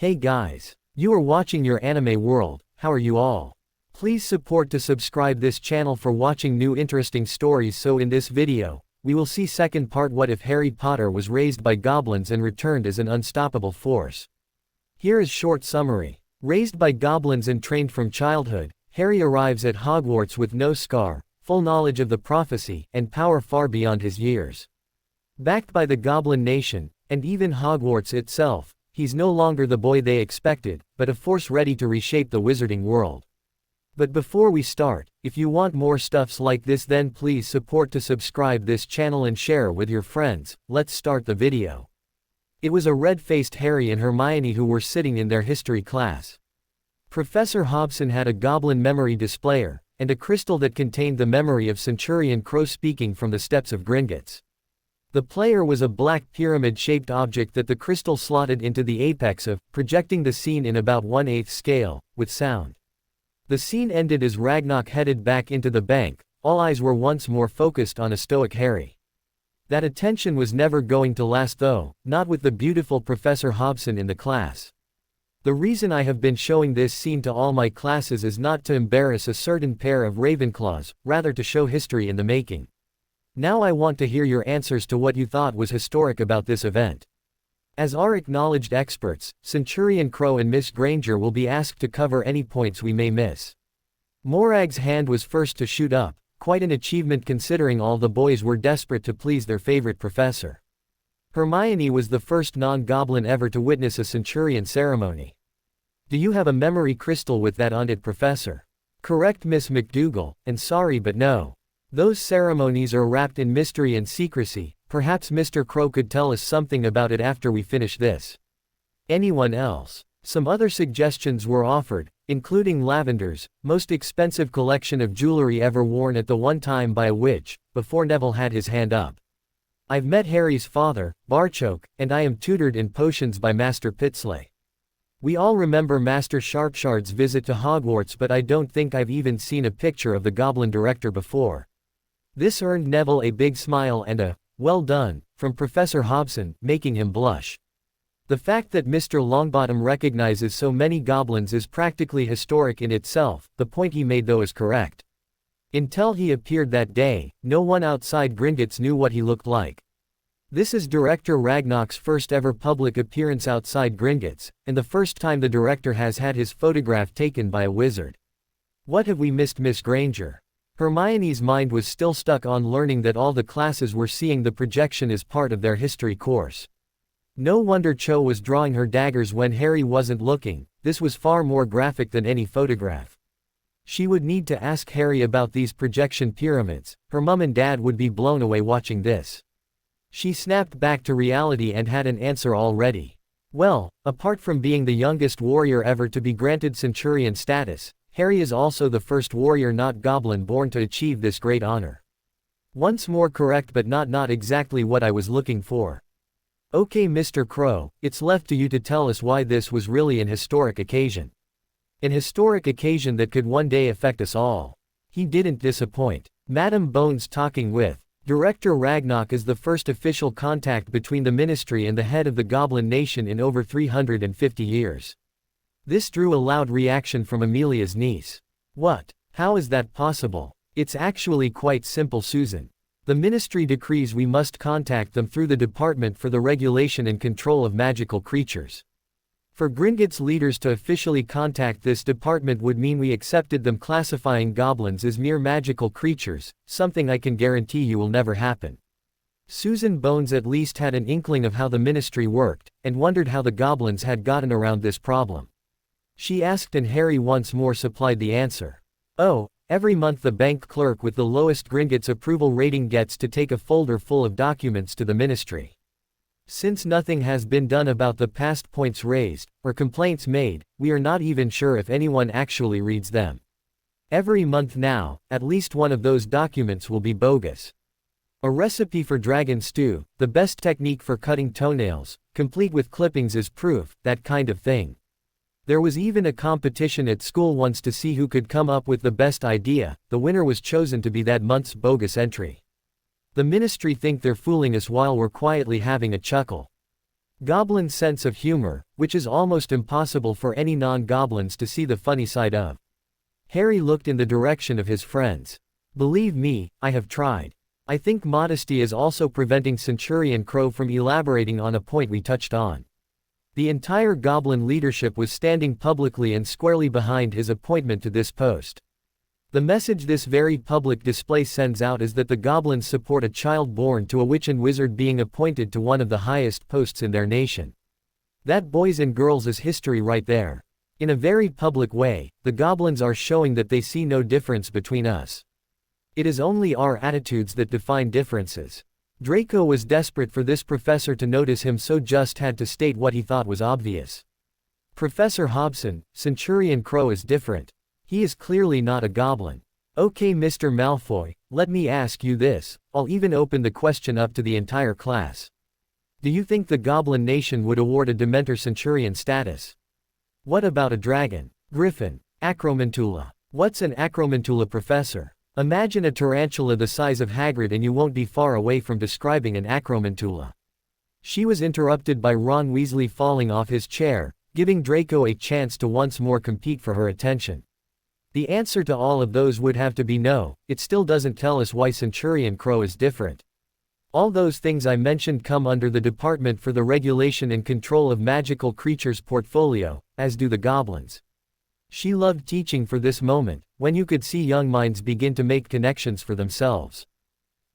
Hey guys. You are watching your anime world, how are you all? Please support to subscribe this channel for watching new interesting stories. So in this video, we will see second part, what if Harry Potter was raised by goblins and returned as an unstoppable force. Here is short summary. Raised by goblins and trained from childhood, Harry arrives at Hogwarts with no scar, full knowledge of the prophecy, and power far beyond his years. Backed by the Goblin Nation, and even Hogwarts itself, he's no longer the boy they expected, but a force ready to reshape the wizarding world. But before we start, if you want more stuffs like this, then please support to subscribe this channel and share with your friends. Let's start the video. It was a red-faced Harry and Hermione who were sitting in their history class. Professor Hobson had a goblin memory displayer, and a crystal that contained the memory of Centurion Crow speaking from the steps of Gringotts. The player was a black pyramid-shaped object that the crystal slotted into the apex of, projecting the scene in about 1/8 scale, with sound. The scene ended as Ragnarok headed back into the bank. All eyes were once more focused on a stoic Harry. That attention was never going to last though, not with the beautiful Professor Hobson in the class. The reason I have been showing this scene to all my classes is not to embarrass a certain pair of Ravenclaws, rather to show history in the making. Now I want to hear your answers to what you thought was historic about this event. As our acknowledged experts, Centurion Crow and Miss Granger will be asked to cover any points we may miss. Morag's hand was first to shoot up, quite an achievement considering all the boys were desperate to please their favorite professor. Hermione was the first non-goblin ever to witness a Centurion ceremony. Do you have a memory crystal with that on it, Professor? Correct, Miss McDougal, and sorry but no. Those ceremonies are wrapped in mystery and secrecy. Perhaps Mr. Crow could tell us something about it after we finish this. Anyone else? Some other suggestions were offered, including Lavender's most expensive collection of jewelry ever worn at the one time by a witch, before Neville had his hand up. I've met Harry's father, Barchoke, and I am tutored in potions by Master Pitsley. We all remember Master Sharpshard's visit to Hogwarts, but I don't think I've even seen a picture of the Goblin Director before. This earned Neville a big smile and a, "Well done," from Professor Hobson, making him blush. The fact that Mr. Longbottom recognizes so many goblins is practically historic in itself. The point he made though is correct. Until he appeared that day, no one outside Gringotts knew what he looked like. This is Director Ragnarok's first ever public appearance outside Gringotts, and the first time the director has had his photograph taken by a wizard. What have we missed, Miss Granger? Hermione's mind was still stuck on learning that all the classes were seeing the projection as part of their history course. No wonder Cho was drawing her daggers when Harry wasn't looking. This was far more graphic than any photograph. She would need to ask Harry about these projection pyramids. Her mum and dad would be blown away watching this. She snapped back to reality and had an answer already. Well, apart from being the youngest warrior ever to be granted Centurion status, Harry is also the first warrior not goblin born to achieve this great honor. Once more correct, but not exactly what I was looking for. Okay, Mr. Crow, it's left to you to tell us why this was really an historic occasion. An historic occasion that could one day affect us all. He didn't disappoint. Madam Bones talking with Director Ragnarok is the first official contact between the Ministry and the head of the Goblin Nation in over 350 years. This drew a loud reaction from Amelia's niece. What? How is that possible? It's actually quite simple, Susan. The Ministry decrees we must contact them through the Department for the Regulation and Control of Magical Creatures. For Gringotts leaders to officially contact this department would mean we accepted them classifying goblins as mere magical creatures, something I can guarantee you will never happen. Susan Bones at least had an inkling of how the Ministry worked, and wondered how the goblins had gotten around this problem. She asked and Harry once more supplied the answer. Oh, every month the bank clerk with the lowest Gringotts approval rating gets to take a folder full of documents to the Ministry. Since nothing has been done about the past points raised, or complaints made, we are not even sure if anyone actually reads them. Every month now, at least one of those documents will be bogus. A recipe for dragon stew, the best technique for cutting toenails, complete with clippings as proof, that kind of thing. There was even a competition at school once to see who could come up with the best idea. The winner was chosen to be that month's bogus entry. The Ministry think they're fooling us while we're quietly having a chuckle. Goblin's sense of humor, which is almost impossible for any non-goblins to see the funny side of. Harry looked in the direction of his friends. Believe me, I have tried. I think modesty is also preventing Centurion Crow from elaborating on a point we touched on. The entire Goblin leadership was standing publicly and squarely behind his appointment to this post. The message this very public display sends out is that the Goblins support a child born to a witch and wizard being appointed to one of the highest posts in their nation. That, boys and girls, is history right there. In a very public way, the Goblins are showing that they see no difference between us. It is only our attitudes that define differences. Draco was desperate for this professor to notice him, so just had to state what he thought was obvious. Professor Hobson, Centurion Crow is different. He is clearly not a goblin. Okay, Mr. Malfoy, let me ask you this, I'll even open the question up to the entire class. Do you think the Goblin Nation would award a Dementor Centurion status? What about a dragon? Griffin? Acromantula? What's an Acromantula, professor? Imagine a tarantula the size of Hagrid and you won't be far away from describing an Acromantula. She was interrupted by Ron Weasley falling off his chair, giving Draco a chance to once more compete for her attention. The answer to all of those would have to be no. It still doesn't tell us why Centurion Crow is different. All those things I mentioned come under the Department for the Regulation and Control of Magical Creatures portfolio, as do the Goblins. She loved teaching for this moment, when you could see young minds begin to make connections for themselves.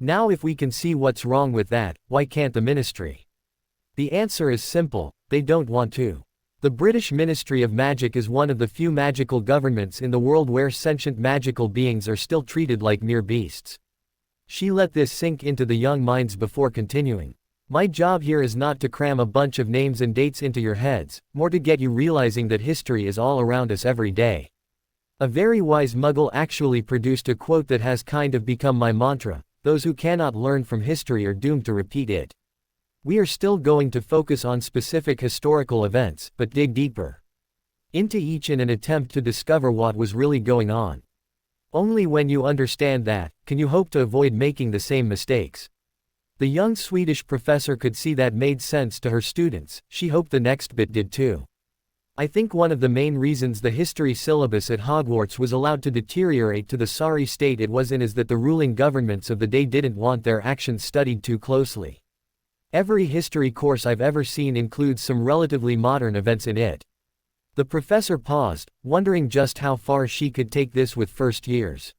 Now if we can see what's wrong with that, why can't the Ministry? The answer is simple, they don't want to. The British Ministry of Magic is one of the few magical governments in the world where sentient magical beings are still treated like mere beasts. She let this sink into the young minds before continuing. My job here is not to cram a bunch of names and dates into your heads, more to get you realizing that history is all around us every day. A very wise Muggle actually produced a quote that has kind of become my mantra: those who cannot learn from history are doomed to repeat it. We are still going to focus on specific historical events, but dig deeper into each in an attempt to discover what was really going on. Only when you understand that, can you hope to avoid making the same mistakes. The young Swedish professor could see that made sense to her students. She hoped the next bit did too. I think one of the main reasons the history syllabus at Hogwarts was allowed to deteriorate to the sorry state it was in is that the ruling governments of the day didn't want their actions studied too closely. Every history course I've ever seen includes some relatively modern events in it. The professor paused, wondering just how far she could take this with first years.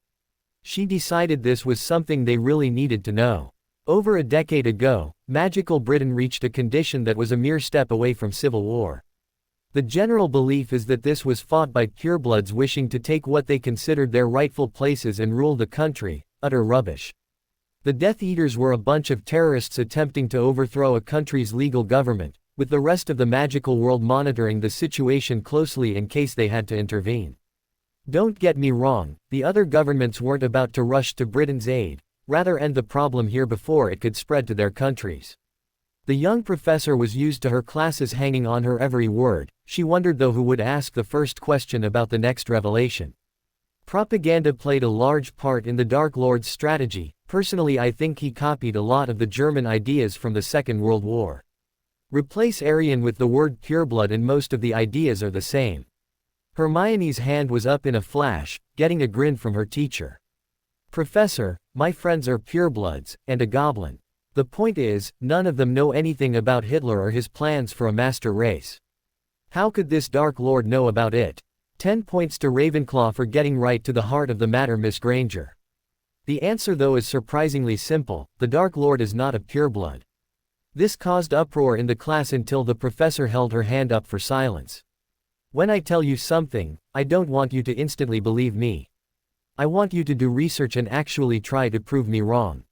She decided this was something they really needed to know. Over a decade ago, magical Britain reached a condition that was a mere step away from civil war. The general belief is that this was fought by purebloods wishing to take what they considered their rightful places and rule the country. Utter rubbish. The Death Eaters were a bunch of terrorists attempting to overthrow a country's legal government, with the rest of the magical world monitoring the situation closely in case they had to intervene. Don't get me wrong, the other governments weren't about to rush to Britain's aid, rather end the problem here before it could spread to their countries. The young professor was used to her classes hanging on her every word. She wondered though who would ask the first question about the next revelation. Propaganda played a large part in the Dark Lord's strategy. Personally, I think he copied a lot of the German ideas from the Second World War. Replace Aryan with the word pureblood and most of the ideas are the same. Hermione's hand was up in a flash, getting a grin from her teacher. Professor, my friends are purebloods, and a goblin. The point is, none of them know anything about Hitler or his plans for a master race. How could this Dark Lord know about it? 10 points to Ravenclaw for getting right to the heart of the matter, Miss Granger. The answer though is surprisingly simple: the Dark Lord is not a pureblood. This caused uproar in the class until the professor held her hand up for silence. When I tell you something, I don't want you to instantly believe me. I want you to do research and actually try to prove me wrong.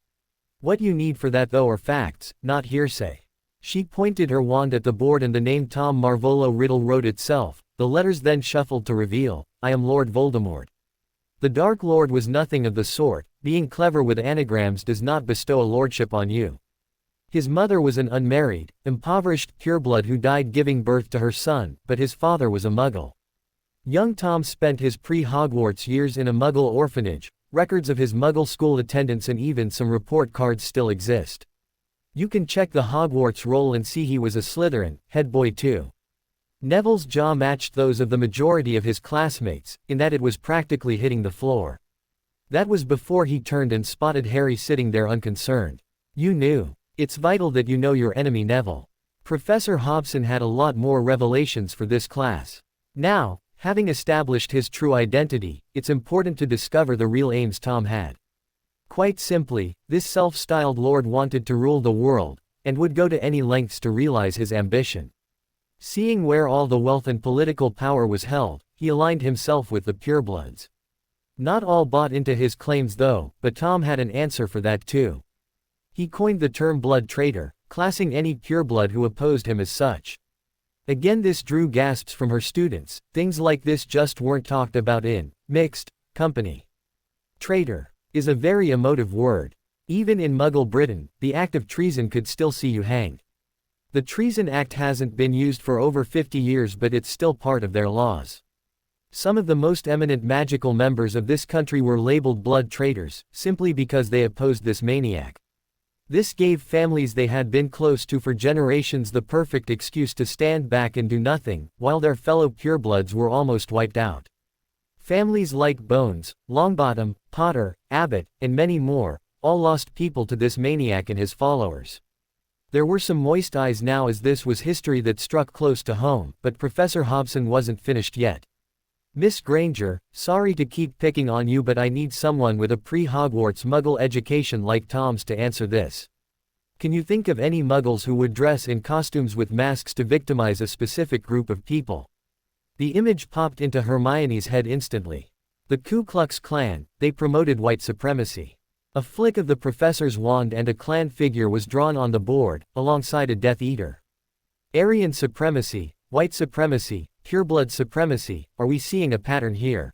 What you need for that though are facts, not hearsay. She pointed her wand at the board and the name Tom Marvolo Riddle wrote itself. The letters then shuffled to reveal, I am Lord Voldemort. The Dark Lord was nothing of the sort. Being clever with anagrams does not bestow a lordship on you. His mother was an unmarried, impoverished pureblood who died giving birth to her son, but his father was a Muggle. Young Tom spent his pre-Hogwarts years in a Muggle orphanage. Records of his Muggle school attendance and even some report cards still exist. You can check the Hogwarts roll and see he was a Slytherin, head boy too. Neville's jaw matched those of the majority of his classmates, in that it was practically hitting the floor. That was before he turned and spotted Harry sitting there unconcerned. You knew. It's vital that you know your enemy Neville. Professor Hobson had a lot more revelations for this class. Now, having established his true identity, it's important to discover the real aims Tom had. Quite simply, this self-styled lord wanted to rule the world, and would go to any lengths to realize his ambition. Seeing where all the wealth and political power was held, he aligned himself with the purebloods. Not all bought into his claims though, but Tom had an answer for that too. He coined the term blood traitor, classing any pureblood who opposed him as such. Again this drew gasps from her students. Things like this just weren't talked about in mixed company. Traitor is a very emotive word. Even in Muggle Britain, the act of treason could still see you hanged. The Treason Act hasn't been used for over 50 years, but it's still part of their laws. Some of the most eminent magical members of this country were labeled blood traitors, simply because they opposed this maniac. This gave families they had been close to for generations the perfect excuse to stand back and do nothing, while their fellow purebloods were almost wiped out. Families like Bones, Longbottom, Potter, Abbott, and many more, all lost people to this maniac and his followers. There were some moist eyes now as this was history that struck close to home, but Professor Hobson wasn't finished yet. Miss Granger, sorry to keep picking on you, but I need someone with a pre-Hogwarts Muggle education like Tom's to answer this. Can you think of any Muggles who would dress in costumes with masks to victimize a specific group of people? The image popped into Hermione's head instantly. The Ku Klux Klan, they promoted white supremacy. A flick of the professor's wand and a Klan figure was drawn on the board, alongside a Death Eater. Aryan supremacy, white supremacy, pureblood supremacy, are we seeing a pattern here?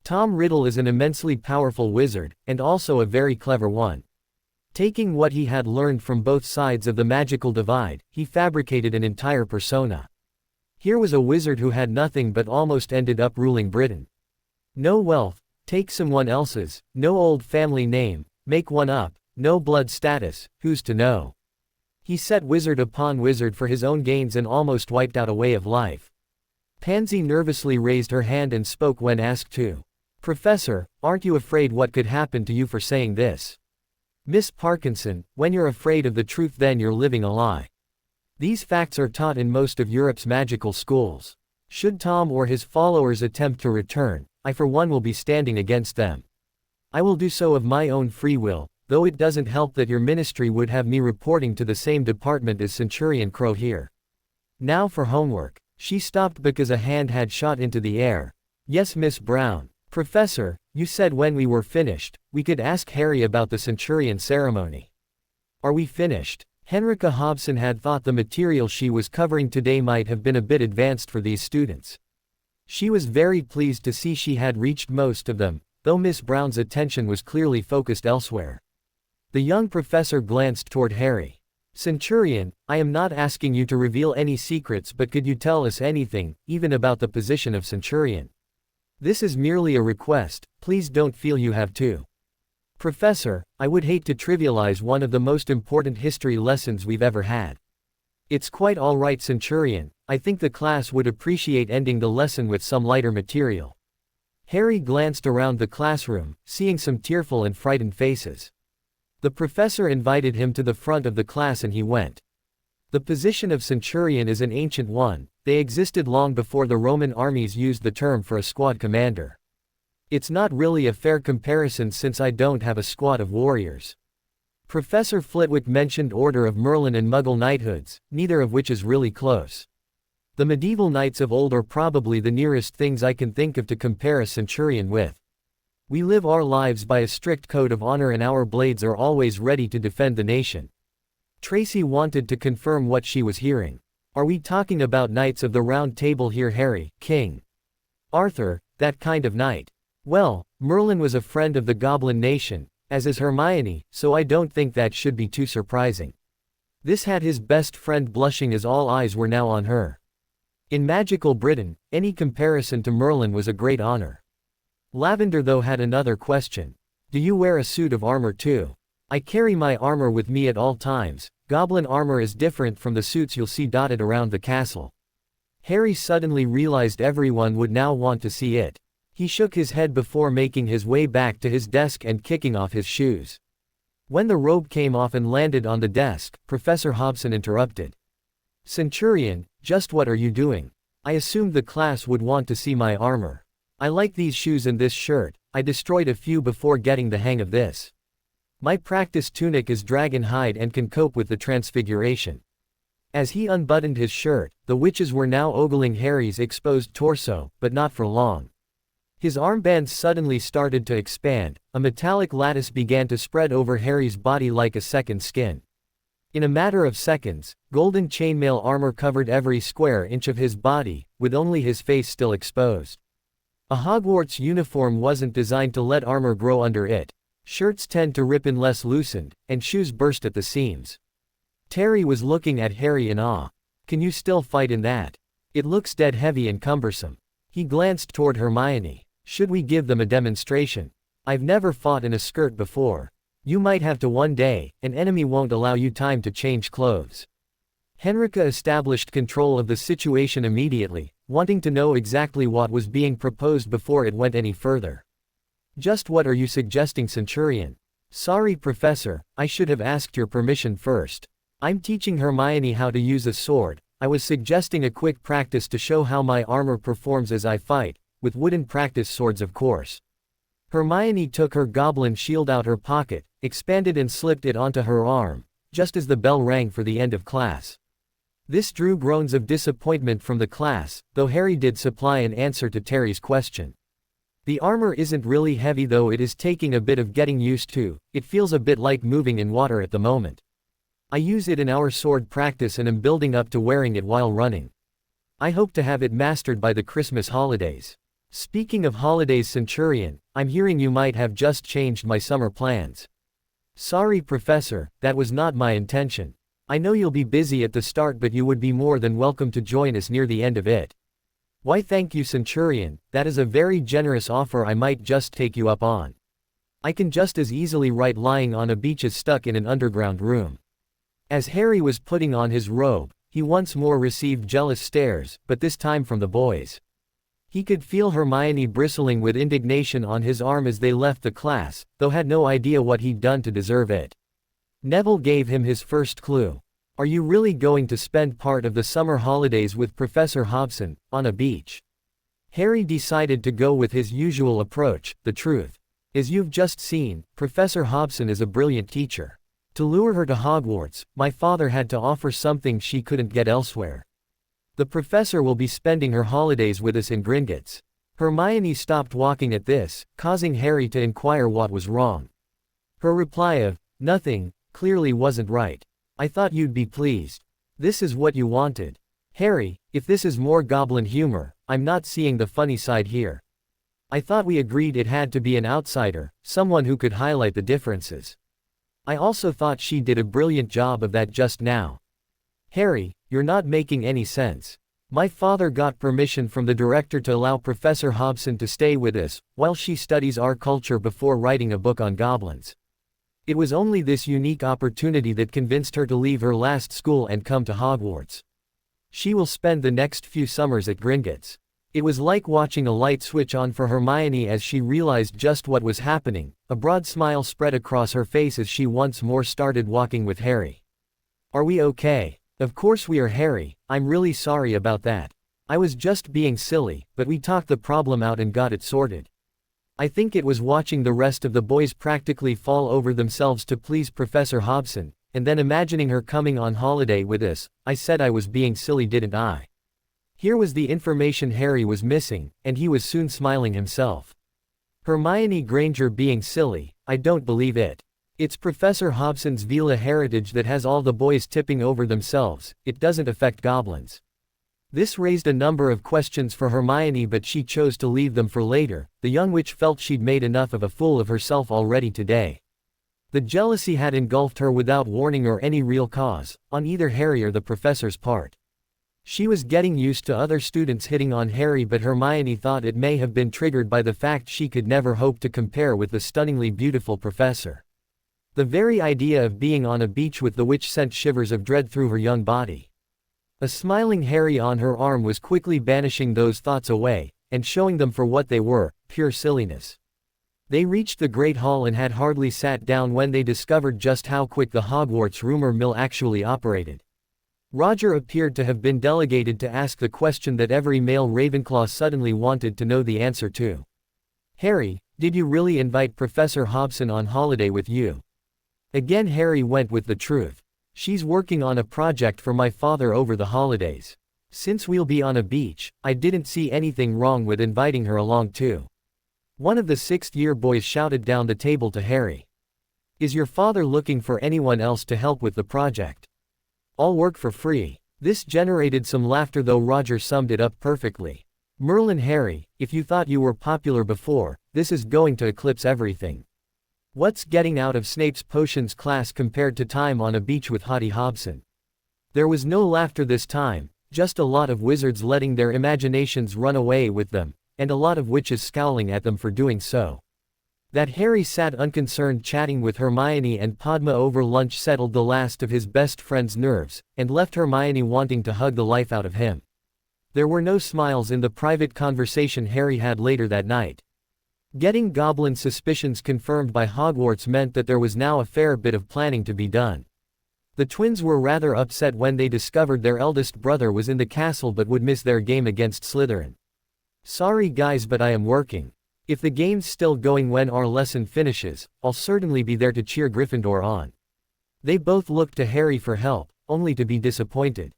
Tom Riddle is an immensely powerful wizard, and also a very clever one. Taking what he had learned from both sides of the magical divide, he fabricated an entire persona. Here was a wizard who had nothing but almost ended up ruling Britain. No wealth, take someone else's, no old family name, make one up, no blood status, who's to know? He set wizard upon wizard for his own gains and almost wiped out a way of life. Pansy nervously raised her hand and spoke when asked to. Professor, aren't you afraid what could happen to you for saying this? Miss Parkinson, when you're afraid of the truth then you're living a lie. These facts are taught in most of Europe's magical schools. Should Tom or his followers attempt to return, I for one will be standing against them. I will do so of my own free will, though it doesn't help that your ministry would have me reporting to the same department as Centurion Crow here. Now for homework. She stopped because a hand had shot into the air. Yes, Miss Brown. Professor, you said when we were finished, we could ask Harry about the Centurion ceremony. Are we finished? Henrika Hobson had thought the material she was covering today might have been a bit advanced for these students. She was very pleased to see she had reached most of them, though Miss Brown's attention was clearly focused elsewhere. The young professor glanced toward Harry. Centurion, I am not asking you to reveal any secrets, but could you tell us anything, even about the position of Centurion? This is merely a request, please don't feel you have to. Professor, I would hate to trivialize one of the most important history lessons we've ever had. It's quite all right, Centurion, I think the class would appreciate ending the lesson with some lighter material. Harry glanced around the classroom, seeing some tearful and frightened faces. The professor invited him to the front of the class and he went. The position of centurion is an ancient one, they existed long before the Roman armies used the term for a squad commander. It's not really a fair comparison since I don't have a squad of warriors. Professor Flitwick mentioned Order of Merlin and Muggle knighthoods, neither of which is really close. The medieval knights of old are probably the nearest things I can think of to compare a centurion with. We live our lives by a strict code of honor and our blades are always ready to defend the nation. Tracy wanted to confirm what she was hearing. Are we talking about Knights of the Round Table here, Harry, King Arthur, that kind of knight? Well, Merlin was a friend of the Goblin nation, as is Hermione, so I don't think that should be too surprising. This had his best friend blushing as all eyes were now on her. In magical Britain, any comparison to Merlin was a great honor. Lavender though had another question. Do you wear a suit of armor too? I carry my armor with me at all times, Goblin armor is different from the suits you'll see dotted around the castle. Harry suddenly realized everyone would now want to see it. He shook his head before making his way back to his desk and kicking off his shoes. When the robe came off and landed on the desk, Professor Hobson interrupted. "Centurion, just what are you doing? I assumed the class would want to see my armor. I like these shoes and this shirt. I destroyed a few before getting the hang of this. My practice tunic is dragon hide and can cope with the transfiguration." As he unbuttoned his shirt, the witches were now ogling Harry's exposed torso, but not for long. His armbands suddenly started to expand, a metallic lattice began to spread over Harry's body like a second skin. In a matter of seconds, golden chainmail armor covered every square inch of his body, with only his face still exposed. A Hogwarts uniform wasn't designed to let armor grow under it. Shirts tend to rip unless loosened, and shoes burst at the seams. Terry was looking at Harry in awe. "Can you still fight in that? It looks dead heavy and cumbersome." He glanced toward Hermione. "Should we give them a demonstration? I've never fought in a skirt before. You might have to one day, an enemy won't allow you time to change clothes." Henrika established control of the situation immediately, wanting to know exactly what was being proposed before it went any further. "Just what are you suggesting, Centurion?" "Sorry, Professor, I should have asked your permission first. I'm teaching Hermione how to use a sword. I was suggesting a quick practice to show how my armor performs as I fight, with wooden practice swords of course." Hermione took her goblin shield out her pocket, expanded and slipped it onto her arm, just as the bell rang for the end of class. This drew groans of disappointment from the class, though Harry did supply an answer to Terry's question. "The armor isn't really heavy though it is taking a bit of getting used to, it feels a bit like moving in water at the moment. I use it in our sword practice and am building up to wearing it while running. I hope to have it mastered by the Christmas holidays." "Speaking of holidays, Centurion, I'm hearing you might have just changed my summer plans." "Sorry, Professor, that was not my intention. I know you'll be busy at the start but you would be more than welcome to join us near the end of it." "Why thank you, Centurion, that is a very generous offer I might just take you up on. I can just as easily write lying on a beach as stuck in an underground room." As Harry was putting on his robe, he once more received jealous stares, but this time from the boys. He could feel Hermione bristling with indignation on his arm as they left the class, though had no idea what he'd done to deserve it. Neville gave him his first clue. "Are you really going to spend part of the summer holidays with Professor Hobson, on a beach?" Harry decided to go with his usual approach, the truth. "As you've just seen, Professor Hobson is a brilliant teacher. To lure her to Hogwarts, my father had to offer something she couldn't get elsewhere. The professor will be spending her holidays with us in Gringotts." Hermione stopped walking at this, causing Harry to inquire what was wrong. Her reply of, "Nothing," clearly wasn't right. "I thought you'd be pleased. This is what you wanted." "Harry, if this is more goblin humor, I'm not seeing the funny side here. I thought we agreed it had to be an outsider, someone who could highlight the differences. I also thought she did a brilliant job of that just now." "Harry, you're not making any sense. My father got permission from the director to allow Professor Hobson to stay with us, while she studies our culture before writing a book on goblins. It was only this unique opportunity that convinced her to leave her last school and come to Hogwarts. She will spend the next few summers at Gringotts." It was like watching a light switch on for Hermione as she realized just what was happening. A broad smile spread across her face as she once more started walking with Harry. "Are we okay?" "Of course we are, Harry, I'm really sorry about that. I was just being silly, but we talked the problem out and got it sorted." I think it was watching the rest of the boys practically fall over themselves to please Professor Hobson, and then imagining her coming on holiday with us. I said I was being silly, didn't I? Here was the information Harry was missing, and he was soon smiling himself. Hermione Granger being silly, I don't believe it. It's Professor Hobson's Vila heritage that has all the boys tipping over themselves, it doesn't affect goblins. This raised a number of questions for Hermione, but she chose to leave them for later. The young witch felt she'd made enough of a fool of herself already today. The jealousy had engulfed her without warning or any real cause, on either Harry or the professor's part. She was getting used to other students hitting on Harry, but Hermione thought it may have been triggered by the fact she could never hope to compare with the stunningly beautiful professor. The very idea of being on a beach with the witch sent shivers of dread through her young body. A smiling Harry on her arm was quickly banishing those thoughts away, and showing them for what they were, pure silliness. They reached the Great Hall and had hardly sat down when they discovered just how quick the Hogwarts rumor mill actually operated. Roger appeared to have been delegated to ask the question that every male Ravenclaw suddenly wanted to know the answer to. Harry, did you really invite Professor Hobson on holiday with you? Again Harry went with the truth. She's working on a project for my father over the holidays. Since we'll be on a beach, I didn't see anything wrong with inviting her along too. One of the sixth-year boys shouted down the table to Harry. Is your father looking for anyone else to help with the project? I'll work for free. This generated some laughter, though Roger summed it up perfectly. Merlin, Harry, if you thought you were popular before, this is going to eclipse everything. What's getting out of Snape's potions class compared to time on a beach with Hottie Hobson? There was no laughter this time, just a lot of wizards letting their imaginations run away with them, and a lot of witches scowling at them for doing so. That Harry sat unconcerned chatting with Hermione and Padma over lunch settled the last of his best friend's nerves, and left Hermione wanting to hug the life out of him. There were no smiles in the private conversation Harry had later that night. Getting Goblin suspicions confirmed by Hogwarts meant that there was now a fair bit of planning to be done. The twins were rather upset when they discovered their eldest brother was in the castle but would miss their game against Slytherin. Sorry guys, but I am working. If the game's still going when our lesson finishes, I'll certainly be there to cheer Gryffindor on. They both looked to Harry for help, only to be disappointed.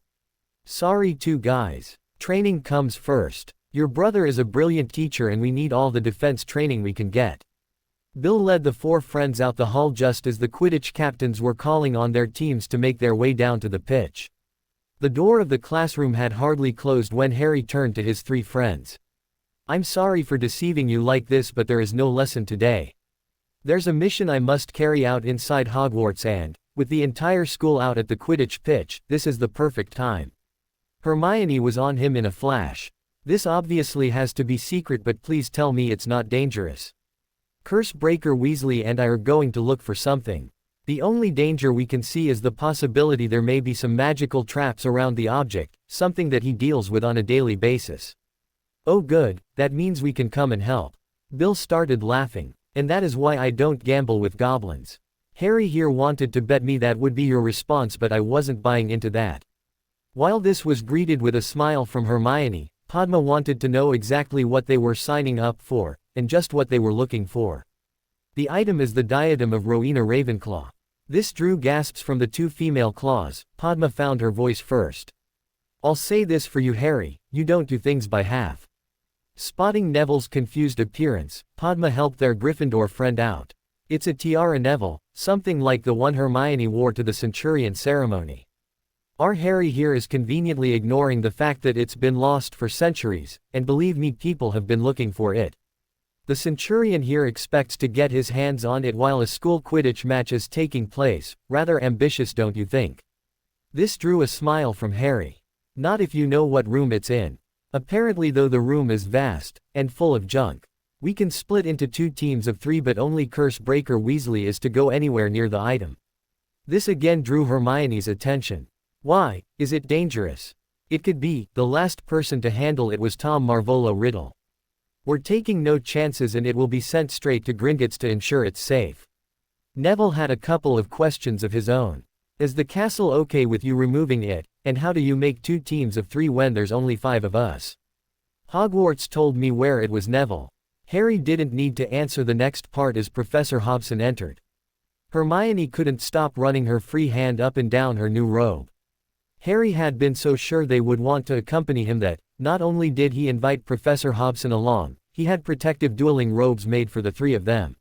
Sorry too guys. Training comes first. Your brother is a brilliant teacher and we need all the defense training we can get. Bill led the four friends out the hall just as the Quidditch captains were calling on their teams to make their way down to the pitch. The door of the classroom had hardly closed when Harry turned to his three friends. I'm sorry for deceiving you like this, but there is no lesson today. There's a mission I must carry out inside Hogwarts and, with the entire school out at the Quidditch pitch, this is the perfect time. Hermione was on him in a flash. This obviously has to be secret, but please tell me it's not dangerous. Cursebreaker Weasley and I are going to look for something. The only danger we can see is the possibility there may be some magical traps around the object, something that he deals with on a daily basis. Oh good, that means we can come and help. Bill started laughing. And that is why I don't gamble with goblins. Harry here wanted to bet me that would be your response, but I wasn't buying into that. While this was greeted with a smile from Hermione, Padma wanted to know exactly what they were signing up for, and just what they were looking for. The item is the diadem of Rowena Ravenclaw. This drew gasps from the two female claws. Padma found her voice first. I'll say this for you Harry, you don't do things by half. Spotting Neville's confused appearance, Padma helped their Gryffindor friend out. It's a tiara, Neville, something like the one Hermione wore to the Centurion ceremony. Our Harry here is conveniently ignoring the fact that it's been lost for centuries, and believe me, people have been looking for it. The Centurion here expects to get his hands on it while a school Quidditch match is taking place. Rather ambitious, don't you think? This drew a smile from Harry. Not if you know what room it's in. Apparently, though, the room is vast, and full of junk. We can split into 2 teams of 3, but only Cursebreaker Weasley is to go anywhere near the item. This again drew Hermione's attention. Why, is it dangerous? It could be. The last person to handle it was Tom Marvolo Riddle. We're taking no chances and it will be sent straight to Gringotts to ensure it's safe. Neville had a couple of questions of his own. Is the castle okay with you removing it, and how do you make 2 teams of 3 when there's only 5 of us? Hogwarts told me where it was, Neville. Harry didn't need to answer the next part as Professor Hobson entered. Hermione couldn't stop running her free hand up and down her new robe. Harry had been so sure they would want to accompany him that, not only did he invite Professor Hobson along, he had protective dueling robes made for the 3 of them.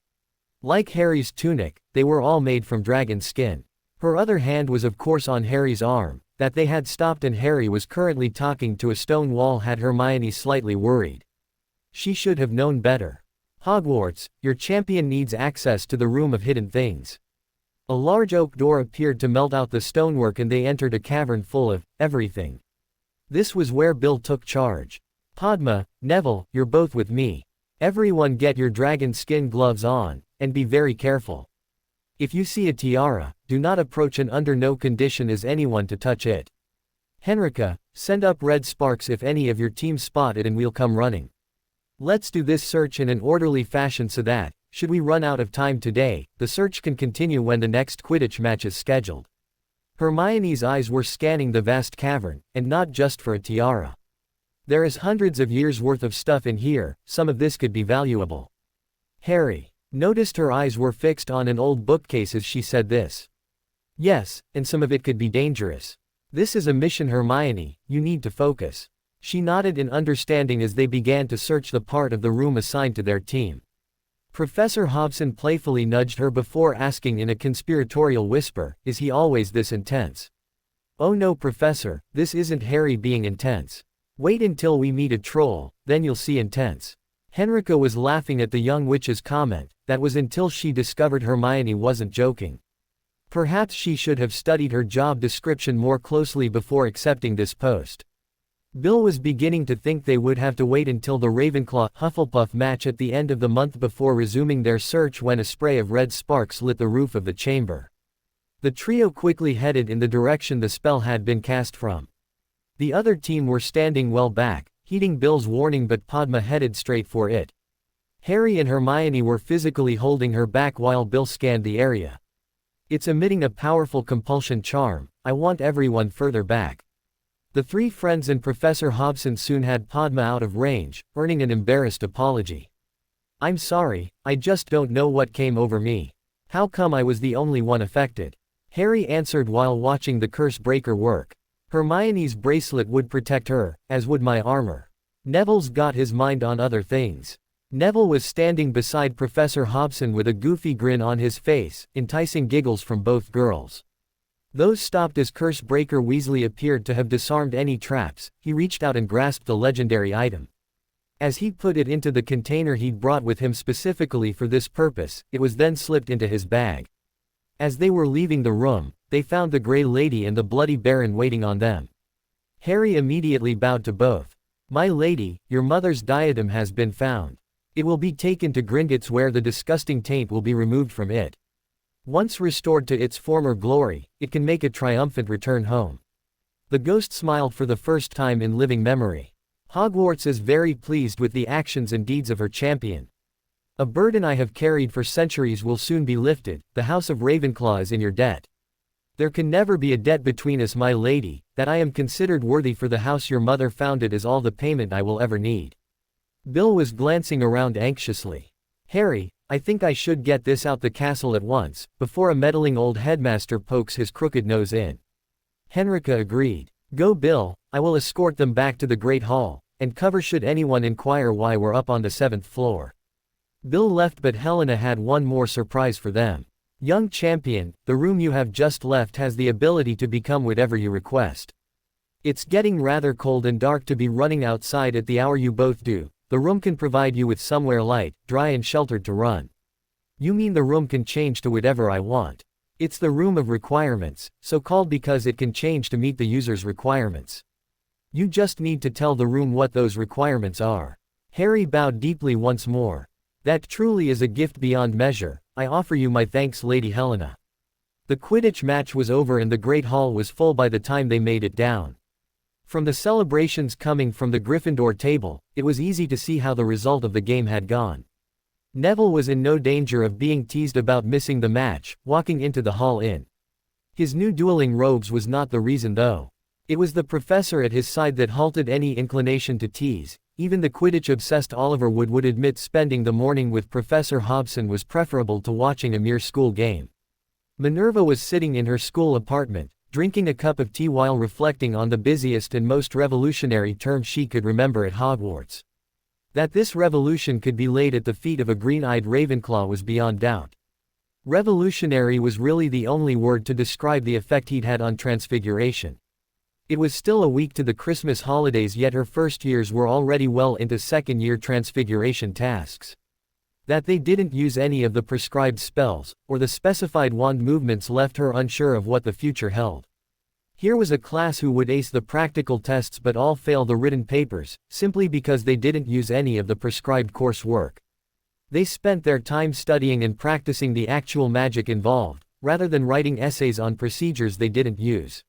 Like Harry's tunic, they were all made from dragon skin. Her other hand was of course on Harry's arm. That they had stopped and Harry was currently talking to a stone wall had Hermione slightly worried. She should have known better. Hogwarts, your champion needs access to the room of hidden things. A large oak door appeared to melt out the stonework and they entered a cavern full of everything. This was where Bill took charge. Padma, Neville, you're both with me. Everyone get your dragon skin gloves on, and be very careful. If you see a tiara, do not approach and under no condition is anyone to touch it. Henrika, send up red sparks if any of your team spot it and we'll come running. Let's do this search in an orderly fashion so that, should we run out of time today, the search can continue when the next Quidditch match is scheduled. Hermione's eyes were scanning the vast cavern, and not just for a tiara. There is hundreds of years worth of stuff in here, some of this could be valuable. Harry noticed her eyes were fixed on an old bookcase as she said this. Yes, and some of it could be dangerous. This is a mission, Hermione, you need to focus. She nodded in understanding as they began to search the part of the room assigned to their team. Professor Hobson playfully nudged her before asking in a conspiratorial whisper, is he always this intense? Oh no, Professor, this isn't Harry being intense. Wait until we meet a troll, then you'll see intense. Henrika was laughing at the young witch's comment, that was until she discovered Hermione wasn't joking. Perhaps she should have studied her job description more closely before accepting this post. Bill was beginning to think they would have to wait until the Ravenclaw-Hufflepuff match at the end of the month before resuming their search when a spray of red sparks lit the roof of the chamber. The trio quickly headed in the direction the spell had been cast from. The other team were standing well back, heeding Bill's warning, but Padma headed straight for it. Harry and Hermione were physically holding her back while Bill scanned the area. It's emitting a powerful compulsion charm, I want everyone further back. The three friends and Professor Hobson soon had Padma out of range, earning an embarrassed apology. I'm sorry, I just don't know what came over me. How come I was the only one affected? Harry answered while watching the curse breaker work. Hermione's bracelet would protect her, as would my armor. Neville's got his mind on other things. Neville was standing beside Professor Hobson with a goofy grin on his face, enticing giggles from both girls. Those stopped as Curse Breaker Weasley appeared to have disarmed any traps. He reached out and grasped the legendary item. As he put it into the container he'd brought with him specifically for this purpose, it was then slipped into his bag. As they were leaving the room, they found the Grey Lady and the Bloody Baron waiting on them. Harry immediately bowed to both. My lady, your mother's diadem has been found. It will be taken to Gringotts where the disgusting taint will be removed from it. Once restored to its former glory, it can make a triumphant return home. The ghost smiled for the first time in living memory. Hogwarts is very pleased with the actions and deeds of her champion. A burden I have carried for centuries will soon be lifted. The House of Ravenclaw is in your debt. There can never be a debt between us, my lady. That I am considered worthy for the house your mother founded is all the payment I will ever need. Bill was glancing around anxiously. Harry, I think I should get this out the castle at once, before a meddling old headmaster pokes his crooked nose in. Henrika agreed. Go Bill, I will escort them back to the Great Hall, and cover should anyone inquire why we're up on the 7th floor. Bill left, but Helena had one more surprise for them. Young champion, the room you have just left has the ability to become whatever you request. It's getting rather cold and dark to be running outside at the hour you both do. The room can provide you with somewhere light, dry and sheltered to run. You mean the room can change to whatever I want? It's the room of requirements, so called because it can change to meet the user's requirements. You just need to tell the room what those requirements are. Harry bowed deeply once more. That truly is a gift beyond measure. I offer you my thanks, Lady Helena. The Quidditch match was over and the Great Hall was full by the time they made it down. From the celebrations coming from the Gryffindor table, it was easy to see how the result of the game had gone. Neville was in no danger of being teased about missing the match, walking into the hall in his new dueling robes was not the reason though. It was the professor at his side that halted any inclination to tease. Even the Quidditch-obsessed Oliver would admit spending the morning with Professor Hobson was preferable to watching a mere school game. Minerva was sitting in her school apartment, drinking a cup of tea while reflecting on the busiest and most revolutionary term she could remember at Hogwarts. That this revolution could be laid at the feet of a green-eyed Ravenclaw was beyond doubt. Revolutionary was really the only word to describe the effect he'd had on Transfiguration. It was still a week to the Christmas holidays, yet her first years were already well into second-year Transfiguration tasks. That they didn't use any of the prescribed spells, or the specified wand movements left her unsure of what the future held. Here was a class who would ace the practical tests but all fail the written papers, simply because they didn't use any of the prescribed coursework. They spent their time studying and practicing the actual magic involved, rather than writing essays on procedures they didn't use.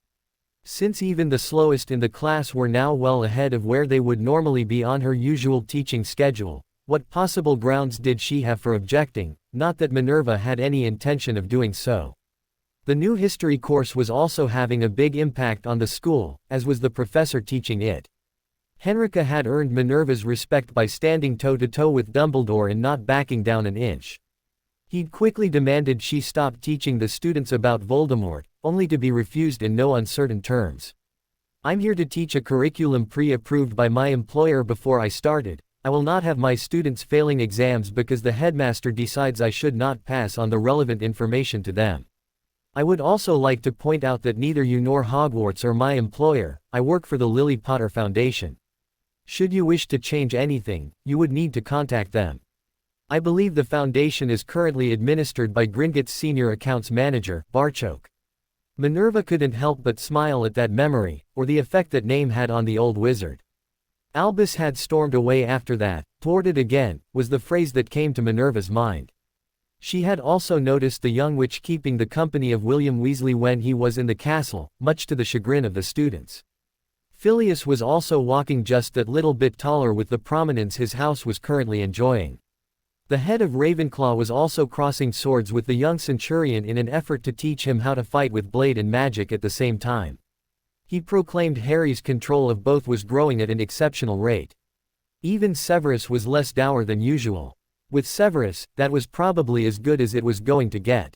Since even the slowest in the class were now well ahead of where they would normally be on her usual teaching schedule, what possible grounds did she have for objecting? Not that Minerva had any intention of doing so. The new history course was also having a big impact on the school, as was the professor teaching it. Henrika had earned Minerva's respect by standing toe-to-toe with Dumbledore and not backing down an inch. He'd quickly demanded she stop teaching the students about Voldemort, only to be refused in no uncertain terms. "I'm here to teach a curriculum pre-approved by my employer before I started. I will not have my students failing exams because the headmaster decides I should not pass on the relevant information to them. I would also like to point out that neither you nor Hogwarts are my employer. I work for the Lily Potter Foundation. Should you wish to change anything, you would need to contact them. I believe the foundation is currently administered by Gringotts' senior accounts manager, Barchoke." Minerva couldn't help but smile at that memory, or the effect that name had on the old wizard. "Albus had stormed away after that, thwarted again," was the phrase that came to Minerva's mind. She had also noticed the young witch keeping the company of William Weasley when he was in the castle, much to the chagrin of the students. Phileas was also walking just that little bit taller with the prominence his house was currently enjoying. The head of Ravenclaw was also crossing swords with the young centurion in an effort to teach him how to fight with blade and magic at the same time. He proclaimed Harry's control of both was growing at an exceptional rate. Even Severus was less dour than usual. With Severus, that was probably as good as it was going to get.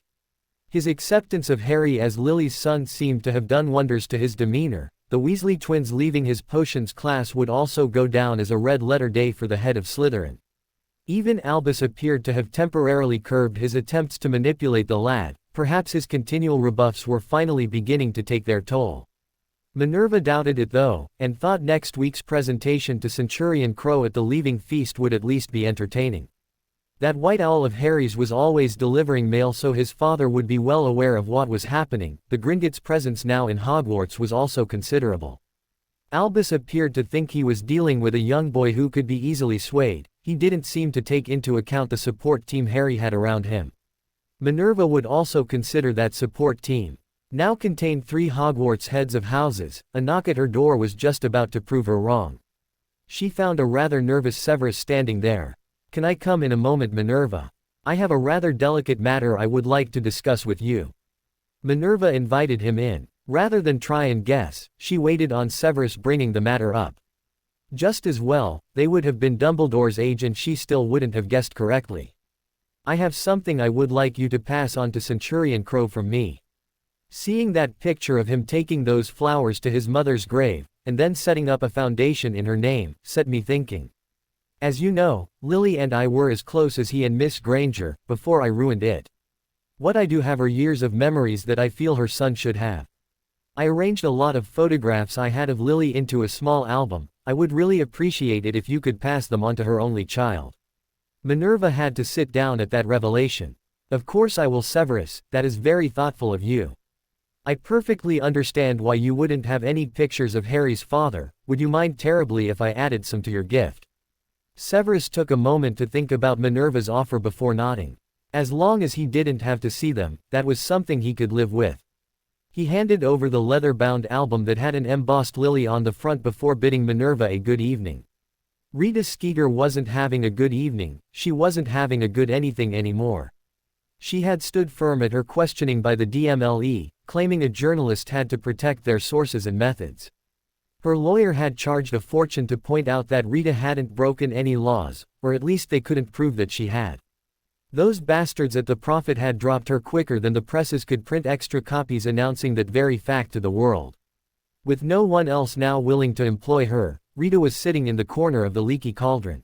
His acceptance of Harry as Lily's son seemed to have done wonders to his demeanor. The Weasley twins leaving his potions class would also go down as a red-letter day for the head of Slytherin. Even Albus appeared to have temporarily curbed his attempts to manipulate the lad. Perhaps his continual rebuffs were finally beginning to take their toll. Minerva doubted it though, and thought next week's presentation to Centurion Crow at the leaving feast would at least be entertaining. That white owl of Harry's was always delivering mail, so his father would be well aware of what was happening. The Gringotts' presence now in Hogwarts was also considerable. Albus appeared to think he was dealing with a young boy who could be easily swayed. He didn't seem to take into account the support team Harry had around him. Minerva would also consider that support team. Now contained 3 Hogwarts heads of houses. A knock at her door was just about to prove her wrong. She found a rather nervous Severus standing there. "Can I come in a moment, Minerva? I have a rather delicate matter I would like to discuss with you." Minerva invited him in. Rather than try and guess, she waited on Severus bringing the matter up. Just as well, they would have been Dumbledore's age and she still wouldn't have guessed correctly. "I have something I would like you to pass on to Centurion Crow from me." Seeing that picture of him taking those flowers to his mother's grave, and then setting up a foundation in her name, set me thinking. As you know, Lily and I were as close as he and Miss Granger, before I ruined it. What I do have are years of memories that I feel her son should have. I arranged a lot of photographs I had of Lily into a small album. I would really appreciate it if you could pass them on to her only child. Minerva had to sit down at that revelation. "Of course I will, Severus, that is very thoughtful of you. I perfectly understand why you wouldn't have any pictures of Harry's father. Would you mind terribly if I added some to your gift?" Severus took a moment to think about Minerva's offer before nodding. As long as he didn't have to see them, that was something he could live with. He handed over the leather-bound album that had an embossed lily on the front before bidding Minerva a good evening. Rita Skeeter wasn't having a good evening. She wasn't having a good anything anymore. She had stood firm at her questioning by the DMLE, claiming a journalist had to protect their sources and methods. Her lawyer had charged a fortune to point out that Rita hadn't broken any laws, or at least they couldn't prove that she had. Those bastards at the Prophet had dropped her quicker than the presses could print extra copies announcing that very fact to the world. With no one else now willing to employ her, Rita was sitting in the corner of the leaky cauldron.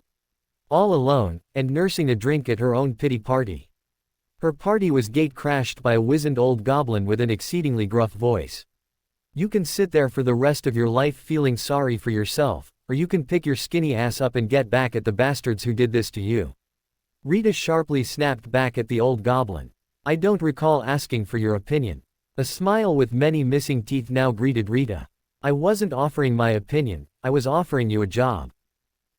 All alone, and nursing a drink at her own pity party. Her party was gate-crashed by a wizened old goblin with an exceedingly gruff voice. "You can sit there for the rest of your life feeling sorry for yourself, or you can pick your skinny ass up and get back at the bastards who did this to you." Rita sharply snapped back at the old goblin. "I don't recall asking for your opinion." A smile with many missing teeth now greeted Rita. "I wasn't offering my opinion, I was offering you a job."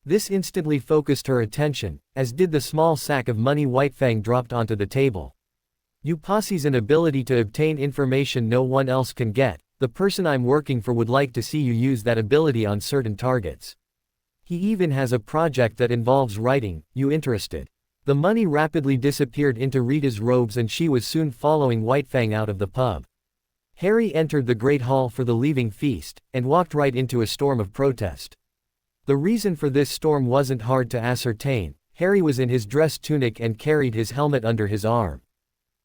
This instantly focused her attention, as did the small sack of money Whitefang dropped onto the table. You possess an ability to obtain information no one else can get. The person I'm working for would like to see you use that ability on certain targets. He even has a project that involves writing. You interested? The money rapidly disappeared into Rita's robes and she was soon following Whitefang out of the pub. Harry entered the Great Hall for the leaving feast, and walked right into a storm of protest. The reason for this storm wasn't hard to ascertain. Harry was in his dress tunic and carried his helmet under his arm.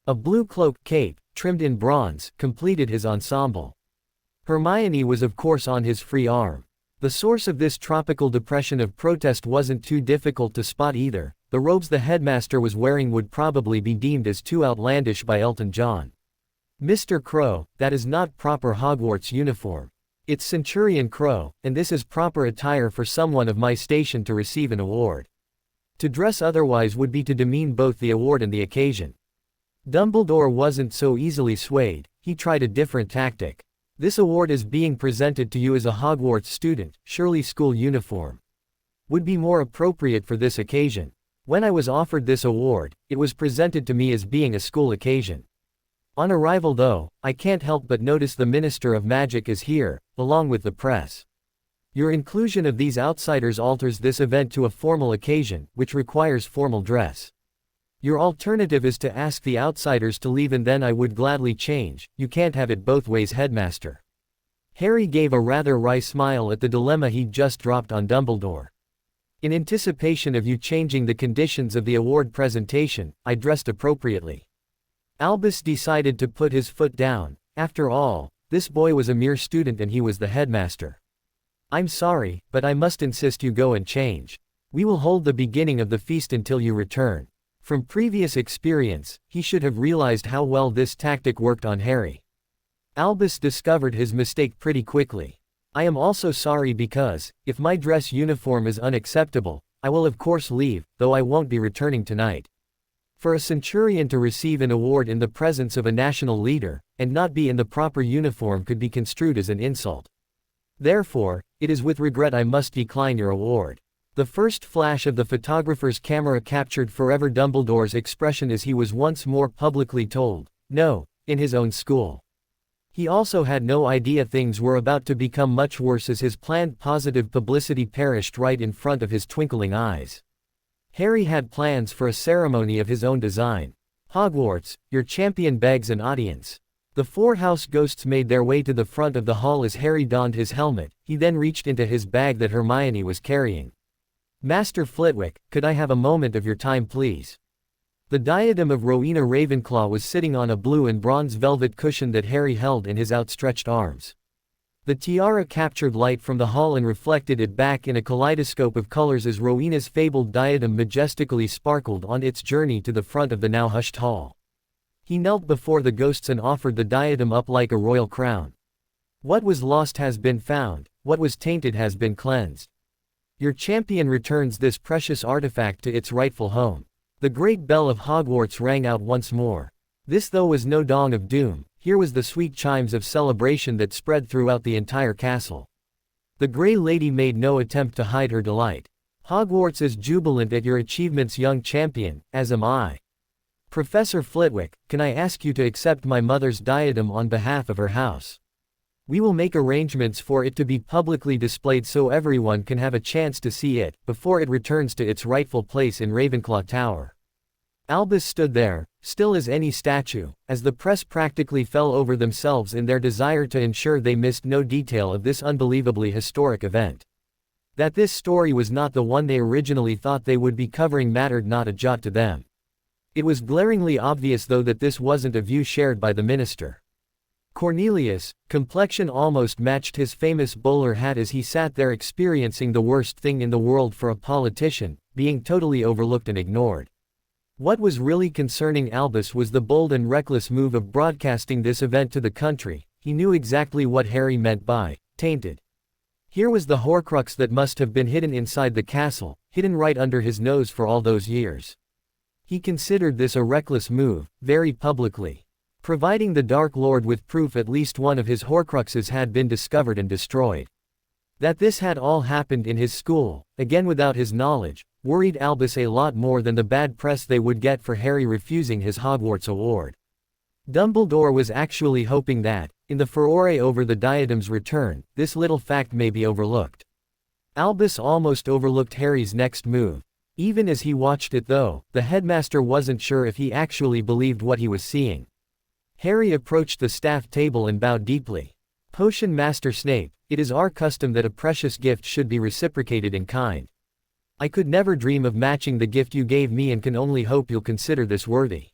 A blue cloak, cape, trimmed in bronze, completed his ensemble. Hermione was of course on his free arm. The source of this tropical depression of protest wasn't too difficult to spot either. The robes the headmaster was wearing would probably be deemed as too outlandish by Elton John. Mr. Crow, that is not proper Hogwarts uniform. It's Centurion Crow, and this is proper attire for someone of my station to receive an award. To dress otherwise would be to demean both the award and the occasion. Dumbledore wasn't so easily swayed. He tried a different tactic. This award is being presented to you as a Hogwarts student, surely school uniform would be more appropriate for this occasion. When I was offered this award, it was presented to me as being a school occasion. On arrival though, I can't help but notice the Minister of Magic is here, along with the press. Your inclusion of these outsiders alters this event to a formal occasion, which requires formal dress. Your alternative is to ask the outsiders to leave and then I would gladly change. You can't have it both ways, headmaster. Harry gave a rather wry smile at the dilemma he'd just dropped on Dumbledore. In anticipation of you changing the conditions of the award presentation, I dressed appropriately. Albus decided to put his foot down. After all, this boy was a mere student and he was the headmaster. I'm sorry, but I must insist you go and change. We will hold the beginning of the feast until you return. From previous experience, he should have realized how well this tactic worked on Harry. Albus discovered his mistake pretty quickly. I am also sorry because, if my dress uniform is unacceptable, I will of course leave, though I won't be returning tonight. For a centurion to receive an award in the presence of a national leader, and not be in the proper uniform could be construed as an insult. Therefore, it is with regret I must decline your award. The first flash of the photographer's camera captured forever Dumbledore's expression as he was once more publicly told, no, in his own school. He also had no idea things were about to become much worse as his planned positive publicity perished right in front of his twinkling eyes. Harry had plans for a ceremony of his own design. Hogwarts, your champion begs an audience. The four house ghosts made their way to the front of the hall as Harry donned his helmet. He then reached into his bag that Hermione was carrying. Master Flitwick, could I have a moment of your time please? The diadem of Rowena Ravenclaw was sitting on a blue and bronze velvet cushion that Harry held in his outstretched arms. The tiara captured light from the hall and reflected it back in a kaleidoscope of colors as Rowena's fabled diadem majestically sparkled on its journey to the front of the now hushed hall. He knelt before the ghosts and offered the diadem up like a royal crown. What was lost has been found, what was tainted has been cleansed. Your champion returns this precious artifact to its rightful home. The great bell of Hogwarts rang out once more. This though was no dawn of doom, here was the sweet chimes of celebration that spread throughout the entire castle. The Grey Lady made no attempt to hide her delight. Hogwarts is jubilant at your achievements, young champion, as am I. Professor Flitwick, can I ask you to accept my mother's diadem on behalf of her house? We will make arrangements for it to be publicly displayed so everyone can have a chance to see it, before it returns to its rightful place in Ravenclaw Tower. Albus stood there, still as any statue, as the press practically fell over themselves in their desire to ensure they missed no detail of this unbelievably historic event. That this story was not the one they originally thought they would be covering mattered not a jot to them. It was glaringly obvious though that this wasn't a view shared by the minister. Cornelius' complexion almost matched his famous bowler hat as he sat there experiencing the worst thing in the world for a politician, being totally overlooked and ignored. What was really concerning Albus was the bold and reckless move of broadcasting this event to the country. He knew exactly what Harry meant by tainted. Here was the Horcrux that must have been hidden inside the castle, hidden right under his nose for all those years. He considered this a reckless move, very publicly. Providing the Dark Lord with proof at least one of his Horcruxes had been discovered and destroyed. That this had all happened in his school, again without his knowledge, worried Albus a lot more than the bad press they would get for Harry refusing his Hogwarts award. Dumbledore was actually hoping that, in the furore over the diadem's return, this little fact may be overlooked. Albus almost overlooked Harry's next move. Even as he watched it though, the headmaster wasn't sure if he actually believed what he was seeing. Harry approached the staff table and bowed deeply. Potion Master Snape, it is our custom that a precious gift should be reciprocated in kind. I could never dream of matching the gift you gave me and can only hope you'll consider this worthy.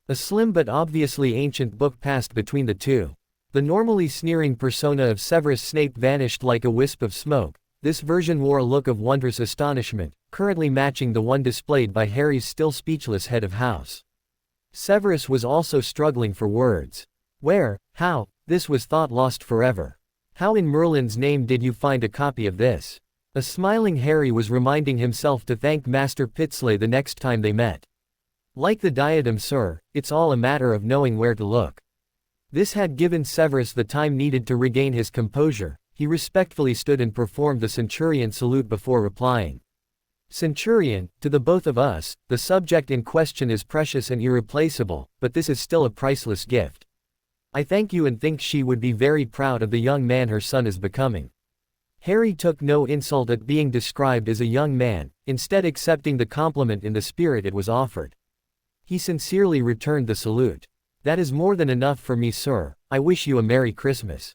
A slim but obviously ancient book passed between the two. The normally sneering persona of Severus Snape vanished like a wisp of smoke. This version wore a look of wondrous astonishment, currently matching the one displayed by Harry's still speechless head of house. Severus was also struggling for words. Where, how, this was thought lost forever. How in Merlin's name did you find a copy of this? A smiling Harry was reminding himself to thank Master Pitsley the next time they met. Like the diadem, sir, it's all a matter of knowing where to look. This had given Severus the time needed to regain his composure. He respectfully stood and performed the Centurion salute before replying. Centurion, to the both of us, the subject in question is precious and irreplaceable, but this is still a priceless gift. I thank you and think she would be very proud of the young man her son is becoming. Harry took no insult at being described as a young man, instead accepting the compliment in the spirit it was offered. He sincerely returned the salute. That is more than enough for me, sir. I wish you a Merry Christmas.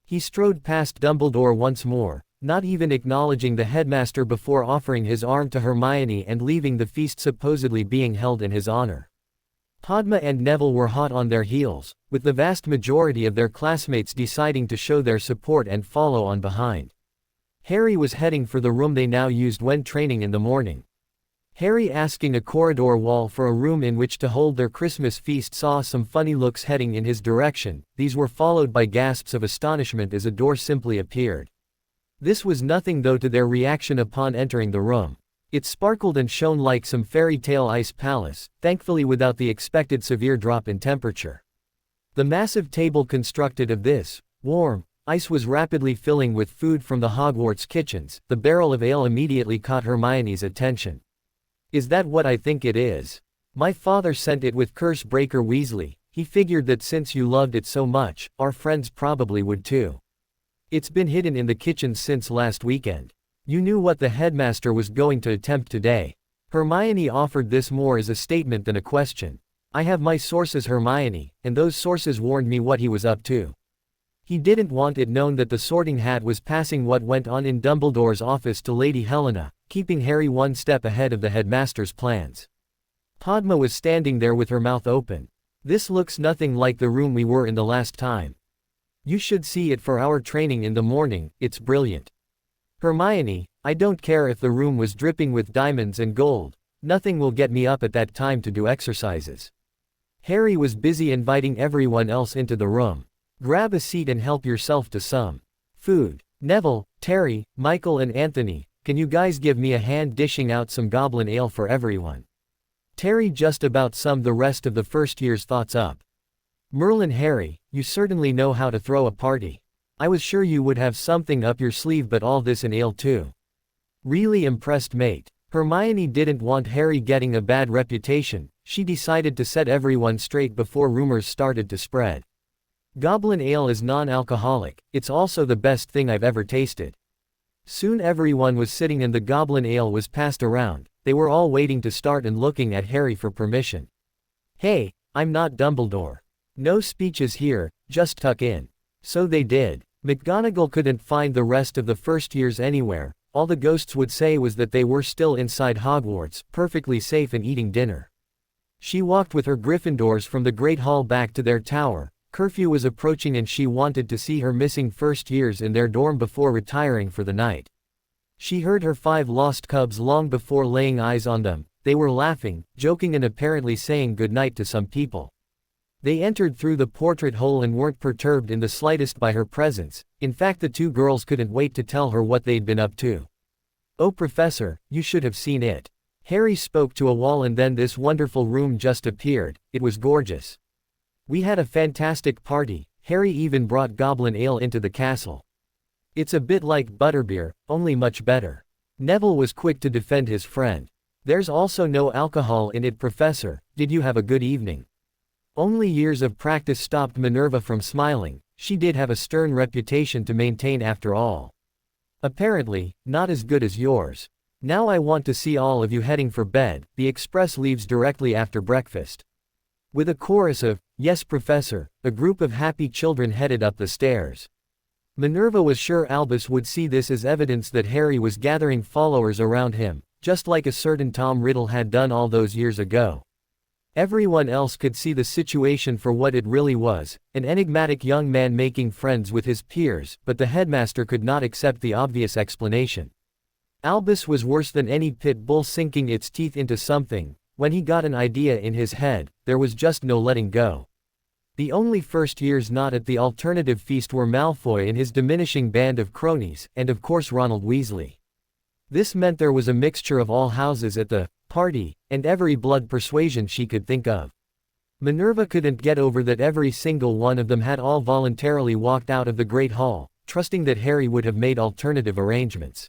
He strode past Dumbledore once more, not even acknowledging the headmaster before offering his arm to Hermione and leaving the feast supposedly being held in his honor. Padma and Neville were hot on their heels, with the vast majority of their classmates deciding to show their support and follow on behind. Harry was heading for the room they now used when training in the morning. Harry, asking a corridor wall for a room in which to hold their Christmas feast, saw some funny looks heading in his direction. These were followed by gasps of astonishment as a door simply appeared. This was nothing though to their reaction upon entering the room. It sparkled and shone like some fairy tale ice palace, thankfully without the expected severe drop in temperature. The massive table constructed of this, warm, ice was rapidly filling with food from the Hogwarts kitchens. The barrel of ale immediately caught Hermione's attention. Is that what I think it is? My father sent it with Curse Breaker Weasley. He figured that since you loved it so much, our friends probably would too. It's been hidden in the kitchen since last weekend. You knew what the headmaster was going to attempt today. Hermione offered this more as a statement than a question. I have my sources, Hermione, and those sources warned me what he was up to. He didn't want it known that the Sorting Hat was passing what went on in Dumbledore's office to Lady Helena, keeping Harry one step ahead of the headmaster's plans. Padma was standing there with her mouth open. This looks nothing like the room we were in the last time. You should see it for our training in the morning, it's brilliant. Hermione, I don't care if the room was dripping with diamonds and gold, nothing will get me up at that time to do exercises. Harry was busy inviting everyone else into the room. Grab a seat and help yourself to some food. Neville, Terry, Michael and Anthony, can you guys give me a hand dishing out some goblin ale for everyone? Terry just about summed the rest of the first year's thoughts up. Merlin, Harry, you certainly know how to throw a party. I was sure you would have something up your sleeve, but all this in ale too. Really impressed, mate. Hermione didn't want Harry getting a bad reputation. She decided to set everyone straight before rumors started to spread. Goblin ale is non-alcoholic. It's also the best thing I've ever tasted. Soon everyone was sitting and the goblin ale was passed around. They were all waiting to start and looking at Harry for permission. Hey, I'm not Dumbledore. No speeches here, just tuck in. So they did. McGonagall couldn't find the rest of the first years anywhere. All the ghosts would say was that they were still inside Hogwarts, perfectly safe and eating dinner. She walked with her Gryffindors from the Great Hall back to their tower. Curfew was approaching and she wanted to see her missing first years in their dorm before retiring for the night. She heard her 5 lost cubs long before laying eyes on them. They were laughing, joking and apparently saying goodnight to some people. They entered through the portrait hole and weren't perturbed in the slightest by her presence. In fact, the 2 girls couldn't wait to tell her what they'd been up to. Oh, Professor, you should have seen it. Harry spoke to a wall and then this wonderful room just appeared. It was gorgeous. We had a fantastic party. Harry even brought goblin ale into the castle. It's a bit like butterbeer, only much better. Neville was quick to defend his friend. There's also no alcohol in it, Professor. Did you have a good evening? Only years of practice stopped Minerva from smiling. She did have a stern reputation to maintain after all. Apparently, not as good as yours. Now I want to see all of you heading for bed. The express leaves directly after breakfast. With a chorus of, "Yes, Professor," a group of happy children headed up the stairs. Minerva was sure Albus would see this as evidence that Harry was gathering followers around him, just like a certain Tom Riddle had done all those years ago. Everyone else could see the situation for what it really was, an enigmatic young man making friends with his peers, but the headmaster could not accept the obvious explanation. Albus was worse than any pit bull sinking its teeth into something. When he got an idea in his head, there was just no letting go. The only first years not at the alternative feast were Malfoy and his diminishing band of cronies, and of course Ronald Weasley. This meant there was a mixture of all houses at the party, and every blood persuasion she could think of. Minerva couldn't get over that every single one of them had all voluntarily walked out of the Great Hall, trusting that Harry would have made alternative arrangements.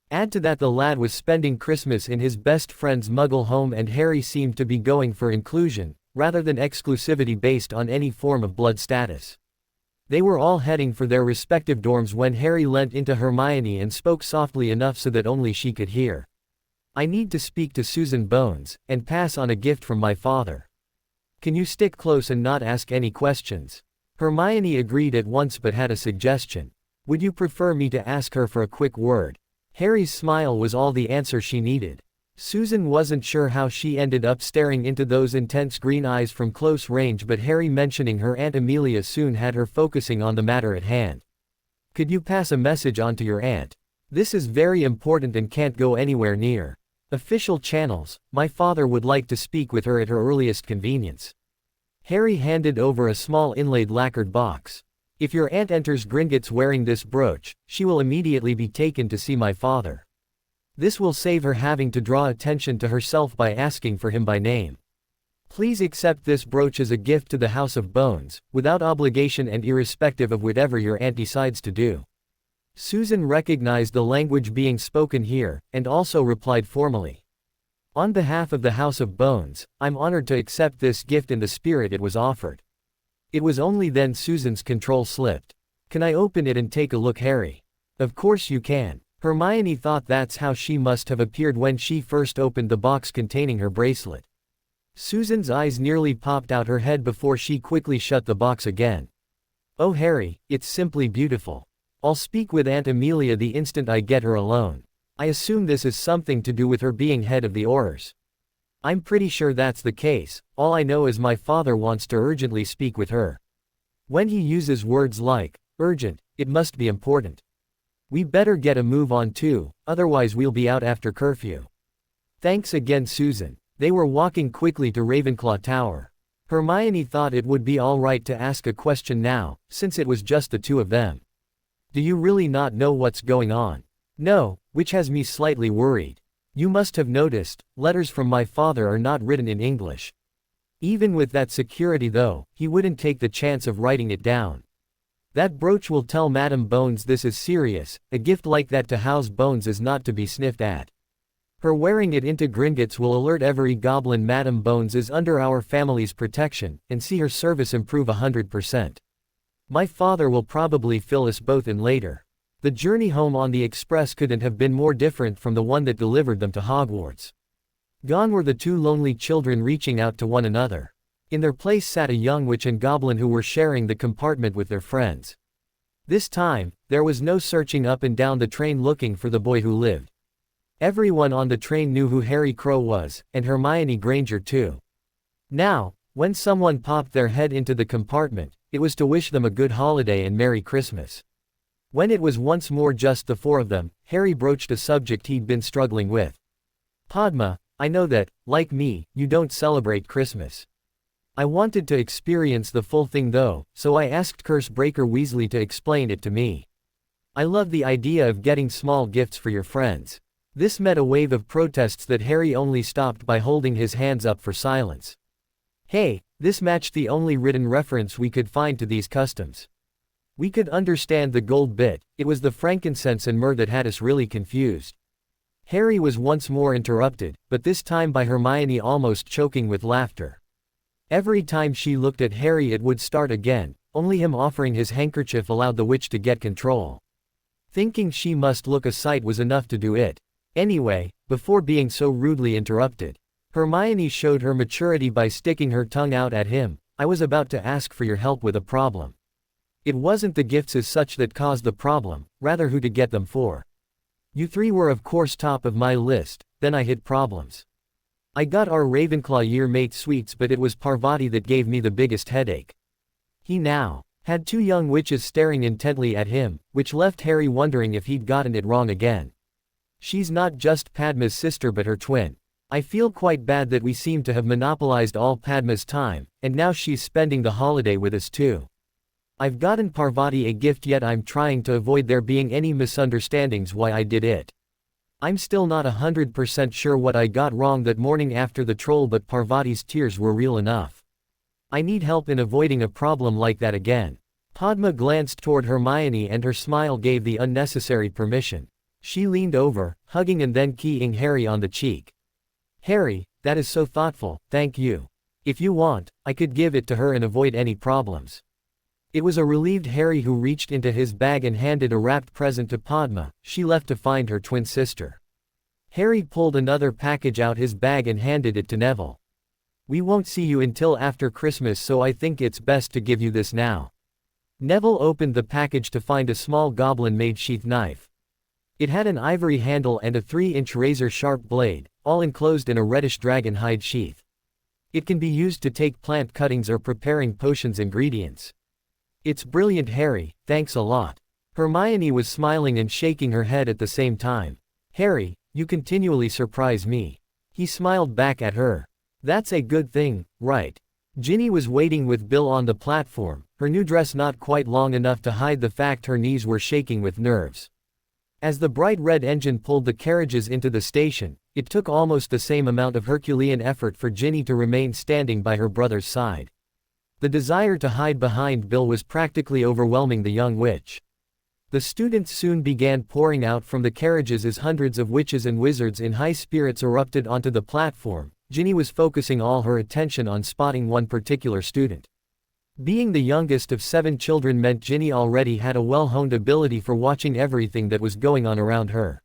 Add to that the lad was spending Christmas in his best friend's Muggle home, and Harry seemed to be going for inclusion, rather than exclusivity based on any form of blood status. They were all heading for their respective dorms when Harry leant into Hermione and spoke softly enough so that only she could hear. "I need to speak to Susan Bones, and pass on a gift from my father. Can you stick close and not ask any questions?" Hermione agreed at once but had a suggestion. "Would you prefer me to ask her for a quick word?" Harry's smile was all the answer she needed. Susan wasn't sure how she ended up staring into those intense green eyes from close range, but Harry mentioning her Aunt Amelia soon had her focusing on the matter at hand. "Could you pass a message on to your aunt? This is very important and can't go anywhere near official channels. My father would like to speak with her at her earliest convenience." Harry handed over a small inlaid lacquered box. "If your aunt enters Gringotts wearing this brooch, she will immediately be taken to see my father. This will save her having to draw attention to herself by asking for him by name. Please accept this brooch as a gift to the House of Bones, without obligation and irrespective of whatever your aunt decides to do." Susan recognized the language being spoken here, and also replied formally. "On behalf of the House of Bones, I'm honored to accept this gift in the spirit it was offered." It was only then Susan's control slipped. "Can I open it and take a look, Harry?" "Of course you can." Hermione thought that's how she must have appeared when she first opened the box containing her bracelet. Susan's eyes nearly popped out her head before she quickly shut the box again. "Oh Harry, it's simply beautiful. I'll speak with Aunt Amelia the instant I get her alone. I assume this is something to do with her being head of the Aurors." "I'm pretty sure that's the case. All I know is my father wants to urgently speak with her. When he uses words like urgent, it must be important. We better get a move on too, otherwise we'll be out after curfew." "Thanks again, Susan." They were walking quickly to Ravenclaw Tower. Hermione thought it would be all right to ask a question now, since it was just the two of them. "Do you really not know what's going on?" "No, which has me slightly worried. You must have noticed, letters from my father are not written in English. Even with that security though, he wouldn't take the chance of writing it down. That brooch will tell Madame Bones this is serious. A gift like that to House Bones is not to be sniffed at. Her wearing it into Gringotts will alert every goblin Madame Bones is under our family's protection, and see her service improve 100%. My father will probably fill us both in later." The journey home on the express couldn't have been more different from the one that delivered them to Hogwarts. Gone were the two lonely children reaching out to one another. In their place sat a young witch and goblin who were sharing the compartment with their friends. This time, there was no searching up and down the train looking for the boy who lived. Everyone on the train knew who Harry Crow was, and Hermione Granger too. Now, when someone popped their head into the compartment, it was to wish them a good holiday and Merry Christmas. When it was once more just the four of them, Harry broached a subject he'd been struggling with. "Padma, I know that, like me, you don't celebrate Christmas. I wanted to experience the full thing though, so I asked Cursebreaker Weasley to explain it to me. I love the idea of getting small gifts for your friends." This met a wave of protests that Harry only stopped by holding his hands up for silence. "Hey, this matched the only written reference we could find to these customs. We could understand the gold bit, it was the frankincense and myrrh that had us really confused. Harry was once more interrupted, but this time by Hermione almost choking with laughter. Every time she looked at Harry it would start again, only him offering his handkerchief allowed the witch to get control. Thinking she must look a sight was enough to do it. Anyway, before being so rudely interrupted, Hermione showed her maturity by sticking her tongue out at him. I was about to ask for your help with a problem. It wasn't the gifts as such that caused the problem, rather who to get them for. You three were of course top of my list, then I hit problems. I got our Ravenclaw year mate sweets but it was Parvati that gave me the biggest headache. He now had two young witches staring intently at him, which left Harry wondering if he'd gotten it wrong again. She's not just Padma's sister but her twin. I feel quite bad that we seem to have monopolized all Padma's time, and now she's spending the holiday with us too. I've gotten Parvati a gift yet I'm trying to avoid there being any misunderstandings why I did it. I'm still not 100% sure what I got wrong that morning after the troll but Parvati's tears were real enough. I need help in avoiding a problem like that again. Padma glanced toward Hermione and her smile gave the unnecessary permission. She leaned over, hugging and then kissing Harry on the cheek. Harry, that is so thoughtful, thank you. If you want, I could give it to her and avoid any problems. It was a relieved Harry who reached into his bag and handed a wrapped present to Padma. She left to find her twin sister. Harry pulled another package out his bag and handed it to Neville. We won't see you until after Christmas so I think it's best to give you this now. Neville opened the package to find a small goblin-made sheath knife. It had an ivory handle and a 3-inch razor-sharp blade, all enclosed in a reddish dragon hide sheath. It can be used to take plant cuttings or preparing potions ingredients. It's brilliant Harry, thanks a lot. Hermione was smiling and shaking her head at the same time. Harry, you continually surprise me. He smiled back at her. That's a good thing, right? Ginny was waiting with Bill on the platform, her new dress not quite long enough to hide the fact her knees were shaking with nerves. As the bright red engine pulled the carriages into the station, it took almost the same amount of Herculean effort for Ginny to remain standing by her brother's side. The desire to hide behind Bill was practically overwhelming the young witch. The students soon began pouring out from the carriages as hundreds of witches and wizards in high spirits erupted onto the platform. Ginny was focusing all her attention on spotting one particular student. Being the youngest of 7 children meant Ginny already had a well-honed ability for watching everything that was going on around her.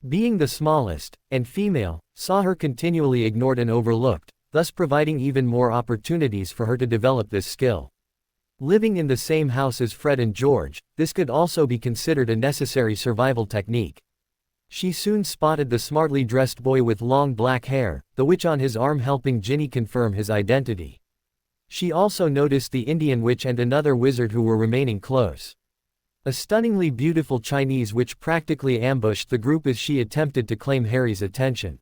Being the smallest, and female, saw her continually ignored and overlooked, thus providing even more opportunities for her to develop this skill. Living in the same house as Fred and George, this could also be considered a necessary survival technique. She soon spotted the smartly dressed boy with long black hair, the witch on his arm helping Ginny confirm his identity. She also noticed the Indian witch and another wizard who were remaining close. A stunningly beautiful Chinese witch practically ambushed the group as she attempted to claim Harry's attention.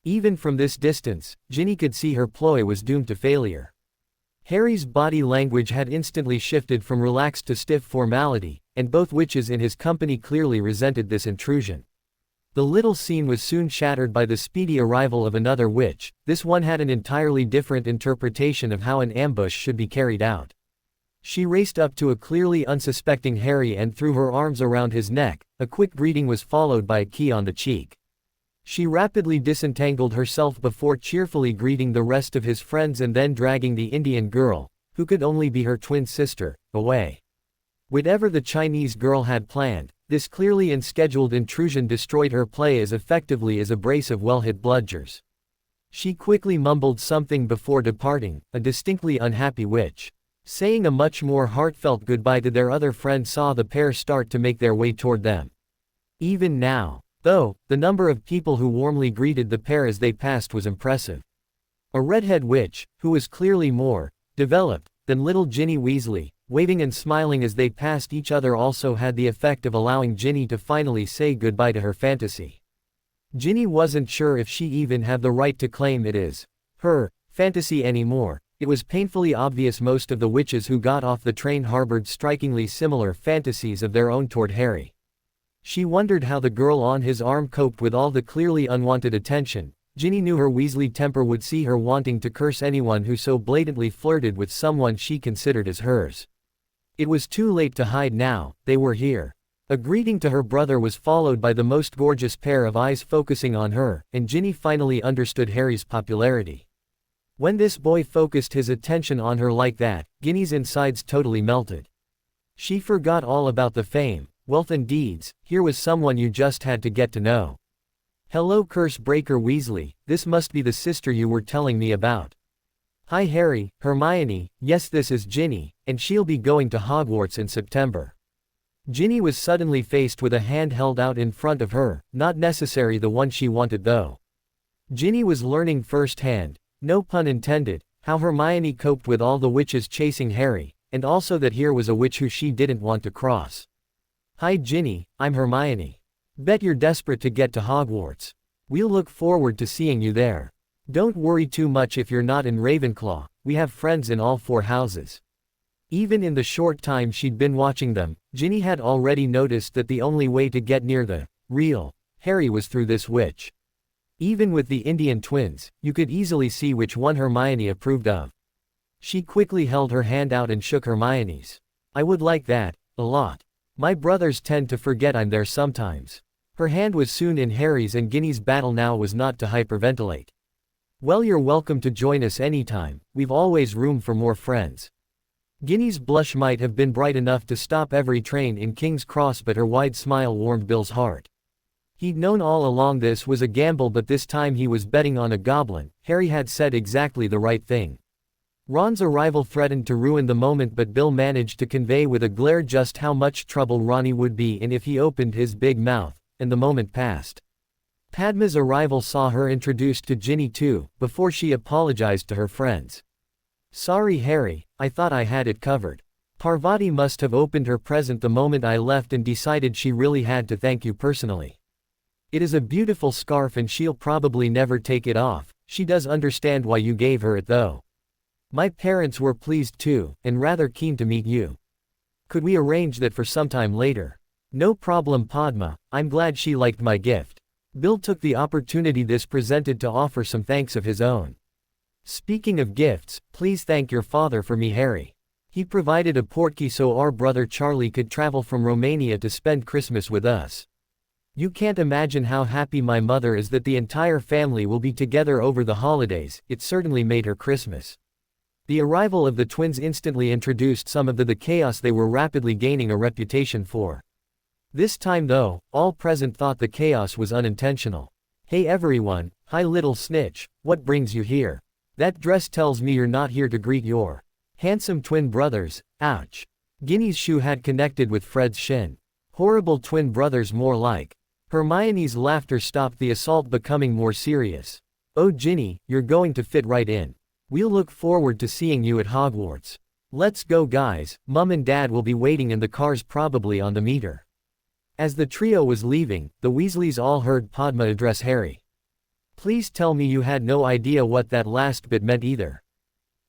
Even from this distance, Ginny could see her ploy was doomed to failure. Harry's body language had instantly shifted from relaxed to stiff formality, and both witches in his company clearly resented this intrusion. The little scene was soon shattered by the speedy arrival of another witch. This one had an entirely different interpretation of how an ambush should be carried out. She raced up to a clearly unsuspecting Harry and threw her arms around his neck. A quick greeting was followed by a kiss on the cheek. She rapidly disentangled herself before cheerfully greeting the rest of his friends and then dragging the Indian girl, who could only be her twin sister, away. Whatever the Chinese girl had planned, this clearly unscheduled intrusion destroyed her play as effectively as a brace of well-hit bludgers. She quickly mumbled something before departing, a distinctly unhappy witch. Saying a much more heartfelt goodbye to their other friend saw the pair start to make their way toward them. Even now, though, the number of people who warmly greeted the pair as they passed was impressive. A redhead witch, who was clearly more developed than little Ginny Weasley, waving and smiling as they passed each other also had the effect of allowing Ginny to finally say goodbye to her fantasy. Ginny wasn't sure if she even had the right to claim it is her fantasy anymore. It was painfully obvious most of the witches who got off the train harbored strikingly similar fantasies of their own toward Harry. She wondered how the girl on his arm coped with all the clearly unwanted attention. Ginny knew her Weasley temper would see her wanting to curse anyone who so blatantly flirted with someone she considered as hers. It was too late to hide now, they were here. A greeting to her brother was followed by the most gorgeous pair of eyes focusing on her, and Ginny finally understood Harry's popularity. When this boy focused his attention on her like that, Ginny's insides totally melted. She forgot all about the fame, wealth and deeds. Here was someone you just had to get to know. Hello Curse Breaker Weasley, this must be the sister you were telling me about. Hi Harry, Hermione, yes this is Ginny, and she'll be going to Hogwarts in September. Ginny was suddenly faced with a hand held out in front of her, not necessarily the one she wanted though. Ginny was learning firsthand, no pun intended, how Hermione coped with all the witches chasing Harry, and also that here was a witch who she didn't want to cross. Hi Ginny, I'm Hermione. Bet you're desperate to get to Hogwarts. We'll look forward to seeing you there. Don't worry too much if you're not in Ravenclaw, we have friends in all 4 houses. Even in the short time she'd been watching them, Ginny had already noticed that the only way to get near the real Harry was through this witch. Even with the Indian twins, you could easily see which one Hermione approved of. She quickly held her hand out and shook Hermione's. I would like that, a lot. My brothers tend to forget I'm there sometimes. Her hand was soon in Harry's and Ginny's battle now was not to hyperventilate. Well you're welcome to join us anytime, we've always room for more friends. Ginny's blush might have been bright enough to stop every train in King's Cross but her wide smile warmed Bill's heart. He'd known all along this was a gamble but this time he was betting on a goblin. Harry had said exactly the right thing. Ron's arrival threatened to ruin the moment but Bill managed to convey with a glare just how much trouble Ronnie would be in if he opened his big mouth, and the moment passed. Padma's arrival saw her introduced to Ginny too, before she apologized to her friends. Sorry Harry, I thought I had it covered. Parvati must have opened her present the moment I left and decided she really had to thank you personally. It is a beautiful scarf and she'll probably never take it off. She does understand why you gave her it though. My parents were pleased too, and rather keen to meet you. Could we arrange that for some time later? No problem Padma, I'm glad she liked my gift. Bill took the opportunity this presented to offer some thanks of his own. Speaking of gifts, please thank your father for me Harry. He provided a portkey so our brother Charlie could travel from Romania to spend Christmas with us. You can't imagine how happy my mother is that the entire family will be together over the holidays. It certainly made her Christmas. The arrival of the twins instantly introduced some of the chaos they were rapidly gaining a reputation for. This time though, all present thought the chaos was unintentional. Hey everyone, hi little snitch, what brings you here? That dress tells me you're not here to greet your handsome twin brothers. Ouch. Ginny's shoe had connected with Fred's shin. Horrible twin brothers more like. Hermione's laughter stopped the assault becoming more serious. Oh Ginny, you're going to fit right in. We'll look forward to seeing you at Hogwarts. Let's go guys, Mum and Dad will be waiting and the car's probably on the meter. As the trio was leaving, the Weasleys all heard Padma address Harry. Please tell me you had no idea what that last bit meant either.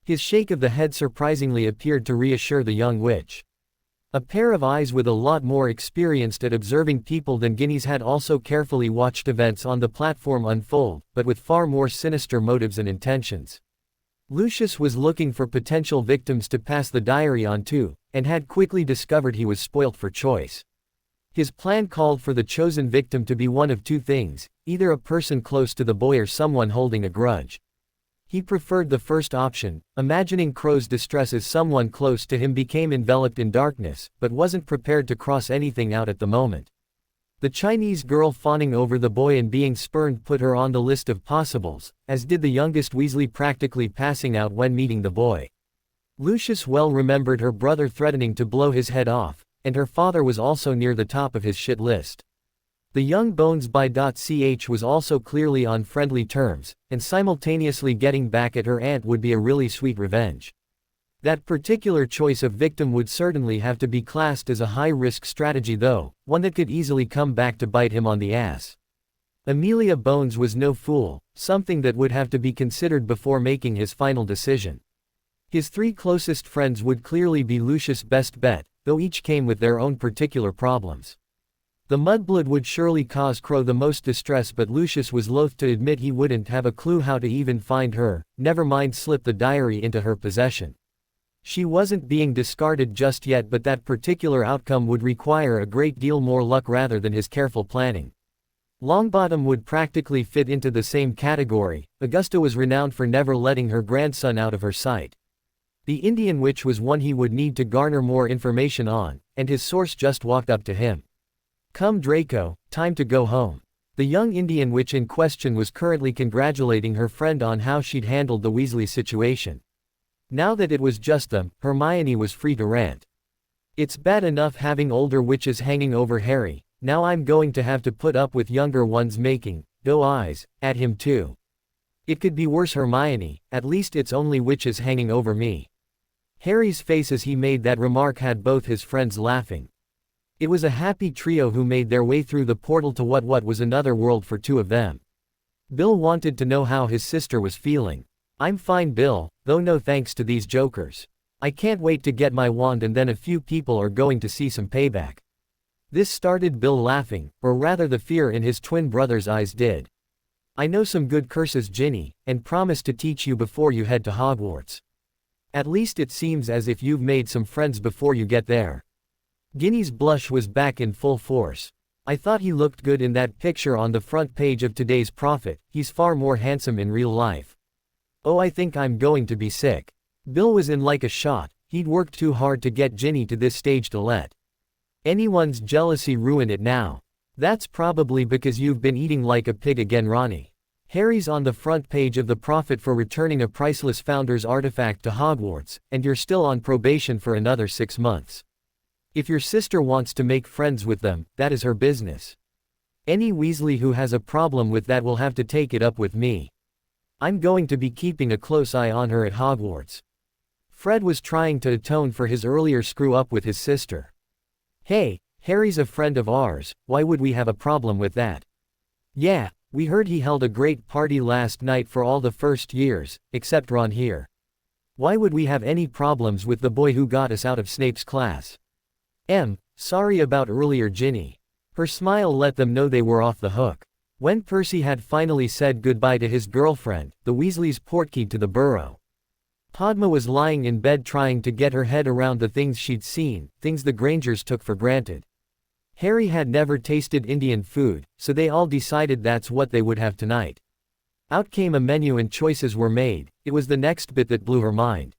His shake of the head surprisingly appeared to reassure the young witch. A pair of eyes with a lot more experienced at observing people than Ginny's had also carefully watched events on the platform unfold, but with far more sinister motives and intentions. Lucius was looking for potential victims to pass the diary on to, and had quickly discovered he was spoilt for choice. His plan called for the chosen victim to be one of two things, either a person close to the boy or someone holding a grudge. He preferred the first option, imagining Crow's distress as someone close to him became enveloped in darkness, but wasn't prepared to cross anything out at the moment. The Chinese girl fawning over the boy and being spurned put her on the list of possibles, as did the youngest Weasley practically passing out when meeting the boy. Lucius well remembered her brother threatening to blow his head off, and her father was also near the top of his shit list. The young Bones by .ch was also clearly on friendly terms, and simultaneously getting back at her aunt would be a really sweet revenge. That particular choice of victim would certainly have to be classed as a high-risk strategy though, one that could easily come back to bite him on the ass. Amelia Bones was no fool, something that would have to be considered before making his final decision. His three closest friends would clearly be Lucius' best bet, though each came with their own particular problems. The mudblood would surely cause Crow the most distress, but Lucius was loath to admit he wouldn't have a clue how to even find her, never mind slip the diary into her possession. She wasn't being discarded just yet, but that particular outcome would require a great deal more luck rather than his careful planning. Longbottom would practically fit into the same category. Augusta was renowned for never letting her grandson out of her sight. The Indian witch was one he would need to garner more information on, and his source just walked up to him. "Come Draco, time to go home." The young Indian witch in question was currently congratulating her friend on how she'd handled the Weasley situation. Now that it was just them, Hermione was free to rant. "It's bad enough having older witches hanging over Harry, now I'm going to have to put up with younger ones making doe eyes at him too. It could be worse, Hermione, at least it's only witches hanging over me." Harry's face as he made that remark had both his friends laughing. It was a happy trio who made their way through the portal to what was another world for two of them. Bill wanted to know how his sister was feeling. "I'm fine, Bill, though no thanks to these jokers. I can't wait to get my wand and then a few people are going to see some payback." This started Bill laughing, or rather the fear in his twin brother's eyes did. "I know some good curses, Ginny, and promise to teach you before you head to Hogwarts. At least it seems as if you've made some friends before you get there." Ginny's blush was back in full force. "I thought he looked good in that picture on the front page of today's Prophet. He's far more handsome in real life. Oh, I think I'm going to be sick." Bill was in like a shot. He'd worked too hard to get Ginny to this stage to let anyone's jealousy ruin it now. "That's probably because you've been eating like a pig again, Ronnie. Harry's on the front page of the Prophet for returning a priceless Founder's artifact to Hogwarts, and you're still on probation for another 6 months. If your sister wants to make friends with them, that is her business. Any Weasley who has a problem with that will have to take it up with me. I'm going to be keeping a close eye on her at Hogwarts." Fred was trying to atone for his earlier screw-up with his sister. "Hey, Harry's a friend of ours, why would we have a problem with that?" "Yeah, we heard he held a great party last night for all the first years, except Ron here. Why would we have any problems with the boy who got us out of Snape's class?" Sorry about earlier, Ginny." Her smile let them know they were off the hook. When Percy had finally said goodbye to his girlfriend, the Weasleys portkeyed to the burrow. Padma was lying in bed trying to get her head around the things she'd seen, things the Grangers took for granted. Harry had never tasted Indian food, so they all decided that's what they would have tonight. Out came a menu and choices were made. It was the next bit that blew her mind.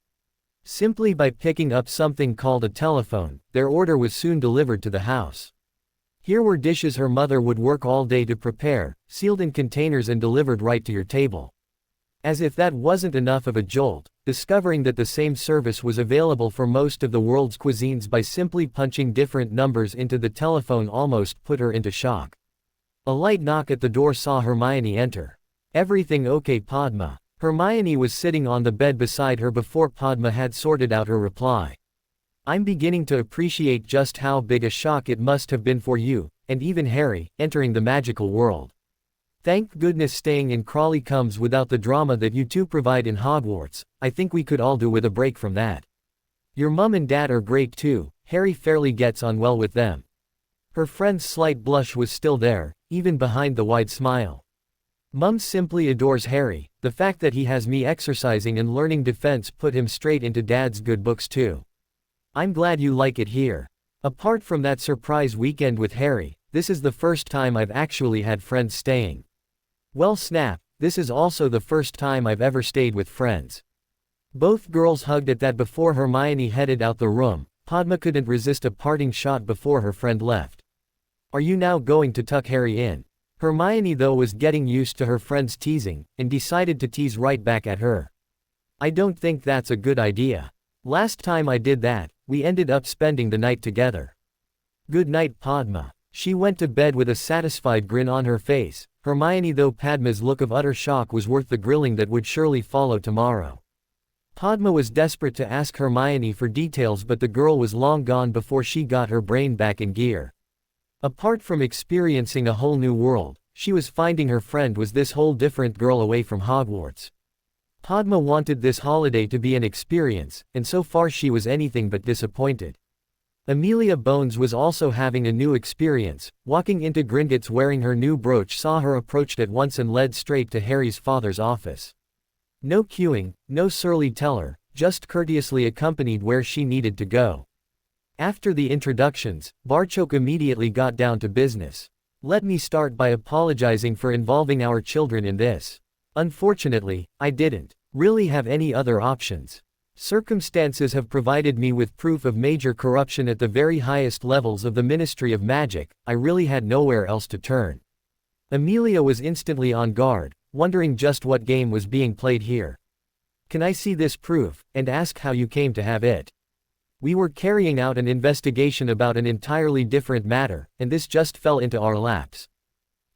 Simply by picking up something called a telephone, their order was soon delivered to the house. Here were dishes her mother would work all day to prepare, sealed in containers and delivered right to your table. As if that wasn't enough of a jolt, discovering that the same service was available for most of the world's cuisines by simply punching different numbers into the telephone almost put her into shock. A light knock at the door saw Hermione enter. "Everything okay, Padma?" Hermione was sitting on the bed beside her before Padma had sorted out her reply. "I'm beginning to appreciate just how big a shock it must have been for you, and even Harry, entering the magical world. Thank goodness staying in Crawley comes without the drama that you two provide in Hogwarts. I think we could all do with a break from that. Your mum and dad are great too, Harry fairly gets on well with them." Her friend's slight blush was still there, even behind the wide smile. "Mum simply adores Harry. The fact that he has me exercising and learning defense put him straight into Dad's good books too. I'm glad you like it here. Apart from that surprise weekend with Harry, this is the first time I've actually had friends staying. Well snap, this is also the first time I've ever stayed with friends." Both girls hugged at that before Hermione headed out the room. Padma couldn't resist a parting shot before her friend left. "Are you now going to tuck Harry in?" Hermione though was getting used to her friend's teasing, and decided to tease right back at her. "I don't think that's a good idea. Last time I did that, we ended up spending the night together." "Good night, Padma." She went to bed with a satisfied grin on her face. Hermione though Padma's look of utter shock was worth the grilling that would surely follow tomorrow. Padma was desperate to ask Hermione for details, but the girl was long gone before she got her brain back in gear. Apart from experiencing a whole new world, she was finding her friend was this whole different girl away from Hogwarts. Padma wanted this holiday to be an experience, and so far she was anything but disappointed. Amelia Bones was also having a new experience. Walking into Gringotts wearing her new brooch saw her approached at once and led straight to Harry's father's office. No queuing, no surly teller, just courteously accompanied where she needed to go. After the introductions, Barchok immediately got down to business. Let me start by apologizing for involving our children in this. Unfortunately, I didn't really have any other options. Circumstances have provided me with proof of major corruption at the very highest levels of the Ministry of Magic. I really had nowhere else to turn. Amelia was instantly on guard, wondering just what game was being played here. Can I see this proof, and ask how you came to have it? We were carrying out an investigation about an entirely different matter, and this just fell into our laps.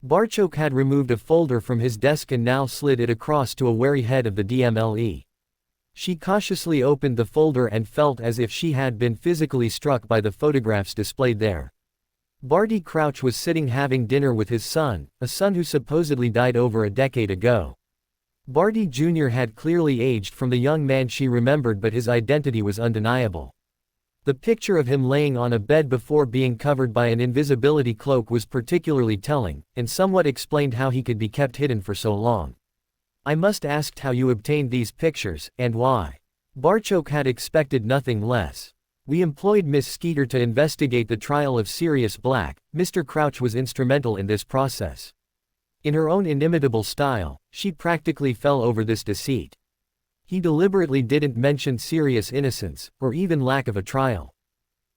Barchok had removed a folder from his desk and now slid it across to a wary head of the DMLE. She cautiously opened the folder and felt as if she had been physically struck by the photographs displayed there. Barty Crouch was sitting having dinner with his son, a son who supposedly died over a decade ago. Barty Jr. had clearly aged from the young man she remembered, but his identity was undeniable. The picture of him laying on a bed before being covered by an invisibility cloak was particularly telling, and somewhat explained how he could be kept hidden for so long. I must ask how you obtained these pictures, and why. Barchok had expected nothing less. We employed Miss Skeeter to investigate the trial of Sirius Black. Mr. Crouch was instrumental in this process. In her own inimitable style, she practically fell over this deceit. He deliberately didn't mention Sirius' innocence, or even lack of a trial.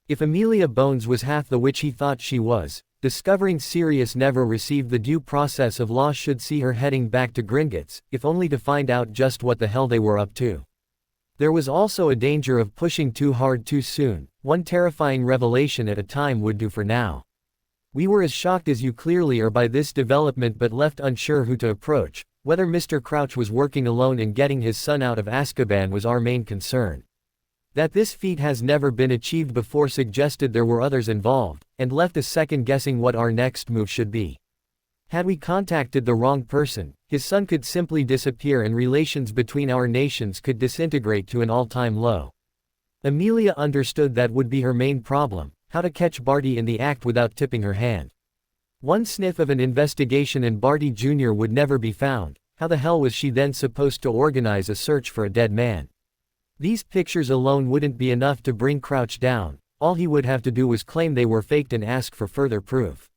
If Amelia Bones was half the witch he thought she was, discovering Sirius never received the due process of law should see her heading back to Gringotts, if only to find out just what the hell they were up to. There was also a danger of pushing too hard too soon. One terrifying revelation at a time would do for now. We were as shocked as you clearly are by this development, but left unsure who to approach. Whether Mr. Crouch was working alone in getting his son out of Azkaban was our main concern. That this feat has never been achieved before suggested there were others involved, and left us second-guessing what our next move should be. Had we contacted the wrong person, his son could simply disappear and relations between our nations could disintegrate to an all-time low. Amelia understood that would be her main problem, how to catch Barty in the act without tipping her hand. One sniff of an investigation and Barty Jr. would never be found. How the hell was she then supposed to organize a search for a dead man? These pictures alone wouldn't be enough to bring Crouch down. All he would have to do was claim they were faked and ask for further proof.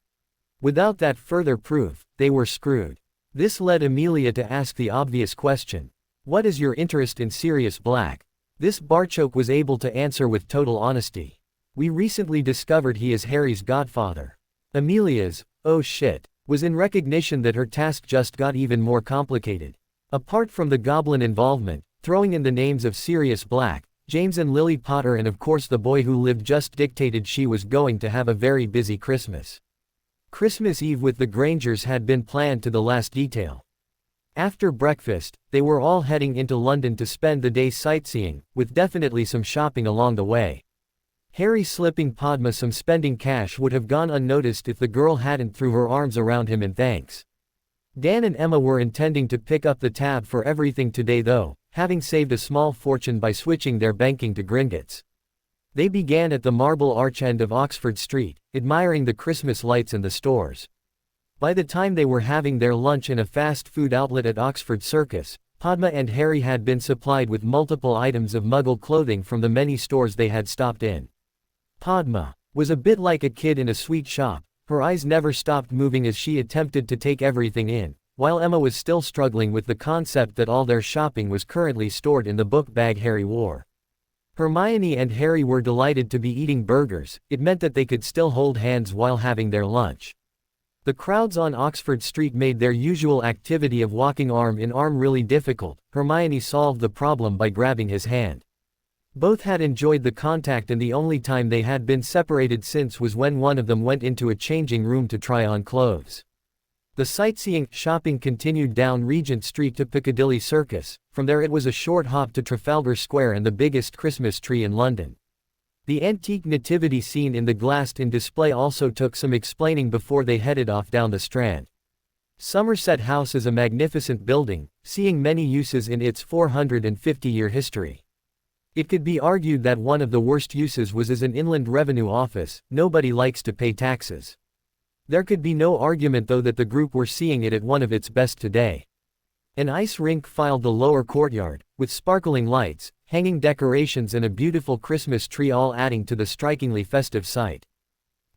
Without that further proof, they were screwed. This led Amelia to ask the obvious question. What is your interest in Sirius Black? This Barchok was able to answer with total honesty. We recently discovered he is Harry's godfather. Amelia's, oh shit, was in recognition that her task just got even more complicated. Apart from the Goblin involvement, throwing in the names of Sirius Black, James and Lily Potter and of course the boy who lived just dictated she was going to have a very busy Christmas. Christmas Eve with the Grangers had been planned to the last detail. After breakfast, they were all heading into London to spend the day sightseeing, with definitely some shopping along the way. Harry slipping Padma some spending cash would have gone unnoticed if the girl hadn't threw her arms around him in thanks. Dan and Emma were intending to pick up the tab for everything today though, having saved a small fortune by switching their banking to Gringotts. They began at the Marble Arch end of Oxford Street, admiring the Christmas lights and the stores. By the time they were having their lunch in a fast food outlet at Oxford Circus, Padma and Harry had been supplied with multiple items of Muggle clothing from the many stores they had stopped in. Padma was a bit like a kid in a sweet shop. Her eyes never stopped moving as she attempted to take everything in, while Emma was still struggling with the concept that all their shopping was currently stored in the book bag Harry wore. Hermione and Harry were delighted to be eating burgers. It meant that they could still hold hands while having their lunch. The crowds on Oxford Street made their usual activity of walking arm in arm really difficult. Hermione solved the problem by grabbing his hand. Both had enjoyed the contact, and the only time they had been separated since was when one of them went into a changing room to try on clothes. The sightseeing, shopping continued down Regent Street to Piccadilly Circus. From there it was a short hop to Trafalgar Square and the biggest Christmas tree in London. The antique nativity scene in the glassed-in display also took some explaining before they headed off down the Strand. Somerset House is a magnificent building, seeing many uses in its 450-year history. It could be argued that one of the worst uses was as an inland revenue office. Nobody likes to pay taxes. There could be no argument though that the group were seeing it at one of its best today. An ice rink filed the lower courtyard, with sparkling lights. hanging decorations and a beautiful Christmas tree all adding to the strikingly festive sight.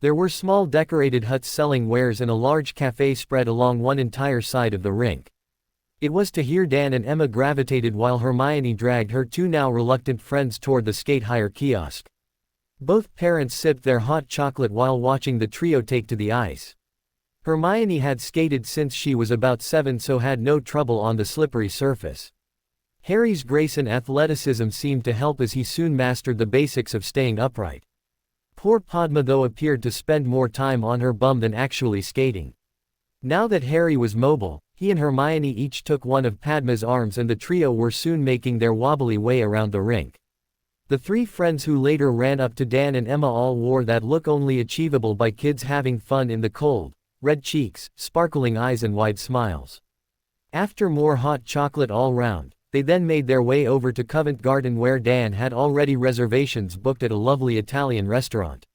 There were small decorated huts selling wares and a large cafe spread along one entire side of the rink. It was to here Dan and Emma gravitated while Hermione dragged her two now reluctant friends toward the skate-hire kiosk. Both parents sipped their hot chocolate while watching the trio take to the ice. Hermione had skated since she was about 7, so had no trouble on the slippery surface. Harry's grace and athleticism seemed to help as he soon mastered the basics of staying upright. Poor Padma though appeared to spend more time on her bum than actually skating. Now that Harry was mobile, he and Hermione each took one of Padma's arms and the trio were soon making their wobbly way around the rink. The three friends who later ran up to Dan and Emma all wore that look only achievable by kids having fun in the cold: red cheeks, sparkling eyes and wide smiles. After more hot chocolate all round, they then made their way over to Covent Garden where Dan had already reservations booked at a lovely Italian restaurant.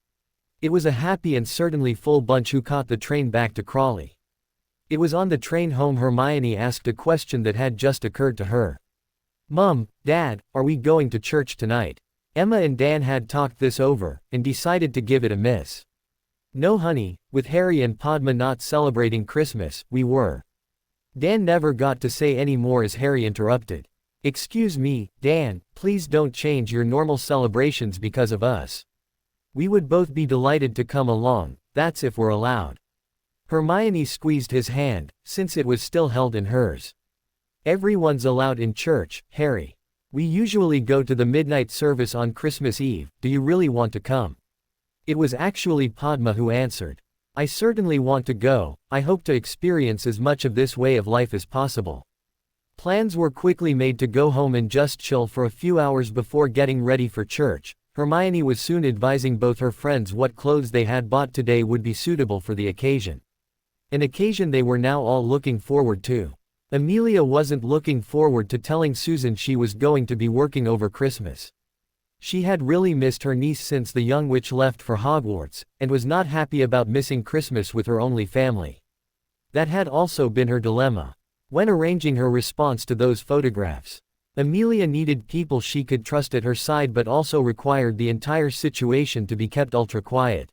It was a happy and certainly full bunch who caught the train back to Crawley. It was on the train home Hermione asked a question that had just occurred to her. "Mum, Dad, are we going to church tonight?" Emma and Dan had talked this over, and decided to give it a miss. "No honey, with Harry and Padma not celebrating Christmas, we were." Dan never got to say any more as Harry interrupted. "Excuse me, Dan, please don't change your normal celebrations because of us. We would both be delighted to come along, that's if we're allowed." Hermione squeezed his hand, since it was still held in hers. "Everyone's allowed in church, Harry. We usually go to the midnight service on Christmas Eve, do you really want to come?" It was actually Padma who answered. "I certainly want to go, I hope to experience as much of this way of life as possible." Plans were quickly made to go home and just chill for a few hours before getting ready for church. Hermione was soon advising both her friends what clothes they had bought today would be suitable for the occasion. An occasion they were now all looking forward to. Amelia wasn't looking forward to telling Susan she was going to be working over Christmas. She had really missed her niece since the young witch left for Hogwarts, and was not happy about missing Christmas with her only family. That had also been her dilemma when arranging her response to those photographs. Amelia needed people she could trust at her side but also required the entire situation to be kept ultra quiet.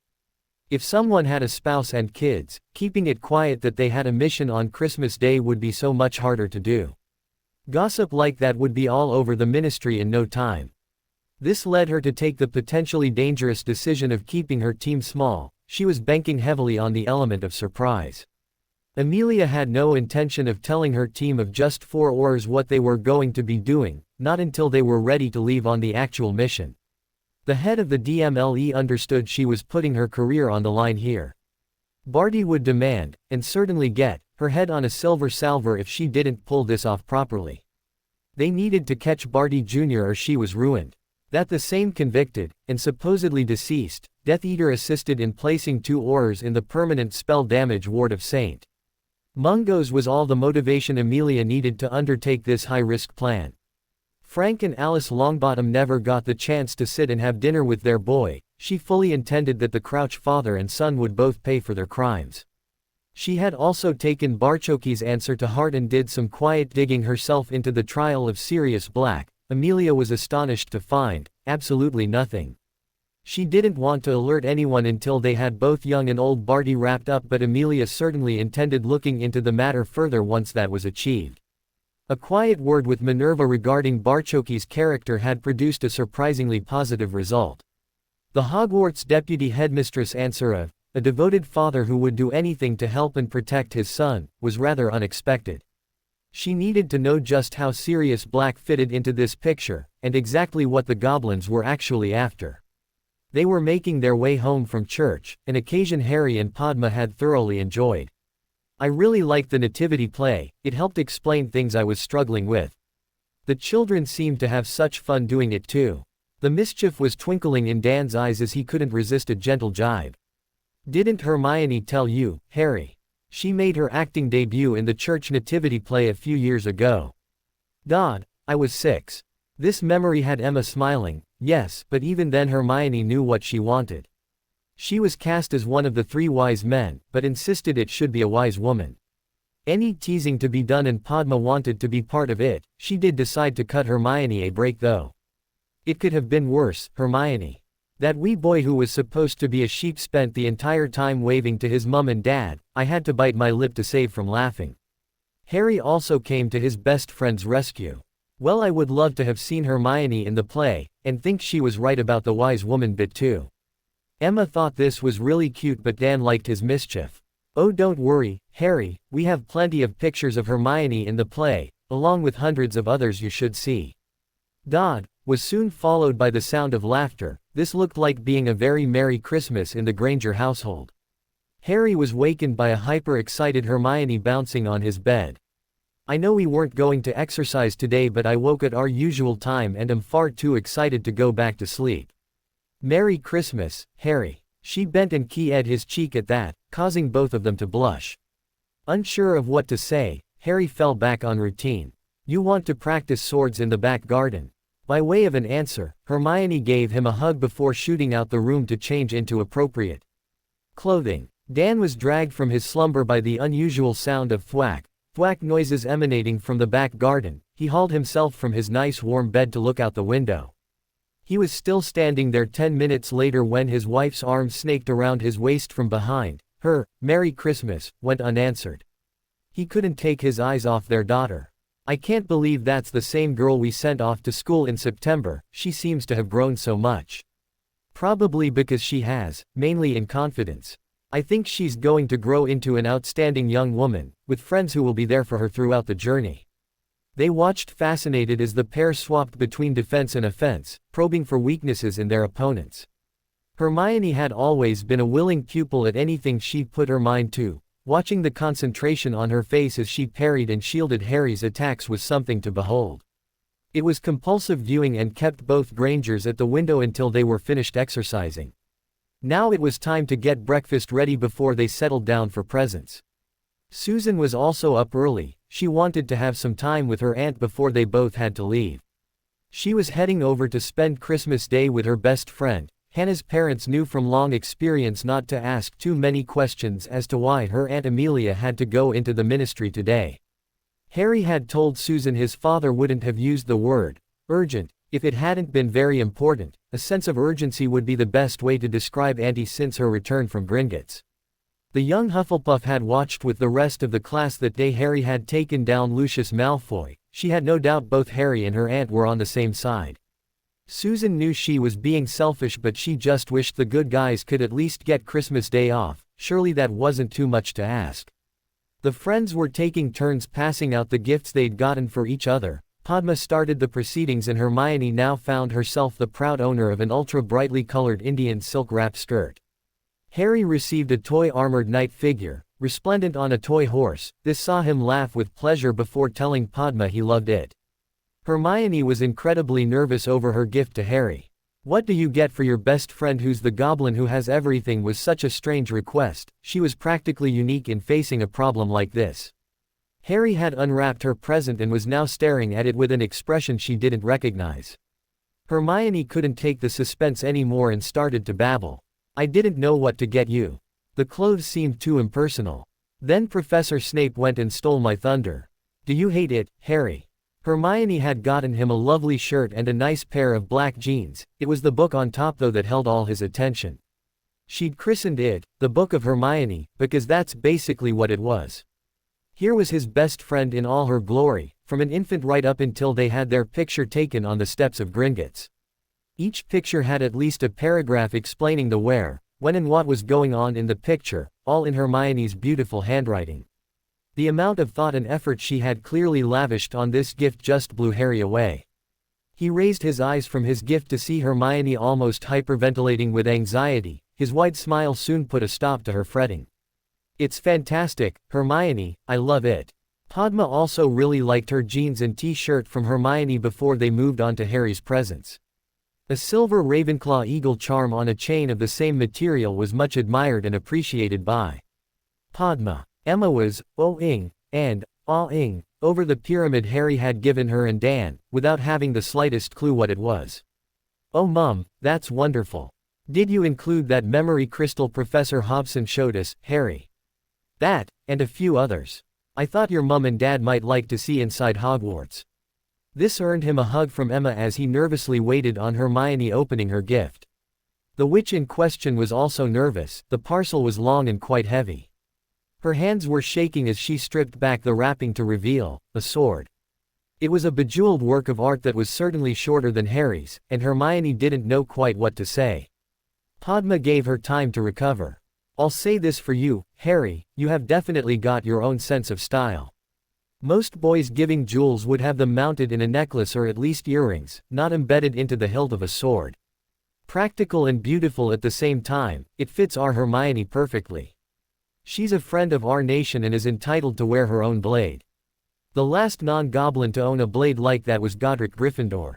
If someone had a spouse and kids, keeping it quiet that they had a mission on Christmas Day would be so much harder to do. Gossip like that would be all over the ministry in no time. This led her to take the potentially dangerous decision of keeping her team small. She was banking heavily on the element of surprise. Amelia had no intention of telling her team of just 4 Aurors what they were going to be doing, not until they were ready to leave on the actual mission. The head of the DMLE understood she was putting her career on the line here. Barty would demand, and certainly get, her head on a silver salver if she didn't pull this off properly. They needed to catch Barty Jr. or she was ruined. That the same convicted, and supposedly deceased, Death Eater assisted in placing 2 Aurors in the permanent spell damage ward of St. Mungo's was all the motivation Amelia needed to undertake this high-risk plan. Frank and Alice Longbottom never got the chance to sit and have dinner with their boy. She fully intended that the Crouch father and son would both pay for their crimes. She had also taken Barchoki's answer to heart and did some quiet digging herself into the trial of Sirius Black. Amelia was astonished to find absolutely nothing. She didn't want to alert anyone until they had both young and old Barty wrapped up, but Amelia certainly intended looking into the matter further once that was achieved. A quiet word with Minerva regarding Barchoki's character had produced a surprisingly positive result. The Hogwarts deputy headmistress' answer of, a devoted father who would do anything to help and protect his son, was rather unexpected. She needed to know just how Sirius Black fitted into this picture, and exactly what the goblins were actually after. They were making their way home from church, an occasion Harry and Padma had thoroughly enjoyed. "I really liked the nativity play, it helped explain things I was struggling with. The children seemed to have such fun doing it too." The mischief was twinkling in Dan's eyes as he couldn't resist a gentle jibe. "Didn't Hermione tell you, Harry? She made her acting debut in the church nativity play a few years ago." "God, I was 6. This memory had Emma smiling. Yes, but even then Hermione knew what she wanted. She was cast as one of the 3 wise men, but insisted it should be a wise woman. Any teasing to be done and Padma wanted to be part of it. She did decide to cut Hermione a break though. It could have been worse, Hermione. That wee boy who was supposed to be a sheep spent the entire time waving to his mum and dad. I had to bite my lip to save from laughing. Harry also came to his best friend's rescue. Well, I would love to have seen Hermione in the play, and think she was right about the wise woman bit too. Emma thought this was really cute, but Dan liked his mischief. Oh, don't worry, Harry, we have plenty of pictures of Hermione in the play, along with hundreds of others you should see. Dodd was soon followed by the sound of laughter. This looked like being a very merry Christmas in the Granger household. Harry was wakened by a hyper-excited Hermione bouncing on his bed. I know we weren't going to exercise today, but I woke at our usual time and am far too excited to go back to sleep. Merry Christmas, Harry. She bent and kissed his cheek at that, causing both of them to blush. Unsure of what to say, Harry fell back on routine. You want to practice swords in the back garden? By way of an answer, Hermione gave him a hug before shooting out the room to change into appropriate clothing. Dan was dragged from his slumber by the unusual sound of thwack noises emanating from the back garden. He hauled himself from his nice warm bed to look out the window. He was still standing there 10 minutes later when his wife's arm snaked around his waist from behind. Her "Merry Christmas" went unanswered. He couldn't take his eyes off their daughter. I can't believe that's the same girl we sent off to school in September. She seems to have grown so much. Probably because she has, mainly in confidence. I think she's going to grow into an outstanding young woman, with friends who will be there for her throughout the journey. They watched fascinated as the pair swapped between defense and offense, probing for weaknesses in their opponents. Hermione had always been a willing pupil at anything she put her mind to. Watching the concentration on her face as she parried and shielded Harry's attacks was something to behold. It was compulsive viewing and kept both Grangers at the window until they were finished exercising. Now it was time to get breakfast ready before they settled down for presents. Susan was also up early. She wanted to have some time with her aunt before they both had to leave. She was heading over to spend Christmas Day with her best friend. Hannah's parents knew from long experience not to ask too many questions as to why her Aunt Amelia had to go into the ministry today. Harry had told Susan his father wouldn't have used the word urgent if it hadn't been very important. A sense of urgency would be the best way to describe Auntie since her return from Gringotts. The young Hufflepuff had watched with the rest of the class that day Harry had taken down Lucius Malfoy. She had no doubt both Harry and her aunt were on the same side. Susan knew she was being selfish, but she just wished the good guys could at least get Christmas Day off. Surely that wasn't too much to ask. The friends were taking turns passing out the gifts they'd gotten for each other. Padma started the proceedings and Hermione now found herself the proud owner of an ultra-brightly colored Indian silk wrap skirt. Harry received a toy armored knight figure, resplendent on a toy horse. This saw him laugh with pleasure before telling Padma he loved it. Hermione was incredibly nervous over her gift to Harry. What do you get for your best friend who's the goblin who has everything was such a strange request. She was practically unique in facing a problem like this. Harry had unwrapped her present and was now staring at it with an expression she didn't recognize. Hermione couldn't take the suspense anymore and started to babble. I didn't know what to get you. The clothes seemed too impersonal. Then Professor Snape went and stole my thunder. Do you hate it, Harry? Hermione had gotten him a lovely shirt and a nice pair of black jeans. It was the book on top though that held all his attention. She'd christened it, the Book of Hermione, because that's basically what it was. Here was his best friend in all her glory, from an infant right up until they had their picture taken on the steps of Gringotts. Each picture had at least a paragraph explaining the where, when and what was going on in the picture, all in Hermione's beautiful handwriting. The amount of thought and effort she had clearly lavished on this gift just blew Harry away. He raised his eyes from his gift to see Hermione almost hyperventilating with anxiety. His wide smile soon put a stop to her fretting. It's fantastic, Hermione, I love it. Padma also really liked her jeans and t-shirt from Hermione before they moved on to Harry's presents. A silver Ravenclaw eagle charm on a chain of the same material was much admired and appreciated by Padma. Emma was oh-ing and ah-ing over the pyramid Harry had given her and Dan, without having the slightest clue what it was. Oh Mum, that's wonderful. Did you include that memory crystal Professor Hobson showed us, Harry? That, and a few others. I thought your mum and dad might like to see inside Hogwarts. This earned him a hug from Emma as he nervously waited on Hermione opening her gift. The witch in question was also nervous. The parcel was long and quite heavy. Her hands were shaking as she stripped back the wrapping to reveal a sword. It was a bejeweled work of art that was certainly shorter than Harry's, and Hermione didn't know quite what to say. Padma gave her time to recover. "I'll say this for you, Harry, you have definitely got your own sense of style. Most boys giving jewels would have them mounted in a necklace or at least earrings, not embedded into the hilt of a sword. Practical and beautiful at the same time, it fits our Hermione perfectly. She's a friend of our nation and is entitled to wear her own blade." The last non-goblin to own a blade like that was Godric Gryffindor.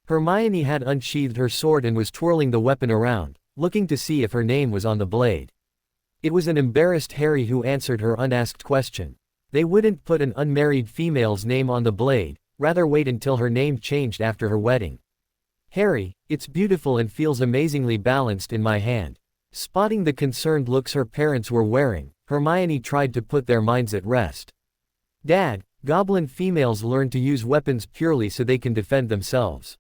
Hermione had unsheathed her sword and was twirling the weapon around, looking to see if her name was on the blade. It was an embarrassed Harry who answered her unasked question. They wouldn't put an unmarried female's name on the blade, rather wait until her name changed after her wedding. "Harry, it's beautiful and feels amazingly balanced in my hand." Spotting the concerned looks her parents were wearing, Hermione tried to put their minds at rest. "Dad, goblin females learn to use weapons purely so they can defend themselves.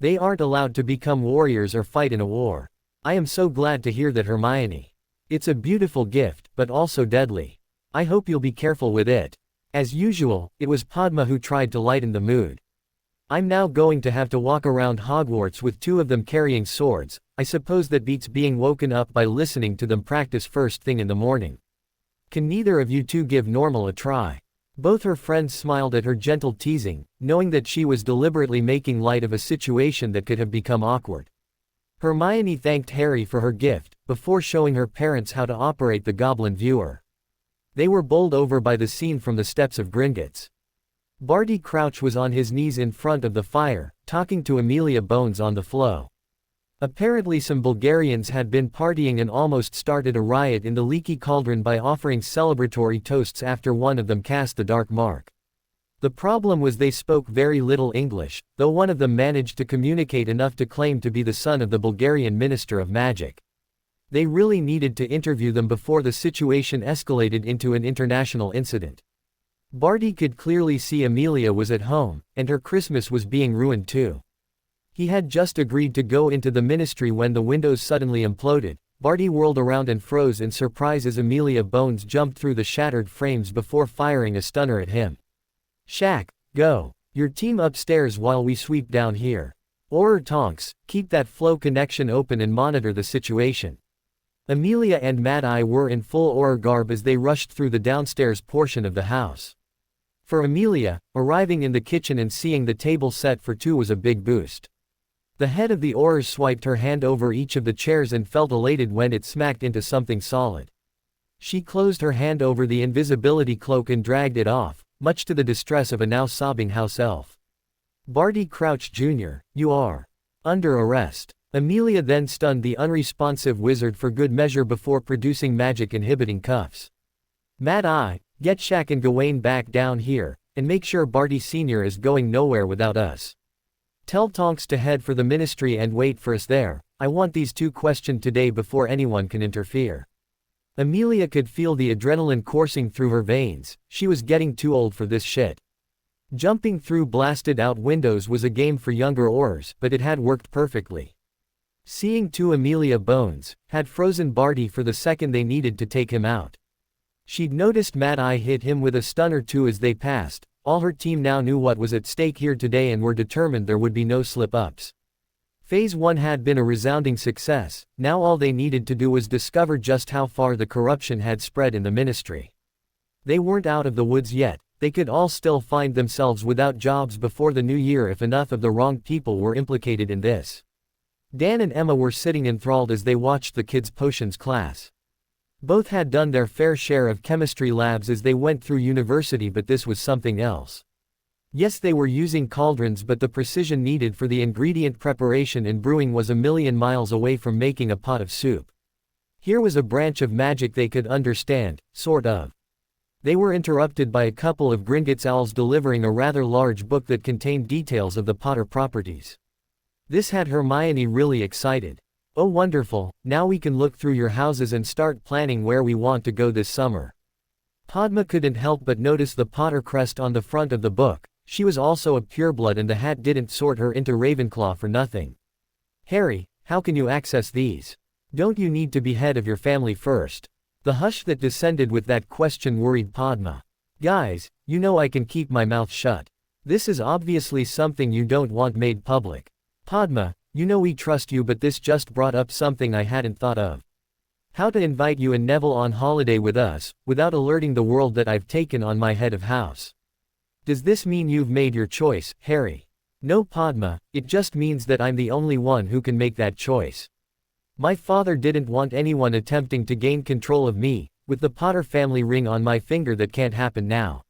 They aren't allowed to become warriors or fight in a war." "I am so glad to hear that, Hermione. It's a beautiful gift, but also deadly. I hope you'll be careful with it." As usual, it was Padma who tried to lighten the mood. "I'm now going to have to walk around Hogwarts with two of them carrying swords. I suppose that beats being woken up by listening to them practice first thing in the morning. Can neither of you two give normal a try?" Both her friends smiled at her gentle teasing, knowing that she was deliberately making light of a situation that could have become awkward. Hermione thanked Harry for her gift, before showing her parents how to operate the Goblin Viewer. They were bowled over by the scene from the steps of Gringotts. Barty Crouch was on his knees in front of the fire, talking to Amelia Bones on the floor. Apparently some Bulgarians had been partying and almost started a riot in the leaky cauldron by offering celebratory toasts after one of them cast the dark mark. The problem was they spoke very little English, though one of them managed to communicate enough to claim to be the son of the Bulgarian Minister of Magic. They really needed to interview them before the situation escalated into an international incident. Barty could clearly see Amelia was at home, and her Christmas was being ruined too. He had just agreed to go into the ministry when the windows suddenly imploded. Barty whirled around and froze in surprise as Amelia Bones jumped through the shattered frames before firing a stunner at him. "Shaq, go. Your team upstairs while we sweep down here. Or Tonks, keep that flow connection open and monitor the situation." Amelia and Mad Eye were in full Auror garb as they rushed through the downstairs portion of the house. For Amelia, arriving in the kitchen and seeing the table set for two was a big boost. The head of the Aurors swiped her hand over each of the chairs and felt elated when it smacked into something solid. She closed her hand over the invisibility cloak and dragged it off, much to the distress of a now sobbing house elf. "Barty Crouch Jr., you are under arrest." Amelia then stunned the unresponsive wizard for good measure before producing magic-inhibiting cuffs. "Mad Eye, get Shaq and Gawain back down here, and make sure Barty Sr. is going nowhere without us. Tell Tonks to head for the ministry and wait for us there. I want these two questioned today before anyone can interfere." Amelia could feel the adrenaline coursing through her veins. She was getting too old for this shit. Jumping through blasted-out windows was a game for younger Aurors, but it had worked perfectly. Seeing two Amelia Bones had frozen Barty for the second they needed to take him out. She'd noticed Mad Eye hit him with a stun or two as they passed. All her team now knew what was at stake here today and were determined there would be no slip-ups. Phase 1 had been a resounding success. Now all they needed to do was discover just how far the corruption had spread in the ministry. They weren't out of the woods yet. They could all still find themselves without jobs before the new year if enough of the wrong people were implicated in this. Dan and Emma were sitting enthralled as they watched the kids' potions class. Both had done their fair share of chemistry labs as they went through university, but this was something else. Yes, they were using cauldrons, but the precision needed for the ingredient preparation and brewing was a million miles away from making a pot of soup. Here was a branch of magic they could understand, sort of. They were interrupted by a couple of Gringotts owls delivering a rather large book that contained details of the Potter properties. This had Hermione really excited. "Oh wonderful, now we can look through your houses and start planning where we want to go this summer." Padma couldn't help but notice the Potter crest on the front of the book. She was also a pureblood and the hat didn't sort her into Ravenclaw for nothing. Harry, how can you access these? Don't you need to be head of your family first? The hush that descended with that question worried Padma. Guys, you know I can keep my mouth shut. This is obviously something you don't want made public. Padma, you know we trust you, but this just brought up something I hadn't thought of. How to invite you and Neville on holiday with us, without alerting the world that I've taken on my head of house. Does this mean you've made your choice, Harry? No, Padma, it just means that I'm the only one who can make that choice. My father didn't want anyone attempting to gain control of me, with the Potter family ring on my finger. That can't happen now.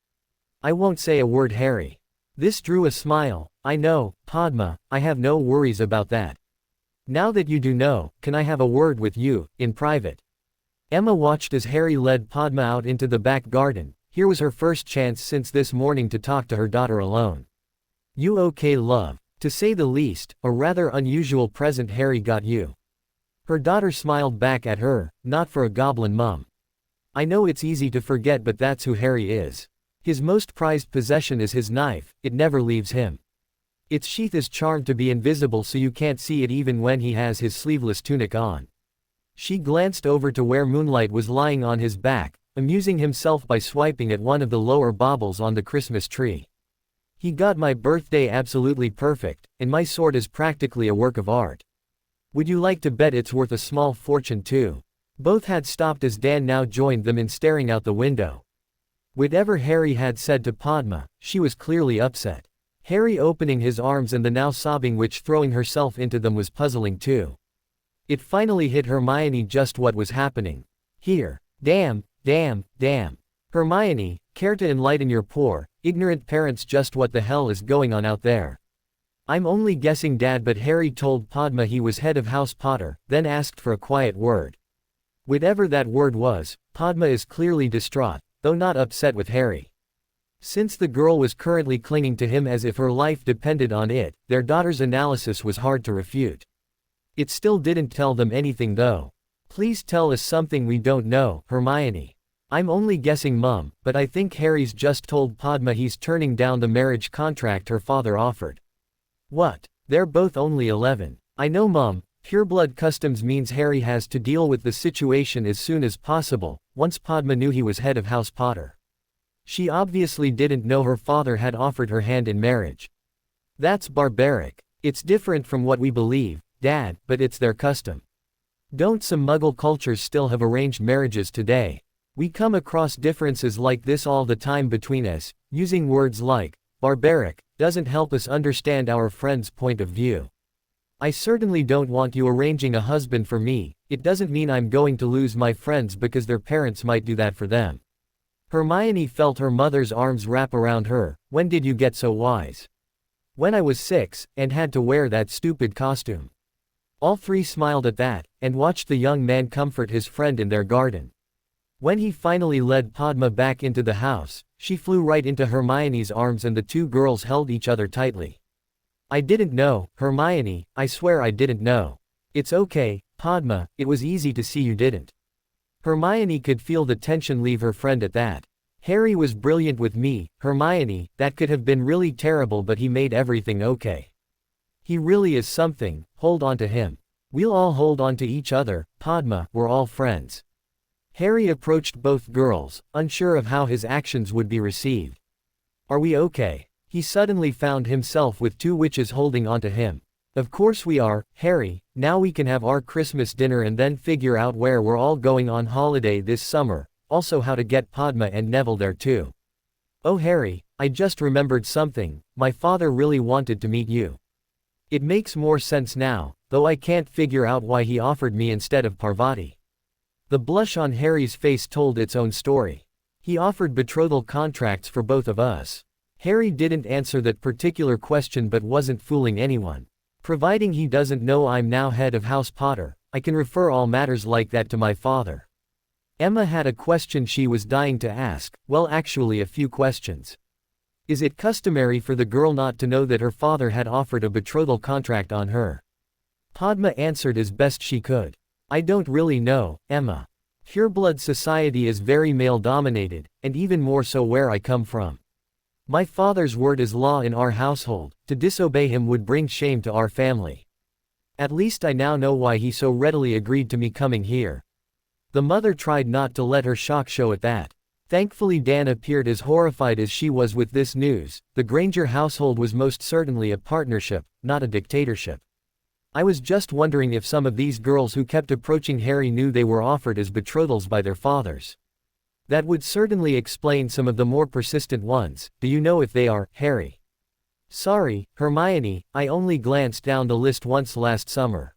I won't say a word, Harry. This drew a smile. I know, Padma, I have no worries about that. Now that you do know, can I have a word with you, in private? Emma watched as Harry led Padma out into the back garden. Here was her first chance since this morning to talk to her daughter alone. You okay, love? To say the least, a rather unusual present Harry got you. Her daughter smiled back at her, not for a goblin mum. I know it's easy to forget, but that's who Harry is. His most prized possession is his knife, it never leaves him. Its sheath is charmed to be invisible so you can't see it even when he has his sleeveless tunic on. She glanced over to where Moonlight was lying on his back, amusing himself by swiping at one of the lower baubles on the Christmas tree. He got my birthday absolutely perfect, and my sword is practically a work of art. Would you like to bet it's worth a small fortune too? Both had stopped as Dan now joined them in staring out the window. Whatever Harry had said to Padma, she was clearly upset. Harry opening his arms and the now sobbing witch throwing herself into them was puzzling too. It finally hit Hermione just what was happening. Here. Damn, damn, damn. Hermione, care to enlighten your poor, ignorant parents just what the hell is going on out there? I'm only guessing, Dad, but Harry told Padma he was head of House Potter, then asked for a quiet word. Whatever that word was, Padma is clearly distraught, though not upset with Harry. Since the girl was currently clinging to him as if her life depended on it, their daughter's analysis was hard to refute. It still didn't tell them anything though. Please tell us something we don't know, Hermione. I'm only guessing, Mum, but I think Harry's just told Padma he's turning down the marriage contract her father offered. What? They're both only 11. I know, Mum, pureblood customs means Harry has to deal with the situation as soon as possible, once Padma knew he was head of House Potter. She obviously didn't know her father had offered her hand in marriage. That's barbaric. It's different from what we believe, Dad, but it's their custom. Don't some Muggle cultures still have arranged marriages today? We come across differences like this all the time between us. Using words like barbaric doesn't help us understand our friend's point of view. I certainly don't want you arranging a husband for me. It doesn't mean I'm going to lose my friends because their parents might do that for them. Hermione felt her mother's arms wrap around her. When did you get so wise? When I was 6, and had to wear that stupid costume. All three smiled at that, and watched the young man comfort his friend in their garden. When he finally led Padma back into the house, she flew right into Hermione's arms and the two girls held each other tightly. I didn't know, Hermione, I swear I didn't know. It's okay, Padma, it was easy to see you didn't. Hermione could feel the tension leave her friend at that. Harry was brilliant with me, Hermione, that could have been really terrible, but he made everything okay. He really is something, hold on to him. We'll all hold on to each other, Padma, we're all friends. Harry approached both girls, unsure of how his actions would be received. Are we okay? He suddenly found himself with two witches holding onto him. Of course we are, Harry, now we can have our Christmas dinner and then figure out where we're all going on holiday this summer, also how to get Padma and Neville there too. Oh Harry, I just remembered something, my father really wanted to meet you. It makes more sense now, though I can't figure out why he offered me instead of Parvati. The blush on Harry's face told its own story. He offered betrothal contracts for both of us. Harry didn't answer that particular question but wasn't fooling anyone. Providing he doesn't know I'm now head of House Potter, I can refer all matters like that to my father. Emma had a question she was dying to ask, well actually a few questions. Is it customary for the girl not to know that her father had offered a betrothal contract on her? Padma answered as best she could. I don't really know, Emma. Pureblood society is very male-dominated, and even more so where I come from. My father's word is law in our household, to disobey him would bring shame to our family. At least I now know why he so readily agreed to me coming here. The mother tried not to let her shock show at that. Thankfully Dan appeared as horrified as she was with this news. The Granger household was most certainly a partnership, not a dictatorship. I was just wondering if some of these girls who kept approaching Harry knew they were offered as betrothals by their fathers. That would certainly explain some of the more persistent ones. Do you know if they are, Harry? Sorry, Hermione, I only glanced down the list once last summer.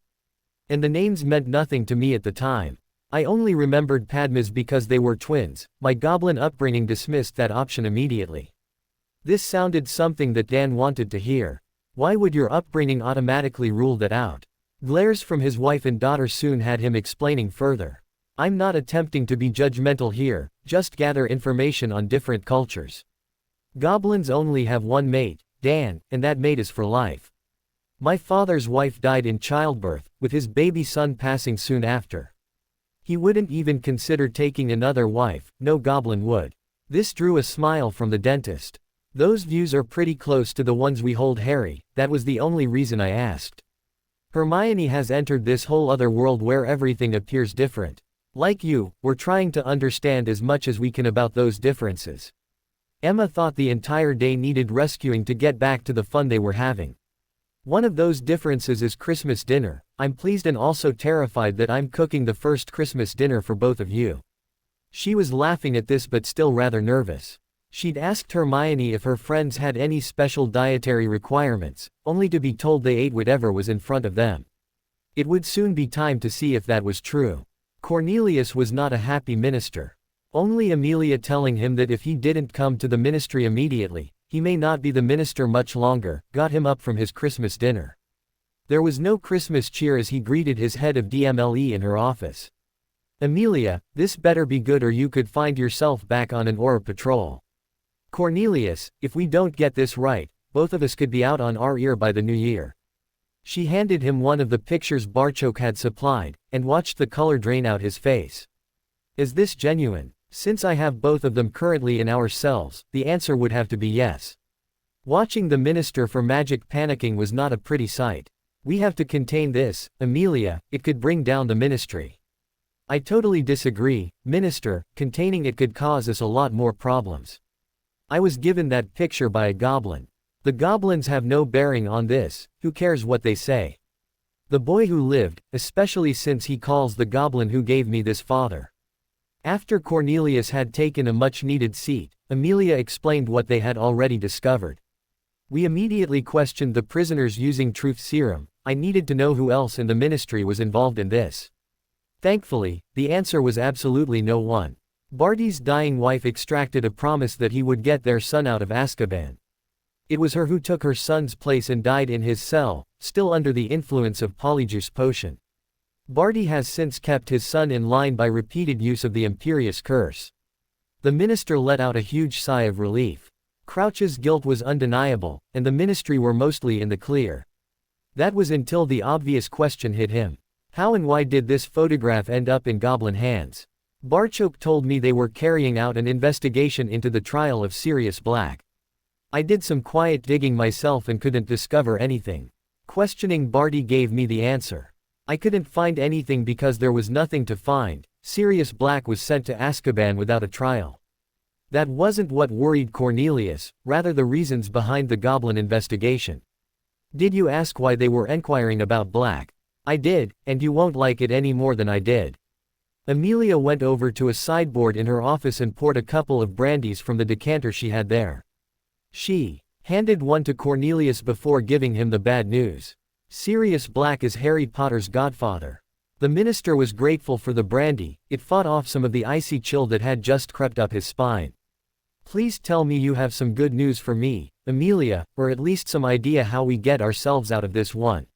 And the names meant nothing to me at the time. I only remembered Padmas because they were twins. My goblin upbringing dismissed that option immediately. This sounded something that Dan wanted to hear. Why would your upbringing automatically rule that out? Glares from his wife and daughter soon had him explaining further. I'm not attempting to be judgmental here, just gather information on different cultures. Goblins only have one mate, Dan, and that mate is for life. My father's wife died in childbirth, with his baby son passing soon after. He wouldn't even consider taking another wife, no goblin would. This drew a smile from the dentist. Those views are pretty close to the ones we hold, Harry. That was the only reason I asked. Hermione has entered this whole other world where everything appears different. Like you, we're trying to understand as much as we can about those differences. Emma thought the entire day needed rescuing to get back to the fun they were having. One of those differences is Christmas dinner. I'm pleased and also terrified that I'm cooking the first Christmas dinner for both of you. She was laughing at this but still rather nervous. She'd asked Hermione if her friends had any special dietary requirements, only to be told they ate whatever was in front of them. It would soon be time to see if that was true. Cornelius was not a happy minister. Only Amelia telling him that if he didn't come to the ministry immediately, he may not be the minister much longer, got him up from his Christmas dinner. There was no Christmas cheer as he greeted his head of DMLE in her office. Amelia, this better be good or you could find yourself back on an Auror patrol. Cornelius, if we don't get this right, both of us could be out on our ear by the new year. She handed him one of the pictures Barchok had supplied, and watched the color drain out his face. Is this genuine? Since I have both of them currently in our cells, the answer would have to be yes. Watching the Minister for Magic panicking was not a pretty sight. We have to contain this, Amelia, it could bring down the ministry. I totally disagree, Minister, containing it could cause us a lot more problems. I was given that picture by a goblin. The goblins have no bearing on this, who cares what they say? The boy who lived, especially since he calls the goblin who gave me this father. After Cornelius had taken a much-needed seat, Amelia explained what they had already discovered. We immediately questioned the prisoners using truth serum. I needed to know who else in the ministry was involved in this. Thankfully, the answer was absolutely no one. Barty's dying wife extracted a promise that he would get their son out of Azkaban. It was her who took her son's place and died in his cell, still under the influence of Polyjuice potion. Barty has since kept his son in line by repeated use of the Imperious Curse. The minister let out a huge sigh of relief. Crouch's guilt was undeniable, and the ministry were mostly in the clear. That was until the obvious question hit him. How and why did this photograph end up in goblin hands? Barchok told me they were carrying out an investigation into the trial of Sirius Black. I did some quiet digging myself and couldn't discover anything. Questioning Barty gave me the answer. I couldn't find anything because there was nothing to find. Sirius Black was sent to Azkaban without a trial. That wasn't what worried Cornelius, rather the reasons behind the goblin investigation. Did you ask why they were inquiring about Black? I did, and you won't like it any more than I did. Amelia went over to a sideboard in her office and poured a couple of brandies from the decanter she had there. She handed one to Cornelius before giving him the bad news. Sirius Black is Harry Potter's godfather. The minister was grateful for the brandy, it fought off some of the icy chill that had just crept up his spine. Please tell me you have some good news for me, Amelia, or at least some idea how we get ourselves out of this one.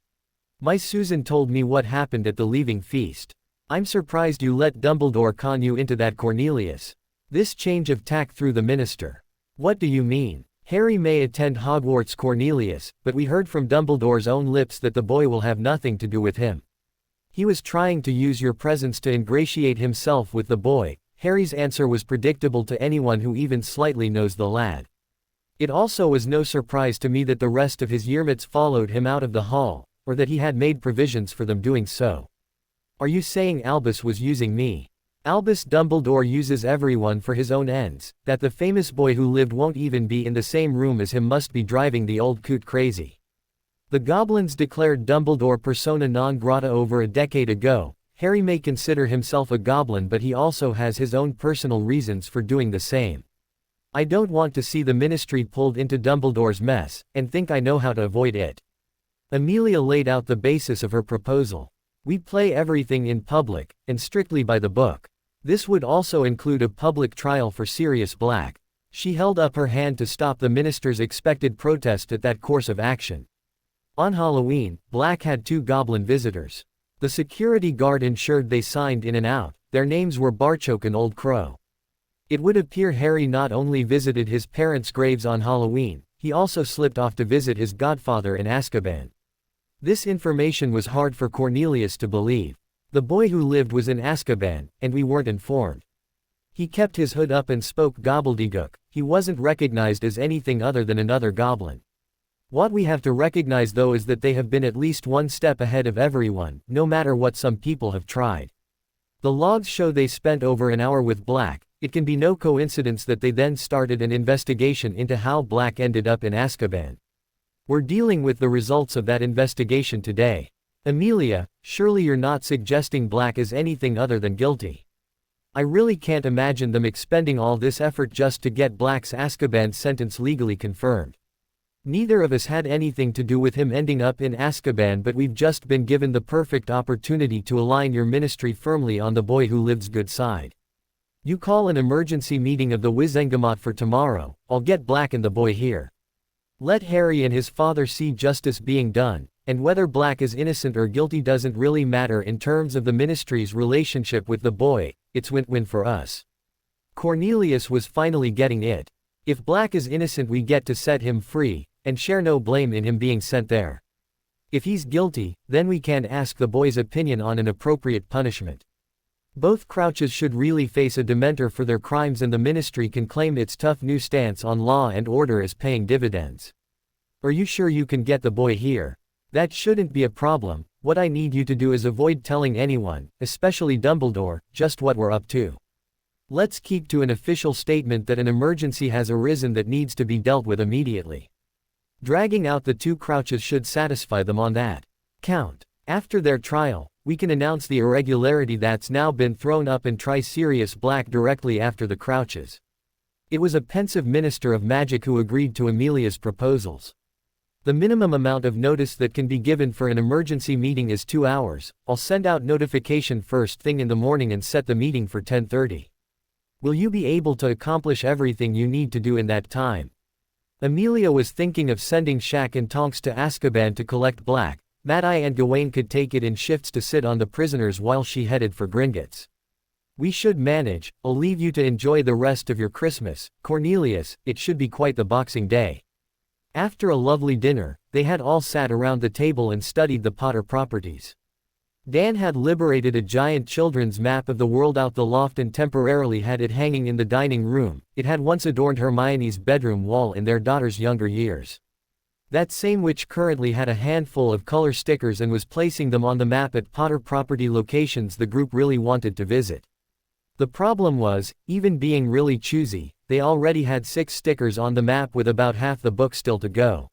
My Susan told me what happened at the leaving feast. I'm surprised you let Dumbledore con you into that, Cornelius. This change of tack threw the minister. What do you mean? Harry may attend Hogwarts, Cornelius, but we heard from Dumbledore's own lips that the boy will have nothing to do with him. He was trying to use your presence to ingratiate himself with the boy. Harry's answer was predictable to anyone who even slightly knows the lad. It also was no surprise to me that the rest of his yearmates followed him out of the hall, or that he had made provisions for them doing so. Are you saying Albus was using me? Albus Dumbledore uses everyone for his own ends, that the famous boy who lived won't even be in the same room as him must be driving the old coot crazy. The Goblins declared Dumbledore persona non grata over a decade ago. Harry may consider himself a goblin, but he also has his own personal reasons for doing the same. I don't want to see the ministry pulled into Dumbledore's mess, and think I know how to avoid it. Amelia laid out the basis of her proposal. We play everything in public, and strictly by the book. This would also include a public trial for Sirius Black. She held up her hand to stop the minister's expected protest at that course of action. On Halloween, Black had 2 goblin visitors. The security guard ensured they signed in and out. Their names were Barchoke and Old Crow. It would appear Harry not only visited his parents' graves on Halloween, he also slipped off to visit his godfather in Azkaban. This information was hard for Cornelius to believe. The boy who lived was in Azkaban, and we weren't informed. He kept his hood up and spoke gobbledygook. He wasn't recognized as anything other than another goblin. What we have to recognize though is that they have been at least one step ahead of everyone, no matter what some people have tried. The logs show they spent over an hour with Black. It can be no coincidence that they then started an investigation into how Black ended up in Azkaban. We're dealing with the results of that investigation today. Amelia, surely you're not suggesting Black is anything other than guilty. I really can't imagine them expending all this effort just to get Black's Azkaban sentence legally confirmed. Neither of us had anything to do with him ending up in Azkaban, but we've just been given the perfect opportunity to align your ministry firmly on the boy who lived's good side. You call an emergency meeting of the Wizengamot for tomorrow. I'll get Black and the boy here. Let Harry and his father see justice being done, and whether Black is innocent or guilty doesn't really matter in terms of the ministry's relationship with the boy. It's win-win for us. Cornelius was finally getting it. If Black is innocent, we get to set him free, and share no blame in him being sent there. If he's guilty, then we can ask the boy's opinion on an appropriate punishment. Both Crouches should really face a Dementor for their crimes, and the ministry can claim its tough new stance on law and order as paying dividends. Are you sure you can get the boy here? That shouldn't be a problem. What I need you to do is avoid telling anyone, especially Dumbledore, just what we're up to. Let's keep to an official statement that an emergency has arisen that needs to be dealt with immediately. Dragging out the 2 Crouches should satisfy them on that count. After their trial, we can announce the irregularity that's now been thrown up and try Sirius Black directly after the Crouches. It was a pensive minister of magic who agreed to Amelia's proposals. The minimum amount of notice that can be given for an emergency meeting is 2 hours. I'll send out notification first thing in the morning and set the meeting for 10:30. Will you be able to accomplish everything you need to do in that time? Amelia was thinking of sending Shaq and Tonks to Azkaban to collect Black. Mad-Eye and Gawain could take it in shifts to sit on the prisoners while she headed for Gringotts. We should manage. I'll leave you to enjoy the rest of your Christmas, Cornelius. It should be quite the Boxing Day. After a lovely dinner, they had all sat around the table and studied the Potter properties. Dan had liberated a giant children's map of the world out the loft and temporarily had it hanging in the dining room. It had once adorned Hermione's bedroom wall in their daughter's younger years. That same witch currently had a handful of color stickers and was placing them on the map at Potter property locations the group really wanted to visit. The problem was, even being really choosy, they already had 6 stickers on the map with about half the book still to go.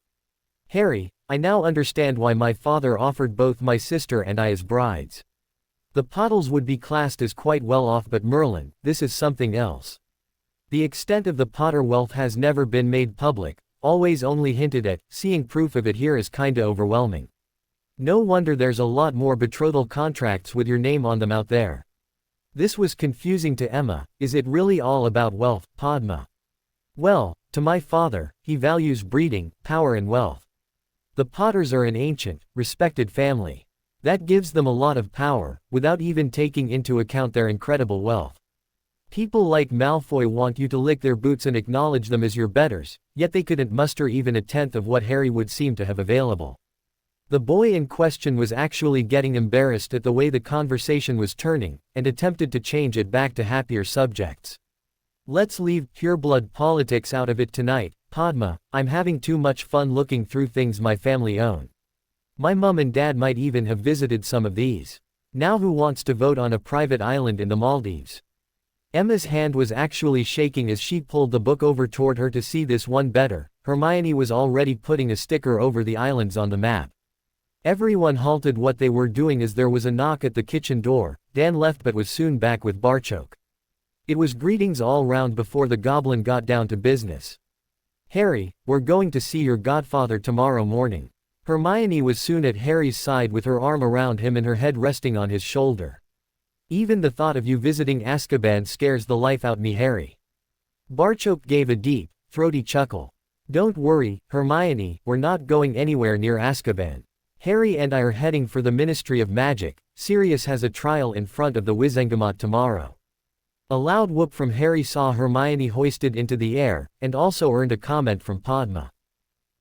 Harry, I now understand why my father offered both my sister and I as brides. The Pottles would be classed as quite well off, but Merlin, this is something else. The extent of the Potter wealth has never been made public, always only hinted at. Seeing proof of it here is kinda overwhelming. No wonder there's a lot more betrothal contracts with your name on them out there. This was confusing to Emma. Is it really all about wealth, Padma? Well, to my father, he values breeding, power and wealth. The Potters are an ancient, respected family. That gives them a lot of power, without even taking into account their incredible wealth. People like Malfoy want you to lick their boots and acknowledge them as your betters, yet they couldn't muster even a tenth of what Harry would seem to have available. The boy in question was actually getting embarrassed at the way the conversation was turning, and attempted to change it back to happier subjects. Let's leave pureblood politics out of it tonight. Padma, I'm having too much fun looking through things my family own. My mum and dad might even have visited some of these. Now who wants to vote on a private island in the Maldives? Emma's hand was actually shaking as she pulled the book over toward her to see this one better. Hermione was already putting a sticker over the islands on the map. Everyone halted what they were doing as there was a knock at the kitchen door. Dan left but was soon back with Barchoke. It was greetings all round before the goblin got down to business. Harry, we're going to see your godfather tomorrow morning. Hermione was soon at Harry's side with her arm around him and her head resting on his shoulder. Even the thought of you visiting Azkaban scares the life out me, Harry. Barchoke gave a deep, throaty chuckle. Don't worry, Hermione, we're not going anywhere near Azkaban. Harry and I are heading for the Ministry of Magic. Sirius has a trial in front of the Wizengamot tomorrow. A loud whoop from Harry saw Hermione hoisted into the air, and also earned a comment from Padma.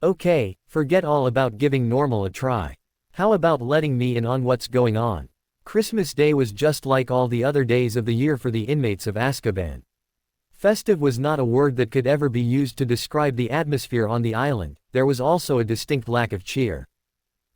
Okay, forget all about giving normal a try. How about letting me in on what's going on? Christmas Day was just like all the other days of the year for the inmates of Azkaban. Festive was not a word that could ever be used to describe the atmosphere on the island. There was also a distinct lack of cheer.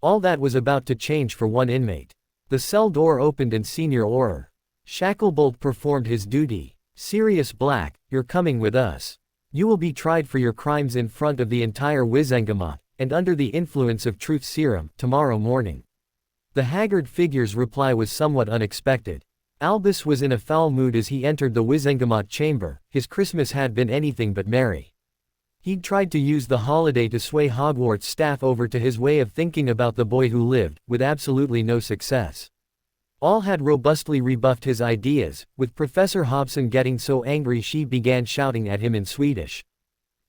All that was about to change for one inmate. The cell door opened and Senior Auror Shacklebolt performed his duty. Sirius Black, you're coming with us. You will be tried for your crimes in front of the entire Wizengamot, and under the influence of truth serum, tomorrow morning. The haggard figure's reply was somewhat unexpected. Albus was in a foul mood as he entered the Wizengamot chamber. His Christmas had been anything but merry. He'd tried to use the holiday to sway Hogwarts staff over to his way of thinking about the boy who lived, with absolutely no success. All had robustly rebuffed his ideas, with Professor Hobson getting so angry she began shouting at him in Swedish.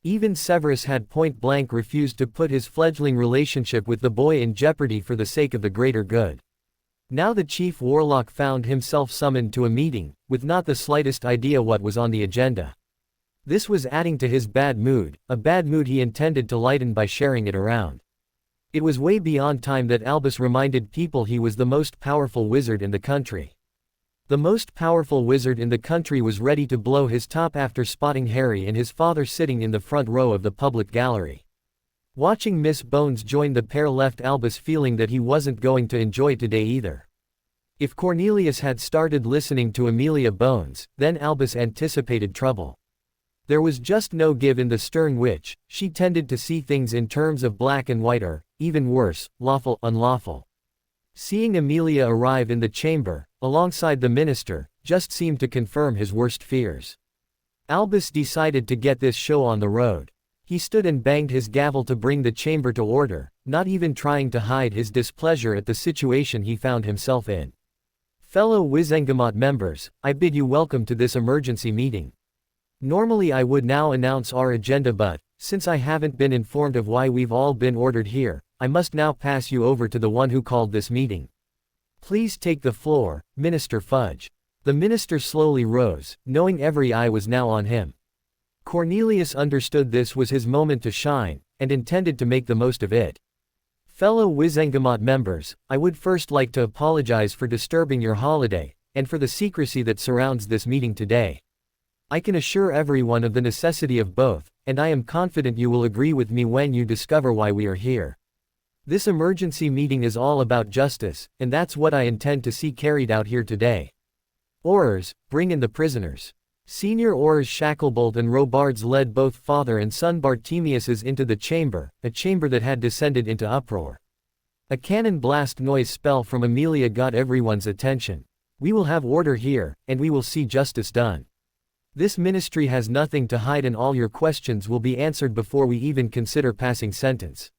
Even Severus had point-blank refused to put his fledgling relationship with the boy in jeopardy for the sake of the greater good. Now the chief warlock found himself summoned to a meeting, with not the slightest idea what was on the agenda. This was adding to his bad mood, a bad mood he intended to lighten by sharing it around. It was way beyond time that Albus reminded people he was the most powerful wizard in the country. The most powerful wizard in the country was ready to blow his top after spotting Harry and his father sitting in the front row of the public gallery. Watching Miss Bones join the pair left Albus feeling that he wasn't going to enjoy today either. If Cornelius had started listening to Amelia Bones, then Albus anticipated trouble. There was just no give in the stern witch. She tended to see things in terms of black and white or, even worse, lawful, unlawful. Seeing Amelia arrive in the chamber, alongside the minister, just seemed to confirm his worst fears. Albus decided to get this show on the road. He stood and banged his gavel to bring the chamber to order, not even trying to hide his displeasure at the situation he found himself in. Fellow Wizengamot members, I bid you welcome to this emergency meeting. Normally I would now announce our agenda, but, since I haven't been informed of why we've all been ordered here, I must now pass you over to the one who called this meeting. Please take the floor, Minister Fudge. The minister slowly rose, knowing every eye was now on him. Cornelius understood this was his moment to shine, and intended to make the most of it. Fellow Wizengamot members, I would first like to apologize for disturbing your holiday, and for the secrecy that surrounds this meeting today. I can assure everyone of the necessity of both, and I am confident you will agree with me when you discover why we are here. This emergency meeting is all about justice, and that's what I intend to see carried out here today. Aurors, bring in the prisoners. Senior Aurors Shacklebolt and Robards led both father and son Bartemiuses into the chamber, a chamber that had descended into uproar. A cannon blast noise spell from Amelia got everyone's attention. We will have order here, and we will see justice done. This ministry has nothing to hide and all your questions will be answered before we even consider passing sentence.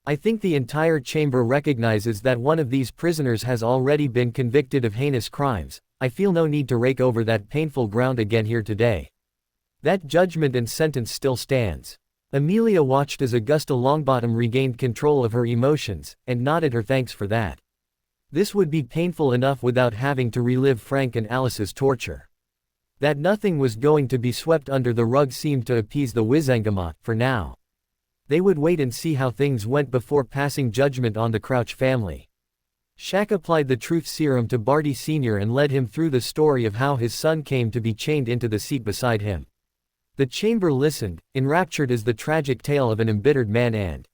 I think the entire chamber recognizes that one of these prisoners has already been convicted of heinous crimes. I feel no need to rake over that painful ground again here today. That judgment and sentence still stands. Amelia watched as Augusta Longbottom regained control of her emotions, and nodded her thanks for that. This would be painful enough without having to relive Frank and Alice's torture. That nothing was going to be swept under the rug seemed to appease the Wizengamot, for now. They would wait and see how things went before passing judgment on the Crouch family. Shaq applied the truth serum to Barty Sr. and led him through the story of how his son came to be chained into the seat beside him. The chamber listened, enraptured as the tragic tale of an embittered man and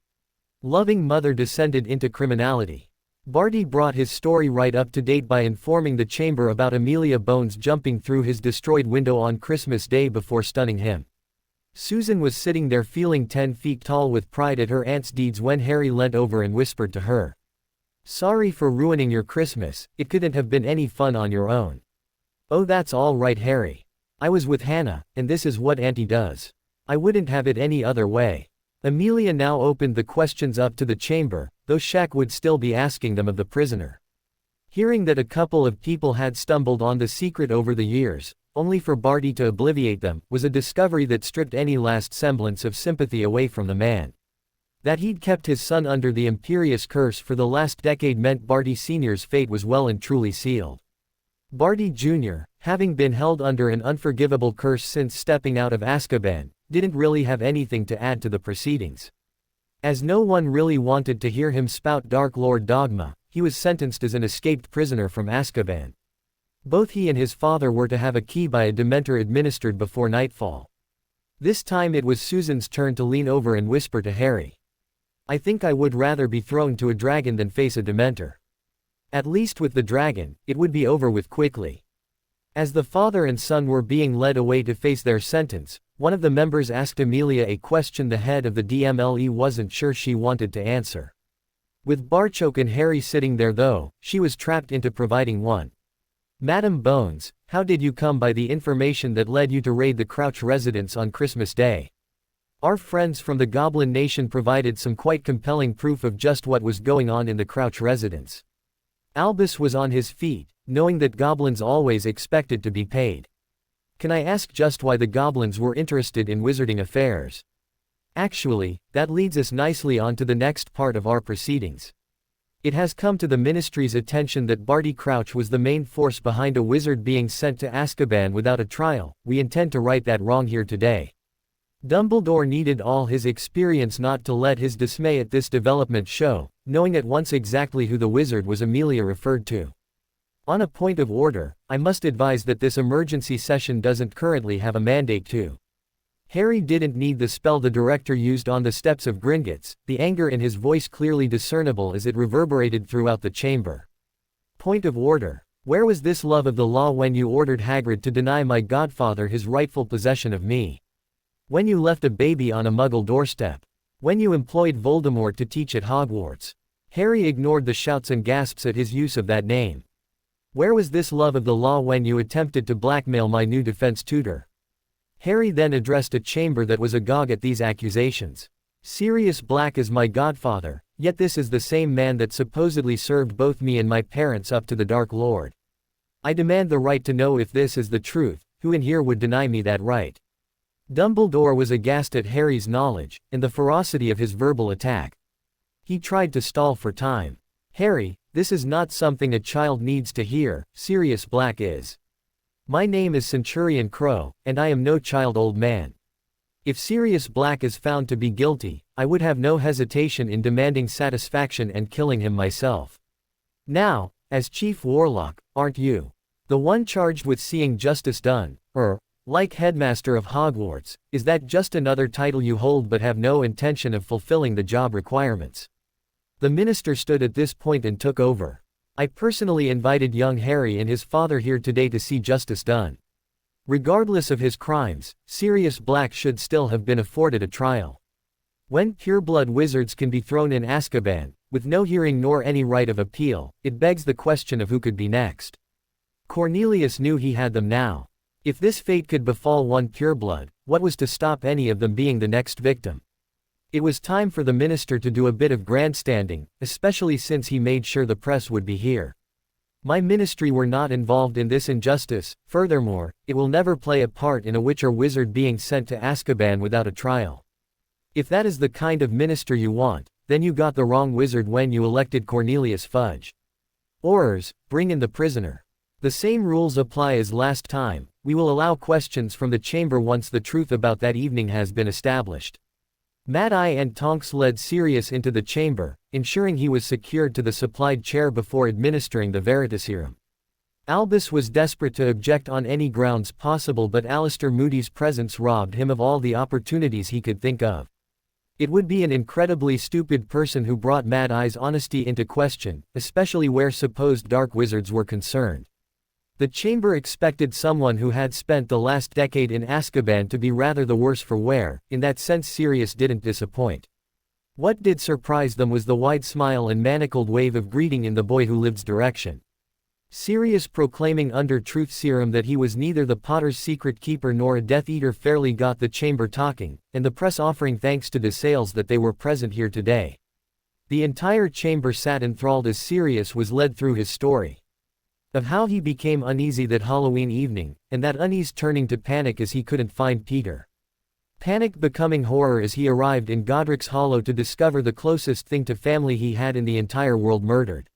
loving mother descended into criminality. Barty brought his story right up to date by informing the chamber about Amelia Bones jumping through his destroyed window on Christmas Day before stunning him. Susan was sitting there feeling 10 feet tall with pride at her aunt's deeds when Harry leant over and whispered to her, "Sorry for ruining your Christmas, it couldn't have been any fun on your own." "Oh, that's all right, Harry. I was with Hannah, and this is what Auntie does. I wouldn't have it any other way." Amelia now opened the questions up to the chamber, though Shaq would still be asking them of the prisoner. Hearing that a couple of people had stumbled on the secret over the years, only for Barty to obliviate them, was a discovery that stripped any last semblance of sympathy away from the man. That he'd kept his son under the imperious curse for the last decade meant Barty Sr.'s fate was well and truly sealed. Barty Jr., having been held under an unforgivable curse since stepping out of Azkaban, didn't really have anything to add to the proceedings. As no one really wanted to hear him spout Dark Lord dogma, he was sentenced as an escaped prisoner from Azkaban. Both he and his father were to have a key by a Dementor administered before nightfall. This time it was Susan's turn to lean over and whisper to Harry, "I think I would rather be thrown to a dragon than face a Dementor. At least with the dragon, it would be over with quickly." As the father and son were being led away to face their sentence, one of the members asked Amelia a question the head of the DMLE wasn't sure she wanted to answer. With Barchoke and Harry sitting there though, she was trapped into providing one. "Madam Bones, how did you come by the information that led you to raid the Crouch residence on Christmas Day? Our friends from the Goblin Nation provided some quite compelling proof of just what was going on in the Crouch residence." Albus was on his feet, knowing that goblins always expected to be paid. "Can I ask just why the goblins were interested in wizarding affairs?" "Actually, that leads us nicely on to the next part of our proceedings. It has come to the Ministry's attention that Barty Crouch was the main force behind a wizard being sent to Azkaban without a trial. We intend to right that wrong here today." Dumbledore needed all his experience not to let his dismay at this development show, knowing at once exactly who the wizard was Amelia referred to. "On a point of order, I must advise that this emergency session doesn't currently have a mandate to." Harry didn't need the spell the director used on the steps of Gringotts, the anger in his voice clearly discernible as it reverberated throughout the chamber. "Point of order. Where was this love of the law when you ordered Hagrid to deny my godfather his rightful possession of me? When you left a baby on a Muggle doorstep? When you employed Voldemort to teach at Hogwarts?" Harry ignored the shouts and gasps at his use of that name. "Where was this love of the law when you attempted to blackmail my new defense tutor?" Harry then addressed a chamber that was agog at these accusations. "Sirius Black is my godfather, yet this is the same man that supposedly served both me and my parents up to the Dark Lord. I demand the right to know if this is the truth. Who in here would deny me that right?" Dumbledore was aghast at Harry's knowledge, and the ferocity of his verbal attack. He tried to stall for time. "Harry, this is not something a child needs to hear. Sirius Black is. My name is Centurion Crow, and I am no child, old man. If Sirius Black is found to be guilty, I would have no hesitation in demanding satisfaction and killing him myself. Now, as Chief Warlock, aren't you the one charged with seeing justice done, like Headmaster of Hogwarts? Is that just another title you hold but have no intention of fulfilling the job requirements?" The minister stood at this point and took over. "I personally invited young Harry and his father here today to see justice done. Regardless of his crimes, Sirius Black should still have been afforded a trial. When pureblood wizards can be thrown in Azkaban, with no hearing nor any right of appeal, it begs the question of who could be next. Cornelius knew he had them now. If this fate could befall one pureblood, what was to stop any of them being the next victim? It was time for the minister to do a bit of grandstanding, especially since he made sure the press would be here. "My ministry were not involved in this injustice. Furthermore, it will never play a part in a witch or wizard being sent to Azkaban without a trial. If that is the kind of minister you want, then you got the wrong wizard when you elected Cornelius Fudge. Aurors, bring in the prisoner. The same rules apply as last time. We will allow questions from the chamber once the truth about that evening has been established." Mad-Eye and Tonks led Sirius into the chamber, ensuring he was secured to the supplied chair before administering the Veritaserum. Albus was desperate to object on any grounds possible, but Alistair Moody's presence robbed him of all the opportunities he could think of. It would be an incredibly stupid person who brought Mad Eye's honesty into question, especially where supposed dark wizards were concerned. The chamber expected someone who had spent the last decade in Azkaban to be rather the worse for wear. In that sense, Sirius didn't disappoint. What did surprise them was the wide smile and manacled wave of greeting in the boy who lived's direction. Sirius, proclaiming under truth serum that he was neither the Potter's secret keeper nor a Death Eater, fairly got the chamber talking, and the press offering thanks to DeSales that they were present here today. The entire chamber sat enthralled as Sirius was led through his story of how he became uneasy that Halloween evening, and that unease turning to panic as he couldn't find Peter. Panic becoming horror as he arrived in Godric's Hollow to discover the closest thing to family he had in the entire world murdered.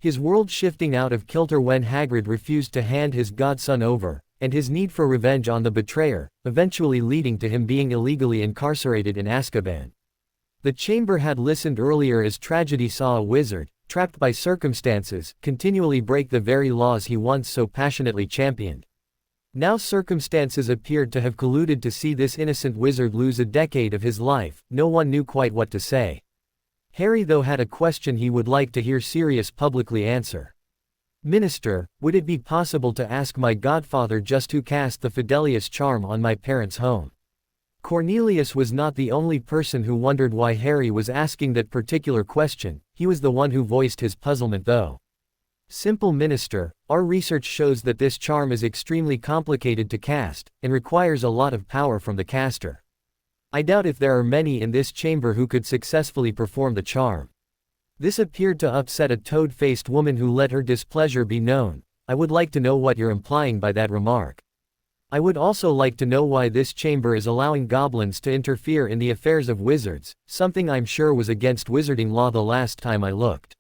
His world shifting out of kilter when Hagrid refused to hand his godson over, and his need for revenge on the betrayer, eventually leading to him being illegally incarcerated in Azkaban. The chamber had listened earlier as tragedy saw a wizard, trapped by circumstances, continually break the very laws he once so passionately championed. Now circumstances appeared to have colluded to see this innocent wizard lose a decade of his life. No one knew quite what to say. Harry though had a question he would like to hear Sirius publicly answer. Minister, would it be possible to ask my godfather just who cast the Fidelius charm on my parents' home? Cornelius was not the only person who wondered why Harry was asking that particular question. He was the one who voiced his puzzlement though. Simple minister, our research shows that this charm is extremely complicated to cast, and requires a lot of power from the caster. I doubt if there are many in this chamber who could successfully perform the charm. This appeared to upset a toad-faced woman who let her displeasure be known. I would like to know what you're implying by that remark. I would also like to know why this chamber is allowing goblins to interfere in the affairs of wizards, something I'm sure was against wizarding law the last time I looked.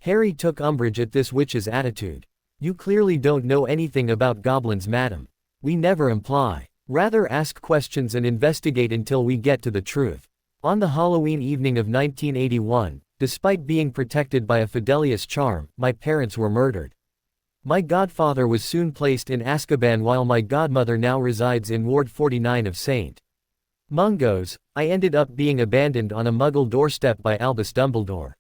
Harry took umbrage at this witch's attitude. You clearly don't know anything about goblins, madam. We never imply. Rather ask questions and investigate until we get to the truth. On the Halloween evening of 1981, despite being protected by a Fidelius charm, my parents were murdered. My godfather was soon placed in Azkaban while my godmother now resides in Ward 49 of St. Mungo's. I ended up being abandoned on a Muggle doorstep by Albus Dumbledore.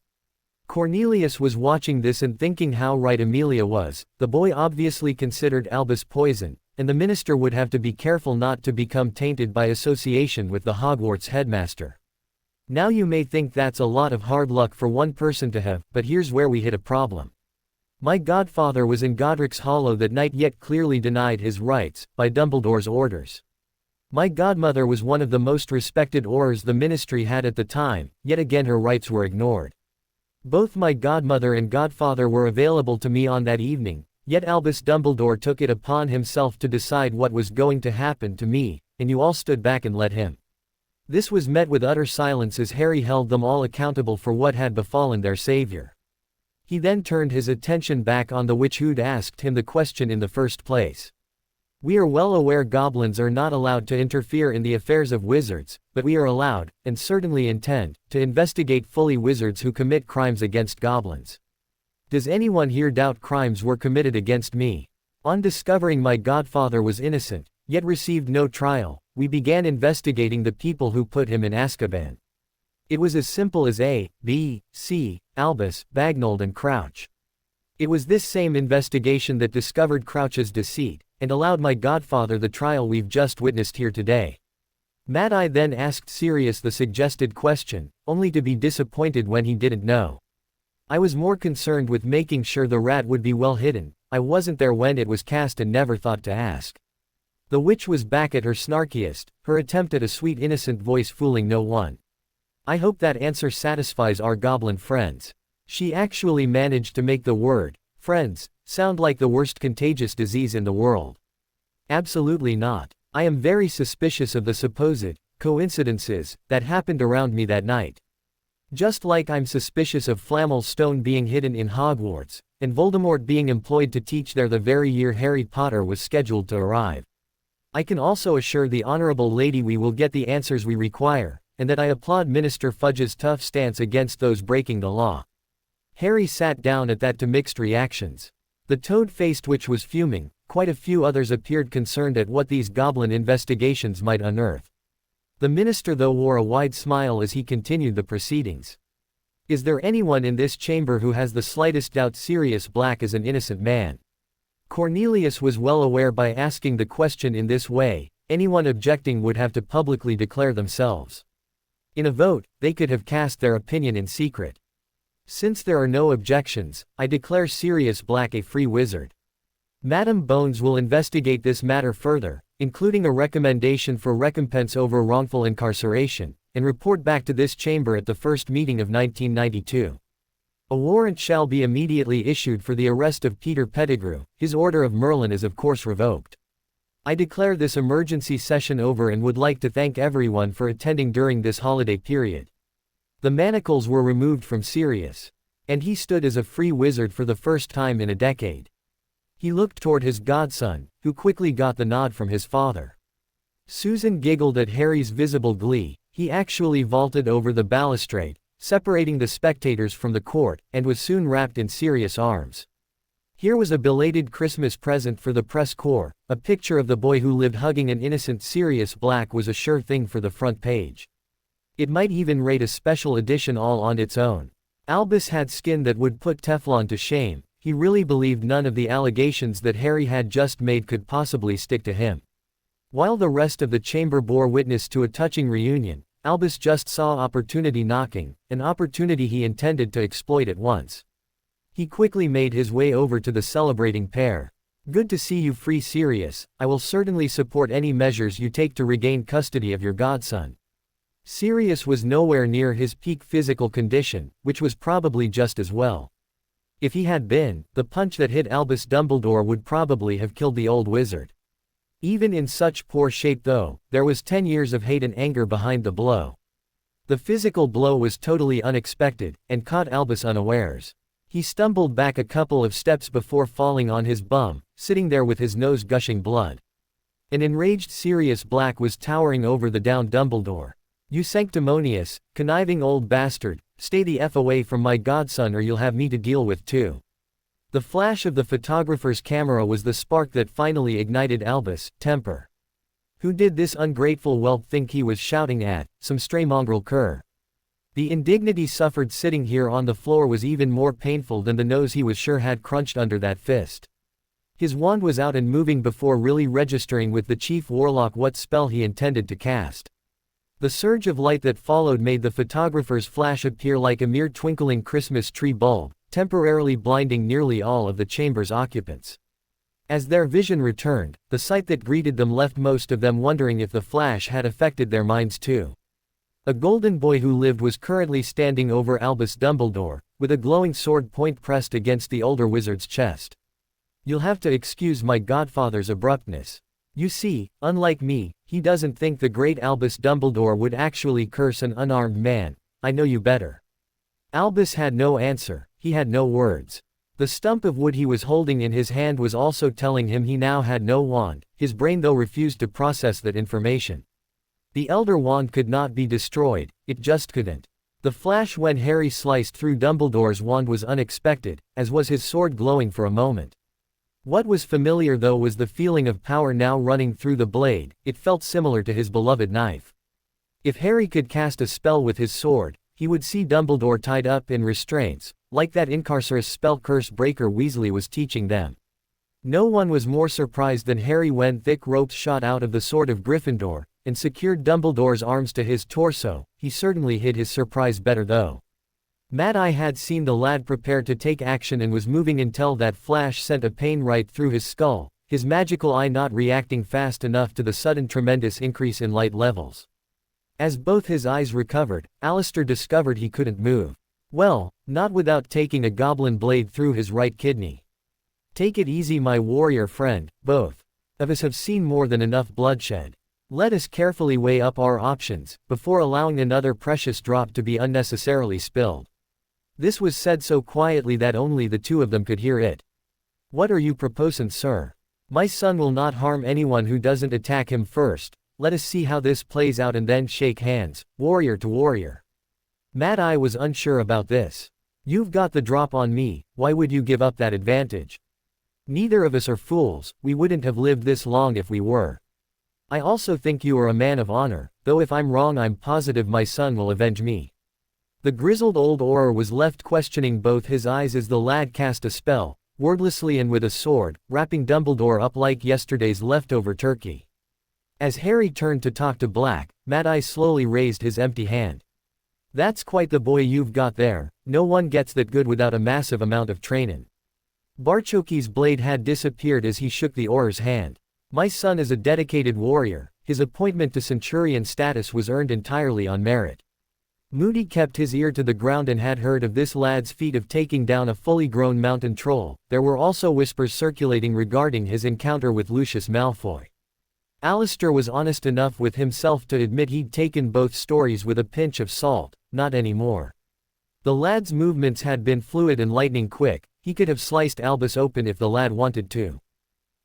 Cornelius was watching this and thinking how right Amelia was. The boy obviously considered Albus poison, and the minister would have to be careful not to become tainted by association with the Hogwarts headmaster. Now you may think that's a lot of hard luck for one person to have, but here's where we hit a problem. My godfather was in Godric's Hollow that night yet clearly denied his rights, by Dumbledore's orders. My godmother was one of the most respected Aurors the ministry had at the time, yet again her rights were ignored. Both my godmother and godfather were available to me on that evening, yet Albus Dumbledore took it upon himself to decide what was going to happen to me, and you all stood back and let him. This was met with utter silence as Harry held them all accountable for what had befallen their savior. He then turned his attention back on the witch who'd asked him the question in the first place. We are well aware goblins are not allowed to interfere in the affairs of wizards, but we are allowed, and certainly intend, to investigate fully wizards who commit crimes against goblins. Does anyone here doubt crimes were committed against me? On discovering my godfather was innocent, yet received no trial, we began investigating the people who put him in Azkaban. It was as simple as A, B, C, Albus, Bagnold and Crouch. It was this same investigation that discovered Crouch's deceit, and allowed my godfather the trial we've just witnessed here today. Mad Eye then asked Sirius the suggested question, only to be disappointed when he didn't know. I was more concerned with making sure the rat would be well hidden. I wasn't there when it was cast and never thought to ask. The witch was back at her snarkiest, her attempt at a sweet innocent voice fooling no one. I hope that answer satisfies our goblin friends. She actually managed to make the word, friends, sound like the worst contagious disease in the world. Absolutely not. I am very suspicious of the supposed coincidences that happened around me that night. Just like I'm suspicious of Flamel Stone being hidden in Hogwarts, and Voldemort being employed to teach there the very year Harry Potter was scheduled to arrive. I can also assure the Honorable Lady we will get the answers we require, and that I applaud Minister Fudge's tough stance against those breaking the law. Harry sat down at that to mixed reactions. The toad-faced witch was fuming. Quite a few others appeared concerned at what these goblin investigations might unearth. The minister though wore a wide smile as he continued the proceedings. Is there anyone in this chamber who has the slightest doubt Sirius Black is an innocent man? Cornelius was well aware by asking the question in this way, anyone objecting would have to publicly declare themselves. In a vote, they could have cast their opinion in secret. Since there are no objections, I declare Sirius Black a free wizard. Madam Bones will investigate this matter further, including a recommendation for recompense over wrongful incarceration, and report back to this chamber at the first meeting of 1992. A warrant shall be immediately issued for the arrest of Peter Pettigrew. His order of Merlin is of course revoked. I declare this emergency session over and would like to thank everyone for attending during this holiday period. The manacles were removed from Sirius, and he stood as a free wizard for the first time in a decade. He looked toward his godson, who quickly got the nod from his father. Susan giggled at Harry's visible glee. He actually vaulted over the balustrade, separating the spectators from the court, and was soon wrapped in Sirius' arms. Here was a belated Christmas present for the press corps. A picture of the boy who lived hugging an innocent Sirius Black was a sure thing for the front page. It might even rate a special edition all on its own. Albus had skin that would put Teflon to shame. He really believed none of the allegations that Harry had just made could possibly stick to him. While the rest of the chamber bore witness to a touching reunion, Albus just saw opportunity knocking, an opportunity he intended to exploit at once. He quickly made his way over to the celebrating pair. Good to see you free, Sirius. I will certainly support any measures you take to regain custody of your godson. Sirius was nowhere near his peak physical condition, which was probably just as well. If he had been, the punch that hit Albus Dumbledore would probably have killed the old wizard. Even in such poor shape though, there was 10 years of hate and anger behind the blow. The physical blow was totally unexpected, and caught Albus unawares. He stumbled back a couple of steps before falling on his bum, sitting there with his nose gushing blood. An enraged Sirius Black was towering over the downed Dumbledore. You sanctimonious, conniving old bastard, stay the F away from my godson or you'll have me to deal with too. The flash of the photographer's camera was the spark that finally ignited Albus' temper. Who did this ungrateful whelp think he was shouting at? Some stray mongrel cur. The indignity suffered sitting here on the floor was even more painful than the nose he was sure had crunched under that fist. His wand was out and moving before really registering with the chief warlock what spell he intended to cast. The surge of light that followed made the photographer's flash appear like a mere twinkling Christmas tree bulb, temporarily blinding nearly all of the chamber's occupants. As their vision returned, the sight that greeted them left most of them wondering if the flash had affected their minds too. A golden boy who lived was currently standing over Albus Dumbledore, with a glowing sword point pressed against the older wizard's chest. You'll have to excuse my godfather's abruptness. You see, unlike me, he doesn't think the great Albus Dumbledore would actually curse an unarmed man. I know you better. Albus had no answer, he had no words. The stump of wood he was holding in his hand was also telling him he now had no wand, his brain though refused to process that information. The Elder Wand could not be destroyed, it just couldn't. The flash when Harry sliced through Dumbledore's wand was unexpected, as was his sword glowing for a moment. What was familiar though was the feeling of power now running through the blade. It felt similar to his beloved knife. If Harry could cast a spell with his sword, he would see Dumbledore tied up in restraints, like that incarcerous spell curse breaker Weasley was teaching them. No one was more surprised than Harry when thick ropes shot out of the sword of Gryffindor, and secured Dumbledore's arms to his torso. He certainly hid his surprise better though. Mad Eye had seen the lad prepare to take action and was moving until that flash sent a pain right through his skull, his magical eye not reacting fast enough to the sudden tremendous increase in light levels. As both his eyes recovered, Alistair discovered he couldn't move. Well, not without taking a goblin blade through his right kidney. Take it easy my warrior friend, both of us have seen more than enough bloodshed. Let us carefully weigh up our options, before allowing another precious drop to be unnecessarily spilled. This was said so quietly that only the two of them could hear it. What are you proposing, sir? My son will not harm anyone who doesn't attack him first. Let us see how this plays out and then shake hands, warrior to warrior. Mad Eye was unsure about this. You've got the drop on me, why would you give up that advantage? Neither of us are fools, we wouldn't have lived this long if we were. I also think you are a man of honor, though if I'm wrong I'm positive my son will avenge me. The grizzled old Auror was left questioning both his eyes as the lad cast a spell, wordlessly and with a sword, wrapping Dumbledore up like yesterday's leftover turkey. As Harry turned to talk to Black, Mad Eye slowly raised his empty hand. That's quite the boy you've got there, no one gets that good without a massive amount of trainin'. Barchoki's blade had disappeared as he shook the Auror's hand. My son is a dedicated warrior, his appointment to Centurion status was earned entirely on merit. Moody kept his ear to the ground and had heard of this lad's feat of taking down a fully grown mountain troll. There were also whispers circulating regarding his encounter with Lucius Malfoy. Alistair was honest enough with himself to admit he'd taken both stories with a pinch of salt, not anymore. The lad's movements had been fluid and lightning quick, he could have sliced Albus open if the lad wanted to.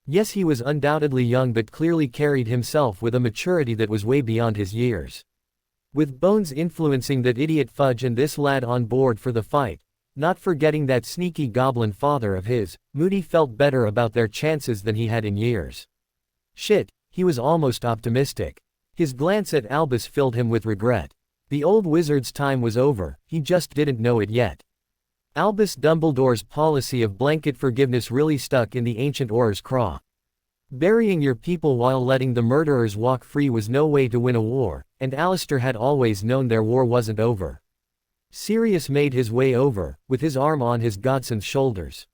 Yes, he was undoubtedly young but clearly carried himself with a maturity that was way beyond his years. With Bones influencing that idiot Fudge and this lad on board for the fight, not forgetting that sneaky goblin father of his, Moody felt better about their chances than he had in years. Shit, he was almost optimistic. His glance at Albus filled him with regret. The old wizard's time was over, he just didn't know it yet. Albus Dumbledore's policy of blanket forgiveness really stuck in the ancient Auror's craw. Burying your people while letting the murderers walk free was no way to win a war, and Alistair had always known their war wasn't over. Sirius made his way over, with his arm on his godson's shoulders.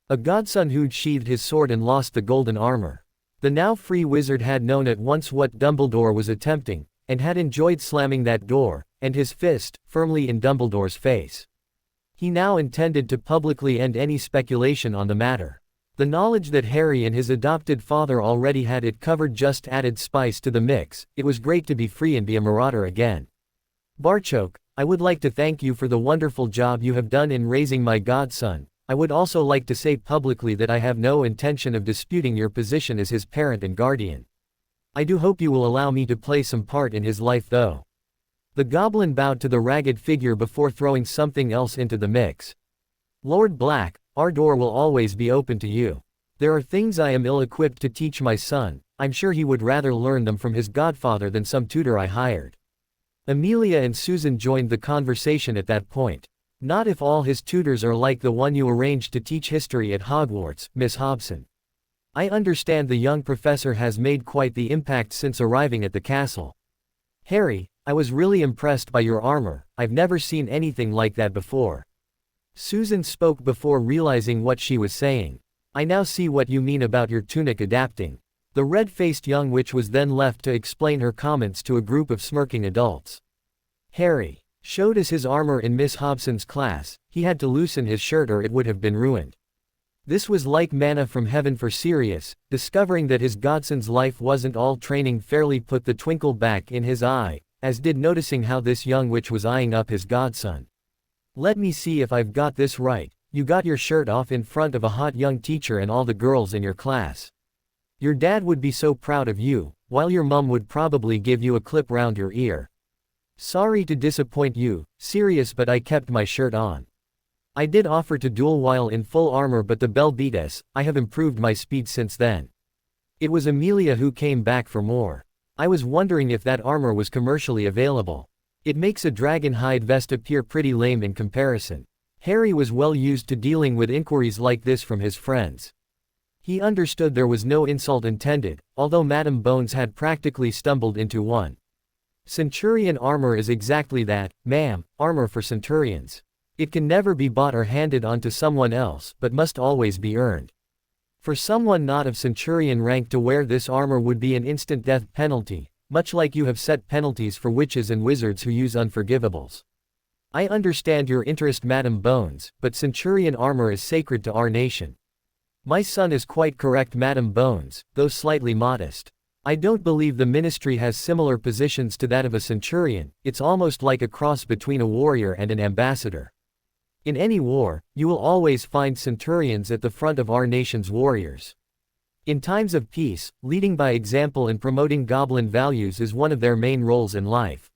A godson who'd sheathed his sword and lost the golden armor. The now free wizard had known at once what Dumbledore was attempting, and had enjoyed slamming that door, and his fist, firmly in Dumbledore's face. He now intended to publicly end any speculation on the matter. The knowledge that Harry and his adopted father already had it covered just added spice to the mix. It was great to be free and be a marauder again. Barchoke, I would like to thank you for the wonderful job you have done in raising my godson. I would also like to say publicly that I have no intention of disputing your position as his parent and guardian. I do hope you will allow me to play some part in his life though. The goblin bowed to the ragged figure before throwing something else into the mix. Lord Black, our door will always be open to you. There are things I am ill-equipped to teach my son, I'm sure he would rather learn them from his godfather than some tutor I hired. Amelia and Susan joined the conversation at that point. Not if all his tutors are like the one you arranged to teach history at Hogwarts, Miss Hobson. I understand the young professor has made quite the impact since arriving at the castle. Harry, I was really impressed by your armor, I've never seen anything like that before. Susan spoke before realizing what she was saying. I now see what you mean about your tunic adapting. The red-faced young witch was then left to explain her comments to a group of smirking adults. Harry showed us his armor in Miss Hobson's class, he had to loosen his shirt or it would have been ruined. This was like manna from heaven for Sirius, discovering that his godson's life wasn't all training fairly put the twinkle back in his eye, as did noticing how this young witch was eyeing up his godson. Let me see if I've got this right, you got your shirt off in front of a hot young teacher and all the girls in your class. Your dad would be so proud of you, while your mum would probably give you a clip round your ear. Sorry to disappoint you, Sirius, but I kept my shirt on. I did offer to duel while in full armor but the bell beat us, I have improved my speed since then. It was Amelia who came back for more. I was wondering if that armor was commercially available. It makes a dragon hide vest appear pretty lame in comparison. Harry was well used to dealing with inquiries like this from his friends. He understood there was no insult intended, although Madame Bones had practically stumbled into one. Centurion armor is exactly that, ma'am, armor for centurions. It can never be bought or handed on to someone else but must always be earned. For someone not of centurion rank to wear this armor would be an instant death penalty, much like you have set penalties for witches and wizards who use unforgivables. I understand your interest, Madame Bones, but centurion armor is sacred to our nation. My son is quite correct, Madame Bones, though slightly modest. I don't believe the ministry has similar positions to that of a centurion, it's almost like a cross between a warrior and an ambassador. In any war, you will always find centurions at the front of our nation's warriors. In times of peace, leading by example and promoting goblin values is one of their main roles in life.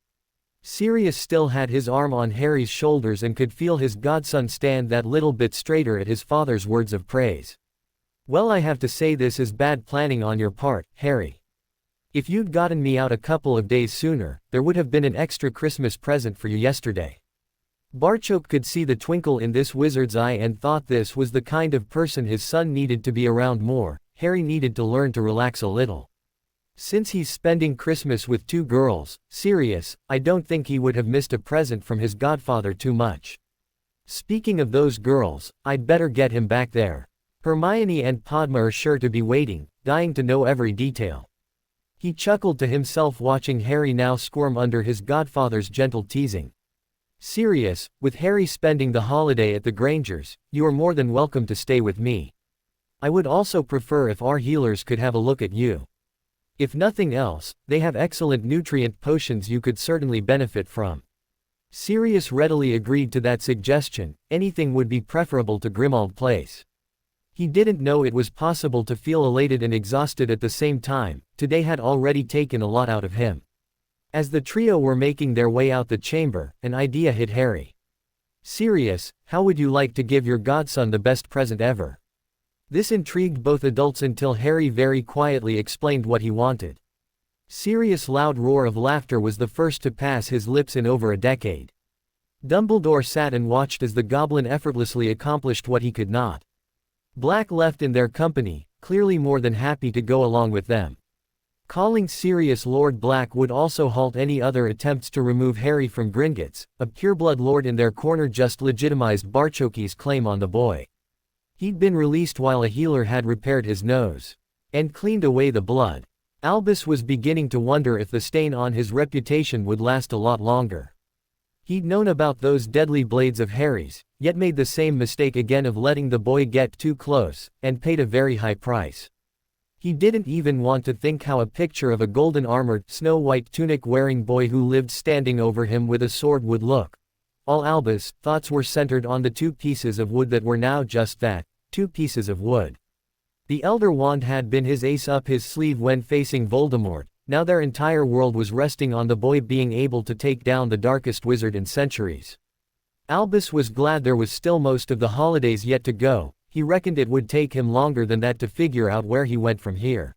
Sirius still had his arm on Harry's shoulders and could feel his godson stand that little bit straighter at his father's words of praise. Well, I have to say this is bad planning on your part, Harry. If you'd gotten me out a couple of days sooner, there would have been an extra Christmas present for you yesterday. Barchoke could see the twinkle in this wizard's eye and thought this was the kind of person his son needed to be around more. Harry needed to learn to relax a little. Since he's spending Christmas with two girls, Sirius, I don't think he would have missed a present from his godfather too much. Speaking of those girls, I'd better get him back there. Hermione and Padma are sure to be waiting, dying to know every detail. He chuckled to himself watching Harry now squirm under his godfather's gentle teasing. Sirius, with Harry spending the holiday at the Grangers, you are more than welcome to stay with me. I would also prefer if our healers could have a look at you. If nothing else, they have excellent nutrient potions you could certainly benefit from. Sirius readily agreed to that suggestion. Anything would be preferable to Grimmauld Place. He didn't know it was possible to feel elated and exhausted at the same time. Today had already taken a lot out of him. As the trio were making their way out the chamber, an idea hit Harry. Sirius, how would you like to give your godson the best present ever? This intrigued both adults until Harry very quietly explained what he wanted. Sirius' loud roar of laughter was the first to pass his lips in over a decade. Dumbledore sat and watched as the goblin effortlessly accomplished what he could not. Black left in their company, clearly more than happy to go along with them. Calling Sirius Lord Black would also halt any other attempts to remove Harry from Gringotts. A pureblood lord in their corner just legitimized Barchoke's claim on the boy. He'd been released while a healer had repaired his nose and cleaned away the blood. Albus was beginning to wonder if the stain on his reputation would last a lot longer. He'd known about those deadly blades of Harry's, yet made the same mistake again of letting the boy get too close, and paid a very high price. He didn't even want to think how a picture of a golden-armored, snow-white tunic-wearing boy who lived standing over him with a sword would look. All Albus' thoughts were centered on the two pieces of wood that were now just that, two pieces of wood. The Elder Wand had been his ace up his sleeve when facing Voldemort. Now their entire world was resting on the boy being able to take down the darkest wizard in centuries. Albus was glad there was still most of the holidays yet to go. He reckoned it would take him longer than that to figure out where he went from here.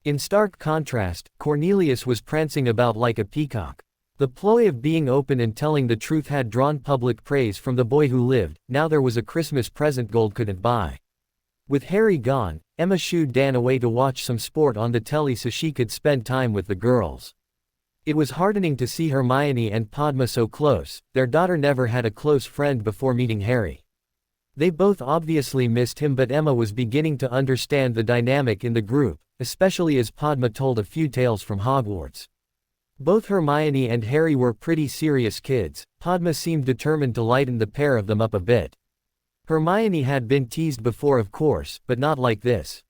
In stark contrast, Cornelius was prancing about like a peacock. The ploy of being open and telling the truth had drawn public praise from the boy who lived. Now there was a Christmas present gold couldn't buy. With Harry gone, Emma shooed Dan away to watch some sport on the telly so she could spend time with the girls. It was heartening to see Hermione and Padma so close. Their daughter never had a close friend before meeting Harry. They both obviously missed him, but Emma was beginning to understand the dynamic in the group, especially as Padma told a few tales from Hogwarts. Both Hermione and Harry were pretty serious kids. Padma seemed determined to lighten the pair of them up a bit. Hermione had been teased before, of course, but not like this.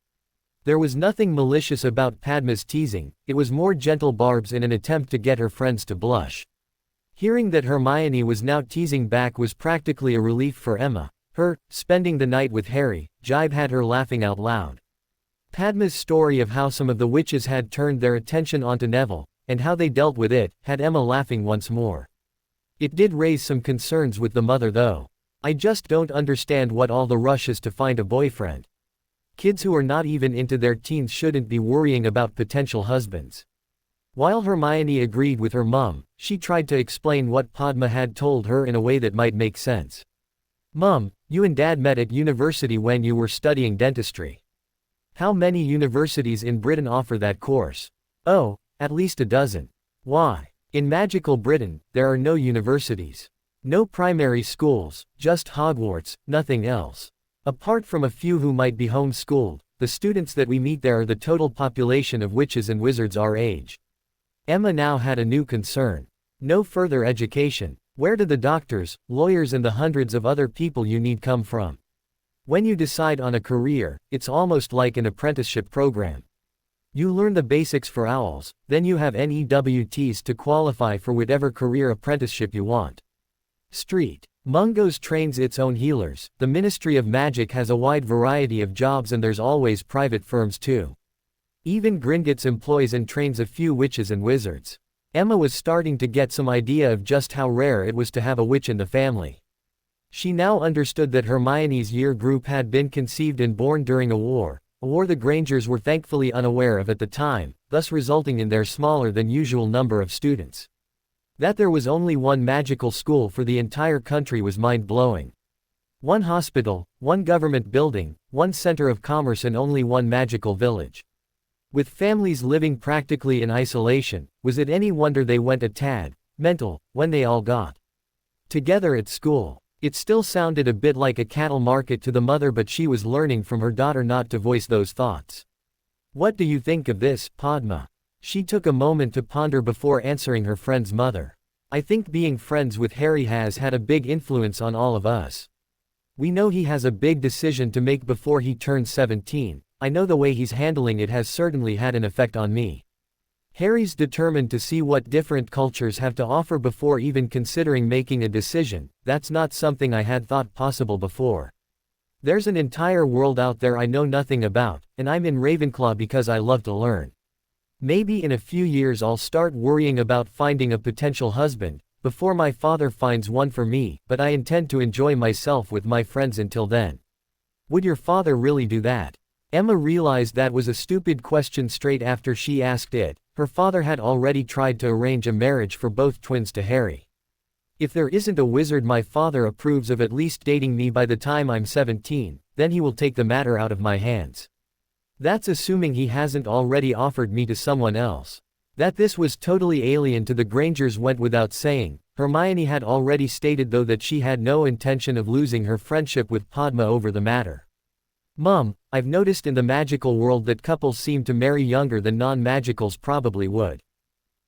There was nothing malicious about Padma's teasing, it was more gentle barbs in an attempt to get her friends to blush. Hearing that Hermione was now teasing back was practically a relief for Emma. Her spending the night with Harry jibe had her laughing out loud. Padma's story of how some of the witches had turned their attention onto Neville, and how they dealt with it, had Emma laughing once more. It did raise some concerns with the mother though. I just don't understand what all the rush is to find a boyfriend. Kids who are not even into their teens shouldn't be worrying about potential husbands. While Hermione agreed with her mum, she tried to explain what Padma had told her in a way that might make sense. Mum, you and Dad met at university when you were studying dentistry. How many universities in Britain offer that course? Oh, at least a dozen. Why? In magical Britain, there are no universities. No primary schools, just Hogwarts, nothing else. Apart from a few who might be homeschooled, the students that we meet there are the total population of witches and wizards our age. Emma now had a new concern. No further education. Where do the doctors, lawyers and the hundreds of other people you need come from? When you decide on a career, it's almost like an apprenticeship program. You learn the basics for owls, then you have NEWTs to qualify for whatever career apprenticeship you want. Street. Mungo's trains its own healers. The Ministry of Magic has a wide variety of jobs and there's always private firms too. Even Gringotts employs and trains a few witches and wizards. Emma was starting to get some idea of just how rare it was to have a witch in the family. She now understood that Hermione's year group had been conceived and born during a war the Grangers were thankfully unaware of at the time, thus resulting in their smaller than usual number of students. That there was only one magical school for the entire country was mind-blowing. One hospital, one government building, one center of commerce and only one magical village. With families living practically in isolation, was it any wonder they went a tad mental when they all got together at school? It still sounded a bit like a cattle market to the mother, but she was learning from her daughter not to voice those thoughts. "What do you think of this, Padma?" She took a moment to ponder before answering her friend's mother. "I think being friends with Harry has had a big influence on all of us. We know he has a big decision to make before he turns 17, I know the way he's handling it has certainly had an effect on me. Harry's determined to see what different cultures have to offer before even considering making a decision. That's not something I had thought possible before. There's an entire world out there I know nothing about, and I'm in Ravenclaw because I love to learn. Maybe in a few years I'll start worrying about finding a potential husband, before my father finds one for me, but I intend to enjoy myself with my friends until then." "Would your father really do that?" Emma realized that was a stupid question straight after she asked it. Her father had already tried to arrange a marriage for both twins to Harry. "If there isn't a wizard my father approves of at least dating me by the time I'm 17, then he will take the matter out of my hands. That's assuming he hasn't already offered me to someone else." That this was totally alien to the Grangers went without saying. Hermione had already stated though that she had no intention of losing her friendship with Padma over the matter. "Mom, I've noticed in the magical world that couples seem to marry younger than non-magicals probably would.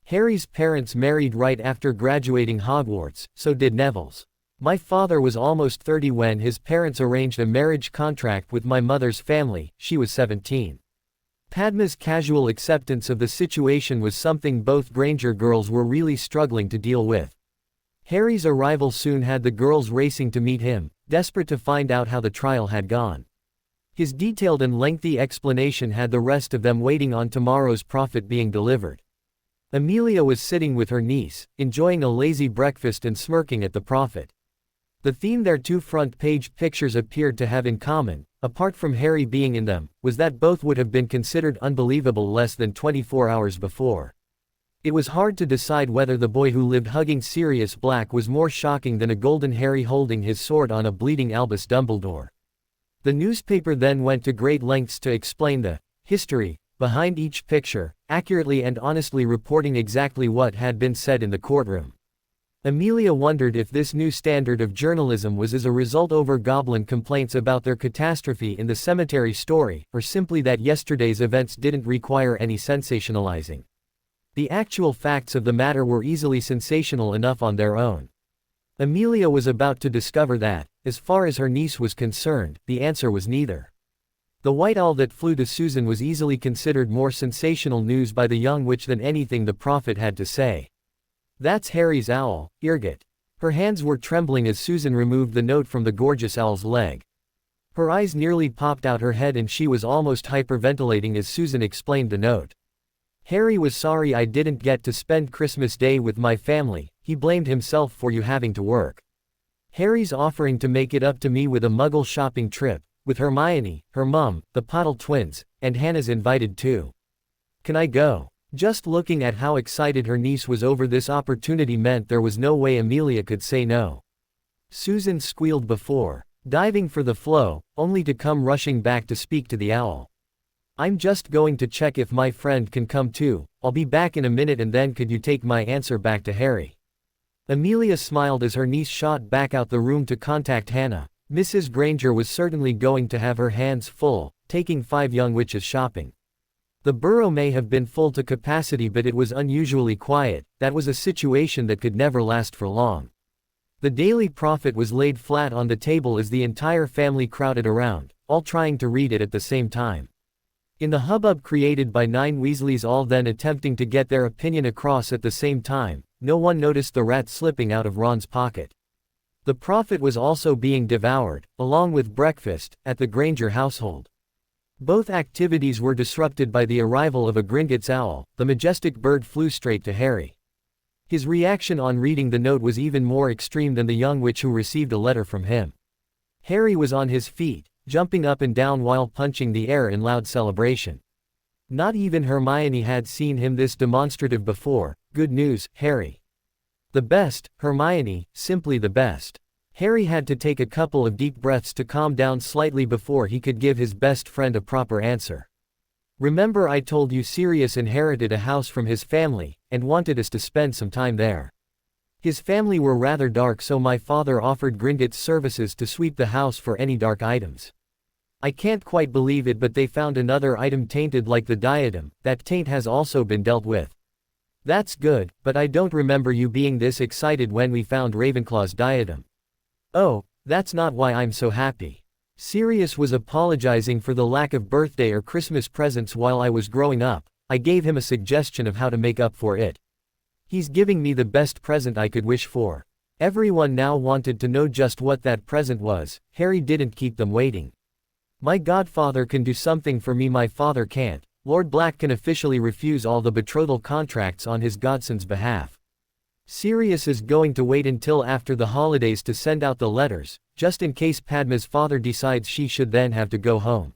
Harry's parents married right after graduating Hogwarts, so did Neville's. My father was almost 30 when his parents arranged a marriage contract with my mother's family, she was 17. Padma's casual acceptance of the situation was something both Granger girls were really struggling to deal with. Harry's arrival soon had the girls racing to meet him, desperate to find out how the trial had gone. His detailed and lengthy explanation had the rest of them waiting on tomorrow's prophet being delivered. Amelia was sitting with her niece, enjoying a lazy breakfast and smirking at the prophet. The theme their two front-page pictures appeared to have in common, apart from Harry being in them, was that both would have been considered unbelievable less than 24 hours before. It was hard to decide whether the boy who lived hugging Sirius Black was more shocking than a golden Harry holding his sword on a bleeding Albus Dumbledore. The newspaper then went to great lengths to explain the history behind each picture, accurately and honestly reporting exactly what had been said in the courtroom. Amelia wondered if this new standard of journalism was as a result over Goblin complaints about their catastrophe in the cemetery story, or simply that yesterday's events didn't require any sensationalizing. The actual facts of the matter were easily sensational enough on their own. Amelia was about to discover that, as far as her niece was concerned, the answer was neither. The white owl that flew to Susan was easily considered more sensational news by the young witch than anything the prophet had to say. "That's Harry's owl, Irgot." Her hands were trembling as Susan removed the note from the gorgeous owl's leg. Her eyes nearly popped out her head and she was almost hyperventilating as Susan explained the note. "Harry was sorry I didn't get to spend Christmas Day with my family, he blamed himself for you having to work. Harry's offering to make it up to me with a Muggle shopping trip, with Hermione, her mum, the Potter twins, and Hannah's invited too. Can I go?" Just looking at how excited her niece was over this opportunity meant there was no way Amelia could say no. Susan squealed before diving for the flow, only to come rushing back to speak to the owl. "I'm just going to check if my friend can come too, I'll be back in a minute and then could you take my answer back to Harry?" Amelia smiled as her niece shot back out the room to contact Hannah. Mrs. Granger was certainly going to have her hands full, taking 5 young witches shopping. The burrow may have been full to capacity but it was unusually quiet. That was a situation that could never last for long. The Daily Prophet was laid flat on the table as the entire family crowded around, all trying to read it at the same time. In the hubbub created by 9 Weasleys all then attempting to get their opinion across at the same time, no one noticed the rat slipping out of Ron's pocket. The prophet was also being devoured, along with breakfast, at the Granger household. Both activities were disrupted by the arrival of a Gringotts owl. The majestic bird flew straight to Harry. His reaction on reading the note was even more extreme than the young witch who received a letter from him. Harry was on his feet, jumping up and down while punching the air in loud celebration. Not even Hermione had seen him this demonstrative before. Good news, Harry. The best, Hermione, simply the best. Harry had to take a couple of deep breaths to calm down slightly before he could give his best friend a proper answer. Remember I told you Sirius inherited a house from his family, and wanted us to spend some time there. His family were rather dark, so my father offered Gringotts services to sweep the house for any dark items. I can't quite believe it, but they found another item tainted like the diadem. That taint has also been dealt with. That's good, but I don't remember you being this excited when we found Ravenclaw's diadem. Oh, that's not why I'm so happy. Sirius was apologizing for the lack of birthday or Christmas presents while I was growing up. I gave him a suggestion of how to make up for it. He's giving me the best present I could wish for. Everyone now wanted to know just what that present was. Harry didn't keep them waiting. My godfather can do something for me my father can't. Lord Black can officially refuse all the betrothal contracts on his godson's behalf. Sirius is going to wait until after the holidays to send out the letters, just in case Padma's father decides she should then have to go home.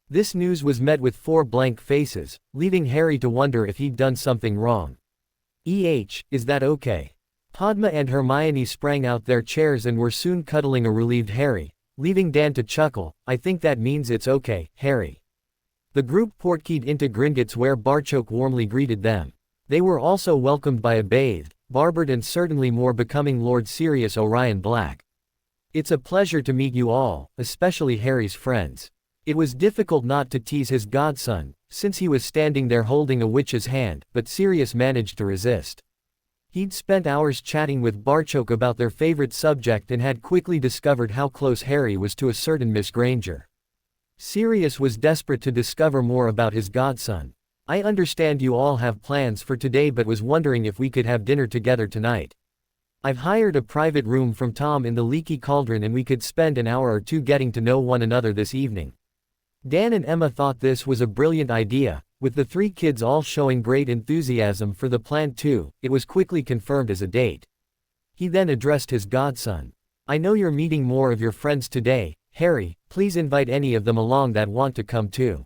This news was met with 4 blank faces, leaving Harry to wonder if he'd done something wrong. Is that okay? Padma and Hermione sprang out their chairs and were soon cuddling a relieved Harry, leaving Dan to chuckle. I think that means it's okay, Harry. The group portkeyed into Gringotts where Barchoke warmly greeted them. They were also welcomed by a bathed, barbered and certainly more becoming Lord Sirius Orion Black. It's a pleasure to meet you all, especially Harry's friends. It was difficult not to tease his godson, since he was standing there holding a witch's hand, but Sirius managed to resist. He'd spent hours chatting with Barchoke about their favorite subject and had quickly discovered how close Harry was to a certain Miss Granger. Sirius was desperate to discover more about his godson. I understand you all have plans for today, but was wondering if we could have dinner together tonight. I've hired a private room from Tom in the Leaky Cauldron and we could spend an hour or two getting to know one another this evening. Dan and Emma thought this was a brilliant idea, with the 3 kids all showing great enthusiasm for the plan too. It was quickly confirmed as a date. He then addressed his godson. I know you're meeting more of your friends today, Harry, please invite any of them along that want to come too.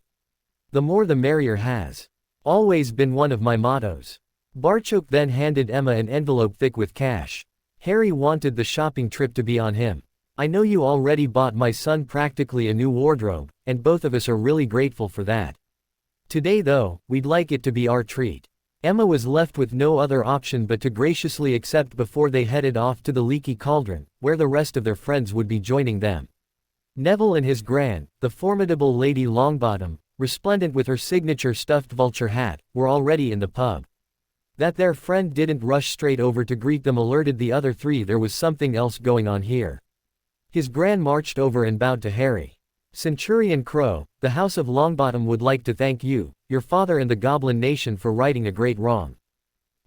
The more the merrier has always been one of my mottos. Barchoke then handed Emma an envelope thick with cash. Harry wanted the shopping trip to be on him. I know you already bought my son practically a new wardrobe, and both of us are really grateful for that. Today though, we'd like it to be our treat. Emma was left with no other option but to graciously accept before they headed off to the Leaky Cauldron, where the rest of their friends would be joining them. Neville and his gran, the formidable Lady Longbottom, resplendent with her signature stuffed vulture hat, were already in the pub. That their friend didn't rush straight over to greet them alerted the other 3 there was something else going on here. His gran marched over and bowed to Harry. Centurion Crow, the House of Longbottom would like to thank you, your father and the Goblin Nation for righting a great wrong.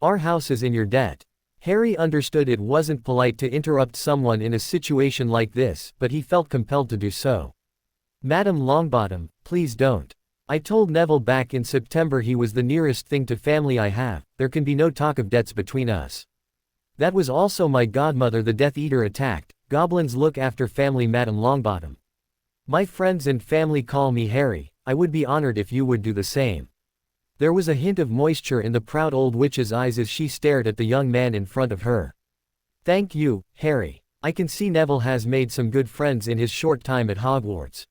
Our house is in your debt. Harry understood it wasn't polite to interrupt someone in a situation like this, but he felt compelled to do so. Madam Longbottom, please don't. I told Neville back in September he was the nearest thing to family I have. There can be no talk of debts between us. That was also my godmother the Death Eater attacked. Goblins look after family, Madam Longbottom. My friends and family call me Harry. I would be honored if you would do the same. There was a hint of moisture in the proud old witch's eyes as she stared at the young man in front of her. Thank you, Harry. I can see Neville has made some good friends in his short time at Hogwarts.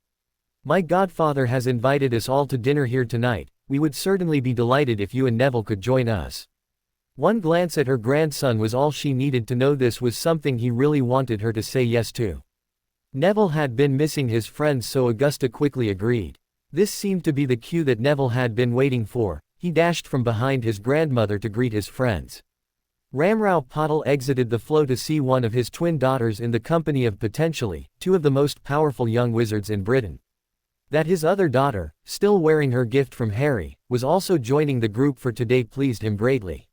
My godfather has invited us all to dinner here tonight. We would certainly be delighted if you and Neville could join us. One glance at her grandson was all she needed to know this was something he really wanted her to say yes to. Neville had been missing his friends, so Augusta quickly agreed. This seemed to be the cue that Neville had been waiting for. He dashed from behind his grandmother to greet his friends. Ramrao Pottle exited the flow to see one of his twin daughters in the company of potentially 2 of the most powerful young wizards in Britain. That his other daughter, still wearing her gift from Harry, was also joining the group for today pleased him greatly.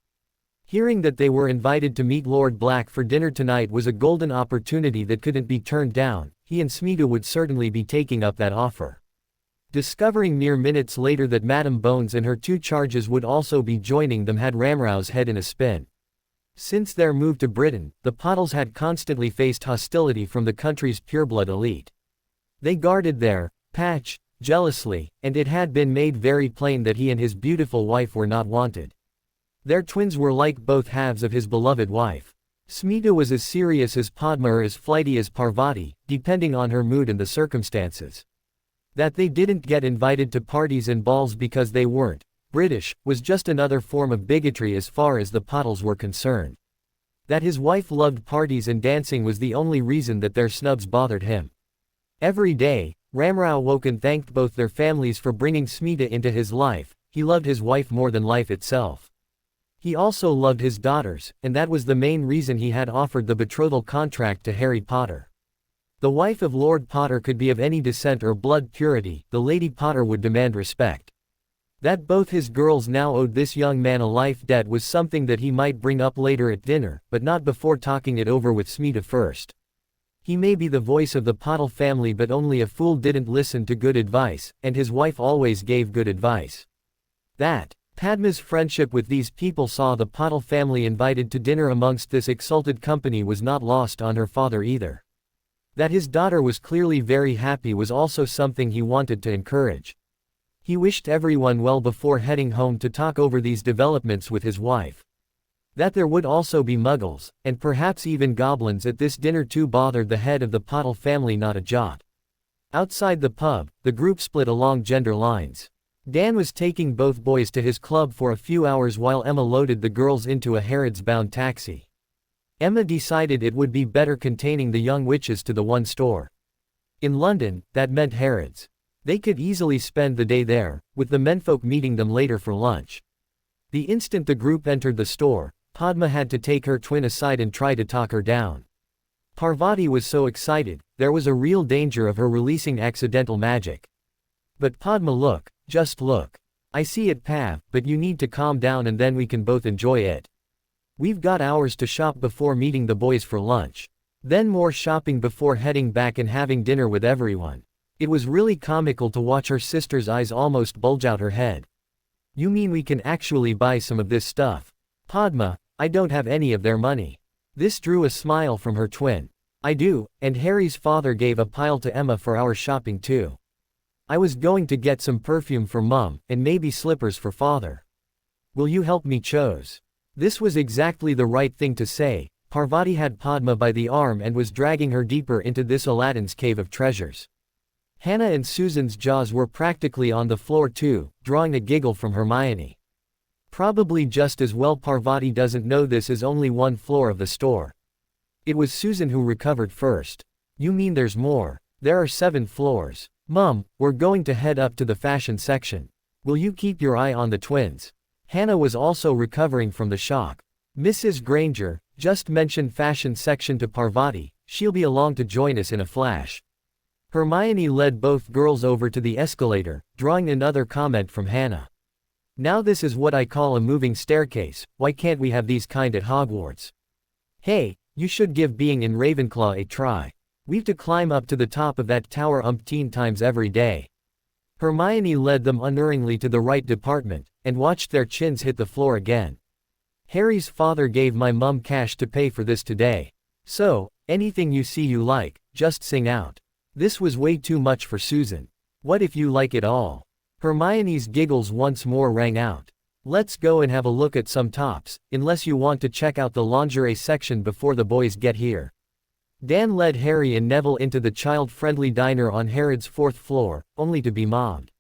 Hearing that they were invited to meet Lord Black for dinner tonight was a golden opportunity that couldn't be turned down. He and Smeagol would certainly be taking up that offer. Discovering mere minutes later that Madame Bones and her 2 charges would also be joining them had Ramrao's head in a spin. Since their move to Britain, the Pottles had constantly faced hostility from the country's pureblood elite. They guarded their patch jealously, and it had been made very plain that he and his beautiful wife were not wanted. Their twins were like both halves of his beloved wife. Smita was as serious as Padma or as flighty as Parvati, depending on her mood and the circumstances. That they didn't get invited to parties and balls because they weren't British, was just another form of bigotry as far as the Pottles were concerned. That his wife loved parties and dancing was the only reason that their snubs bothered him. Every day, Ramrao woke and thanked both their families for bringing Smita into his life. He loved his wife more than life itself. He also loved his daughters, and that was the main reason he had offered the betrothal contract to Harry Potter. The wife of Lord Potter could be of any descent or blood purity, the Lady Potter would demand respect. That both his girls now owed this young man a life debt was something that he might bring up later at dinner, but not before talking it over with Smita first. He may be the voice of the Pottle family, but only a fool didn't listen to good advice, and his wife always gave good advice. That Padma's friendship with these people saw the Pottle family invited to dinner amongst this exalted company was not lost on her father either. That his daughter was clearly very happy was also something he wanted to encourage. He wished everyone well before heading home to talk over these developments with his wife. That there would also be Muggles, and perhaps even Goblins at this dinner too bothered the head of the Pottle family not a jot. Outside the pub, the group split along gender lines. Dan was taking both boys to his club for a few hours while Emma loaded the girls into a Harrods-bound taxi. Emma decided it would be better containing the young witches to the one store. In London, that meant Harrods. They could easily spend the day there, with the menfolk meeting them later for lunch. The instant the group entered the store, Padma had to take her twin aside and try to talk her down. Parvati was so excited, there was a real danger of her releasing accidental magic. But Padma, just look. I see it, Pav, but you need to calm down and then we can both enjoy it. We've got hours to shop before meeting the boys for lunch. Then more shopping before heading back and having dinner with everyone. It was really comical to watch her sister's eyes almost bulge out her head. You mean we can actually buy some of this stuff? Padma, I don't have any of their money. This drew a smile from her twin. I do, and Harry's father gave a pile to Emma for our shopping too. I was going to get some perfume for Mum, and maybe slippers for Father. Will you help me choose? This was exactly the right thing to say. Parvati had Padma by the arm and was dragging her deeper into this Aladdin's cave of treasures. Hannah and Susan's jaws were practically on the floor too, drawing a giggle from Hermione. Probably just as well Parvati doesn't know this is only one floor of the store. It was Susan who recovered first. You mean there's more? There are 7 floors. Mum, we're going to head up to the fashion section. Will you keep your eye on the twins? Hannah was also recovering from the shock. Mrs. Granger, just mention fashion section to Parvati, she'll be along to join us in a flash. Hermione led both girls over to the escalator, drawing another comment from Hannah. Now this is what I call a moving staircase. Why can't we have these kind at Hogwarts? Hey, you should give being in Ravenclaw a try. We've to climb up to the top of that tower umpteen times every day. Hermione led them unerringly to the right department, and watched their chins hit the floor again. Harry's father gave my mum cash to pay for this today. So, anything you see you like, just sing out. This was way too much for Susan. What if you like it all? Hermione's giggles once more rang out. Let's go and have a look at some tops, unless you want to check out the lingerie section before the boys get here. Dan led Harry and Neville into the child-friendly diner on Harrods' 4th floor, only to be mobbed.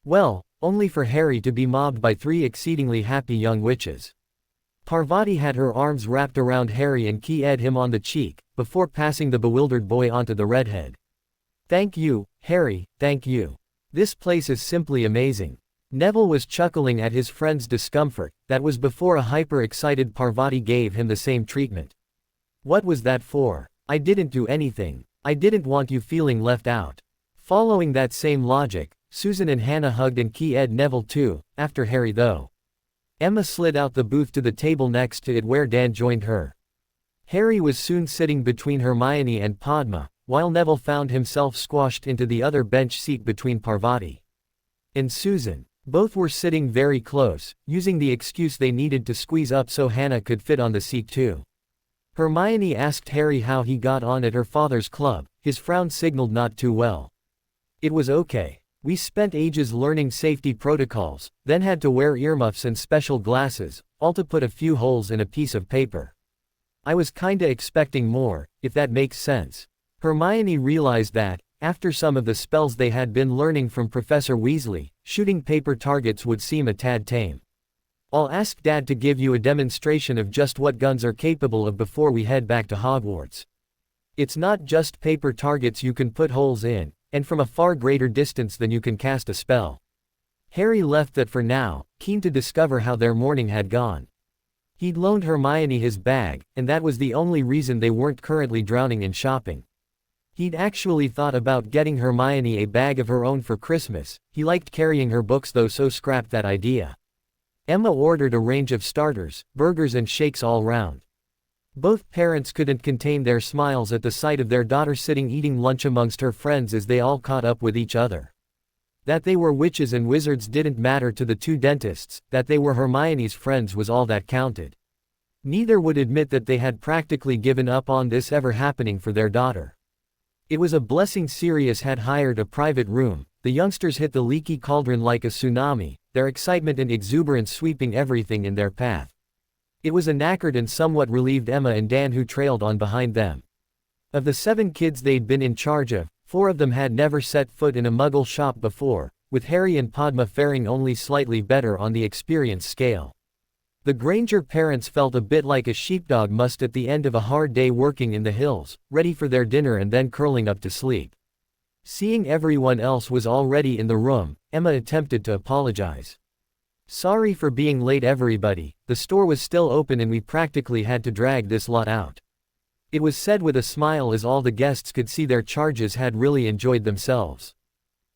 Well, only for Harry to be mobbed by 3 exceedingly happy young witches. Parvati had her arms wrapped around Harry and kissed him on the cheek, before passing the bewildered boy onto the redhead. Thank you, Harry, thank you. This place is simply amazing. Neville was chuckling at his friend's discomfort. That was before a hyper-excited Parvati gave him the same treatment. What was that for? I didn't do anything. I didn't want you feeling left out. Following that same logic, Susan and Hannah hugged and kissed Neville too, after Harry though. Emma slid out the booth to the table next to it where Dan joined her. Harry was soon sitting between Hermione and Padma, while Neville found himself squashed into the other bench seat between Parvati and Susan. Both were sitting very close, using the excuse they needed to squeeze up so Hannah could fit on the seat too. Hermione asked Harry how he got on at her father's club. His frown signaled not too well. It was okay. We spent ages learning safety protocols, then had to wear earmuffs and special glasses, all to put a few holes in a piece of paper. I was kinda expecting more, if that makes sense. Hermione realized that, after some of the spells they had been learning from Professor Weasley, shooting paper targets would seem a tad tame. I'll ask Dad to give you a demonstration of just what guns are capable of before we head back to Hogwarts. It's not just paper targets you can put holes in, and from a far greater distance than you can cast a spell. Harry left that for now, keen to discover how their morning had gone. He'd loaned Hermione his bag, and that was the only reason they weren't currently drowning in shopping. He'd actually thought about getting Hermione a bag of her own for Christmas. He liked carrying her books though, so scrapped that idea. Emma ordered a range of starters, burgers and shakes all round. Both parents couldn't contain their smiles at the sight of their daughter sitting eating lunch amongst her friends as they all caught up with each other. That they were witches and wizards didn't matter to the two dentists, that they were Hermione's friends was all that counted. Neither would admit that they had practically given up on this ever happening for their daughter. It was a blessing Sirius had hired a private room. The youngsters hit the leaky cauldron like a tsunami, their excitement and exuberance sweeping everything in their path. It was a knackered and somewhat relieved Emma and Dan who trailed on behind them. Of the 7 kids they'd been in charge of, 4 of them had never set foot in a Muggle shop before, with Harry and Padma faring only slightly better on the experience scale. The Granger parents felt a bit like a sheepdog must at the end of a hard day working in the hills, ready for their dinner and then curling up to sleep. Seeing everyone else was already in the room, Emma attempted to apologize. Sorry for being late everybody, the store was still open and we practically had to drag this lot out. It was said with a smile as all the guests could see their charges had really enjoyed themselves.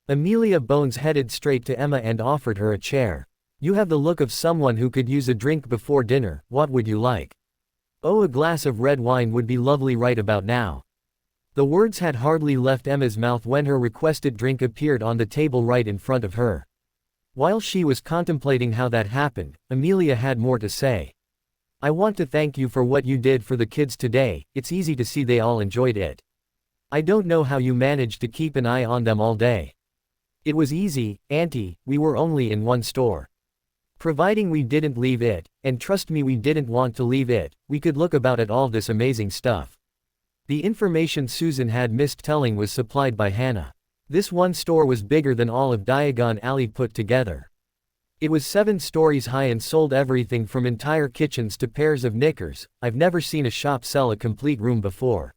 Amelia Bones headed straight to Emma and offered her a chair. You have the look of someone who could use a drink before dinner. What would you like? Oh, a glass of red wine would be lovely right about now. The words had hardly left Emma's mouth when her requested drink appeared on the table right in front of her. While she was contemplating how that happened, Amelia had more to say. I want to thank you for what you did for the kids today. It's easy to see they all enjoyed it. I don't know how you managed to keep an eye on them all day. It was easy, Auntie, we were only in one store. Providing we didn't leave it, and trust me we didn't want to leave it, we could look about at all this amazing stuff. The information Susan had missed telling was supplied by Hannah. This one store was bigger than all of Diagon Alley put together. It was 7 stories high and sold everything from entire kitchens to pairs of knickers. I've never seen a shop sell a complete room before.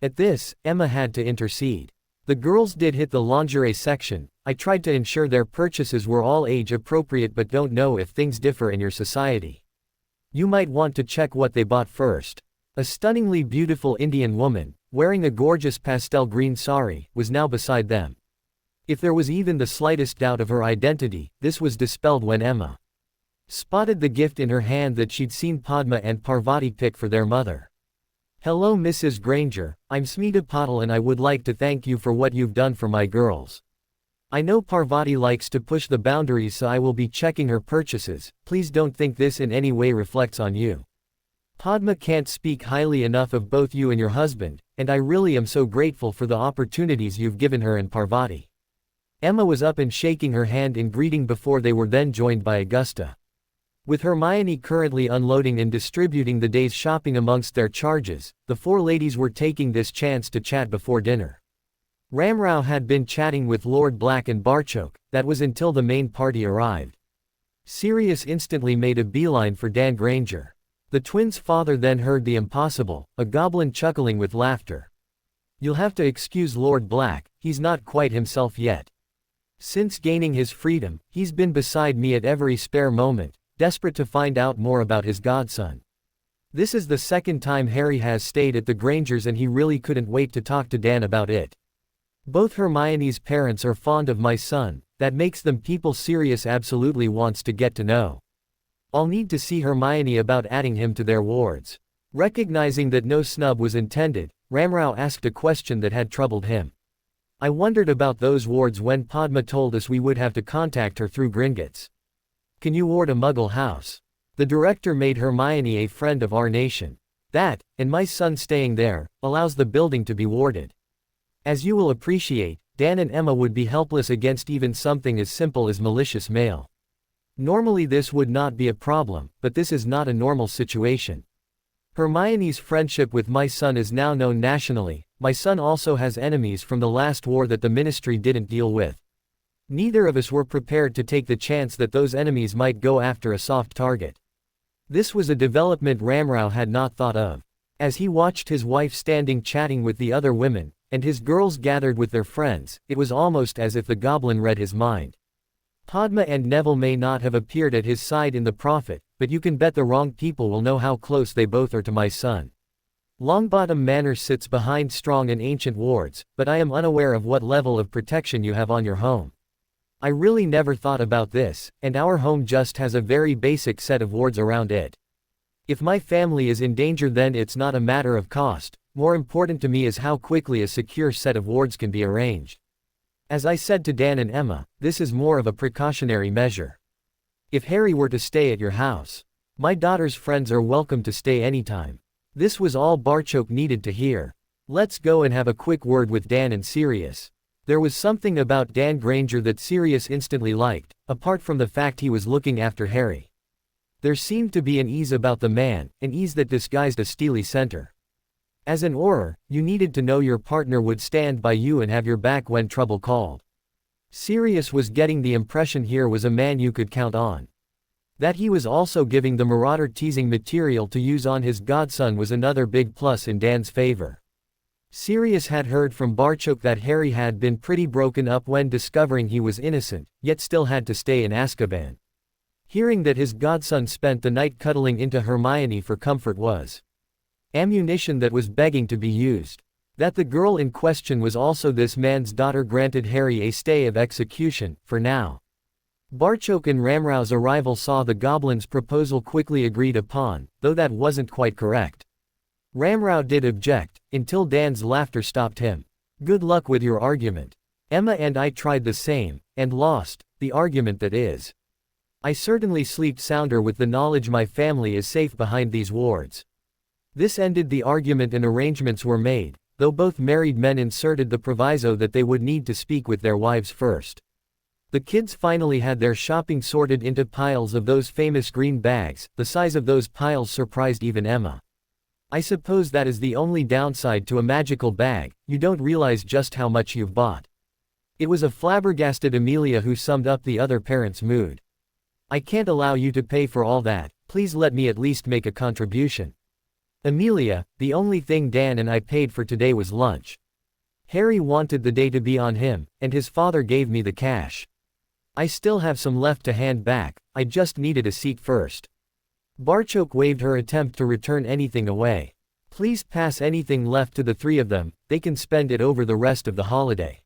At this, Emma had to intercede. The girls did hit the lingerie section. I tried to ensure their purchases were all age appropriate but don't know if things differ in your society. You might want to check what they bought first. A stunningly beautiful Indian woman, wearing a gorgeous pastel green sari, was now beside them. If there was even the slightest doubt of her identity, this was dispelled when Emma spotted the gift in her hand that she'd seen Padma and Parvati pick for their mother. Hello Mrs. Granger, I'm Smita Patil and I would like to thank you for what you've done for my girls. I know Parvati likes to push the boundaries so I will be checking her purchases. Please don't think this in any way reflects on you. Padma can't speak highly enough of both you and your husband, and I really am so grateful for the opportunities you've given her and Parvati. Emma was up and shaking her hand in greeting before they were then joined by Augusta. With Hermione currently unloading and distributing the day's shopping amongst their charges, the 4 ladies were taking this chance to chat before dinner. Ramrao had been chatting with Lord Black and Barchoke, that was until the main party arrived. Sirius instantly made a beeline for Dan Granger. The twins' father then heard the impossible, a goblin chuckling with laughter. You'll have to excuse Lord Black, he's not quite himself yet. Since gaining his freedom, he's been beside me at every spare moment, desperate to find out more about his godson. This is the 2nd time Harry has stayed at the Grangers and he really couldn't wait to talk to Dan about it. Both Hermione's parents are fond of my son, that makes them people Sirius absolutely wants to get to know. I'll need to see Hermione about adding him to their wards. Recognizing that no snub was intended, Ramrao asked a question that had troubled him. I wondered about those wards when Padma told us we would have to contact her through Gringotts. Can you ward a Muggle house? The director made Hermione a friend of our nation. That, and my son staying there, allows the building to be warded. As you will appreciate, Dan and Emma would be helpless against even something as simple as malicious mail. Normally this would not be a problem, but this is not a normal situation. Hermione's friendship with my son is now known nationally. My son also has enemies from the last war that the ministry didn't deal with. Neither of us were prepared to take the chance that those enemies might go after a soft target. This was a development Ramrao had not thought of. As he watched his wife standing chatting with the other women, and his girls gathered with their friends, it was almost as if the goblin read his mind. Padma and Neville may not have appeared at his side in the Prophet, but you can bet the wrong people will know how close they both are to my son. Longbottom Manor sits behind strong and ancient wards, but I am unaware of what level of protection you have on your home. I really never thought about this, and our home just has a very basic set of wards around it. If my family is in danger, then it's not a matter of cost. More important to me is how quickly a secure set of wards can be arranged. As I said to Dan and Emma, this is more of a precautionary measure. If Harry were to stay at your house, my daughter's friends are welcome to stay anytime. This was all Barchok needed to hear. Let's go and have a quick word with Dan and Sirius. There was something about Dan Granger that Sirius instantly liked, apart from the fact he was looking after Harry. There seemed to be an ease about the man, an ease that disguised a steely center. As an Auror, you needed to know your partner would stand by you and have your back when trouble called. Sirius was getting the impression here was a man you could count on. That he was also giving the Marauder teasing material to use on his godson was another big plus in Dan's favor. Sirius had heard from Barchok that Harry had been pretty broken up when discovering he was innocent, yet still had to stay in Azkaban. Hearing that his godson spent the night cuddling into Hermione for comfort was ammunition that was begging to be used. That the girl in question was also this man's daughter granted Harry a stay of execution, for now. Barchok and Ramrao's arrival saw the Goblins' proposal quickly agreed upon, though that wasn't quite correct. Ramrao did object, until Dan's laughter stopped him. Good luck with your argument. Emma and I tried the same, and lost, the argument that is. I certainly sleep sounder with the knowledge my family is safe behind these wards. This ended the argument and arrangements were made, though both married men inserted the proviso that they would need to speak with their wives first. The kids finally had their shopping sorted into piles of those famous green bags. The size of those piles surprised even Emma. I suppose that is the only downside to a magical bag, you don't realize just how much you've bought. It was a flabbergasted Amelia who summed up the other parents' mood. I can't allow you to pay for all that, please let me at least make a contribution. Amelia, the only thing Dan and I paid for today was lunch. Harry wanted the day to be on him, and his father gave me the cash. I still have some left to hand back, I just needed a seat first. Barchok waved her attempt to return anything away. Please pass anything left to the three of them, they can spend it over the rest of the holiday.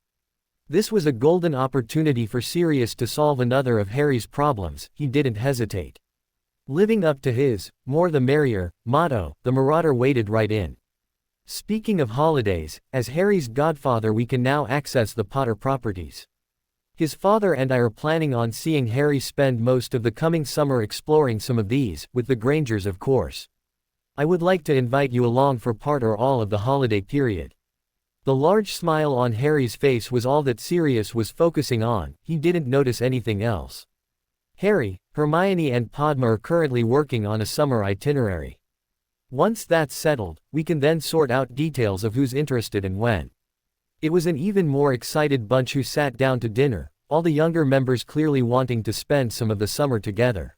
This was a golden opportunity for Sirius to solve another of Harry's problems. He didn't hesitate. Living up to his, more the merrier, motto, the Marauder waded right in. Speaking of holidays, as Harry's godfather we can now access the Potter properties. His father and I are planning on seeing Harry spend most of the coming summer exploring some of these, with the Grangers of course. I would like to invite you along for part or all of the holiday period. The large smile on Harry's face was all that Sirius was focusing on, he didn't notice anything else. Harry, Hermione and Padma are currently working on a summer itinerary. Once that's settled, we can then sort out details of who's interested and when. It was an even more excited bunch who sat down to dinner, all the younger members clearly wanting to spend some of the summer together.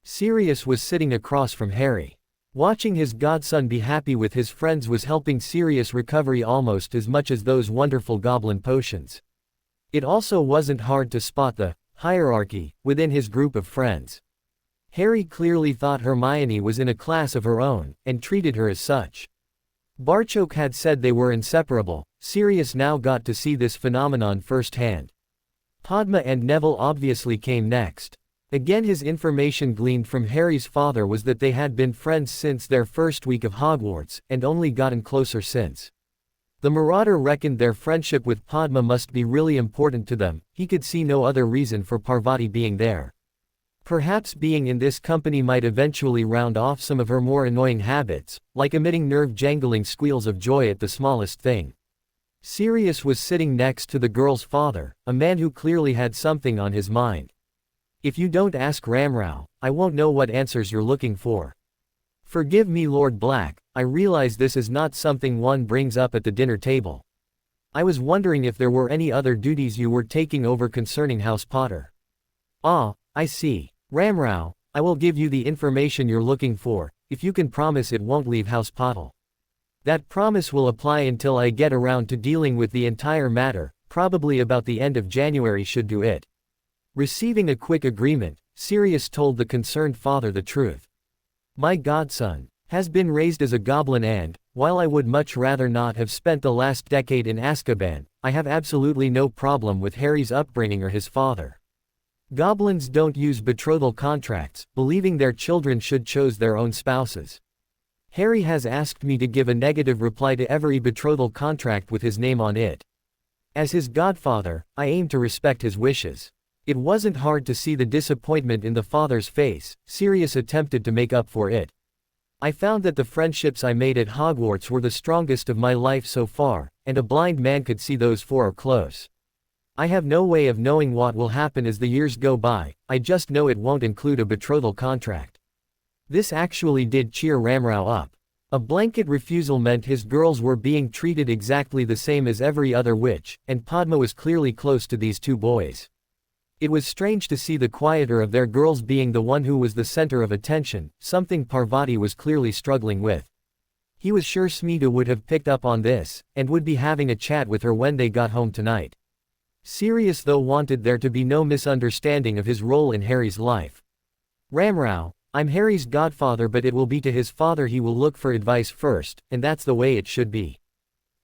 Sirius was sitting across from Harry. Watching his godson be happy with his friends was helping Sirius recovery almost as much as those wonderful goblin potions. It also wasn't hard to spot the hierarchy within his group of friends. Harry clearly thought Hermione was in a class of her own, and treated her as such. Barchok had said they were inseparable. Sirius now got to see this phenomenon firsthand. Padma and Neville obviously came next. Again, his information gleaned from Harry's father was that they had been friends since their first week of Hogwarts, and only gotten closer since. The marauder reckoned their friendship with Padma must be really important to them. He could see no other reason for Parvati being there. Perhaps being in this company might eventually round off some of her more annoying habits, like emitting nerve-jangling squeals of joy at the smallest thing. Sirius was sitting next to the girl's father, a man who clearly had something on his mind. If you don't ask Ramrao, I won't know what answers you're looking for. Forgive me, Lord Black, I realize this is not something one brings up at the dinner table. I was wondering if there were any other duties you were taking over concerning House Potter. Ah, I see. Ramrao, I will give you the information you're looking for, if you can promise it won't leave House Potter. That promise will apply until I get around to dealing with the entire matter, probably about the end of January should do it. Receiving a quick agreement, Sirius told the concerned father the truth. My godson has been raised as a goblin and, while I would much rather not have spent the last decade in Azkaban, I have absolutely no problem with Harry's upbringing or his father. Goblins don't use betrothal contracts, believing their children should choose their own spouses. Harry has asked me to give a negative reply to every betrothal contract with his name on it. As his godfather, I aim to respect his wishes. It wasn't hard to see the disappointment in the father's face. Sirius attempted to make up for it. I found that the friendships I made at Hogwarts were the strongest of my life so far, and a blind man could see those four are close. I have no way of knowing what will happen as the years go by, I just know it won't include a betrothal contract. This actually did cheer Ramrao up. A blanket refusal meant his girls were being treated exactly the same as every other witch, and Padma was clearly close to these two boys. It was strange to see the quieter of their girls being the one who was the center of attention, something Parvati was clearly struggling with. He was sure Smita would have picked up on this, and would be having a chat with her when they got home tonight. Sirius though wanted there to be no misunderstanding of his role in Harry's life. Ramrao, I'm Harry's godfather, but it will be to his father he will look for advice first, and that's the way it should be.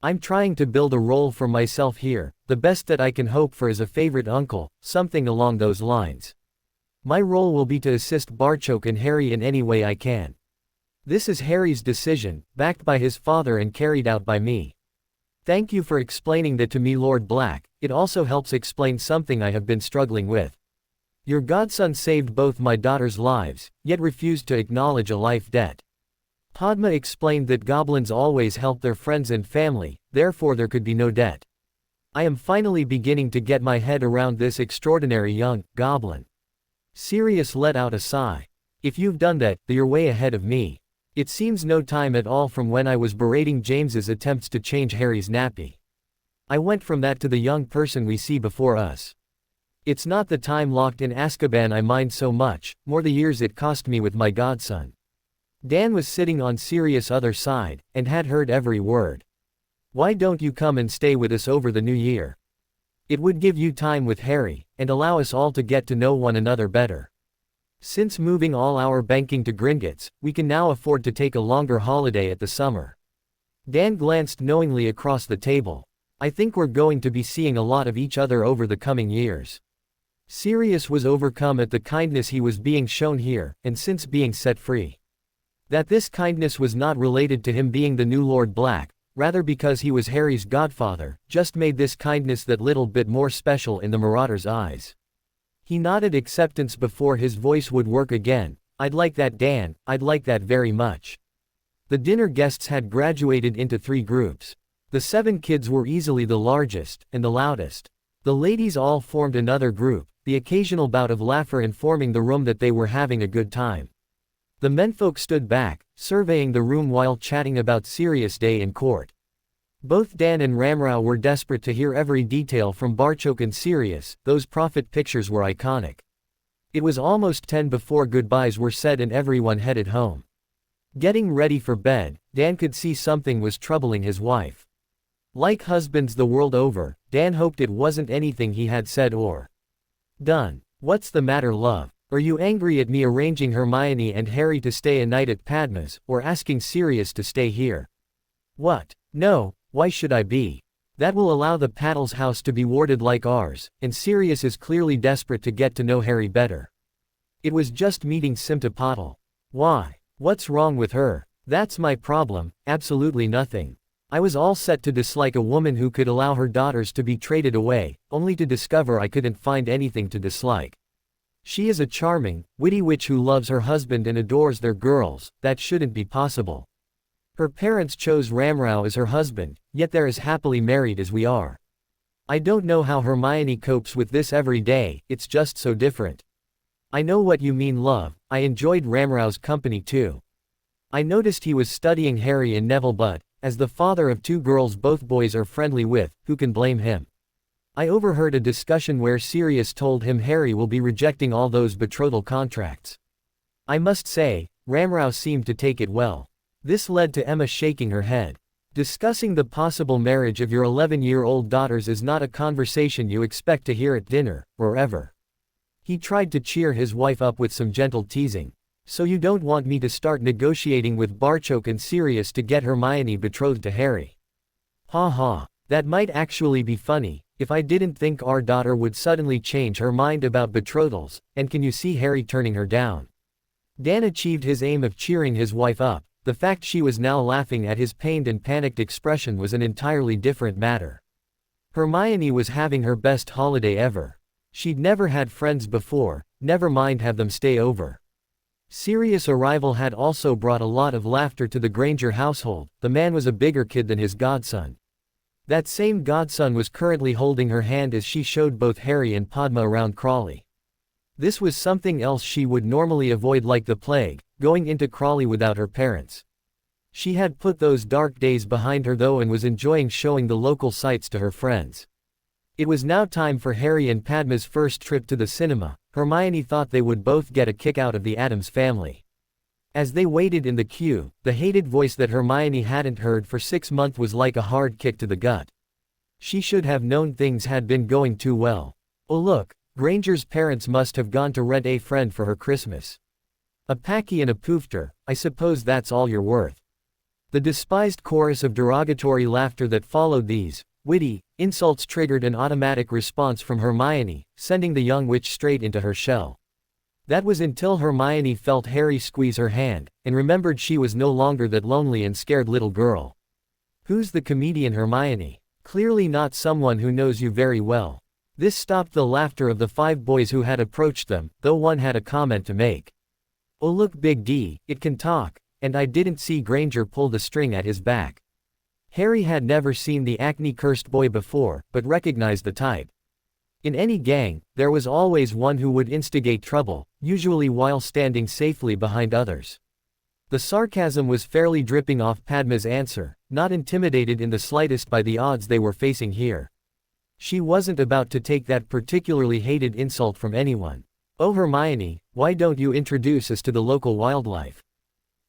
I'm trying to build a role for myself here, the best that I can hope for is a favorite uncle, something along those lines. My role will be to assist Barchok and Harry in any way I can. This is Harry's decision, backed by his father and carried out by me. Thank you for explaining that to me, Lord Black. It also helps explain something I have been struggling with. Your godson saved both my daughters' lives, yet refused to acknowledge a life debt. Padma explained that goblins always help their friends and family, therefore there could be no debt. I am finally beginning to get my head around this extraordinary young goblin. Sirius let out a sigh. If you've done that, you're way ahead of me. It seems no time at all from when I was berating James's attempts to change Harry's nappy. I went from that to the young person we see before us. It's not the time locked in Azkaban I mind so much, more the years it cost me with my godson. Dan was sitting on Sirius' other side, and had heard every word. Why don't you come and stay with us over the new year? It would give you time with Harry, and allow us all to get to know one another better. Since moving all our banking to Gringotts, we can now afford to take a longer holiday at the summer. Dan glanced knowingly across the table. I think we're going to be seeing a lot of each other over the coming years. Sirius was overcome at the kindness he was being shown here, and since being set free. That this kindness was not related to him being the new Lord Black, rather because he was Harry's godfather, just made this kindness that little bit more special in the Marauder's eyes. He nodded acceptance before his voice would work again. I'd like that, Dan, I'd like that very much. The dinner guests had graduated into 3 groups. The 7 kids were easily the largest, and the loudest. The ladies all formed another group, the occasional bout of laughter informing the room that they were having a good time. The menfolk stood back, surveying the room while chatting about Sirius Day in court. Both Dan and Ramrao were desperate to hear every detail from Barchok and Sirius. Those profit pictures were iconic. It was almost 10 before goodbyes were said and everyone headed home. Getting ready for bed, Dan could see something was troubling his wife. Like husbands the world over, Dan hoped it wasn't anything he had said or done. What's the matter, love? Are you angry at me arranging Hermione and Harry to stay a night at Padma's, or asking Sirius to stay here? What? No, why should I be? That will allow the Paddles house to be warded like ours, and Sirius is clearly desperate to get to know Harry better. It was just meeting Simta Patil. Why? What's wrong with her? That's my problem, absolutely nothing. I was all set to dislike a woman who could allow her daughters to be traded away, only to discover I couldn't find anything to dislike. She is a charming, witty witch who loves her husband and adores their girls. That shouldn't be possible. Her parents chose Ramrao as her husband, yet they're as happily married as we are. I don't know how Hermione copes with this every day, it's just so different. I know what you mean, love. I enjoyed Ramrao's company too. I noticed he was studying Harry and Neville, but, as the father of 2 girls both boys are friendly with, who can blame him? I overheard a discussion where Sirius told him Harry will be rejecting all those betrothal contracts. I must say, Ramrao seemed to take it well. This led to Emma shaking her head. Discussing the possible marriage of your 11-year-old daughters is not a conversation you expect to hear at dinner, or ever. He tried to cheer his wife up with some gentle teasing. So you don't want me to start negotiating with Barchoke and Sirius to get Hermione betrothed to Harry? Ha ha, that might actually be funny, if I didn't think our daughter would suddenly change her mind about betrothals, and can you see Harry turning her down? Dan achieved his aim of cheering his wife up. The fact she was now laughing at his pained and panicked expression was an entirely different matter. Hermione was having her best holiday ever. She'd never had friends before, never mind have them stay over. Sirius' arrival had also brought a lot of laughter to the Granger household. The man was a bigger kid than his godson. That same godson was currently holding her hand as she showed both Harry and Padma around Crawley. This was something else she would normally avoid like the plague, going into Crawley without her parents. She had put those dark days behind her though and was enjoying showing the local sights to her friends. It was now time for Harry and Padma's first trip to the cinema. Hermione thought they would both get a kick out of the Addams family. As they waited in the queue, the hated voice that Hermione hadn't heard for 6 months was like a hard kick to the gut. She should have known things had been going too well. Oh look, Granger's parents must have gone to rent a friend for her Christmas. A packy and a poofter, I suppose that's all you're worth. The despised chorus of derogatory laughter that followed these witty insults triggered an automatic response from Hermione, sending the young witch straight into her shell. That was until Hermione felt Harry squeeze her hand, and remembered she was no longer that lonely and scared little girl. Who's the comedian, Hermione? Clearly not someone who knows you very well. This stopped the laughter of the 5 boys who had approached them, though one had a comment to make. Oh look, Big D, it can talk, and I didn't see Granger pull the string at his back. Harry had never seen the acne-cursed boy before, but recognized the type. In any gang, there was always one who would instigate trouble, usually while standing safely behind others. The sarcasm was fairly dripping off Padma's answer, not intimidated in the slightest by the odds they were facing here. She wasn't about to take that particularly hated insult from anyone. Oh Hermione, why don't you introduce us to the local wildlife?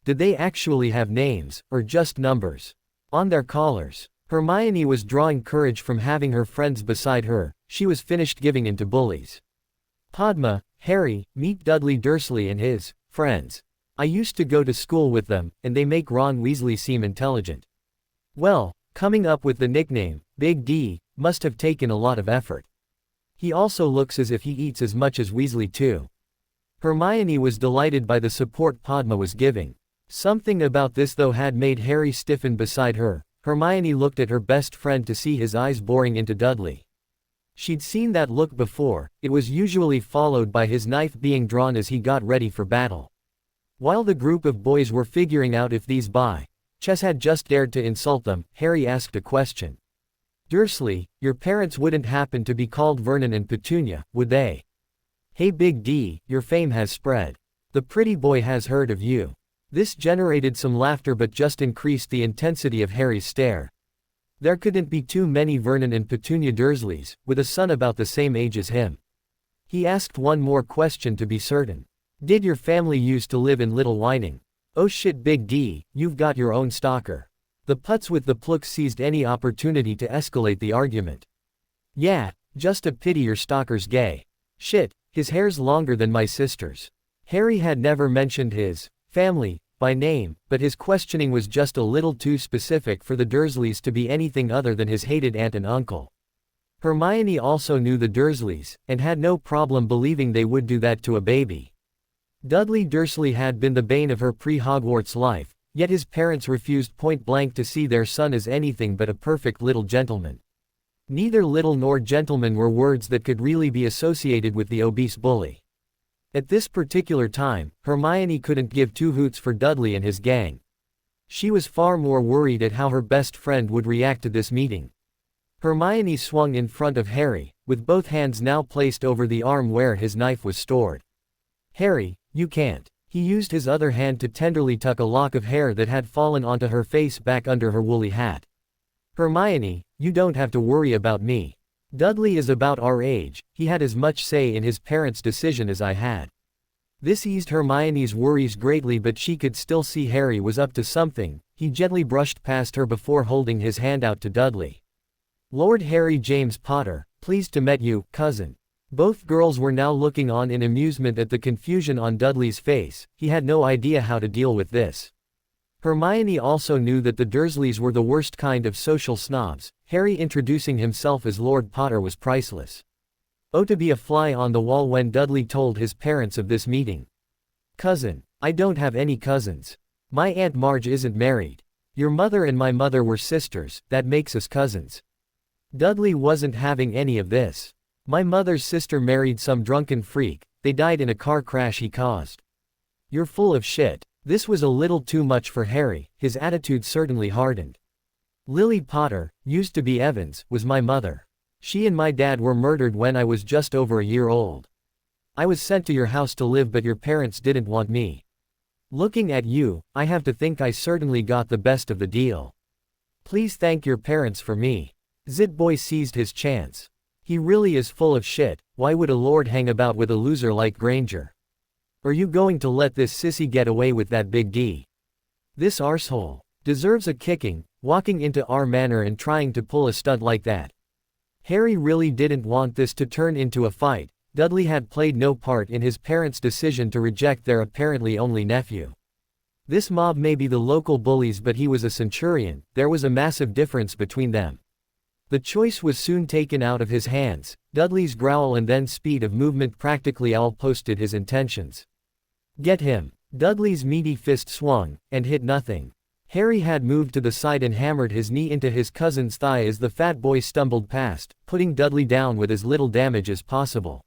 Did they actually have names, or just numbers on their collars? Hermione was drawing courage from having her friends beside her. She was finished giving in to bullies. Padma, Harry, meet Dudley Dursley and his friends. I used to go to school with them, and they make Ron Weasley seem intelligent. Well, coming up with the nickname, Big D, must have taken a lot of effort. He also looks as if he eats as much as Weasley too. Hermione was delighted by the support Padma was giving. Something about this though had made Harry stiffen beside her. Hermione looked at her best friend to see his eyes boring into Dudley. She'd seen that look before. It was usually followed by his knife being drawn as he got ready for battle. While the group of boys were figuring out if these Chess had just dared to insult them, Harry asked a question. Dursley, your parents wouldn't happen to be called Vernon and Petunia, would they? Hey Big D, your fame has spread. The pretty boy has heard of you. This generated some laughter but just increased the intensity of Harry's stare. There couldn't be too many Vernon and Petunia Dursleys, with a son about the same age as him. He asked one more question to be certain. Did your family used to live in Little Whining? Oh shit Big D, you've got your own stalker. The putz with the plooks seized any opportunity to escalate the argument. Yeah, just a pity your stalker's gay. Shit, his hair's longer than my sister's. Harry had never mentioned his family by name, but his questioning was just a little too specific for the Dursleys to be anything other than his hated aunt and uncle. Hermione also knew the Dursleys, and had no problem believing they would do that to a baby. Dudley Dursley had been the bane of her pre-Hogwarts life, Yet his parents refused point blank to see their son as anything but a perfect little gentleman. Neither little nor gentleman were words that could really be associated with the obese bully. At this particular time, Hermione couldn't give two hoots for Dudley and his gang. She was far more worried at how her best friend would react to this meeting. Hermione swung in front of Harry, with both hands now placed over the arm where his knife was stored. "Harry, you can't." He used his other hand to tenderly tuck a lock of hair that had fallen onto her face back under her woolly hat. "Hermione, you don't have to worry about me. Dudley is about our age, he had as much say in his parents' decision as I had." This eased Hermione's worries greatly, but she could still see Harry was up to something. He gently brushed past her before holding his hand out to Dudley. "Lord Harry James Potter, pleased to meet you, cousin." Both girls were now looking on in amusement at the confusion on Dudley's face. He had no idea how to deal with this. Hermione also knew that the Dursleys were the worst kind of social snobs. Harry introducing himself as Lord Potter was priceless. Oh, to be a fly on the wall when Dudley told his parents of this meeting. "Cousin, I don't have any cousins. My Aunt Marge isn't married. Your mother and my mother were sisters, that makes us cousins." Dudley wasn't having any of this. "My mother's sister married some drunken freak, they died in a car crash he caused." "You're full of shit." This was a little too much for Harry, his attitude certainly hardened. "Lily Potter, used to be Evans, was my mother. She and my dad were murdered when I was just over a year old. I was sent to your house to live, but your parents didn't want me. Looking at you, I have to think I certainly got the best of the deal. Please thank your parents for me." Zitboy seized his chance. He really is full of shit. Why would a lord hang about with a loser like Granger? Are you going to let this sissy get away with that big D? This arsehole deserves a kicking, walking into our manor and trying to pull a stunt like that. Harry really didn't want this to turn into a fight. Dudley had played no part in his parents' decision to reject their apparently only nephew. This mob may be the local bullies, but he was a centurion. There was a massive difference between them. The choice was soon taken out of his hands. Dudley's growl and then speed of movement practically all posted his intentions. "Get him." Dudley's meaty fist swung, and hit nothing. Harry had moved to the side and hammered his knee into his cousin's thigh as the fat boy stumbled past, putting Dudley down with as little damage as possible.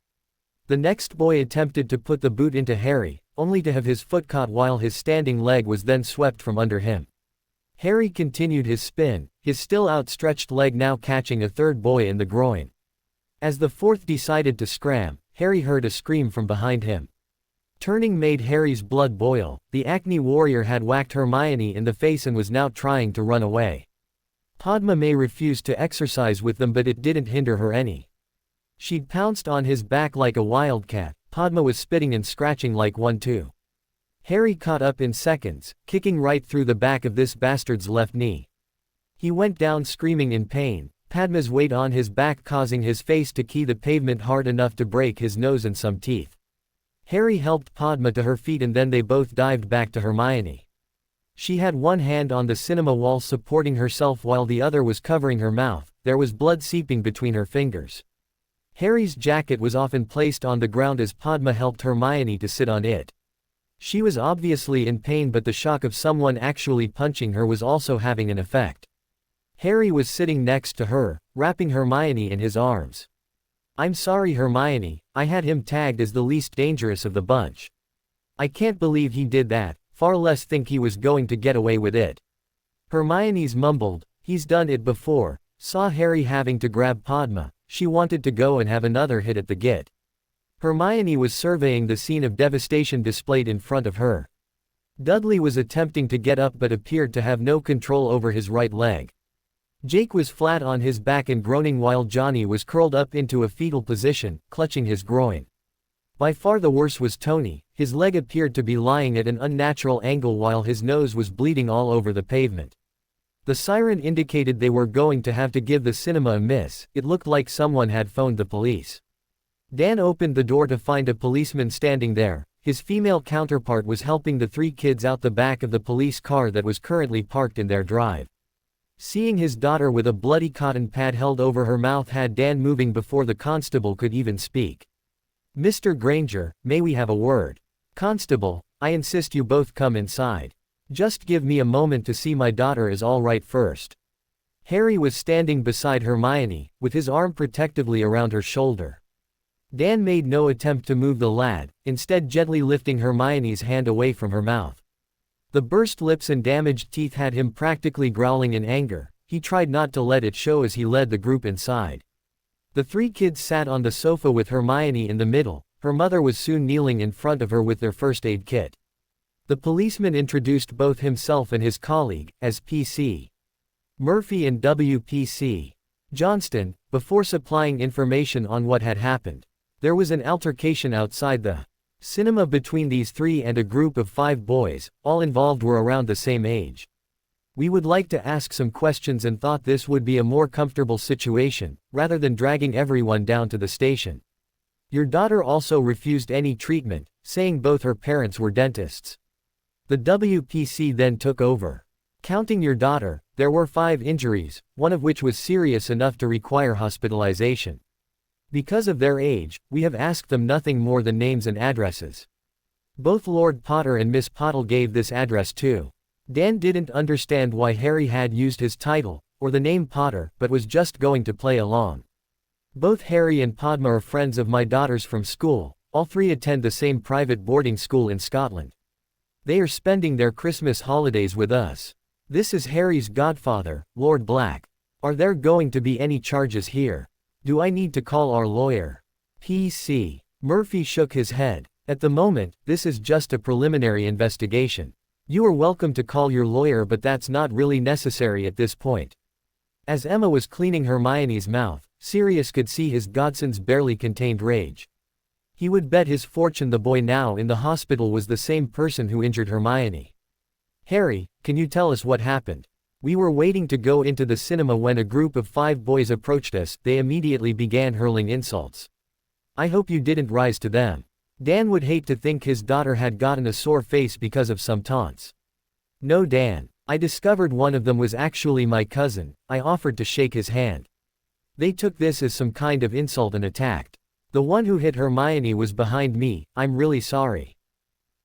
The next boy attempted to put the boot into Harry, only to have his foot caught while his standing leg was then swept from under him. Harry continued his spin, his still outstretched leg now catching a third boy in the groin. As the fourth decided to scram, Harry heard a scream from behind him. Turning made Harry's blood boil. The Acne warrior had whacked Hermione in the face and was now trying to run away. Padma may refused to exercise with them, but it didn't hinder her any. She'd pounced on his back like a wildcat. Padma was spitting and scratching like one too. Harry caught up in seconds, kicking right through the back of this bastard's left knee. He went down screaming in pain, Padma's weight on his back causing his face to key the pavement hard enough to break his nose and some teeth. Harry helped Padma to her feet and then they both dived back to Hermione. She had one hand on the cinema wall supporting herself while the other was covering her mouth. There was blood seeping between her fingers. Harry's jacket was often placed on the ground as Padma helped Hermione to sit on it. She was obviously in pain, but the shock of someone actually punching her was also having an effect. Harry was sitting next to her, wrapping Hermione in his arms. "I'm sorry, Hermione, I had him tagged as the least dangerous of the bunch. I can't believe he did that, far less think he was going to get away with it." Hermione's mumbled, "He's done it before," saw Harry having to grab Padma. She wanted to go and have another hit at the git. Hermione was surveying the scene of devastation displayed in front of her. Dudley was attempting to get up but appeared to have no control over his right leg. Jake was flat on his back and groaning while Johnny was curled up into a fetal position, clutching his groin. By far the worst was Tony. His leg appeared to be lying at an unnatural angle while his nose was bleeding all over the pavement. The siren indicated they were going to have to give the cinema a miss. It looked like someone had phoned the police. Dan opened the door to find a policeman standing there. His female counterpart was helping the three kids out the back of the police car that was currently parked in their drive. Seeing his daughter with a bloody cotton pad held over her mouth had Dan moving before the constable could even speak. "Mr. Granger, may we have a word?" "Constable, I insist you both come inside." Just give me a moment to see my daughter is all right first. Harry was standing beside Hermione, with his arm protectively around her shoulder. Dan made no attempt to move the lad, instead gently lifting Hermione's hand away from her mouth. The burst lips and damaged teeth had him practically growling in anger. He tried not to let it show as he led the group inside. The three kids sat on the sofa with Hermione in the middle. Her mother was soon kneeling in front of her with their first aid kit. The policeman introduced both himself and his colleague, as P.C. Murphy and W.P.C. Johnston, before supplying information on what had happened. There was an altercation outside the cinema between these three and a group of 5 boys, all involved were around the same age. We would like to ask some questions and thought this would be a more comfortable situation, rather than dragging everyone down to the station. Your daughter also refused any treatment, saying both her parents were dentists. The WPC then took over. Counting your daughter, there were 5 injuries, one of which was serious enough to require hospitalization. Because of their age, we have asked them nothing more than names and addresses. Both Lord Potter and Miss Pottle gave this address too. Dan didn't understand why Harry had used his title, or the name Potter, but was just going to play along. Both Harry and Padma are friends of my daughters from school, all 3 attend the same private boarding school in Scotland. They are spending their Christmas holidays with us. This is Harry's godfather, Lord Black. Are there going to be any charges here? Do I need to call our lawyer? P.C. Murphy shook his head. At the moment, this is just a preliminary investigation. You are welcome to call your lawyer, but that's not really necessary at this point. As Emma was cleaning Hermione's mouth, Sirius could see his godson's barely contained rage. He would bet his fortune the boy now in the hospital was the same person who injured Hermione. Harry, can you tell us what happened? We were waiting to go into the cinema when a group of 5 boys approached us. They immediately began hurling insults. I hope you didn't rise to them. Dan would hate to think his daughter had gotten a sore face because of some taunts. No, Dan. I discovered one of them was actually my cousin. I offered to shake his hand. They took this as some kind of insult and attacked. The one who hit Hermione was behind me. I'm really sorry.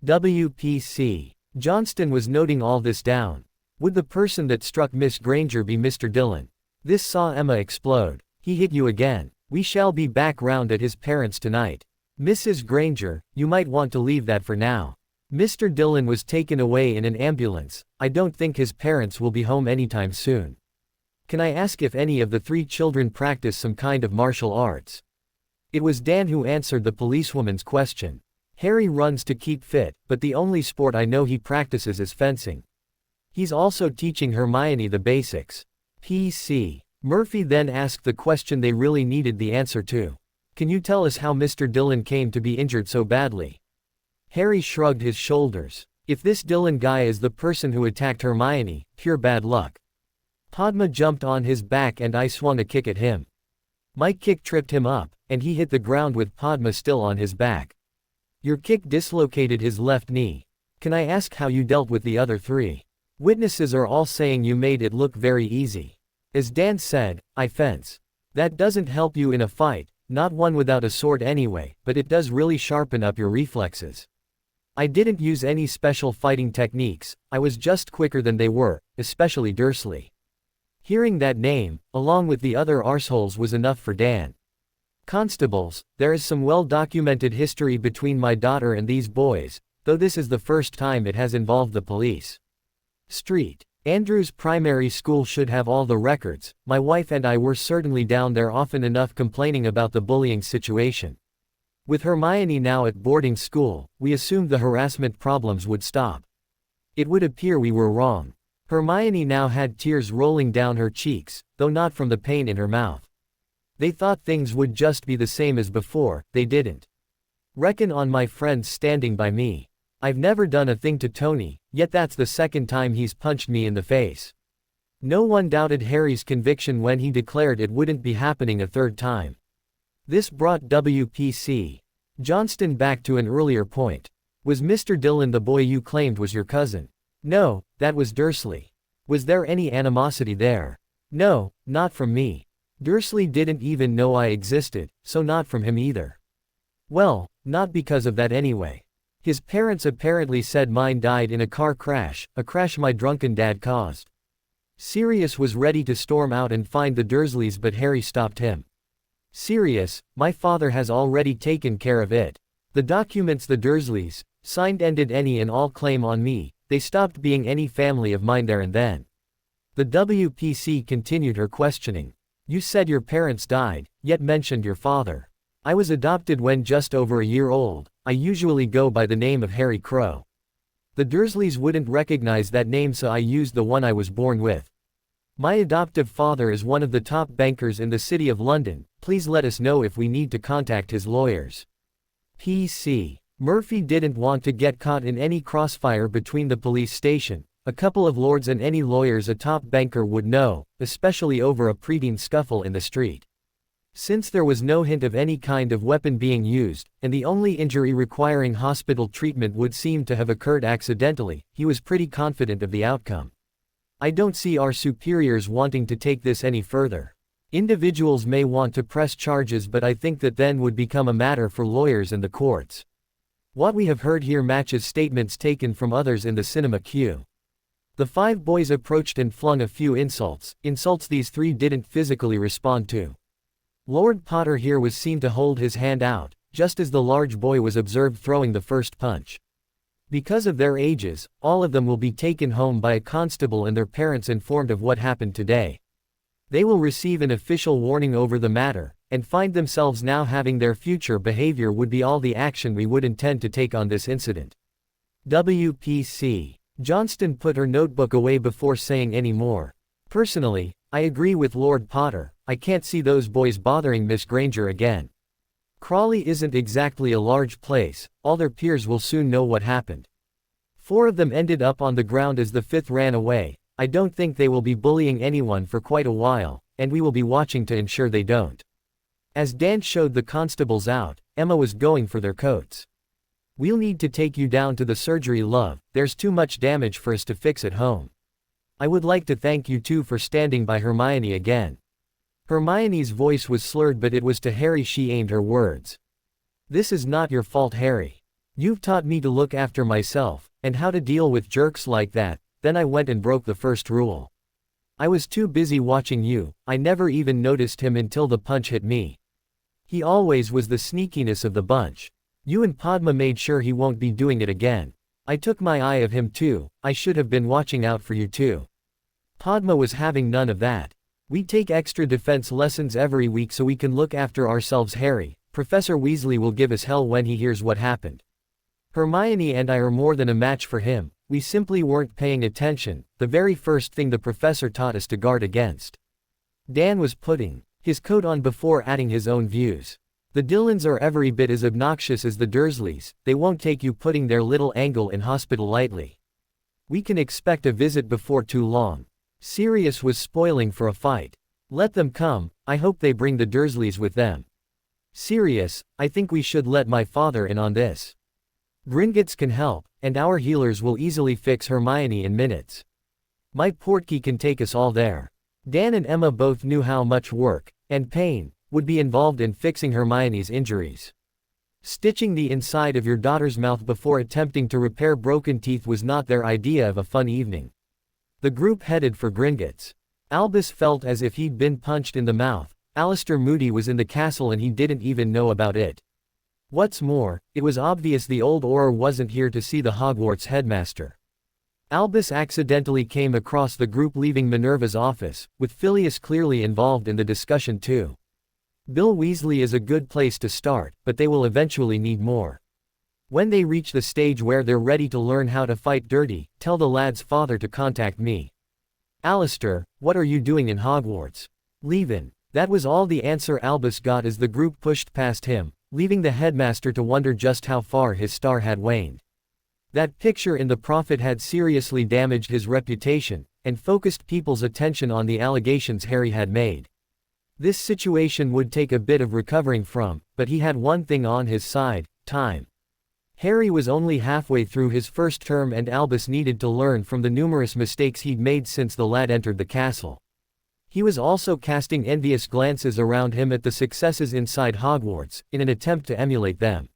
WPC. Johnston was noting all this down. Would the person that struck Miss Granger be Mr. Dillon? This saw Emma explode. He hit you again. We shall be back round at his parents' tonight. Mrs. Granger, you might want to leave that for now. Mr. Dillon was taken away in an ambulance. I don't think his parents will be home anytime soon. Can I ask if any of the 3 children practice some kind of martial arts? It was Dan who answered the policewoman's question. Harry runs to keep fit, but the only sport I know he practices is fencing. He's also teaching Hermione the basics. P.C. Murphy then asked the question they really needed the answer to. Can you tell us how Mr. Dillon came to be injured so badly? Harry shrugged his shoulders. If this Dillon guy is the person who attacked Hermione, pure bad luck. Padma jumped on his back and I swung a kick at him. My kick tripped him up, and he hit the ground with Padma still on his back. Your kick dislocated his left knee. Can I ask how you dealt with the other 3? Witnesses are all saying you made it look very easy. As Dan said, I fence. That doesn't help you in a fight, not one without a sword anyway, but it does really sharpen up your reflexes. I didn't use any special fighting techniques, I was just quicker than they were, especially Dursley. Hearing that name, along with the other arseholes, was enough for Dan. Constables, there is some well-documented history between my daughter and these boys, though this is the first time it has involved the police. Street. Andrews Primary School should have all the records. My wife and I were certainly down there often enough complaining about the bullying situation. With Hermione now at boarding school, we assumed the harassment problems would stop. It would appear we were wrong. Hermione now had tears rolling down her cheeks, though not from the pain in her mouth. They thought things would just be the same as before, they didn't. Reckon on my friends standing by me. I've never done a thing to Tony, yet that's the second time he's punched me in the face. No one doubted Harry's conviction when he declared it wouldn't be happening a 3rd time. This brought WPC. Johnston back to an earlier point. Was Mr. Dillon the boy you claimed was your cousin? No, that was Dursley. Was there any animosity there? No, not from me. Dursley didn't even know I existed, so not from him either. Well, not because of that anyway. His parents apparently said mine died in a car crash, a crash my drunken dad caused. Sirius was ready to storm out and find the Dursleys, but Harry stopped him. Sirius, my father has already taken care of it. The documents the Dursleys signed ended any and all claim on me. They stopped being any family of mine there and then. The WPC continued her questioning. You said your parents died, yet mentioned your father. I was adopted when just over a year old. I usually go by the name of Harry Crow. The Dursleys wouldn't recognize that name, so I used the one I was born with. My adoptive father is one of the top bankers in the City of London. Please let us know if we need to contact his lawyers. PC. Murphy didn't want to get caught in any crossfire between the police station, a couple of lords, and any lawyers a top banker would know, especially over a preteen scuffle in the street. Since there was no hint of any kind of weapon being used, and the only injury requiring hospital treatment would seem to have occurred accidentally, he was pretty confident of the outcome. I don't see our superiors wanting to take this any further. Individuals may want to press charges, but I think that then would become a matter for lawyers and the courts. What we have heard here matches statements taken from others in the cinema queue. The five boys approached and flung a few insults these three didn't physically respond to. Lord Potter here was seen to hold his hand out, just as the large boy was observed throwing the first punch. Because of their ages, all of them will be taken home by a constable and their parents informed of what happened today. They will receive an official warning over the matter, and find themselves now having their future behavior would be all the action we would intend to take on this incident. WPC. Johnston put her notebook away before saying any more. Personally, I agree with Lord Potter. I can't see those boys bothering Miss Granger again. Crawley isn't exactly a large place, all their peers will soon know what happened. 4 of them ended up on the ground as the 5th ran away. I don't think they will be bullying anyone for quite a while, and we will be watching to ensure they don't. As Dan showed the constables out, Emma was going for their coats. We'll need to take you down to the surgery, love, there's too much damage for us to fix at home. I would like to thank you two for standing by Hermione again. Hermione's voice was slurred, but it was to Harry she aimed her words. This is not your fault, Harry. You've taught me to look after myself, and how to deal with jerks like that. Then I went and broke the first rule. I was too busy watching you, I never even noticed him until the punch hit me. He always was the sneakiness of the bunch. You and Padma made sure he won't be doing it again. I took my eye of him too, I should have been watching out for you too. Padma was having none of that. We take extra defense lessons every week so we can look after ourselves, Harry. Professor Weasley will give us hell when he hears what happened. Hermione and I are more than a match for him. We simply weren't paying attention, the very first thing the professor taught us to guard against. Dan was putting his coat on before adding his own views. The Dylans are every bit as obnoxious as the Dursleys, they won't take you putting their little angle in hospital lightly. We can expect a visit before too long. Sirius was spoiling for a fight. Let them come, I hope they bring the Dursleys with them. Sirius, I think we should let my father in on this. Gringotts can help, and our healers will easily fix Hermione in minutes. My portkey can take us all there. Dan and Emma both knew how much work, and pain, would be involved in fixing Hermione's injuries. Stitching the inside of your daughter's mouth before attempting to repair broken teeth was not their idea of a fun evening. The group headed for Gringotts. Albus felt as if he'd been punched in the mouth. Alistair Moody was in the castle and he didn't even know about it. What's more, it was obvious the old Auror wasn't here to see the Hogwarts headmaster. Albus accidentally came across the group leaving Minerva's office, with Phileas clearly involved in the discussion too. Bill Weasley is a good place to start, but they will eventually need more. When they reach the stage where they're ready to learn how to fight dirty, tell the lad's father to contact me. Alistair, what are you doing in Hogwarts? Leavin'. That was all the answer Albus got as the group pushed past him, leaving the headmaster to wonder just how far his star had waned. That picture in the Prophet had seriously damaged his reputation, and focused people's attention on the allegations Harry had made. This situation would take a bit of recovering from, but he had one thing on his side: time. Harry was only halfway through his first term and Albus needed to learn from the numerous mistakes he'd made since the lad entered the castle. He was also casting envious glances around him at the successes inside Hogwarts, in an attempt to emulate them.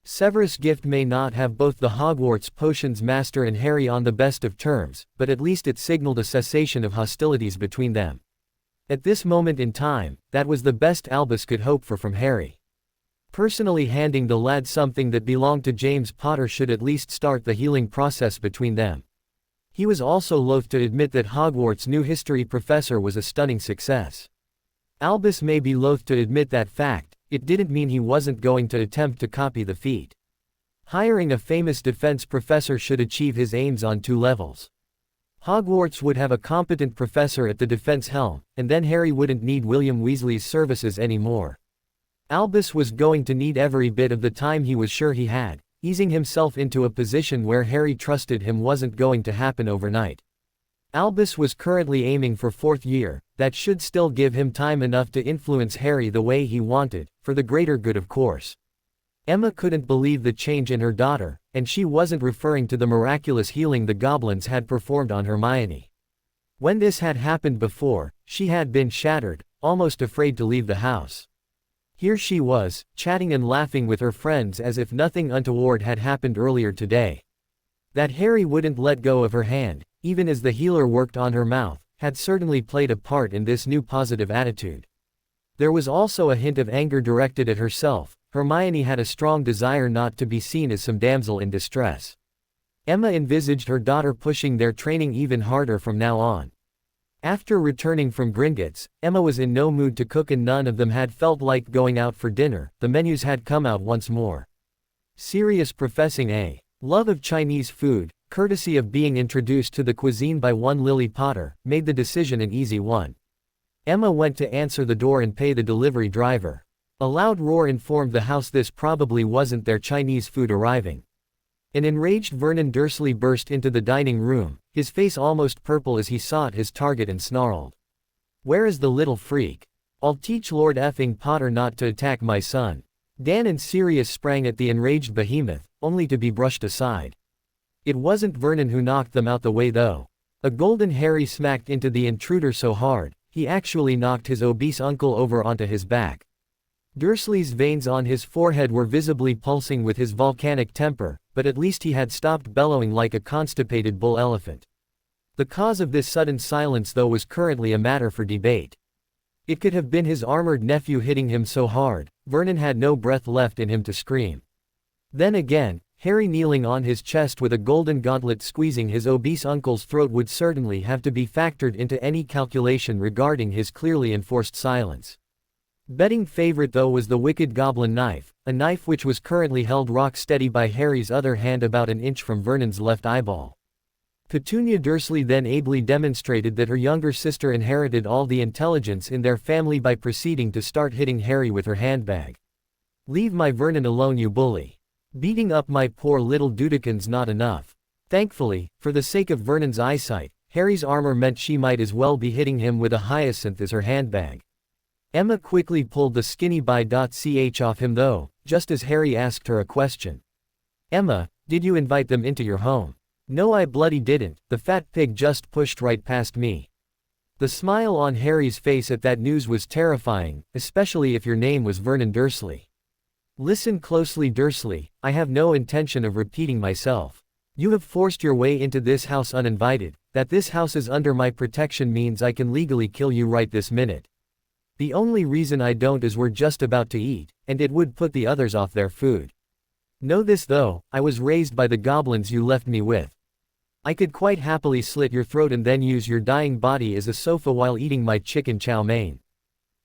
Severus Gift may not have both the Hogwarts potions master and Harry on the best of terms, but at least it signaled a cessation of hostilities between them. At this moment in time, that was the best Albus could hope for from Harry. Personally handing the lad something that belonged to James Potter should at least start the healing process between them. He was also loath to admit that Hogwarts' new history professor was a stunning success. Albus may be loath to admit that fact, it didn't mean he wasn't going to attempt to copy the feat. Hiring a famous defense professor should achieve his aims on 2 levels. Hogwarts would have a competent professor at the defense helm, and then Harry wouldn't need William Weasley's services anymore. Albus was going to need every bit of the time he was sure he had. Easing himself into a position where Harry trusted him wasn't going to happen overnight. Albus was currently aiming for 4th year, that should still give him time enough to influence Harry the way he wanted, for the greater good of course. Emma couldn't believe the change in her daughter, and she wasn't referring to the miraculous healing the goblins had performed on Hermione. When this had happened before, she had been shattered, almost afraid to leave the house. Here she was, chatting and laughing with her friends as if nothing untoward had happened earlier today. That Harry wouldn't let go of her hand, even as the healer worked on her mouth, had certainly played a part in this new positive attitude. There was also a hint of anger directed at herself. Hermione had a strong desire not to be seen as some damsel in distress. Emma envisaged her daughter pushing their training even harder from now on. After returning from Gringotts, Emma was in no mood to cook and none of them had felt like going out for dinner. The menus had come out once more. Sirius, professing a love of Chinese food, courtesy of being introduced to the cuisine by one Lily Potter, made the decision an easy one. Emma went to answer the door and pay the delivery driver. A loud roar informed the house this probably wasn't their Chinese food arriving. An enraged Vernon Dursley burst into the dining room, his face almost purple as he sought his target and snarled. "Where is the little freak? I'll teach Lord effing Potter not to attack my son." Dan and Sirius sprang at the enraged behemoth, only to be brushed aside. It wasn't Vernon who knocked them out the way though. A golden Harry smacked into the intruder so hard, he actually knocked his obese uncle over onto his back. Dursley's veins on his forehead were visibly pulsing with his volcanic temper, but at least he had stopped bellowing like a constipated bull elephant. The cause of this sudden silence though was currently a matter for debate. It could have been his armored nephew hitting him so hard, Vernon had no breath left in him to scream. Then again, Harry kneeling on his chest with a golden gauntlet squeezing his obese uncle's throat would certainly have to be factored into any calculation regarding his clearly enforced silence. Betting favorite though was the wicked goblin knife, a knife which was currently held rock steady by Harry's other hand about an inch from Vernon's left eyeball. Petunia Dursley then ably demonstrated that her younger sister inherited all the intelligence in their family by proceeding to start hitting Harry with her handbag. "Leave my Vernon alone, you bully. Beating up my poor little Dudekin's not enough." Thankfully, for the sake of Vernon's eyesight, Harry's armor meant she might as well be hitting him with a hyacinth as her handbag. Emma quickly pulled the skinny by.ch off him though, just as Harry asked her a question. "Emma, did you invite them into your home?" "No, I bloody didn't, the fat pig just pushed right past me." The smile on Harry's face at that news was terrifying, especially if your name was Vernon Dursley. "Listen closely, Dursley, I have no intention of repeating myself. You have forced your way into this house uninvited. That this house is under my protection means I can legally kill you right this minute. The only reason I don't is we're just about to eat, and it would put the others off their food. Know this though, I was raised by the goblins you left me with. I could quite happily slit your throat and then use your dying body as a sofa while eating my chicken chow mein."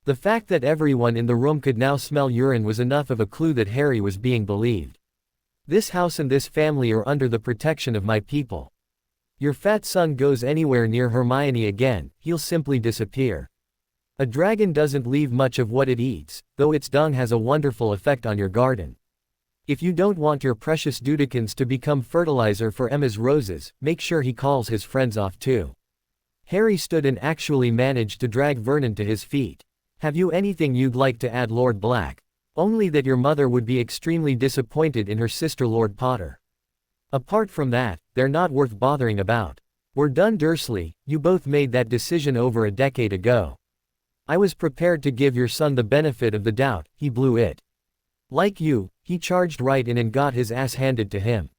The fact that everyone in the room could now smell urine was enough of a clue that Harry was being believed. "This house and this family are under the protection of my people. Your fat son goes anywhere near Hermione again, he'll simply disappear. A dragon doesn't leave much of what it eats, though its dung has a wonderful effect on your garden. If you don't want your precious Dudekins to become fertilizer for Emma's roses, make sure he calls his friends off too." Harry stood and actually managed to drag Vernon to his feet. "Have you anything you'd like to add, Lord Black? Only that your mother would be extremely disappointed in her sister Lord Potter. Apart from that, they're not worth bothering about. We're done, Dursley, you both made that decision over a decade ago. I was prepared to give your son the benefit of the doubt, he blew it. Like you, he charged right in and got his ass handed to him.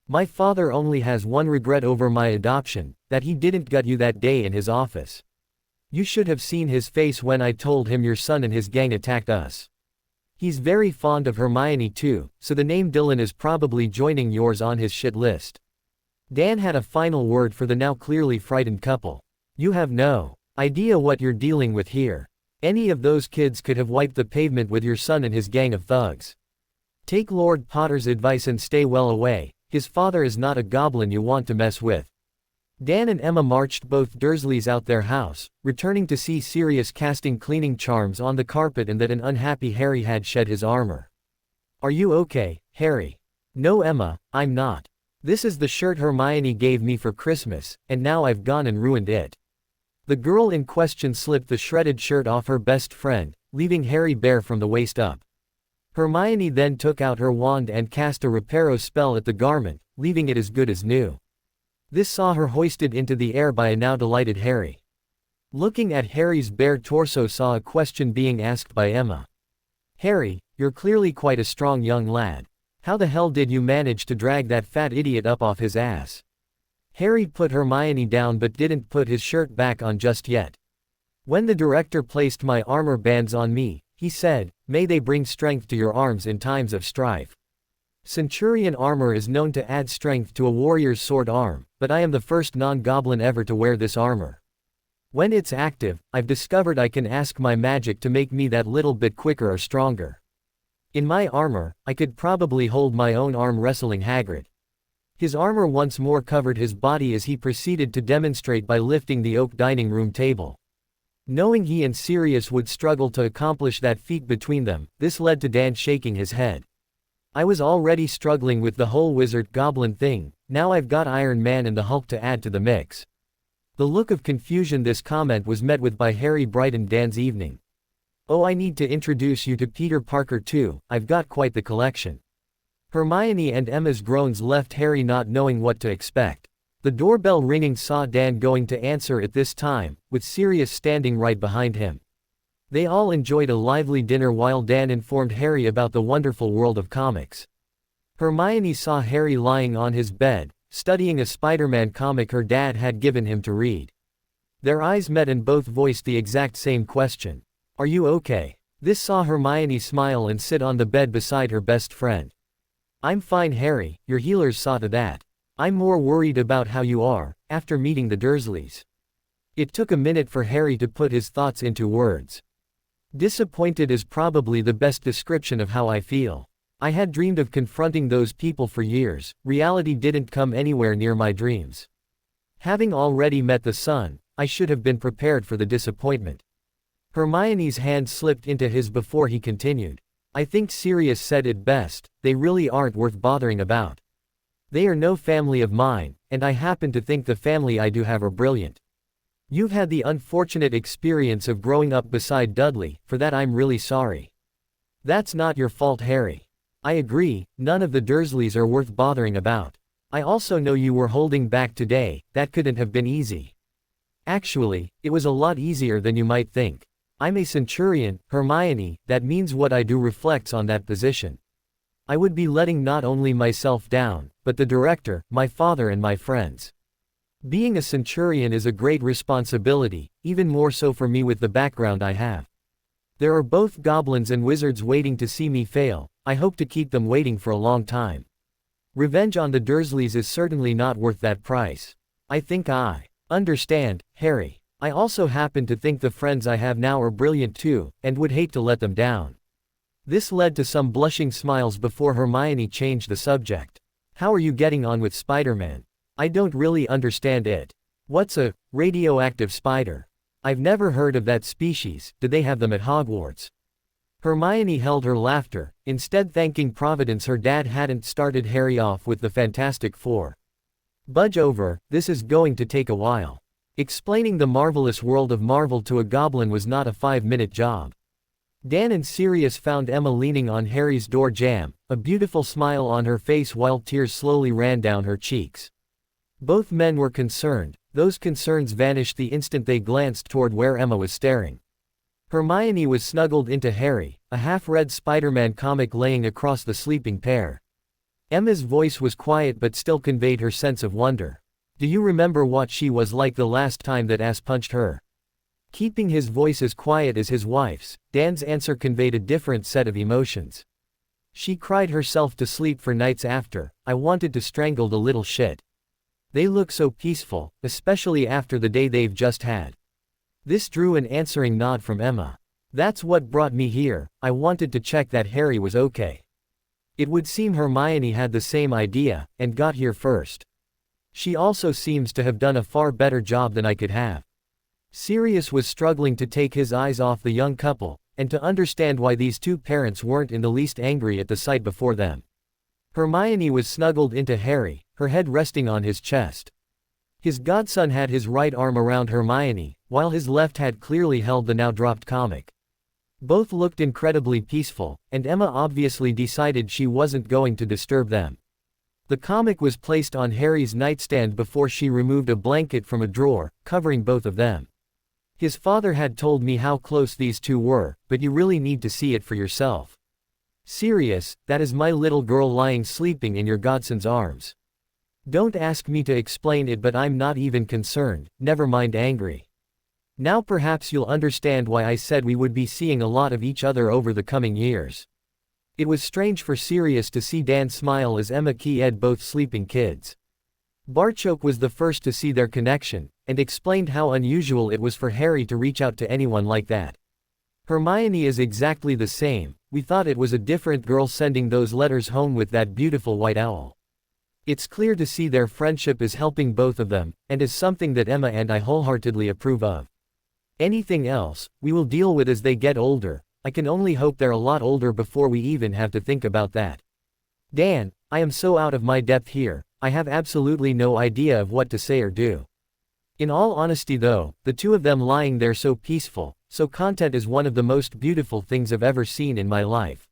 My father only has one regret over my adoption, that he didn't gut you that day in his office. You should have seen his face when I told him your son and his gang attacked us. He's very fond of Hermione too, so the name Dylan is probably joining yours on his shit list. Dan had a final word for the now clearly frightened couple. You have no idea what you're dealing with here. Any of those kids could have wiped the pavement with your son and his gang of thugs. Take Lord Potter's advice and stay well away. His father is not a goblin you want to mess with. Dan and Emma marched both Dursleys out their house, returning to see Sirius casting cleaning charms on the carpet and that an unhappy Harry had shed his armor. Are you okay, Harry? No, Emma, I'm not. This is the shirt Hermione gave me for Christmas, and now I've gone and ruined it. The girl in question slipped the shredded shirt off her best friend, leaving Harry bare from the waist up. Hermione then took out her wand and cast a reparo spell at the garment, leaving it as good as new. This saw her hoisted into the air by a now delighted Harry. Looking at Harry's bare torso saw a question being asked by Emma. Harry, you're clearly quite a strong young lad. How the hell did you manage to drag that fat idiot up off his ass? Harry put Hermione down but didn't put his shirt back on just yet. When the director placed my armor bands on me, he said, may they bring strength to your arms in times of strife. Centurion armor is known to add strength to a warrior's sword arm, but I am the first non-goblin ever to wear this armor. When it's active, I've discovered I can ask my magic to make me that little bit quicker or stronger. In my armor, I could probably hold my own arm wrestling Hagrid. His armor once more covered his body as he proceeded to demonstrate by lifting the oak dining room table. Knowing he and Sirius would struggle to accomplish that feat between them, this led to Dan shaking his head. I was already struggling with the whole wizard-goblin thing, now I've got Iron Man and the Hulk to add to the mix. The look of confusion this comment was met with by Harry brightened Dan's evening. Oh, I need to introduce you to Peter Parker too, I've got quite the collection. Hermione and Emma's groans left Harry not knowing what to expect. The doorbell ringing saw Dan going to answer it this time, with Sirius standing right behind him. They all enjoyed a lively dinner while Dan informed Harry about the wonderful world of comics. Hermione saw Harry lying on his bed, studying a Spider-Man comic her dad had given him to read. Their eyes met and both voiced the exact same question. Are you okay? This saw Hermione smile and sit on the bed beside her best friend. I'm fine, Harry, your healers saw to that. I'm more worried about how you are, after meeting the Dursleys. It took a minute for Harry to put his thoughts into words. Disappointed is probably the best description of how I feel. I had dreamed of confronting those people for years, reality didn't come anywhere near my dreams. Having already met the sun, I should have been prepared for the disappointment. Hermione's hand slipped into his before he continued. I think Sirius said it best, they really aren't worth bothering about. They are no family of mine, and I happen to think the family I do have are brilliant. You've had the unfortunate experience of growing up beside Dudley, for that I'm really sorry. That's not your fault, Harry. I agree, none of the Dursleys are worth bothering about. I also know you were holding back today, that couldn't have been easy. Actually, it was a lot easier than you might think. I'm a Centurion, Hermione, that means what I do reflects on that position. I would be letting not only myself down, but the director, my father and my friends. Being a Centurion is a great responsibility, even more so for me with the background I have. There are both goblins and wizards waiting to see me fail, I hope to keep them waiting for a long time. Revenge on the Dursleys is certainly not worth that price. I think I understand, Harry. I also happen to think the friends I have now are brilliant too, and would hate to let them down. This led to some blushing smiles before Hermione changed the subject. How are you getting on with Spider-Man? I don't really understand it. What's a radioactive spider? I've never heard of that species, do they have them at Hogwarts? Hermione held her laughter, instead thanking Providence her dad hadn't started Harry off with the Fantastic Four. Budge over, this is going to take a while. Explaining the marvelous world of Marvel to a goblin was not a 5-minute job. Dan and Sirius found Emma leaning on Harry's door jamb, a beautiful smile on her face while tears slowly ran down her cheeks. Both men were concerned, those concerns vanished the instant they glanced toward where Emma was staring. Hermione was snuggled into Harry, a half-read Spider-Man comic laying across the sleeping pair. Emma's voice was quiet but still conveyed her sense of wonder. Do you remember what she was like the last time that ass punched her? Keeping his voice as quiet as his wife's, Dan's answer conveyed a different set of emotions. She cried herself to sleep for nights after. I wanted to strangle the little shit. They look so peaceful, especially after the day they've just had. This drew an answering nod from Emma. That's what brought me here. I wanted to check that Harry was okay. It would seem Hermione had the same idea, and got here first. She also seems to have done a far better job than I could have. Sirius was struggling to take his eyes off the young couple, and to understand why these two parents weren't in the least angry at the sight before them. Hermione was snuggled into Harry, her head resting on his chest. His godson had his right arm around Hermione, while his left had clearly held the now dropped comic. Both looked incredibly peaceful, and Emma obviously decided she wasn't going to disturb them. The comic was placed on Harry's nightstand before she removed a blanket from a drawer, covering both of them. His father had told me how close these two were, but you really need to see it for yourself. Sirius, that is my little girl lying sleeping in your godson's arms. Don't ask me to explain it, but I'm not even concerned, never mind angry. Now perhaps you'll understand why I said we would be seeing a lot of each other over the coming years. It was strange for Sirius to see Dan smile as Emma keyed both sleeping kids. Barchoke was the first to see their connection, and explained how unusual it was for Harry to reach out to anyone like that. Hermione is exactly the same. We thought it was a different girl sending those letters home with that beautiful white owl. It's clear to see their friendship is helping both of them, and is something that Emma and I wholeheartedly approve of. Anything else, we will deal with as they get older. I can only hope they're a lot older before we even have to think about that. Dan, I am so out of my depth here, I have absolutely no idea of what to say or do. In all honesty though, the two of them lying there so peaceful, so content is one of the most beautiful things I've ever seen in my life.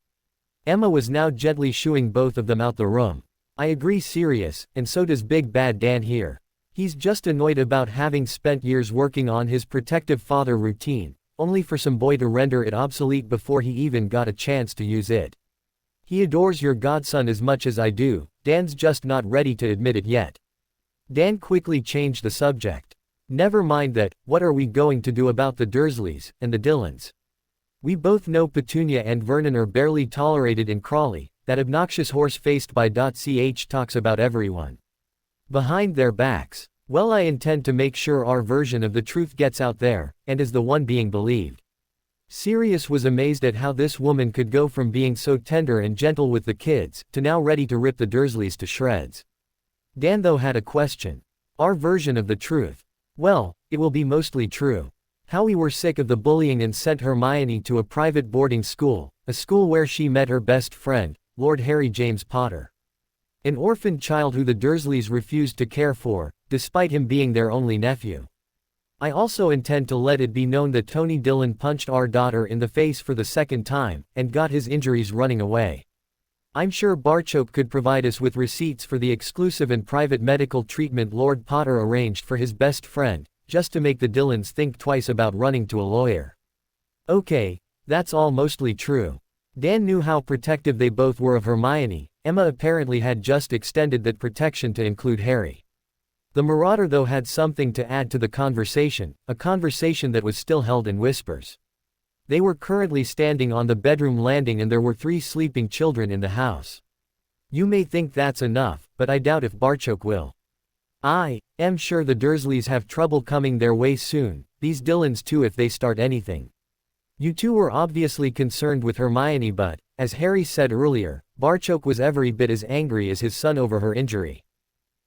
Emma was now gently shooing both of them out the room. I agree, Sirius, and so does Big Bad Dan here. He's just annoyed about having spent years working on his protective father routine, only for some boy to render it obsolete before he even got a chance to use it. He adores your godson as much as I do, Dan's just not ready to admit it yet. Dan quickly changed the subject. Never mind that, what are we going to do about the Dursleys, and the Dylans? We both know Petunia and Vernon are barely tolerated in Crawley. That obnoxious horse faced by .ch talks about everyone behind their backs. Well, I intend to make sure our version of the truth gets out there, and is the one being believed. Sirius was amazed at how this woman could go from being so tender and gentle with the kids, to now ready to rip the Dursleys to shreds. Dan though had a question. Our version of the truth. Well, it will be mostly true. How we were sick of the bullying and sent Hermione to a private boarding school, a school where she met her best friend, Lord Harry James Potter. An orphaned child who the Dursleys refused to care for, despite him being their only nephew. I also intend to let it be known that Tony Dylan punched our daughter in the face for the second time, and got his injuries running away. I'm sure Barchoke could provide us with receipts for the exclusive and private medical treatment Lord Potter arranged for his best friend, just to make the Dylans think twice about running to a lawyer. Okay, that's all mostly true. Dan knew how protective they both were of Hermione. Emma apparently had just extended that protection to include Harry. The Marauder though had something to add to the conversation, a conversation that was still held in whispers. They were currently standing on the bedroom landing and there were 3 sleeping children in the house. You may think that's enough, but I doubt if Barchoke will. I am sure the Dursleys have trouble coming their way soon, these Dylans too if they start anything. You two were obviously concerned with Hermione, but, as Harry said earlier, Barchoke was every bit as angry as his son over her injury.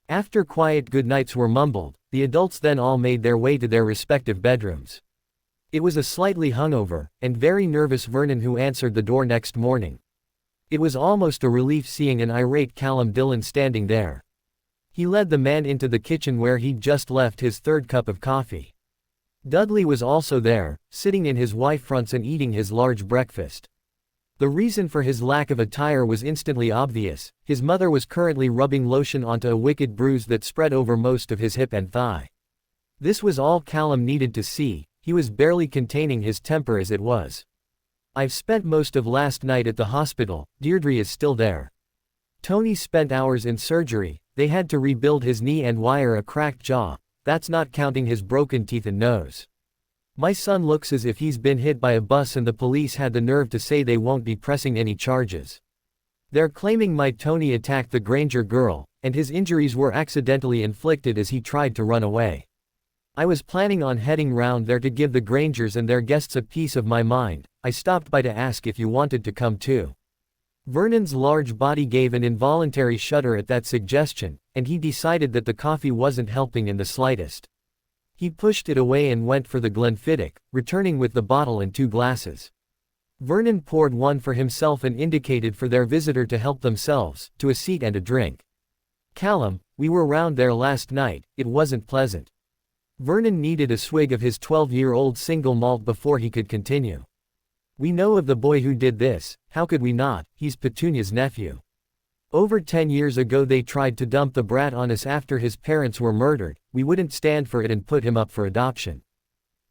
After quiet goodnights were mumbled, the adults then all made their way to their respective bedrooms. It was a slightly hungover, and very nervous Vernon who answered the door next morning. It was almost a relief seeing an irate Callum Dylan standing there. He led the man into the kitchen where he'd just left his 3rd cup of coffee. Dudley was also there, sitting in his wife fronts and eating his large breakfast. The reason for his lack of attire was instantly obvious. His mother was currently rubbing lotion onto a wicked bruise that spread over most of his hip and thigh. This was all Callum needed to see. he was barely containing his temper as it was. "I've spent most of last night at the hospital, Deirdre is still there. Tony spent hours in surgery, they had to rebuild his knee and wire a cracked jaw, that's not counting his broken teeth and nose. My son looks as if he's been hit by a bus and the police had the nerve to say they won't be pressing any charges. They're claiming my Tony attacked the Granger girl, and his injuries were accidentally inflicted as he tried to run away. I was planning on heading round there to give the Grangers and their guests a piece of my mind. I stopped by to ask if you wanted to come too." Vernon's large body gave an involuntary shudder at that suggestion, and he decided that the coffee wasn't helping in the slightest. He pushed it away and went for the Glenfiddich, returning with the bottle and 2 glasses. Vernon poured one for himself and indicated for their visitor to help themselves to a seat and a drink. "Callum, we were round there last night, it wasn't pleasant." Vernon needed a swig of his 12-year-old single malt before he could continue. "We know of the boy who did this, how could we not? He's Petunia's nephew. Over 10 years ago they tried to dump the brat on us after his parents were murdered, we wouldn't stand for it and put him up for adoption.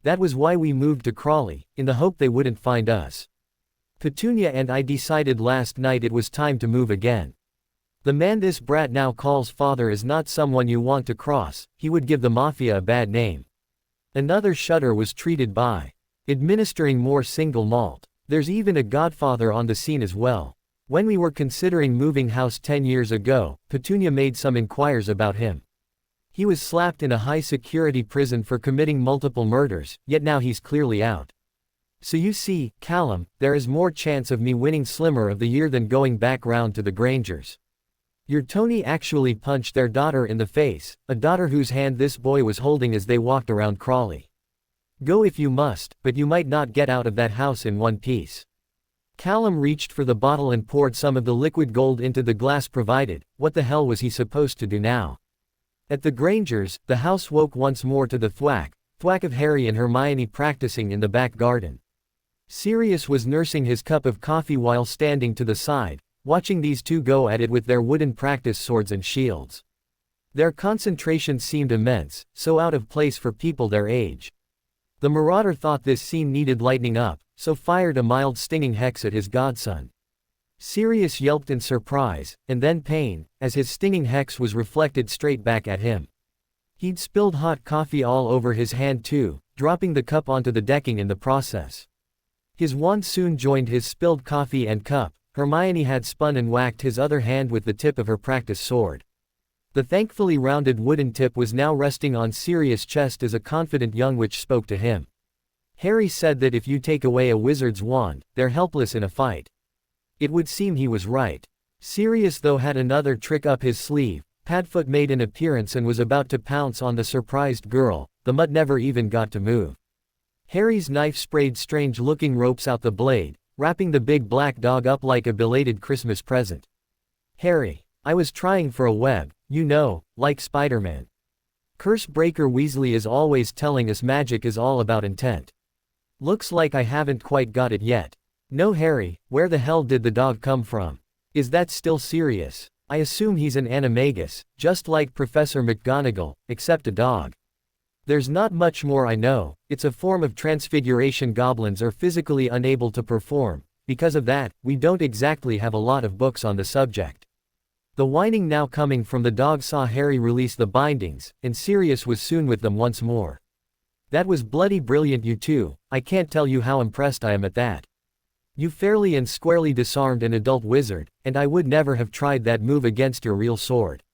That was why we moved to Crawley, in the hope they wouldn't find us. Petunia and I decided last night it was time to move again. The man this brat now calls father is not someone you want to cross, he would give the mafia a bad name." Another shudder was treated by administering more single malt. "There's even a godfather on the scene as well. When we were considering moving house 10 years ago, Petunia made some inquiries about him. He was slapped in a high-security prison for committing multiple murders, yet now he's clearly out. So you see, Callum, there is more chance of me winning Slimmer of the Year than going back round to the Grangers. Your Tony actually punched their daughter in the face, a daughter whose hand this boy was holding as they walked around Crawley. Go if you must, but you might not get out of that house in one piece." Callum reached for the bottle and poured some of the liquid gold into the glass provided. What the hell was he supposed to do now? At the Grangers, the house woke once more to the thwack of Harry and Hermione practicing in the back garden. Sirius was nursing his cup of coffee while standing to the side, watching these two go at it with their wooden practice swords and shields. Their concentration seemed immense, so out of place for people their age. The Marauder thought this scene needed lightening up, so fired a mild stinging hex at his godson. Sirius yelped in surprise, and then pain, as his stinging hex was reflected straight back at him. He'd spilled hot coffee all over his hand too, dropping the cup onto the decking in the process. His wand soon joined his spilled coffee and cup. Hermione had spun and whacked his other hand with the tip of her practice sword. The thankfully rounded wooden tip was now resting on Sirius' chest as a confident young witch spoke to him. Harry said that if you take away a wizard's wand, they're helpless in a fight. It would seem he was right. Sirius though had another trick up his sleeve. Padfoot made an appearance and was about to pounce on the surprised girl. The mutt never even got to move. Harry's knife sprayed strange-looking ropes out the blade, wrapping the big black dog up like a belated Christmas present. "Harry, I was trying for a web, you know, like Spider-Man. Curse-breaker Weasley is always telling us magic is all about intent. Looks like I haven't quite got it yet. No Harry, where the hell did the dog come from? Is that still Sirius? I assume he's an animagus, just like Professor McGonagall, except a dog. There's not much more I know, it's a form of transfiguration goblins are physically unable to perform. Because of that, we don't exactly have a lot of books on the subject." The whining now coming from the dog saw Harry release the bindings, and Sirius was soon with them once more. "That was bloody brilliant you two, I can't tell you how impressed I am at that. You fairly and squarely disarmed an adult wizard, and I would never have tried that move against your real sword.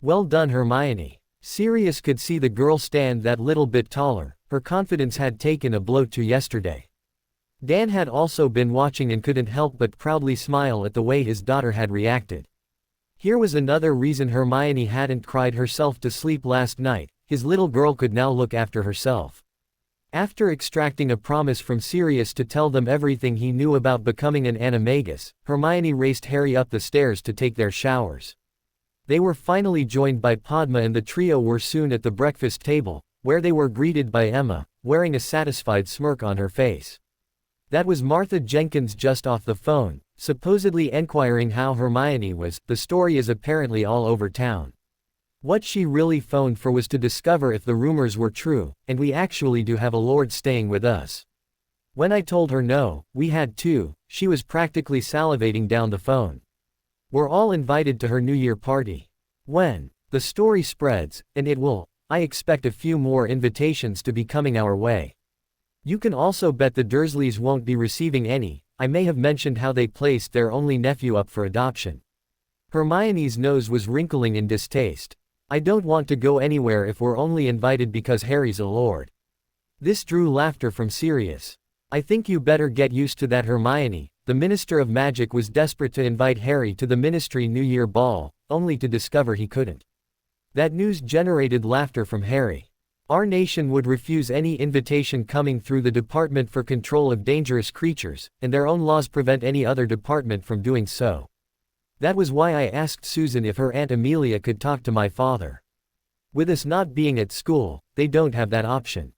Well done Hermione." Sirius could see the girl stand that little bit taller, her confidence had taken a blow to yesterday. Dan had also been watching and couldn't help but proudly smile at the way his daughter had reacted. Here was another reason Hermione hadn't cried herself to sleep last night, his little girl could now look after herself. After extracting a promise from Sirius to tell them everything he knew about becoming an animagus, Hermione raced Harry up the stairs to take their showers. They were finally joined by Padma and the trio were soon at the breakfast table, where they were greeted by Emma, wearing a satisfied smirk on her face. That was Martha Jenkins just off the phone, supposedly enquiring how Hermione was. The story is apparently all over town. What she really phoned for was to discover if the rumors were true, and we actually do have a lord staying with us. When I told her no, we had two, she was practically salivating down the phone. We're all invited to her New Year party. When the story spreads, and it will, I expect a few more invitations to be coming our way. You can also bet the Dursleys won't be receiving any. I may have mentioned how they placed their only nephew up for adoption. Hermione's nose was wrinkling in distaste. I don't want to go anywhere if we're only invited because Harry's a lord. This drew laughter from Sirius. I think you better get used to that, Hermione. The Minister of Magic was desperate to invite Harry to the Ministry New Year ball, only to discover he couldn't. That news generated laughter from Harry. Our nation would refuse any invitation coming through the Department for Control of Dangerous Creatures, and their own laws prevent any other department from doing so. That was why I asked Susan if her Aunt Amelia could talk to my father. With us not being at school, they don't have that option.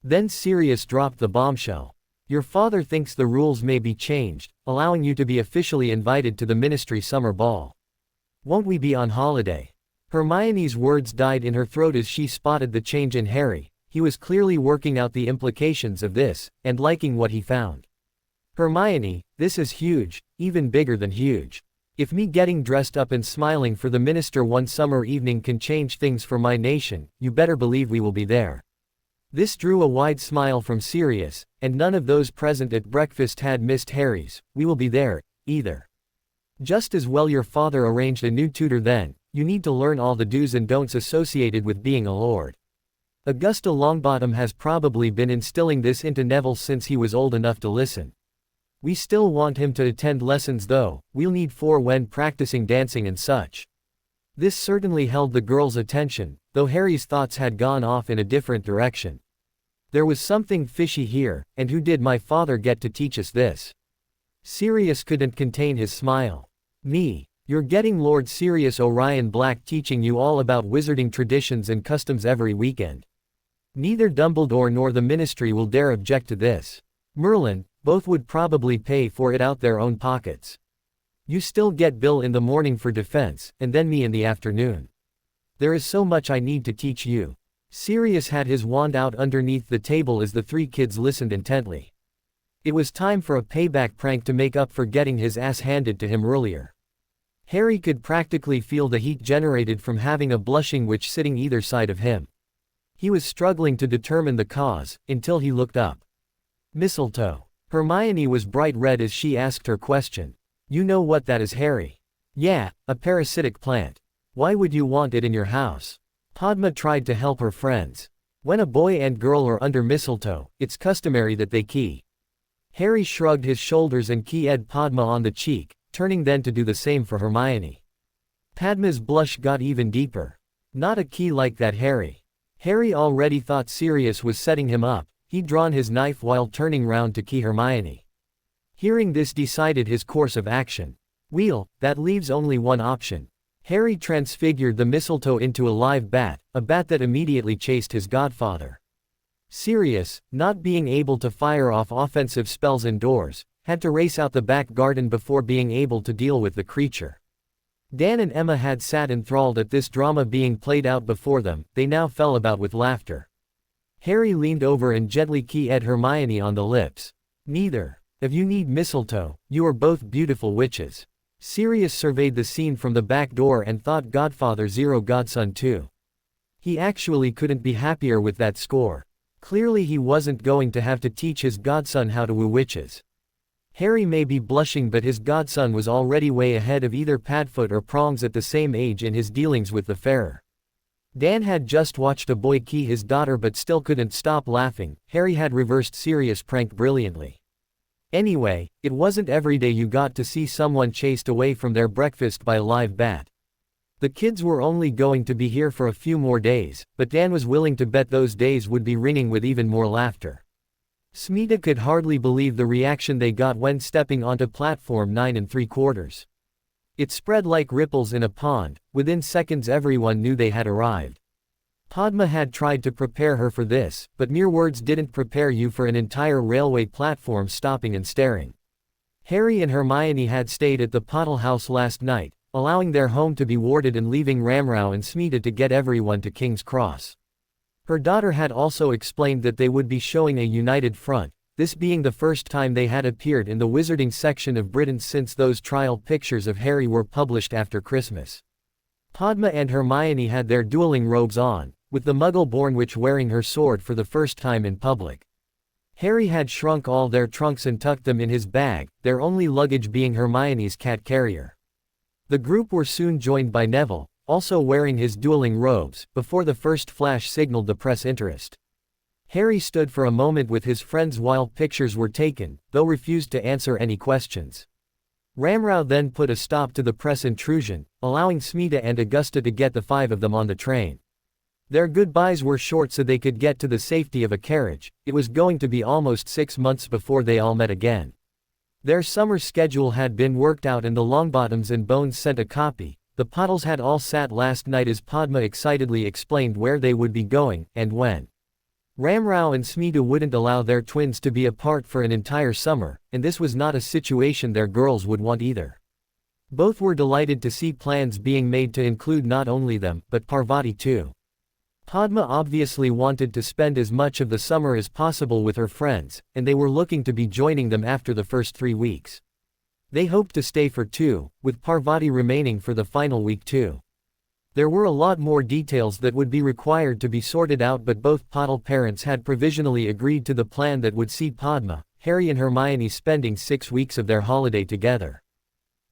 Then Sirius dropped the bombshell. Your father thinks the rules may be changed, allowing you to be officially invited to the Ministry summer ball. Won't we be on holiday? Hermione's words died in her throat as she spotted the change in Harry. He was clearly working out the implications of this, and liking what he found. Hermione, this is huge, even bigger than huge. If me getting dressed up and smiling for the minister one summer evening can change things for my nation, you better believe we will be there. This drew a wide smile from Sirius, and none of those present at breakfast had missed Harry's, we will be there, either. Just as well your father arranged a new tutor then, you need to learn all the do's and don'ts associated with being a lord. Augusta Longbottom has probably been instilling this into Neville since he was old enough to listen. We still want him to attend lessons though, we'll need 4 when practicing dancing and such. This certainly held the girls' attention, though Harry's thoughts had gone off in a different direction. There was something fishy here, and who did my father get to teach us this? Sirius couldn't contain his smile. Me. You're getting Lord Sirius Orion Black teaching you all about wizarding traditions and customs every weekend. Neither Dumbledore nor the Ministry will dare object to this. Merlin, both would probably pay for it out their own pockets. You still get Bill in the morning for defense, and then me in the afternoon. There is so much I need to teach you. Sirius had his wand out underneath the table as the 3 kids listened intently. It was time for a payback prank to make up for getting his ass handed to him earlier. Harry could practically feel the heat generated from having a blushing witch sitting either side of him. He was struggling to determine the cause, until he looked up. Mistletoe. Hermione was bright red as she asked her question. You know what that is, Harry? Yeah, a parasitic plant. Why would you want it in your house? Padma tried to help her friends. When a boy and girl are under mistletoe, it's customary that they key. Harry shrugged his shoulders and keyed Padma on the cheek, turning then to do the same for Hermione. Padma's blush got even deeper. Not a key like that, Harry. Harry already thought Sirius was setting him up. He'd drawn his knife while turning round to key Hermione. Hearing this decided his course of action. Wheel, that leaves only one option. Harry transfigured the mistletoe into a live bat, a bat that immediately chased his godfather. Sirius, not being able to fire off offensive spells indoors, had to race out the back garden before being able to deal with the creature. Dan and Emma had sat enthralled at this drama being played out before them. They now fell about with laughter. Harry leaned over and gently keyed Hermione on the lips. Neither of you need mistletoe, you are both beautiful witches. Sirius surveyed the scene from the back door and thought Godfather Zero Godson too. He actually couldn't be happier with that score. Clearly he wasn't going to have to teach his godson how to woo witches. Harry may be blushing, but his godson was already way ahead of either Padfoot or Prongs at the same age in his dealings with the farer. Dan had just watched a boy key his daughter but still couldn't stop laughing. Harry had reversed Sirius' prank brilliantly. Anyway, it wasn't every day you got to see someone chased away from their breakfast by a live bat. The kids were only going to be here for a few more days, but Dan was willing to bet those days would be ringing with even more laughter. Smeeta could hardly believe the reaction they got when stepping onto platform 9 3/4. It spread like ripples in a pond. Within seconds everyone knew they had arrived. Padma had tried to prepare her for this, but mere words didn't prepare you for an entire railway platform stopping and staring. Harry and Hermione had stayed at the Pottle House last night, allowing their home to be warded and leaving Ramrao and Smita to get everyone to King's Cross. Her daughter had also explained that they would be showing a united front, this being the first time they had appeared in the wizarding section of Britain since those trial pictures of Harry were published after Christmas. Padma and Hermione had their dueling robes on, with the Muggle-born witch wearing her sword for the first time in public. Harry had shrunk all their trunks and tucked them in his bag, their only luggage being Hermione's cat carrier. The group were soon joined by Neville, also wearing his dueling robes, before the first flash signaled the press interest. Harry stood for a moment with his friends while pictures were taken, though refused to answer any questions. Ramrao then put a stop to the press intrusion, allowing Smita and Augusta to get the 5 of them on the train. Their goodbyes were short so they could get to the safety of a carriage. It was going to be almost 6 months before they all met again. Their summer schedule had been worked out and the Longbottoms and Bones sent a copy. The Pottles had all sat last night as Padma excitedly explained where they would be going, and when. Ramrao and Smita wouldn't allow their twins to be apart for an entire summer, and this was not a situation their girls would want either. Both were delighted to see plans being made to include not only them, but Parvati too. Padma obviously wanted to spend as much of the summer as possible with her friends, and they were looking to be joining them after the first 3 weeks. They hoped to stay for 2, with Parvati remaining for the final week too. There were a lot more details that would be required to be sorted out, but both Pottle parents had provisionally agreed to the plan that would see Padma, Harry and Hermione spending 6 weeks of their holiday together.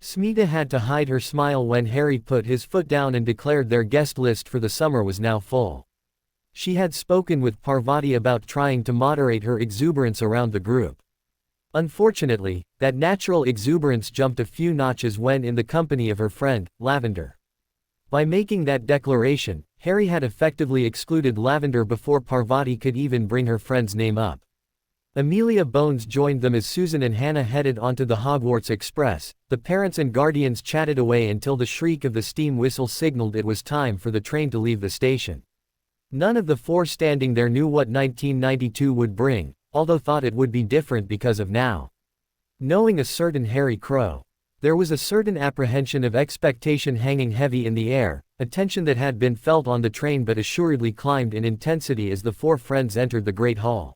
Smita had to hide her smile when Harry put his foot down and declared their guest list for the summer was now full. She had spoken with Parvati about trying to moderate her exuberance around the group. Unfortunately, that natural exuberance jumped a few notches when in the company of her friend, Lavender. By making that declaration, Harry had effectively excluded Lavender before Parvati could even bring her friend's name up. Amelia Bones joined them as Susan and Hannah headed onto the Hogwarts Express. The parents and guardians chatted away until the shriek of the steam whistle signaled it was time for the train to leave the station. None of the 4 standing there knew what 1992 would bring, although thought it would be different because of now. Knowing a certain Harry Crow. There was a certain apprehension of expectation hanging heavy in the air, a tension that had been felt on the train but assuredly climbed in intensity as the 4 friends entered the Great Hall.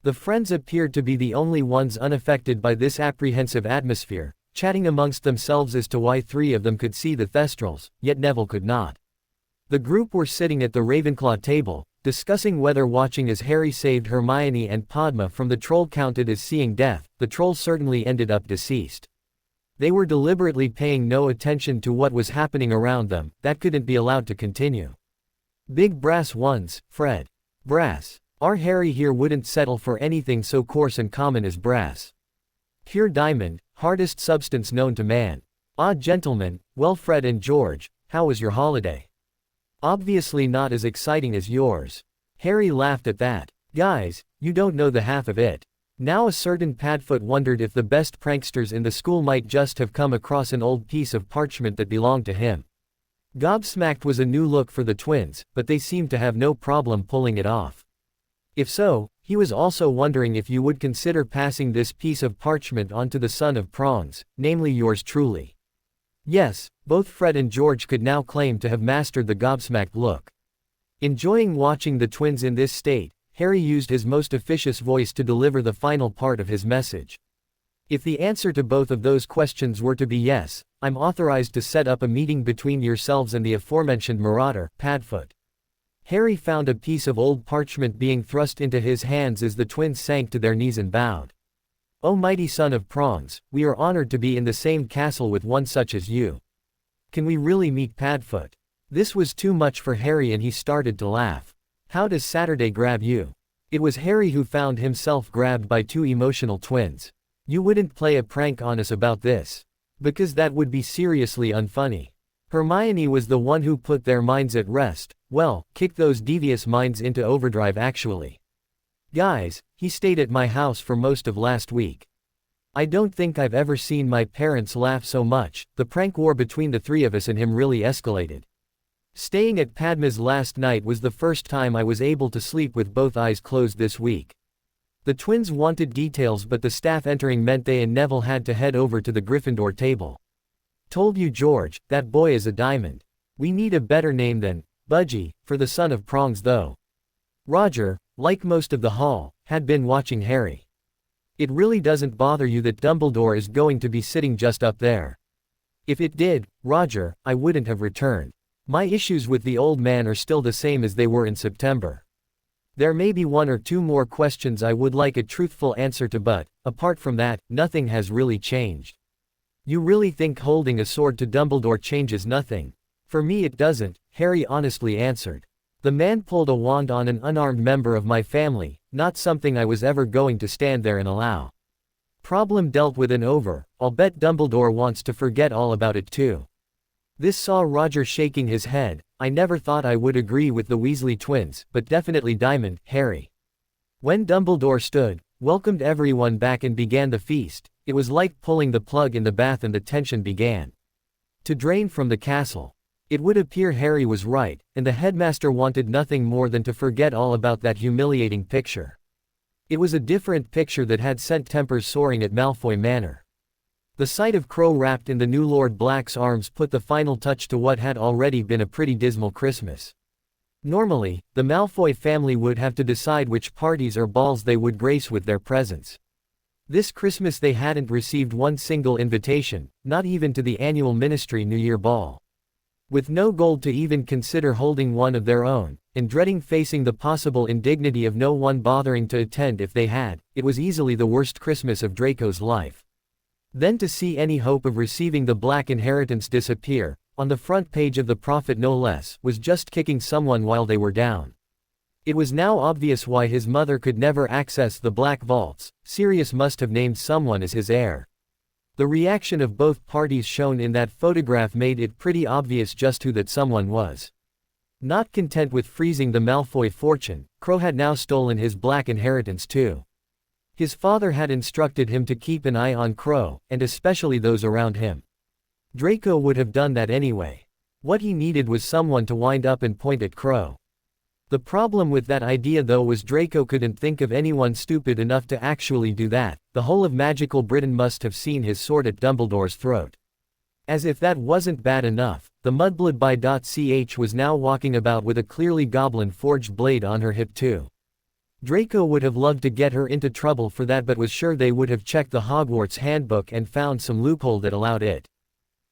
The friends appeared to be the only ones unaffected by this apprehensive atmosphere, chatting amongst themselves as to why 3 of them could see the Thestrals, yet Neville could not. The group were sitting at the Ravenclaw table, discussing whether watching as Harry saved Hermione and Padma from the troll counted as seeing death. The troll certainly ended up deceased. They were deliberately paying no attention to what was happening around them. That couldn't be allowed to continue. Big brass ones, Fred. Brass. Our Harry here wouldn't settle for anything so coarse and common as brass. Pure diamond, hardest substance known to man. Ah, gentlemen, well, Fred and George, how was your holiday? Obviously not as exciting as yours. Harry laughed at that. Guys, you don't know the half of it. Now a certain Padfoot wondered if the best pranksters in the school might just have come across an old piece of parchment that belonged to him. Gobsmacked was a new look for the twins, but they seemed to have no problem pulling it off. If so, he was also wondering if you would consider passing this piece of parchment on to the son of Prongs, namely yours truly. Yes, both Fred and George could now claim to have mastered the gobsmacked look. Enjoying watching the twins in this state, Harry used his most officious voice to deliver the final part of his message. If the answer to both of those questions were to be yes, I'm authorized to set up a meeting between yourselves and the aforementioned marauder, Padfoot. Harry found a piece of old parchment being thrust into his hands as the twins sank to their knees and bowed. O mighty son of Prongs, we are honored to be in the same castle with one such as you. Can we really meet Padfoot? This was too much for Harry and he started to laugh. How does Saturday grab you? It was Harry who found himself grabbed by 2 emotional twins. You wouldn't play a prank on us about this. Because that would be seriously unfunny. Hermione was the one who put their minds at rest, well, kicked those devious minds into overdrive actually. Guys, he stayed at my house for most of last week. I don't think I've ever seen my parents laugh so much. The prank war between the 3 of us and him really escalated. Staying at Padma's last night was the first time I was able to sleep with both eyes closed this week. The twins wanted details but the staff entering meant they and Neville had to head over to the Gryffindor table. Told you, George, that boy is a diamond. We need a better name than Budgie for the son of Prongs though. Roger, like most of the hall, had been watching Harry. It really doesn't bother you that Dumbledore is going to be sitting just up there? If it did, Roger, I wouldn't have returned. My issues with the old man are still the same as they were in September. There may be one or two more questions I would like a truthful answer to, but, apart from that, nothing has really changed. You really think holding a sword to Dumbledore changes nothing? For me it doesn't, Harry honestly answered. The man pulled a wand on an unarmed member of my family, not something I was ever going to stand there and allow. Problem dealt with and over. I'll bet Dumbledore wants to forget all about it too. This saw Roger shaking his head. I never thought I would agree with the Weasley twins, but definitely Diamond, Harry. When Dumbledore stood, welcomed everyone back and began the feast, it was like pulling the plug in the bath and the tension began to drain from the castle. It would appear Harry was right, and the headmaster wanted nothing more than to forget all about that humiliating picture. It was a different picture that had sent tempers soaring at Malfoy Manor. The sight of Crow wrapped in the new Lord Black's arms put the final touch to what had already been a pretty dismal Christmas. Normally, the Malfoy family would have to decide which parties or balls they would grace with their presence. This Christmas they hadn't received one single invitation, not even to the annual Ministry New Year ball. With no gold to even consider holding one of their own, and dreading facing the possible indignity of no one bothering to attend if they had, it was easily the worst Christmas of Draco's life. Then to see any hope of receiving the black inheritance disappear, on the front page of the Prophet no less, was just kicking someone while they were down. It was now obvious why his mother could never access the black vaults. Sirius must have named someone as his heir. The reaction of both parties shown in that photograph made it pretty obvious just who that someone was. Not content with freezing the Malfoy fortune, Crow had now stolen his black inheritance too. His father had instructed him to keep an eye on Crow, and especially those around him. Draco would have done that anyway. What he needed was someone to wind up and point at Crow. The problem with that idea though was Draco couldn't think of anyone stupid enough to actually do that. The whole of magical Britain must have seen his sword at Dumbledore's throat. As if that wasn't bad enough, the Mudblood by.ch was now walking about with a clearly goblin-forged blade on her hip too. Draco would have loved to get her into trouble for that, but was sure they would have checked the Hogwarts handbook and found some loophole that allowed it.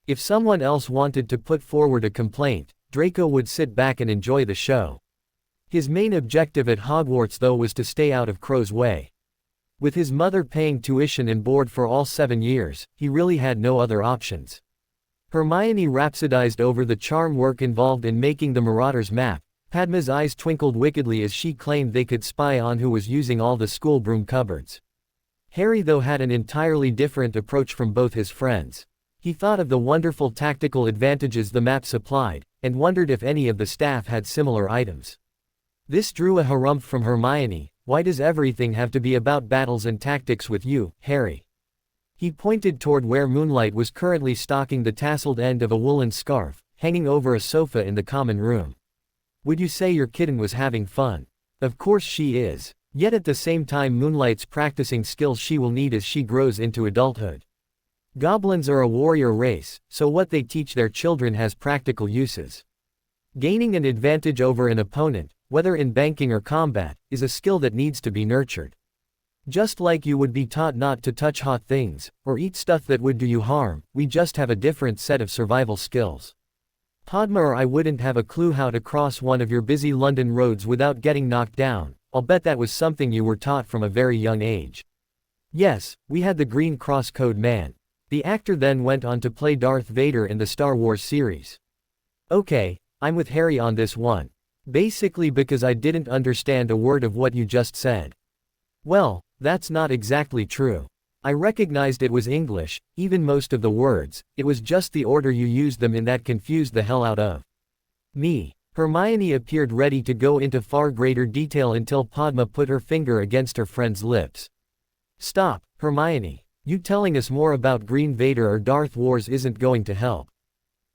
If someone else wanted to put forward a complaint, Draco would sit back and enjoy the show. His main objective at Hogwarts though was to stay out of Crow's way. With his mother paying tuition and board for all 7 years, he really had no other options. Hermione rhapsodized over the charm work involved in making the Marauders map. Padma's eyes twinkled wickedly as she claimed they could spy on who was using all the school broom cupboards. Harry though had an entirely different approach from both his friends. He thought of the wonderful tactical advantages the map supplied, and wondered if any of the staff had similar items. This drew a harumph from Hermione. Why does everything have to be about battles and tactics with you, Harry? He pointed toward where Moonlight was currently stalking the tasseled end of a woolen scarf, hanging over a sofa in the common room. Would you say your kitten was having fun? Of course she is. Yet at the same time Moonlight's practicing skills she will need as she grows into adulthood. Goblins are a warrior race, so what they teach their children has practical uses. Gaining an advantage over an opponent, whether in banking or combat, is a skill that needs to be nurtured. Just like you would be taught not to touch hot things, or eat stuff that would do you harm, we just have a different set of survival skills. Padma or I wouldn't have a clue how to cross one of your busy London roads without getting knocked down. I'll bet that was something you were taught from a very young age. Yes, we had the Green Cross Code Man. The actor then went on to play Darth Vader in the Star Wars series. Okay, I'm with Harry on this one. Basically because I didn't understand a word of what you just said. Well, that's not exactly true. I recognized it was English, even most of the words, it was just the order you used them in that confused the hell out of me. Hermione appeared ready to go into far greater detail until Padma put her finger against her friend's lips. Stop, Hermione. You telling us more about Green Vader or Darth Wars isn't going to help.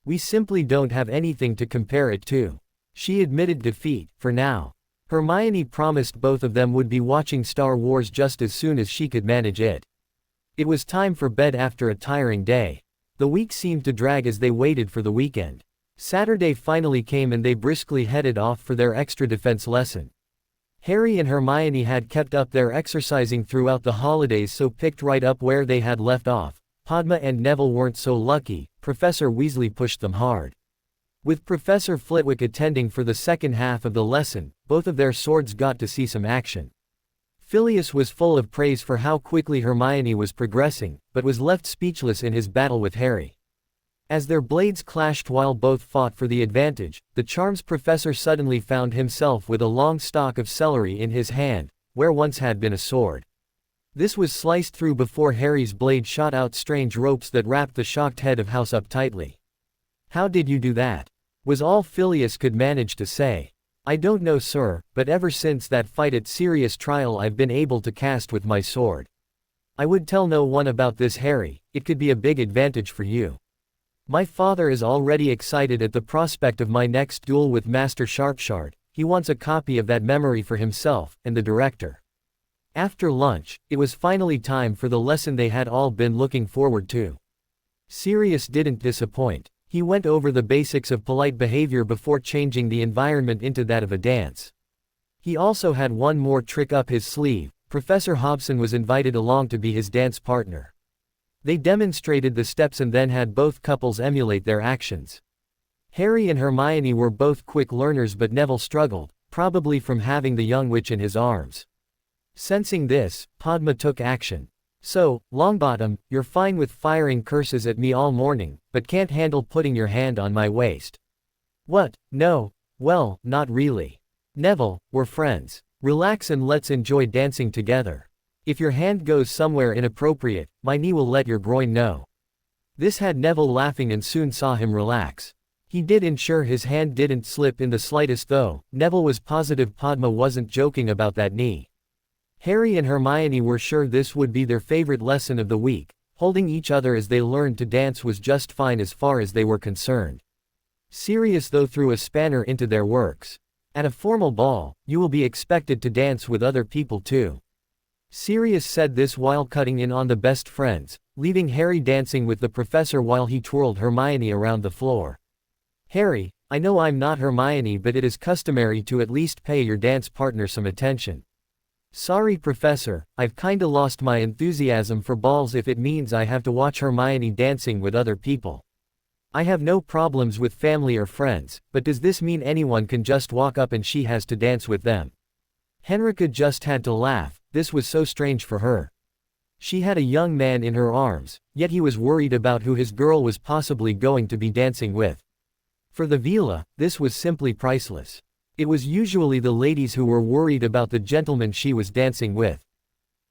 We simply don't have anything to compare it to. She admitted defeat, for now. Hermione promised both of them would be watching Star Wars just as soon as she could manage it. It was time for bed after a tiring day. The week seemed to drag as they waited for the weekend. Saturday finally came and they briskly headed off for their extra defense lesson. Harry and Hermione had kept up their exercising throughout the holidays, so picked right up where they had left off. Padma and Neville weren't so lucky. Professor Weasley pushed them hard. With Professor Flitwick attending for the second half of the lesson, both of their swords got to see some action. Phileas was full of praise for how quickly Hermione was progressing, but was left speechless in his battle with Harry. As their blades clashed while both fought for the advantage, the charms professor suddenly found himself with a long stalk of celery in his hand, where once had been a sword. This was sliced through before Harry's blade shot out strange ropes that wrapped the shocked head of House up tightly. "How did you do that?" was all Phileas could manage to say. "I don't know, sir, but ever since that fight at Sirius Trial I've been able to cast with my sword. I would tell no one about this, Harry, it could be a big advantage for you. My father is already excited at the prospect of my next duel with Master Sharpshard. He wants a copy of that memory for himself and the director." After lunch, it was finally time for the lesson they had all been looking forward to. Sirius didn't disappoint. He went over the basics of polite behavior before changing the environment into that of a dance. He also had one more trick up his sleeve. Professor Hobson was invited along to be his dance partner. They demonstrated the steps and then had both couples emulate their actions. Harry and Hermione were both quick learners, but Neville struggled, probably from having the young witch in his arms. Sensing this, Padma took action. "So, Longbottom, you're fine with firing curses at me all morning, but can't handle putting your hand on my waist." "What? No. Well, not really. Neville, we're friends. Relax and let's enjoy dancing together. If your hand goes somewhere inappropriate, my knee will let your groin know." This had Neville laughing and soon saw him relax. He did ensure his hand didn't slip in the slightest, though. Neville was positive Padma wasn't joking about that knee. Harry and Hermione were sure this would be their favorite lesson of the week. Holding each other as they learned to dance was just fine as far as they were concerned. Sirius though threw a spanner into their works. "At a formal ball, you will be expected to dance with other people too." Sirius said this while cutting in on the best friends, leaving Harry dancing with the professor while he twirled Hermione around the floor. "Harry, I know I'm not Hermione, but it is customary to at least pay your dance partner some attention." "Sorry, Professor, I've kinda lost my enthusiasm for balls if it means I have to watch Hermione dancing with other people. I have no problems with family or friends, but does this mean anyone can just walk up and she has to dance with them?" Henrika just had to laugh. This was so strange for her. She had a young man in her arms, yet he was worried about who his girl was possibly going to be dancing with. For the Vila, this was simply priceless. It was usually the ladies who were worried about the gentleman she was dancing with.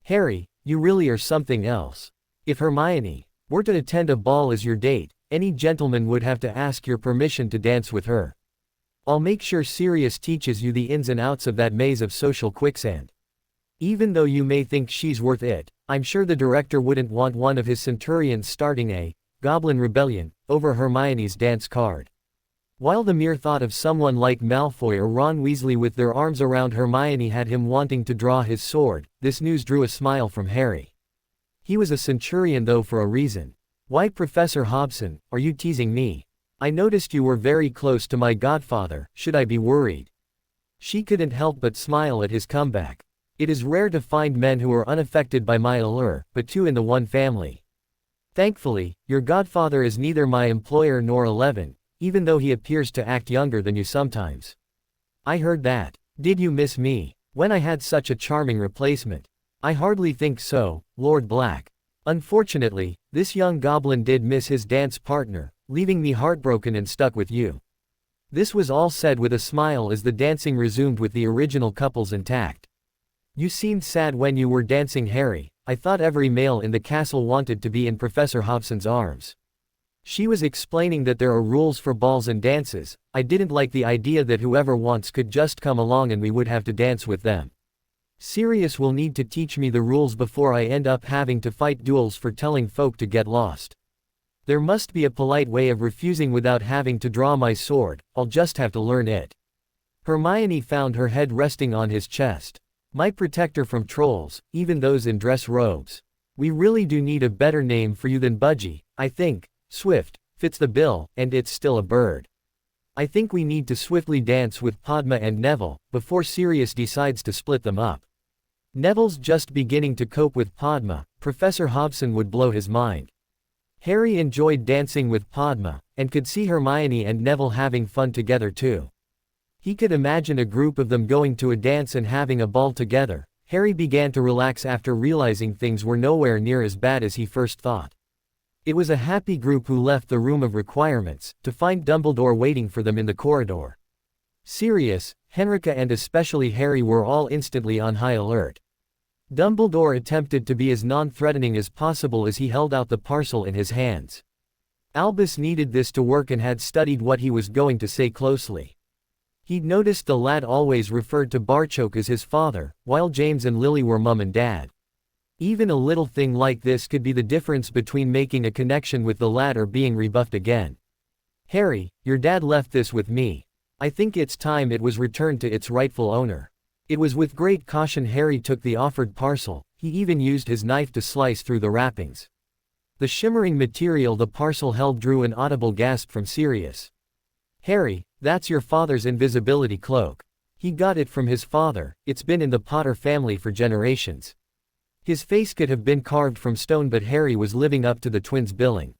"Harry, you really are something else. If Hermione were to attend a ball as your date, any gentleman would have to ask your permission to dance with her. I'll make sure Sirius teaches you the ins and outs of that maze of social quicksand. Even though you may think she's worth it, I'm sure the director wouldn't want one of his centurions starting a Goblin rebellion over Hermione's dance card." While the mere thought of someone like Malfoy or Ron Weasley with their arms around Hermione had him wanting to draw his sword, this news drew a smile from Harry. He was a centurion though for a reason. "Why, Professor Hobson, are you teasing me? I noticed you were very close to my godfather, should I be worried?" She couldn't help but smile at his comeback. "It is rare to find men who are unaffected by my allure, but two in the one family. Thankfully, your godfather is neither my employer nor 11, even though he appears to act younger than you sometimes." "I heard that. Did you miss me, when I had such a charming replacement?" "I hardly think so, Lord Black. Unfortunately, this young goblin did miss his dance partner, leaving me heartbroken and stuck with you." This was all said with a smile as the dancing resumed with the original couples intact. "You seemed sad when you were dancing, Harry. I thought every male in the castle wanted to be in Professor Hobson's arms." She was explaining that there are rules for balls and dances. "I didn't like the idea that whoever wants could just come along and we would have to dance with them. Sirius will need to teach me the rules before I end up having to fight duels for telling folk to get lost. There must be a polite way of refusing without having to draw my sword. I'll just have to learn it." Hermione found her head resting on his chest. "My protector from trolls, even those in dress robes. We really do need a better name for you than Budgie, I think. swift, fits the bill, and it's still a bird. I think we need to swiftly dance with Padma and Neville, before Sirius decides to split them up. Neville's just beginning to cope with Padma, Professor Hobson would blow his mind. Harry enjoyed dancing with Padma, and could see Hermione and Neville having fun together too. He could imagine a group of them going to a dance and having a ball together. Harry began to relax after realizing things were nowhere near as bad as he first thought. It was a happy group who left the room of requirements, to find Dumbledore waiting for them in the corridor. Sirius, Henrica and especially Harry were all instantly on high alert. Dumbledore attempted to be as non-threatening as possible as he held out the parcel in his hands. Albus needed this to work and had studied what he was going to say closely. He'd noticed the lad always referred to Barchoke as his father, while James and Lily were mum and dad. Even a little thing like this could be the difference between making a connection with the lad or being rebuffed again. Harry, your dad left this with me. I think it's time it was returned to its rightful owner. It was with great caution Harry took the offered parcel, he even used his knife to slice through the wrappings. The shimmering material the parcel held drew an audible gasp from Sirius. Harry, that's your father's invisibility cloak. He got it from his father, it's been in the Potter family for generations. His face could have been carved from stone, but Harry was living up to the twins' billing.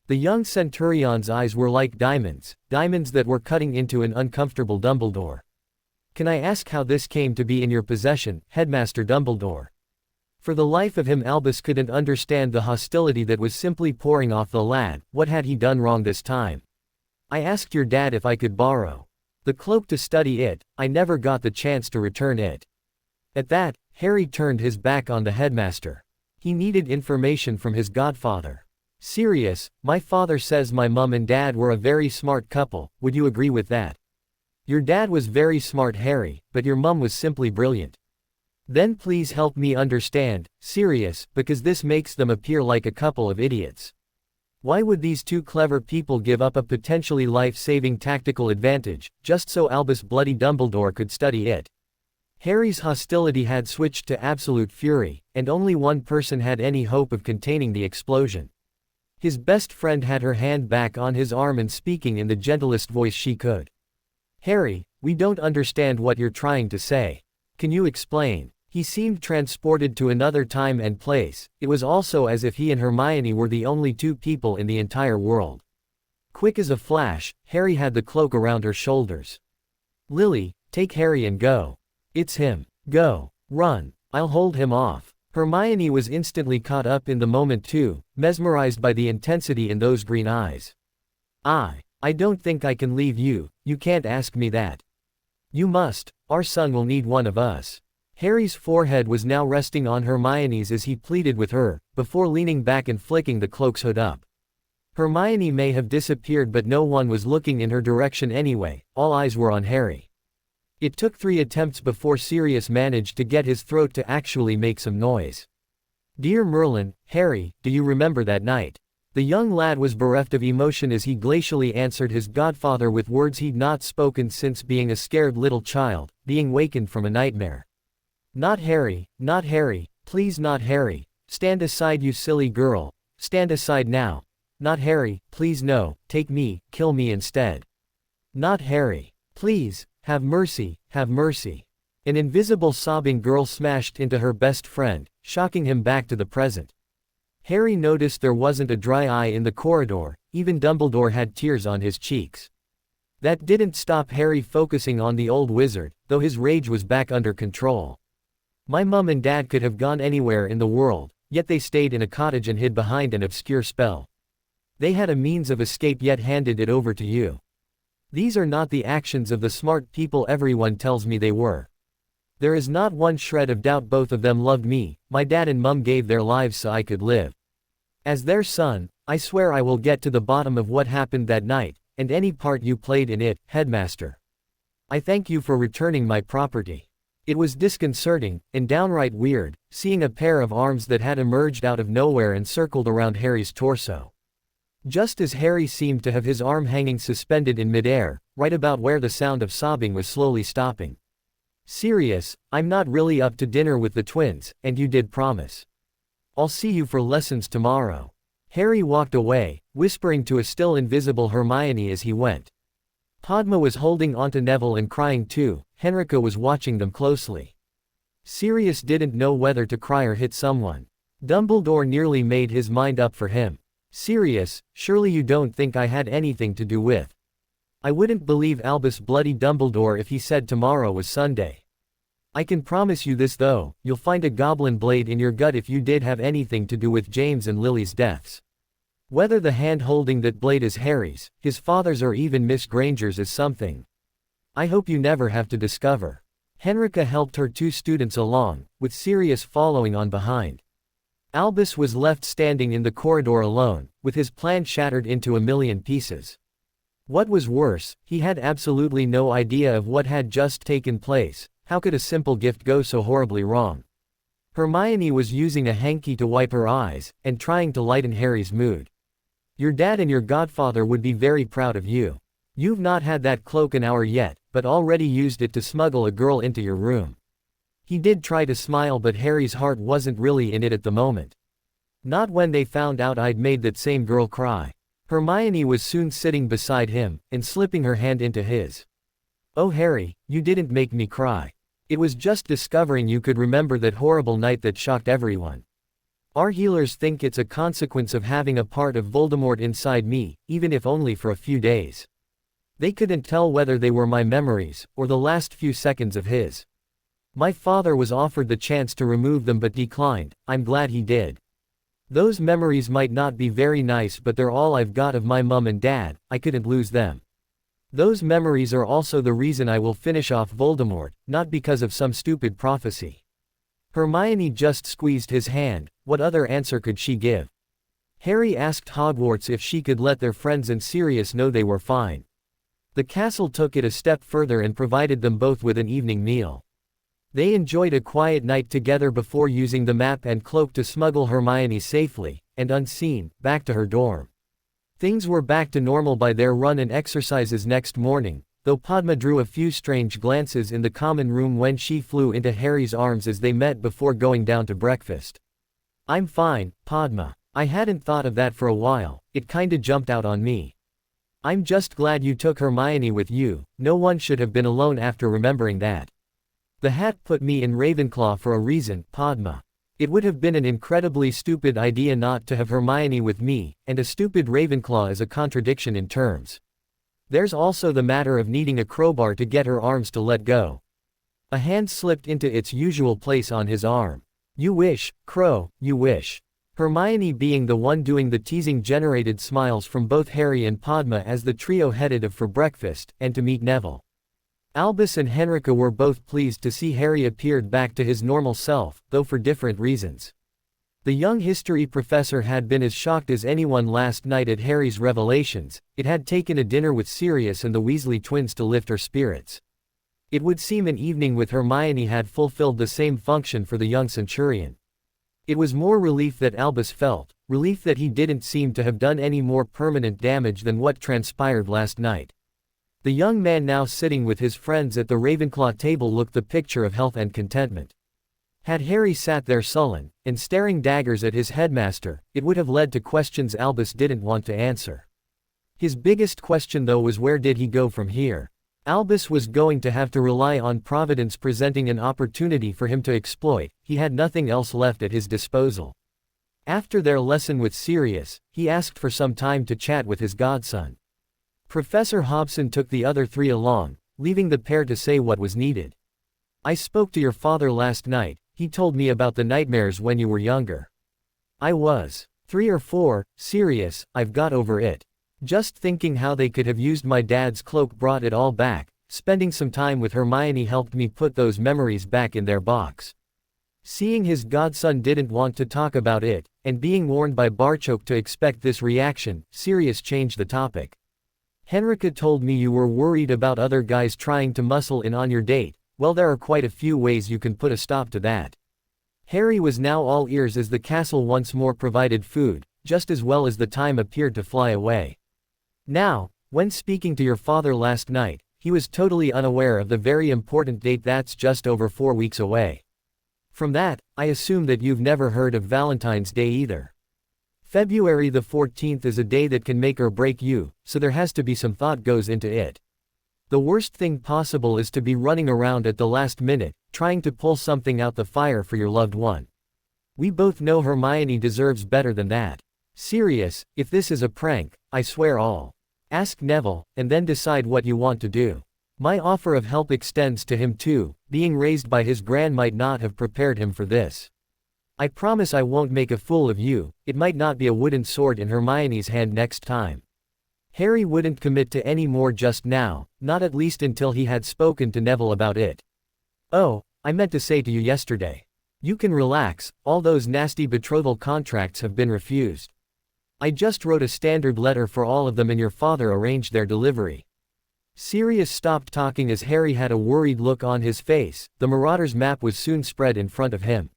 The young centurion's eyes were like diamonds, diamonds that were cutting into an uncomfortable Dumbledore. Can I ask how this came to be in your possession, Headmaster Dumbledore? For the life of him Albus couldn't understand the hostility that was simply pouring off the lad. What had he done wrong this time? I asked your dad if I could borrow the cloak to study it, I never got the chance to return it. At that, Harry turned his back on the headmaster. He needed information from his godfather. Sirius, my father says my mum and dad were a very smart couple, would you agree with that? Your dad was very smart, Harry, but your mum was simply brilliant. Then please help me understand, Sirius, because this makes them appear like a couple of idiots. Why would these two clever people give up a potentially life-saving tactical advantage, just so Albus Bloody Dumbledore could study it? Harry's hostility had switched to absolute fury, and only one person had any hope of containing the explosion. His best friend had her hand back on his arm and speaking in the gentlest voice she could. Harry, we don't understand what you're trying to say. Can you explain? He seemed transported to another time and place. It was also as if he and Hermione were the only two people in the entire world. Quick as a flash, Harry had the cloak around her shoulders. Lily, take Harry and go. It's him. Go. Run. I'll hold him off. Hermione was instantly caught up in the moment too, mesmerized by the intensity in those green eyes. I don't think I can leave you, you can't ask me that. You must, our son will need one of us. Harry's forehead was now resting on Hermione's as he pleaded with her, before leaning back and flicking the cloak's hood up. Hermione may have disappeared, but no one was looking in her direction anyway, all eyes were on Harry. It took 3 attempts before Sirius managed to get his throat to actually make some noise. Dear Merlin, Harry, do you remember that night? The young lad was bereft of emotion as he glacially answered his godfather with words he'd not spoken since being a scared little child, being wakened from a nightmare. Not Harry, please not Harry, stand aside you silly girl, stand aside now. Not Harry, please no, take me, kill me instead. Not Harry, please, have mercy, have mercy. An invisible sobbing girl smashed into her best friend, shocking him back to the present. Harry noticed there wasn't a dry eye in the corridor, even Dumbledore had tears on his cheeks. That didn't stop Harry focusing on the old wizard, though his rage was back under control. My mum and dad could have gone anywhere in the world, yet they stayed in a cottage and hid behind an obscure spell. They had a means of escape yet handed it over to you. These are not the actions of the smart people everyone tells me they were. There is not one shred of doubt both of them loved me, my dad and mum gave their lives so I could live. As their son, I swear I will get to the bottom of what happened that night, and any part you played in it, Headmaster. I thank you for returning my property. It was disconcerting, and downright weird, seeing a pair of arms that had emerged out of nowhere and circled around Harry's torso. Just as Harry seemed to have his arm hanging suspended in midair, right about where the sound of sobbing was slowly stopping. Sirius, I'm not really up to dinner with the twins, and you did promise. I'll see you for lessons tomorrow. Harry walked away, whispering to a still invisible Hermione as he went. Padma was holding onto Neville and crying too. Henrika was watching them closely. Sirius didn't know whether to cry or hit someone. Dumbledore nearly made his mind up for him. Sirius, surely you don't think I had anything to do with. I wouldn't believe Albus bloody Dumbledore if he said tomorrow was Sunday. I can promise you this though, you'll find a goblin blade in your gut if you did have anything to do with James and Lily's deaths. Whether the hand holding that blade is Harry's, his father's or even Miss Granger's is something I hope you never have to discover. Henrika helped her 2 students along, with Sirius following on behind. Albus was left standing in the corridor alone, with his plan shattered into a million pieces. What was worse, he had absolutely no idea of what had just taken place. How could a simple gift go so horribly wrong? Hermione was using a hanky to wipe her eyes, and trying to lighten Harry's mood. Your dad and your godfather would be very proud of you. You've not had that cloak an hour yet, but already used it to smuggle a girl into your room. He did try to smile, but Harry's heart wasn't really in it at the moment. Not when they found out I'd made that same girl cry. Hermione was soon sitting beside him, and slipping her hand into his. Oh Harry, you didn't make me cry. It was just discovering you could remember that horrible night that shocked everyone. Our healers think it's a consequence of having a part of Voldemort inside me, even if only for a few days. They couldn't tell whether they were my memories, or the last few seconds of his. My father was offered the chance to remove them but declined. I'm glad he did. Those memories might not be very nice, but they're all I've got of my mum and dad. I couldn't lose them. Those memories are also the reason I will finish off Voldemort, not because of some stupid prophecy. Hermione just squeezed his hand. What other answer could she give? Harry asked Hogwarts if she could let their friends and Sirius know they were fine. The castle took it a step further and provided them both with an evening meal. They enjoyed a quiet night together before using the map and cloak to smuggle Hermione safely, and unseen, back to her dorm. Things were back to normal by their run and exercises next morning, though Padma drew a few strange glances in the common room when she flew into Harry's arms as they met before going down to breakfast. I'm fine, Padma. I hadn't thought of that for a while, it kinda jumped out on me. I'm just glad you took Hermione with you. No one should have been alone after remembering that. The hat put me in Ravenclaw for a reason, Padma. It would have been an incredibly stupid idea not to have Hermione with me, and a stupid Ravenclaw is a contradiction in terms. There's also the matter of needing a crowbar to get her arms to let go. A hand slipped into its usual place on his arm. You wish, Crow, you wish. Hermione being the one doing the teasing generated smiles from both Harry and Padma as the trio headed off for breakfast, and to meet Neville. Albus and Henrika were both pleased to see Harry appeared back to his normal self, though for different reasons. The young history professor had been as shocked as anyone last night at Harry's revelations. It had taken a dinner with Sirius and the Weasley twins to lift her spirits. It would seem an evening with Hermione had fulfilled the same function for the young centurion. It was more relief that Albus felt, relief that he didn't seem to have done any more permanent damage than what transpired last night. The young man now sitting with his friends at the Ravenclaw table looked the picture of health and contentment. Had Harry sat there sullen, and staring daggers at his headmaster, it would have led to questions Albus didn't want to answer. His biggest question though was where did he go from here? Albus was going to have to rely on Providence presenting an opportunity for him to exploit. He had nothing else left at his disposal. After their lesson with Sirius, he asked for some time to chat with his godson. Professor Hobson took the other 3 along, leaving the pair to say what was needed. I spoke to your father last night. He told me about the nightmares when you were younger. I was 3 or 4, Sirius, I've got over it. Just thinking how they could have used my dad's cloak brought it all back. Spending some time with Hermione helped me put those memories back in their box. Seeing his godson didn't want to talk about it, and being warned by Barchoke to expect this reaction, Sirius changed the topic. Henrika told me you were worried about other guys trying to muscle in on your date. Well, there are quite a few ways you can put a stop to that. Harry was now all ears as the castle once more provided food, just as well as the time appeared to fly away. Now, when speaking to your father last night, he was totally unaware of the very important date that's just over 4 weeks away. From that, I assume that you've never heard of Valentine's Day either. February the 14th is a day that can make or break you, so there has to be some thought goes into it. The worst thing possible is to be running around at the last minute, trying to pull something out the fire for your loved one. We both know Hermione deserves better than that. Sirius, if this is a prank, I swear I'll ask Neville, and then decide what you want to do. My offer of help extends to him too. Being raised by his gran might not have prepared him for this. I promise I won't make a fool of you. It might not be a wooden sword in Hermione's hand next time. Harry wouldn't commit to any more just now, not at least until he had spoken to Neville about it. Oh, I meant to say to you yesterday. You can relax, all those nasty betrothal contracts have been refused. I just wrote a standard letter for all of them and your father arranged their delivery. Sirius stopped talking as Harry had a worried look on his face. The Marauders map was soon spread in front of him.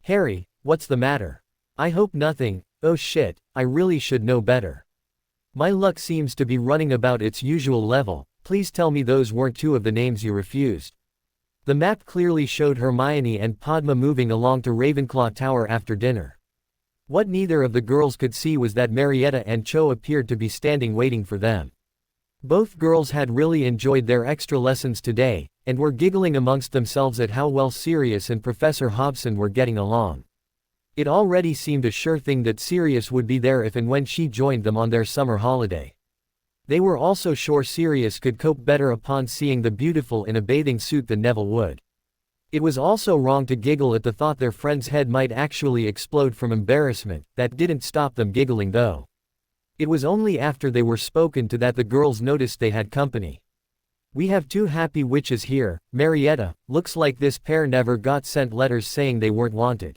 Harry, what's the matter? I hope nothing. Oh shit, I really should know better. My luck seems to be running about its usual level. Please tell me those weren't two of the names you refused. The map clearly showed Hermione and Padma moving along to Ravenclaw Tower after dinner. What neither of the girls could see was that Marietta and Cho appeared to be standing waiting for them. Both girls had really enjoyed their extra lessons today, and were giggling amongst themselves at how well Sirius and Professor Hobson were getting along. It already seemed a sure thing that Sirius would be there if and when she joined them on their summer holiday. They were also sure Sirius could cope better upon seeing the beautiful in a bathing suit than Neville would. It was also wrong to giggle at the thought their friend's head might actually explode from embarrassment. That didn't stop them giggling though. It was only after they were spoken to that the girls noticed they had company. We have two happy witches here, Marietta. Looks like this pair never got sent letters saying they weren't wanted.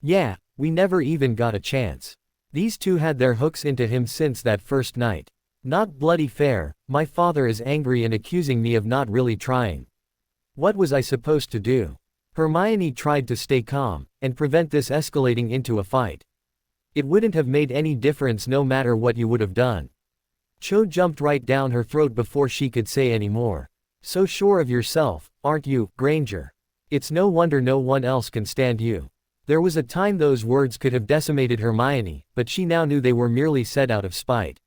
Yeah, we never even got a chance. These two had their hooks into him since that first night. Not bloody fair. My father is angry and accusing me of not really trying. What was I supposed to do? Hermione tried to stay calm, and prevent this escalating into a fight. It wouldn't have made any difference no matter what you would have done. Cho jumped right down her throat before she could say any more. So sure of yourself, aren't you, Granger? It's no wonder no one else can stand you. There was a time those words could have decimated Hermione, but she now knew they were merely said out of spite.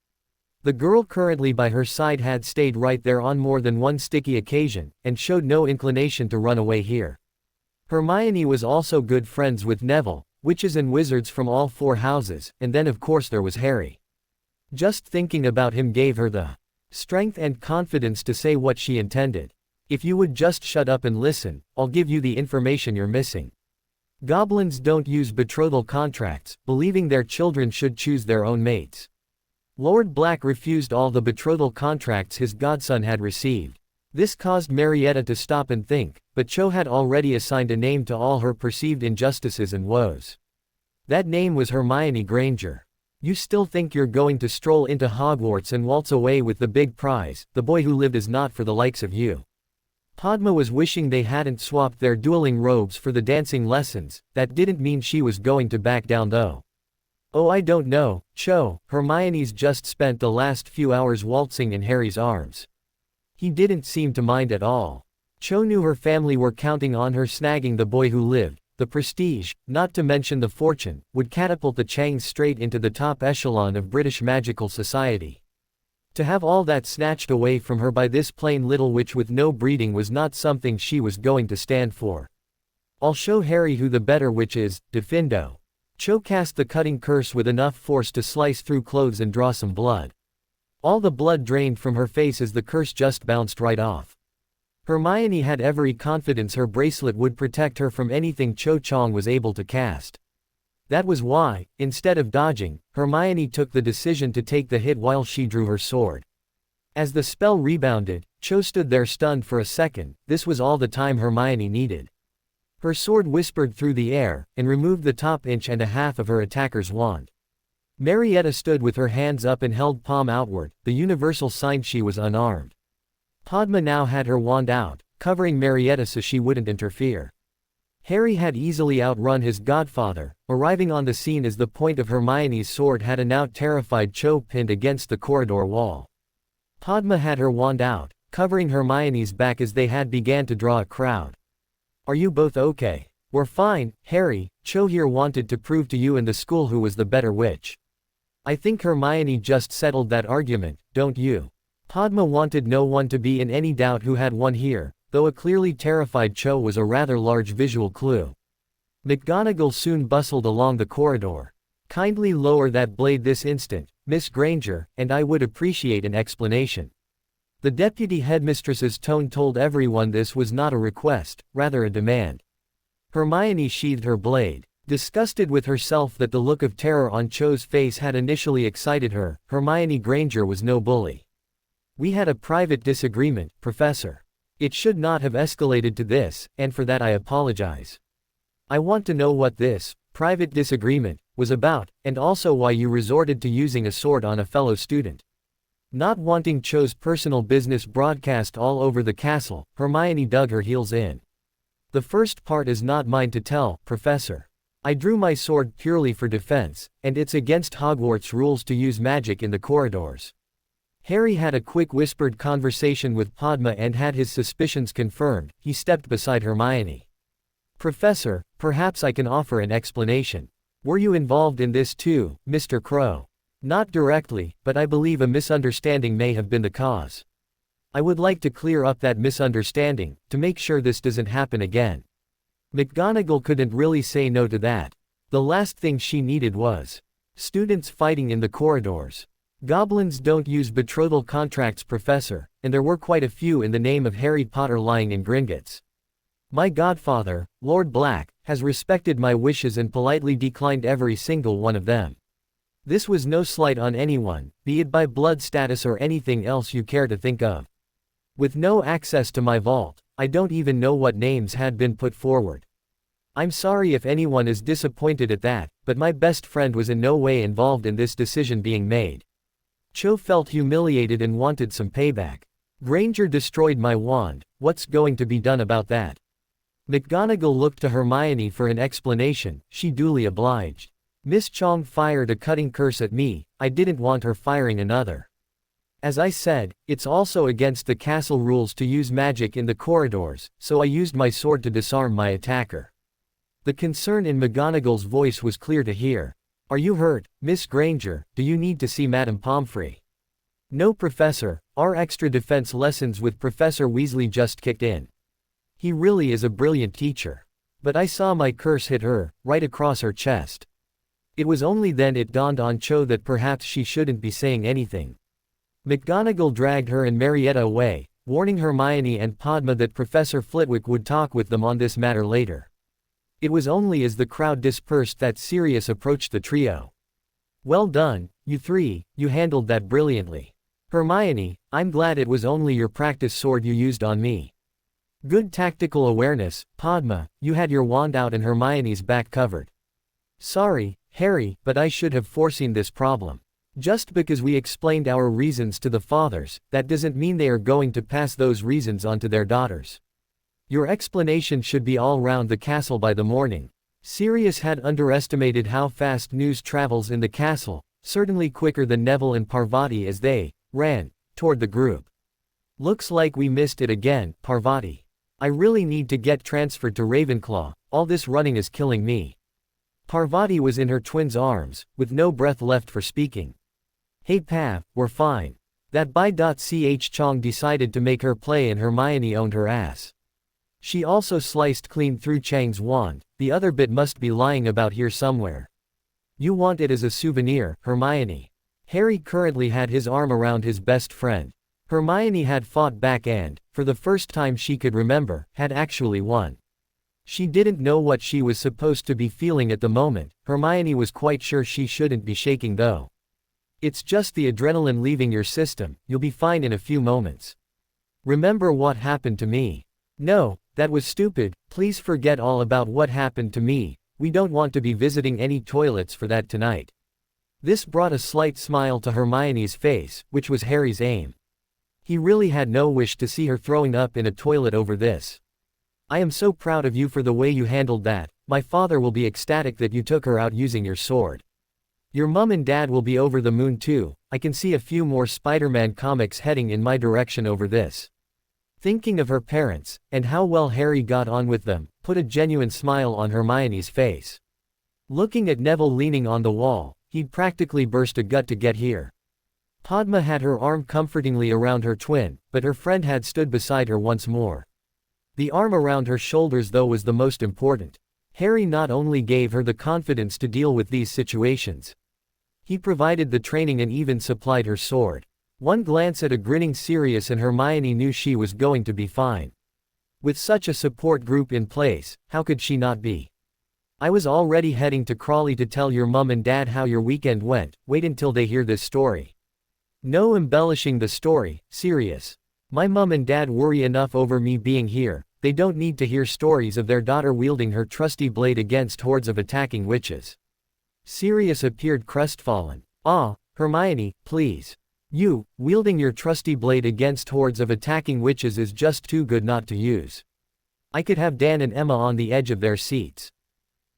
The girl currently by her side had stayed right there on more than one sticky occasion, and showed no inclination to run away here. Hermione was also good friends with Neville, witches and wizards from all four houses, and then of course there was Harry. Just thinking about him gave her the strength and confidence to say what she intended. If you would just shut up and listen, I'll give you the information you're missing. Goblins don't use betrothal contracts, believing their children should choose their own mates. Lord Black refused all the betrothal contracts his godson had received. This caused Marietta to stop and think, but Cho had already assigned a name to all her perceived injustices and woes. That name was Hermione Granger. You still think you're going to stroll into Hogwarts and waltz away with the big prize? The boy who lived is not for the likes of you. Padma was wishing they hadn't swapped their dueling robes for the dancing lessons. That didn't mean she was going to back down though. Oh, I don't know, Cho. Hermione's just spent the last few hours waltzing in Harry's arms. He didn't seem to mind at all. Cho knew her family were counting on her snagging the boy who lived. The prestige, not to mention the fortune, would catapult the Changs straight into the top echelon of British magical society. To have all that snatched away from her by this plain little witch with no breeding was not something she was going to stand for. I'll show Harry who the better witch is, Defindo. Cho cast the cutting curse with enough force to slice through clothes and draw some blood. All the blood drained from her face as the curse just bounced right off. Hermione had every confidence her bracelet would protect her from anything Cho Chang was able to cast. That was why, instead of dodging, Hermione took the decision to take the hit while she drew her sword. As the spell rebounded, Cho stood there stunned for a second. This was all the time Hermione needed. Her sword whispered through the air, and removed the top inch and a half of her attacker's wand. Marietta stood with her hands up and held palm outward, the universal sign she was unarmed. Padma now had her wand out, covering Marietta so she wouldn't interfere. Harry had easily outrun his godfather, arriving on the scene as the point of Hermione's sword had a now terrified Cho pinned against the corridor wall. Padma had her wand out, covering Hermione's back as they had began to draw a crowd. Are you both okay? We're fine, Harry. Cho here wanted to prove to you and the school who was the better witch. I think Hermione just settled that argument, don't you? Padma wanted no one to be in any doubt who had won here, though a clearly terrified Cho was a rather large visual clue. McGonagall soon bustled along the corridor. Kindly lower that blade this instant, Miss Granger, and I would appreciate an explanation. The deputy headmistress's tone told everyone this was not a request, rather a demand. Hermione sheathed her blade. Disgusted with herself that the look of terror on Cho's face had initially excited her, Hermione Granger was no bully. We had a private disagreement, Professor. It should not have escalated to this, and for that I apologize. I want to know what this private disagreement was about, and also why you resorted to using a sword on a fellow student. Not wanting Cho's personal business broadcast all over the castle, Hermione dug her heels in. The first part is not mine to tell, Professor. I drew my sword purely for defense, and it's against Hogwarts rules to use magic in the corridors. Harry had a quick whispered conversation with Padma and had his suspicions confirmed. He stepped beside Hermione. Professor, perhaps I can offer an explanation. Were you involved in this too, Mr. Crow? Not directly, but I believe a misunderstanding may have been the cause. I would like to clear up that misunderstanding, to make sure this doesn't happen again. McGonagall couldn't really say no to that. The last thing she needed was students fighting in the corridors. Goblins don't use betrothal contracts, Professor, and there were quite a few in the name of Harry Potter lying in Gringotts. My godfather, Lord Black, has respected my wishes and politely declined every single one of them. This was no slight on anyone, be it by blood status or anything else you care to think of. With no access to my vault, I don't even know what names had been put forward. I'm sorry if anyone is disappointed at that, but my best friend was in no way involved in this decision being made. Cho felt humiliated and wanted some payback. Granger destroyed my wand, what's going to be done about that? McGonagall looked to Hermione for an explanation. She duly obliged. Miss Chong fired a cutting curse at me, I didn't want her firing another. As I said, it's also against the castle rules to use magic in the corridors, so I used my sword to disarm my attacker. The concern in McGonagall's voice was clear to hear. Are you hurt, Miss Granger? Do you need to see Madame Pomfrey? No, Professor, our extra defense lessons with Professor Weasley just kicked in. He really is a brilliant teacher. But I saw my curse hit her, right across her chest. It was only then it dawned on Cho that perhaps she shouldn't be saying anything. McGonagall dragged her and Marietta away, warning Hermione and Padma that Professor Flitwick would talk with them on this matter later. It was only as the crowd dispersed that Sirius approached the trio. Well done, you three, you handled that brilliantly. Hermione, I'm glad it was only your practice sword you used on me. Good tactical awareness, Padma, you had your wand out and Hermione's back covered. Sorry, Harry, but I should have foreseen this problem. Just because we explained our reasons to the fathers, that doesn't mean they are going to pass those reasons on to their daughters. Your explanation should be all round the castle by the morning. Sirius had underestimated how fast news travels in the castle, certainly quicker than Neville and Parvati as they ran toward the group. Looks like we missed it again, Parvati. I really need to get transferred to Ravenclaw, all this running is killing me. Parvati was in her twin's arms, with no breath left for speaking. Hey Pav, we're fine. That by.ch Chong decided to make her play and Hermione owned her ass. She also sliced clean through Chang's wand, the other bit must be lying about here somewhere. You want it as a souvenir, Hermione. Harry currently had his arm around his best friend. Hermione had fought back and, for the first time she could remember, had actually won. She didn't know what she was supposed to be feeling at the moment. Hermione was quite sure she shouldn't be shaking though. It's just the adrenaline leaving your system, you'll be fine in a few moments. Remember what happened to me? No, that was stupid, please forget all about what happened to me, we don't want to be visiting any toilets for that tonight. This brought a slight smile to Hermione's face, which was Harry's aim. He really had no wish to see her throwing up in a toilet over this. I am so proud of you for the way you handled that, my father will be ecstatic that you took her out using your sword. Your mum and dad will be over the moon too, I can see a few more Spider-Man comics heading in my direction over this. Thinking of her parents, and how well Harry got on with them, put a genuine smile on Hermione's face. Looking at Neville leaning on the wall, he'd practically burst a gut to get here. Padma had her arm comfortingly around her twin, but her friend had stood beside her once more. The arm around her shoulders though was the most important. Harry not only gave her the confidence to deal with these situations. He provided the training and even supplied her sword. One glance at a grinning Sirius and Hermione knew she was going to be fine. With such a support group in place, how could she not be? I was already heading to Crawley to tell your mum and dad how your weekend went, wait until they hear this story. No embellishing the story, Sirius. My mum and dad worry enough over me being here, they don't need to hear stories of their daughter wielding her trusty blade against hordes of attacking witches. Sirius appeared crestfallen. Ah, Hermione, please. You, wielding your trusty blade against hordes of attacking witches is just too good not to use. I could have Dan and Emma on the edge of their seats.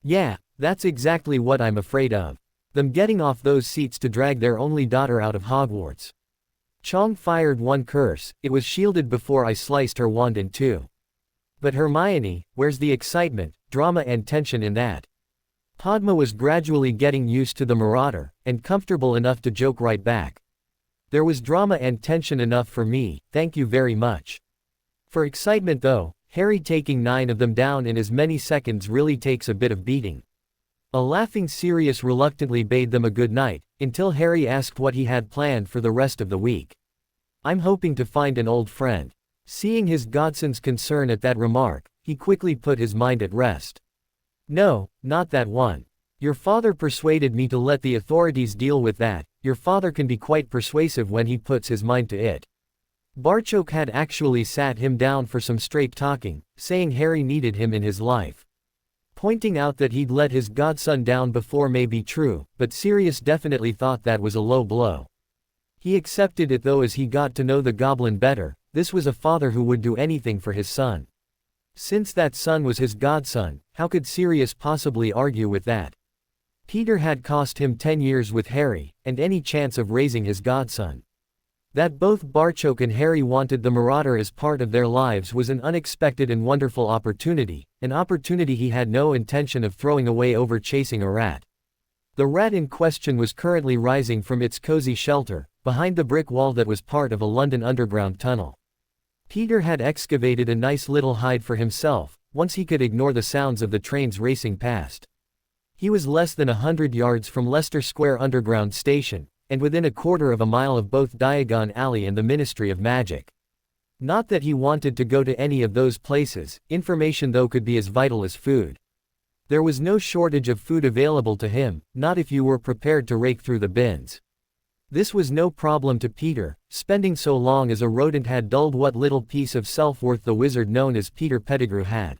Yeah, that's exactly what I'm afraid of. Them getting off those seats to drag their only daughter out of Hogwarts. Chong fired one curse, it was shielded before I sliced her wand in two. But Hermione, where's the excitement, drama and tension in that? Padma was gradually getting used to the Marauder, and comfortable enough to joke right back. There was drama and tension enough for me, thank you very much. For excitement though, Harry taking 9 of them down in as many seconds really takes a bit of beating. A laughing Sirius reluctantly bade them a good night, until Harry asked what he had planned for the rest of the week. I'm hoping to find an old friend. Seeing his godson's concern at that remark, he quickly put his mind at rest. No, not that one. Your father persuaded me to let the authorities deal with that. Your father can be quite persuasive when he puts his mind to it. Barchoke had actually sat him down for some straight talking, saying Harry needed him in his life. Pointing out that he'd let his godson down before may be true, but Sirius definitely thought that was a low blow. He accepted it though as he got to know the goblin better. This was a father who would do anything for his son. Since that son was his godson, how could Sirius possibly argue with that? Peter had cost him 10 years with Harry, and any chance of raising his godson. That both Barchoke and Harry wanted the Marauder as part of their lives was an unexpected and wonderful opportunity, an opportunity he had no intention of throwing away over chasing a rat. The rat in question was currently rising from its cozy shelter, behind the brick wall that was part of a London Underground tunnel. Peter had excavated a nice little hide for himself, once he could ignore the sounds of the trains racing past. He was less than 100 yards from Leicester Square Underground Station, and within a quarter of a mile of both Diagon Alley and the Ministry of Magic. Not that he wanted to go to any of those places, information though could be as vital as food. There was no shortage of food available to him, not if you were prepared to rake through the bins. This was no problem to Peter, spending so long as a rodent had dulled what little piece of self-worth the wizard known as Peter Pettigrew had.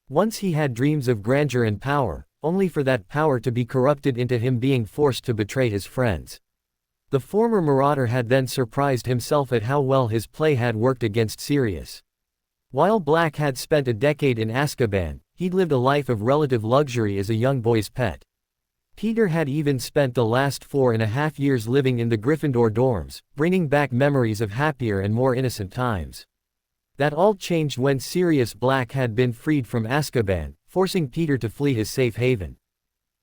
Once he had dreams of grandeur and power, only for that power to be corrupted into him being forced to betray his friends. The former Marauder had then surprised himself at how well his play had worked against Sirius. While Black had spent a decade in Azkaban, he'd lived a life of relative luxury as a young boy's pet. Peter had even spent the last 4.5 years living in the Gryffindor dorms, bringing back memories of happier and more innocent times. That all changed when Sirius Black had been freed from Azkaban, forcing Peter to flee his safe haven.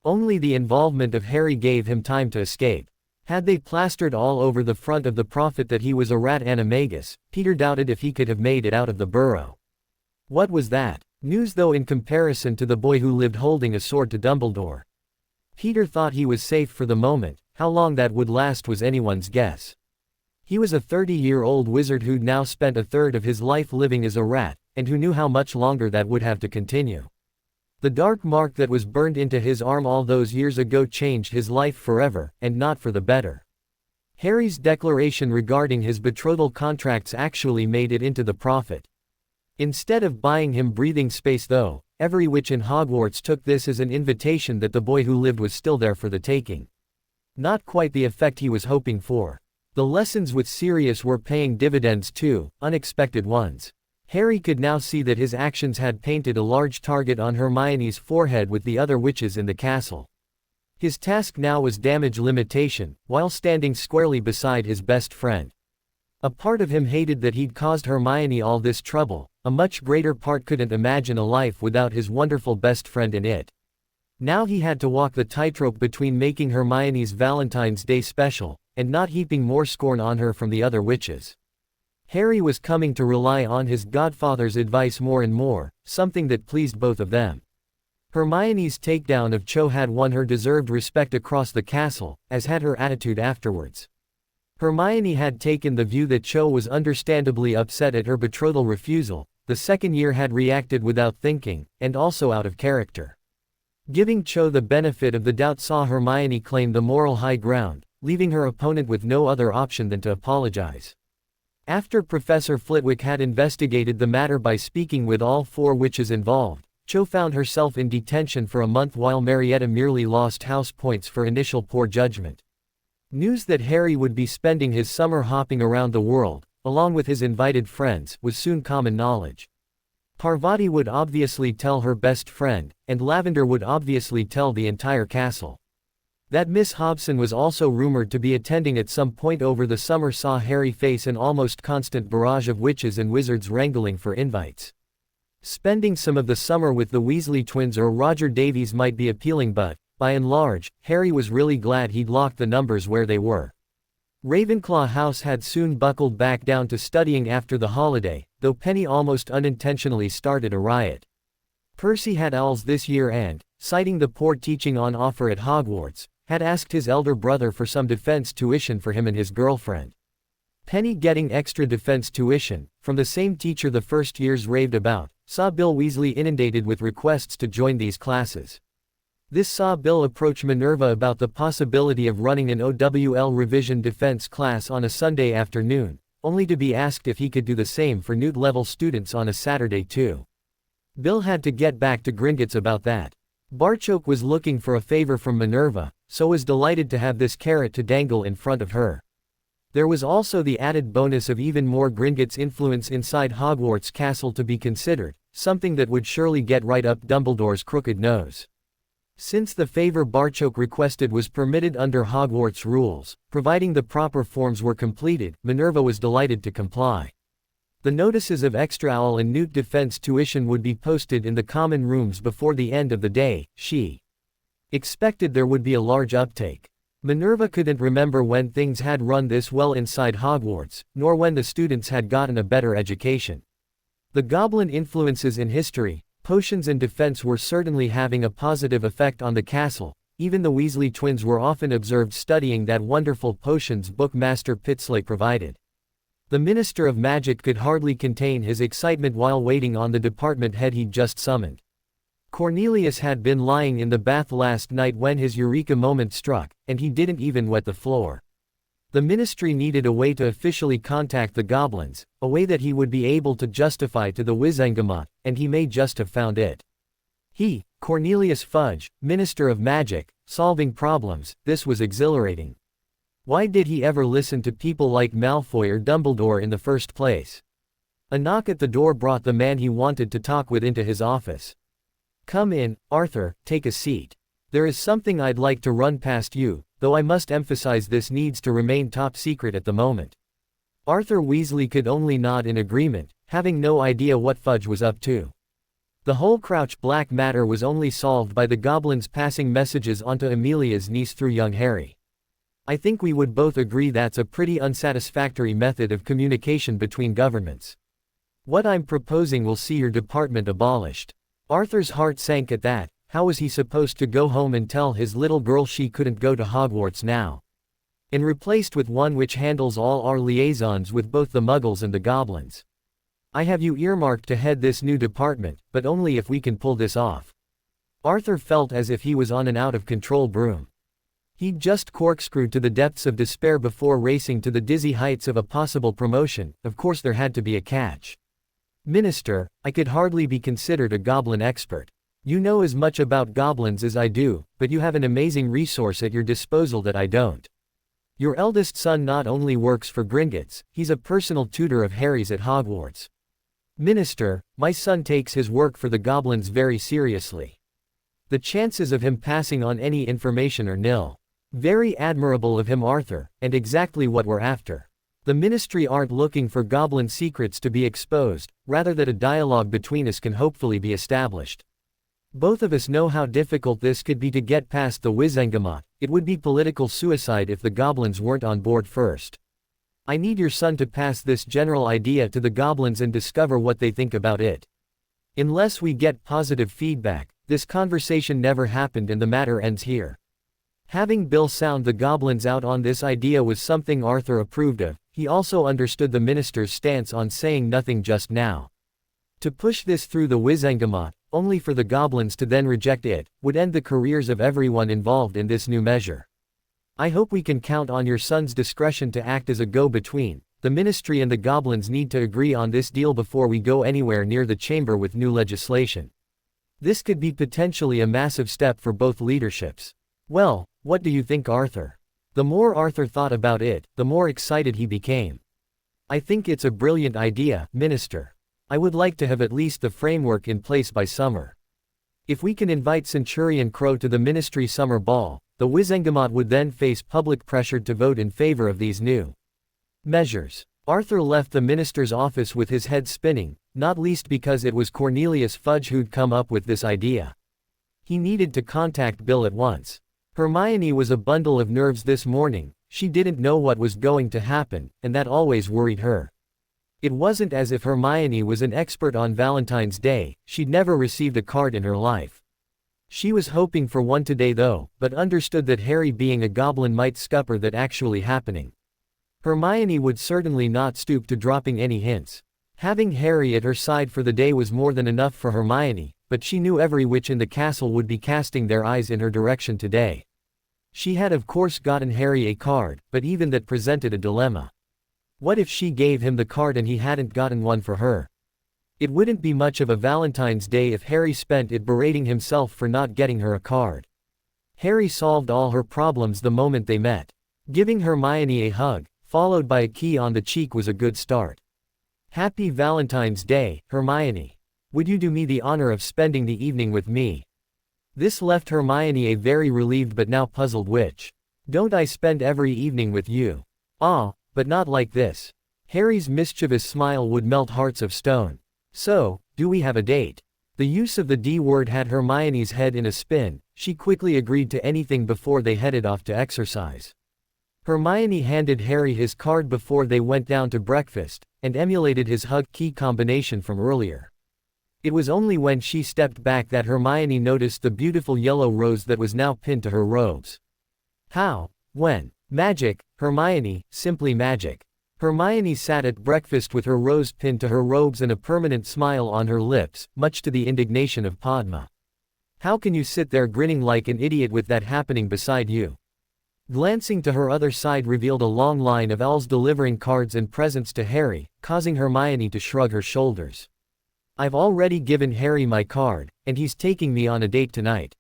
Only the involvement of Harry gave him time to escape. Had they plastered all over the front of the prophet that he was a rat animagus, Peter doubted if he could have made it out of the burrow. What was that? News though in comparison to the boy who lived holding a sword to Dumbledore. Peter thought he was safe for the moment, how long that would last was anyone's guess. He was a 30-year-old wizard who'd now spent a third of his life living as a rat, and who knew how much longer that would have to continue. The dark mark that was burned into his arm all those years ago changed his life forever, and not for the better. Harry's declaration regarding his betrothal contracts actually made it into the prophet. Instead of buying him breathing space though, every witch in Hogwarts took this as an invitation that the boy who lived was still there for the taking. Not quite the effect he was hoping for. The lessons with Sirius were paying dividends too, unexpected ones. Harry could now see that his actions had painted a large target on Hermione's forehead with the other witches in the castle. His task now was damage limitation, while standing squarely beside his best friend. A part of him hated that he'd caused Hermione all this trouble, a much greater part couldn't imagine a life without his wonderful best friend in it. Now he had to walk the tightrope between making Hermione's Valentine's Day special, and not heaping more scorn on her from the other witches. Harry was coming to rely on his godfather's advice more and more, something that pleased both of them. Hermione's takedown of Cho had won her deserved respect across the castle, as had her attitude afterwards. Hermione had taken the view that Cho was understandably upset at her betrothal refusal. The second year had reacted without thinking, and also out of character. Giving Cho the benefit of the doubt saw Hermione claim the moral high ground, leaving her opponent with no other option than to apologize. After Professor Flitwick had investigated the matter by speaking with all 4 witches involved, Cho found herself in detention for a month while Marietta merely lost house points for initial poor judgment. News that Harry would be spending his summer hopping around the world, along with his invited friends, was soon common knowledge. Parvati would obviously tell her best friend, and Lavender would obviously tell the entire castle. That Miss Hobson was also rumored to be attending at some point over the summer saw Harry face an almost constant barrage of witches and wizards wrangling for invites. Spending some of the summer with the Weasley twins or Roger Davies might be appealing, but, by and large, Harry was really glad he'd locked the numbers where they were. Ravenclaw House had soon buckled back down to studying after the holiday, though Penny almost unintentionally started a riot. Percy had owls this year and, citing the poor teaching on offer at Hogwarts, had asked his elder brother for some defense tuition for him and his girlfriend. Penny getting extra defense tuition, from the same teacher the first years raved about, saw Bill Weasley inundated with requests to join these classes. This saw Bill approach Minerva about the possibility of running an OWL revision defense class on a Sunday afternoon, only to be asked if he could do the same for Newt-level students on a Saturday too. Bill had to get back to Gringotts about that. Barchoke was looking for a favor from Minerva, so was delighted to have this carrot to dangle in front of her. There was also the added bonus of even more Gringotts influence inside Hogwarts Castle to be considered, something that would surely get right up Dumbledore's crooked nose. Since the favor Barchoke requested was permitted under Hogwarts rules, providing the proper forms were completed, Minerva was delighted to comply. The notices of Extra Owl and Newt defense tuition would be posted in the common rooms before the end of the day. She expected there would be a large uptake. Minerva couldn't remember when things had run this well inside Hogwarts, nor when the students had gotten a better education. The goblin influences in history, potions and defense were certainly having a positive effect on the castle. Even the Weasley twins were often observed studying that wonderful potions book Master Pitsley provided. The Minister of Magic could hardly contain his excitement while waiting on the department head he'd just summoned. Cornelius had been lying in the bath last night when his eureka moment struck, and he didn't even wet the floor. The ministry needed a way to officially contact the goblins, a way that he would be able to justify to the Wizengamot, and he may just have found it. He, Cornelius Fudge, Minister of Magic, solving problems, this was exhilarating. Why did he ever listen to people like Malfoy or Dumbledore in the first place? A knock at the door brought the man he wanted to talk with into his office. "Come in, Arthur, take a seat. There is something I'd like to run past you, though I must emphasize this needs to remain top secret at the moment." Arthur Weasley could only nod in agreement, having no idea what Fudge was up to. The whole Crouch Black matter was only solved by the goblins passing messages onto Amelia's niece through young Harry. I think we would both agree that's a pretty unsatisfactory method of communication between governments. What I'm proposing will see your department abolished. Arthur's heart sank at that. How was he supposed to go home and tell his little girl she couldn't go to Hogwarts now? And replaced with one which handles all our liaisons with both the Muggles and the Goblins. I have you earmarked to head this new department, but only if we can pull this off. Arthur felt as if he was on an out-of-control broom. He'd just corkscrewed to the depths of despair before racing to the dizzy heights of a possible promotion. Of course there had to be a catch. "Minister, I could hardly be considered a goblin expert. You know as much about goblins as I do, but you have an amazing resource at your disposal that I don't. Your eldest son not only works for Gringotts, he's a personal tutor of Harry's at Hogwarts. Minister, my son takes his work for the goblins very seriously. The chances of him passing on any information are nil." Very admirable of him, Arthur, and exactly what we're after. The Ministry aren't looking for Goblin secrets to be exposed, rather that a dialogue between us can hopefully be established. Both of us know how difficult this could be to get past the Wizengamot. It would be political suicide if the Goblins weren't on board first. I need your son to pass this general idea to the Goblins and discover what they think about it. Unless we get positive feedback, this conversation never happened and the matter ends here. Having Bill sound the Goblins out on this idea was something Arthur approved of. He also understood the minister's stance on saying nothing just now. To push this through the Wizengamot, only for the Goblins to then reject it, would end the careers of everyone involved in this new measure. I hope we can count on your son's discretion to act as a go-between. The Ministry and the Goblins need to agree on this deal before we go anywhere near the chamber with new legislation. This could be potentially a massive step for both leaderships. Well, what do you think, Arthur? The more Arthur thought about it, the more excited he became. I think it's a brilliant idea, Minister. I would like to have at least the framework in place by summer. If we can invite Centurion Crow to the Ministry summer ball, the Wizengamot would then face public pressure to vote in favor of these new measures. Arthur left the minister's office with his head spinning, not least because it was Cornelius Fudge who'd come up with this idea. He needed to contact Bill at once. Hermione was a bundle of nerves this morning. She didn't know what was going to happen, and that always worried her. It wasn't as if Hermione was an expert on Valentine's Day. She'd never received a card in her life. She was hoping for one today though, but understood that Harry being a goblin might scupper that actually happening. Hermione would certainly not stoop to dropping any hints. Having Harry at her side for the day was more than enough for Hermione, but she knew every witch in the castle would be casting their eyes in her direction today. She had of course gotten Harry a card, but even that presented a dilemma. What if she gave him the card and he hadn't gotten one for her? It wouldn't be much of a Valentine's Day if Harry spent it berating himself for not getting her a card. Harry solved all her problems the moment they met. Giving Hermione a hug, followed by a key on the cheek, was a good start. Happy Valentine's Day, Hermione. Would you do me the honor of spending the evening with me? This left Hermione a very relieved but now puzzled witch. Don't I spend every evening with you? Ah, but not like this. Harry's mischievous smile would melt hearts of stone. So, do we have a date? The use of the D word had Hermione's head in a spin. She quickly agreed to anything before they headed off to exercise. Hermione handed Harry his card before they went down to breakfast, and emulated his hug key combination from earlier. It was only when she stepped back that Hermione noticed the beautiful yellow rose that was now pinned to her robes. How? When? Magic, Hermione, simply magic. Hermione sat at breakfast with her rose pinned to her robes and a permanent smile on her lips, much to the indignation of Padma. How can you sit there grinning like an idiot with that happening beside you? Glancing to her other side revealed a long line of elves delivering cards and presents to Harry, causing Hermione to shrug her shoulders. I've already given Harry my card, and he's taking me on a date tonight.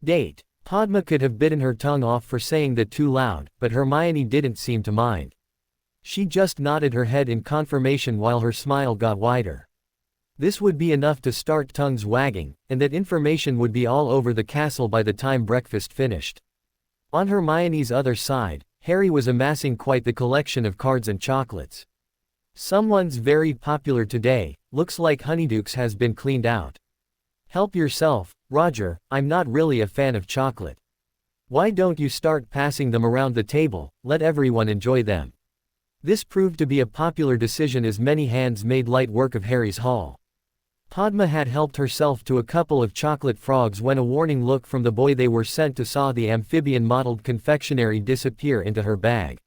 Date. Padma could have bitten her tongue off for saying that too loud, but Hermione didn't seem to mind. She just nodded her head in confirmation while her smile got wider. This would be enough to start tongues wagging, and that information would be all over the castle by the time breakfast finished. On Hermione's other side, Harry was amassing quite the collection of cards and chocolates. Someone's very popular today, looks like Honeydukes has been cleaned out. Help yourself, Roger, I'm not really a fan of chocolate. Why don't you start passing them around the table, let everyone enjoy them. This proved to be a popular decision as many hands made light work of Harry's haul. Padma had helped herself to a couple of chocolate frogs when a warning look from the boy they were sent to saw the amphibian-modeled confectionery disappear into her bag.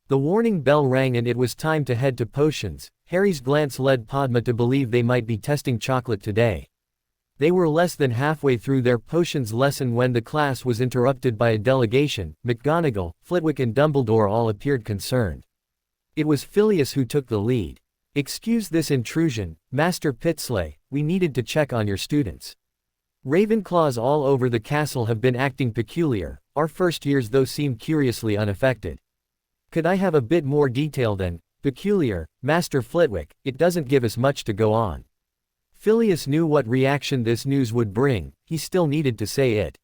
The warning bell rang and it was time to head to potions. Harry's glance led Padma to believe they might be testing chocolate today. They were less than halfway through their potions lesson when the class was interrupted by a delegation. McGonagall, Flitwick and Dumbledore all appeared concerned. It was Phileas who took the lead. Excuse this intrusion, Master Pitsley, we needed to check on your students. Ravenclaws all over the castle have been acting peculiar, our first years though seem curiously unaffected. Could I have a bit more detail than peculiar, Master Flitwick? It doesn't give us much to go on. Phileas knew what reaction this news would bring, he still needed to say it.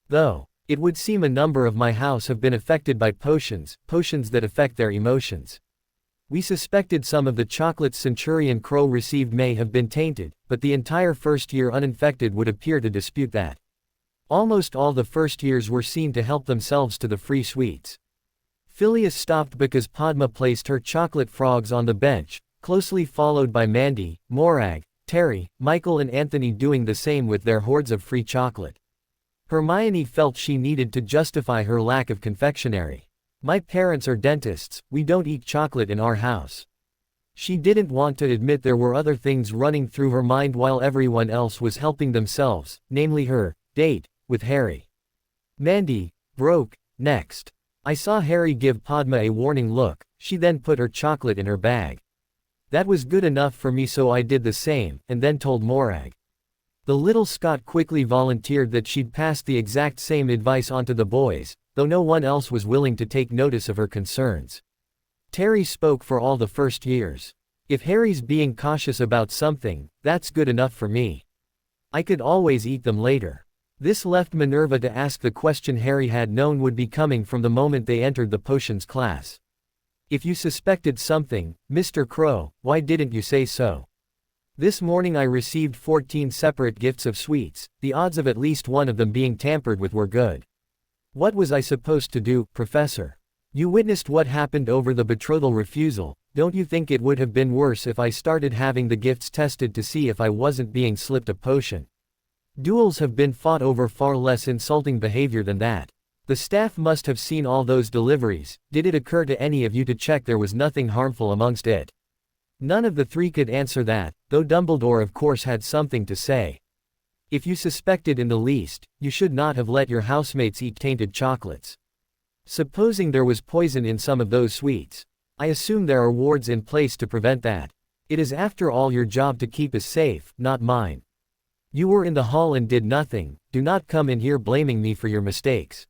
Though, it would seem a number of my house have been affected by potions that affect their emotions. We suspected some of the chocolates Centurion Crow received may have been tainted, but the entire first year uninfected would appear to dispute that. Almost all the first years were seen to help themselves to the free sweets. Phileas stopped because Padma placed her chocolate frogs on the bench, closely followed by Mandy, Morag, Terry, Michael and Anthony doing the same with their hordes of free chocolate. Hermione felt she needed to justify her lack of confectionery. My parents are dentists, we don't eat chocolate in our house. She didn't want to admit there were other things running through her mind while everyone else was helping themselves, namely her date with Harry. Mandy broke next. I saw Harry give Padma a warning look. She then put her chocolate in her bag. That was good enough for me, so I did the same, and then told Morag. The little Scot quickly volunteered that she'd passed the exact same advice on to the boys, though no one else was willing to take notice of her concerns. Terry spoke for all the first years. If Harry's being cautious about something, that's good enough for me. I could always eat them later. This left Minerva to ask the question Harry had known would be coming from the moment they entered the potions class. If you suspected something, Mr. Crow, why didn't you say so? This morning I received 14 separate gifts of sweets, the odds of at least one of them being tampered with were good. What was I supposed to do, Professor? You witnessed what happened over the betrothal refusal. Don't you think it would have been worse if I started having the gifts tested to see if I wasn't being slipped a potion? Duels have been fought over far less insulting behavior than that. The staff must have seen all those deliveries. Did it occur to any of you to check there was nothing harmful amongst it? None of the three could answer that, though Dumbledore of course had something to say. If you suspected in the least, you should not have let your housemates eat tainted chocolates. Supposing there was poison in some of those sweets. I assume there are wards in place to prevent that. It is after all your job to keep us safe, not mine. You were in the hall and did nothing. Do not come in here blaming me for your mistakes.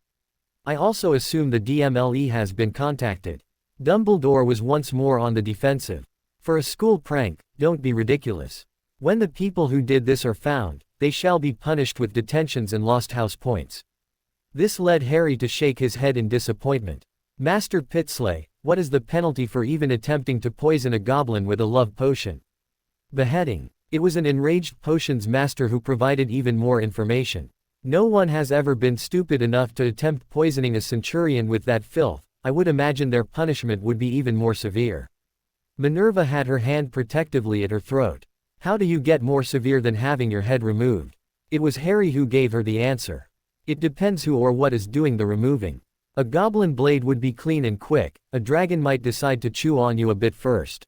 I also assume the DMLE has been contacted. Dumbledore was once more on the defensive. For a school prank, don't be ridiculous. When the people who did this are found, they shall be punished with detentions and lost house points. This led Harry to shake his head in disappointment. Master Pitsley, what is the penalty for even attempting to poison a goblin with a love potion? Beheading. It was an enraged potions master who provided even more information. No one has ever been stupid enough to attempt poisoning a centurion with that filth. I would imagine their punishment would be even more severe. Minerva had her hand protectively at her throat. How do you get more severe than having your head removed? It was Harry who gave her the answer. It depends who or what is doing the removing. A goblin blade would be clean and quick, a dragon might decide to chew on you a bit first.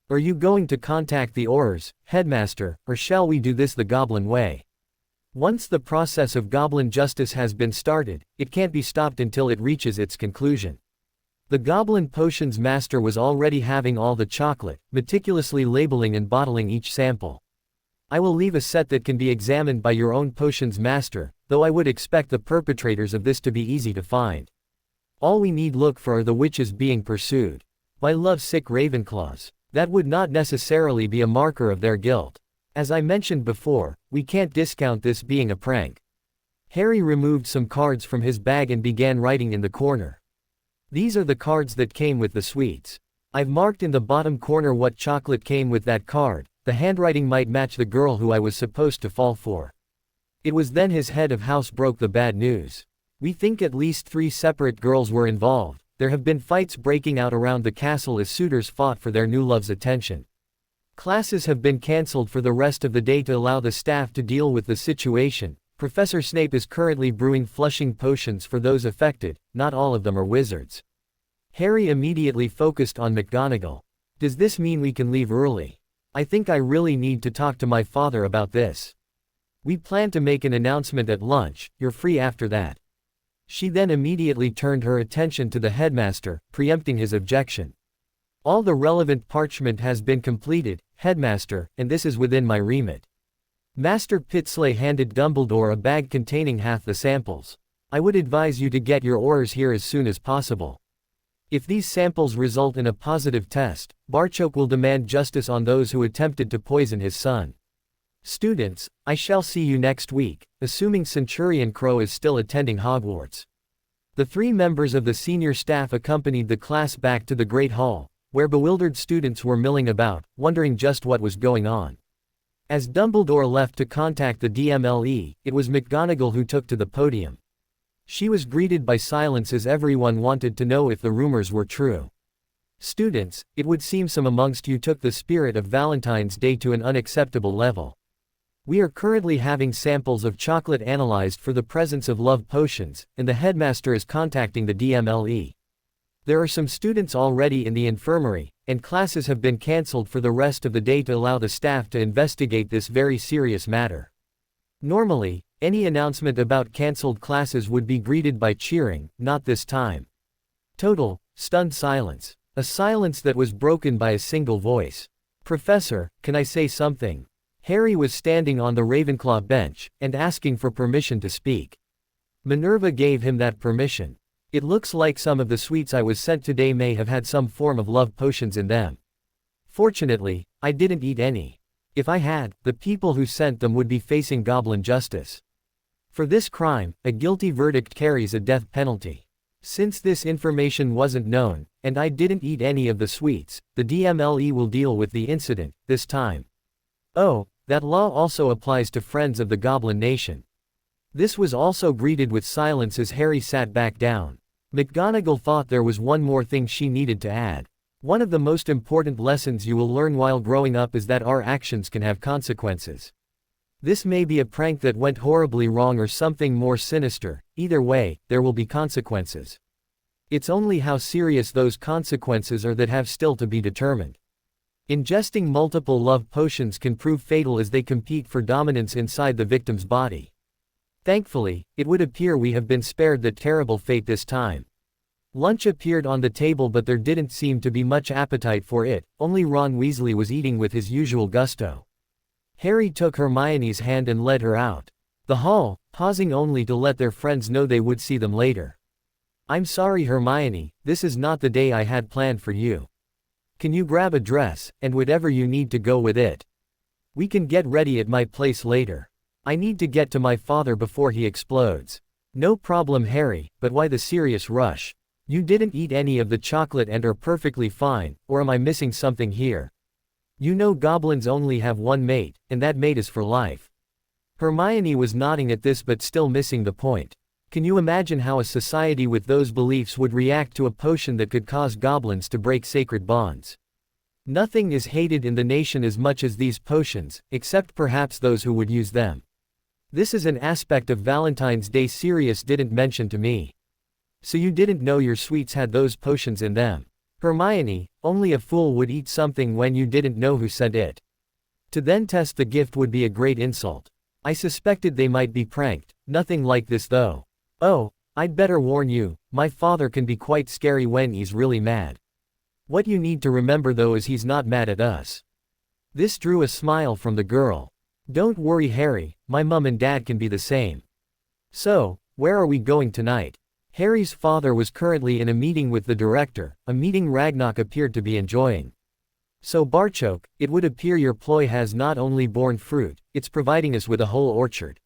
Are you going to contact the Aurors, headmaster, or shall we do this the goblin way? Once the process of goblin justice has been started, it can't be stopped until it reaches its conclusion. The goblin potions master was already having all the chocolate, meticulously labeling and bottling each sample. I will leave a set that can be examined by your own potions master, though I would expect the perpetrators of this to be easy to find. All we need look for are the witches being pursued by lovesick Ravenclaws. That would not necessarily be a marker of their guilt. As I mentioned before, we can't discount this being a prank. Harry removed some cards from his bag and began writing in the corner. These are the cards that came with the sweets. I've marked in the bottom corner what chocolate came with that card. The handwriting might match the girl who I was supposed to fall for. It was then his head of house broke the bad news. We think at least 3 separate girls were involved. There have been fights breaking out around the castle as suitors fought for their new love's attention. Classes have been cancelled for the rest of the day to allow the staff to deal with the situation. Professor Snape is currently brewing flushing potions for those affected. Not all of them are wizards. Harry immediately focused on McGonagall. Does this mean we can leave early? I think I really need to talk to my father about this. We plan to make an announcement at lunch. You're free after that. She then immediately turned her attention to the headmaster, preempting his objection. All the relevant parchment has been completed, headmaster, and this is within my remit. Master Pitsley handed Dumbledore a bag containing half the samples. I would advise you to get your Aurors here as soon as possible. If these samples result in a positive test, Barchoke will demand justice on those who attempted to poison his son. Students, I shall see you next week, assuming Centurion Crow is still attending Hogwarts. The 3 members of the senior staff accompanied the class back to the Great Hall. where bewildered students were milling about, wondering just what was going on. As Dumbledore left to contact the DMLE, it was McGonagall who took to the podium. She was greeted by silence as everyone wanted to know if the rumors were true. Students, it would seem some amongst you took the spirit of Valentine's Day to an unacceptable level. We are currently having samples of chocolate analyzed for the presence of love potions, and the headmaster is contacting the DMLE. There are some students already in the infirmary, and classes have been cancelled for the rest of the day to allow the staff to investigate this very serious matter. Normally, any announcement about cancelled classes would be greeted by cheering, not this time. Total, stunned silence. A silence that was broken by a single voice. "Professor, can I say something?" Harry was standing on the Ravenclaw bench, and asking for permission to speak. Minerva gave him that permission. "It looks like some of the sweets I was sent today may have had some form of love potions in them. Fortunately, I didn't eat any. If I had, the people who sent them would be facing goblin justice. For this crime, a guilty verdict carries a death penalty. Since this information wasn't known, and I didn't eat any of the sweets, the DMLE will deal with the incident, this time. Oh, that law also applies to friends of the Goblin Nation." This was also greeted with silence as Harry sat back down. McGonagall thought there was one more thing she needed to add. "One of the most important lessons you will learn while growing up is that our actions can have consequences. This may be a prank that went horribly wrong or something more sinister, either way, there will be consequences. It's only how serious those consequences are that have still to be determined. Ingesting multiple love potions can prove fatal as they compete for dominance inside the victim's body. Thankfully, it would appear we have been spared that terrible fate this time." Lunch appeared on the table, but there didn't seem to be much appetite for it, only Ron Weasley was eating with his usual gusto. Harry took Hermione's hand and led her out the hall, pausing only to let their friends know they would see them later. "I'm sorry, Hermione, this is not the day I had planned for you. Can you grab a dress, and whatever you need to go with it? We can get ready at my place later. I need to get to my father before he explodes." "No problem, Harry, but why the serious rush? You didn't eat any of the chocolate and are perfectly fine, or am I missing something here? You know goblins only have one mate, and that mate is for life." Hermione was nodding at this but still missing the point. Can you imagine how a society with those beliefs would react to a potion that could cause goblins to break sacred bonds? Nothing is hated in the nation as much as these potions, except perhaps those who would use them. This is an aspect of Valentine's Day Sirius didn't mention to me. So you didn't know your sweets had those potions in them? Hermione, only a fool would eat something when you didn't know who sent it. To then test the gift would be a great insult. I suspected they might be pranked, nothing like this though. Oh, I'd better warn you, my father can be quite scary when he's really mad. What you need to remember though is he's not mad at us." This drew a smile from the girl. "Don't worry, Harry, my mum and dad can be the same." "So, where are we going tonight?" Harry's father was currently in a meeting with the director, a meeting Ragnarok appeared to be enjoying. "So Barchoke, it would appear your ploy has not only borne fruit, it's providing us with a whole orchard."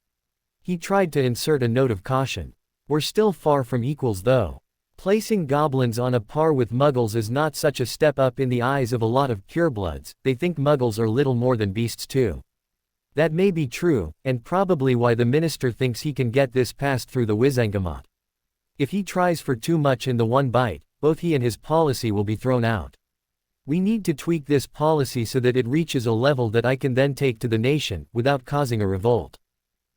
He tried to insert a note of caution. "We're still far from equals though. Placing goblins on a par with muggles is not such a step up in the eyes of a lot of purebloods, they think muggles are little more than beasts too." That may be true, and probably why the minister thinks he can get this passed through the Wizengamot. If he tries for too much in the one bite, both he and his policy will be thrown out. We need to tweak this policy so that it reaches a level that I can then take to the nation, without causing a revolt.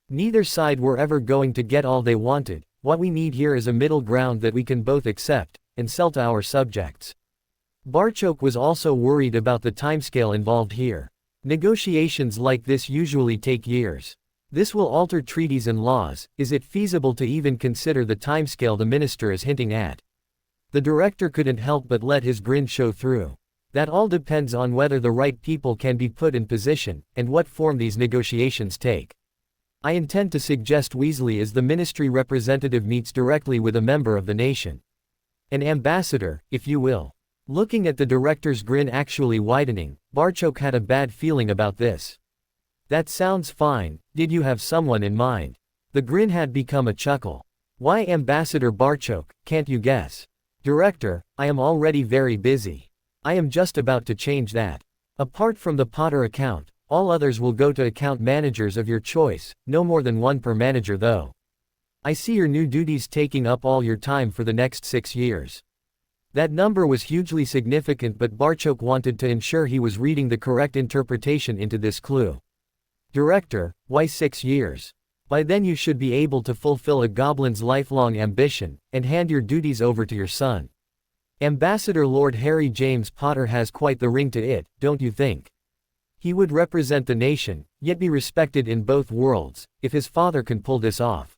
Neither side were ever going to get all they wanted, what we need here is a middle ground that we can both accept, and sell to our subjects. Barchoke was also worried about the timescale involved here. Negotiations like this usually take years. This will alter treaties and laws. Is it feasible to even consider the timescale the minister is hinting at? The director couldn't help but let his grin show through. That all depends on whether the right people can be put in position, and what form these negotiations take. I intend to suggest Weasley as the ministry representative meets directly with a member of the nation. An ambassador, if you will. Looking at the director's grin actually widening, Barchoke had a bad feeling about this. That sounds fine, did you have someone in mind? The grin had become a chuckle. Why Ambassador Barchoke, can't you guess? Director, I am already very busy. I am just about to change that. Apart from the Potter account, all others will go to account managers of your choice, no more than one per manager though. I see your new duties taking up all your time for the next 6 years. That number was hugely significant, but Barchok wanted to ensure he was reading the correct interpretation into this clue. Director, why 6 years? By then you should be able to fulfill a goblin's lifelong ambition, and hand your duties over to your son. Ambassador Lord Harry James Potter has quite the ring to it, don't you think? He would represent the nation, yet be respected in both worlds, if his father can pull this off.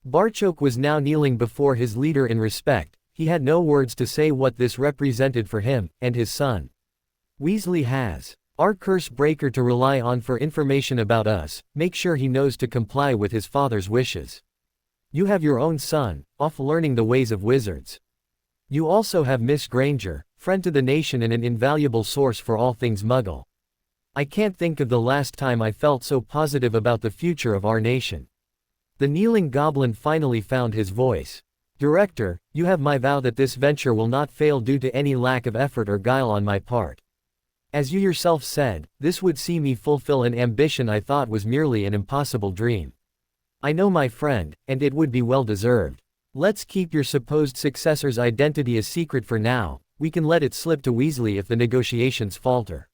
Barchok was now kneeling before his leader in respect. He had no words to say what this represented for him, and his son. Weasley has our curse breaker to rely on for information about us. Make sure he knows to comply with his father's wishes. You have your own son, off learning the ways of wizards. You also have Miss Granger, friend to the nation and an invaluable source for all things Muggle. I can't think of the last time I felt so positive about the future of our nation. The kneeling goblin finally found his voice. Director, you have my vow that this venture will not fail due to any lack of effort or guile on my part. As you yourself said, this would see me fulfill an ambition I thought was merely an impossible dream. I know my friend, and it would be well deserved. Let's keep your supposed successor's identity a secret for now. We can let it slip to Weasley if the negotiations falter.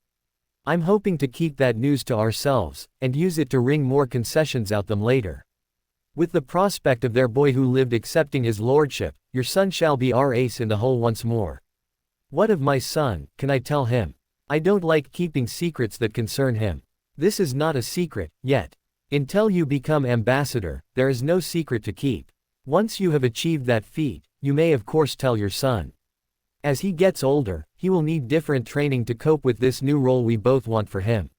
I'm hoping to keep that news to ourselves, and use it to wring more concessions out them later. With the prospect of their boy who lived accepting his lordship, your son shall be our ace in the hole once more. What of my son, can I tell him? I don't like keeping secrets that concern him. This is not a secret, yet. Until you become ambassador, there is no secret to keep. Once you have achieved that feat, you may of course tell your son. As he gets older, he will need different training to cope with this new role we both want for him.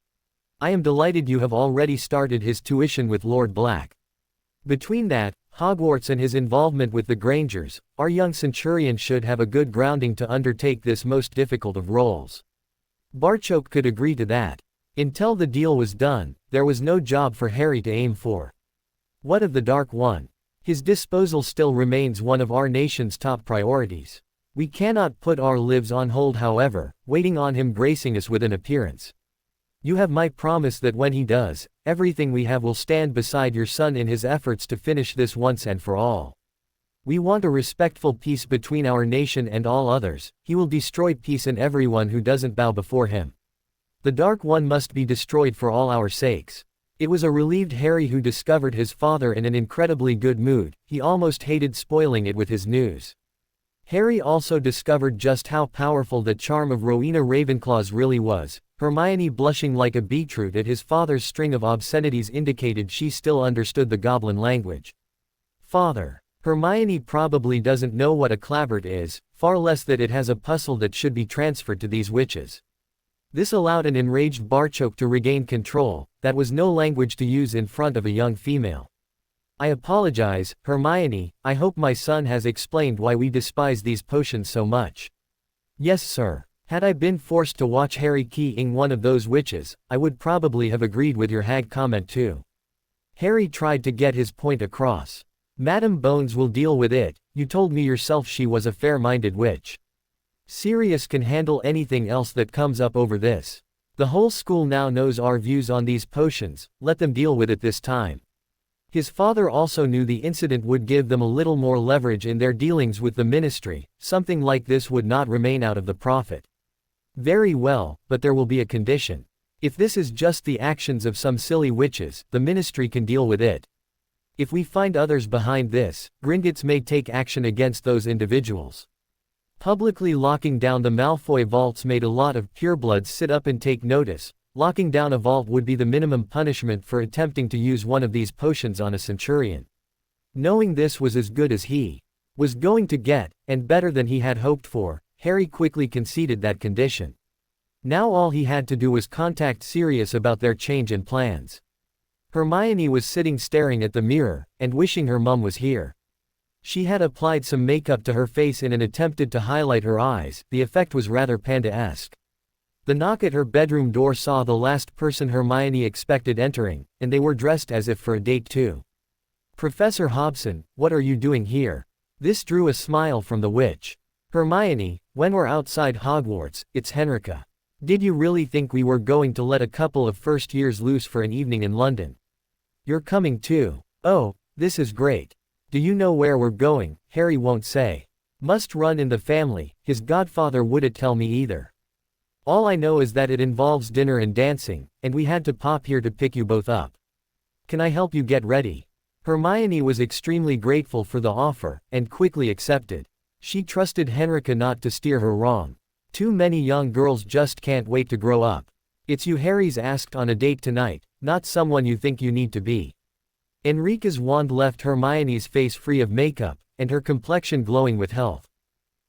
I am delighted you have already started his tuition with Lord Black. Between that, Hogwarts and his involvement with the Grangers, our young centurion should have a good grounding to undertake this most difficult of roles. Barchok could agree to that. Until the deal was done, there was no job for Harry to aim for. What of the Dark One? His disposal still remains one of our nation's top priorities. We cannot put our lives on hold, however, waiting on him gracing us with an appearance. You have my promise that when he does, everything we have will stand beside your son in his efforts to finish this once and for all. We want a respectful peace between our nation and all others. He will destroy peace in everyone who doesn't bow before him. The Dark One must be destroyed for all our sakes. It was a relieved Harry who discovered his father in an incredibly good mood. He almost hated spoiling it with his news. Harry also discovered just how powerful the charm of Rowena Ravenclaw's really was. Hermione, blushing like a beetroot at his father's string of obscenities, indicated she still understood the goblin language. Father. Hermione probably doesn't know what a clavert is, far less that it has a puzzle that should be transferred to these witches. This allowed an enraged Barchok to regain control. That was no language to use in front of a young female. I apologize, Hermione. I hope my son has explained why we despise these potions so much. Yes, sir. Had I been forced to watch Harry keying one of those witches, I would probably have agreed with your hag comment too. Harry tried to get his point across. Madam Bones will deal with it. You told me yourself she was a fair-minded witch. Sirius can handle anything else that comes up over this. The whole school now knows our views on these potions. Let them deal with it this time. His father also knew the incident would give them a little more leverage in their dealings with the ministry. Something like this would not remain out of the prophet. Very well, but there will be a condition. If this is just the actions of some silly witches, the ministry can deal with it. If we find others behind this, Gringotts may take action against those individuals. Publicly locking down the Malfoy vaults made a lot of purebloods sit up and take notice. Locking down a vault would be the minimum punishment for attempting to use one of these potions on a centurion. Knowing this was as good as he was going to get, and better than he had hoped for, Harry quickly conceded that condition. Now all he had to do was contact Sirius about their change in plans. Hermione was sitting staring at the mirror, and wishing her mum was here. She had applied some makeup to her face in an attempt to highlight her eyes. The effect was rather panda-esque. The knock at her bedroom door saw the last person Hermione expected entering, and they were dressed as if for a date too. Professor Hobson, what are you doing here? This drew a smile from the witch. Hermione, when we're outside Hogwarts, it's Henrika. Did you really think we were going to let a couple of first years loose for an evening in London? You're coming too. Oh, this is great. Do you know where we're going? Harry won't say. Must run in the family, his godfather wouldn't tell me either. All I know is that it involves dinner and dancing, and we had to pop here to pick you both up. Can I help you get ready? Hermione was extremely grateful for the offer, and quickly accepted. She trusted Henrika not to steer her wrong. Too many young girls just can't wait to grow up. It's you Harry's asked on a date tonight, not someone you think you need to be. Enrica's wand left Hermione's face free of makeup, and her complexion glowing with health.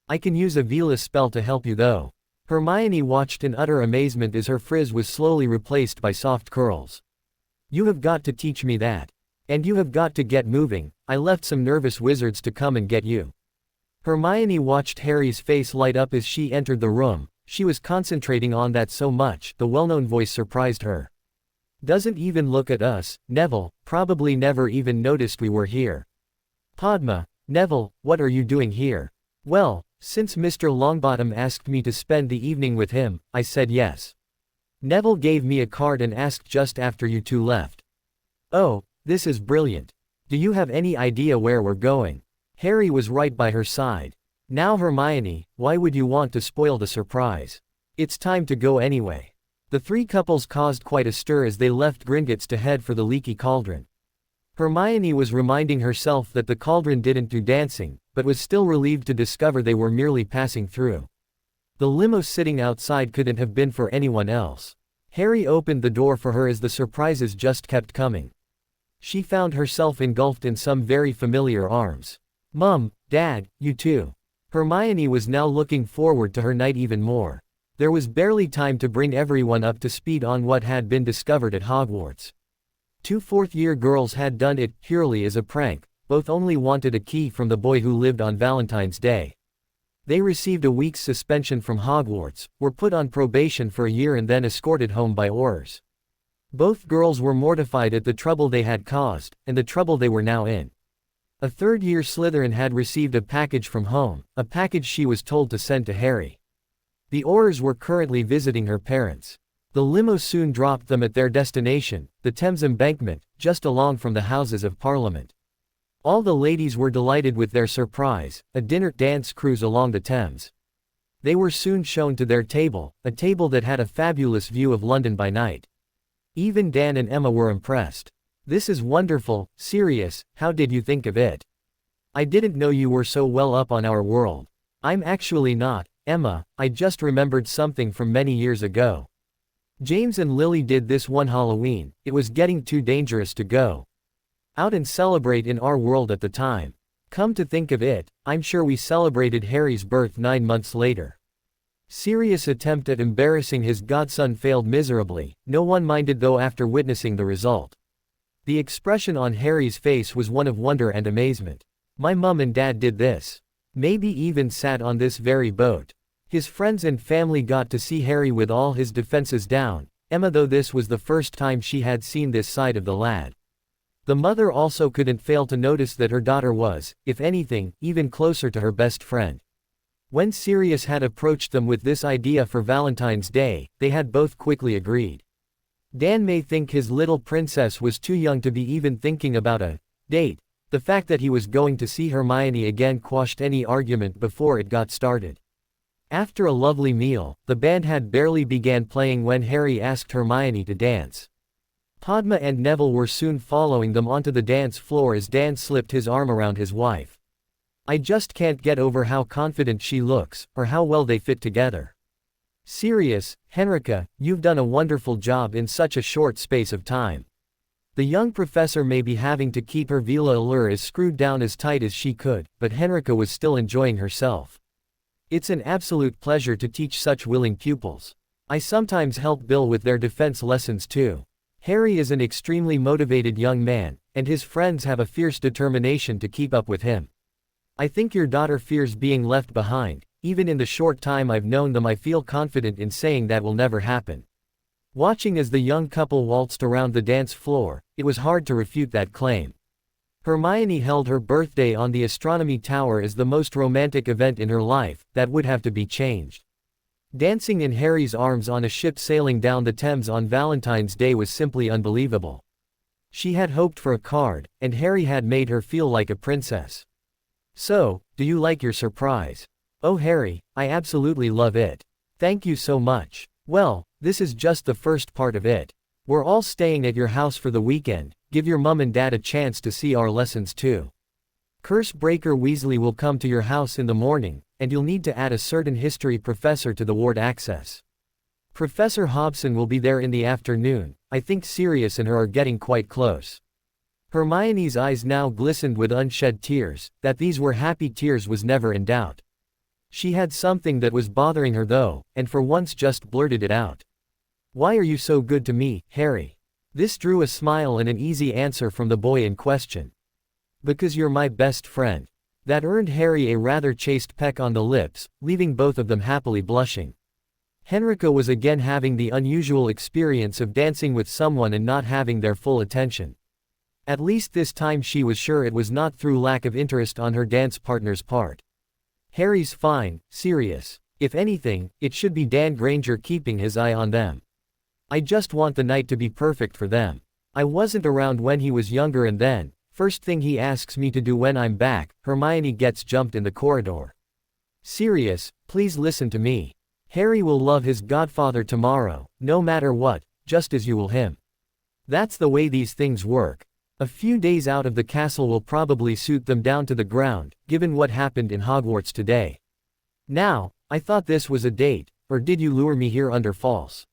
I can use a Velas spell to help you though. Hermione watched in utter amazement as her frizz was slowly replaced by soft curls. You have got to teach me that. And you have got to get moving, I left some nervous wizards to come and get you. Hermione watched Harry's face light up as she entered the room. She was concentrating on that so much, the well-known voice surprised her. Doesn't even look at us, Neville, probably never even noticed we were here. Padma, Neville, what are you doing here? Well, since Mr. Longbottom asked me to spend the evening with him, I said yes. Neville gave me a card and asked just after you two left. Oh, this is brilliant. Do you have any idea where we're going? Harry was right by her side. Now Hermione, why would you want to spoil the surprise? It's time to go anyway. The three couples caused quite a stir as they left Gringotts to head for the leaky cauldron. Hermione was reminding herself that the cauldron didn't do dancing, but was still relieved to discover they were merely passing through. The limo sitting outside couldn't have been for anyone else. Harry opened the door for her as the surprises just kept coming. She found herself engulfed in some very familiar arms. Mum, Dad, you too. Hermione was now looking forward to her night even more. There was barely time to bring everyone up to speed on what had been discovered at Hogwarts. Two fourth-year girls had done it purely as a prank, both only wanted a key from the boy who lived on Valentine's Day. They received a week's suspension from Hogwarts, were put on probation for a year and then escorted home by Aurors. Both girls were mortified at the trouble they had caused, and the trouble they were now in. A third-year Slytherin had received a package from home, a package she was told to send to Harry. The Aurors were currently visiting her parents. The limo soon dropped them at their destination, the Thames Embankment, just along from the Houses of Parliament. All the ladies were delighted with their surprise, a dinner dance cruise along the Thames. They were soon shown to their table, a table that had a fabulous view of London by night. Even Dan and Emma were impressed. This is wonderful, Sirius, how did you think of it? I didn't know you were so well up on our world. I'm actually not, Emma, I just remembered something from many years ago. James and Lily did this one Halloween, it was getting too dangerous to go out and celebrate in our world at the time. Come to think of it, I'm sure we celebrated Harry's birth 9 months later. Sirius' attempt at embarrassing his godson failed miserably, no one minded though after witnessing the result. The expression on Harry's face was one of wonder and amazement. My mum and dad did this. Maybe even sat on this very boat. His friends and family got to see Harry with all his defenses down, Emma though this was the first time she had seen this side of the lad. The mother also couldn't fail to notice that her daughter was, if anything, even closer to her best friend. When Sirius had approached them with this idea for Valentine's Day, they had both quickly agreed. Dan may think his little princess was too young to be even thinking about a date. The fact that he was going to see Hermione again quashed any argument before it got started. After a lovely meal, the band had barely began playing when Harry asked Hermione to dance. Padma and Neville were soon following them onto the dance floor as Dan slipped his arm around his wife. I just can't get over how confident she looks, or how well they fit together. Sirius, Henrika, you've done a wonderful job in such a short space of time. The young professor may be having to keep her Veela allure as screwed down as tight as she could, but Henrika was still enjoying herself. It's an absolute pleasure to teach such willing pupils. I sometimes help Bill with their defense lessons too. Harry is an extremely motivated young man, and his friends have a fierce determination to keep up with him. I think your daughter fears being left behind. Even in the short time I've known them I feel confident in saying that will never happen. Watching as the young couple waltzed around the dance floor, it was hard to refute that claim. Hermione held her birthday on the astronomy tower as the most romantic event in her life, that would have to be changed. Dancing in Harry's arms on a ship sailing down the Thames on Valentine's Day was simply unbelievable. She had hoped for a card, and Harry had made her feel like a princess. So, do you like your surprise? Oh Harry, I absolutely love it. Thank you so much. Well, this is just the first part of it. We're all staying at your house for the weekend, give your mum and dad a chance to see our lessons too. Curse Breaker Weasley will come to your house in the morning, and you'll need to add a certain history professor to the ward access. Professor Hobson will be there in the afternoon. I think Sirius and her are getting quite close. Hermione's eyes now glistened with unshed tears. That these were happy tears was never in doubt. She had something that was bothering her though, and for once just blurted it out. Why are you so good to me, Harry? This drew a smile and an easy answer from the boy in question. Because you're my best friend. That earned Harry a rather chaste peck on the lips, leaving both of them happily blushing. Henrika was again having the unusual experience of dancing with someone and not having their full attention. At least this time she was sure it was not through lack of interest on her dance partner's part. Harry's fine, Sirius. If anything, it should be Dan Granger keeping his eye on them. I just want the night to be perfect for them. I wasn't around when he was younger and then, first thing he asks me to do when I'm back, Hermione gets jumped in the corridor. Sirius, please listen to me. Harry will love his godfather tomorrow, no matter what, just as you will him. That's the way these things work. A few days out of the castle will probably suit them down to the ground, given what happened in Hogwarts today. Now, I thought this was a date, or did you lure me here under false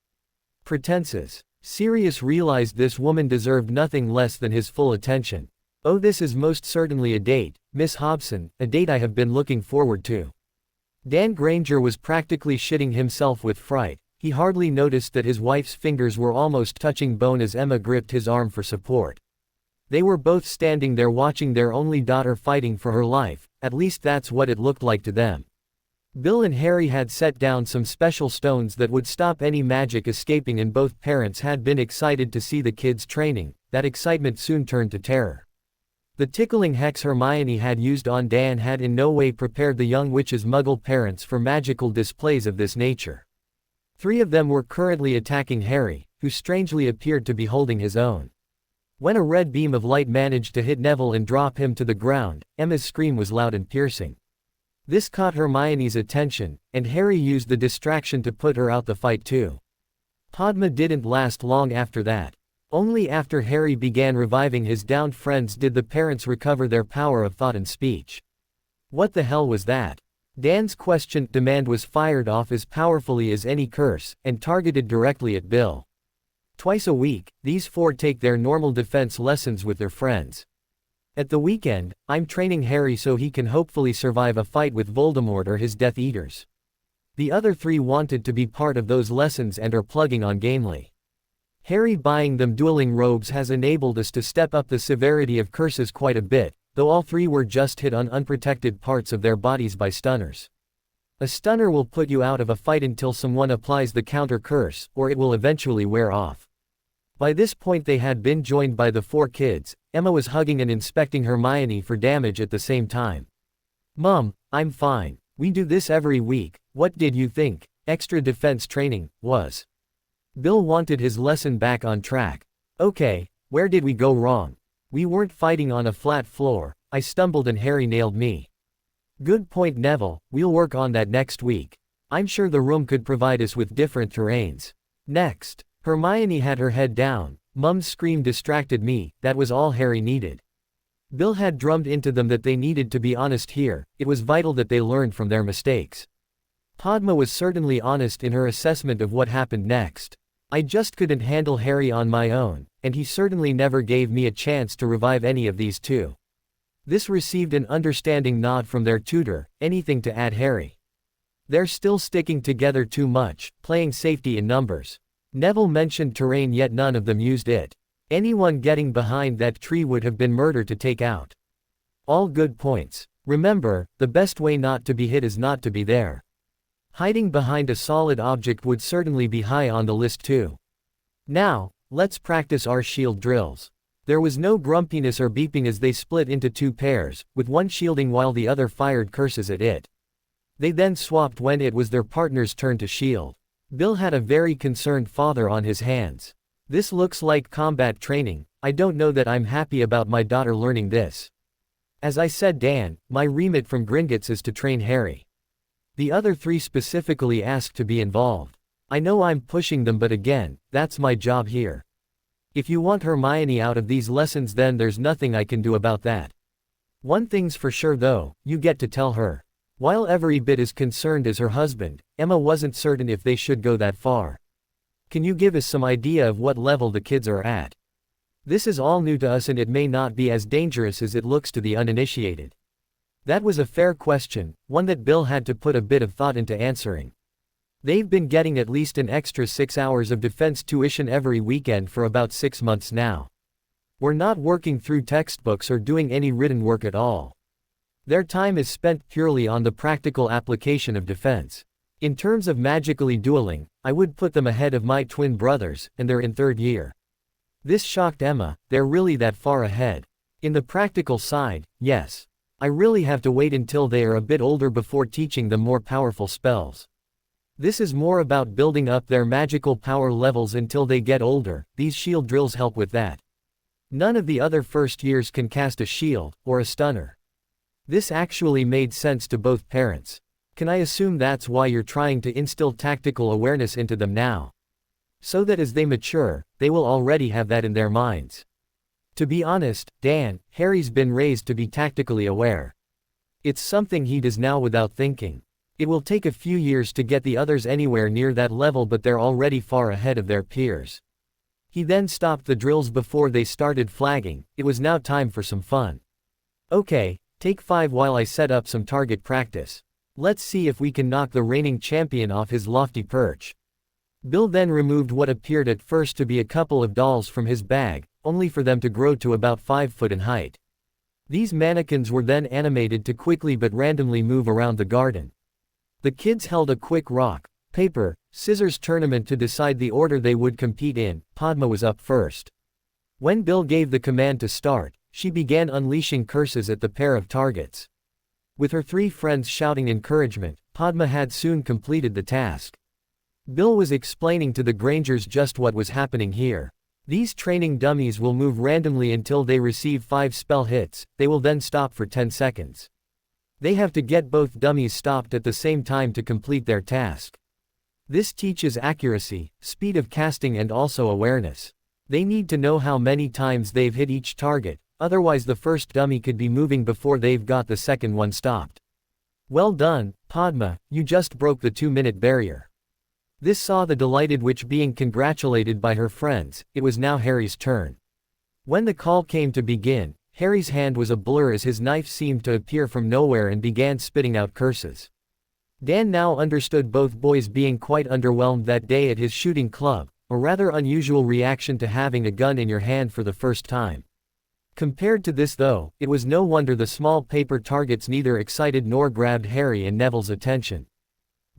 pretenses? Sirius realized this woman deserved nothing less than his full attention. Oh, this is most certainly a date, Miss Hobson, a date I have been looking forward to. Dan Granger was practically shitting himself with fright. He hardly noticed that his wife's fingers were almost touching bone as Emma gripped his arm for support. They were both standing there watching their only daughter fighting for her life, at least that's what it looked like to them. Bill and Harry had set down some special stones that would stop any magic escaping, and both parents had been excited to see the kids training. That excitement soon turned to terror. The tickling hex Hermione had used on Dan had in no way prepared the young witch's Muggle parents for magical displays of this nature. 3 of them were currently attacking Harry, who strangely appeared to be holding his own. When a red beam of light managed to hit Neville and drop him to the ground, Emma's scream was loud and piercing. This caught Hermione's attention, and Harry used the distraction to put her out the fight too. Padma didn't last long after that. Only after Harry began reviving his downed friends did the parents recover their power of thought and speech. What the hell was that? Dan's question demand was fired off as powerfully as any curse, and targeted directly at Bill. Twice a week, these 4 take their normal defense lessons with their friends. At the weekend, I'm training Harry so he can hopefully survive a fight with Voldemort or his Death Eaters. The other 3 wanted to be part of those lessons and are plugging on gamely. Harry buying them dueling robes has enabled us to step up the severity of curses quite a bit, though all 3 were just hit on unprotected parts of their bodies by stunners. A stunner will put you out of a fight until someone applies the counter curse, or it will eventually wear off. By this point they had been joined by the 4 kids. Emma was hugging and inspecting Hermione for damage at the same time. Mom, I'm fine. We do this every week. What did you think extra defense training was? Bill wanted his lesson back on track. Okay, where did we go wrong? We weren't fighting on a flat floor. I stumbled and Harry nailed me. Good point, Neville. We'll work on that next week. I'm sure the room could provide us with different terrains. Next, Hermione had her head down. Mum's scream distracted me. That was all Harry needed. Bill had drummed into them that they needed to be honest here. It was vital that they learned from their mistakes. Padma was certainly honest in her assessment of what happened next. I just couldn't handle Harry on my own, and he certainly never gave me a chance to revive any of these 2. This received an understanding nod from their tutor. Anything to add, Harry? They're still sticking together too much, playing safety in numbers. Neville mentioned terrain yet none of them used it. Anyone getting behind that tree would have been murder to take out. All good points. Remember, the best way not to be hit is not to be there. Hiding behind a solid object would certainly be high on the list too. Now, let's practice our shield drills. There was no grumpiness or beeping as they split into two pairs, with one shielding while the other fired curses at it. They then swapped when it was their partner's turn to shield. Bill had a very concerned father on his hands. This looks like combat training. I don't know that I'm happy about my daughter learning this. As I said, Dan, my remit from Gringotts is to train Harry. The other three specifically asked to be involved. I know I'm pushing them, but again, that's my job here. If you want Hermione out of these lessons, then there's nothing I can do about that. One thing's for sure though, you get to tell her. While every bit as concerned as her husband, Emma wasn't certain if they should go that far. Can you give us some idea of what level the kids are at? This is all new to us and it may not be as dangerous as it looks to the uninitiated. That was a fair question, one that Bill had to put a bit of thought into answering. They've been getting at least an extra 6 hours of defense tuition every weekend for about 6 months now. We're not working through textbooks or doing any written work at all. Their time is spent purely on the practical application of defense. In terms of magically dueling, I would put them ahead of my twin brothers, and they're in 3rd year. This shocked Emma. They're really that far ahead. In the practical side, yes. I really have to wait until they are a bit older before teaching them more powerful spells. This is more about building up their magical power levels until they get older. These shield drills help with that. None of the other first years can cast a shield, or a stunner. This actually made sense to both parents. Can I assume that's why you're trying to instill tactical awareness into them now? So that as they mature, they will already have that in their minds. To be honest, Dan, Harry's been raised to be tactically aware. It's something he does now without thinking. It will take a few years to get the others anywhere near that level, but they're already far ahead of their peers. He then stopped the drills before they started flagging. It was now time for some fun. Okay, take 5 while I set up some target practice. Let's see if we can knock the reigning champion off his lofty perch. Bill then removed what appeared at first to be a couple of dolls from his bag, only for them to grow to about 5 foot in height. These mannequins were then animated to quickly but randomly move around the garden. The kids held a quick rock, paper, scissors tournament to decide the order they would compete in. Padma was up first. When Bill gave the command to start, she began unleashing curses at the pair of targets. With her 3 friends shouting encouragement, Padma had soon completed the task. Bill was explaining to the Grangers just what was happening here. These training dummies will move randomly until they receive 5 spell hits. They will then stop for 10 seconds. They have to get both dummies stopped at the same time to complete their task. This teaches accuracy, speed of casting, and also awareness. They need to know how many times they've hit each target, otherwise the first dummy could be moving before they've got the second one stopped. Well done, Padma, you just broke the 2-minute barrier. This saw the delighted witch being congratulated by her friends. It was now Harry's turn. When the call came to begin, Harry's hand was a blur as his knife seemed to appear from nowhere and began spitting out curses. Dan now understood both boys being quite underwhelmed that day at his shooting club, a rather unusual reaction to having a gun in your hand for the first time. Compared to this though, it was no wonder the small paper targets neither excited nor grabbed Harry and Neville's attention.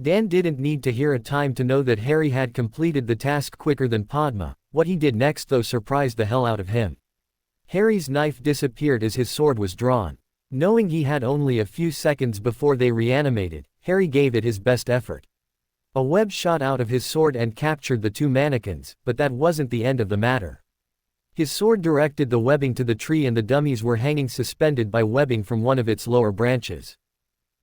Dan didn't need to hear a time to know that Harry had completed the task quicker than Padma. What he did next though surprised the hell out of him. Harry's knife disappeared as his sword was drawn. Knowing he had only a few seconds before they reanimated, Harry gave it his best effort. A web shot out of his sword and captured the 2 mannequins, but that wasn't the end of the matter. His sword directed the webbing to the tree and the dummies were hanging suspended by webbing from one of its lower branches.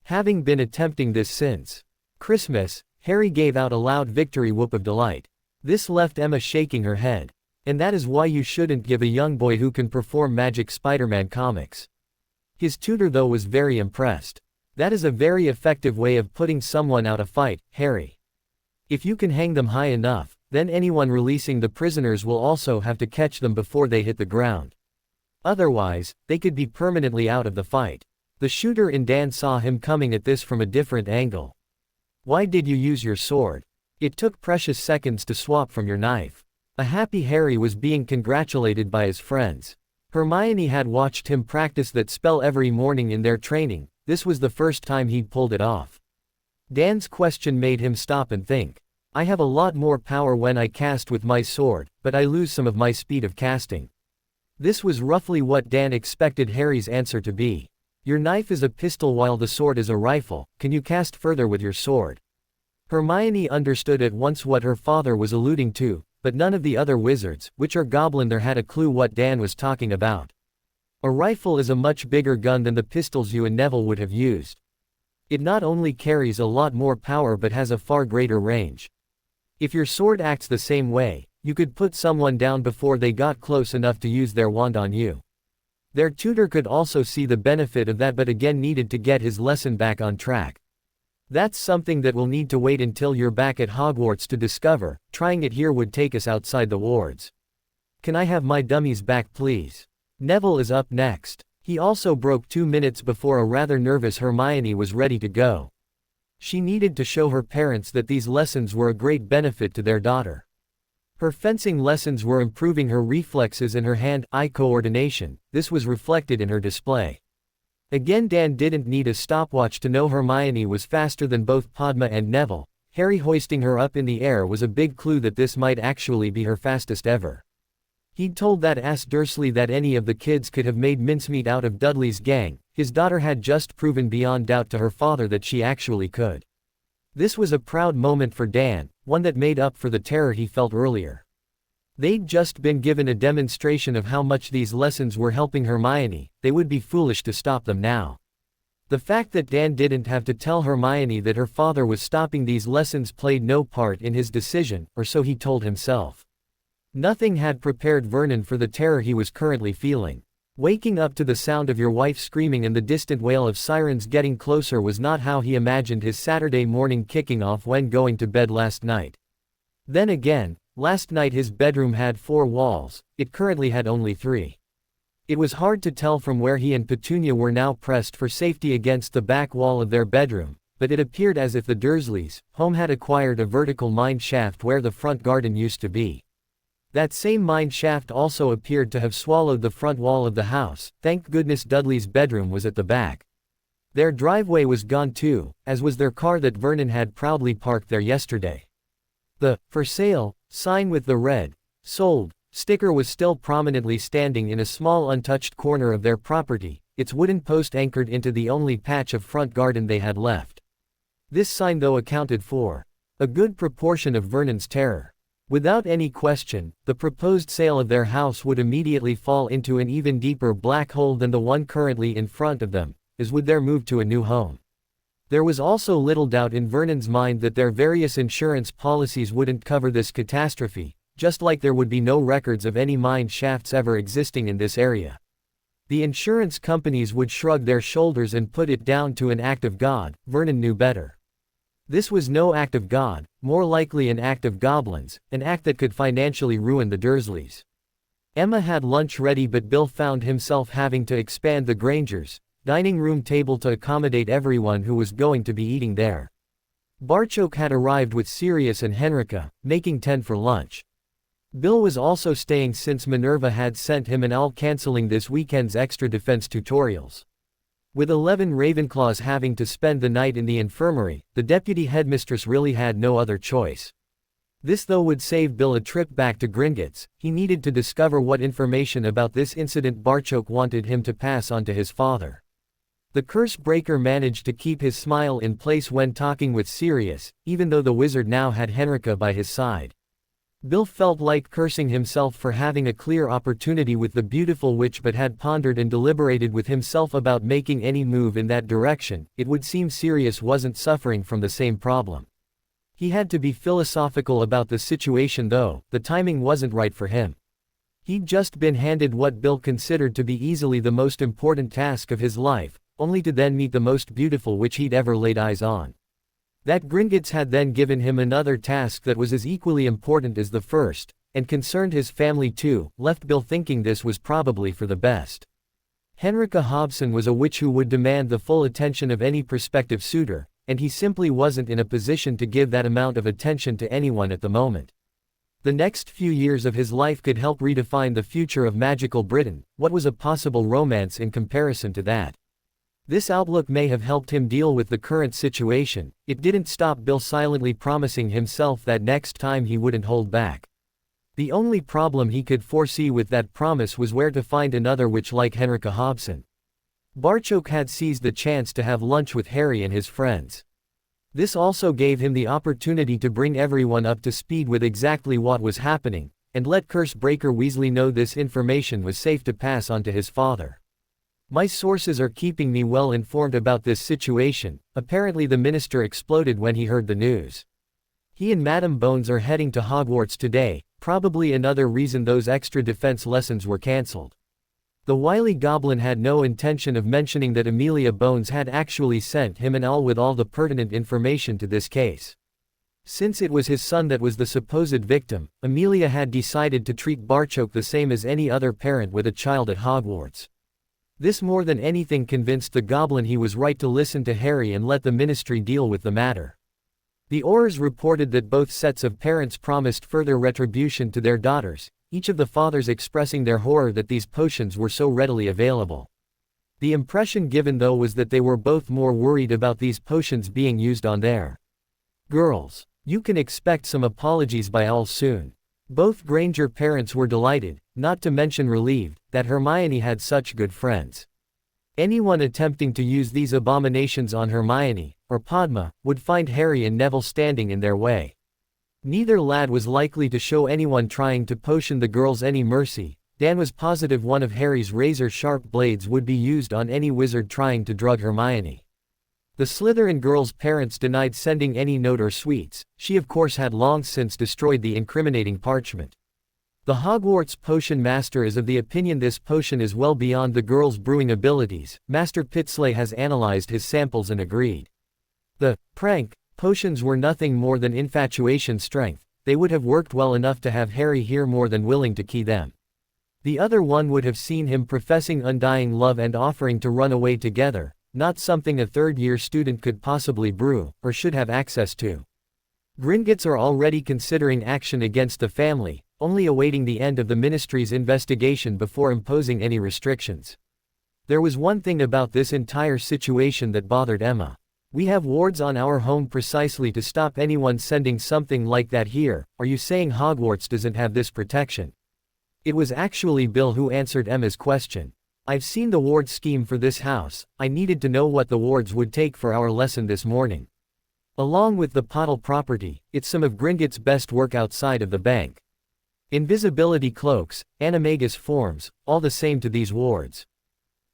Having been attempting this since Christmas, Harry gave out a loud victory whoop of delight. This left Emma shaking her head. And that is why you shouldn't give a young boy who can perform magic Spider-Man comics. His tutor though was very impressed. That is a very effective way of putting someone out a fight, Harry. If you can hang them high enough, then anyone releasing the prisoners will also have to catch them before they hit the ground. Otherwise, they could be permanently out of the fight. The shooter in Dan saw him coming at this from a different angle. Why did you use your sword? It took precious seconds to swap from your knife. A happy Harry was being congratulated by his friends. Hermione had watched him practice that spell every morning in their training. This was the first time he'd pulled it off. Dan's question made him stop and think. I have a lot more power when I cast with my sword, but I lose some of my speed of casting. This was roughly what Dan expected Harry's answer to be. Your knife is a pistol while the sword is a rifle, can you cast further with your sword? Hermione understood at once what her father was alluding to, but none of the other wizards, which are goblin there, had a clue what Dan was talking about. A rifle is a much bigger gun than the pistols you and Neville would have used. It not only carries a lot more power but has a far greater range. If your sword acts the same way, you could put someone down before they got close enough to use their wand on you. Their tutor could also see the benefit of that but again needed to get his lesson back on track. That's something that we'll need to wait until you're back at Hogwarts to discover. Trying it here would take us outside the wards. Can I have my dummies back please? Neville is up next. He also broke 2 minutes before a rather nervous Hermione was ready to go. She needed to show her parents that these lessons were a great benefit to their daughter. Her fencing lessons were improving her reflexes and her hand-eye coordination. This was reflected in her display. Again, Dan didn't need a stopwatch to know Hermione was faster than both Padma and Neville. Harry hoisting her up in the air was a big clue that this might actually be her fastest ever. He'd told that ass Dursley that any of the kids could have made mincemeat out of Dudley's gang. His daughter had just proven beyond doubt to her father that she actually could. This was a proud moment for Dan, one that made up for the terror he felt earlier. They'd just been given a demonstration of how much these lessons were helping Hermione. They would be foolish to stop them now. The fact that Dan didn't have to tell Hermione that her father was stopping these lessons played no part in his decision, or so he told himself. Nothing had prepared Vernon for the terror he was currently feeling. Waking up to the sound of your wife screaming and the distant wail of sirens getting closer was not how he imagined his Saturday morning kicking off when going to bed last night. Then again, last night his bedroom had 4 walls, it currently had only 3. It was hard to tell from where he and Petunia were now pressed for safety against the back wall of their bedroom, but it appeared as if the Dursleys' home had acquired a vertical mine shaft where the front garden used to be. That same mine shaft also appeared to have swallowed the front wall of the house. Thank goodness Dudley's bedroom was at the back. Their driveway was gone too, as was their car that Vernon had proudly parked there yesterday. The "For Sale" sign with the red "Sold" sticker was still prominently standing in a small untouched corner of their property, its wooden post anchored into the only patch of front garden they had left. This sign though accounted for a good proportion of Vernon's terror. Without any question, the proposed sale of their house would immediately fall into an even deeper black hole than the one currently in front of them, as would their move to a new home. There was also little doubt in Vernon's mind that their various insurance policies wouldn't cover this catastrophe, just like there would be no records of any mine shafts ever existing in this area. The insurance companies would shrug their shoulders and put it down to an act of God. Vernon knew better. This was no act of God, more likely an act of goblins, an act that could financially ruin the Dursleys. Emma had lunch ready but Bill found himself having to expand the Grangers' dining room table to accommodate everyone who was going to be eating there. Barchoke had arrived with Sirius and Henrika, making 10 for lunch. Bill was also staying since Minerva had sent him an owl cancelling this weekend's extra defense tutorials. With 11 Ravenclaws having to spend the night in the infirmary, the deputy headmistress really had no other choice. This though would save Bill a trip back to Gringotts. He needed to discover what information about this incident Barchoke wanted him to pass on to his father. The curse breaker managed to keep his smile in place when talking with Sirius, even though the wizard now had Henrika by his side. Bill felt like cursing himself for having a clear opportunity with the beautiful witch but had pondered and deliberated with himself about making any move in that direction. It would seem Sirius wasn't suffering from the same problem. He had to be philosophical about the situation though, the timing wasn't right for him. He'd just been handed what Bill considered to be easily the most important task of his life, only to then meet the most beautiful witch he'd ever laid eyes on. That Gringotts had then given him another task that was as equally important as the first, and concerned his family too, left Bill thinking this was probably for the best. Henrika Hobson was a witch who would demand the full attention of any prospective suitor, and he simply wasn't in a position to give that amount of attention to anyone at the moment. The next few years of his life could help redefine the future of magical Britain. What was a possible romance in comparison to that? This outlook may have helped him deal with the current situation. It didn't stop Bill silently promising himself that next time he wouldn't hold back. The only problem he could foresee with that promise was where to find another witch like Henrika Hobson. Barchok had seized the chance to have lunch with Harry and his friends. This also gave him the opportunity to bring everyone up to speed with exactly what was happening, and let Cursebreaker Weasley know this information was safe to pass on to his father. My sources are keeping me well informed about this situation. Apparently the minister exploded when he heard the news. He and Madame Bones are heading to Hogwarts today, probably another reason those extra defense lessons were cancelled. The wily goblin had no intention of mentioning that Amelia Bones had actually sent him an owl with all the pertinent information to this case. Since it was his son that was the supposed victim, Amelia had decided to treat Barchok the same as any other parent with a child at Hogwarts. This more than anything convinced the goblin he was right to listen to Harry and let the ministry deal with the matter. The Aurors reported that both sets of parents promised further retribution to their daughters, each of the fathers expressing their horror that these potions were so readily available. The impression given though was that they were both more worried about these potions being used on their girls. You can expect some apologies by all soon. Both Granger parents were delighted, not to mention relieved, that Hermione had such good friends. Anyone attempting to use these abominations on Hermione, or Padma, would find Harry and Neville standing in their way. Neither lad was likely to show anyone trying to potion the girls any mercy. Dan was positive one of Harry's razor-sharp blades would be used on any wizard trying to drug Hermione. The Slytherin girl's parents denied sending any note or sweets. She of course had long since destroyed the incriminating parchment. The Hogwarts potion master is of the opinion this potion is well beyond the girl's brewing abilities. Master Pitsley has analyzed his samples and agreed. The prank potions were nothing more than infatuation strength. They would have worked well enough to have Harry here more than willing to key them. The other one would have seen him professing undying love and offering to run away together. Not something a third-year student could possibly brew, or should have access to. Gringotts are already considering action against the family, only awaiting the end of the ministry's investigation before imposing any restrictions. There was one thing about this entire situation that bothered Emma. We have wards on our home precisely to stop anyone sending something like that here. Are you saying Hogwarts doesn't have this protection? It was actually Bill who answered Emma's question. I've seen the ward scheme for this house. I needed to know what the wards would take for our lesson this morning. Along with the Pottle property, it's some of Gringotts' best work outside of the bank. Invisibility cloaks, animagus forms, all the same to these wards.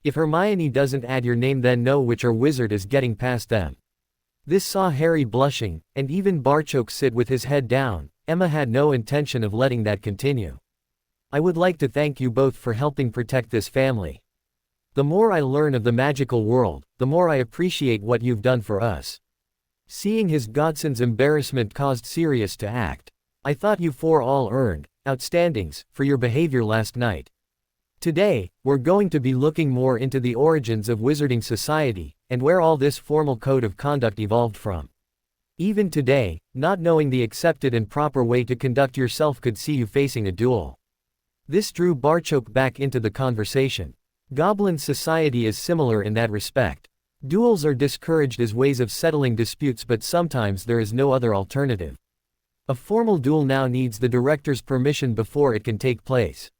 If Hermione doesn't add your name then no witch or wizard is getting past them. This saw Harry blushing, and even Barchok sit with his head down. Emma had no intention of letting that continue. I would like to thank you both for helping protect this family. The more I learn of the magical world, the more I appreciate what you've done for us. Seeing his godson's embarrassment caused Sirius to act. I thought you four all earned outstandings for your behavior last night. Today, we're going to be looking more into the origins of Wizarding Society, and where all this formal code of conduct evolved from. Even today, not knowing the accepted and proper way to conduct yourself could see you facing a duel. This drew Barchok back into the conversation. Goblin society is similar in that respect. Duels are discouraged as ways of settling disputes, but sometimes there is no other alternative. A formal duel now needs the director's permission before it can take place.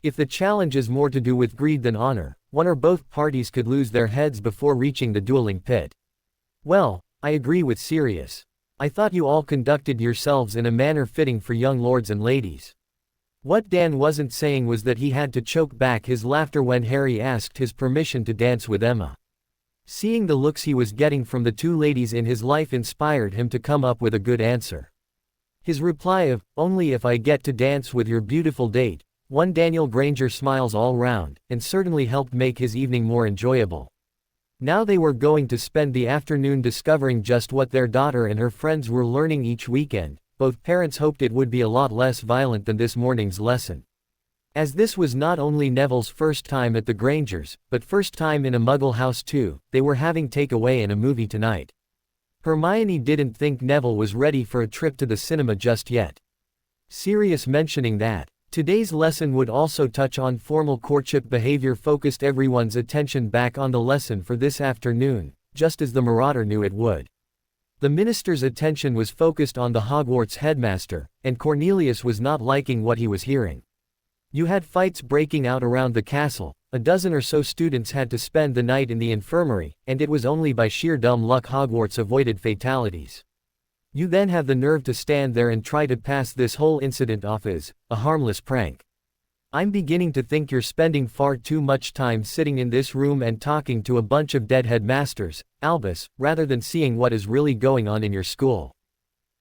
If the challenge is more to do with greed than honor, one or both parties could lose their heads before reaching the dueling pit. Well, I agree with Sirius. I thought you all conducted yourselves in a manner fitting for young lords and ladies. What Dan wasn't saying was that he had to choke back his laughter when Harry asked his permission to dance with Emma. Seeing the looks he was getting from the two ladies in his life inspired him to come up with a good answer. His reply of, "Only if I get to dance with your beautiful date," won Daniel Granger smiles all round, and certainly helped make his evening more enjoyable. Now they were going to spend the afternoon discovering just what their daughter and her friends were learning each weekend. Both parents hoped it would be a lot less violent than this morning's lesson. As this was not only Neville's first time at the Grangers, but first time in a Muggle house too, they were having takeaway and a movie tonight. Hermione didn't think Neville was ready for a trip to the cinema just yet. Sirius mentioning that today's lesson would also touch on formal courtship behavior focused everyone's attention back on the lesson for this afternoon, just as the Marauder knew it would. The minister's attention was focused on the Hogwarts headmaster, and Cornelius was not liking what he was hearing. You had fights breaking out around the castle, a dozen or so students had to spend the night in the infirmary, and it was only by sheer dumb luck Hogwarts avoided fatalities. You then have the nerve to stand there and try to pass this whole incident off as a harmless prank. I'm beginning to think you're spending far too much time sitting in this room and talking to a bunch of dead headmasters, Albus, rather than seeing what is really going on in your school.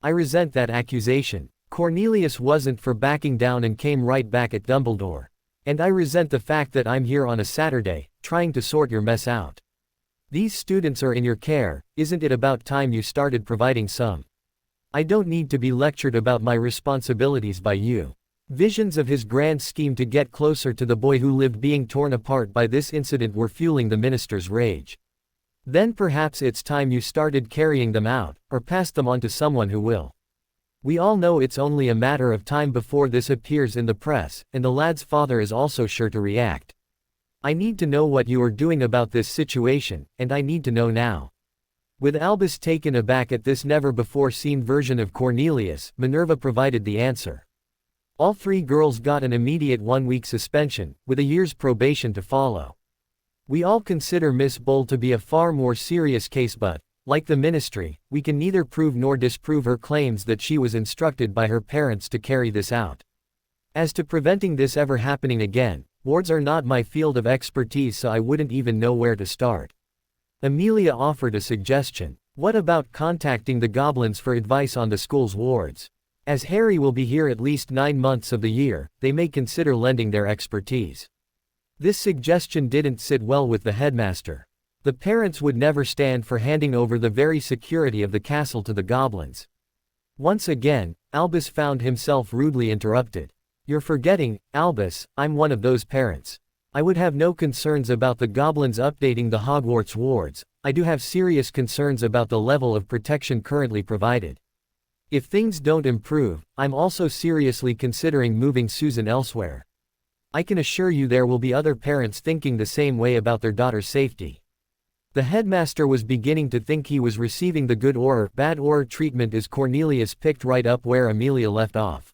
I resent that accusation. Cornelius wasn't for backing down and came right back at Dumbledore. And I resent the fact that I'm here on a Saturday, trying to sort your mess out. These students are in your care, isn't it about time you started providing some? I don't need to be lectured about my responsibilities by you. Visions of his grand scheme to get closer to the boy who lived being torn apart by this incident were fueling the minister's rage. Then perhaps it's time you started carrying them out, or passed them on to someone who will. We all know it's only a matter of time before this appears in the press, and the lad's father is also sure to react. I need to know what you are doing about this situation, and I need to know now. With Albus taken aback at this never-before-seen version of Cornelius, Minerva provided the answer. All three girls got an immediate 1-week suspension, with a year's probation to follow. We all consider Miss Bull to be a far more serious case, but, like the ministry, we can neither prove nor disprove her claims that she was instructed by her parents to carry this out. As to preventing this ever happening again, wards are not my field of expertise, so I wouldn't even know where to start. Amelia offered a suggestion. What about contacting the Goblins for advice on the school's wards? As Harry will be here at least 9 months of the year, they may consider lending their expertise. This suggestion didn't sit well with the headmaster. The parents would never stand for handing over the very security of the castle to the Goblins. Once again, Albus found himself rudely interrupted. You're forgetting, Albus, I'm one of those parents. I would have no concerns about the Goblins updating the Hogwarts wards. I do have serious concerns about the level of protection currently provided. If things don't improve, I'm also seriously considering moving Susan elsewhere. I can assure you there will be other parents thinking the same way about their daughter's safety. The headmaster was beginning to think he was receiving the good or bad or treatment as Cornelius picked right up where Amelia left off.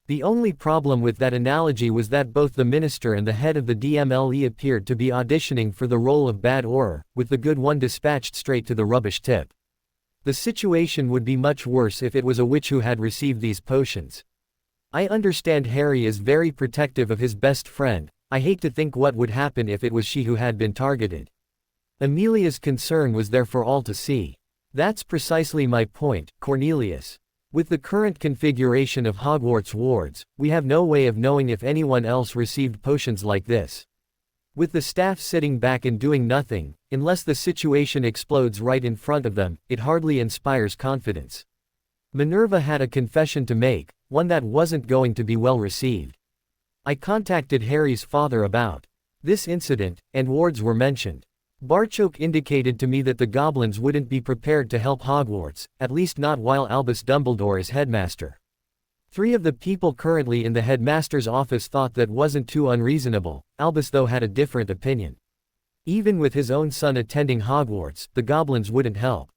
The only problem with that analogy was that both the minister and the head of the DMLE appeared to be auditioning for the role of bad or, with the good one dispatched straight to the rubbish tip. The situation would be much worse if it was a witch who had received these potions. I understand Harry is very protective of his best friend. I hate to think what would happen if it was she who had been targeted. Amelia's concern was there for all to see. That's precisely my point, Cornelius. With the current configuration of Hogwarts wards, we have no way of knowing if anyone else received potions like this. With the staff sitting back and doing nothing, unless the situation explodes right in front of them, it hardly inspires confidence. Minerva had a confession to make, one that wasn't going to be well received. I contacted Harry's father about this incident, and wards were mentioned. Barchoke indicated to me that the Goblins wouldn't be prepared to help Hogwarts, at least not while Albus Dumbledore is headmaster. 3 of the people currently in the headmaster's office thought that wasn't too unreasonable. Albus though had a different opinion. Even with his own son attending Hogwarts, the Goblins wouldn't help.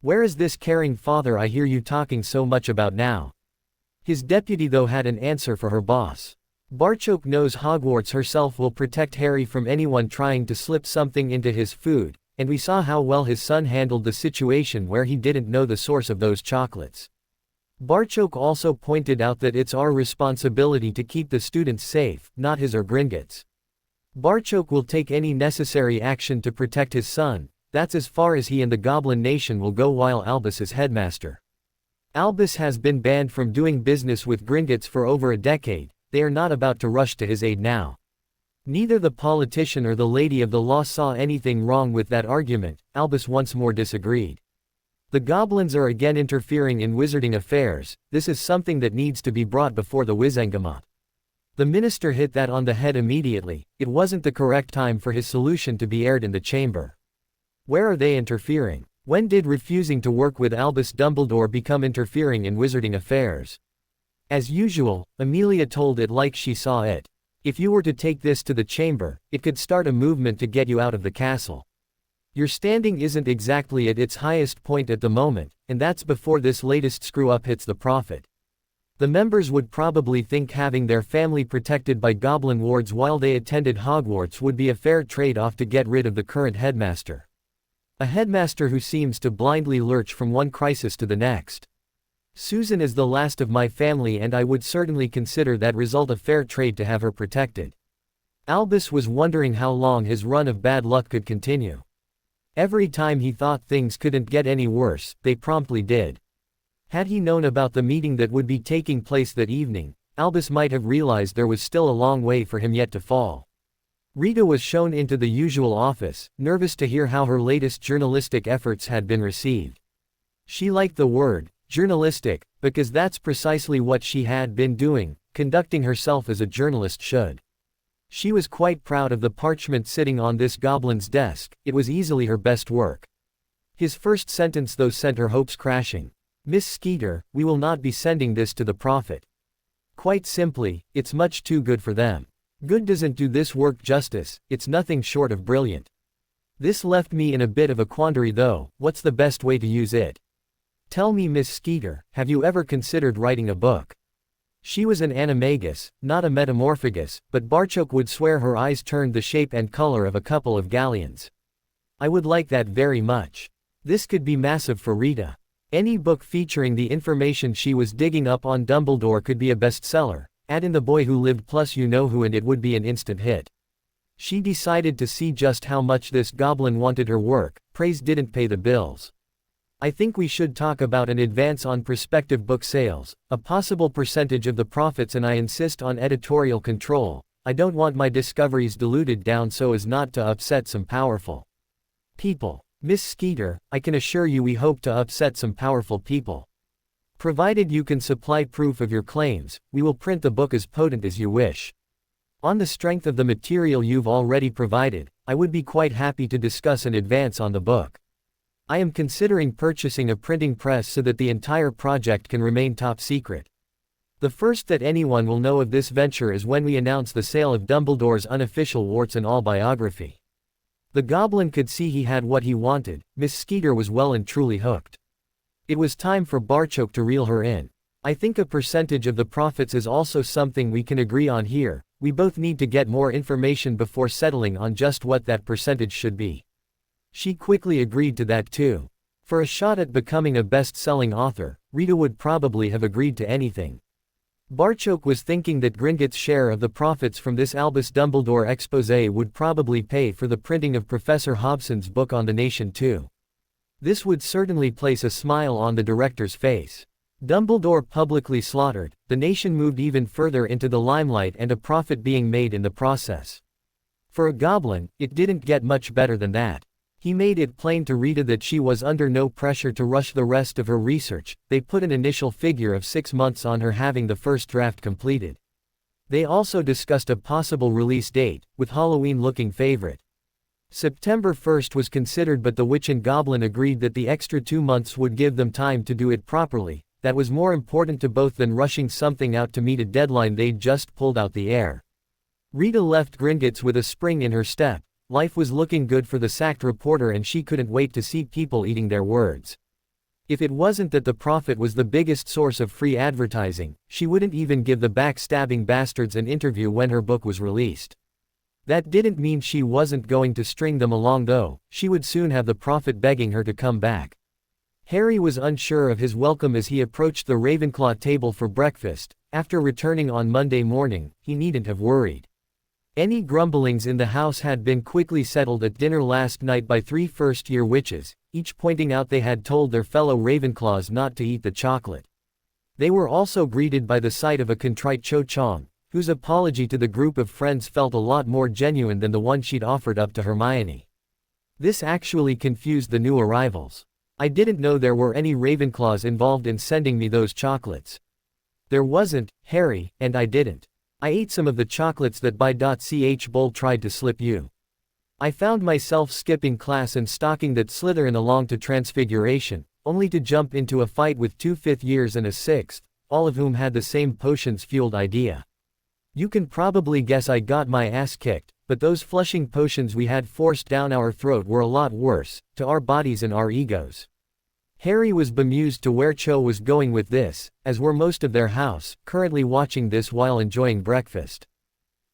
Where is this caring father I hear you talking so much about now? His deputy though had an answer for her boss. Barchoke knows Hogwarts herself will protect Harry from anyone trying to slip something into his food, and we saw how well his son handled the situation where he didn't know the source of those chocolates. Barchoke also pointed out that it's our responsibility to keep the students safe, not his or Gringotts. Barchoke will take any necessary action to protect his son. That's as far as he and the Goblin Nation will go while Albus is headmaster. Albus has been banned from doing business with Gringotts for over a decade. They are not about to rush to his aid now. Neither the politician or the lady of the law saw anything wrong with that argument. Albus once more disagreed. The Goblins are again interfering in wizarding affairs. This is something that needs to be brought before the Wizengamot. The minister hit that on the head immediately. It wasn't the correct time for his solution to be aired in the chamber. Where are they interfering? When did refusing to work with Albus Dumbledore become interfering in wizarding affairs? As usual, Amelia told it like she saw it. If you were to take this to the chamber, it could start a movement to get you out of the castle. Your standing isn't exactly at its highest point at the moment, and that's before this latest screw-up hits the prophet. The members would probably think having their family protected by goblin wards while they attended Hogwarts would be a fair trade-off to get rid of the current headmaster. A headmaster who seems to blindly lurch from one crisis to the next. Susan is the last of my family and I would certainly consider that result a fair trade to have her protected. Albus was wondering how long his run of bad luck could continue. Every time he thought things couldn't get any worse, they promptly did. Had he known about the meeting that would be taking place that evening, Albus might have realized there was still a long way for him yet to fall. Rita was shown into the usual office, nervous to hear how her latest journalistic efforts had been received. She liked the word, journalistic, because that's precisely what she had been doing, conducting herself as a journalist should. She was quite proud of the parchment sitting on this goblin's desk, it was easily her best work. His first sentence though sent her hopes crashing. Miss Skeeter, we will not be sending this to the prophet. Quite simply, it's much too good for them. Good doesn't do this work justice, it's nothing short of brilliant. This left me in a bit of a quandary though, what's the best way to use it? Tell me Miss Skeeter, have you ever considered writing a book? She was an animagus, not a metamorphagus, but Barchoke would swear her eyes turned the shape and color of a couple of galleons. I would like that very much. This could be massive for Rita. Any book featuring the information she was digging up on Dumbledore could be a bestseller, add in The Boy Who Lived plus you know who and it would be an instant hit. She decided to see just how much this goblin wanted her work, praise didn't pay the bills. I think we should talk about an advance on prospective book sales, a possible percentage of the profits and I insist on editorial control. I don't want my discoveries diluted down so as not to upset some powerful people. Miss Skeeter, I can assure you we hope to upset some powerful people. Provided you can supply proof of your claims, we will print the book as potent as you wish. On the strength of the material you've already provided, I would be quite happy to discuss an advance on the book. I am considering purchasing a printing press so that the entire project can remain top secret. The first that anyone will know of this venture is when we announce the sale of Dumbledore's unofficial warts and all biography. The goblin could see he had what he wanted, Miss Skeeter was well and truly hooked. It was time for Barchoke to reel her in. I think a percentage of the profits is also something we can agree on here, we both need to get more information before settling on just what that percentage should be. She quickly agreed to that too. For a shot at becoming a best-selling author, Rita would probably have agreed to anything. Barchoke was thinking that Gringotts' share of the profits from this Albus Dumbledore exposé would probably pay for the printing of Professor Hobson's book on the nation too. This would certainly place a smile on the director's face. Dumbledore publicly slaughtered, the nation moved even further into the limelight and a profit being made in the process. For a goblin, it didn't get much better than that. He made it plain to Rita that she was under no pressure to rush the rest of her research. They put an initial figure of 6 months on her having the first draft completed. They also discussed a possible release date, with Halloween looking favorite. September 1st was considered but the Witch and Goblin agreed that the extra 2 months would give them time to do it properly. That was more important to both than rushing something out to meet a deadline they'd just pulled out the air. Rita left Gringotts with a spring in her step. Life was looking good for the sacked reporter and she couldn't wait to see people eating their words. If it wasn't that the prophet was the biggest source of free advertising, she wouldn't even give the backstabbing bastards an interview when her book was released. That didn't mean she wasn't going to string them along though, she would soon have the prophet begging her to come back. Harry was unsure of his welcome as he approached the Ravenclaw table for breakfast. After returning on Monday morning, he needn't have worried. Any grumblings in the house had been quickly settled at dinner last night by 3 first-year witches, each pointing out they had told their fellow Ravenclaws not to eat the chocolate. They were also greeted by the sight of a contrite Cho Chang, whose apology to the group of friends felt a lot more genuine than the one she'd offered up to Hermione. This actually confused the new arrivals. I didn't know there were any Ravenclaws involved in sending me those chocolates. There wasn't, Harry, and I didn't. I ate some of the chocolates that by.ch Bull tried to slip you. I found myself skipping class and stalking that Slytherin along to Transfiguration, only to jump into a fight with 2 5th years and a 6th, all of whom had the same potions-fueled idea. You can probably guess I got my ass kicked, but those flushing potions we had forced down our throat were a lot worse, to our bodies and our egos. Harry was bemused to where Cho was going with this, as were most of their house, currently watching this while enjoying breakfast.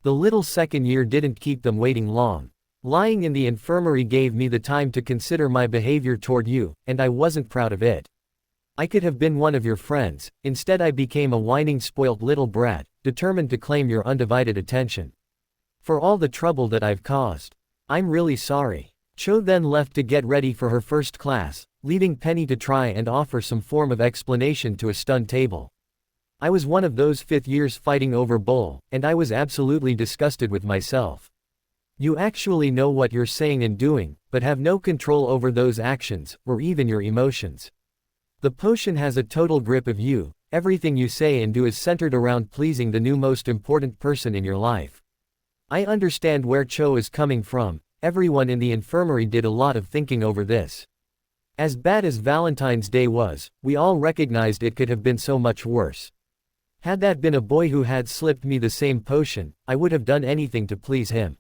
The little second year didn't keep them waiting long. Lying in the infirmary gave me the time to consider my behavior toward you, and I wasn't proud of it. I could have been one of your friends, instead I became a whining spoilt little brat, determined to claim your undivided attention. For all the trouble that I've caused. I'm really sorry. Cho then left to get ready for her first class, leaving Penny to try and offer some form of explanation to a stunned table. I was one of those fifth years fighting over Bull, and I was absolutely disgusted with myself. You actually know what you're saying and doing, but have no control over those actions, or even your emotions. The potion has a total grip of you, everything you say and do is centered around pleasing the new most important person in your life. I understand where Cho is coming from, everyone in the infirmary did a lot of thinking over this. As bad as Valentine's Day was, we all recognized it could have been so much worse. Had that been a boy who had slipped me the same potion, I would have done anything to please him.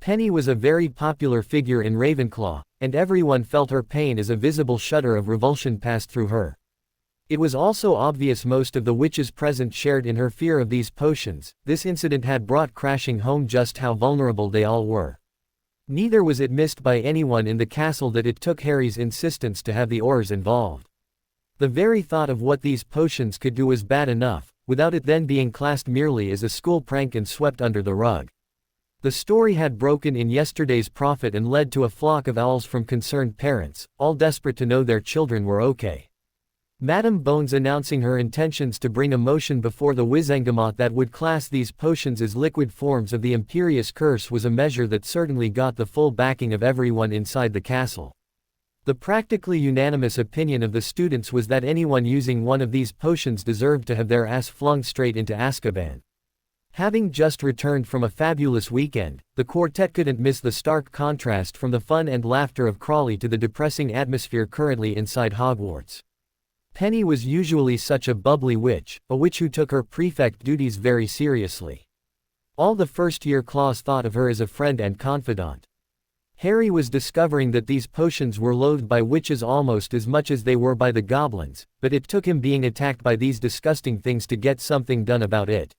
Penny was a very popular figure in Ravenclaw, and everyone felt her pain as a visible shudder of revulsion passed through her. It was also obvious most of the witches present shared in her fear of these potions. This incident had brought crashing home just how vulnerable they all were. Neither was it missed by anyone in the castle that it took Harry's insistence to have the Aurors involved. The very thought of what these potions could do was bad enough, without it then being classed merely as a school prank and swept under the rug. The story had broken in yesterday's prophet and led to a flock of owls from concerned parents, all desperate to know their children were okay. Madame Bones announcing her intentions to bring a motion before the Wizengamot that would class these potions as liquid forms of the Imperious Curse was a measure that certainly got the full backing of everyone inside the castle. The practically unanimous opinion of the students was that anyone using one of these potions deserved to have their ass flung straight into Azkaban. Having just returned from a fabulous weekend, the quartet couldn't miss the stark contrast from the fun and laughter of Crawley to the depressing atmosphere currently inside Hogwarts. Penny was usually such a bubbly witch, a witch who took her prefect duties very seriously. All the first-year claws thought of her as a friend and confidant. Harry was discovering that these potions were loathed by witches almost as much as they were by the goblins, but it took him being attacked by these disgusting things to get something done about it.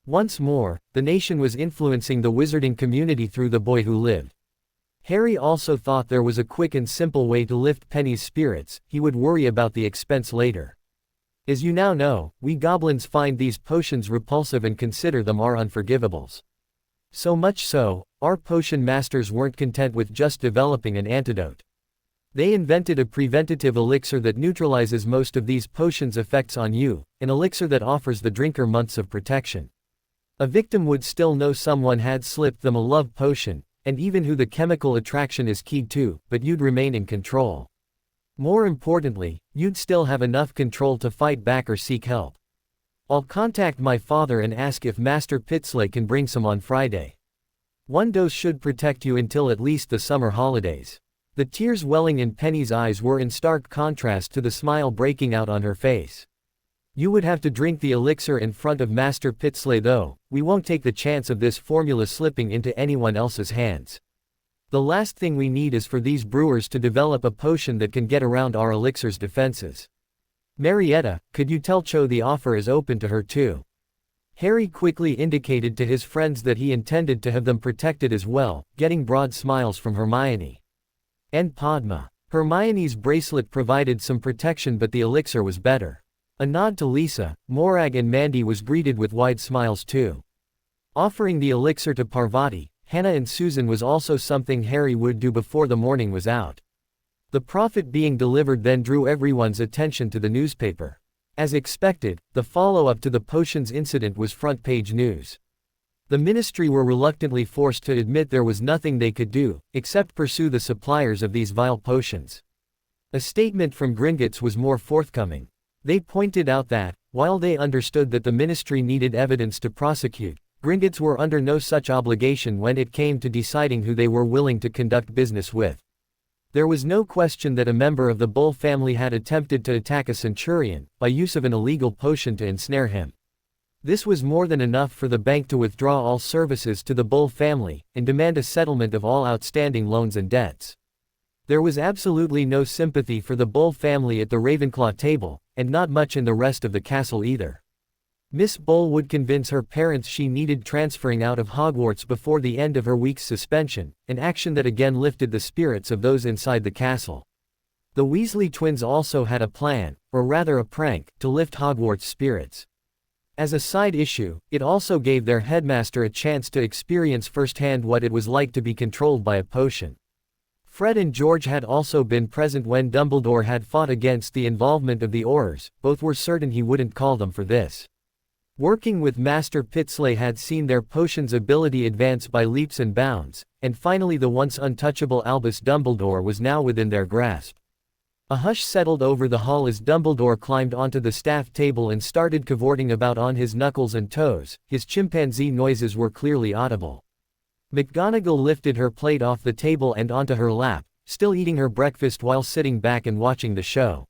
Once more, the nation was influencing the wizarding community through the boy who lived. Harry also thought there was a quick and simple way to lift Penny's spirits. He would worry about the expense later. As you now know, we goblins find these potions repulsive and consider them our unforgivables. So much so, our potion masters weren't content with just developing an antidote. They invented a preventative elixir that neutralizes most of these potions' effects on you, an elixir that offers the drinker months of protection. A victim would still know someone had slipped them a love potion, and even who the chemical attraction is keyed to, but you'd remain in control. More importantly, you'd still have enough control to fight back or seek help. I'll contact my father and ask if Master Pitsley can bring some on Friday. One dose should protect you until at least the summer holidays. The tears welling in Penny's eyes were in stark contrast to the smile breaking out on her face. You would have to drink the elixir in front of Master Pitsley though. We won't take the chance of this formula slipping into anyone else's hands. The last thing we need is for these brewers to develop a potion that can get around our elixir's defenses. Marietta, could you tell Cho the offer is open to her too? Harry quickly indicated to his friends that he intended to have them protected as well, getting broad smiles from Hermione. And Padma. Hermione's bracelet provided some protection but the elixir was better. A nod to Lisa, Morag and Mandy was greeted with wide smiles too. Offering the elixir to Parvati, Hannah and Susan was also something Harry would do before the morning was out. The prophet being delivered then drew everyone's attention to the newspaper. As expected, the follow-up to the potions incident was front-page news. The ministry were reluctantly forced to admit there was nothing they could do, except pursue the suppliers of these vile potions. A statement from Gringotts was more forthcoming. They pointed out that, while they understood that the ministry needed evidence to prosecute, Gringotts were under no such obligation when it came to deciding who they were willing to conduct business with. There was no question that a member of the Bull family had attempted to attack a centurion, by use of an illegal potion to ensnare him. This was more than enough for the bank to withdraw all services to the Bull family, and demand a settlement of all outstanding loans and debts. There was absolutely no sympathy for the Bull family at the Ravenclaw table, and not much in the rest of the castle either. Miss Bull would convince her parents she needed transferring out of Hogwarts before the end of her week's suspension, an action that again lifted the spirits of those inside the castle. The Weasley twins also had a plan, or rather a prank, to lift Hogwarts' spirits. As a side issue, it also gave their headmaster a chance to experience firsthand what it was like to be controlled by a potion. Fred and George had also been present when Dumbledore had fought against the involvement of the Aurors. Both were certain he wouldn't call them for this. Working with Master Pitsley had seen their potion's ability advance by leaps and bounds, and finally the once untouchable Albus Dumbledore was now within their grasp. A hush settled over the hall as Dumbledore climbed onto the staff table and started cavorting about on his knuckles and toes. His chimpanzee noises were clearly audible. McGonagall lifted her plate off the table and onto her lap, still eating her breakfast while sitting back and watching the show.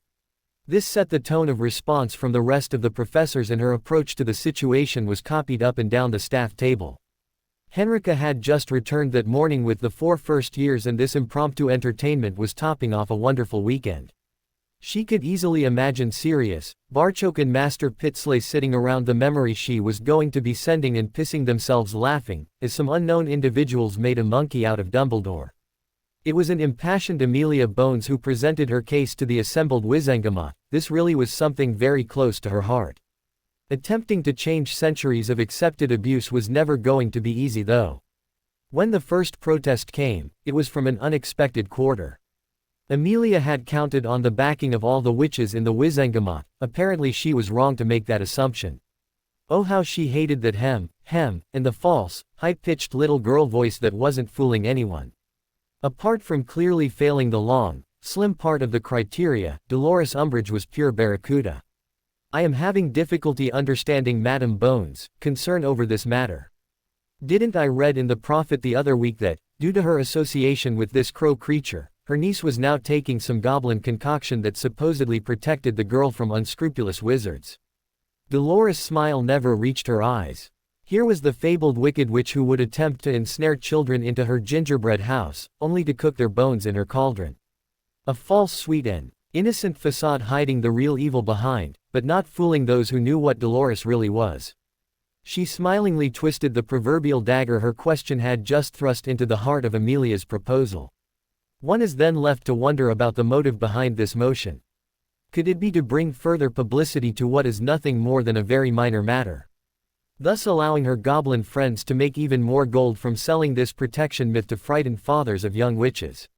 This set the tone of response from the rest of the professors, and her approach to the situation was copied up and down the staff table. Henrika had just returned that morning with the 4 first years, and this impromptu entertainment was topping off a wonderful weekend. She could easily imagine Sirius, Barchoke and Master Pitsley sitting around the memory she was going to be sending and pissing themselves laughing, as some unknown individuals made a monkey out of Dumbledore. It was an impassioned Amelia Bones who presented her case to the assembled Wizengamot. This really was something very close to her heart. Attempting to change centuries of accepted abuse was never going to be easy though. When the first protest came, it was from an unexpected quarter. Amelia had counted on the backing of all the witches in the Wizengamot. Apparently she was wrong to make that assumption. Oh, how she hated that hem, and the false, high-pitched little girl voice that wasn't fooling anyone. Apart from clearly failing the long, slim part of the criteria, Dolores Umbridge was pure barracuda. I am having difficulty understanding Madame Bones' concern over this matter. Didn't I read in the Prophet the other week that, due to her association with this crow creature, her niece was now taking some goblin concoction that supposedly protected the girl from unscrupulous wizards? Dolores' smile never reached her eyes. Here was the fabled wicked witch who would attempt to ensnare children into her gingerbread house, only to cook their bones in her cauldron. A false sweet and innocent facade hiding the real evil behind, but not fooling those who knew what Dolores really was. She smilingly twisted the proverbial dagger her question had just thrust into the heart of Amelia's proposal. One is then left to wonder about the motive behind this motion. Could it be to bring further publicity to what is nothing more than a very minor matter, thus allowing her goblin friends to make even more gold from selling this protection myth to frightened fathers of young witches?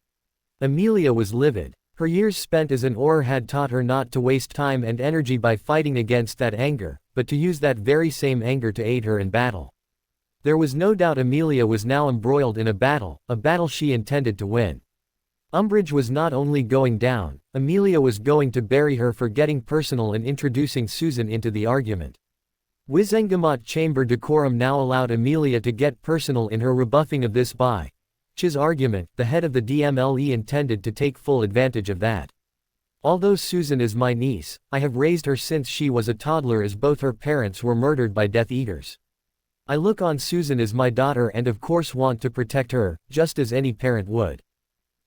Amelia was livid. Her years spent as an Auror had taught her not to waste time and energy by fighting against that anger, but to use that very same anger to aid her in battle. There was no doubt Amelia was now embroiled in a battle she intended to win. Umbridge was not only going down, Amelia was going to bury her for getting personal and introducing Susan into the argument. Wizengamot chamber decorum now allowed Amelia to get personal in her rebuffing of this by Ch's argument. The head of the DMLE intended to take full advantage of that. Although Susan is my niece, I have raised her since she was a toddler, as both her parents were murdered by Death Eaters. I look on Susan as my daughter and of course want to protect her, just as any parent would.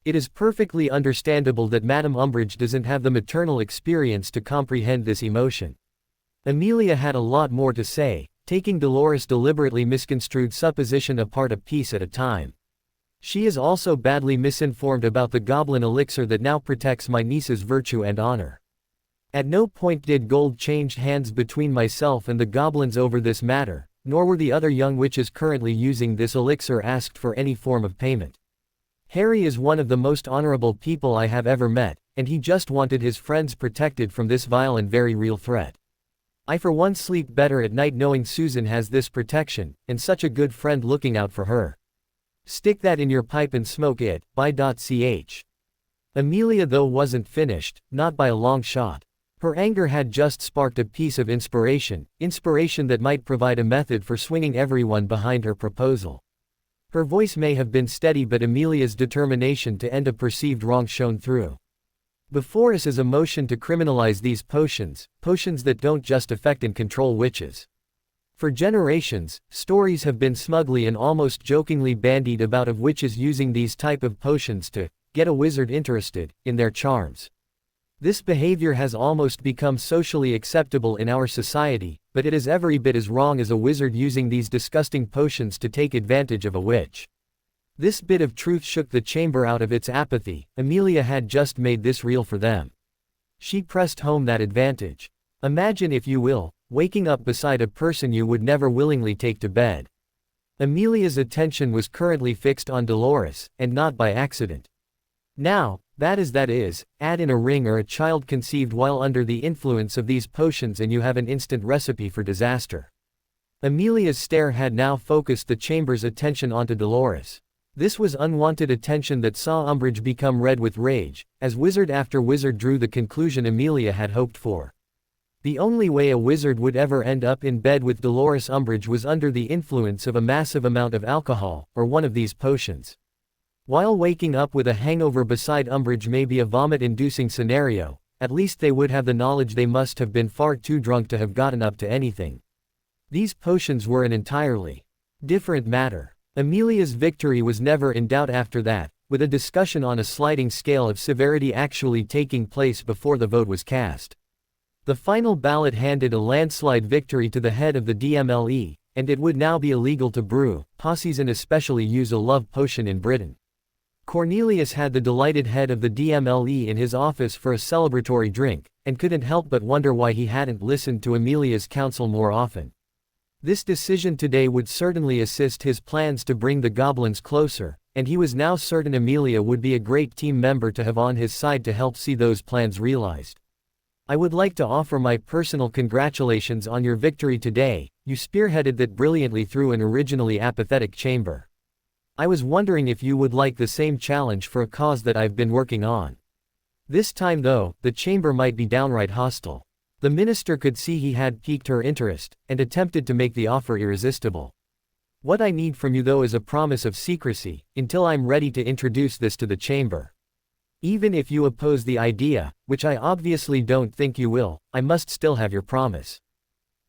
It is perfectly understandable that Madame Umbridge doesn't have the maternal experience to comprehend this emotion. Amelia had a lot more to say, taking Dolores' deliberately misconstrued supposition apart a piece at a time. She is also badly misinformed about the goblin elixir that now protects my niece's virtue and honor. At no point did gold change hands between myself and the goblins over this matter, nor were the other young witches currently using this elixir asked for any form of payment. Harry is one of the most honorable people I have ever met, and he just wanted his friends protected from this vile and very real threat. I for one sleep better at night knowing Susan has this protection, and such a good friend looking out for her. Stick that in your pipe and smoke it, ch. Amelia though wasn't finished, not by a long shot. Her anger had just sparked a piece of inspiration that might provide a method for swinging everyone behind her proposal. Her voice may have been steady, but Amelia's determination to end a perceived wrong shone through. Before us is a motion to criminalize these potions that don't just affect and control witches. For generations, stories have been smugly and almost jokingly bandied about of witches using these type of potions to get a wizard interested in their charms. This behavior has almost become socially acceptable in our society, but it is every bit as wrong as a wizard using these disgusting potions to take advantage of a witch. This bit of truth shook the chamber out of its apathy. Amelia had just made this real for them. She pressed home that advantage. Imagine, if you will, waking up beside a person you would never willingly take to bed. Amelia's attention was currently fixed on Dolores, and not by accident. Now, that is, add in a ring or a child conceived while under the influence of these potions and you have an instant recipe for disaster. Amelia's stare had now focused the chamber's attention onto Dolores. This was unwanted attention that saw Umbridge become red with rage, as wizard after wizard drew the conclusion Amelia had hoped for. The only way a wizard would ever end up in bed with Dolores Umbridge was under the influence of a massive amount of alcohol, or one of these potions. While waking up with a hangover beside Umbridge may be a vomit-inducing scenario, at least they would have the knowledge they must have been far too drunk to have gotten up to anything. These potions were an entirely different matter. Amelia's victory was never in doubt after that, with a discussion on a sliding scale of severity actually taking place before the vote was cast. The final ballot handed a landslide victory to the head of the DMLE, and it would now be illegal to brew, posses and especially use a love potion in Britain. Cornelius had the delighted head of the DMLE in his office for a celebratory drink, and couldn't help but wonder why he hadn't listened to Amelia's counsel more often. This decision today would certainly assist his plans to bring the goblins closer, and he was now certain Amelia would be a great team member to have on his side to help see those plans realized. I would like to offer my personal congratulations on your victory today. You spearheaded that brilliantly through an originally apathetic chamber. I was wondering if you would like the same challenge for a cause that I've been working on. This time though, the chamber might be downright hostile. The minister could see he had piqued her interest, and attempted to make the offer irresistible. What I need from you though is a promise of secrecy, until I'm ready to introduce this to the chamber. Even if you oppose the idea, which I obviously don't think you will, I must still have your promise.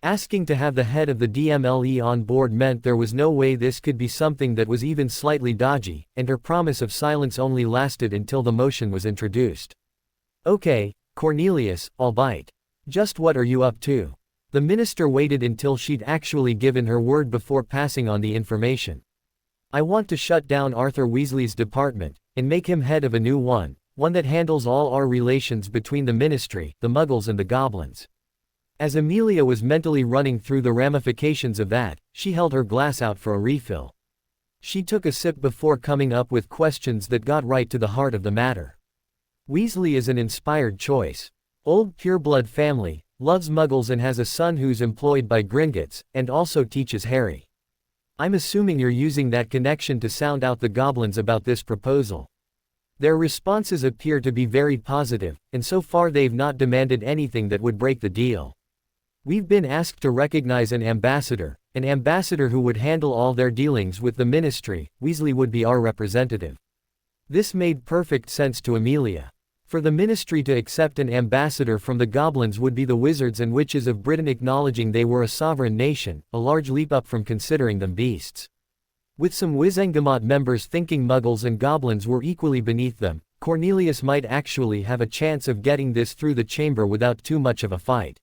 Asking to have the head of the DMLE on board meant there was no way this could be something that was even slightly dodgy, and her promise of silence only lasted until the motion was introduced. Okay, Cornelius, I'll bite. Just what are you up to? The minister waited until she'd actually given her word before passing on the information. I want to shut down Arthur Weasley's department, and make him head of a new one that handles all our relations between the ministry, the muggles and the goblins. As Amelia was mentally running through the ramifications of that, she held her glass out for a refill. She took a sip before coming up with questions that got right to the heart of the matter. Weasley is an inspired choice. Old pureblood family, loves muggles and has a son who's employed by Gringotts, and also teaches Harry. I'm assuming you're using that connection to sound out the goblins about this proposal. Their responses appear to be very positive, and so far they've not demanded anything that would break the deal. We've been asked to recognize an ambassador who would handle all their dealings with the ministry. Weasley would be our representative. This made perfect sense to Amelia. For the ministry to accept an ambassador from the goblins would be the wizards and witches of Britain acknowledging they were a sovereign nation, a large leap up from considering them beasts. With some Wizengamot members thinking muggles and goblins were equally beneath them, Cornelius might actually have a chance of getting this through the chamber without too much of a fight.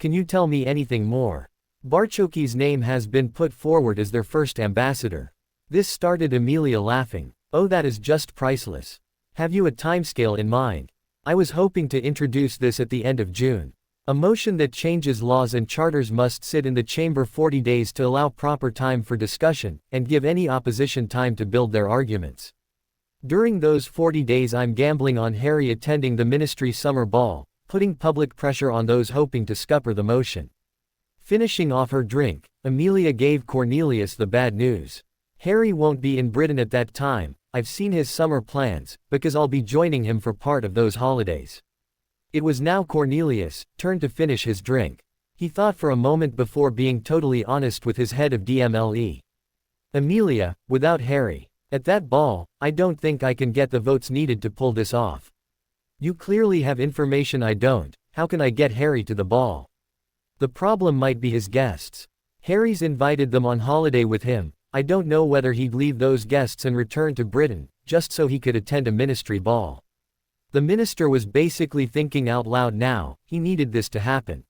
Can you tell me anything more? Barchoki's name has been put forward as their first ambassador. This started Amelia laughing. Oh, that is just priceless. Have you a timescale in mind? I was hoping to introduce this at the end of June. A motion that changes laws and charters must sit in the chamber 40 days to allow proper time for discussion, and give any opposition time to build their arguments. During those 40 days I'm gambling on Harry attending the ministry summer ball, putting public pressure on those hoping to scupper the motion. Finishing off her drink, Amelia gave Cornelius the bad news. Harry won't be in Britain at that time. I've seen his summer plans, because I'll be joining him for part of those holidays. It was now Cornelius' turn to finish his drink. He thought for a moment before being totally honest with his head of DMLE. Amelia, without Harry at that ball, I don't think I can get the votes needed to pull this off. You clearly have information I don't. How can I get Harry to the ball? The problem might be his guests. Harry's invited them on holiday with him. I don't know whether he'd leave those guests and return to Britain, just so he could attend a ministry ball. The minister was basically thinking out loud now, he needed this to happen.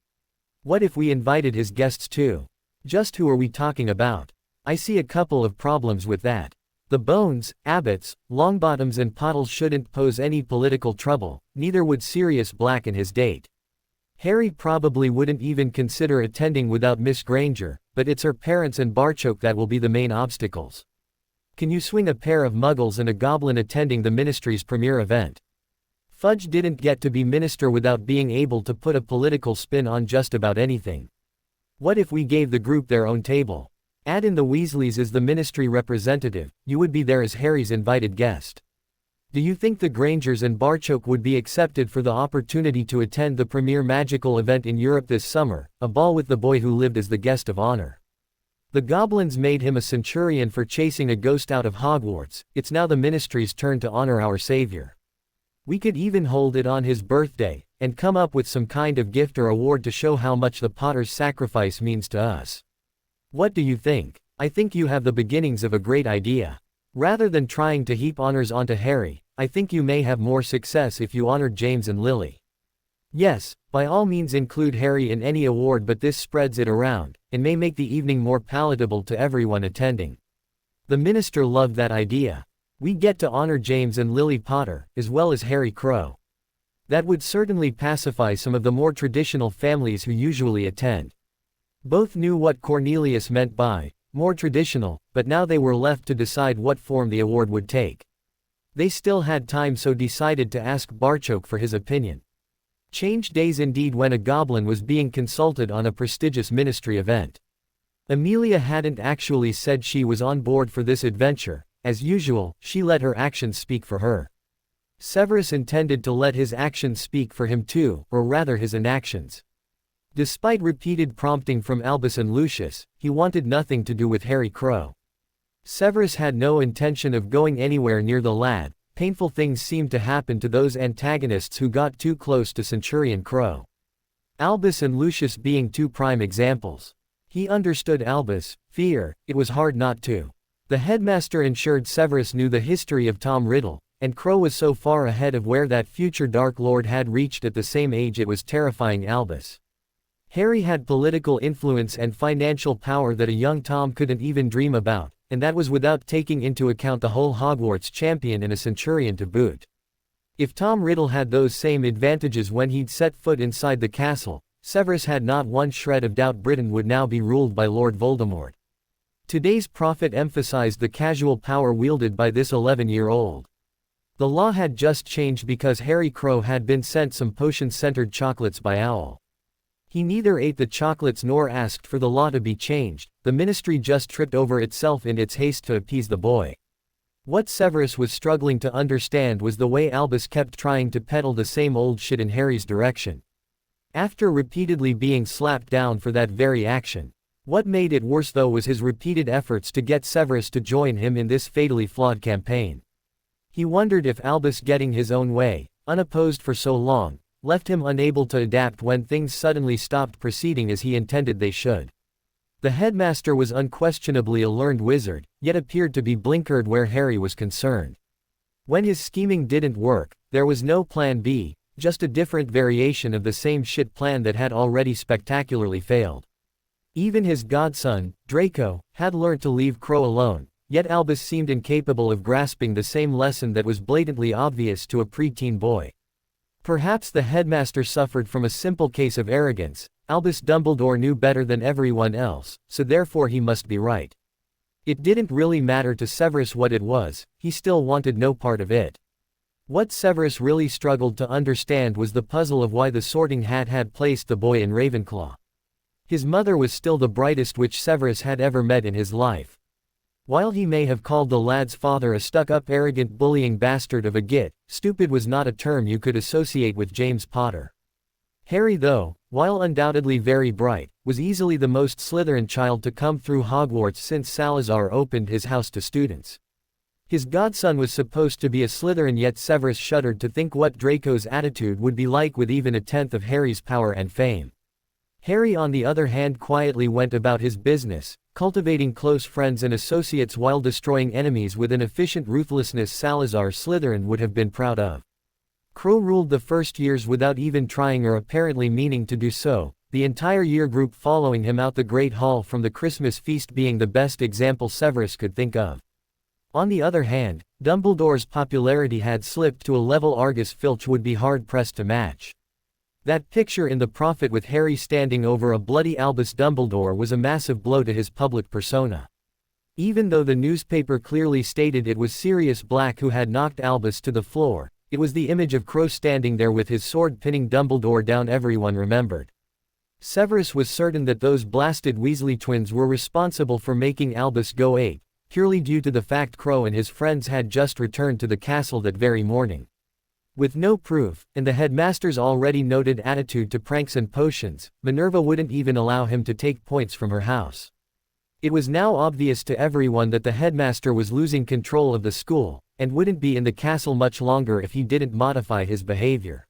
What if we invited his guests too? Just who are we talking about? I see a couple of problems with that. The Bones, Abbots, Longbottoms and Pottles shouldn't pose any political trouble, neither would Sirius Black and his date. Harry probably wouldn't even consider attending without Miss Granger, but it's her parents and Barchoke that will be the main obstacles. Can you swing a pair of Muggles and a Goblin attending the ministry's premiere event? Fudge didn't get to be minister without being able to put a political spin on just about anything. What if we gave the group their own table? Add in the Weasleys as the ministry representative, you would be there as Harry's invited guest. Do you think the Grangers and Barchoke would be accepted for the opportunity to attend the premier magical event in Europe this summer, a ball with the boy who lived as the guest of honor? The Goblins made him a centurion for chasing a ghost out of Hogwarts, it's now the ministry's turn to honor our savior. We could even hold it on his birthday, and come up with some kind of gift or award to show how much the Potter's sacrifice means to us. What do you think? I think you have the beginnings of a great idea. Rather than trying to heap honors onto Harry, I think you may have more success if you honored James and Lily. Yes, by all means include Harry in any award, but this spreads it around, and may make the evening more palatable to everyone attending. The minister loved that idea. We get to honor James and Lily Potter, as well as Harry Crow. That would certainly pacify some of the more traditional families who usually attend. Both knew what Cornelius meant by more traditional, but now they were left to decide what form the award would take. They still had time, so decided to ask Barchoke for his opinion. Change days indeed when a goblin was being consulted on a prestigious ministry event. Amelia hadn't actually said she was on board for this adventure. As usual, she let her actions speak for her. Severus intended to let his actions speak for him too, or rather his inactions. Despite repeated prompting from Albus and Lucius, he wanted nothing to do with Harry Crow. Severus had no intention of going anywhere near the lad. Painful things seemed to happen to those antagonists who got too close to Centurion Crow. Albus and Lucius being two prime examples. He understood Albus' fear, it was hard not to. The headmaster ensured Severus knew the history of Tom Riddle, and Crow was so far ahead of where that future Dark Lord had reached at the same age it was terrifying Albus. Harry had political influence and financial power that a young Tom couldn't even dream about, and that was without taking into account the whole Hogwarts champion and a centurion to boot. If Tom Riddle had those same advantages when he'd set foot inside the castle, Severus had not one shred of doubt Britain would now be ruled by Lord Voldemort. Today's prophet emphasized the casual power wielded by this 11-year-old. The law had just changed because Harry Crow had been sent some potion-scented chocolates by Owl. He neither ate the chocolates nor asked for the law to be changed, the ministry just tripped over itself in its haste to appease the boy. What Severus was struggling to understand was the way Albus kept trying to peddle the same old shit in Harry's direction. After repeatedly being slapped down for that very action. What made it worse though was his repeated efforts to get Severus to join him in this fatally flawed campaign. He wondered if Albus getting his own way, unopposed for so long, left him unable to adapt when things suddenly stopped proceeding as he intended they should. The headmaster was unquestionably a learned wizard, yet appeared to be blinkered where Harry was concerned. When his scheming didn't work, there was no plan B, just a different variation of the same shit plan that had already spectacularly failed. Even his godson, Draco, had learnt to leave Crow alone, yet Albus seemed incapable of grasping the same lesson that was blatantly obvious to a preteen boy. Perhaps the headmaster suffered from a simple case of arrogance. Albus Dumbledore knew better than everyone else, so therefore he must be right. It didn't really matter to Severus what it was, he still wanted no part of it. What Severus really struggled to understand was the puzzle of why the Sorting Hat had placed the boy in Ravenclaw. His mother was still the brightest witch Severus had ever met in his life. While he may have called the lad's father a stuck-up arrogant bullying bastard of a git, stupid was not a term you could associate with James Potter. Harry though, while undoubtedly very bright, was easily the most Slytherin child to come through Hogwarts since Salazar opened his house to students. His godson was supposed to be a Slytherin, yet Severus shuddered to think what Draco's attitude would be like with even a tenth of Harry's power and fame. Harry on the other hand quietly went about his business, cultivating close friends and associates while destroying enemies with an efficient ruthlessness Salazar Slytherin would have been proud of. Crow ruled the first years without even trying or apparently meaning to do so, the entire year group following him out the Great Hall from the Christmas feast being the best example Severus could think of. On the other hand, Dumbledore's popularity had slipped to a level Argus Filch would be hard-pressed to match. That picture in The Prophet with Harry standing over a bloody Albus Dumbledore was a massive blow to his public persona. Even though the newspaper clearly stated it was Sirius Black who had knocked Albus to the floor, it was the image of Crow standing there with his sword pinning Dumbledore down everyone remembered. Severus was certain that those blasted Weasley twins were responsible for making Albus go ape, purely due to the fact Crow and his friends had just returned to the castle that very morning. With no proof, and the headmaster's already noted attitude to pranks and potions, Minerva wouldn't even allow him to take points from her house. It was now obvious to everyone that the headmaster was losing control of the school, and wouldn't be in the castle much longer if he didn't modify his behavior.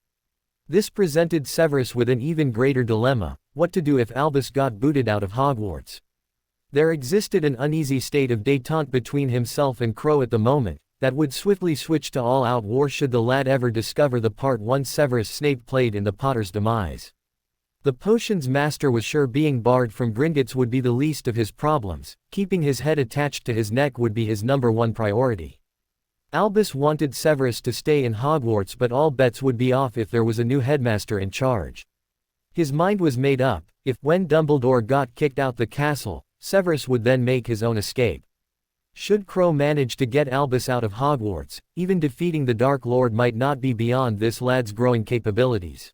This presented Severus with an even greater dilemma: what to do if Albus got booted out of Hogwarts. There existed an uneasy state of détente between himself and Crow at the moment, that would swiftly switch to all-out war should the lad ever discover the part one Severus Snape played in the Potter's demise. The potions master was sure being barred from Gringotts would be the least of his problems, keeping his head attached to his neck would be his #1 priority. Albus wanted Severus to stay in Hogwarts, but all bets would be off if there was a new headmaster in charge. His mind was made up: if, when Dumbledore got kicked out the castle, Severus would then make his own escape. Should Crow manage to get Albus out of Hogwarts, even defeating the Dark Lord might not be beyond this lad's growing capabilities.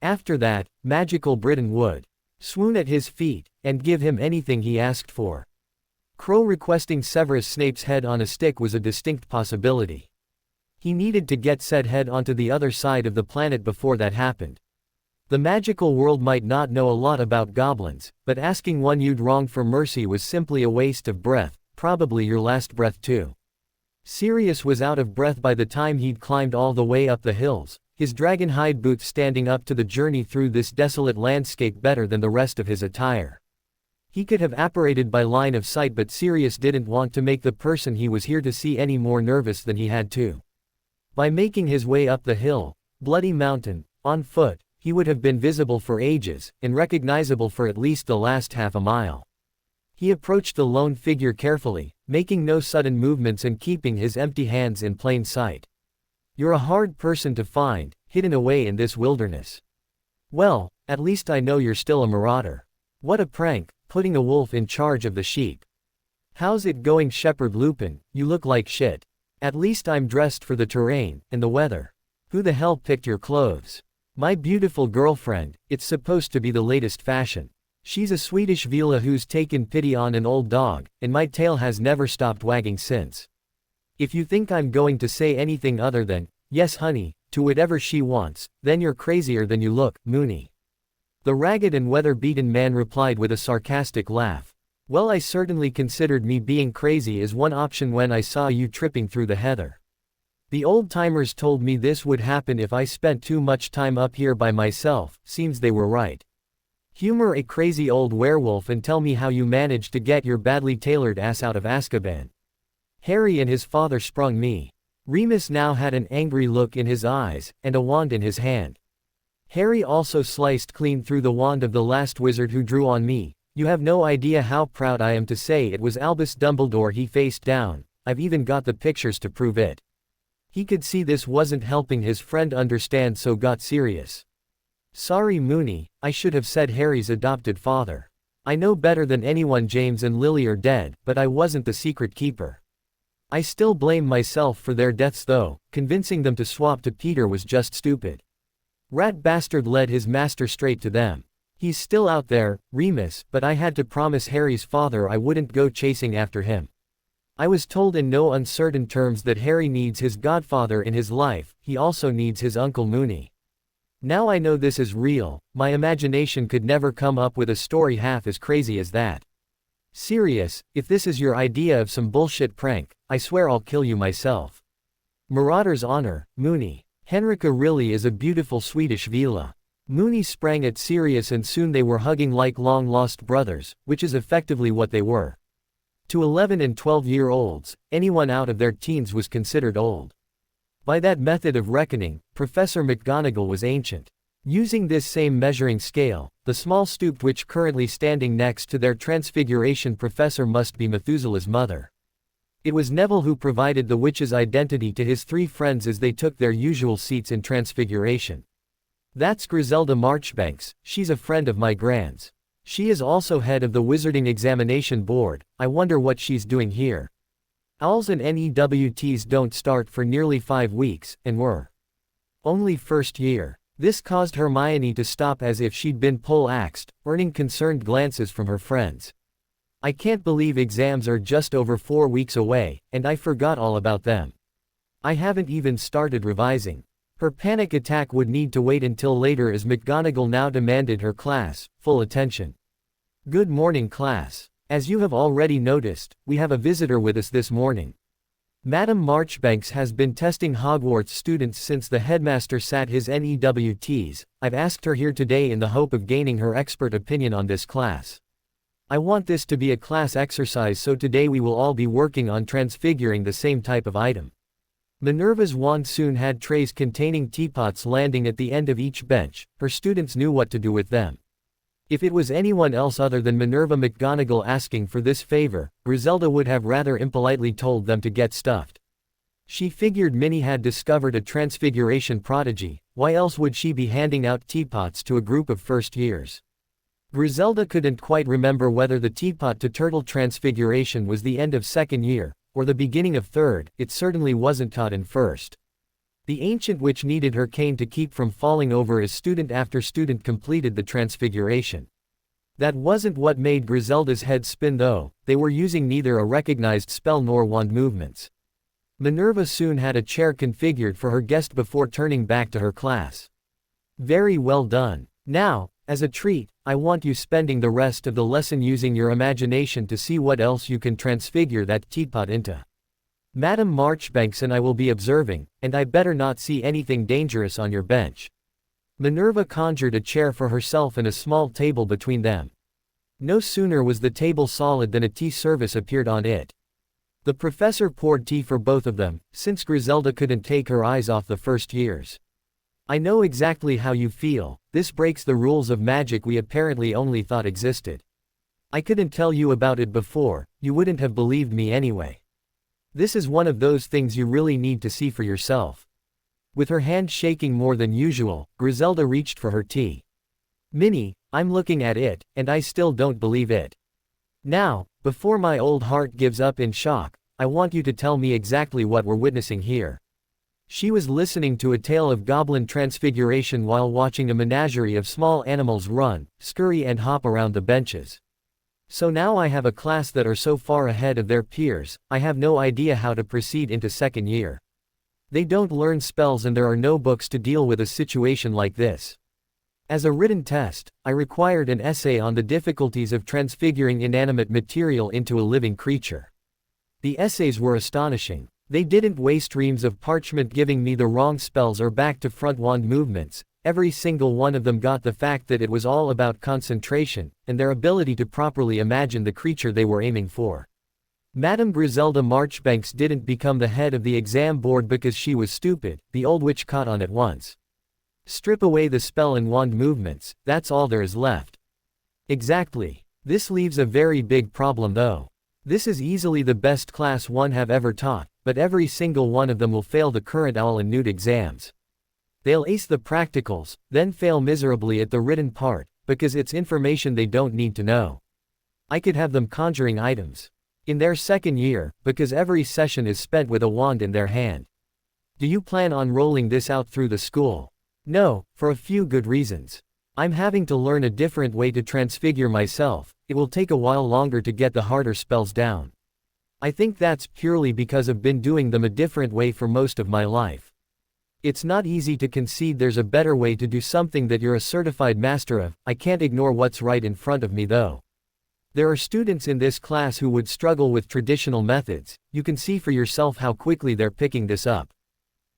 After that, Magical Britain would swoon at his feet, and give him anything he asked for. Crow requesting Severus Snape's head on a stick was a distinct possibility. He needed to get said head onto the other side of the planet before that happened. The magical world might not know a lot about goblins, but asking one you'd wronged for mercy was simply a waste of breath, probably your last breath too. Sirius was out of breath by the time he'd climbed all the way up the hills, his dragon-hide boots standing up to the journey through this desolate landscape better than the rest of his attire. He could have apparated by line of sight, but Sirius didn't want to make the person he was here to see any more nervous than he had to. By making his way up the hill, Bloody Mountain, on foot, he would have been visible for ages, and recognizable for at least the last half a mile. He approached the lone figure carefully, making no sudden movements and keeping his empty hands in plain sight. "You're a hard person to find, hidden away in this wilderness. Well, at least I know you're still a marauder. What a prank, putting a wolf in charge of the sheep. How's it going, Shepherd Lupin? You look like shit. At least I'm dressed for the terrain, and the weather. Who the hell picked your clothes? My beautiful girlfriend, it's supposed to be the latest fashion. She's a Swedish vila who's taken pity on an old dog, and my tail has never stopped wagging since. If you think I'm going to say anything other than, yes honey, to whatever she wants, then you're crazier than you look, Moony." The ragged and weather-beaten man replied with a sarcastic laugh. "Well, I certainly considered me being crazy as one option when I saw you tripping through the heather. The old-timers told me this would happen if I spent too much time up here by myself, seems they were right. Humor a crazy old werewolf and tell me how you managed to get your badly tailored ass out of Azkaban. Harry and his father sprung me." Remus now had an angry look in his eyes, and a wand in his hand. Harry also sliced clean through the wand of the last wizard who drew on me. "You have no idea how proud I am to say it was Albus Dumbledore he faced down. I've even got the pictures to prove it." He could see this wasn't helping his friend understand, so got serious. "Sorry Moony, I should have said Harry's adopted father. I know better than anyone James and Lily are dead, but I wasn't the secret keeper. I still blame myself for their deaths though, convincing them to swap to Peter was just stupid. Rat bastard led his master straight to them. He's still out there, Remus, but I had to promise Harry's father I wouldn't go chasing after him. I was told in no uncertain terms that Harry needs his godfather in his life, he also needs his Uncle Moony. Now I know this is real, my imagination could never come up with a story half as crazy as that. Sirius, if this is your idea of some bullshit prank, I swear I'll kill you myself. Marauder's honor, Moony. Henrika really is a beautiful Swedish villa. Mooney sprang at Sirius and soon they were hugging like long-lost brothers, which is effectively what they were. To 11 and 12-year-olds, anyone out of their teens was considered old. By that method of reckoning, Professor McGonagall was ancient. Using this same measuring scale, the small stooped witch currently standing next to their Transfiguration professor must be Methuselah's mother. It was Neville who provided the witch's identity to his three friends as they took their usual seats in Transfiguration. That's Griselda Marchbanks, she's a friend of my Grand's. She is also head of the Wizarding Examination Board. I wonder what she's doing here. Owls and NEWTs don't start for nearly 5 weeks, and were only first year. This caused Hermione to stop as if she'd been pole-axed, earning concerned glances from her friends. I can't believe exams are just over 4 weeks away, and I forgot all about them. I haven't even started revising. Her panic attack would need to wait until later as McGonagall now demanded her class full attention. Good morning, class. As you have already noticed, we have a visitor with us this morning. Madam Marchbanks has been testing Hogwarts students since the headmaster sat his NEWTs. I've asked her here today in the hope of gaining her expert opinion on this class. I want this to be a class exercise, so today we will all be working on transfiguring the same type of item. Minerva's wand soon had trays containing teapots landing at the end of each bench. Her students knew what to do with them. If it was anyone else other than Minerva McGonagall asking for this favor, Griselda would have rather impolitely told them to get stuffed. She figured Minnie had discovered a transfiguration prodigy. Why else would she be handing out teapots to a group of first years? Griselda couldn't quite remember whether the teapot to turtle transfiguration was the end of second year, or the beginning of third. It certainly wasn't taught in first. The ancient witch needed her cane to keep from falling over as student after student completed the transfiguration. That wasn't what made Griselda's head spin though. They were using neither a recognized spell nor wand movements. Minerva soon had a chair configured for her guest before turning back to her class. Very well done. Now, as a treat, I want you spending the rest of the lesson using your imagination to see what else you can transfigure that teapot into. Madam Marchbanks and I will be observing, and I better not see anything dangerous on your bench. Minerva conjured a chair for herself and a small table between them. No sooner was the table solid than a tea service appeared on it. The professor poured tea for both of them, since Griselda couldn't take her eyes off the first years. I know exactly how you feel. This breaks the rules of magic we apparently only thought existed. I couldn't tell you about it before, you wouldn't have believed me anyway. This is one of those things you really need to see for yourself. With her hand shaking more than usual, Griselda reached for her tea. Minnie, I'm looking at it, and I still don't believe it. Now, before my old heart gives up in shock, I want you to tell me exactly what we're witnessing here. She was listening to a tale of goblin transfiguration while watching a menagerie of small animals run, scurry and hop around the benches. So now I have a class that are so far ahead of their peers, I have no idea how to proceed into second year. They don't learn spells and there are no books to deal with a situation like this. As a written test, I required an essay on the difficulties of transfiguring inanimate material into a living creature. The essays were astonishing. They didn't waste reams of parchment giving me the wrong spells or back-to-front wand movements. Every single one of them got the fact that it was all about concentration, and their ability to properly imagine the creature they were aiming for. Madame Griselda Marchbanks didn't become the head of the exam board because she was stupid, the old witch caught on at once. Strip away the spell and wand movements, that's all there is left. Exactly. This leaves a very big problem though. This is easily the best class one have ever taught, but every single one of them will fail the current owl and newt exams. They'll ace the practicals, then fail miserably at the written part, because it's information they don't need to know. I could have them conjuring items in their second year, because every session is spent with a wand in their hand. Do you plan on rolling this out through the school? No, for a few good reasons. I'm having to learn a different way to transfigure myself. It will take a while longer to get the harder spells down. I think that's purely because I've been doing them a different way for most of my life. It's not easy to concede there's a better way to do something that you're a certified master of. I can't ignore what's right in front of me though. There are students in this class who would struggle with traditional methods. You can see for yourself how quickly they're picking this up.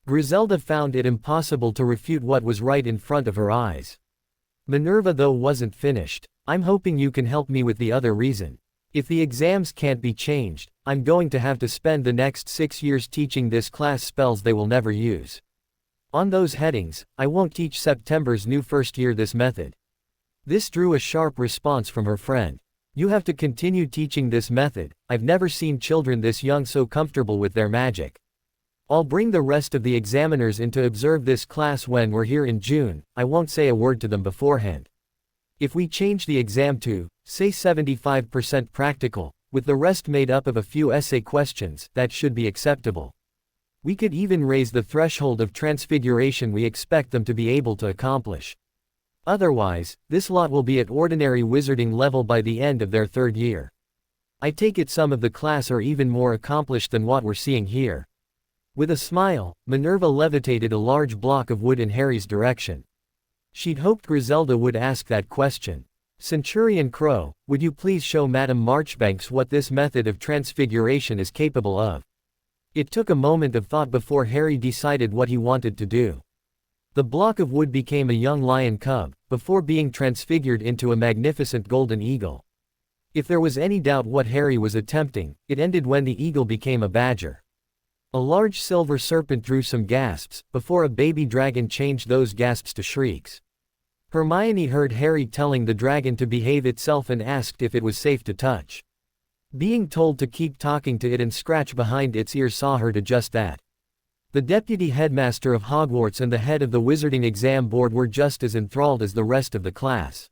Griselda found it impossible to refute what was right in front of her eyes. Minerva though wasn't finished. I'm hoping you can help me with the other reason. If the exams can't be changed, I'm going to have to spend the next 6 years teaching this class spells they will never use. On those headings, I won't teach September's new first year this method. This drew a sharp response from her friend. You have to continue teaching this method. I've never seen children this young so comfortable with their magic. I'll bring the rest of the examiners in to observe this class when we're here in June. I won't say a word to them beforehand. If we change the exam to, say 75% practical, with the rest made up of a few essay questions, that should be acceptable. We could even raise the threshold of transfiguration we expect them to be able to accomplish. Otherwise, this lot will be at ordinary wizarding level by the end of their 3rd year. I take it some of the class are even more accomplished than what we're seeing here. With a smile, Minerva levitated a large block of wood in Harry's direction. She'd hoped Griselda would ask that question. Centurion Crow, would you please show Madame Marchbanks what this method of transfiguration is capable of? It took a moment of thought before Harry decided what he wanted to do. The block of wood became a young lion cub, before being transfigured into a magnificent golden eagle. If there was any doubt what Harry was attempting, it ended when the eagle became a badger. A large silver serpent drew some gasps, before a baby dragon changed those gasps to shrieks. Hermione heard Harry telling the dragon to behave itself and asked if it was safe to touch. Being told to keep talking to it and scratch behind its ear saw her do just that. The deputy headmaster of Hogwarts and the head of the Wizarding Exam Board were just as enthralled as the rest of the class.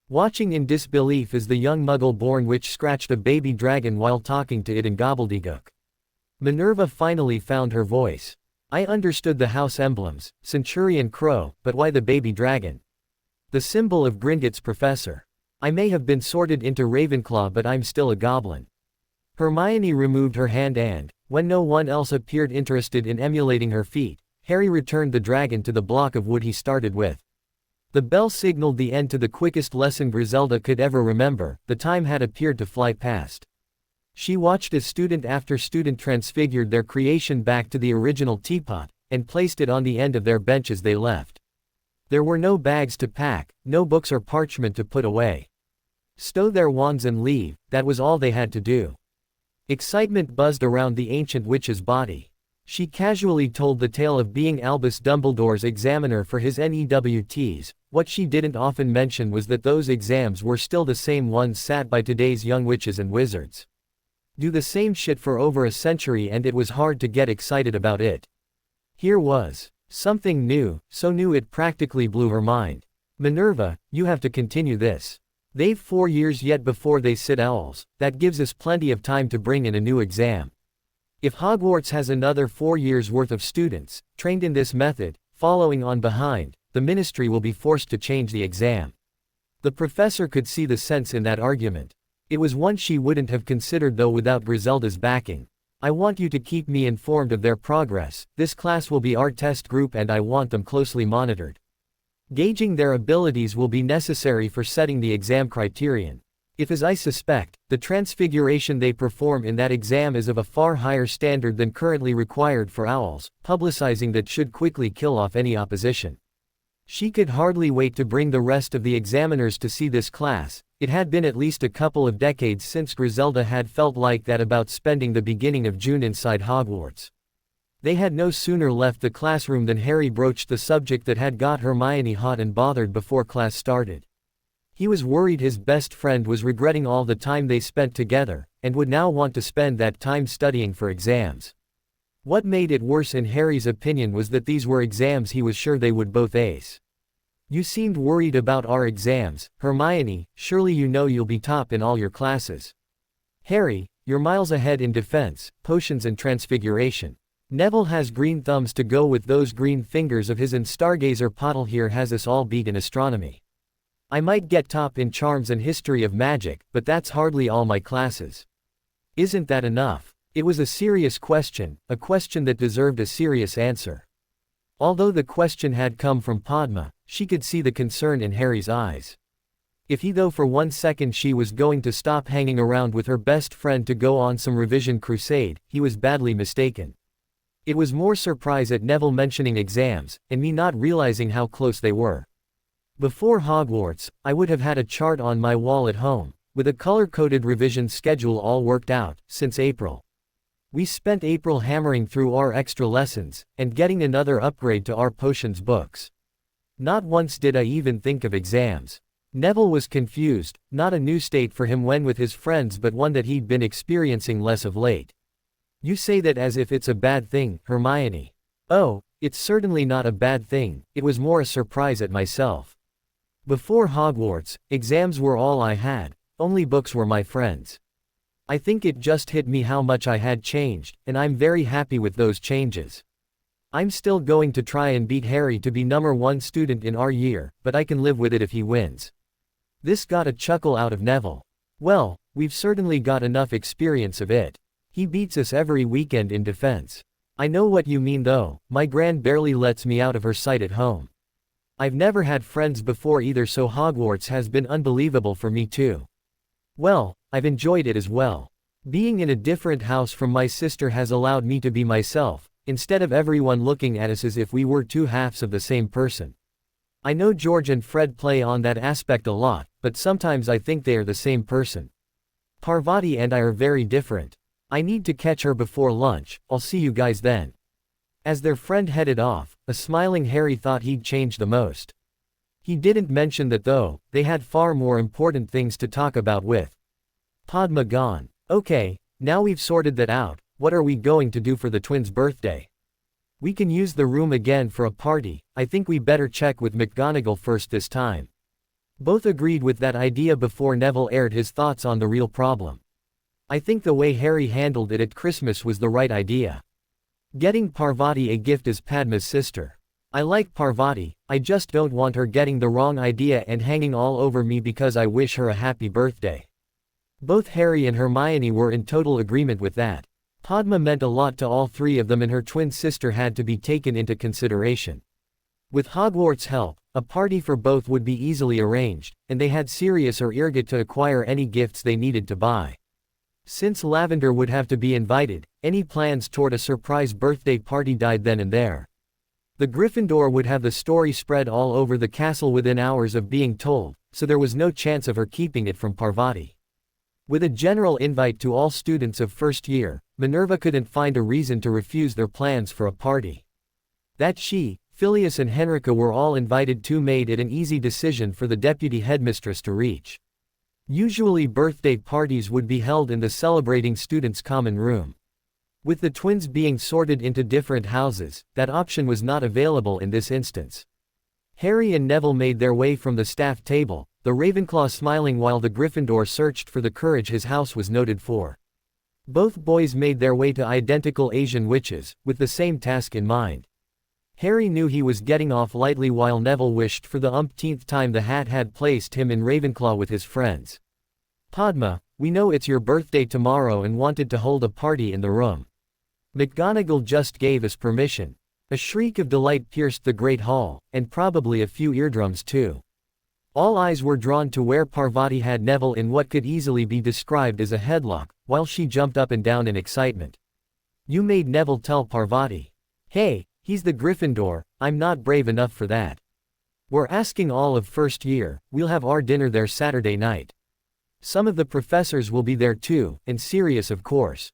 Watching in disbelief as the young Muggle-born witch scratched a baby dragon while talking to it in gobbledygook. Minerva finally found her voice. I understood the house emblems, Centurion Crow, but why the baby dragon? The symbol of Gringotts Professor. I may have been sorted into Ravenclaw but I'm still a goblin. Hermione removed her hand and, when no one else appeared interested in emulating her feat, Harry returned the dragon to the block of wood he started with. The bell signaled the end to the quickest lesson Griselda could ever remember. The time had appeared to fly past. She watched as student after student transfigured their creation back to the original teapot, and placed it on the end of their bench as they left. There were no bags to pack, no books or parchment to put away. Stow their wands and leave, that was all they had to do. Excitement buzzed around the ancient witch's body. She casually told the tale of being Albus Dumbledore's examiner for his NEWTs. What she didn't often mention was that those exams were still the same ones sat by today's young witches and wizards. Do the same shit for over a century and it was hard to get excited about it. Here was something new, so new it practically blew her mind. Minerva, you have to continue this. They've 4 years yet before they sit owls, that gives us plenty of time to bring in a new exam. If Hogwarts has another 4 years worth of students, trained in this method, following on behind, the ministry will be forced to change the exam. The professor could see the sense in that argument. It was one she wouldn't have considered though without Griselda's backing. I want you to keep me informed of their progress. This class will be our test group and I want them closely monitored. Gauging their abilities will be necessary for setting the exam criterion. If, as I suspect, the transfiguration they perform in that exam is of a far higher standard than currently required for owls, publicizing that should quickly kill off any opposition. She could hardly wait to bring the rest of the examiners to see this class. It had been at least a couple of decades since Griselda had felt like that about spending the beginning of June inside Hogwarts. They had no sooner left the classroom than Harry broached the subject that had got Hermione hot and bothered before class started. He was worried his best friend was regretting all the time they spent together, and would now want to spend that time studying for exams. What made it worse in Harry's opinion was that these were exams he was sure they would both ace. You seemed worried about our exams, Hermione, surely you know you'll be top in all your classes. Harry, you're miles ahead in defense, potions and transfiguration. Neville has green thumbs to go with those green fingers of his and Stargazer Potter here has us all beat in astronomy. I might get top in charms and history of magic, but that's hardly all my classes. Isn't that enough? It was a serious question, a question that deserved a serious answer. Although the question had come from Padma, she could see the concern in Harry's eyes. If he thought for 1 second she was going to stop hanging around with her best friend to go on some revision crusade, he was badly mistaken. It was more surprise at Neville mentioning exams, and me not realizing how close they were. Before Hogwarts, I would have had a chart on my wall at home, with a color-coded revision schedule all worked out, since April. We spent April hammering through our extra lessons, and getting another upgrade to our potions books. Not once did I even think of exams. Neville was confused, not a new state for him when with his friends but one that he'd been experiencing less of late. You say that as if it's a bad thing, Hermione. Oh, it's certainly not a bad thing, it was more a surprise at myself. Before Hogwarts, exams were all I had, only books were my friends. I think it just hit me how much I had changed, and I'm very happy with those changes. I'm still going to try and beat Harry to be #1 student in our year, but I can live with it if he wins. This got a chuckle out of Neville. Well, we've certainly got enough experience of it. He beats us every weekend in defense. I know what you mean though, my gran barely lets me out of her sight at home. I've never had friends before either, so Hogwarts has been unbelievable for me too. Well, I've enjoyed it as well. Being in a different house from my sister has allowed me to be myself, instead of everyone looking at us as if we were two halves of the same person. I know George and Fred play on that aspect a lot, but sometimes I think they are the same person. Parvati and I are very different. I need to catch her before lunch, I'll see you guys then. As their friend headed off, a smiling Harry thought he'd changed the most. He didn't mention that though, they had far more important things to talk about with Padma gone. Okay, now we've sorted that out, what are we going to do for the twins' birthday? We can use the room again for a party, I think we better check with McGonagall first this time. Both agreed with that idea before Neville aired his thoughts on the real problem. I think the way Harry handled it at Christmas was the right idea. Getting Parvati a gift as Padma's sister. I like Parvati, I just don't want her getting the wrong idea and hanging all over me because I wish her a happy birthday. Both Harry and Hermione were in total agreement with that. Padma meant a lot to all three of them and her twin sister had to be taken into consideration. With Hogwarts' help, a party for both would be easily arranged, and they had Sirius or Irga to acquire any gifts they needed to buy. Since Lavender would have to be invited, any plans toward a surprise birthday party died then and there. The Gryffindor would have the story spread all over the castle within hours of being told, so there was no chance of her keeping it from Parvati. With a general invite to all students of first year, Minerva couldn't find a reason to refuse their plans for a party. That she, Phileas and Henrika were all invited to made it an easy decision for the deputy headmistress to reach. Usually birthday parties would be held in the celebrating students' common room. With the twins being sorted into different houses, that option was not available in this instance. Harry and Neville made their way from the staff table, the Ravenclaw smiling while the Gryffindor searched for the courage his house was noted for. Both boys made their way to identical Asian witches, with the same task in mind. Harry knew he was getting off lightly while Neville wished for the umpteenth time the hat had placed him in Ravenclaw with his friends. Padma, we know it's your birthday tomorrow and wanted to hold a party in the room. McGonagall just gave us permission. A shriek of delight pierced the great hall, and probably a few eardrums too. All eyes were drawn to where Parvati had Neville in what could easily be described as a headlock, while she jumped up and down in excitement. You made Neville tell Parvati. Hey, he's the Gryffindor, I'm not brave enough for that. We're asking all of first year, we'll have our dinner there Saturday night. Some of the professors will be there too, and Sirius of course.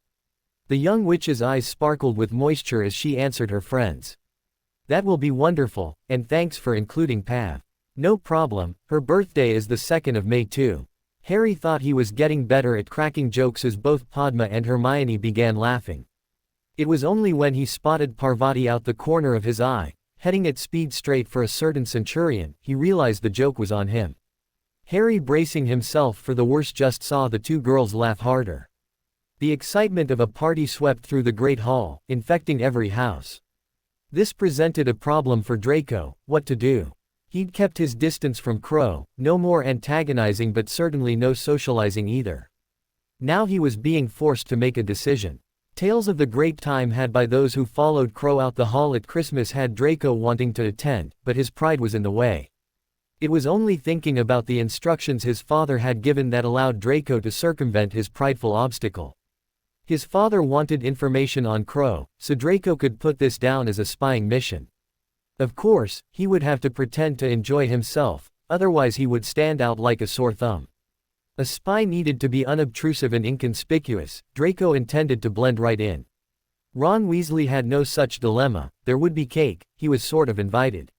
The young witch's eyes sparkled with moisture as she answered her friends. That will be wonderful, and thanks for including Pav. No problem, her birthday is the 2nd of May too. Harry thought he was getting better at cracking jokes as both Padma and Hermione began laughing. It was only when he spotted Parvati out the corner of his eye, heading at speed straight for a certain centurion, he realized the joke was on him. Harry, bracing himself for the worst, just saw the two girls laugh harder. The excitement of a party swept through the great hall, infecting every house. This presented a problem for Draco, what to do. He'd kept his distance from Crow, no more antagonizing but certainly no socializing either. Now he was being forced to make a decision. Tales of the great time had by those who followed Crow out the hall at Christmas had Draco wanting to attend, but his pride was in the way. It was only thinking about the instructions his father had given that allowed Draco to circumvent his prideful obstacle. His father wanted information on Crow, so Draco could put this down as a spying mission. Of course, he would have to pretend to enjoy himself, otherwise he would stand out like a sore thumb. A spy needed to be unobtrusive and inconspicuous. Draco intended to blend right in. Ron Weasley had no such dilemma. There would be cake, he was sort of invited.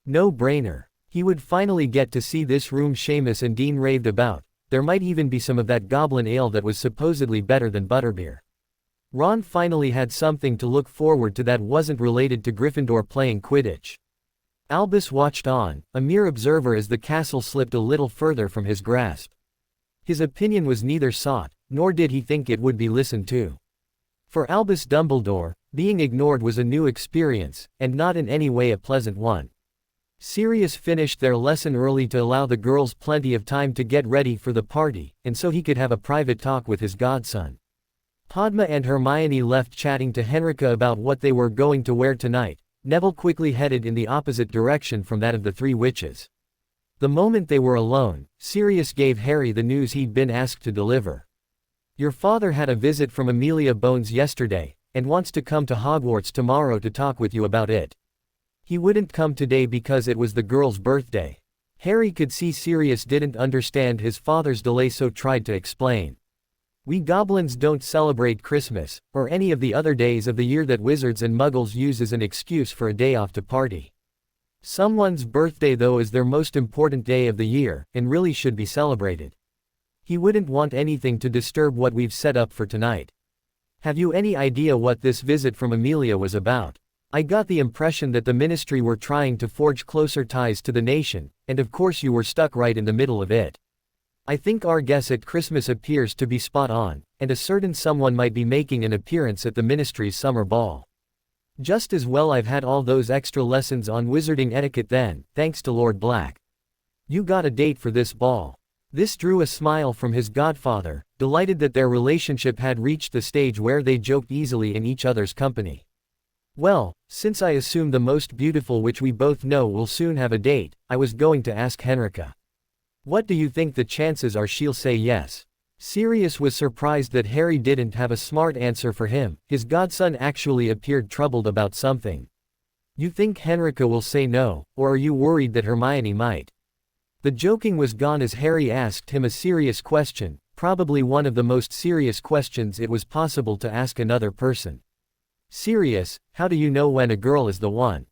No brainer. He would finally get to see this room Seamus and Dean raved about. There might even be some of that goblin ale that was supposedly better than butterbeer. Ron finally had something to look forward to that wasn't related to Gryffindor playing Quidditch. Albus watched on, a mere observer as the castle slipped a little further from his grasp. His opinion was neither sought, nor did he think it would be listened to. For Albus Dumbledore, being ignored was a new experience, and not in any way a pleasant one. Sirius finished their lesson early to allow the girls plenty of time to get ready for the party, and so he could have a private talk with his godson. Padma and Hermione left chatting to Henrika about what they were going to wear tonight. Neville quickly headed in the opposite direction from that of the three witches. The moment they were alone, Sirius gave Harry the news he'd been asked to deliver. Your father had a visit from Amelia Bones yesterday, and wants to come to Hogwarts tomorrow to talk with you about it. He wouldn't come today because it was the girl's birthday. Harry could see Sirius didn't understand his father's delay, so tried to explain. We goblins don't celebrate Christmas, or any of the other days of the year that wizards and muggles use as an excuse for a day off to party. Someone's birthday though is their most important day of the year, and really should be celebrated. He wouldn't want anything to disturb what we've set up for tonight. Have you any idea what this visit from Amelia was about? I got the impression that the ministry were trying to forge closer ties to the nation, and of course you were stuck right in the middle of it. I think our guess at Christmas appears to be spot on, and a certain someone might be making an appearance at the ministry's summer ball. Just as well I've had all those extra lessons on wizarding etiquette then, thanks to Lord Black. You got a date for this ball. This drew a smile from his godfather, delighted that their relationship had reached the stage where they joked easily in each other's company. Well, since I assume the most beautiful which we both know will soon have a date, I was going to ask Henrika. What do you think the chances are she'll say yes? Sirius was surprised that Harry didn't have a smart answer for him. His godson actually appeared troubled about something. You think Henrika will say no, or are you worried that Hermione might? The joking was gone as Harry asked him a serious question, probably one of the most serious questions it was possible to ask another person. Sirius, how do you know when a girl is the one?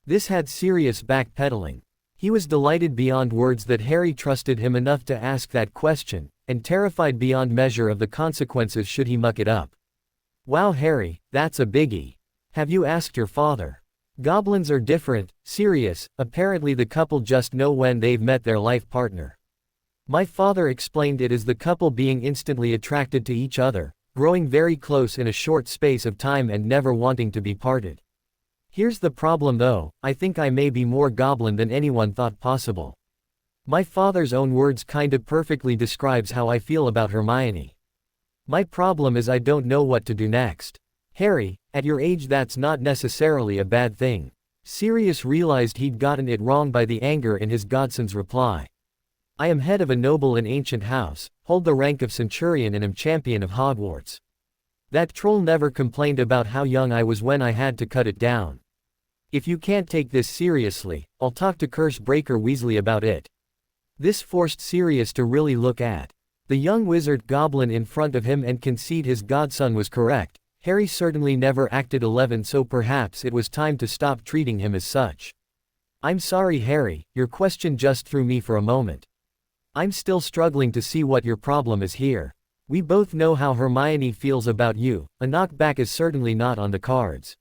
This had Sirius backpedaling. He was delighted beyond words that Harry trusted him enough to ask that question, and terrified beyond measure of the consequences should he muck it up. Wow Harry, that's a biggie. Have you asked your father? Goblins are different, Sirius, apparently the couple just know when they've met their life partner. My father explained it as the couple being instantly attracted to each other, growing very close in a short space of time and never wanting to be parted. Here's the problem though, I think I may be more goblin than anyone thought possible. My father's own words kinda perfectly describes how I feel about Hermione. My problem is I don't know what to do next. Harry, at your age that's not necessarily a bad thing. Sirius realized he'd gotten it wrong by the anger in his godson's reply. I am head of a noble and ancient house, hold the rank of centurion and am champion of Hogwarts. That troll never complained about how young I was when I had to cut it down. If you can't take this seriously, I'll talk to Curse Breaker Weasley about it. This forced Sirius to really look at the young wizard goblin in front of him and concede his godson was correct. Harry certainly never acted 11, so perhaps it was time to stop treating him as such. I'm sorry Harry, your question just threw me for a moment. I'm still struggling to see what your problem is here. We both know how Hermione feels about you, a knockback is certainly not on the cards.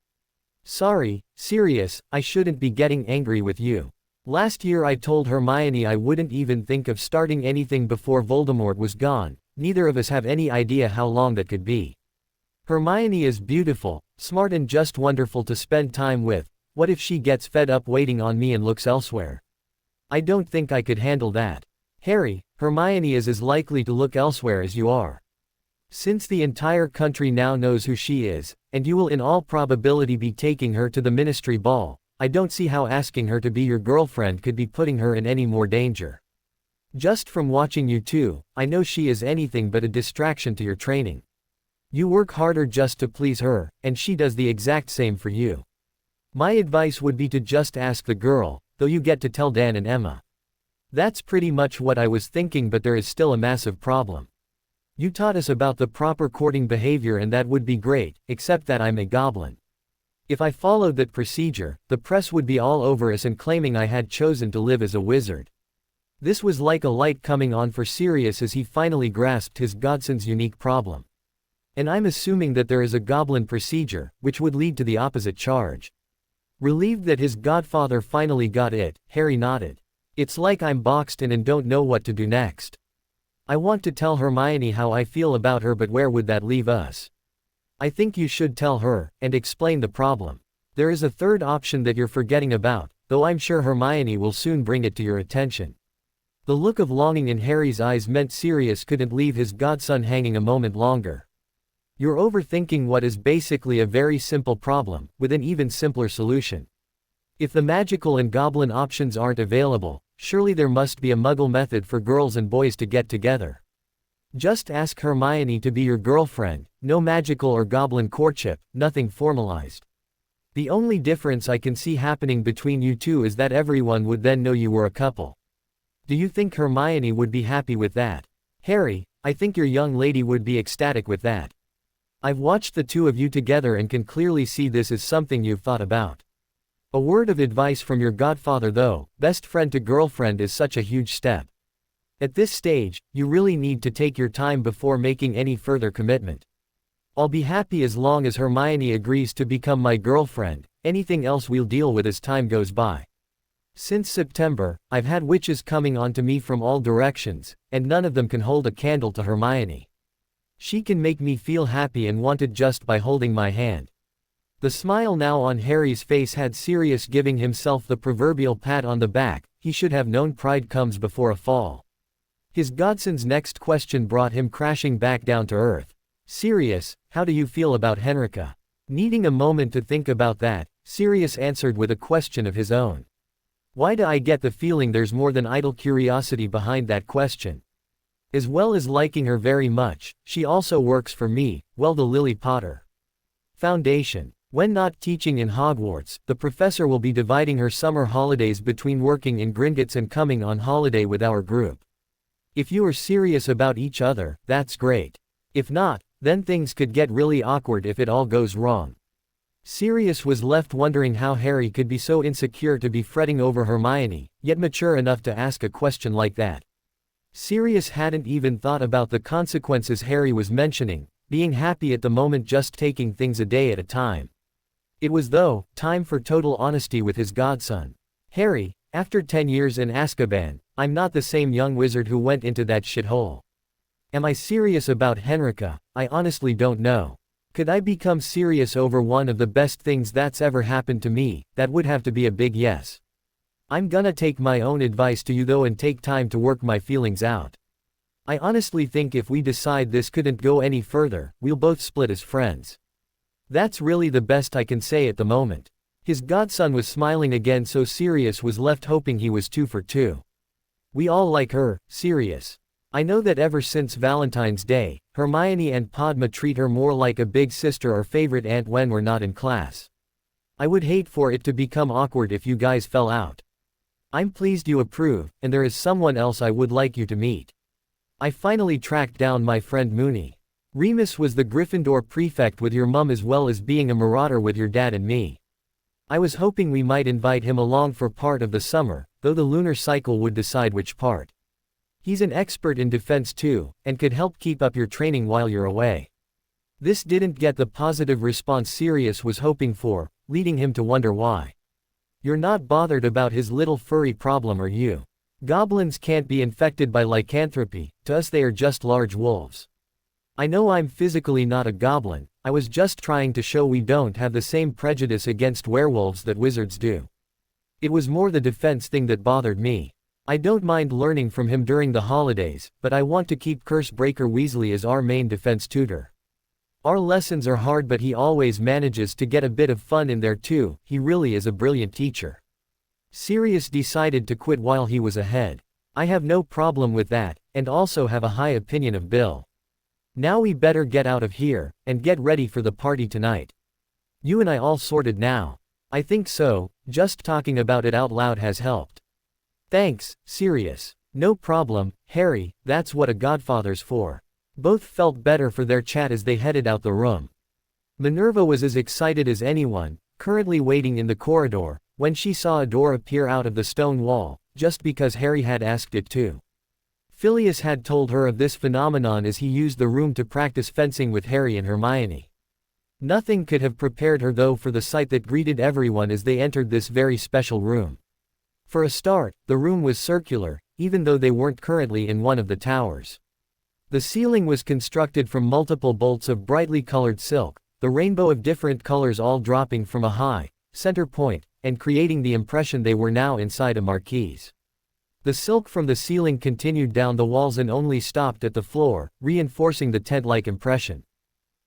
Sorry, Sirius, I shouldn't be getting angry with you. Last year I told Hermione I wouldn't even think of starting anything before Voldemort was gone. Neither of us have any idea how long that could be. Hermione is beautiful, smart and just wonderful to spend time with. What if she gets fed up waiting on me and looks elsewhere? I don't think I could handle that. Harry, Hermione is as likely to look elsewhere as you are. Since the entire country now knows who she is, and you will in all probability be taking her to the ministry ball, I don't see how asking her to be your girlfriend could be putting her in any more danger. Just from watching you two, I know she is anything but a distraction to your training. You work harder just to please her, and she does the exact same for you. My advice would be to just ask the girl, though you get to tell Dan and Emma. That's pretty much what I was thinking, but there is still a massive problem. You taught us about the proper courting behavior and that would be great, except that I'm a goblin. If I followed that procedure, the press would be all over us and claiming I had chosen to live as a wizard. This was like a light coming on for Sirius as he finally grasped his godson's unique problem. And I'm assuming that there is a goblin procedure, which would lead to the opposite charge. Relieved that his godfather finally got it, Harry nodded. It's like I'm boxed in and don't know what to do next. I want to tell Hermione how I feel about her, but where would that leave us? I think you should tell her, and explain the problem. There is a third option that you're forgetting about, though I'm sure Hermione will soon bring it to your attention. The look of longing in Harry's eyes meant Sirius couldn't leave his godson hanging a moment longer. You're overthinking what is basically a very simple problem, with an even simpler solution. If the magical and goblin options aren't available, surely there must be a muggle method for girls and boys to get together. Just ask Hermione to be your girlfriend, no magical or goblin courtship, nothing formalized. The only difference I can see happening between you two is that everyone would then know you were a couple. Do you think Hermione would be happy with that? Harry, I think your young lady would be ecstatic with that. I've watched the two of you together and can clearly see this is something you've thought about. A word of advice from your godfather though, best friend to girlfriend is such a huge step. At this stage, you really need to take your time before making any further commitment. I'll be happy as long as Hermione agrees to become my girlfriend, anything else we'll deal with as time goes by. Since September, I've had witches coming on to me from all directions, and none of them can hold a candle to Hermione. She can make me feel happy and wanted just by holding my hand. The smile now on Harry's face had Sirius giving himself the proverbial pat on the back. He should have known pride comes before a fall. His godson's next question brought him crashing back down to earth. Sirius, how do you feel about Henrika? Needing a moment to think about that, Sirius answered with a question of his own. Why do I get the feeling there's more than idle curiosity behind that question? As well as liking her very much, she also works for me, well, the Lily Potter Foundation. When not teaching in Hogwarts, the professor will be dividing her summer holidays between working in Gringotts and coming on holiday with our group. If you are serious about each other, that's great. If not, then things could get really awkward if it all goes wrong. Sirius was left wondering how Harry could be so insecure to be fretting over Hermione, yet mature enough to ask a question like that. Sirius hadn't even thought about the consequences Harry was mentioning, being happy at the moment, just taking things a day at a time. It was, though, time for total honesty with his godson. Harry, after 10 years in Azkaban, I'm not the same young wizard who went into that shithole. Am I serious about Henrika? I honestly don't know. Could I become serious over one of the best things that's ever happened to me? That would have to be a big yes. I'm gonna take my own advice to you though and take time to work my feelings out. I honestly think if we decide this couldn't go any further, we'll both split as friends. That's really the best I can say at the moment. His godson was smiling again, so Sirius was left hoping he was 2 for 2. We all like her, Sirius. I know that ever since Valentine's Day, Hermione and Padma treat her more like a big sister or favorite aunt when we're not in class. I would hate for it to become awkward if you guys fell out. I'm pleased you approve, and there is someone else I would like you to meet. I finally tracked down my friend Moony. Remus was the Gryffindor prefect with your mum as well as being a marauder with your dad and me. I was hoping we might invite him along for part of the summer, though the lunar cycle would decide which part. He's an expert in defense too, and could help keep up your training while you're away. This didn't get the positive response Sirius was hoping for, leading him to wonder why. You're not bothered about his little furry problem, are you? Goblins can't be infected by lycanthropy, to us they are just large wolves. I know I'm physically not a goblin, I was just trying to show we don't have the same prejudice against werewolves that wizards do. It was more the defense thing that bothered me. I don't mind learning from him during the holidays, but I want to keep Cursebreaker Weasley as our main defense tutor. Our lessons are hard, but he always manages to get a bit of fun in there too. He really is a brilliant teacher. Sirius decided to quit while he was ahead. I have no problem with that, and also have a high opinion of Bill. Now we better get out of here, and get ready for the party tonight. You and I all sorted now? I think so, just talking about it out loud has helped. Thanks, Sirius. No problem, Harry, that's what a godfather's for. Both felt better for their chat as they headed out the room. Minerva was as excited as anyone, currently waiting in the corridor, when she saw a door appear out of the stone wall, just because Harry had asked it to. Phileas had told her of this phenomenon as he used the room to practice fencing with Harry and Hermione. Nothing could have prepared her though for the sight that greeted everyone as they entered this very special room. For a start, the room was circular, even though they weren't currently in one of the towers. The ceiling was constructed from multiple bolts of brightly colored silk, the rainbow of different colors all dropping from a high center point, and creating the impression they were now inside a marquise. The silk from the ceiling continued down the walls and only stopped at the floor, reinforcing the tent-like impression.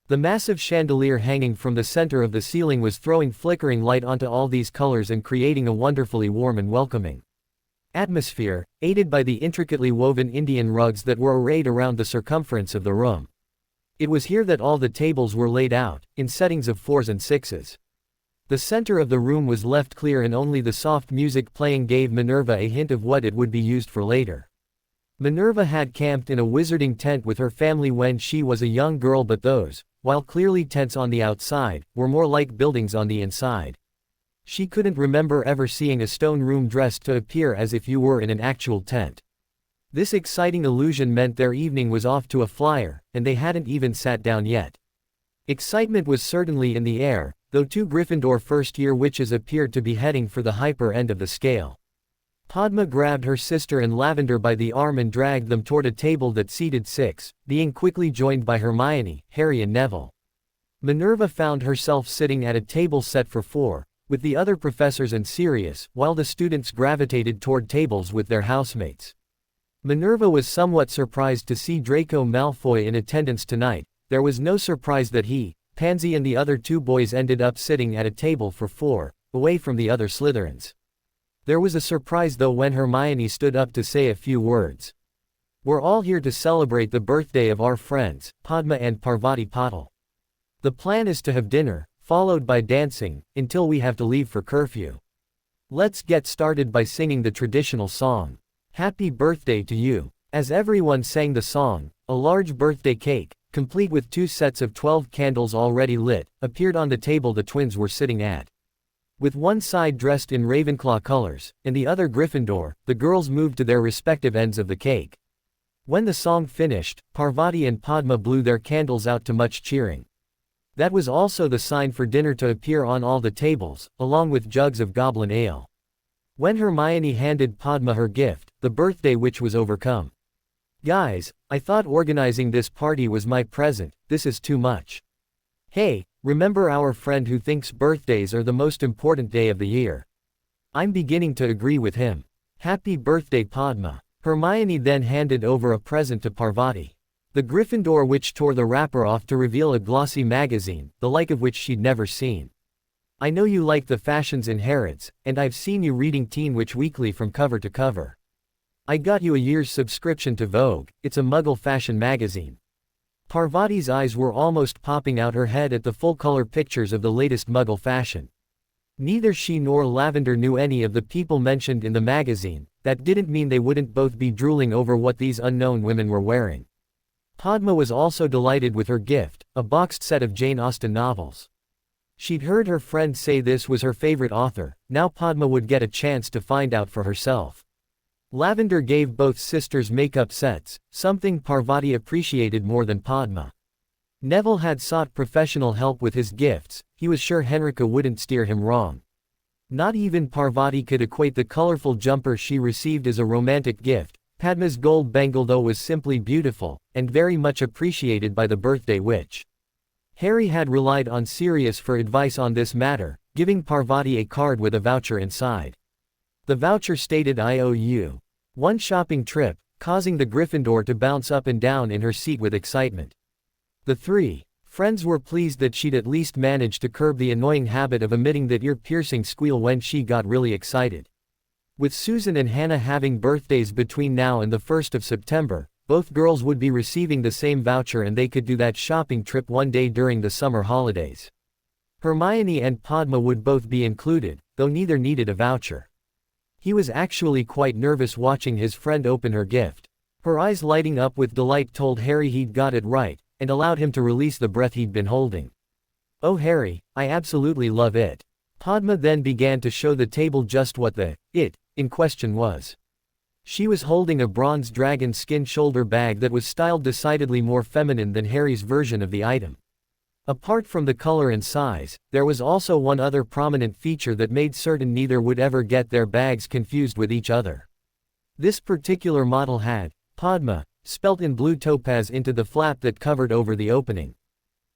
The massive chandelier hanging from the center of the ceiling was throwing flickering light onto all these colors and creating a wonderfully warm and welcoming atmosphere, aided by the intricately woven Indian rugs that were arrayed around the circumference of the room. It was here that all the tables were laid out, in settings of 4s and 6s. The center of the room was left clear and only the soft music playing gave Minerva a hint of what it would be used for later. Minerva had camped in a wizarding tent with her family when she was a young girl, but those, while clearly tents on the outside, were more like buildings on the inside. She couldn't remember ever seeing a stone room dressed to appear as if you were in an actual tent. This exciting illusion meant their evening was off to a flyer, and they hadn't even sat down yet. Excitement was certainly in the air, though 2 Gryffindor first-year witches appeared to be heading for the hyper end of the scale. Padma grabbed her sister and Lavender by the arm and dragged them toward a table that seated 6, being quickly joined by Hermione, Harry and Neville. Minerva found herself sitting at a table set for 4, with the other professors and Sirius, while the students gravitated toward tables with their housemates. Minerva was somewhat surprised to see Draco Malfoy in attendance tonight. There was no surprise that he, Pansy and the other 2 boys ended up sitting at a table for 4, away from the other Slytherins. There was a surprise though when Hermione stood up to say a few words. "We're all here to celebrate the birthday of our friends, Padma and Parvati Patil. The plan is to have dinner, followed by dancing, until we have to leave for curfew. Let's get started by singing the traditional song. Happy birthday to you." As everyone sang the song, a large birthday cake, complete with 2 sets of 12 candles already lit, appeared on the table the twins were sitting at. With one side dressed in Ravenclaw colors, and the other Gryffindor, the girls moved to their respective ends of the cake. When the song finished, Parvati and Padma blew their candles out to much cheering. That was also the sign for dinner to appear on all the tables, along with jugs of goblin ale. When Hermione handed Padma her gift, the birthday witch was overcome. "Guys, I thought organizing this party was my present, this is too much. Hey, remember our friend who thinks birthdays are the most important day of the year? I'm beginning to agree with him. Happy birthday, Padma." Hermione then handed over a present to Parvati. The Gryffindor witch tore the wrapper off to reveal a glossy magazine, the like of which she'd never seen. "I know you like the fashions in Harrods, and I've seen you reading Teen Witch Weekly from cover to cover. I got you a year's subscription to Vogue, it's a Muggle fashion magazine." Parvati's eyes were almost popping out her head at the full-color pictures of the latest Muggle fashion. Neither she nor Lavender knew any of the people mentioned in the magazine. That didn't mean they wouldn't both be drooling over what these unknown women were wearing. Padma was also delighted with her gift, a boxed set of Jane Austen novels. She'd heard her friend say this was her favorite author, now Padma would get a chance to find out for herself. Lavender gave both sisters makeup sets, something Parvati appreciated more than Padma. Neville had sought professional help with his gifts, he was sure Henrika wouldn't steer him wrong. Not even Parvati could equate the colorful jumper she received as a romantic gift. Padma's gold bangle though was simply beautiful, and very much appreciated by the birthday witch. Harry had relied on Sirius for advice on this matter, giving Parvati a card with a voucher inside. The voucher stated "I owe you one shopping trip," causing the Gryffindor to bounce up and down in her seat with excitement. The 3 friends were pleased that she'd at least managed to curb the annoying habit of emitting that ear-piercing squeal when she got really excited. With Susan and Hannah having birthdays between now and the 1st of September, both girls would be receiving the same voucher and they could do that shopping trip one day during the summer holidays. Hermione and Padma would both be included, though neither needed a voucher. He was actually quite nervous watching his friend open her gift. Her eyes lighting up with delight told Harry he'd got it right, and allowed him to release the breath he'd been holding. "Oh Harry, I absolutely love it." Padma then began to show the table just what the "it" in question was. She was holding a bronze dragon skin shoulder bag that was styled decidedly more feminine than Harry's version of the item. Apart from the color and size, there was also one other prominent feature that made certain neither would ever get their bags confused with each other. This particular model had Padma spelt in blue topaz into the flap that covered over the opening.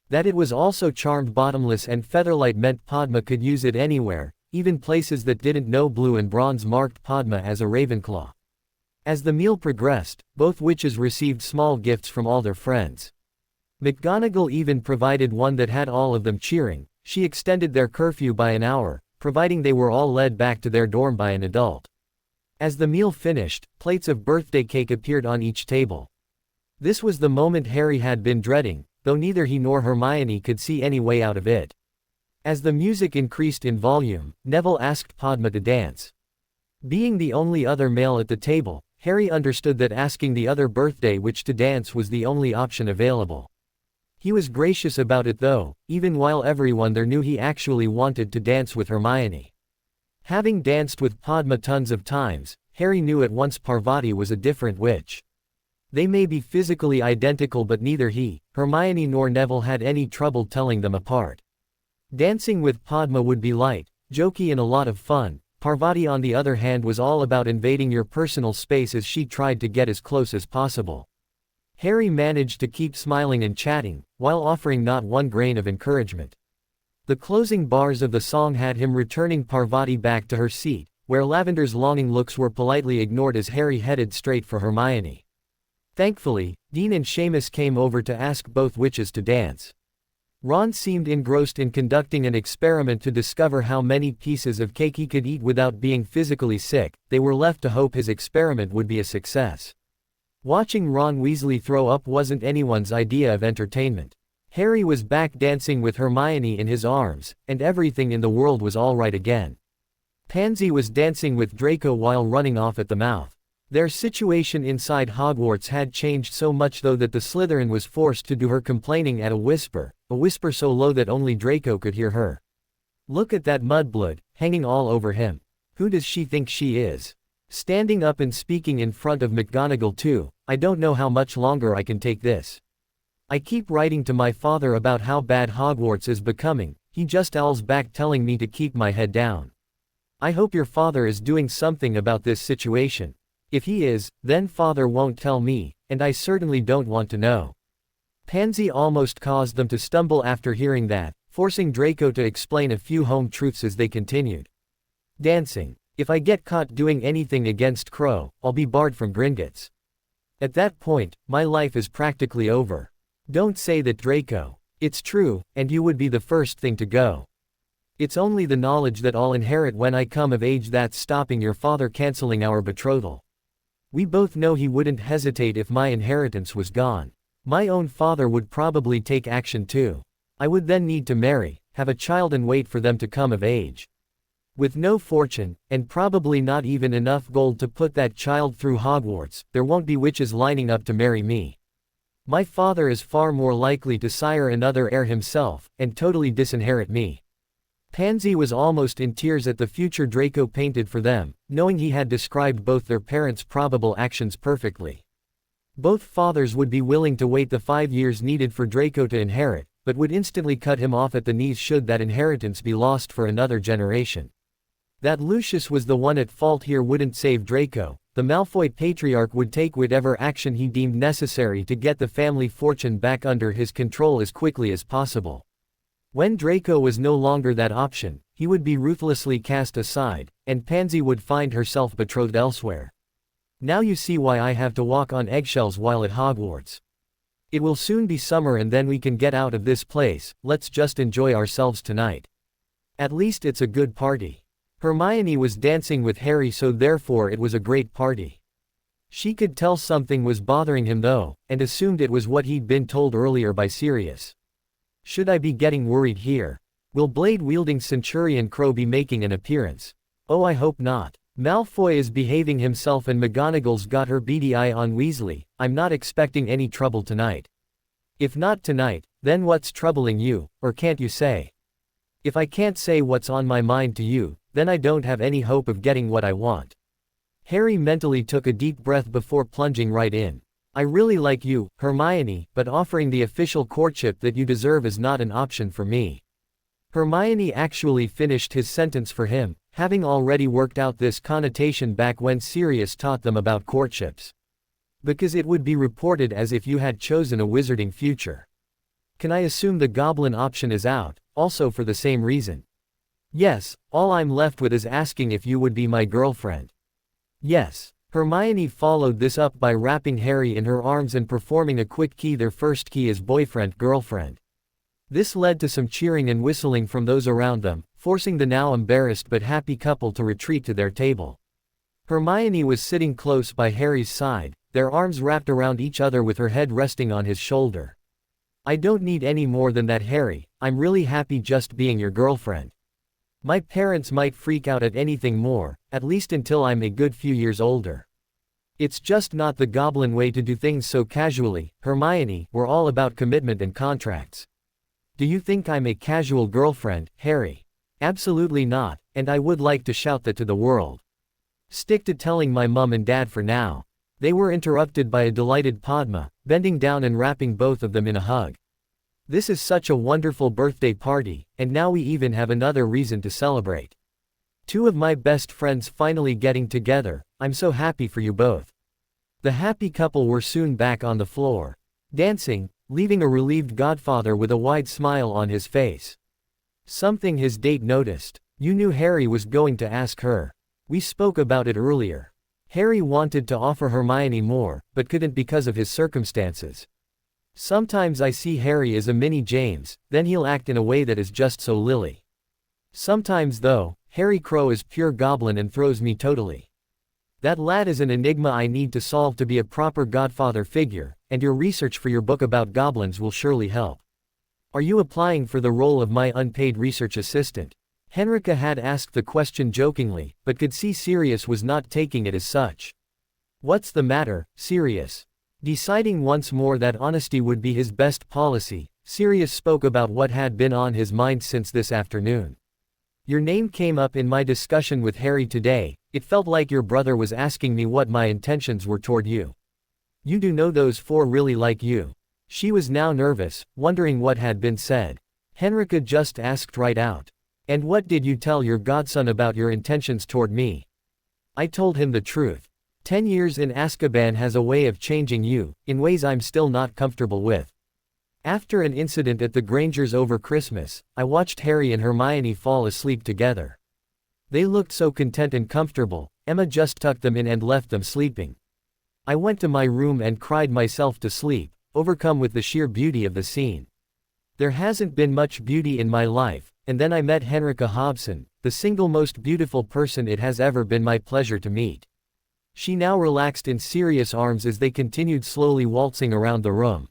That it was also charmed bottomless and featherlight meant Padma could use it anywhere, even places that didn't know blue and bronze marked Padma as a Ravenclaw. As the meal progressed, both witches received small gifts from all their friends. McGonagall even provided one that had all of them cheering. She extended their curfew by an hour, providing they were all led back to their dorm by an adult. As the meal finished, plates of birthday cake appeared on each table. This was the moment Harry had been dreading, though neither he nor Hermione could see any way out of it. As the music increased in volume, Neville asked Padma to dance. Being the only other male at the table, Harry understood that asking the other birthday witch to dance was the only option available. He was gracious about it though, even while everyone there knew he actually wanted to dance with Hermione. Having danced with Padma tons of times, Harry knew at once Parvati was a different witch. They may be physically identical but neither he, Hermione nor Neville had any trouble telling them apart. Dancing with Padma would be light, jokey and a lot of fun. Parvati on the other hand was all about invading your personal space as she tried to get as close as possible. Harry managed to keep smiling and chatting, while offering not one grain of encouragement. The closing bars of the song had him returning Parvati back to her seat, where Lavender's longing looks were politely ignored as Harry headed straight for Hermione. Thankfully, Dean and Seamus came over to ask both witches to dance. Ron seemed engrossed in conducting an experiment to discover how many pieces of cake he could eat without being physically sick. They were left to hope his experiment would be a success. Watching Ron Weasley throw up wasn't anyone's idea of entertainment. Harry was back dancing with Hermione in his arms, and everything in the world was all right again. Pansy was dancing with Draco while running off at the mouth. Their situation inside Hogwarts had changed so much though that the Slytherin was forced to do her complaining at a whisper so low that only Draco could hear her. "Look at that mudblood, hanging all over him. Who does she think she is? Standing up and speaking in front of McGonagall too. I don't know how much longer I can take this. I keep writing to my father about how bad Hogwarts is becoming, he just owls back telling me to keep my head down. I hope your father is doing something about this situation. If he is, then father won't tell me, and I certainly don't want to know." Pansy almost caused them to stumble after hearing that, forcing Draco to explain a few home truths as they continued. "Dancing. If I get caught doing anything against Crow, I'll be barred from Gringotts. At that point, my life is practically over. Don't say that, Draco. It's true, and you would be the first thing to go. It's only the knowledge that I'll inherit when I come of age that's stopping your father canceling our betrothal. We both know he wouldn't hesitate if my inheritance was gone. My own father would probably take action too. I would then need to marry, have a child and wait for them to come of age. With no fortune, and probably not even enough gold to put that child through Hogwarts, there won't be witches lining up to marry me. My father is far more likely to sire another heir himself, and totally disinherit me." Pansy was almost in tears at the future Draco painted for them, knowing he had described both their parents' probable actions perfectly. Both fathers would be willing to wait the 5 years needed for Draco to inherit, but would instantly cut him off at the knees should that inheritance be lost for another generation. That Lucius was the one at fault here wouldn't save Draco. The Malfoy patriarch would take whatever action he deemed necessary to get the family fortune back under his control as quickly as possible. When Draco was no longer that option, he would be ruthlessly cast aside, and Pansy would find herself betrothed elsewhere. Now you see why I have to walk on eggshells while at Hogwarts. It will soon be summer and then we can get out of this place. Let's just enjoy ourselves tonight. At least it's a good party. Hermione was dancing with Harry, so therefore it was a great party. She could tell something was bothering him though, and assumed it was what he'd been told earlier by Sirius. Should I be getting worried here? Will blade-wielding Centurion Crow be making an appearance? Oh, I hope not. Malfoy is behaving himself and McGonagall's got her beady eye on Weasley. I'm not expecting any trouble tonight. If not tonight, then what's troubling you, or can't you say? If I can't say what's on my mind to you, then I don't have any hope of getting what I want. Harry mentally took a deep breath before plunging right in. I really like you, Hermione, but offering the official courtship that you deserve is not an option for me. Hermione actually finished his sentence for him, having already worked out this connotation back when Sirius taught them about courtships. Because it would be reported as if you had chosen a wizarding future. Can I assume the goblin option is out, also for the same reason? Yes, all I'm left with is asking if you would be my girlfriend. Yes. Hermione followed this up by wrapping Harry in her arms and performing a quick key, their first key as boyfriend-girlfriend. This led to some cheering and whistling from those around them, forcing the now embarrassed but happy couple to retreat to their table. Hermione was sitting close by Harry's side, their arms wrapped around each other with her head resting on his shoulder. I don't need any more than that, Harry. I'm really happy just being your girlfriend. My parents might freak out at anything more, at least until I'm a good few years older. It's just not the goblin way to do things so casually, Hermione. We're all about commitment and contracts. Do you think I'm a casual girlfriend, Harry? Absolutely not, and I would like to shout that to the world. Stick to telling my mum and dad for now. They were interrupted by a delighted Padma, bending down and wrapping both of them in a hug. This is such a wonderful birthday party, and now we even have another reason to celebrate. Two of my best friends finally getting together. I'm so happy for you both. The happy couple were soon back on the floor, dancing, leaving a relieved godfather with a wide smile on his face. Something his date noticed. You knew Harry was going to ask her. We spoke about it earlier. Harry wanted to offer Hermione more, but couldn't because of his circumstances. Sometimes I see Harry as a mini James, then he'll act in a way that is just so Lily. Sometimes though, Harry Crow is pure goblin and throws me totally. That lad is an enigma I need to solve to be a proper godfather figure, and your research for your book about goblins will surely help. Are you applying for the role of my unpaid research assistant? Henrika had asked the question jokingly, but could see Sirius was not taking it as such. What's the matter, Sirius? Deciding once more that honesty would be his best policy, Sirius spoke about what had been on his mind since this afternoon. Your name came up in my discussion with Harry today. It felt like your brother was asking me what my intentions were toward you. You do know those four really like you. She was now nervous, wondering what had been said. Henrika just asked right out. And what did you tell your godson about your intentions toward me? I told him the truth. 10 years in Azkaban has a way of changing you, in ways I'm still not comfortable with. After an incident at the Grangers over Christmas, I watched Harry and Hermione fall asleep together. They looked so content and comfortable. Emma just tucked them in and left them sleeping. I went to my room and cried myself to sleep, overcome with the sheer beauty of the scene. There hasn't been much beauty in my life, and then I met Henrika Hobson, the single most beautiful person it has ever been my pleasure to meet. She now relaxed in Sirius' arms as they continued slowly waltzing around the room.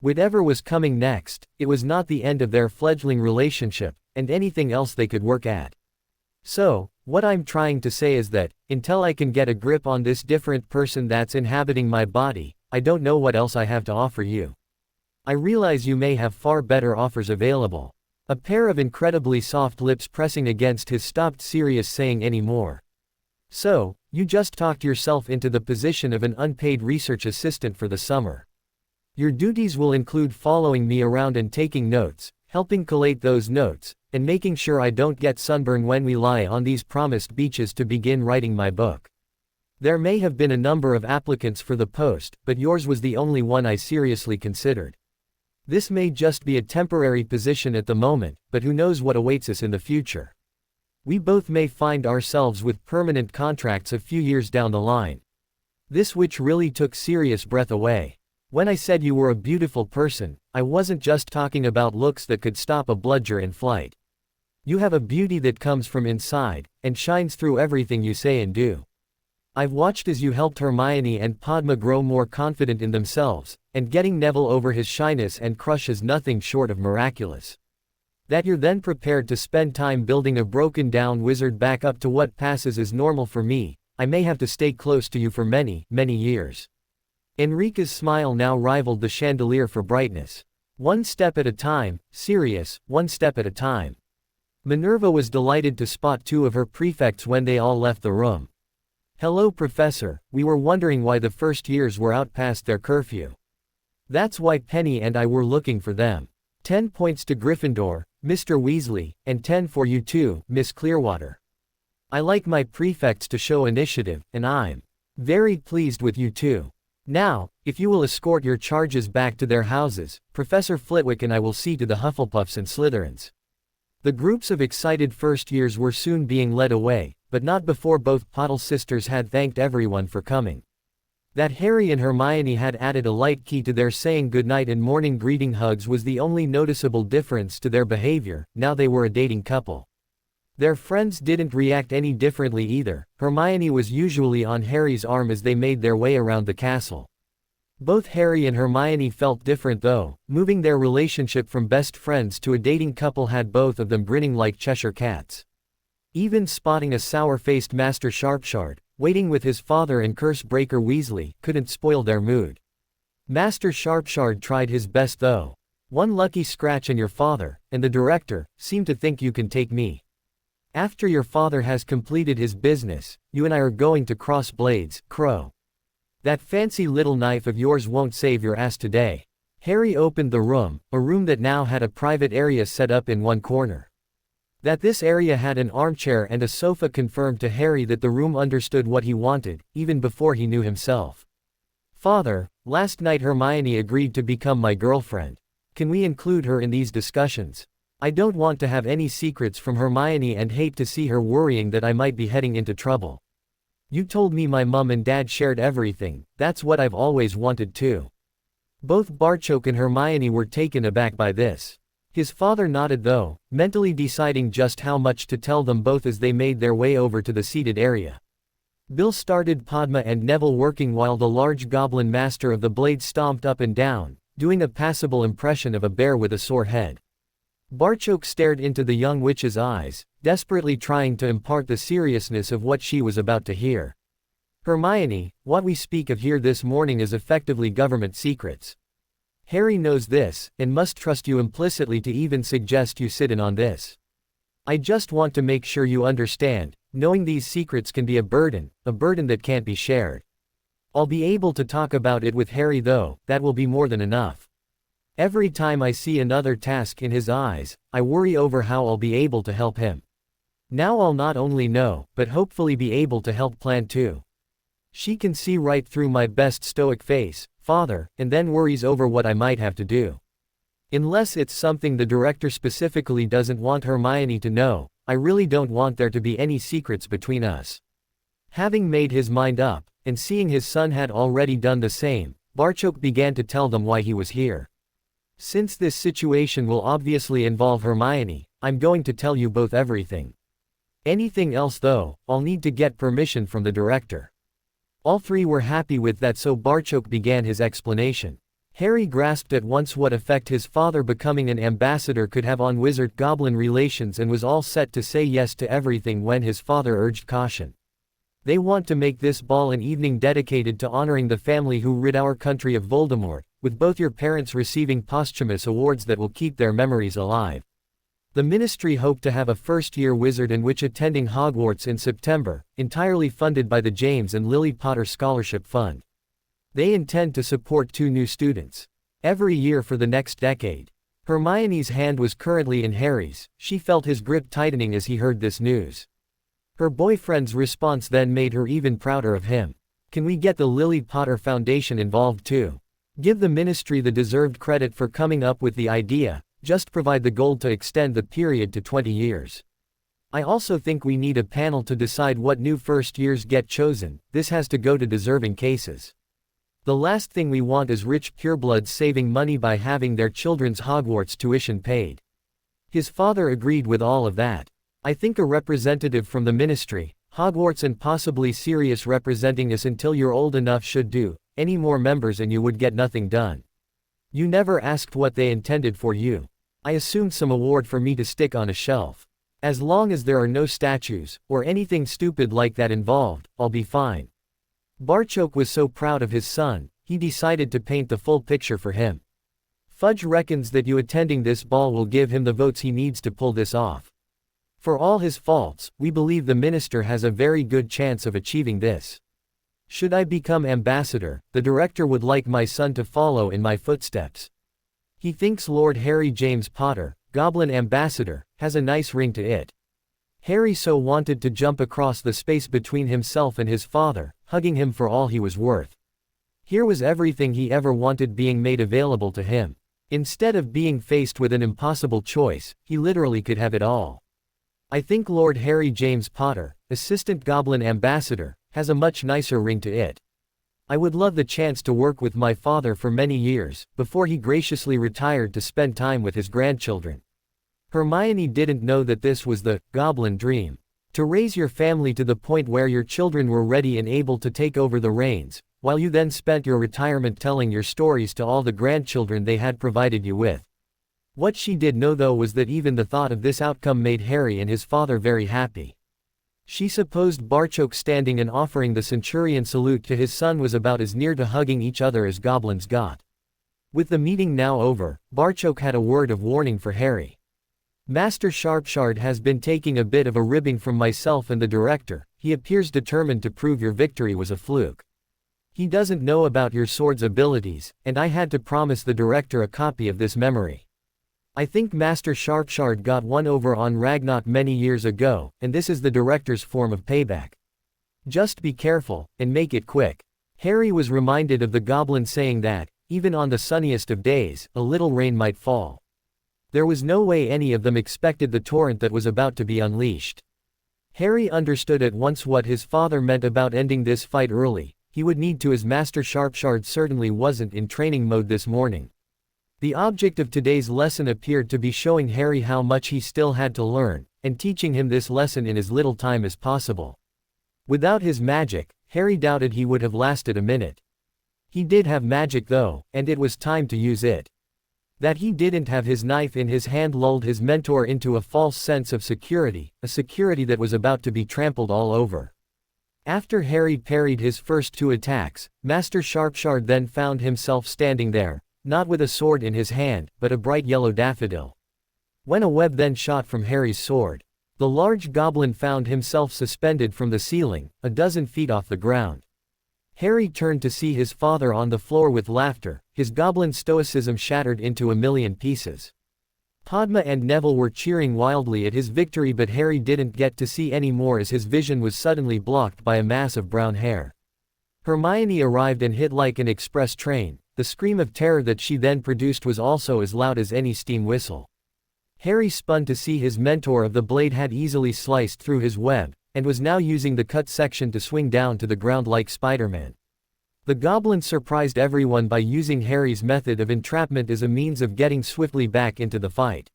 Whatever was coming next, it was not the end of their fledgling relationship, and anything else they could work at. So, what I'm trying to say is that, until I can get a grip on this different person that's inhabiting my body, I don't know what else I have to offer you. I realize you may have far better offers available. A pair of incredibly soft lips pressing against his stopped Sirius saying any more. So, you just talked yourself into the position of an unpaid research assistant for the summer. Your duties will include following me around and taking notes, helping collate those notes, and making sure I don't get sunburn when we lie on these promised beaches to begin writing my book. There may have been a number of applicants for the post, but yours was the only one I seriously considered. This may just be a temporary position at the moment, but who knows what awaits us in the future. We both may find ourselves with permanent contracts a few years down the line. This which really took Sirius' breath away. When I said you were a beautiful person, I wasn't just talking about looks that could stop a bludger in flight. You have a beauty that comes from inside, and shines through everything you say and do. I've watched as you helped Hermione and Padma grow more confident in themselves, and getting Neville over his shyness and crush is nothing short of miraculous. That you're then prepared to spend time building a broken down wizard back up to what passes as normal for me. I may have to stay close to you for many, many years. Enrica's smile now rivaled the chandelier for brightness. One step at a time, Sirius, one step at a time. Minerva was delighted to spot two of her prefects when they all left the room. Hello, Professor, we were wondering why the first years were out past their curfew. That's why Penny and I were looking for them. 10 points to Gryffindor, Mr. Weasley, and 10 for you too, Miss Clearwater. I like my prefects to show initiative, and I'm very pleased with you too. Now, if you will escort your charges back to their houses, Professor Flitwick and I will see to the Hufflepuffs and Slytherins. The groups of excited first years were soon being led away, but not before both Potter sisters had thanked everyone for coming. That Harry and Hermione had added a light key to their saying goodnight and morning greeting hugs was the only noticeable difference to their behavior. Now they were a dating couple. Their friends didn't react any differently either. Hermione was usually on Harry's arm as they made their way around the castle. Both Harry and Hermione felt different though. Moving their relationship from best friends to a dating couple had both of them grinning like Cheshire cats. Even spotting a sour-faced Master Sharpshard, waiting with his father and curse-breaker Weasley, couldn't spoil their mood. Master Sharpshard tried his best though. One lucky scratch and your father, and the director, seem to think you can take me. After your father has completed his business, you and I are going to cross blades, Crow. That fancy little knife of yours won't save your ass today. Harry opened the room, a room that now had a private area set up in one corner. That this area had an armchair and a sofa confirmed to Harry that the room understood what he wanted, even before he knew himself. Father, last night Hermione agreed to become my girlfriend. Can we include her in these discussions? I don't want to have any secrets from Hermione and hate to see her worrying that I might be heading into trouble. You told me my mum and dad shared everything, that's what I've always wanted too. Both Barchoke and Hermione were taken aback by this. His father nodded though, mentally deciding just how much to tell them both as they made their way over to the seated area. Bill started Padma and Neville working while the large goblin master of the blade stomped up and down, doing a passable impression of a bear with a sore head. Barchoke stared into the young witch's eyes, desperately trying to impart the seriousness of what she was about to hear. Hermione, what we speak of here this morning is effectively government secrets. Harry knows this, and must trust you implicitly to even suggest you sit in on this. I just want to make sure you understand, knowing these secrets can be a burden that can't be shared. I'll be able to talk about it with Harry though, that will be more than enough. Every time I see another task in his eyes, I worry over how I'll be able to help him. Now I'll not only know, but hopefully be able to help plan too. She can see right through my best stoic face, Father, and then worries over what I might have to do. Unless it's something the director specifically doesn't want Hermione to know, I really don't want there to be any secrets between us. Having made his mind up, and seeing his son had already done the same, Barchoke began to tell them why he was here. Since this situation will obviously involve Hermione, I'm going to tell you both everything. Anything else though, I'll need to get permission from the director. All three were happy with that, so Barchoke began his explanation. Harry grasped at once what effect his father becoming an ambassador could have on wizard-goblin relations and was all set to say yes to everything when his father urged caution. They want to make this ball an evening dedicated to honoring the family who rid our country of Voldemort, with both your parents receiving posthumous awards that will keep their memories alive. The ministry hoped to have a first-year wizard and witch attending Hogwarts in September, entirely funded by the James and Lily Potter Scholarship Fund. They intend to support 2 new students every year for the next decade. Hermione's hand was currently in Harry's. She felt his grip tightening as he heard this news. Her boyfriend's response then made her even prouder of him. Can we get the Lily Potter Foundation involved too? Give the ministry the deserved credit for coming up with the idea, just provide the gold to extend the period to 20 years. I also think we need a panel to decide what new first years get chosen. This has to go to deserving cases. The last thing we want is rich purebloods saving money by having their children's Hogwarts tuition paid. His father agreed with all of that. I think a representative from the ministry, Hogwarts and possibly Sirius representing us until you're old enough should do. Any more members and you would get nothing done. You never asked what they intended for you. I assumed some award for me to stick on a shelf. As long as there are no statues, or anything stupid like that involved, I'll be fine. Barchok was so proud of his son, he decided to paint the full picture for him. Fudge reckons that you attending this ball will give him the votes he needs to pull this off. For all his faults, we believe the minister has a very good chance of achieving this. Should I become ambassador, the director would like my son to follow in my footsteps. He thinks Lord Harry James Potter, Goblin Ambassador, has a nice ring to it. Harry so wanted to jump across the space between himself and his father, hugging him for all he was worth. Here was everything he ever wanted being made available to him. Instead of being faced with an impossible choice, he literally could have it all. I think Lord Harry James Potter, Assistant Goblin Ambassador, has a much nicer ring to it. I would love the chance to work with my father for many years, before he graciously retired to spend time with his grandchildren. Hermione didn't know that this was the Goblin dream. To raise your family to the point where your children were ready and able to take over the reins, while you then spent your retirement telling your stories to all the grandchildren they had provided you with. What she did know though was that even the thought of this outcome made Harry and his father very happy. She supposed Barchok standing and offering the centurion salute to his son was about as near to hugging each other as goblins got. With the meeting now over, Barchok had a word of warning for Harry. Master Sharpshard has been taking a bit of a ribbing from myself and the director. He appears determined to prove your victory was a fluke. He doesn't know about your sword's abilities, and I had to promise the director a copy of this memory. I think Master Sharpshard got one over on Ragnarok many years ago, and this is the director's form of payback. Just be careful, and make it quick. Harry was reminded of the goblin saying that, even on the sunniest of days, a little rain might fall. There was no way any of them expected the torrent that was about to be unleashed. Harry understood at once what his father meant about ending this fight early. He would need to, as Master Sharpshard certainly wasn't in training mode this morning. The object of today's lesson appeared to be showing Harry how much he still had to learn, and teaching him this lesson in as little time as possible. Without his magic, Harry doubted he would have lasted a minute. He did have magic though, and it was time to use it. That he didn't have his knife in his hand lulled his mentor into a false sense of security, a security that was about to be trampled all over. After Harry parried his first two attacks, Master Sharpshard then found himself standing there, not with a sword in his hand, but a bright yellow daffodil. When a web then shot from Harry's sword, the large goblin found himself suspended from the ceiling, a dozen feet off the ground. Harry turned to see his father on the floor with laughter, his goblin stoicism shattered into a million pieces. Padma and Neville were cheering wildly at his victory, but Harry didn't get to see any more as his vision was suddenly blocked by a mass of brown hair. Hermione arrived and hit like an express train. The scream of terror that she then produced was also as loud as any steam whistle. Harry spun to see his mentor of the blade had easily sliced through his web, and was now using the cut section to swing down to the ground like Spider-Man. The goblin surprised everyone by using Harry's method of entrapment as a means of getting swiftly back into the fight.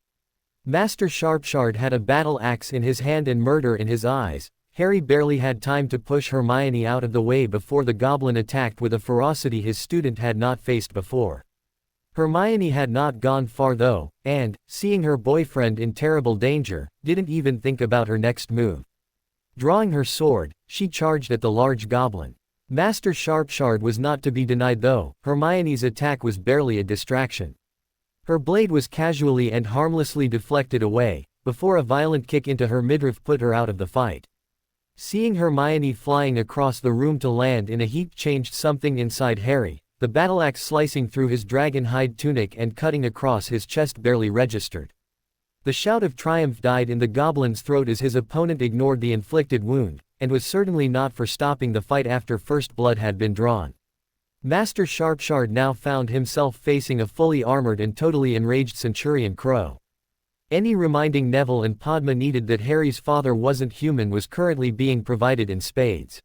Master Sharpshard had a battle axe in his hand and murder in his eyes. Harry barely had time to push Hermione out of the way before the goblin attacked with a ferocity his student had not faced before. Hermione had not gone far though, and, seeing her boyfriend in terrible danger, didn't even think about her next move. Drawing her sword, she charged at the large goblin. Master Sharpshard was not to be denied though. Hermione's attack was barely a distraction. Her blade was casually and harmlessly deflected away, before a violent kick into her midriff put her out of the fight. Seeing Hermione flying across the room to land in a heap changed something inside Harry. The battle axe slicing through his dragon hide tunic and cutting across his chest barely registered. The shout of triumph died in the goblin's throat as his opponent ignored the inflicted wound, and was certainly not for stopping the fight after first blood had been drawn. Master Sharpshard now found himself facing a fully armored and totally enraged Centurion Crow. Any reminding Neville and Padma needed that Harry's father wasn't human was currently being provided in spades.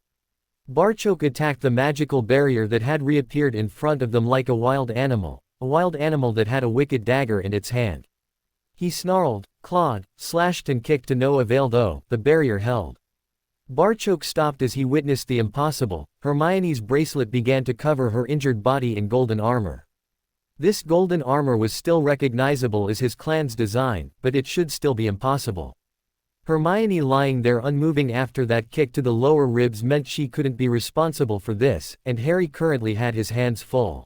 Barchok attacked the magical barrier that had reappeared in front of them like a wild animal that had a wicked dagger in its hand. He snarled, clawed, slashed and kicked to no avail though the barrier held. Barchok stopped as he witnessed the impossible. Hermione's bracelet began to cover her injured body in golden armor. This golden armor was still recognizable as his clan's design, but it should still be impossible. Hermione lying there unmoving after that kick to the lower ribs meant she couldn't be responsible for this, and Harry currently had his hands full.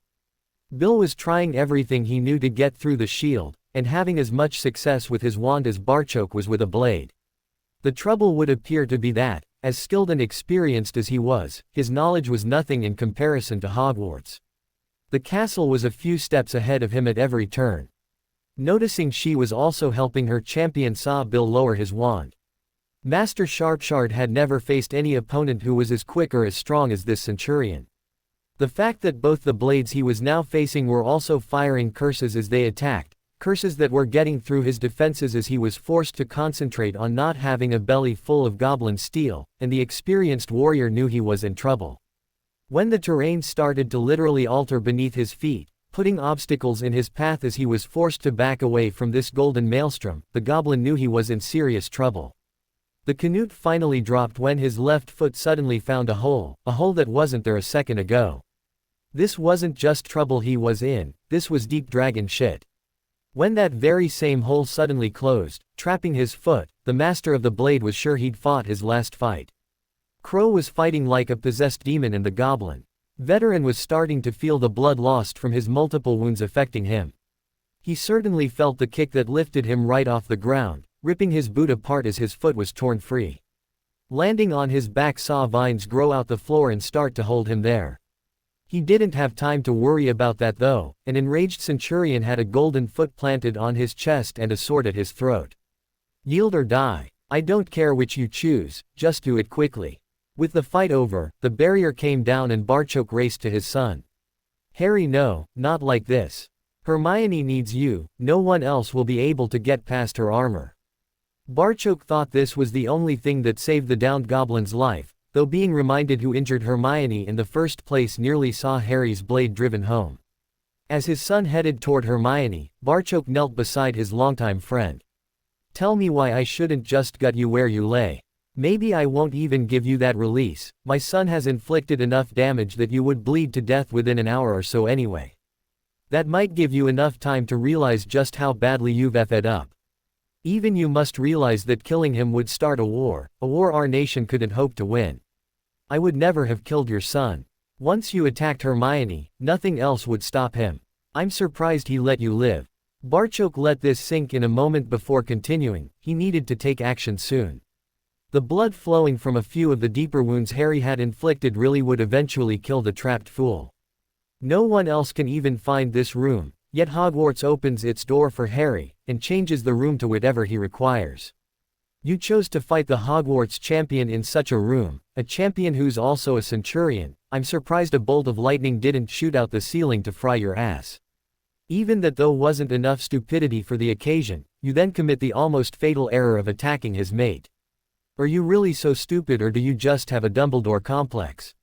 Bill was trying everything he knew to get through the shield, and having as much success with his wand as Barchok was with a blade. The trouble would appear to be that, as skilled and experienced as he was, his knowledge was nothing in comparison to Hogwarts. The castle was a few steps ahead of him at every turn. Noticing she was also helping her champion saw Bill lower his wand. Master Sharpshard had never faced any opponent who was as quick or as strong as this centurion. The fact that both the blades he was now facing were also firing curses as they attacked, curses that were getting through his defenses as he was forced to concentrate on not having a belly full of goblin steel, and the experienced warrior knew he was in trouble. When the terrain started to literally alter beneath his feet, putting obstacles in his path as he was forced to back away from this golden maelstrom, the goblin knew he was in serious trouble. The canute finally dropped when his left foot suddenly found a hole that wasn't there a second ago. This wasn't just trouble he was in, this was deep dragon shit. When that very same hole suddenly closed, trapping his foot, the master of the blade was sure he'd fought his last fight. Crow was fighting like a possessed demon and the goblin veteran was starting to feel the blood lost from his multiple wounds affecting him. He certainly felt the kick that lifted him right off the ground, ripping his boot apart as his foot was torn free. Landing on his back saw vines grow out the floor and start to hold him there. He didn't have time to worry about that though, an enraged centurion had a golden foot planted on his chest and a sword at his throat. Yield or die. I don't care which you choose, just do it quickly. With the fight over, the barrier came down and Barchok raced to his son. Harry, no, not like this. Hermione needs you, no one else will be able to get past her armor. Barchok thought this was the only thing that saved the downed goblin's life, though being reminded who injured Hermione in the first place nearly saw Harry's blade driven home. As his son headed toward Hermione, Barchok knelt beside his longtime friend. Tell me why I shouldn't just gut you where you lay. Maybe I won't even give you that release, my son has inflicted enough damage that you would bleed to death within an hour or so anyway. That might give you enough time to realize just how badly you've effed up. Even you must realize that killing him would start a war our nation couldn't hope to win. I would never have killed your son. Once you attacked Hermione, nothing else would stop him. I'm surprised he let you live. Barchok let this sink in a moment before continuing, he needed to take action soon. The blood flowing from a few of the deeper wounds Harry had inflicted really would eventually kill the trapped fool. No one else can even find this room, yet Hogwarts opens its door for Harry, and changes the room to whatever he requires. You chose to fight the Hogwarts champion in such a room, a champion who's also a centurion. I'm surprised a bolt of lightning didn't shoot out the ceiling to fry your ass. Even that though wasn't enough stupidity for the occasion, you then commit the almost fatal error of attacking his mate. Are you really so stupid or do you just have a Dumbledore complex?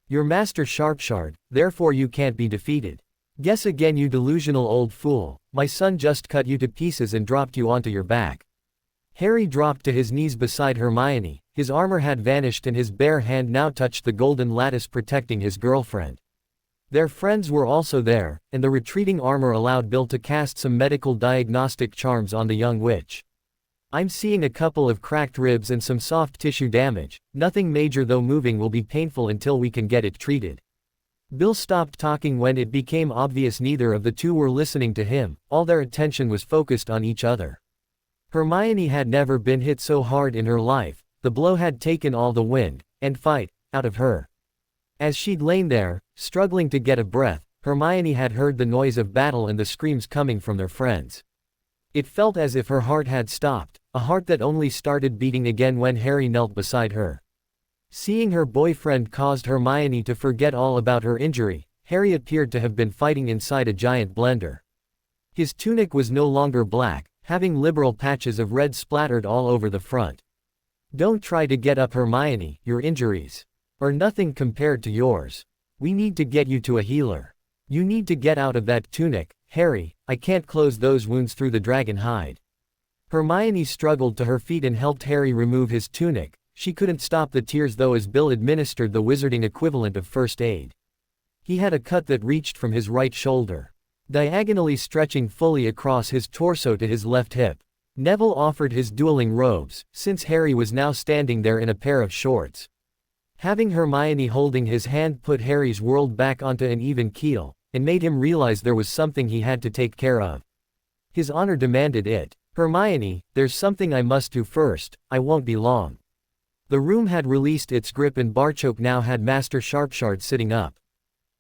You're Master Sharpshard, therefore you can't be defeated. Guess again you delusional old fool, my son just cut you to pieces and dropped you onto your back. Harry dropped to his knees beside Hermione, his armor had vanished and his bare hand now touched the golden lattice protecting his girlfriend. Their friends were also there, and the retreating armor allowed Bill to cast some medical diagnostic charms on the young witch. I'm seeing a couple of cracked ribs and some soft tissue damage, nothing major though moving will be painful until we can get it treated. Bill stopped talking when it became obvious neither of the two were listening to him, all their attention was focused on each other. Hermione had never been hit so hard in her life, the blow had taken all the wind, and fight, out of her. As she'd lain there, struggling to get a breath, Hermione had heard the noise of battle and the screams coming from their friends. It felt as if her heart had stopped, a heart that only started beating again when Harry knelt beside her. Seeing her boyfriend caused Hermione to forget all about her injury. Harry appeared to have been fighting inside a giant blender. His tunic was no longer black, having liberal patches of red splattered all over the front. Don't try to get up, Hermione, your injuries are nothing compared to yours. We need to get you to a healer. You need to get out of that tunic, Harry, I can't close those wounds through the dragon hide. Hermione struggled to her feet and helped Harry remove his tunic. She couldn't stop the tears though as Bill administered the wizarding equivalent of first aid. He had a cut that reached from his right shoulder. diagonally stretching fully across his torso to his left hip. Neville offered his dueling robes, since Harry was now standing there in a pair of shorts. Having Hermione holding his hand put Harry's world back onto an even keel, and made him realize there was something he had to take care of. His honor demanded it. Hermione, there's something I must do first, I won't be long. The room had released its grip and Barchoke now had Master Sharpshard sitting up.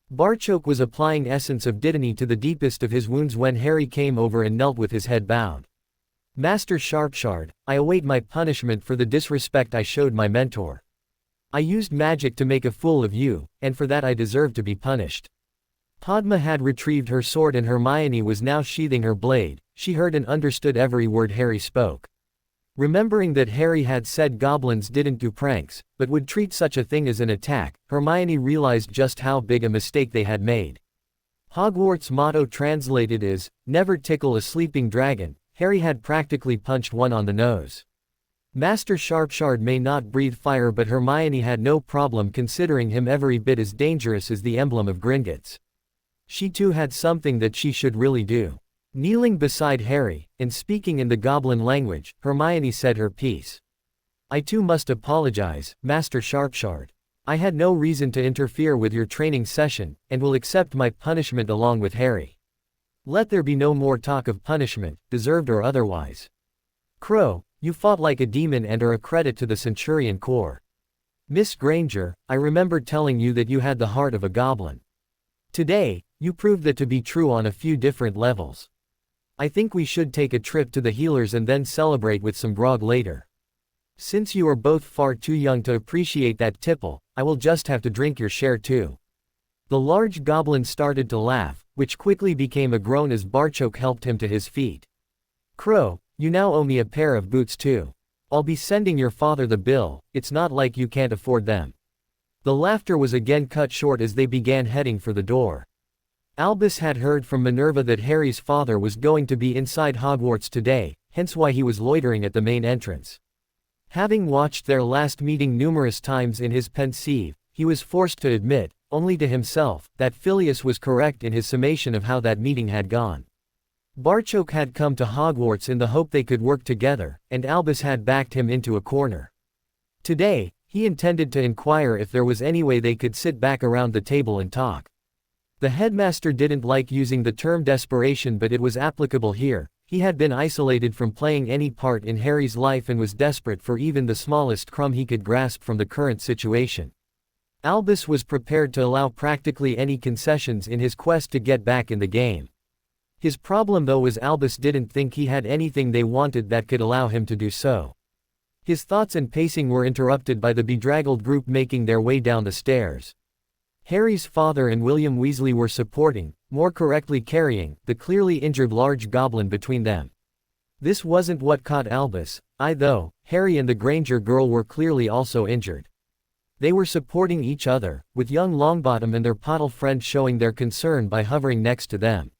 Barchoke was applying essence of Dittany to the deepest of his wounds when Harry came over and knelt with his head bowed. Master Sharpshard, I await my punishment for the disrespect I showed my mentor. I used magic to make a fool of you, and for that I deserve to be punished. Padma had retrieved her sword and Hermione was now sheathing her blade. She heard and understood every word Harry spoke. Remembering that Harry had said goblins didn't do pranks, but would treat such a thing as an attack, Hermione realized just how big a mistake they had made. Hogwarts' motto translated is, never tickle a sleeping dragon. Harry had practically punched one on the nose. Master Sharpshard may not breathe fire, but Hermione had no problem considering him every bit as dangerous as the emblem of Gringotts. She too had something that she should really do. Kneeling beside Harry, and speaking in the goblin language, Hermione said her piece. I too must apologize, Master Sharpshard. I had no reason to interfere with your training session, and will accept my punishment along with Harry. Let there be no more talk of punishment, deserved or otherwise. Crow, you fought like a demon and are a credit to the Centurion Corps. Miss Granger, I remember telling you that you had the heart of a goblin. Today, you proved that to be true on a few different levels. I think we should take a trip to the healers and then celebrate with some grog later. Since you are both far too young to appreciate that tipple, I will just have to drink your share too. The large goblin started to laugh, which quickly became a groan as Barchoke helped him to his feet. Crow, you now owe me a pair of boots too. I'll be sending your father the bill, it's not like you can't afford them. The laughter was again cut short as they began heading for the door. Albus had heard from Minerva that Harry's father was going to be inside Hogwarts today, hence why he was loitering at the main entrance. Having watched their last meeting numerous times in his pensieve, he was forced to admit, only to himself, that Phileas was correct in his summation of how that meeting had gone. Barchoke had come to Hogwarts in the hope they could work together, and Albus had backed him into a corner. Today, he intended to inquire if there was any way they could sit back around the table and talk. The headmaster didn't like using the term desperation, but it was applicable here. He had been isolated from playing any part in Harry's life and was desperate for even the smallest crumb he could grasp from the current situation. Albus was prepared to allow practically any concessions in his quest to get back in the game. His problem though was Albus didn't think he had anything they wanted that could allow him to do so. His thoughts and pacing were interrupted by the bedraggled group making their way down the stairs. Harry's father and William Weasley were supporting, more correctly carrying, the clearly injured large goblin between them. This wasn't what caught Albus' eye though. Harry and the Granger girl were clearly also injured. They were supporting each other, with young Longbottom and their Poodle friend showing their concern by hovering next to them.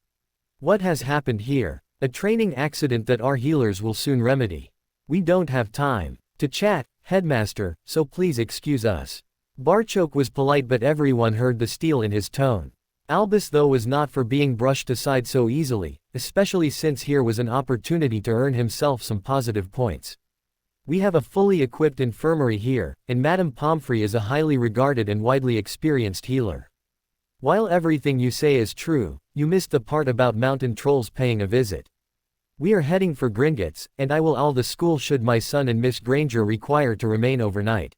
What has happened here? A training accident that our healers will soon remedy. We don't have time to chat, headmaster, so please excuse us. Barchoke was polite, but everyone heard the steel in his tone. Albus though was not for being brushed aside so easily, especially since here was an opportunity to earn himself some positive points. We have a fully equipped infirmary here, and Madame Pomfrey is a highly regarded and widely experienced healer. While everything you say is true, you missed the part about mountain trolls paying a visit. We are heading for Gringotts, and I will all the school should my son and Miss Granger require to remain overnight.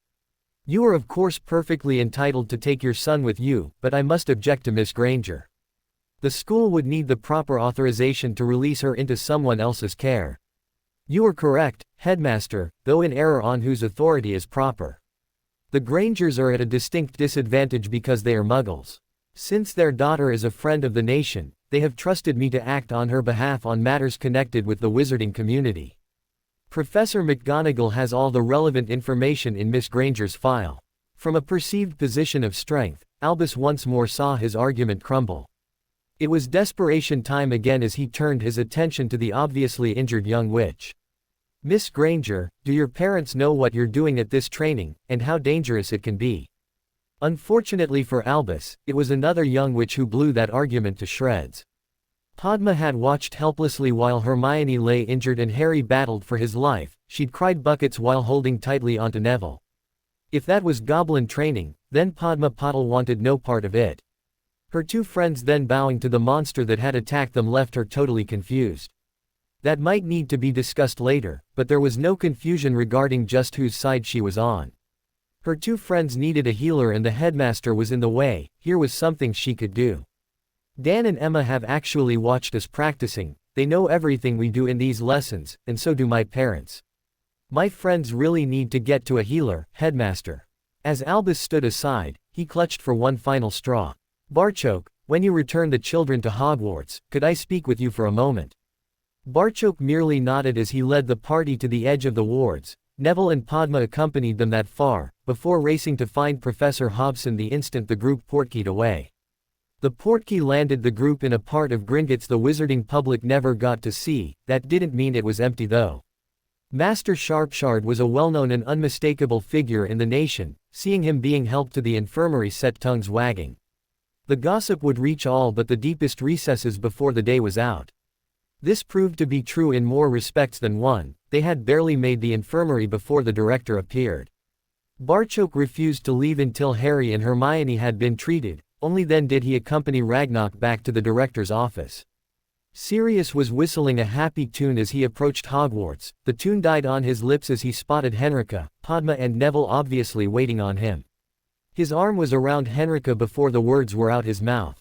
You are of course perfectly entitled to take your son with you, but I must object to Miss Granger. The school would need the proper authorization to release her into someone else's care. You are correct, headmaster, though in error on whose authority is proper. The Grangers are at a distinct disadvantage because they are muggles. Since their daughter is a friend of the nation, they have trusted me to act on her behalf on matters connected with the wizarding community. Professor McGonagall has all the relevant information in Miss Granger's file. From a perceived position of strength, Albus once more saw his argument crumble. It was desperation time again as he turned his attention to the obviously injured young witch. Miss Granger, do your parents know what you're doing at this training, and how dangerous it can be? Unfortunately for Albus, it was another young witch who blew that argument to shreds. Padma had watched helplessly while Hermione lay injured and Harry battled for his life. She'd cried buckets while holding tightly onto Neville. If that was goblin training, then Padma Patil wanted no part of it. Her two friends then bowing to the monster that had attacked them left her totally confused. That might need to be discussed later, but there was no confusion regarding just whose side she was on. Her two friends needed a healer and the headmaster was in the way. Here was something she could do. Dan and Emma have actually watched us practicing. They know everything we do in these lessons, and so do my parents. My friends really need to get to a healer, headmaster. As Albus stood aside, he clutched for one final straw. Barchoke, when you return the children to Hogwarts, could I speak with you for a moment? Barchoke merely nodded as he led the party to the edge of the wards. Neville and Padma accompanied them that far, before racing to find Professor Hobson the instant the group portkeyed away. The portkey landed the group in a part of Gringotts the wizarding public never got to see. That didn't mean it was empty though. Master Sharpshard was a well-known and unmistakable figure in the nation. Seeing him being helped to the infirmary set tongues wagging. The gossip would reach all but the deepest recesses before the day was out. This proved to be true in more respects than one. They had barely made the infirmary before the director appeared. Barchoke refused to leave until Harry and Hermione had been treated. Only then did he accompany Ragnarok back to the director's office. Sirius was whistling a happy tune as he approached Hogwarts. The tune died on his lips as he spotted Henrika, Padma and Neville obviously waiting on him. His arm was around Henrika before the words were out his mouth.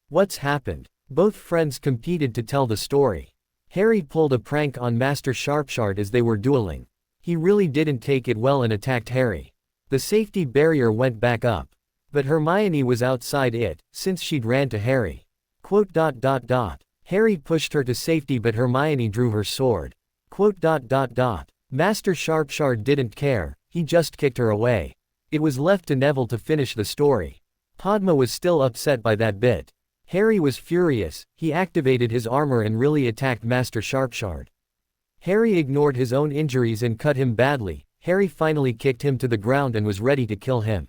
What's happened? Both friends competed to tell the story. Harry pulled a prank on Master Sharpshard as they were dueling. He really didn't take it well and attacked Harry. The safety barrier went back up. But Hermione was outside it, since she'd ran to Harry. Harry pushed her to safety but Hermione drew her sword. Master Sharpshard didn't care, he just kicked her away. It was left to Neville to finish the story. Padma was still upset by that bit. Harry was furious, he activated his armor and really attacked Master Sharpshard. Harry ignored his own injuries and cut him badly. Harry finally kicked him to the ground and was ready to kill him.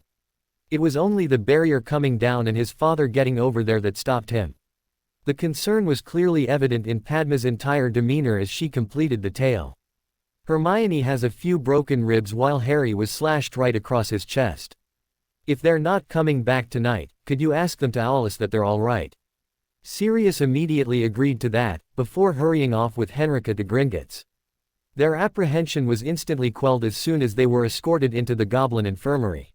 It was only the barrier coming down and his father getting over there that stopped him. The concern was clearly evident in Padma's entire demeanor as she completed the tale. Hermione has a few broken ribs while Harry was slashed right across his chest. If they're not coming back tonight, could you ask them to Alice that they're all right? Sirius immediately agreed to that, before hurrying off with Henrika to Gringotts. Their apprehension was instantly quelled as soon as they were escorted into the Goblin Infirmary.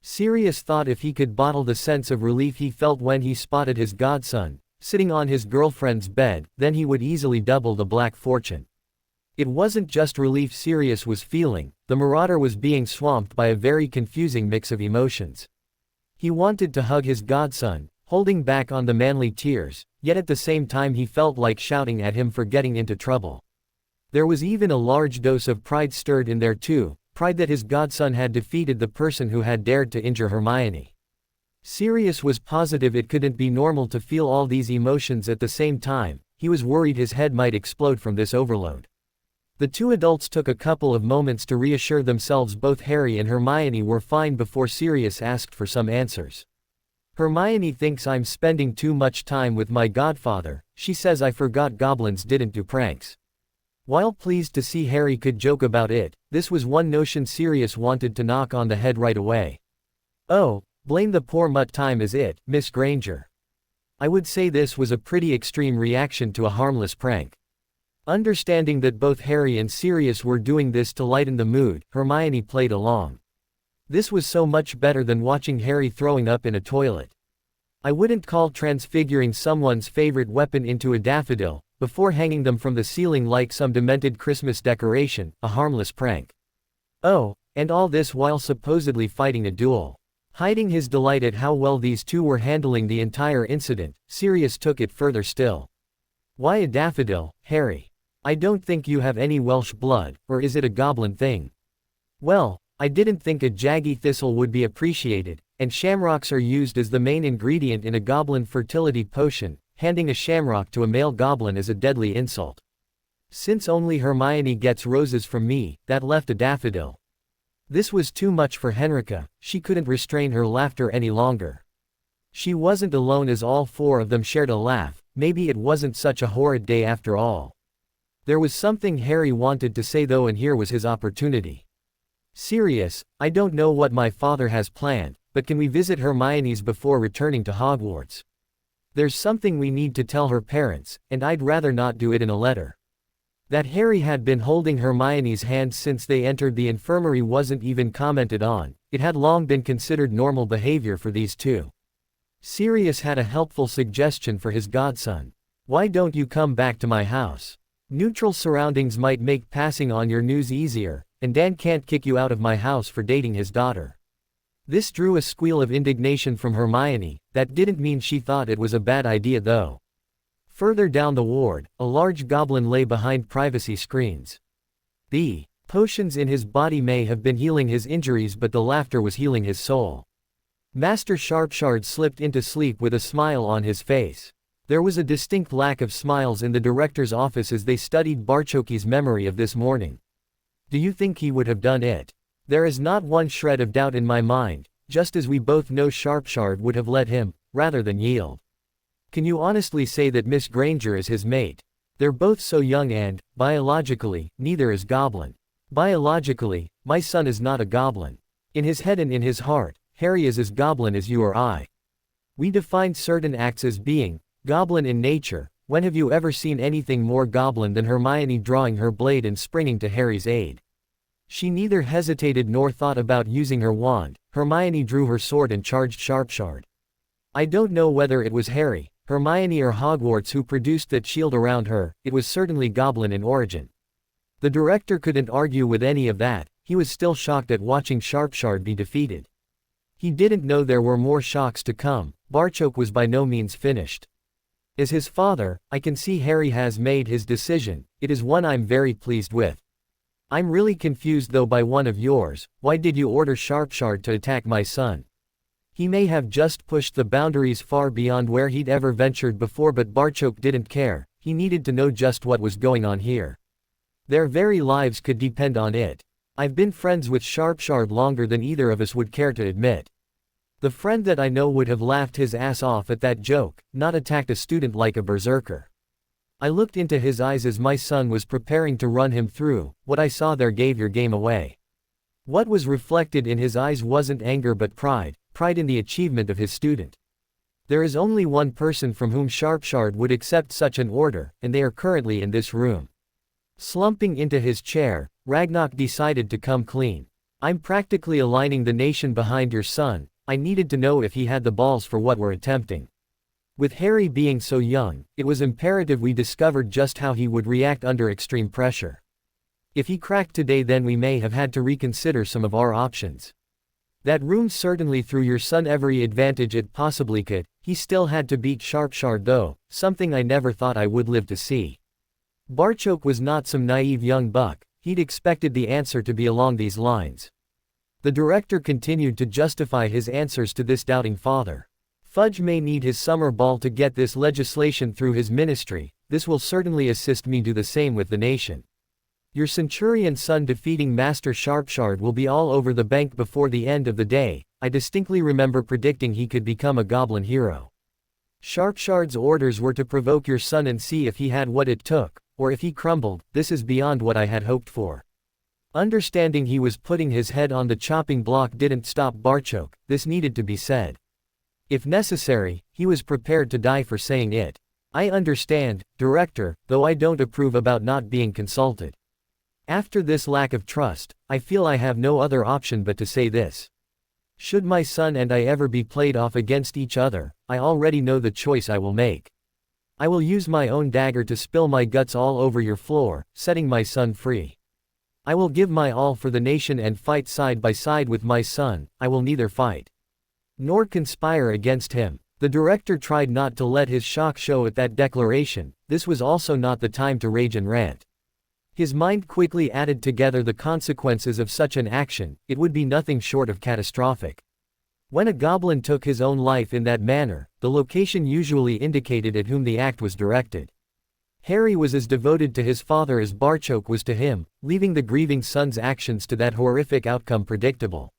Sirius thought if he could bottle the sense of relief he felt when he spotted his godson, sitting on his girlfriend's bed, then he would easily double the black fortune. It wasn't just relief Sirius was feeling, the Marauder was being swamped by a very confusing mix of emotions. He wanted to hug his godson, holding back on the manly tears, yet at the same time he felt like shouting at him for getting into trouble. There was even a large dose of pride stirred in there too. Pride that his godson had defeated the person who had dared to injure Hermione. Sirius was positive it couldn't be normal to feel all these emotions at the same time. He was worried his head might explode from this overload. The two adults took a couple of moments to reassure themselves both Harry and Hermione were fine before Sirius asked for some answers. Hermione thinks I'm spending too much time with my godfather. She says I forgot goblins didn't do pranks. While pleased to see Harry could joke about it, this was one notion Sirius wanted to knock on the head right away. Oh, blame the poor mutt time is it, Miss Granger. I would say this was a pretty extreme reaction to a harmless prank. Understanding that both Harry and Sirius were doing this to lighten the mood, Hermione played along. This was so much better than watching Harry throwing up in a toilet. I wouldn't call transfiguring someone's favorite weapon into a daffodil, before hanging them from the ceiling like some demented Christmas decoration, a harmless prank. Oh, and all this while supposedly fighting a duel. Hiding his delight at how well these two were handling the entire incident, Sirius took it further still. Why a daffodil, Harry? I don't think you have any Welsh blood, or is it a goblin thing? Well, I didn't think a jaggy thistle would be appreciated, and shamrocks are used as the main ingredient in a goblin fertility potion. Handing a shamrock to a male goblin is a deadly insult. Since only Hermione gets roses from me, that left a daffodil. This was too much for Henrika, she couldn't restrain her laughter any longer. She wasn't alone as all four of them shared a laugh. maybe it wasn't such a horrid day after all. There was something Harry wanted to say though, and here was his opportunity. Sirius, I don't know what my father has planned, but can we visit Hermione's before returning to Hogwarts? There's something we need to tell her parents, and I'd rather not do it in a letter. That Harry had been holding Hermione's hand since they entered the infirmary wasn't even commented on. It had long been considered normal behavior for these two. Sirius had a helpful suggestion for his godson. Why don't you come back to my house? Neutral surroundings might make passing on your news easier, and Dan can't kick you out of my house for dating his daughter. This drew a squeal of indignation from Hermione. That didn't mean she thought it was a bad idea though. Further down the ward, a large goblin lay behind privacy screens. The potions in his body may have been healing his injuries, but the laughter was healing his soul. Master Sharpshard slipped into sleep with a smile on his face. There was a distinct lack of smiles in the director's office as they studied Barchoki's memory of this morning. Do you think he would have done it? There is not one shred of doubt in my mind, just as we both know Sharpshard would have let him, rather than yield. Can you honestly say that Miss Granger is his mate? They're both so young and, biologically, neither is goblin. Biologically, my son is not a goblin. In his head and in his heart, Harry is as goblin as you or I. We define certain acts as being goblin in nature. When have you ever seen anything more goblin than Hermione drawing her blade and springing to Harry's aid? She neither hesitated nor thought about using her wand. Hermione drew her sword and charged Sharpshard. I don't know whether it was Harry, Hermione or Hogwarts who produced that shield around her. It was certainly goblin in origin. The director couldn't argue with any of that. He was still shocked at watching Sharpshard be defeated. He didn't know there were more shocks to come. Barchoke was by no means finished. As his father, I can see Harry has made his decision. It is one I'm very pleased with. I'm really confused though by one of yours. Why did you order Sharpshard to attack my son? He may have just pushed the boundaries far beyond where he'd ever ventured before, but Barchoke didn't care. He needed to know just what was going on here. Their very lives could depend on it. I've been friends with Sharpshard longer than either of us would care to admit. The friend that I know would have laughed his ass off at that joke, not attacked a student like a berserker. I looked into his eyes as my son was preparing to run him through. What I saw there gave your game away. What was reflected in his eyes wasn't anger but pride in the achievement of his student. There is only one person from whom Sharpshard would accept such an order, and they are currently in this room. Slumping into his chair, Ragnarok decided to come clean. I'm practically aligning the nation behind your son. I needed to know if he had the balls for what we're attempting. With Harry being so young, it was imperative we discovered just how he would react under extreme pressure. If he cracked today, then we may have had to reconsider some of our options. That room certainly threw your son every advantage it possibly could. He still had to beat Sharpshard though, something I never thought I would live to see. Barchoke was not some naive young buck. He'd expected the answer to be along these lines. The director continued to justify his answers to this doubting father. Fudge may need his summer ball to get this legislation through his ministry. This will certainly assist me do the same with the nation. Your Centurion son defeating Master Sharpshard will be all over the bank before the end of the day. I distinctly remember predicting he could become a goblin hero. Sharpshard's orders were to provoke your son and see if he had what it took, or if he crumbled. This is beyond what I had hoped for. Understanding he was putting his head on the chopping block didn't stop Barchoke. This needed to be said. If necessary, he was prepared to die for saying it. I understand, Director, though I don't approve about not being consulted. After this lack of trust, I feel I have no other option but to say this. Should my son and I ever be played off against each other, I already know the choice I will make. I will use my own dagger to spill my guts all over your floor, setting my son free. I will give my all for the nation and fight side by side with my son. I will neither fight nor conspire against him. The director tried not to let his shock show at that declaration. This was also not the time to rage and rant. His mind quickly added together the consequences of such an action. It would be nothing short of catastrophic. When a goblin took his own life in that manner, the location usually indicated at whom the act was directed. Harry was as devoted to his father as Barchoke was to him, leaving the grieving son's actions to that horrific outcome predictable.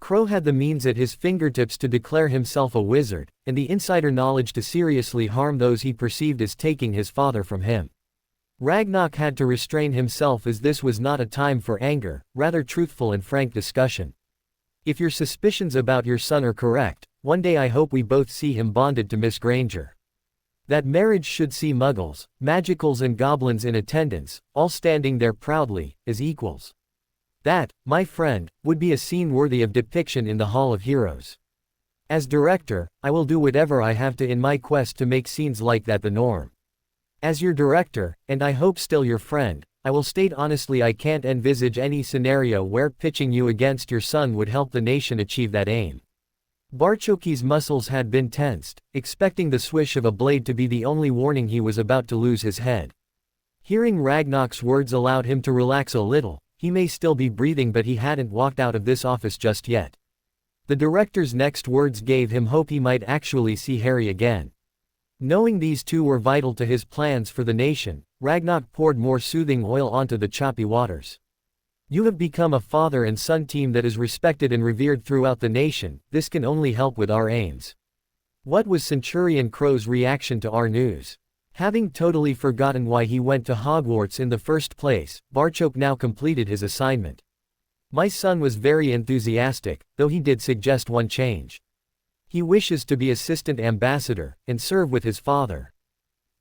Crow had the means at his fingertips to declare himself a wizard, and the insider knowledge to seriously harm those he perceived as taking his father from him. Ragnarok had to restrain himself as this was not a time for anger, rather truthful and frank discussion. If your suspicions about your son are correct, one day I hope we both see him bonded to Miss Granger. That marriage should see muggles, magicals and goblins in attendance, all standing there proudly, as equals. That, my friend, would be a scene worthy of depiction in the Hall of Heroes. As director, I will do whatever I have to in my quest to make scenes like that the norm. As your director, and I hope still your friend, I will state honestly I can't envisage any scenario where pitching you against your son would help the nation achieve that aim. Barchoki's muscles had been tensed, expecting the swish of a blade to be the only warning he was about to lose his head. Hearing Ragnarok's words allowed him to relax a little. He may still be breathing, but he hadn't walked out of this office just yet. The director's next words gave him hope he might actually see Harry again. Knowing these two were vital to his plans for the nation, Ragnarok poured more soothing oil onto the choppy waters. You have become a father and son team that is respected and revered throughout the nation. This can only help with our aims. What was Centurion Crow's reaction to our news? Having totally forgotten why he went to Hogwarts in the first place, Barchok now completed his assignment. My son was very enthusiastic, though he did suggest one change. He wishes to be assistant ambassador, and serve with his father.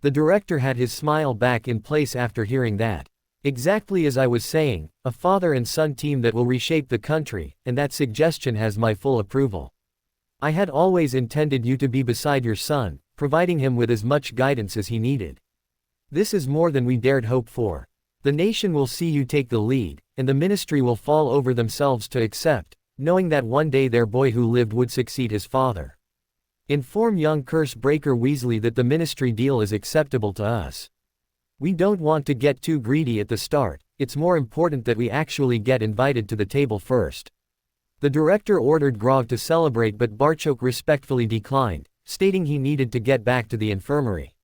The director had his smile back in place after hearing that. Exactly as I was saying, a father and son team that will reshape the country, and that suggestion has my full approval. I had always intended you to be beside your son, providing him with as much guidance as he needed. This is more than we dared hope for. The nation will see you take the lead, and the ministry will fall over themselves to accept, knowing that one day their boy who lived would succeed his father. Inform young curse breaker Weasley that the ministry deal is acceptable to us. We don't want to get too greedy at the start, it's more important that we actually get invited to the table first. The director ordered Grog to celebrate, but Barchok respectfully declined, stating he needed to get back to the infirmary.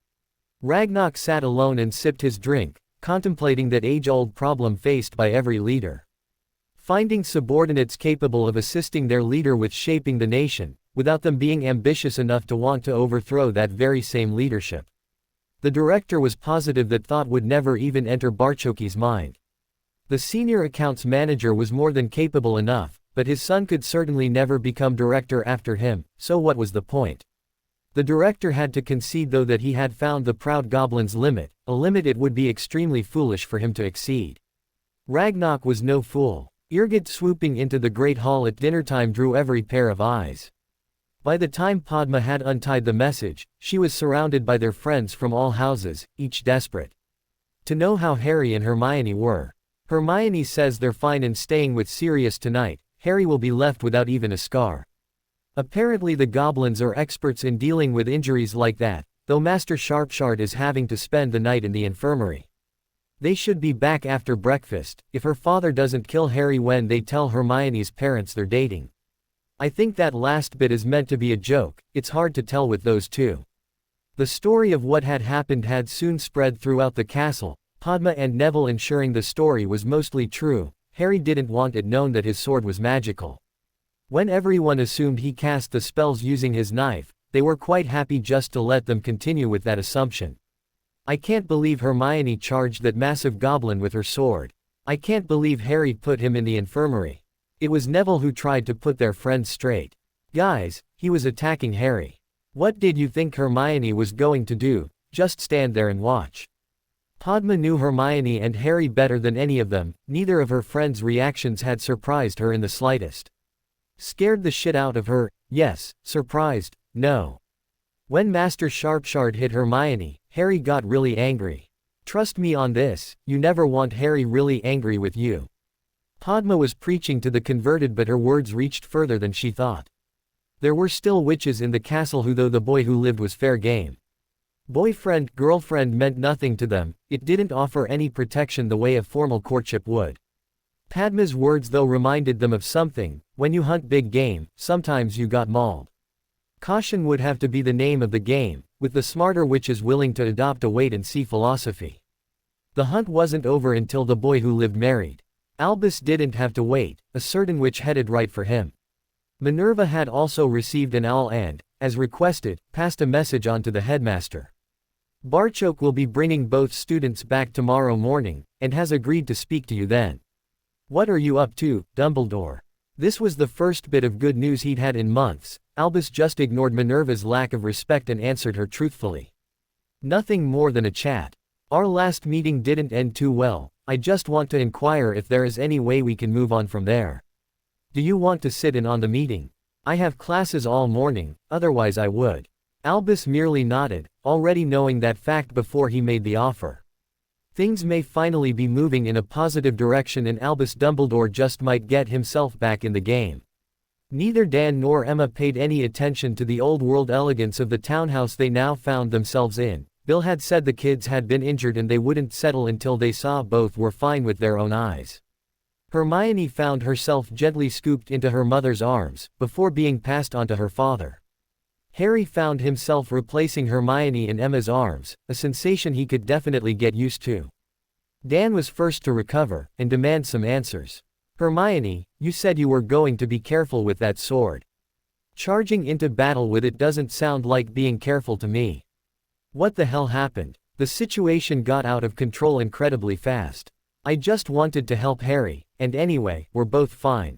Ragnarok sat alone and sipped his drink, contemplating that age-old problem faced by every leader. Finding subordinates capable of assisting their leader with shaping the nation, without them being ambitious enough to want to overthrow that very same leadership. The director was positive that thought would never even enter Barchoki's mind. The senior accounts manager was more than capable enough, but his son could certainly never become director after him, so what was the point? The director had to concede though that he had found the proud goblin's limit, a limit it would be extremely foolish for him to exceed. Ragnarok was no fool. Irgit swooping into the great hall at dinnertime drew every pair of eyes. By the time Padma had untied the message, she was surrounded by their friends from all houses, each desperate to know how Harry and Hermione were. Hermione says they're fine and staying with Sirius tonight. Harry will be left without even a scar. Apparently the goblins are experts in dealing with injuries like that, though Master Sharpshard is having to spend the night in the infirmary. They should be back after breakfast, if her father doesn't kill Harry when they tell Hermione's parents they're dating. I think that last bit is meant to be a joke, it's hard to tell with those two. The story of what had happened had soon spread throughout the castle, Padma and Neville ensuring the story was mostly true. Harry didn't want it known that his sword was magical. When everyone assumed he cast the spells using his knife, they were quite happy just to let them continue with that assumption. I can't believe Hermione charged that massive goblin with her sword. I can't believe Harry put him in the infirmary. It was Neville who tried to put their friends straight. Guys, he was attacking Harry. What did you think Hermione was going to do? Just stand there and watch. Padma knew Hermione and Harry better than any of them. Neither of her friends' reactions had surprised her in the slightest. Scared the shit out of her? Yes. Surprised? No. When Master Sharpshard hit Hermione, Harry got really angry. Trust me on this, you never want Harry really angry with you. Padma was preaching to the converted, but her words reached further than she thought. There were still witches in the castle though the boy who lived was fair game. Boyfriend, girlfriend meant nothing to them, it didn't offer any protection the way a formal courtship would. Padma's words though reminded them of something: when you hunt big game, sometimes you got mauled. Caution would have to be the name of the game, with the smarter witches willing to adopt a wait-and-see philosophy. The hunt wasn't over until the boy who lived married. Albus didn't have to wait, a certain witch headed right for him. Minerva had also received an owl and, as requested, passed a message on to the headmaster. Barchoke will be bringing both students back tomorrow morning, and has agreed to speak to you then. What are you up to, Dumbledore? This was the first bit of good news he'd had in months. Albus just ignored Minerva's lack of respect and answered her truthfully. Nothing more than a chat. Our last meeting didn't end too well. I just want to inquire if there is any way we can move on from there. Do you want to sit in on the meeting? I have classes all morning, otherwise I would. Albus merely nodded, already knowing that fact before he made the offer. Things may finally be moving in a positive direction and Albus Dumbledore just might get himself back in the game. Neither Dan nor Emma paid any attention to the old-world elegance of the townhouse they now found themselves in. Bill had said the kids had been injured and they wouldn't settle until they saw both were fine with their own eyes. Hermione found herself gently scooped into her mother's arms, before being passed on to her father. Harry found himself replacing Hermione in Emma's arms, a sensation he could definitely get used to. Dan was first to recover, and demand some answers. Hermione, you said you were going to be careful with that sword. Charging into battle with it doesn't sound like being careful to me. What the hell happened? The situation got out of control incredibly fast. I just wanted to help Harry, and anyway, we're both fine.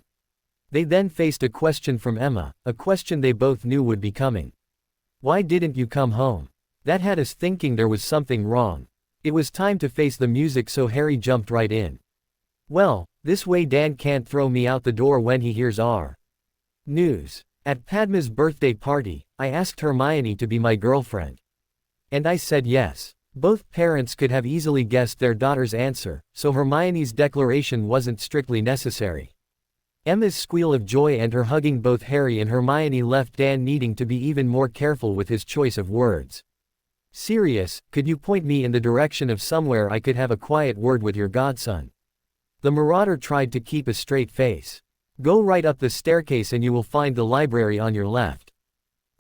They then faced a question from Emma, a question they both knew would be coming. Why didn't you come home? That had us thinking there was something wrong. It was time to face the music, so Harry jumped right in. Well, this way Dan can't throw me out the door when he hears our news. At Padma's birthday party, I asked Hermione to be my girlfriend. And I said yes. Both parents could have easily guessed their daughter's answer, so Hermione's declaration wasn't strictly necessary. Emma's squeal of joy and her hugging both Harry and Hermione left Dan needing to be even more careful with his choice of words. Sirius, could you point me in the direction of somewhere I could have a quiet word with your godson? The marauder tried to keep a straight face. Go right up the staircase and you will find the library on your left.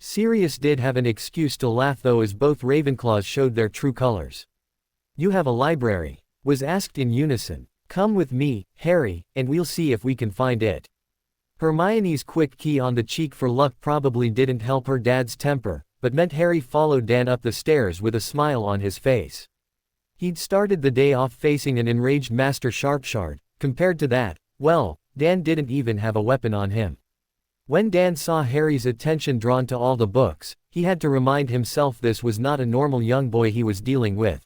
Sirius did have an excuse to laugh though, as both Ravenclaws showed their true colors. You have a library? Was asked in unison. Come with me, Harry, and we'll see if we can find it. Hermione's quick key on the cheek for luck probably didn't help her dad's temper, but meant Harry followed Dan up the stairs with a smile on his face. He'd started the day off facing an enraged Master Sharpshard. Compared to that, well, Dan didn't even have a weapon on him. When Dan saw Harry's attention drawn to all the books, he had to remind himself this was not a normal young boy he was dealing with.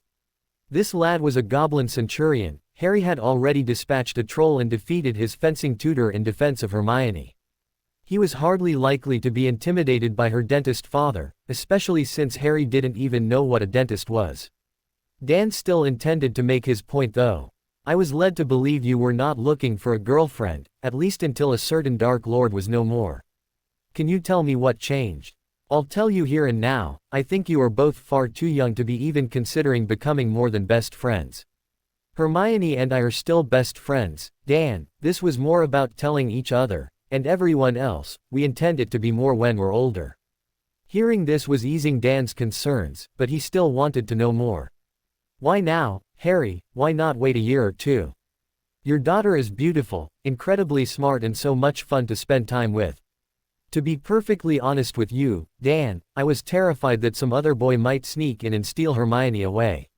This lad was a goblin centurion. Harry had already dispatched a troll and defeated his fencing tutor in defense of Hermione. He was hardly likely to be intimidated by her dentist father, especially since Harry didn't even know what a dentist was. Dan still intended to make his point though. I was led to believe you were not looking for a girlfriend, at least until a certain Dark Lord was no more. Can you tell me what changed? I'll tell you here and now, I think you are both far too young to be even considering becoming more than best friends. Hermione and I are still best friends, Dan. This was more about telling each other, and everyone else, we intend it to be more when we're older. Hearing this was easing Dan's concerns, but he still wanted to know more. Why now, Harry? Why not wait a year or two? Your daughter is beautiful, incredibly smart and so much fun to spend time with. To be perfectly honest with you, Dan, I was terrified that some other boy might sneak in and steal Hermione away.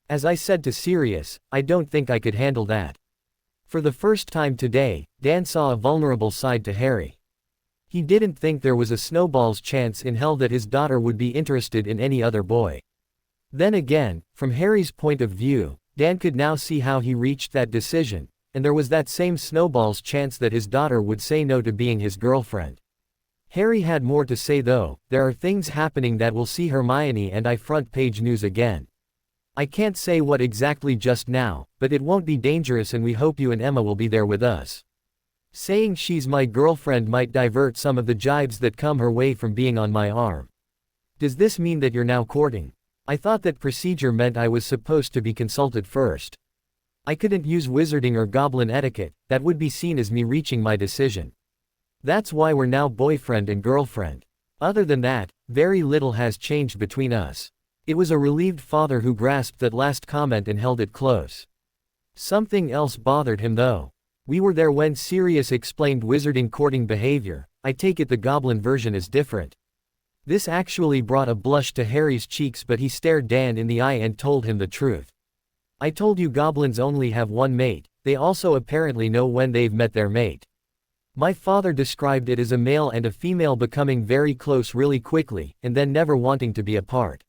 As I said to Sirius, I don't think I could handle that. For the first time today, Dan saw a vulnerable side to Harry. He didn't think there was a snowball's chance in hell that his daughter would be interested in any other boy. Then again, from Harry's point of view, Dan could now see how he reached that decision, and there was that same snowball's chance that his daughter would say no to being his girlfriend. Harry had more to say though. There are things happening that will see Hermione and I front page news again. I can't say what exactly just now, but it won't be dangerous and we hope you and Emma will be there with us. Saying she's my girlfriend might divert some of the jibes that come her way from being on my arm. Does this mean that you're now courting? I thought that procedure meant I was supposed to be consulted first. I couldn't use wizarding or goblin etiquette, that would be seen as me reaching my decision. That's why we're now boyfriend and girlfriend. Other than that, very little has changed between us. It was a relieved father who grasped that last comment and held it close. Something else bothered him though. We were there when Sirius explained wizarding courting behavior. I take it the goblin version is different. This actually brought a blush to Harry's cheeks, but he stared Dan in the eye and told him the truth. I told you goblins only have one mate, they also apparently know when they've met their mate. My father described it as a male and a female becoming very close really quickly, and then never wanting to be apart.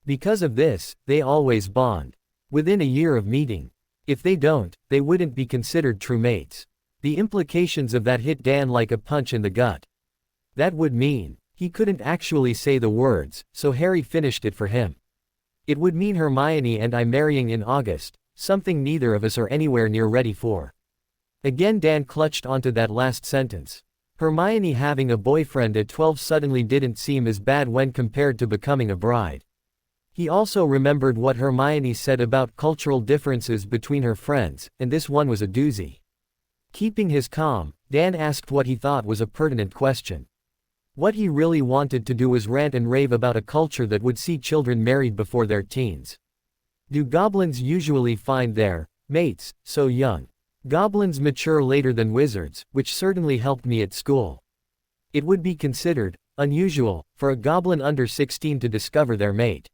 Because of this, they always bond. Within a year of meeting. If they don't, they wouldn't be considered true mates. The implications of that hit Dan like a punch in the gut. That would mean, he couldn't actually say the words, so Harry finished it for him. It would mean Hermione and I marrying in August, something neither of us are anywhere near ready for. Again Dan clutched onto that last sentence. Hermione having a boyfriend at 12 suddenly didn't seem as bad when compared to becoming a bride. He also remembered what Hermione said about cultural differences between her friends, and this one was a doozy. Keeping his calm, Dan asked what he thought was a pertinent question. What he really wanted to do was rant and rave about a culture that would see children married before their teens. Do goblins usually find their mates so young? Goblins mature later than wizards, which certainly helped me at school. It would be considered unusual for a goblin under 16 to discover their mate.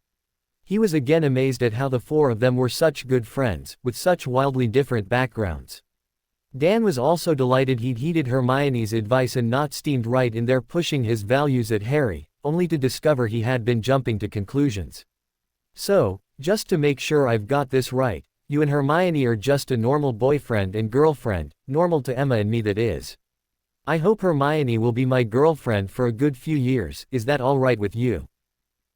He was again amazed at how the four of them were such good friends, with such wildly different backgrounds. Dan was also delighted he'd heeded Hermione's advice and not steamed right in there pushing his values at Harry, only to discover he had been jumping to conclusions. So, just to make sure I've got this right, you and Hermione are just a normal boyfriend and girlfriend, normal to Emma and me that is. I hope Hermione will be my girlfriend for a good few years, is that all right with you?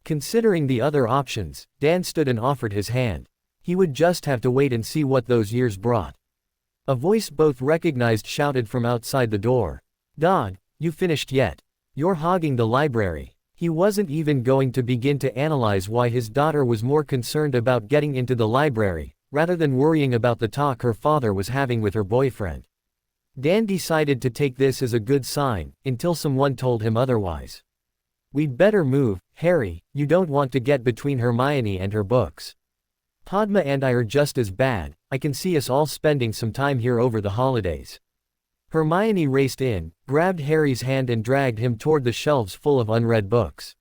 Considering the other options, Dan stood and offered his hand. He would just have to wait and see what those years brought. A voice both recognized shouted from outside the door. "Dog, you finished yet? You're hogging the library." He wasn't even going to begin to analyze why his daughter was more concerned about getting into the library, rather than worrying about the talk her father was having with her boyfriend. Dan decided to take this as a good sign, until someone told him otherwise. "We'd better move, Harry, you don't want to get between Hermione and her books. Padma and I are just as bad, I can see us all spending some time here over the holidays." Hermione raced in, grabbed Harry's hand and dragged him toward the shelves full of unread books.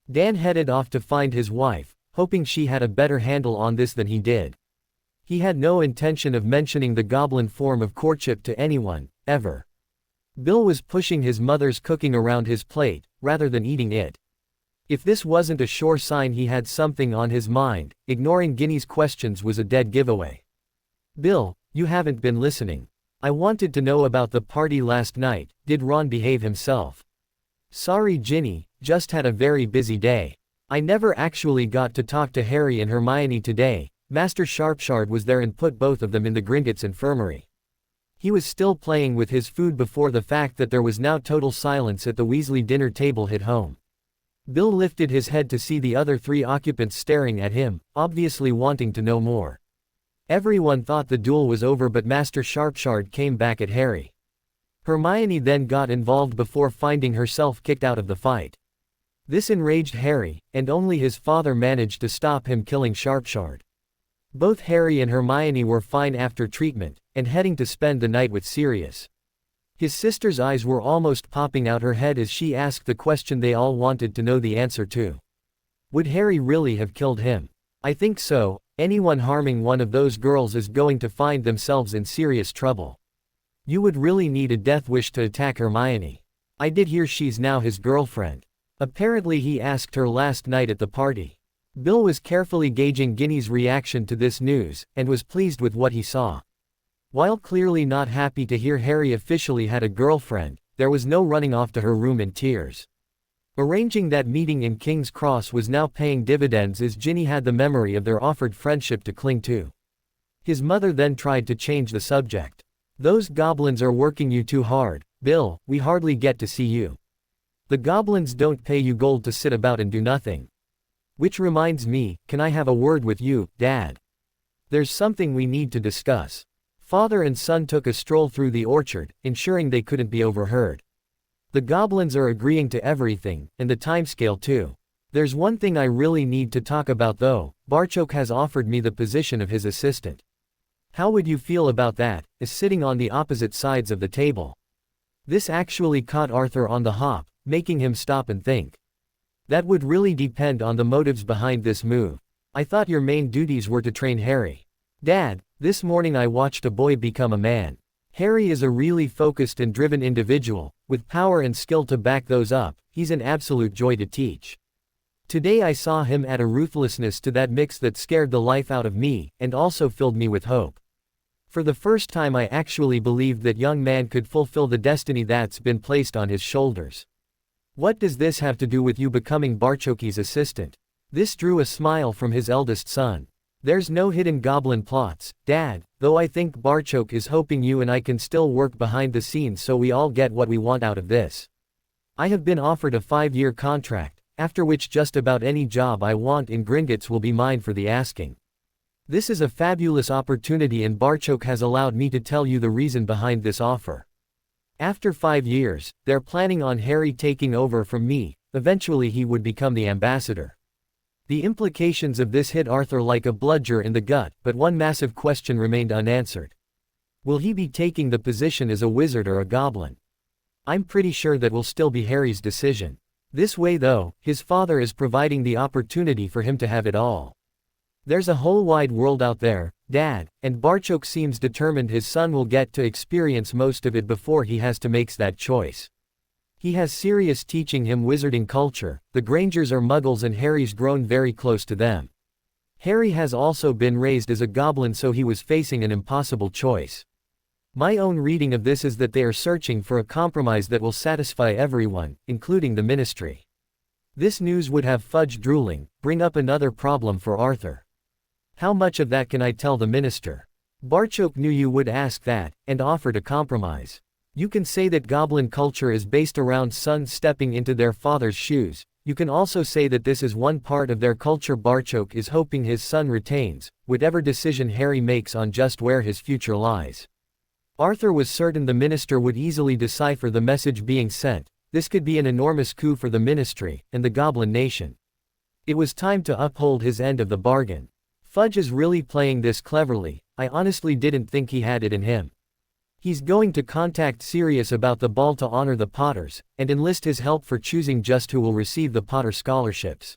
Dan headed off to find his wife, hoping she had a better handle on this than he did. He had no intention of mentioning the goblin form of courtship to anyone, ever. Bill was pushing his mother's cooking around his plate, rather than eating it. If this wasn't a sure sign he had something on his mind, ignoring Ginny's questions was a dead giveaway. "Bill, you haven't been listening. I wanted to know about the party last night, did Ron behave himself?" "Sorry Ginny, just had a very busy day. I never actually got to talk to Harry and Hermione today. Master Sharpshard was there and put both of them in the Gringotts infirmary. He was still playing with his food before the fact that there was now total silence at the Weasley dinner table hit home." Bill lifted his head to see the other three occupants staring at him, obviously wanting to know more. Everyone thought the duel was over, but Master Sharpshard came back at Harry. Hermione then got involved before finding herself kicked out of the fight. This enraged Harry, and only his father managed to stop him killing Sharpshard. Both Harry and Hermione were fine after treatment, and heading to spend the night with Sirius. His sister's eyes were almost popping out her head as she asked the question they all wanted to know the answer to. Would Harry really have killed him? "I think so. Anyone harming one of those girls is going to find themselves in serious trouble. You would really need a death wish to attack Hermione. I did hear she's now his girlfriend. Apparently he asked her last night at the party." Bill was carefully gauging Ginny's reaction to this news, and was pleased with what he saw. While clearly not happy to hear Harry officially had a girlfriend, there was no running off to her room in tears. Arranging that meeting in King's Cross was now paying dividends as Ginny had the memory of their offered friendship to cling to. His mother then tried to change the subject. "Those goblins are working you too hard, Bill, we hardly get to see you. The goblins don't pay you gold to sit about and do nothing. Which reminds me, can I have a word with you, Dad? There's something we need to discuss." Father and son took a stroll through the orchard, ensuring they couldn't be overheard. "The goblins are agreeing to everything, and the timescale too. There's one thing I really need to talk about though. Barchoke has offered me the position of his assistant. How would you feel about that, as sitting on the opposite sides of the table?" This actually caught Arthur on the hop, making him stop and think. That would really depend on the motives behind this move. I thought your main duties were to train Harry. Dad, this morning I watched a boy become a man. Harry is a really focused and driven individual, with power and skill to back those up. He's an absolute joy to teach. Today I saw him add a ruthlessness to that mix that scared the life out of me, and also filled me with hope. For the first time I actually believed that young man could fulfill the destiny that's been placed on his shoulders. What does this have to do with you becoming Barchoki's assistant? This drew a smile from his eldest son. There's no hidden goblin plots, Dad, though I think Barchok is hoping you and I can still work behind the scenes so we all get what we want out of this. I have been offered a 5-year contract, after which just about any job I want in Gringotts will be mine for the asking. This is a fabulous opportunity and Barchok has allowed me to tell you the reason behind this offer. After 5 years, they're planning on Harry taking over from me. Eventually he would become the ambassador. The implications of this hit Arthur like a bludgeon in the gut, but one massive question remained unanswered. Will he be taking the position as a wizard or a goblin? I'm pretty sure that will still be Harry's decision. This way though, his father is providing the opportunity for him to have it all. There's a whole wide world out there, Dad, and Barchok seems determined his son will get to experience most of it before he has to make that choice. He has Sirius teaching him wizarding culture. The Grangers are muggles and Harry's grown very close to them. Harry has also been raised as a goblin, so he was facing an impossible choice. My own reading of this is that they are searching for a compromise that will satisfy everyone, including the ministry. This news would have Fudge drooling, bring up another problem for Arthur. How much of that can I tell the minister? Barchok knew you would ask that, and offered a compromise. You can say that goblin culture is based around sons stepping into their father's shoes. You can also say that this is one part of their culture Barchok is hoping his son retains, whatever decision Harry makes on just where his future lies. Arthur was certain the minister would easily decipher the message being sent. This could be an enormous coup for the ministry, and the goblin nation. It was time to uphold his end of the bargain. Fudge is really playing this cleverly. I honestly didn't think he had it in him. He's going to contact Sirius about the ball to honor the Potters, and enlist his help for choosing just who will receive the Potter scholarships.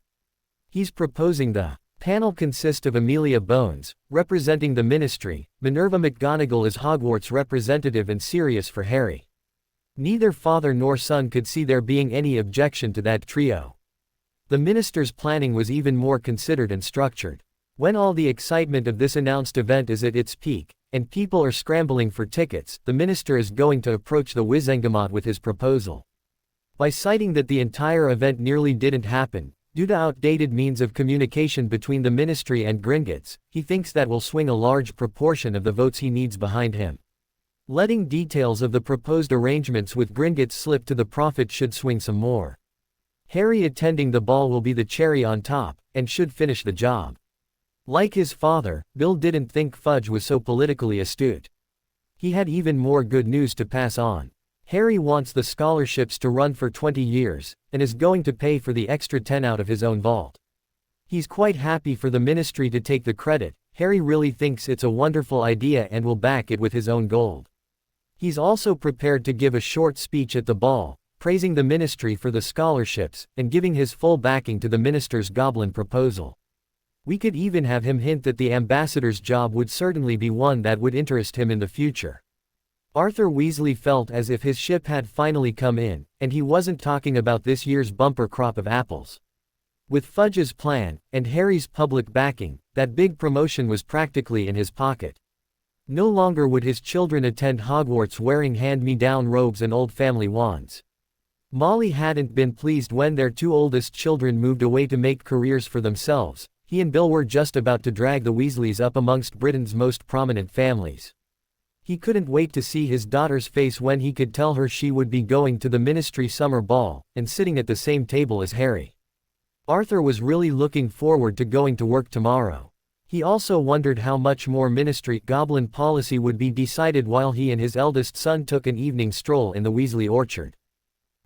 He's proposing the panel consists of Amelia Bones, representing the ministry, Minerva McGonagall as Hogwarts representative and Sirius for Harry. Neither father nor son could see there being any objection to that trio. The minister's planning was even more considered and structured. When all the excitement of this announced event is at its peak, and people are scrambling for tickets, the minister is going to approach the Wizengamot with his proposal. By citing that the entire event nearly didn't happen, due to outdated means of communication between the ministry and Gringotts, he thinks that will swing a large proportion of the votes he needs behind him. Letting details of the proposed arrangements with Gringotts slip to the prophet should swing some more. Harry attending the ball will be the cherry on top, and should finish the job. Like his father, Bill didn't think Fudge was so politically astute. He had even more good news to pass on. Harry wants the scholarships to run for 20 years, and is going to pay for the extra 10 out of his own vault. He's quite happy for the ministry to take the credit. Harry really thinks it's a wonderful idea and will back it with his own gold. He's also prepared to give a short speech at the ball, praising the ministry for the scholarships, and giving his full backing to the minister's goblin proposal. We could even have him hint that the ambassador's job would certainly be one that would interest him in the future. Arthur Weasley felt as if his ship had finally come in, and he wasn't talking about this year's bumper crop of apples. With Fudge's plan, and Harry's public backing, that big promotion was practically in his pocket. No longer would his children attend Hogwarts wearing hand-me-down robes and old family wands. Molly hadn't been pleased when their two oldest children moved away to make careers for themselves. He and Bill were just about to drag the Weasleys up amongst Britain's most prominent families. He couldn't wait to see his daughter's face when he could tell her she would be going to the ministry summer ball, and sitting at the same table as Harry. Arthur was really looking forward to going to work tomorrow. He also wondered how much more ministry goblin policy would be decided while he and his eldest son took an evening stroll in the Weasley orchard.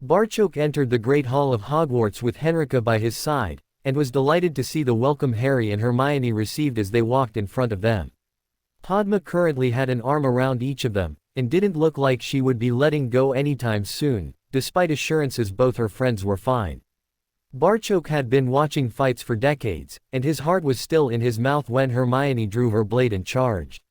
Barchok entered the Great Hall of Hogwarts with Henrika by his side, and was delighted to see the welcome Harry and Hermione received as they walked in front of them. Padma currently had an arm around each of them, and didn't look like she would be letting go anytime soon, despite assurances both her friends were fine. Barchok had been watching fights for decades, and his heart was still in his mouth when Hermione drew her blade and charged.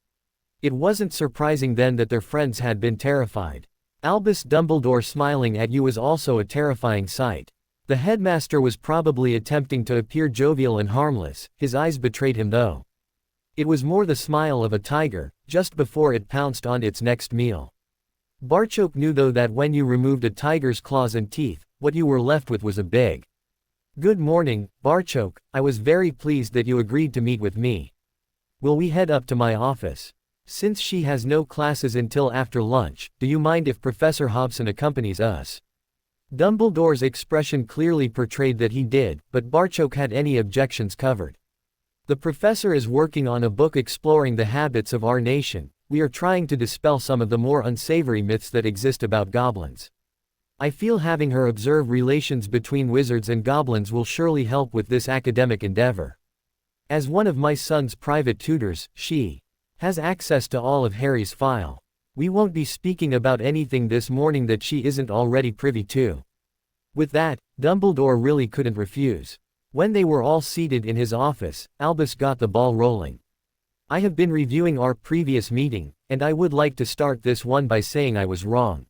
It wasn't surprising then that their friends had been terrified. Albus Dumbledore smiling at you was also a terrifying sight. The headmaster was probably attempting to appear jovial and harmless, his eyes betrayed him though. It was more the smile of a tiger, just before it pounced on its next meal. Barchok knew though that when you removed a tiger's claws and teeth, what you were left with was a big "Good morning, Barchok, I was very pleased that you agreed to meet with me. Will we head up to my office? Since she has no classes until after lunch, do you mind if Professor Hobson accompanies us?" Dumbledore's expression clearly portrayed that he did, but Barchok had any objections covered. "The professor is working on a book exploring the habits of our nation. We are trying to dispel some of the more unsavory myths that exist about goblins. I feel having her observe relations between wizards and goblins will surely help with this academic endeavor. As one of my son's private tutors, she has access to all of Harry's file. We won't be speaking about anything this morning that she isn't already privy to." With that, Dumbledore really couldn't refuse. When they were all seated in his office, Albus got the ball rolling. "I have been reviewing our previous meeting, and I would like to start this one by saying I was wrong.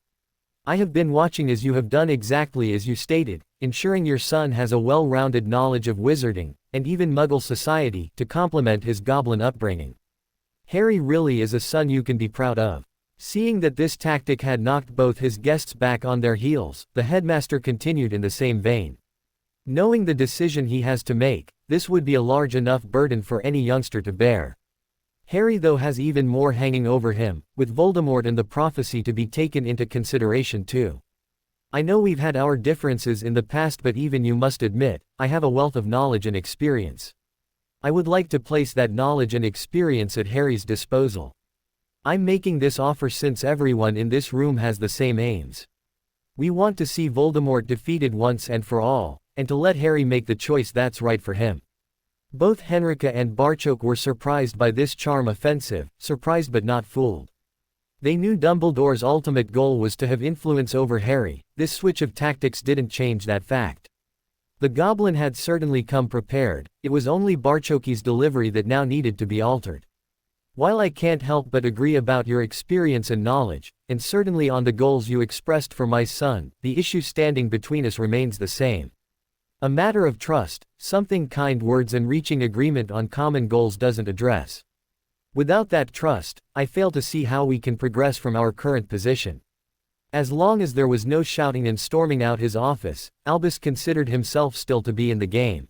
I have been watching as you have done exactly as you stated, ensuring your son has a well-rounded knowledge of wizarding, and even Muggle society, to complement his goblin upbringing. Harry really is a son you can be proud of." Seeing that this tactic had knocked both his guests back on their heels, the headmaster continued in the same vein. "Knowing the decision he has to make, this would be a large enough burden for any youngster to bear. Harry though has even more hanging over him, with Voldemort and the prophecy to be taken into consideration too. I know we've had our differences in the past, but even you must admit, I have a wealth of knowledge and experience. I would like to place that knowledge and experience at Harry's disposal. I'm making this offer since everyone in this room has the same aims. We want to see Voldemort defeated once and for all, and to let Harry make the choice that's right for him." Both Henrika and Barchok were surprised by this charm offensive, surprised but not fooled. They knew Dumbledore's ultimate goal was to have influence over Harry. This switch of tactics didn't change that fact. The goblin had certainly come prepared, it was only Barchok's delivery that now needed to be altered. "While I can't help but agree about your experience and knowledge, and certainly on the goals you expressed for my son, the issue standing between us remains the same. A matter of trust, something kind words and reaching agreement on common goals doesn't address. Without that trust, I fail to see how we can progress from our current position." As long as there was no shouting and storming out his office, Albus considered himself still to be in the game.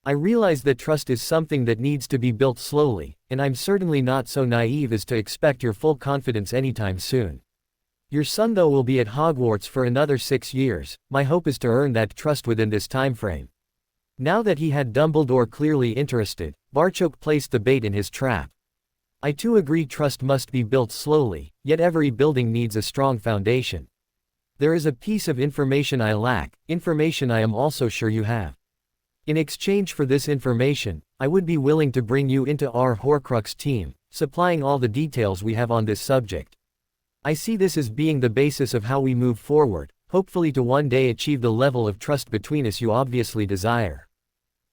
"I realize that trust is something that needs to be built slowly, and I'm certainly not so naive as to expect your full confidence anytime soon. Your son though will be at Hogwarts for another 6 years, my hope is to earn that trust within this timeframe." Now that he had Dumbledore clearly interested, Barchok placed the bait in his trap. "I too agree trust must be built slowly, yet every building needs a strong foundation. There is a piece of information I lack, information I am also sure you have. In exchange for this information, I would be willing to bring you into our Horcrux team, supplying all the details we have on this subject. I see this as being the basis of how we move forward, hopefully to one day achieve the level of trust between us you obviously desire."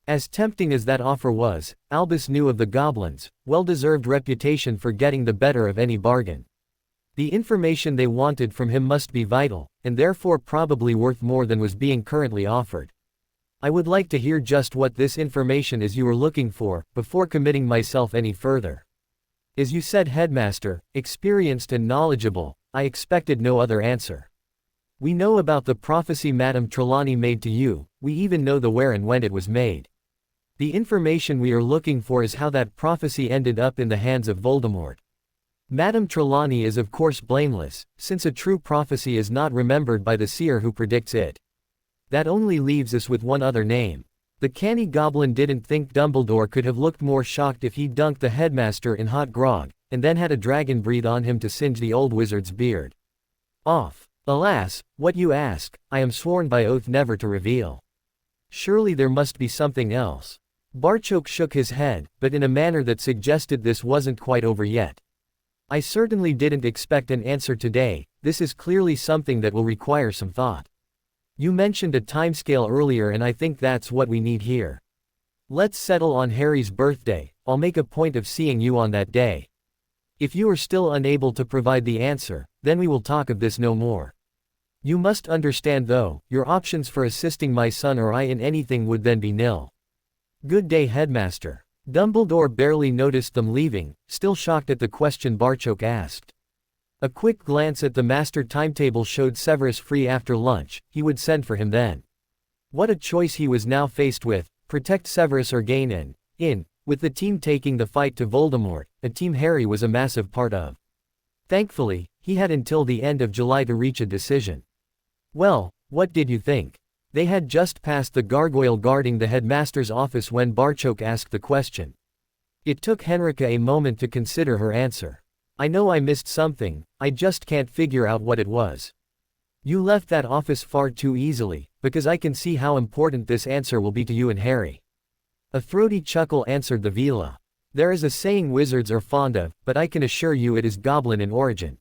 As tempting as that offer was, Albus knew of the goblins' well-deserved reputation for getting the better of any bargain. The information they wanted from him must be vital, and therefore probably worth more than was being currently offered. "I would like to hear just what this information is you were looking for, before committing myself any further. As you said, headmaster, experienced and knowledgeable, I expected no other answer. We know about the prophecy Madame Trelawney made to you, we even know the where and when it was made. The information we are looking for is how that prophecy ended up in the hands of Voldemort. Madame Trelawney is of course blameless, since a true prophecy is not remembered by the seer who predicts it. That only leaves us with one other name. The canny goblin didn't think Dumbledore could have looked more shocked if he'd dunked the headmaster in hot grog, and then had a dragon breathe on him to singe the old wizard's beard off. Alas, what you ask, I am sworn by oath never to reveal. Surely there must be something else." Barchok shook his head, but in a manner that suggested this wasn't quite over yet. I certainly didn't expect an answer today. This is clearly something that will require some thought. You mentioned a timescale earlier and I think that's what we need here. Let's settle on Harry's birthday. I'll make a point of seeing you on that day. If you are still unable to provide the answer, then we will talk of this no more. You must understand though, your options for assisting my son or I in anything would then be nil. Good day, Headmaster. Dumbledore barely noticed them leaving, still shocked at the question Barchok asked. A quick glance at the master timetable showed Severus free after lunch. He would send for him then. What a choice he was now faced with, protect Severus or gain an in, with the team taking the fight to Voldemort, a team Harry was a massive part of. Thankfully, he had until the end of July to reach a decision. Well, what did you think? They had just passed the gargoyle guarding the headmaster's office when Barchok asked the question. It took Henrika a moment to consider her answer. I know I missed something, I just can't figure out what it was. You left that office far too easily, because I can see how important this answer will be to you and Harry. A throaty chuckle answered the Vila. There is a saying wizards are fond of, but I can assure you it is goblin in origin.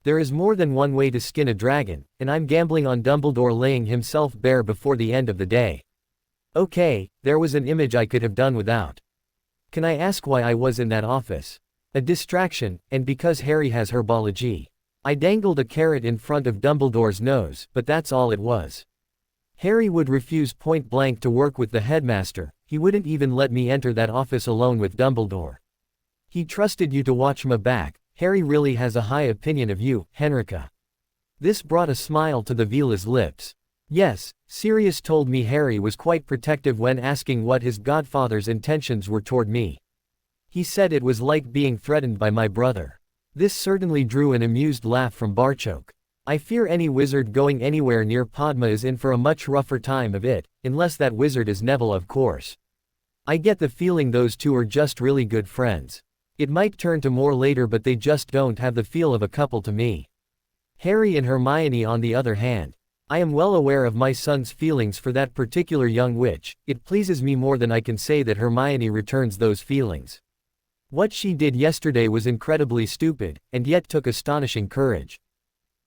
There is more than one way to skin a dragon, and I'm gambling on Dumbledore laying himself bare before the end of the day. Okay, there was an image I could have done without. Can I ask why I was in that office? A distraction, and because Harry has herbology. I dangled a carrot in front of Dumbledore's nose, but that's all it was. Harry would refuse point blank to work with the headmaster. He wouldn't even let me enter that office alone with Dumbledore. He trusted you to watch my back. Harry really has a high opinion of you, Henrika. This brought a smile to the Vila's lips. Yes, Sirius told me Harry was quite protective when asking what his godfather's intentions were toward me. He said it was like being threatened by my brother. This certainly drew an amused laugh from Barchok. I fear any wizard going anywhere near Padma is in for a much rougher time of it, unless that wizard is Neville, of course. I get the feeling those two are just really good friends. It might turn to more later, but they just don't have the feel of a couple to me. Harry and Hermione on the other hand. I am well aware of my son's feelings for that particular young witch. It pleases me more than I can say that Hermione returns those feelings. What she did yesterday was incredibly stupid, and yet took astonishing courage.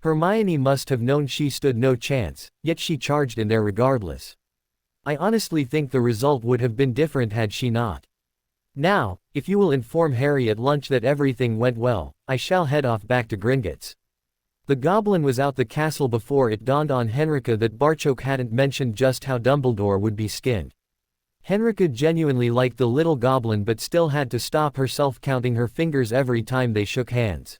Hermione must have known she stood no chance, yet she charged in there regardless. I honestly think the result would have been different had she not. Now, if you will inform Harry at lunch that everything went well, I shall head off back to Gringotts. The goblin was out the castle before it dawned on Henrika that Barchok hadn't mentioned just how Dumbledore would be skinned. Henrika genuinely liked the little goblin but still had to stop herself counting her fingers every time they shook hands.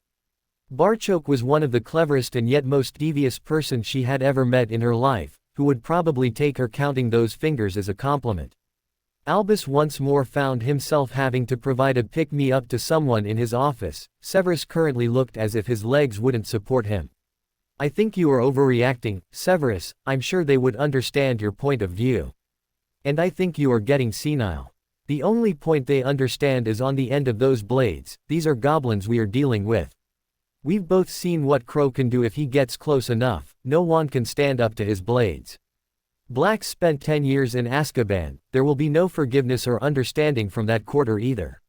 Barchok was one of the cleverest and yet most devious person she had ever met in her life, who would probably take her counting those fingers as a compliment. Albus once more found himself having to provide a pick-me-up to someone in his office. Severus currently looked as if his legs wouldn't support him. I think you are overreacting, Severus. I'm sure they would understand your point of view. And I think you are getting senile. The only point they understand is on the end of those blades. These are goblins we are dealing with. We've both seen what Crow can do if he gets close enough. No one can stand up to his blades. Black spent 10 years in Azkaban. There will be no forgiveness or understanding from that quarter either.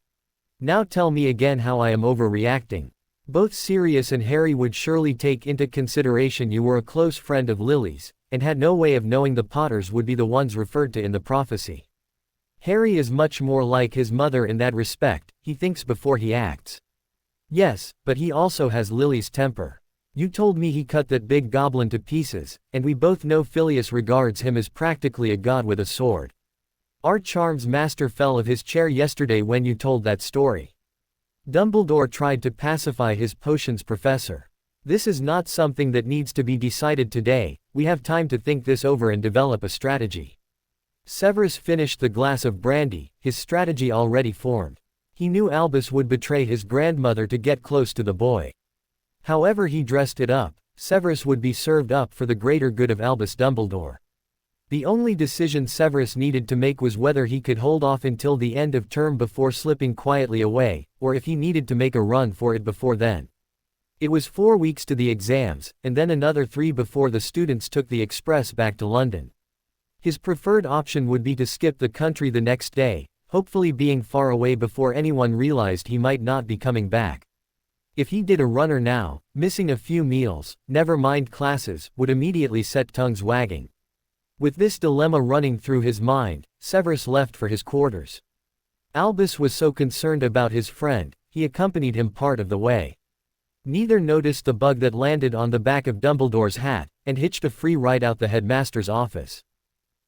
Now tell me again how I am overreacting. Both Sirius and Harry would surely take into consideration you were a close friend of Lily's, and had no way of knowing the Potters would be the ones referred to in the prophecy. Harry is much more like his mother in that respect. He thinks before he acts. Yes, but he also has Lily's temper. You told me he cut that big goblin to pieces, and we both know Phileas regards him as practically a god with a sword. Our charms master fell of his chair yesterday when you told that story. Dumbledore tried to pacify his potions professor. This is not something that needs to be decided today. We have time to think this over and develop a strategy. Severus finished the glass of brandy, his strategy already formed. He knew Albus would betray his grandmother to get close to the boy. However he dressed it up, Severus would be served up for the greater good of Albus Dumbledore. The only decision Severus needed to make was whether he could hold off until the end of term before slipping quietly away, or if he needed to make a run for it before then. It was 4 weeks to the exams, and then another 3 before the students took the express back to London. His preferred option would be to skip the country the next day, hopefully being far away before anyone realized he might not be coming back. If he did a runner now, missing a few meals, never mind classes, would immediately set tongues wagging. With this dilemma running through his mind, Severus left for his quarters. Albus was so concerned about his friend, he accompanied him part of the way. Neither noticed the bug that landed on the back of Dumbledore's hat, and hitched a free ride out the headmaster's office.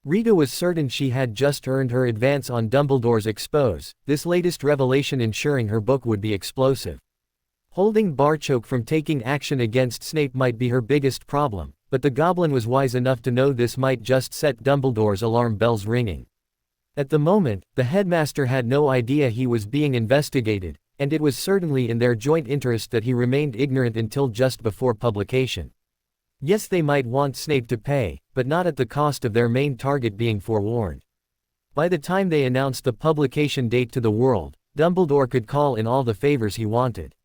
Rita was certain she had just earned her advance on Dumbledore's expose, this latest revelation ensuring her book would be explosive. Holding Barchoke from taking action against Snape might be her biggest problem, but the Goblin was wise enough to know this might just set Dumbledore's alarm bells ringing. At the moment, the headmaster had no idea he was being investigated, and it was certainly in their joint interest that he remained ignorant until just before publication. Yes, they might want Snape to pay, but not at the cost of their main target being forewarned. By the time they announced the publication date to the world, Dumbledore could call in all the favors he wanted.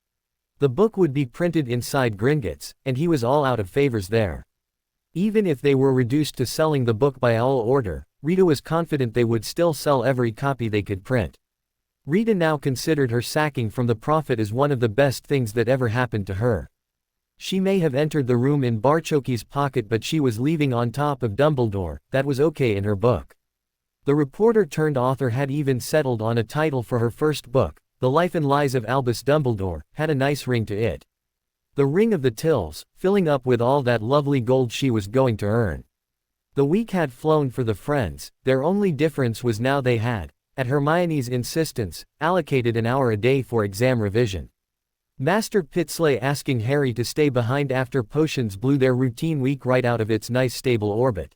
The book would be printed inside Gringotts, and he was all out of favors there. Even if they were reduced to selling the book by all order, Rita was confident they would still sell every copy they could print. Rita now considered her sacking from the Prophet as one of the best things that ever happened to her. She may have entered the room in Barchoke's pocket, but she was leaving on top of Dumbledore. That was okay in her book. The reporter-turned-author had even settled on a title for her first book. The Life and Lies of Albus Dumbledore had a nice ring to it. The ring of the tills, filling up with all that lovely gold she was going to earn. The week had flown for the friends, their only difference was now they had, at Hermione's insistence, allocated an hour a day for exam revision. Master Pitsley asking Harry to stay behind after potions blew their routine week right out of its nice stable orbit.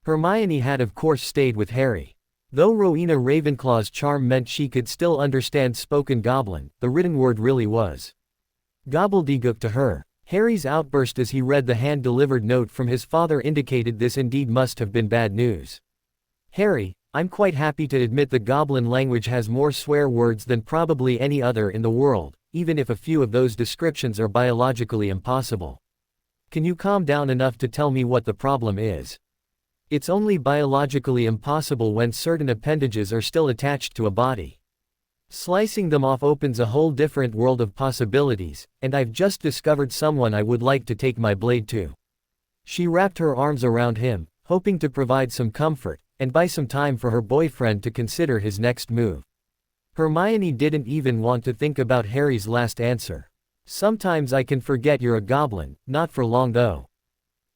Hermione had of course stayed with Harry. Though Rowena Ravenclaw's charm meant she could still understand spoken Goblin, the written word really was gobbledygook to her. Harry's outburst as he read the hand-delivered note from his father indicated this indeed must have been bad news. Harry, I'm quite happy to admit the Goblin language has more swear words than probably any other in the world, even if a few of those descriptions are biologically impossible. Can you calm down enough to tell me what the problem is? It's only biologically impossible when certain appendages are still attached to a body. Slicing them off opens a whole different world of possibilities, and I've just discovered someone I would like to take my blade to. She wrapped her arms around him, hoping to provide some comfort, and buy some time for her boyfriend to consider his next move. Hermione didn't even want to think about Harry's last answer. Sometimes I can forget you're a goblin, not for long though.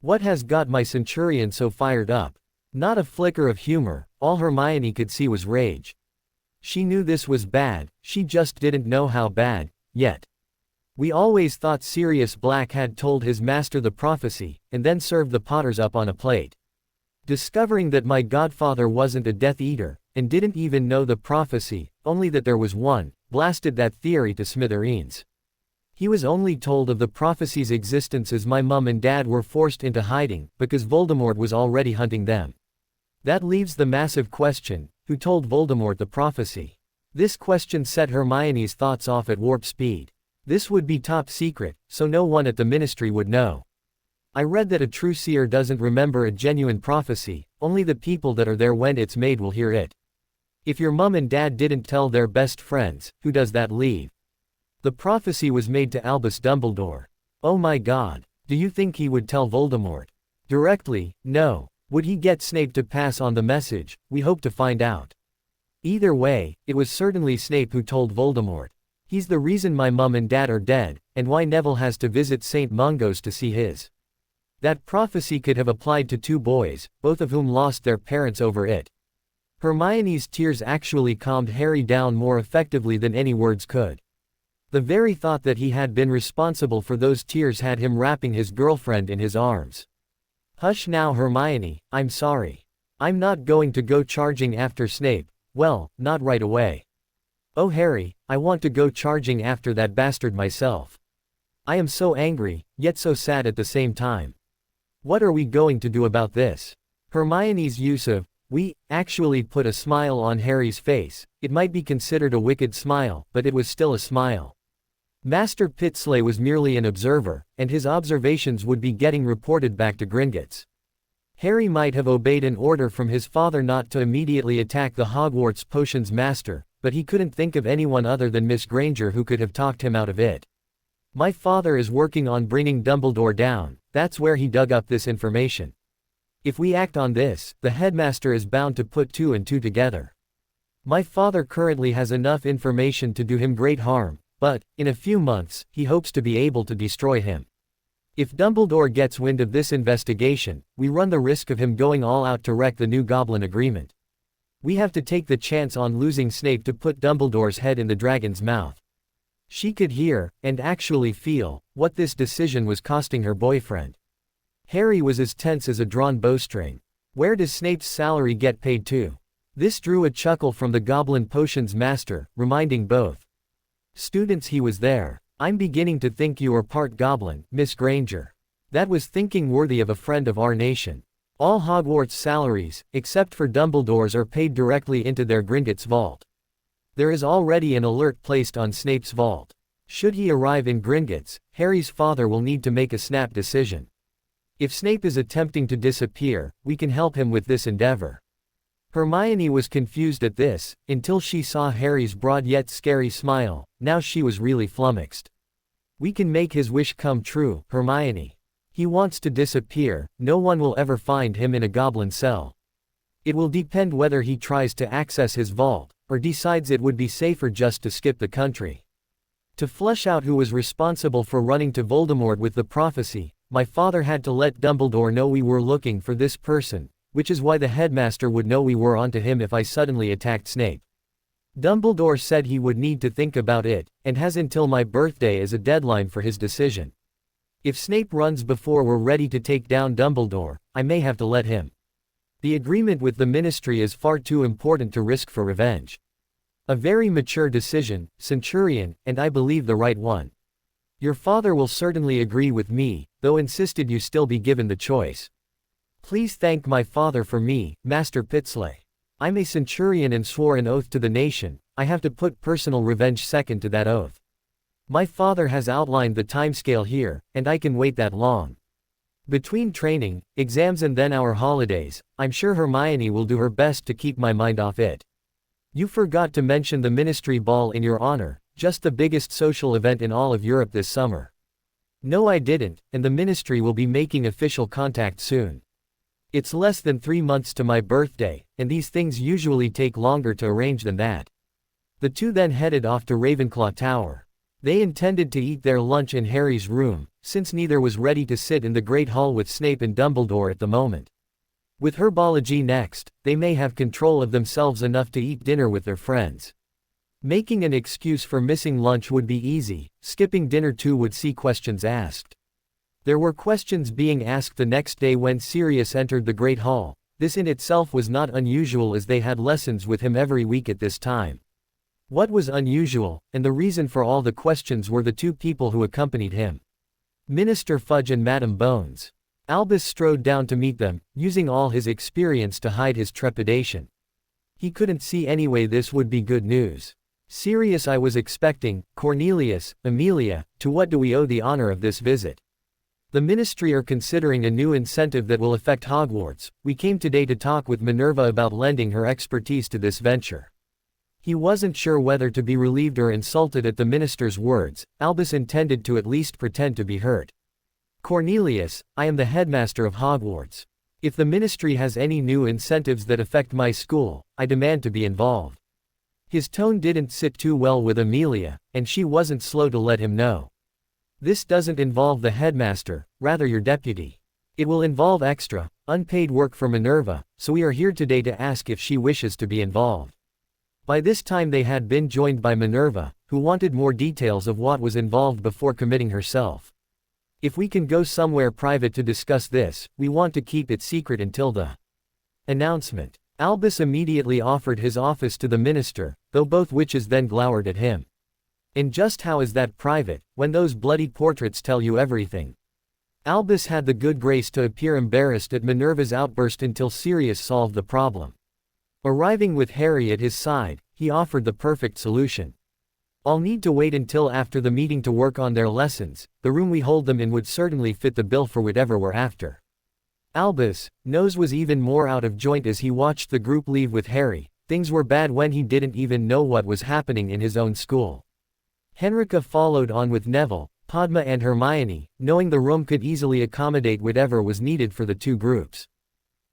What has got my centurion so fired up? Not a flicker of humor, all Hermione could see was rage. She knew this was bad, she just didn't know how bad, yet. We always thought Sirius Black had told his master the prophecy, and then served the Potters up on a plate. Discovering that my godfather wasn't a Death Eater, and didn't even know the prophecy, only that there was one, blasted that theory to smithereens. He was only told of the prophecy's existence as my mum and dad were forced into hiding, because Voldemort was already hunting them. That leaves the massive question, who told Voldemort the prophecy? This question set Hermione's thoughts off at warp speed. This would be top secret, so no one at the ministry would know. I read that a true seer doesn't remember a genuine prophecy, only the people that are there when it's made will hear it. If your mum and dad didn't tell their best friends, who does that leave? The prophecy was made to Albus Dumbledore. Oh my god, do you think he would tell Voldemort? Directly? No. Would he get Snape to pass on the message? We hope to find out. Either way, it was certainly Snape who told Voldemort. He's the reason my mum and dad are dead, and why Neville has to visit St. Mungo's to see his. That prophecy could have applied to two boys, both of whom lost their parents over it. Hermione's tears actually calmed Harry down more effectively than any words could. The very thought that he had been responsible for those tears had him wrapping his girlfriend in his arms. Hush now, Hermione, I'm sorry. I'm not going to go charging after Snape, well, not right away. Oh Harry, I want to go charging after that bastard myself. I am so angry, yet so sad at the same time. What are we going to do about this? Hermione's use of "we" actually put a smile on Harry's face. It might be considered a wicked smile, but it was still a smile. Master Pitsley was merely an observer, and his observations would be getting reported back to Gringotts. Harry might have obeyed an order from his father not to immediately attack the Hogwarts potions master, but he couldn't think of anyone other than Miss Granger who could have talked him out of it. My father is working on bringing Dumbledore down, that's where he dug up this information. If we act on this, the headmaster is bound to put two and two together. My father currently has enough information to do him great harm, but, in a few months, he hopes to be able to destroy him. If Dumbledore gets wind of this investigation, we run the risk of him going all out to wreck the new Goblin agreement. We have to take the chance on losing Snape to put Dumbledore's head in the dragon's mouth. She could hear, and actually feel, what this decision was costing her boyfriend. Harry was as tense as a drawn bowstring. Where does Snape's salary get paid to? This drew a chuckle from the Goblin Potions master, reminding both students he was there. I'm beginning to think you are part Goblin, Miss Granger. That was thinking worthy of a friend of our nation. All Hogwarts salaries, except for Dumbledore's, are paid directly into their Gringotts vault. There is already an alert placed on Snape's vault. Should he arrive in Gringotts, Harry's father will need to make a snap decision. If Snape is attempting to disappear, we can help him with this endeavor. Hermione was confused at this, until she saw Harry's broad yet scary smile. Now she was really flummoxed. We can make his wish come true, Hermione. He wants to disappear, no one will ever find him in a goblin cell. It will depend whether he tries to access his vault, or decides it would be safer just to skip the country. To flesh out who was responsible for running to Voldemort with the prophecy, my father had to let Dumbledore know we were looking for this person, which is why the headmaster would know we were onto him if I suddenly attacked Snape. Dumbledore said he would need to think about it, and has until my birthday as a deadline for his decision. If Snape runs before we're ready to take down Dumbledore, I may have to let him. The agreement with the Ministry is far too important to risk for revenge. A very mature decision, Centurion, and I believe the right one. Your father will certainly agree with me, though insisted you still be given the choice. Please thank my father for me, Master Pitsley. I'm a Centurion and swore an oath to the nation. I have to put personal revenge second to that oath. My father has outlined the timescale here, and I can wait that long. Between training, exams and then our holidays, I'm sure Hermione will do her best to keep my mind off it. You forgot to mention the Ministry Ball in your honor, just the biggest social event in all of Europe this summer. No, I didn't, and the Ministry will be making official contact soon. It's less than 3 months to my birthday, and these things usually take longer to arrange than that. The two then headed off to Ravenclaw Tower. They intended to eat their lunch in Harry's room, since neither was ready to sit in the Great Hall with Snape and Dumbledore at the moment. With herbology next, they may have control of themselves enough to eat dinner with their friends. Making an excuse for missing lunch would be easy, skipping dinner too would see questions asked. There were questions being asked the next day when Sirius entered the Great Hall. This in itself was not unusual as they had lessons with him every week at this time. What was unusual, and the reason for all the questions, were the two people who accompanied him. Minister Fudge and Madam Bones. Albus strode down to meet them, using all his experience to hide his trepidation. He couldn't see anyway this would be good news. Sirius, I was expecting, Cornelius, Amelia, to what do we owe the honor of this visit? The Ministry are considering a new incentive that will affect Hogwarts. We came today to talk with Minerva about lending her expertise to this venture. He wasn't sure whether to be relieved or insulted at the minister's words. Albus intended to at least pretend to be hurt. Cornelius, I am the headmaster of Hogwarts. If the Ministry has any new incentives that affect my school, I demand to be involved. His tone didn't sit too well with Amelia, and she wasn't slow to let him know. This doesn't involve the headmaster, rather your deputy. It will involve extra, unpaid work for Minerva, so we are here today to ask if she wishes to be involved. By this time they had been joined by Minerva, who wanted more details of what was involved before committing herself. If we can go somewhere private to discuss this, we want to keep it secret until the announcement. Albus immediately offered his office to the minister, though both witches then glowered at him. And just how is that private, when those bloody portraits tell you everything? Albus had the good grace to appear embarrassed at Minerva's outburst until Sirius solved the problem. Arriving with Harry at his side, he offered the perfect solution. I'll need to wait until after the meeting to work on their lessons. The room we hold them in would certainly fit the bill for whatever we're after. Albus' nose was even more out of joint as he watched the group leave with Harry. Things were bad when he didn't even know what was happening in his own school. Henrika followed on with Neville, Padma and Hermione, knowing the room could easily accommodate whatever was needed for the two groups.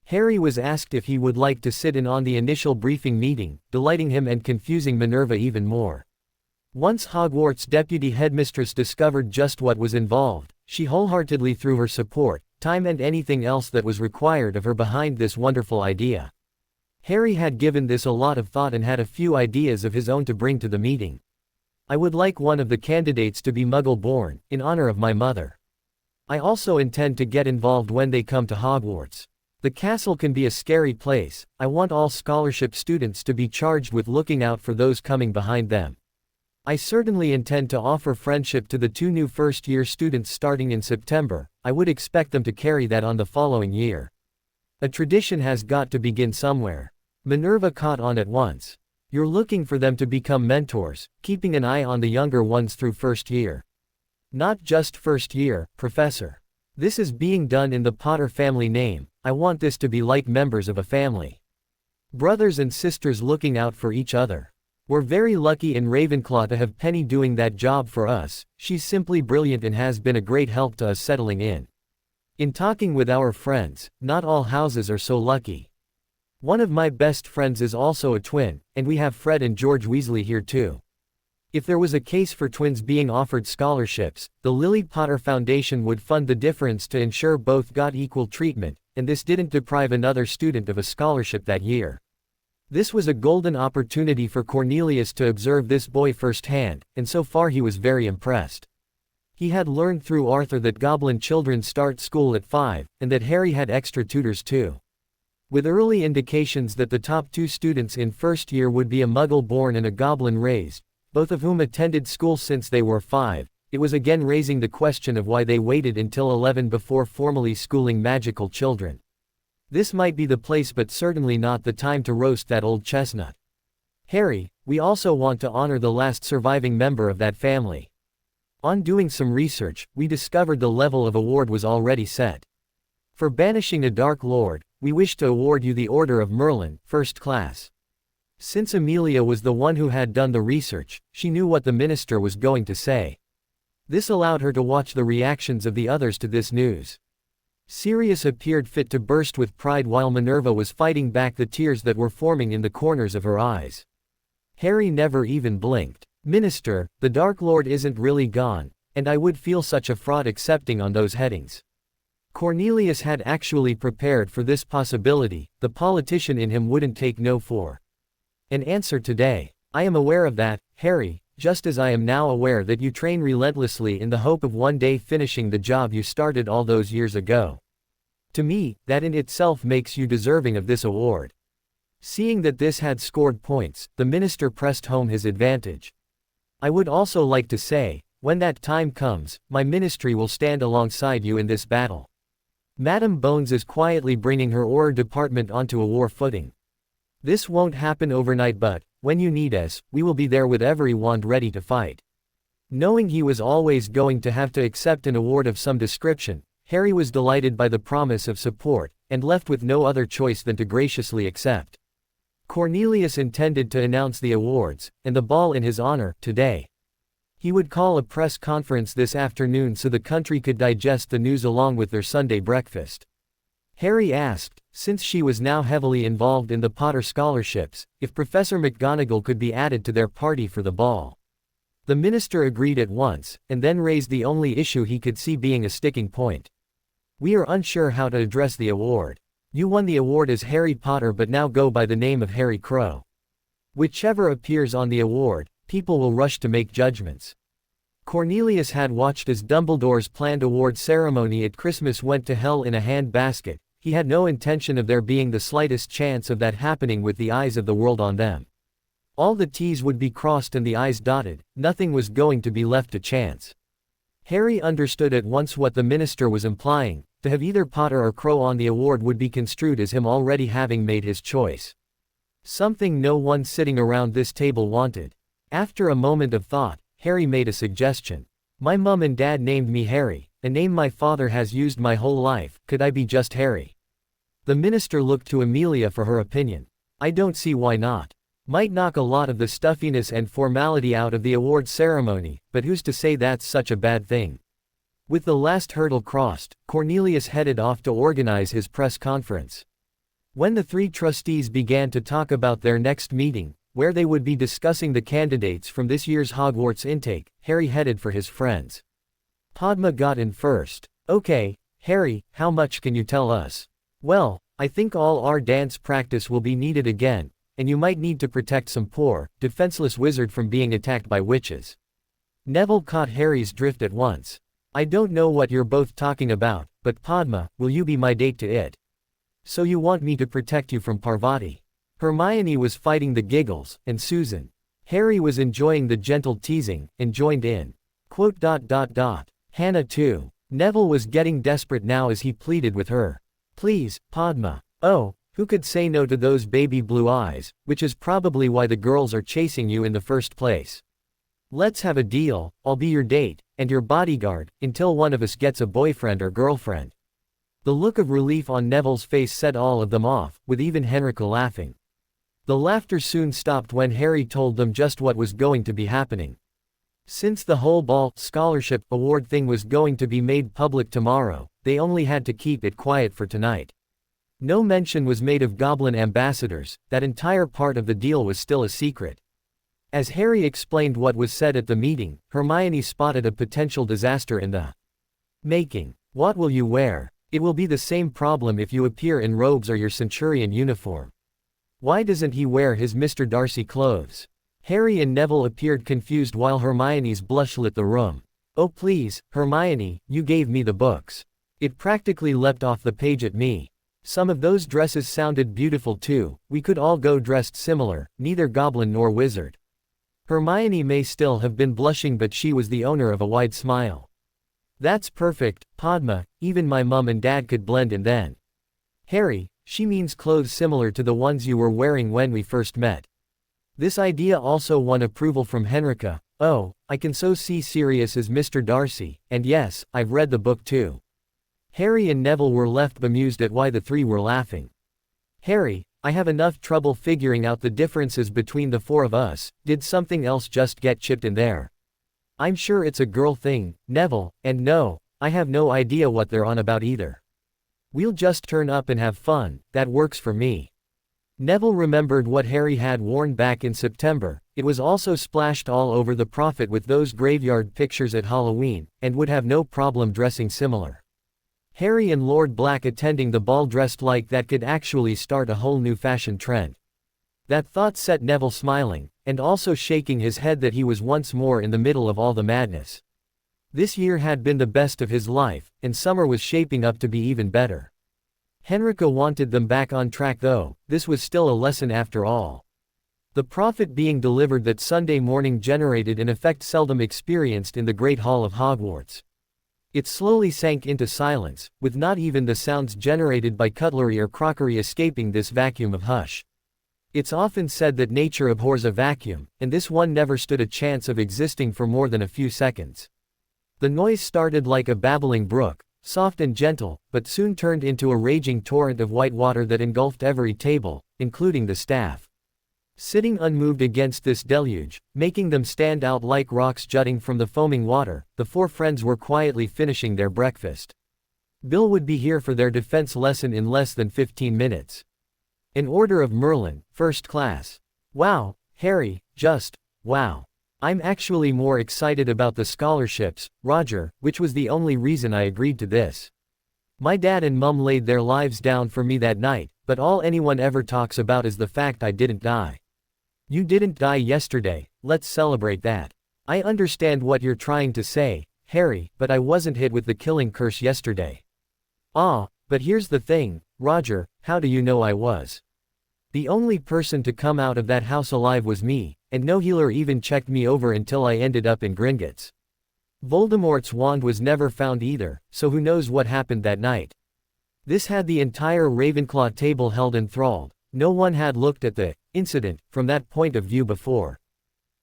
Harry was asked if he would like to sit in on the initial briefing meeting, delighting him and confusing Minerva even more. Once Hogwarts deputy headmistress discovered just what was involved, she wholeheartedly threw her support, time and anything else that was required of her behind this wonderful idea. Harry had given this a lot of thought and had a few ideas of his own to bring to the meeting. I would like one of the candidates to be Muggle-born, in honor of my mother. I also intend to get involved when they come to Hogwarts. The castle can be a scary place. I want all scholarship students to be charged with looking out for those coming behind them. I certainly intend to offer friendship to the two new first-year students starting in September. I would expect them to carry that on the following year. A tradition has got to begin somewhere. Minerva caught on at once. You're looking for them to become mentors, keeping an eye on the younger ones through first year. Not just first year, Professor. This is being done in the Potter family name. I want this to be like members of a family. Brothers and sisters looking out for each other. We're very lucky in Ravenclaw to have Penny doing that job for us. She's simply brilliant and has been a great help to us settling in. In talking with our friends, not all houses are so lucky. One of my best friends is also a twin, and we have Fred and George Weasley here too. If there was a case for twins being offered scholarships, the Lily Potter Foundation would fund the difference to ensure both got equal treatment, and this didn't deprive another student of a scholarship that year. This was a golden opportunity for Cornelius to observe this boy firsthand, and so far he was very impressed. He had learned through Arthur that Goblin children start school at 5, and that Harry had extra tutors too. With early indications that the top two students in first year would be a Muggle-born and a Goblin raised, both of whom attended school since they were 5, it was again raising the question of why they waited until 11 before formally schooling magical children. This might be the place but certainly not the time to roast that old chestnut. Harry, we also want to honor the last surviving member of that family. On doing some research, we discovered the level of award was already set. For banishing a Dark Lord, we wish to award you the Order of Merlin, First Class. Since Amelia was the one who had done the research, she knew what the minister was going to say. This allowed her to watch the reactions of the others to this news. Sirius appeared fit to burst with pride while Minerva was fighting back the tears that were forming in the corners of her eyes. Harry never even blinked. Minister, the Dark Lord isn't really gone, and I would feel such a fraud accepting on those headings. Cornelius had actually prepared for this possibility. The politician in him wouldn't take no for an answer today. I am aware of that, Harry, just as I am now aware that you train relentlessly in the hope of one day finishing the job you started all those years ago. To me, that in itself makes you deserving of this award. Seeing that this had scored points, the minister pressed home his advantage. I would also like to say, when that time comes, my ministry will stand alongside you in this battle. Madam Bones is quietly bringing her Auror department onto a war footing. This won't happen overnight but, when you need us, we will be there with every wand ready to fight. Knowing he was always going to have to accept an award of some description, Harry was delighted by the promise of support, and left with no other choice than to graciously accept. Cornelius intended to announce the awards, and the ball in his honor, today. He would call a press conference this afternoon so the country could digest the news along with their Sunday breakfast. Harry asked, since she was now heavily involved in the Potter scholarships, if Professor McGonagall could be added to their party for the ball. The minister agreed at once, and then raised the only issue he could see being a sticking point. We are unsure how to address the award. You won the award as Harry Potter but now go by the name of Harry Crow. Whichever appears on the award, people will rush to make judgments. Cornelius had watched as Dumbledore's planned award ceremony at Christmas went to hell in a handbasket. He had no intention of there being the slightest chance of that happening with the eyes of the world on them. All the T's would be crossed and the I's dotted, nothing was going to be left to chance. Harry understood at once what the minister was implying. To have either Potter or Crow on the award would be construed as him already having made his choice. Something no one sitting around this table wanted. After a moment of thought, Harry made a suggestion. My mum and dad named me Harry, a name my father has used my whole life. Could I be just Harry? The minister looked to Amelia for her opinion. I don't see why not. Might knock a lot of the stuffiness and formality out of the award ceremony, but who's to say that's such a bad thing? With the last hurdle crossed, Cornelius headed off to organize his press conference. When the three trustees began to talk about their next meeting, where they would be discussing the candidates from this year's Hogwarts intake, Harry headed for his friends. Padma got in first. "Okay, Harry, how much can you tell us?" "Well, I think all our dance practice will be needed again, and you might need to protect some poor, defenseless wizard from being attacked by witches." Neville caught Harry's drift at once. "I don't know what you're both talking about, but Padma, will you be my date to it? So you want me to protect you from Parvati?" Hermione was fighting the giggles, and Susan. Harry was enjoying the gentle teasing, and joined in. Hannah too. Neville was getting desperate now as he pleaded with her. "Please, Padma. Oh, who could say no to those baby blue eyes, which is probably why the girls are chasing you in the first place. Let's have a deal, I'll be your date, and your bodyguard, until one of us gets a boyfriend or girlfriend." The look of relief on Neville's face set all of them off, with even Henrika laughing. The laughter soon stopped when Harry told them just what was going to be happening. Since the whole ball scholarship award thing was going to be made public tomorrow, they only had to keep it quiet for tonight. No mention was made of Goblin ambassadors, that entire part of the deal was still a secret. As Harry explained what was said at the meeting, Hermione spotted a potential disaster in the making. "What will you wear? It will be the same problem if you appear in robes or your Centurion uniform. Why doesn't he wear his Mr. Darcy clothes?" Harry and Neville appeared confused while Hermione's blush lit the room. "Oh please, Hermione, you gave me the books. It practically leapt off the page at me. Some of those dresses sounded beautiful too, we could all go dressed similar, neither goblin nor wizard." Hermione may still have been blushing, but she was the owner of a wide smile. "That's perfect, Padma, even my mum and dad could blend in then." "Harry, she means clothes similar to the ones you were wearing when we first met." This idea also won approval from Henrika. "Oh, I can so see Sirius as Mr. Darcy, and yes, I've read the book too." Harry and Neville were left bemused at why the three were laughing. "Harry, I have enough trouble figuring out the differences between the four of us, did something else just get chipped in there?" "I'm sure it's a girl thing, Neville, and no, I have no idea what they're on about either. We'll just turn up and have fun, that works for me." Neville remembered what Harry had worn back in September. It was also splashed all over the Prophet with those graveyard pictures at Halloween, and would have no problem dressing similar. Harry and Lord Black attending the ball dressed like that could actually start a whole new fashion trend. That thought set Neville smiling, and also shaking his head that he was once more in the middle of all the madness. This year had been the best of his life, and summer was shaping up to be even better. Henrika wanted them back on track though, this was still a lesson after all. The prophet being delivered that Sunday morning generated an effect seldom experienced in the Great Hall of Hogwarts. It slowly sank into silence, with not even the sounds generated by cutlery or crockery escaping this vacuum of hush. It's often said that nature abhors a vacuum, and this one never stood a chance of existing for more than a few seconds. The noise started like a babbling brook, soft and gentle, but soon turned into a raging torrent of white water that engulfed every table, including the staff. Sitting unmoved against this deluge, making them stand out like rocks jutting from the foaming water, the four friends were quietly finishing their breakfast. Bill would be here for their defense lesson in less than 15 minutes. An Order of Merlin, First Class. Wow, Harry, just, wow. I'm actually more excited about the scholarships, Roger, which was the only reason I agreed to this. My dad and mum laid their lives down for me that night, but all anyone ever talks about is the fact I didn't die. You didn't die yesterday, let's celebrate that. I understand what you're trying to say, Harry, but I wasn't hit with the killing curse yesterday. Ah, but here's the thing, Roger, how do you know I was? The only person to come out of that house alive was me, and no healer even checked me over until I ended up in Gringotts. Voldemort's wand was never found either, so who knows what happened that night. This had the entire Ravenclaw table held enthralled. No one had looked at the incident from that point of view before.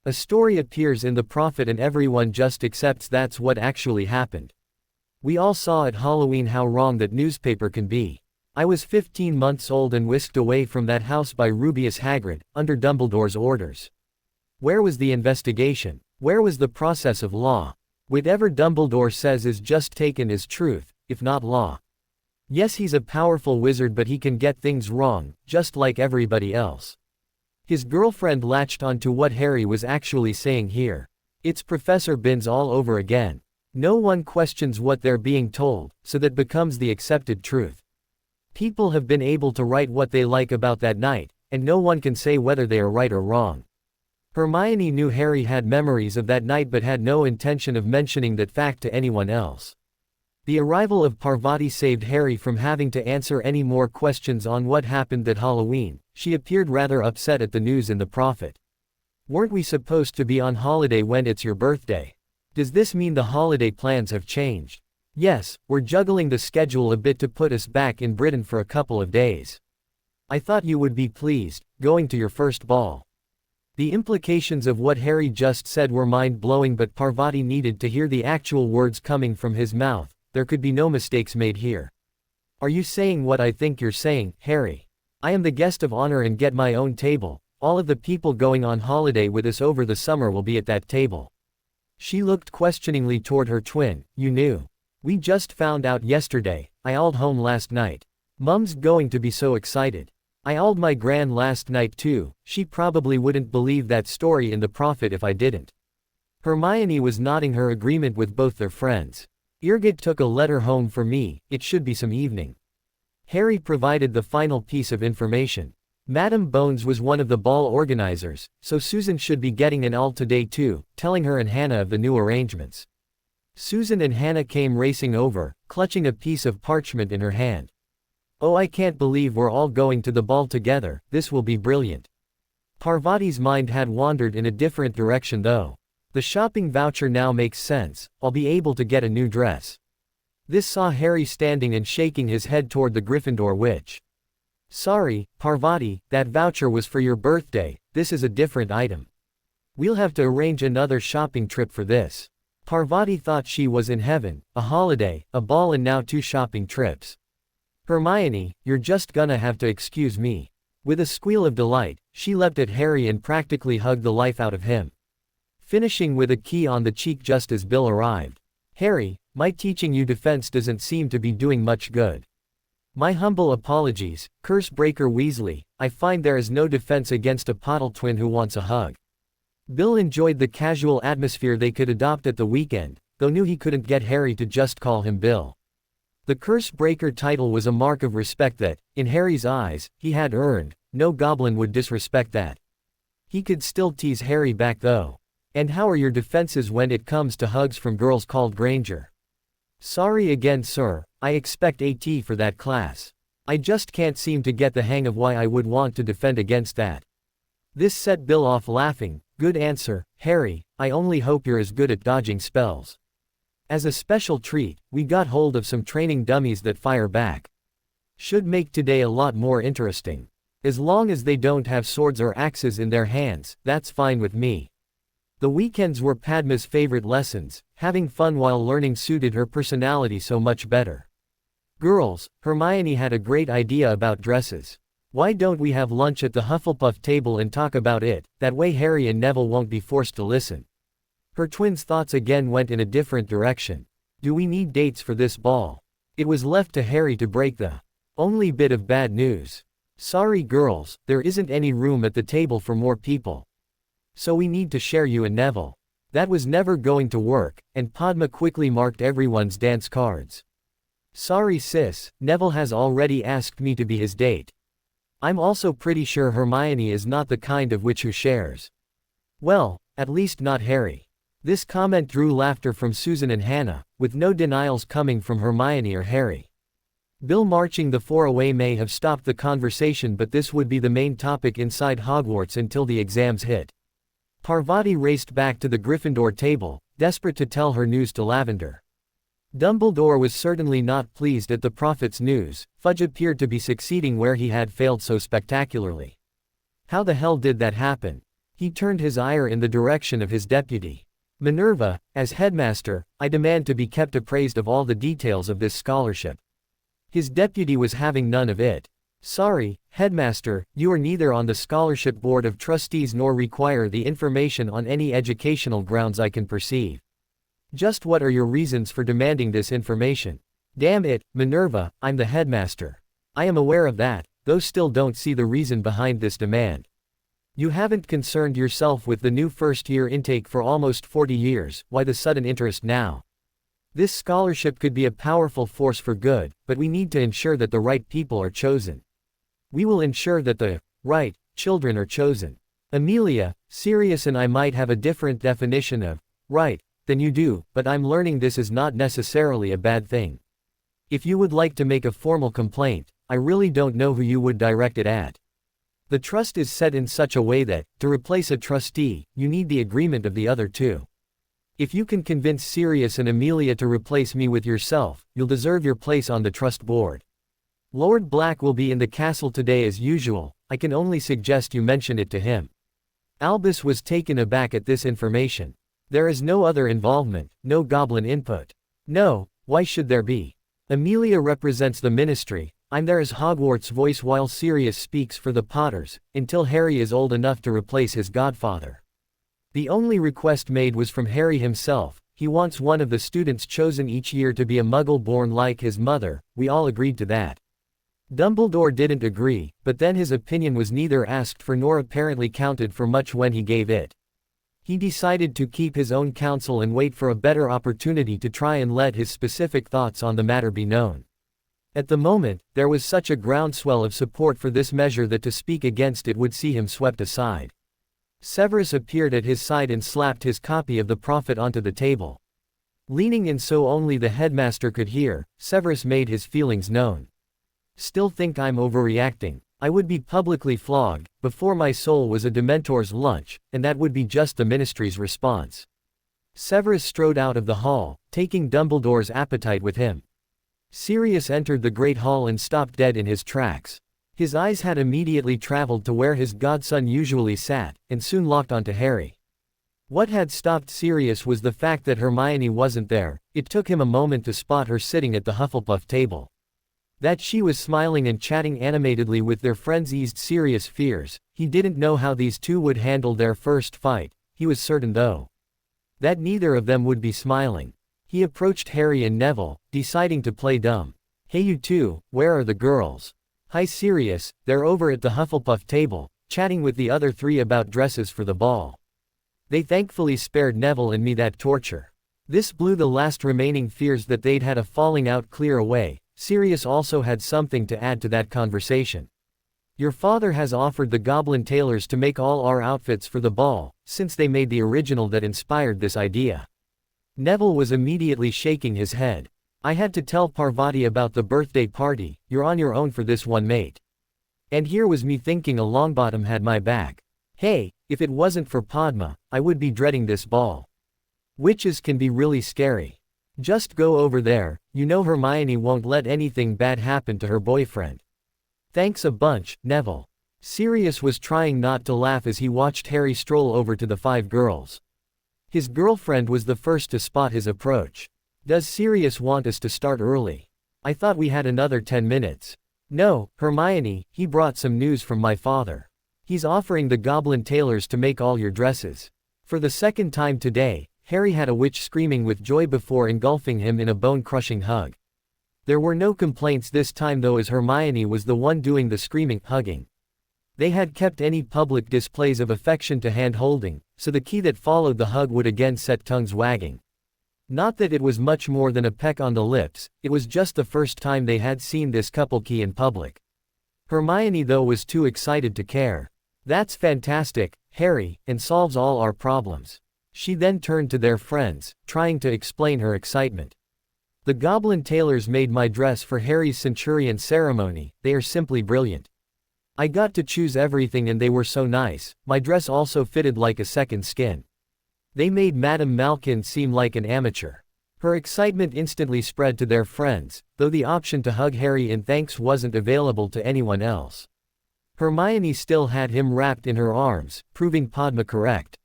A story appears in the Prophet and everyone just accepts that's what actually happened. We all saw at Halloween how wrong that newspaper can be. I was 15 months old and whisked away from that house by Rubeus Hagrid, under Dumbledore's orders. Where was the investigation? Where was the process of law? Whatever Dumbledore says is just taken as truth, if not law. Yes, he's a powerful wizard, but he can get things wrong, just like everybody else. His girlfriend latched onto what Harry was actually saying here. It's Professor Binns all over again. No one questions what they're being told, so that becomes the accepted truth. People have been able to write what they like about that night, and no one can say whether they are right or wrong. Hermione knew Harry had memories of that night but had no intention of mentioning that fact to anyone else. The arrival of Parvati saved Harry from having to answer any more questions on what happened that Halloween. She appeared rather upset at the news in the Prophet. Weren't we supposed to be on holiday when it's your birthday? Does this mean the holiday plans have changed? Yes, we're juggling the schedule a bit to put us back in Britain for a couple of days. I thought you would be pleased, going to your first ball. The implications of what Harry just said were mind-blowing, but Parvati needed to hear the actual words coming from his mouth. There could be no mistakes made here. Are you saying what I think you're saying, Harry? I am the guest of honor and get my own table. All of the people going on holiday with us over the summer will be at that table. She looked questioningly toward her twin. You knew. We just found out yesterday. I owled home last night. Mum's going to be so excited. I owled my gran last night too. She probably wouldn't believe that story in the Prophet if I didn't. Hermione was nodding her agreement with both their friends. Irgit took a letter home for me. It should be some evening. Harry provided the final piece of information. Madame Bones was one of the ball organizers, so Susan should be getting an owl today too, telling her and Hannah of the new arrangements. Susan and Hannah came racing over, clutching a piece of parchment in her hand. Oh, I can't believe we're all going to the ball together. This will be brilliant. Parvati's mind had wandered in a different direction though. The shopping voucher now makes sense. I'll be able to get a new dress. This saw Harry standing and shaking his head toward the Gryffindor witch. Sorry, Parvati, that voucher was for your birthday. This is a different item. We'll have to arrange another shopping trip for this. Parvati thought she was in heaven, a holiday, a ball, and now 2 shopping trips. Hermione, you're just gonna have to excuse me. With a squeal of delight, she leapt at Harry and practically hugged the life out of him, finishing with a key on the cheek just as Bill arrived. Harry, my teaching you defense doesn't seem to be doing much good. My humble apologies, Cursebreaker Weasley. I find there is no defense against a Poddle twin who wants a hug. Bill enjoyed the casual atmosphere they could adopt at the weekend, though knew he couldn't get Harry to just call him Bill. The Cursebreaker title was a mark of respect that, in Harry's eyes, he had earned. No goblin would disrespect that. He could still tease Harry back though. And how are your defenses when it comes to hugs from girls called Granger? Sorry again, sir, I expect AT for that class. I just can't seem to get the hang of why I would want to defend against that. This set Bill off laughing. Good answer, Harry, I only hope you're as good at dodging spells. As a special treat, we got hold of some training dummies that fire back. Should make today a lot more interesting. As long as they don't have swords or axes in their hands, that's fine with me. The weekends were Padma's favorite lessons. Having fun while learning suited her personality so much better. Girls, Hermione had a great idea about dresses. Why don't we have lunch at the Hufflepuff table and talk about it? That way Harry and Neville won't be forced to listen. Her twins' thoughts again went in a different direction. Do we need dates for this ball? It was left to Harry to break the only bit of bad news. Sorry girls, there isn't any room at the table for more people. So we need to share you and Neville. That was never going to work, and Padma quickly marked everyone's dance cards. Sorry sis, Neville has already asked me to be his date. I'm also pretty sure Hermione is not the kind of witch who shares. Well, at least not Harry. This comment drew laughter from Susan and Hannah, with no denials coming from Hermione or Harry. Bill marching the 4 away may have stopped the conversation, but this would be the main topic inside Hogwarts until the exams hit. Parvati raced back to the Gryffindor table, desperate to tell her news to Lavender. Dumbledore was certainly not pleased at the Prophet's news. Fudge appeared to be succeeding where he had failed so spectacularly. How the hell did that happen? He turned his ire in the direction of his deputy. Minerva, as headmaster, I demand to be kept appraised of all the details of this scholarship. His deputy was having none of it. Sorry, headmaster, you are neither on the scholarship board of trustees nor require the information on any educational grounds I can perceive. Just what are your reasons for demanding this information? Damn it, Minerva, I'm the headmaster. I am aware of that, though still don't see the reason behind this demand. You haven't concerned yourself with the new first-year intake for almost 40 years, why the sudden interest now? This scholarship could be a powerful force for good, but we need to ensure that the right people are chosen. We will ensure that the right children are chosen. Amelia, Sirius and I might have a different definition of right than you do, but I'm learning this is not necessarily a bad thing. If you would like to make a formal complaint, I really don't know who you would direct it at. The trust is set in such a way that, to replace a trustee, you need the agreement of the other two. If you can convince Sirius and Amelia to replace me with yourself, you'll deserve your place on the trust board. Lord Black will be in the castle today as usual, I can only suggest you mention it to him. Albus was taken aback at this information. There is no other involvement, no goblin input. No, why should there be? Amelia represents the ministry, I'm there as Hogwarts' voice while Sirius speaks for the Potters, until Harry is old enough to replace his godfather. The only request made was from Harry himself, he wants one of the students chosen each year to be a muggle born like his mother, we all agreed to that. Dumbledore didn't agree, but then his opinion was neither asked for nor apparently counted for much when he gave it. He decided to keep his own counsel and wait for a better opportunity to try and let his specific thoughts on the matter be known. At the moment, there was such a groundswell of support for this measure that to speak against it would see him swept aside. Severus appeared at his side and slapped his copy of the Prophet onto the table. Leaning in so only the headmaster could hear, Severus made his feelings known. Still think I'm overreacting. I would be publicly flogged, before my soul was a Dementor's lunch, and that would be just the ministry's response. Severus strode out of the hall, taking Dumbledore's appetite with him. Sirius entered the great hall and stopped dead in his tracks. His eyes had immediately traveled to where his godson usually sat, and soon locked onto Harry. What had stopped Sirius was the fact that Hermione wasn't there. It took him a moment to spot her sitting at the Hufflepuff table. That she was smiling and chatting animatedly with their friends eased Sirius' fears. He didn't know how these two would handle their first fight, he was certain though that neither of them would be smiling. He approached Harry and Neville, deciding to play dumb. Hey you two, where are the girls? Hi Sirius, they're over at the Hufflepuff table, chatting with the other three about dresses for the ball. They thankfully spared Neville and me that torture. This blew the last remaining fears that they'd had a falling out clear away. Sirius also had something to add to that conversation. Your father has offered the Goblin tailors to make all our outfits for the ball, since they made the original that inspired this idea. Neville was immediately shaking his head. I had to tell Parvati about the birthday party, you're on your own for this one mate. And here was me thinking a Longbottom had my back. Hey, if it wasn't for Padma, I would be dreading this ball. Witches can be really scary. Just go over there, you know Hermione won't let anything bad happen to her boyfriend. Thanks a bunch, Neville. Sirius was trying not to laugh as he watched Harry stroll over to the five girls. His girlfriend was the first to spot his approach. Does Sirius want us to start early? I thought we had another 10 minutes. No, Hermione, he brought some news from my father. He's offering the Goblin tailors to make all your dresses. For the second time today, Harry had a witch screaming with joy before engulfing him in a bone-crushing hug. There were no complaints this time though, as Hermione was the one doing the screaming, hugging. They had kept any public displays of affection to hand-holding, so the key that followed the hug would again set tongues wagging. Not that it was much more than a peck on the lips, it was just the first time they had seen this couple key in public. Hermione though was too excited to care. That's fantastic, Harry, and solves all our problems. She then turned to their friends, trying to explain her excitement. The Goblin tailors made my dress for Harry's Centurion ceremony, they are simply brilliant. I got to choose everything and they were so nice, my dress also fitted like a second skin. They made Madame Malkin seem like an amateur. Her excitement instantly spread to their friends, though the option to hug Harry in thanks wasn't available to anyone else. Hermione still had him wrapped in her arms, proving Padma correct.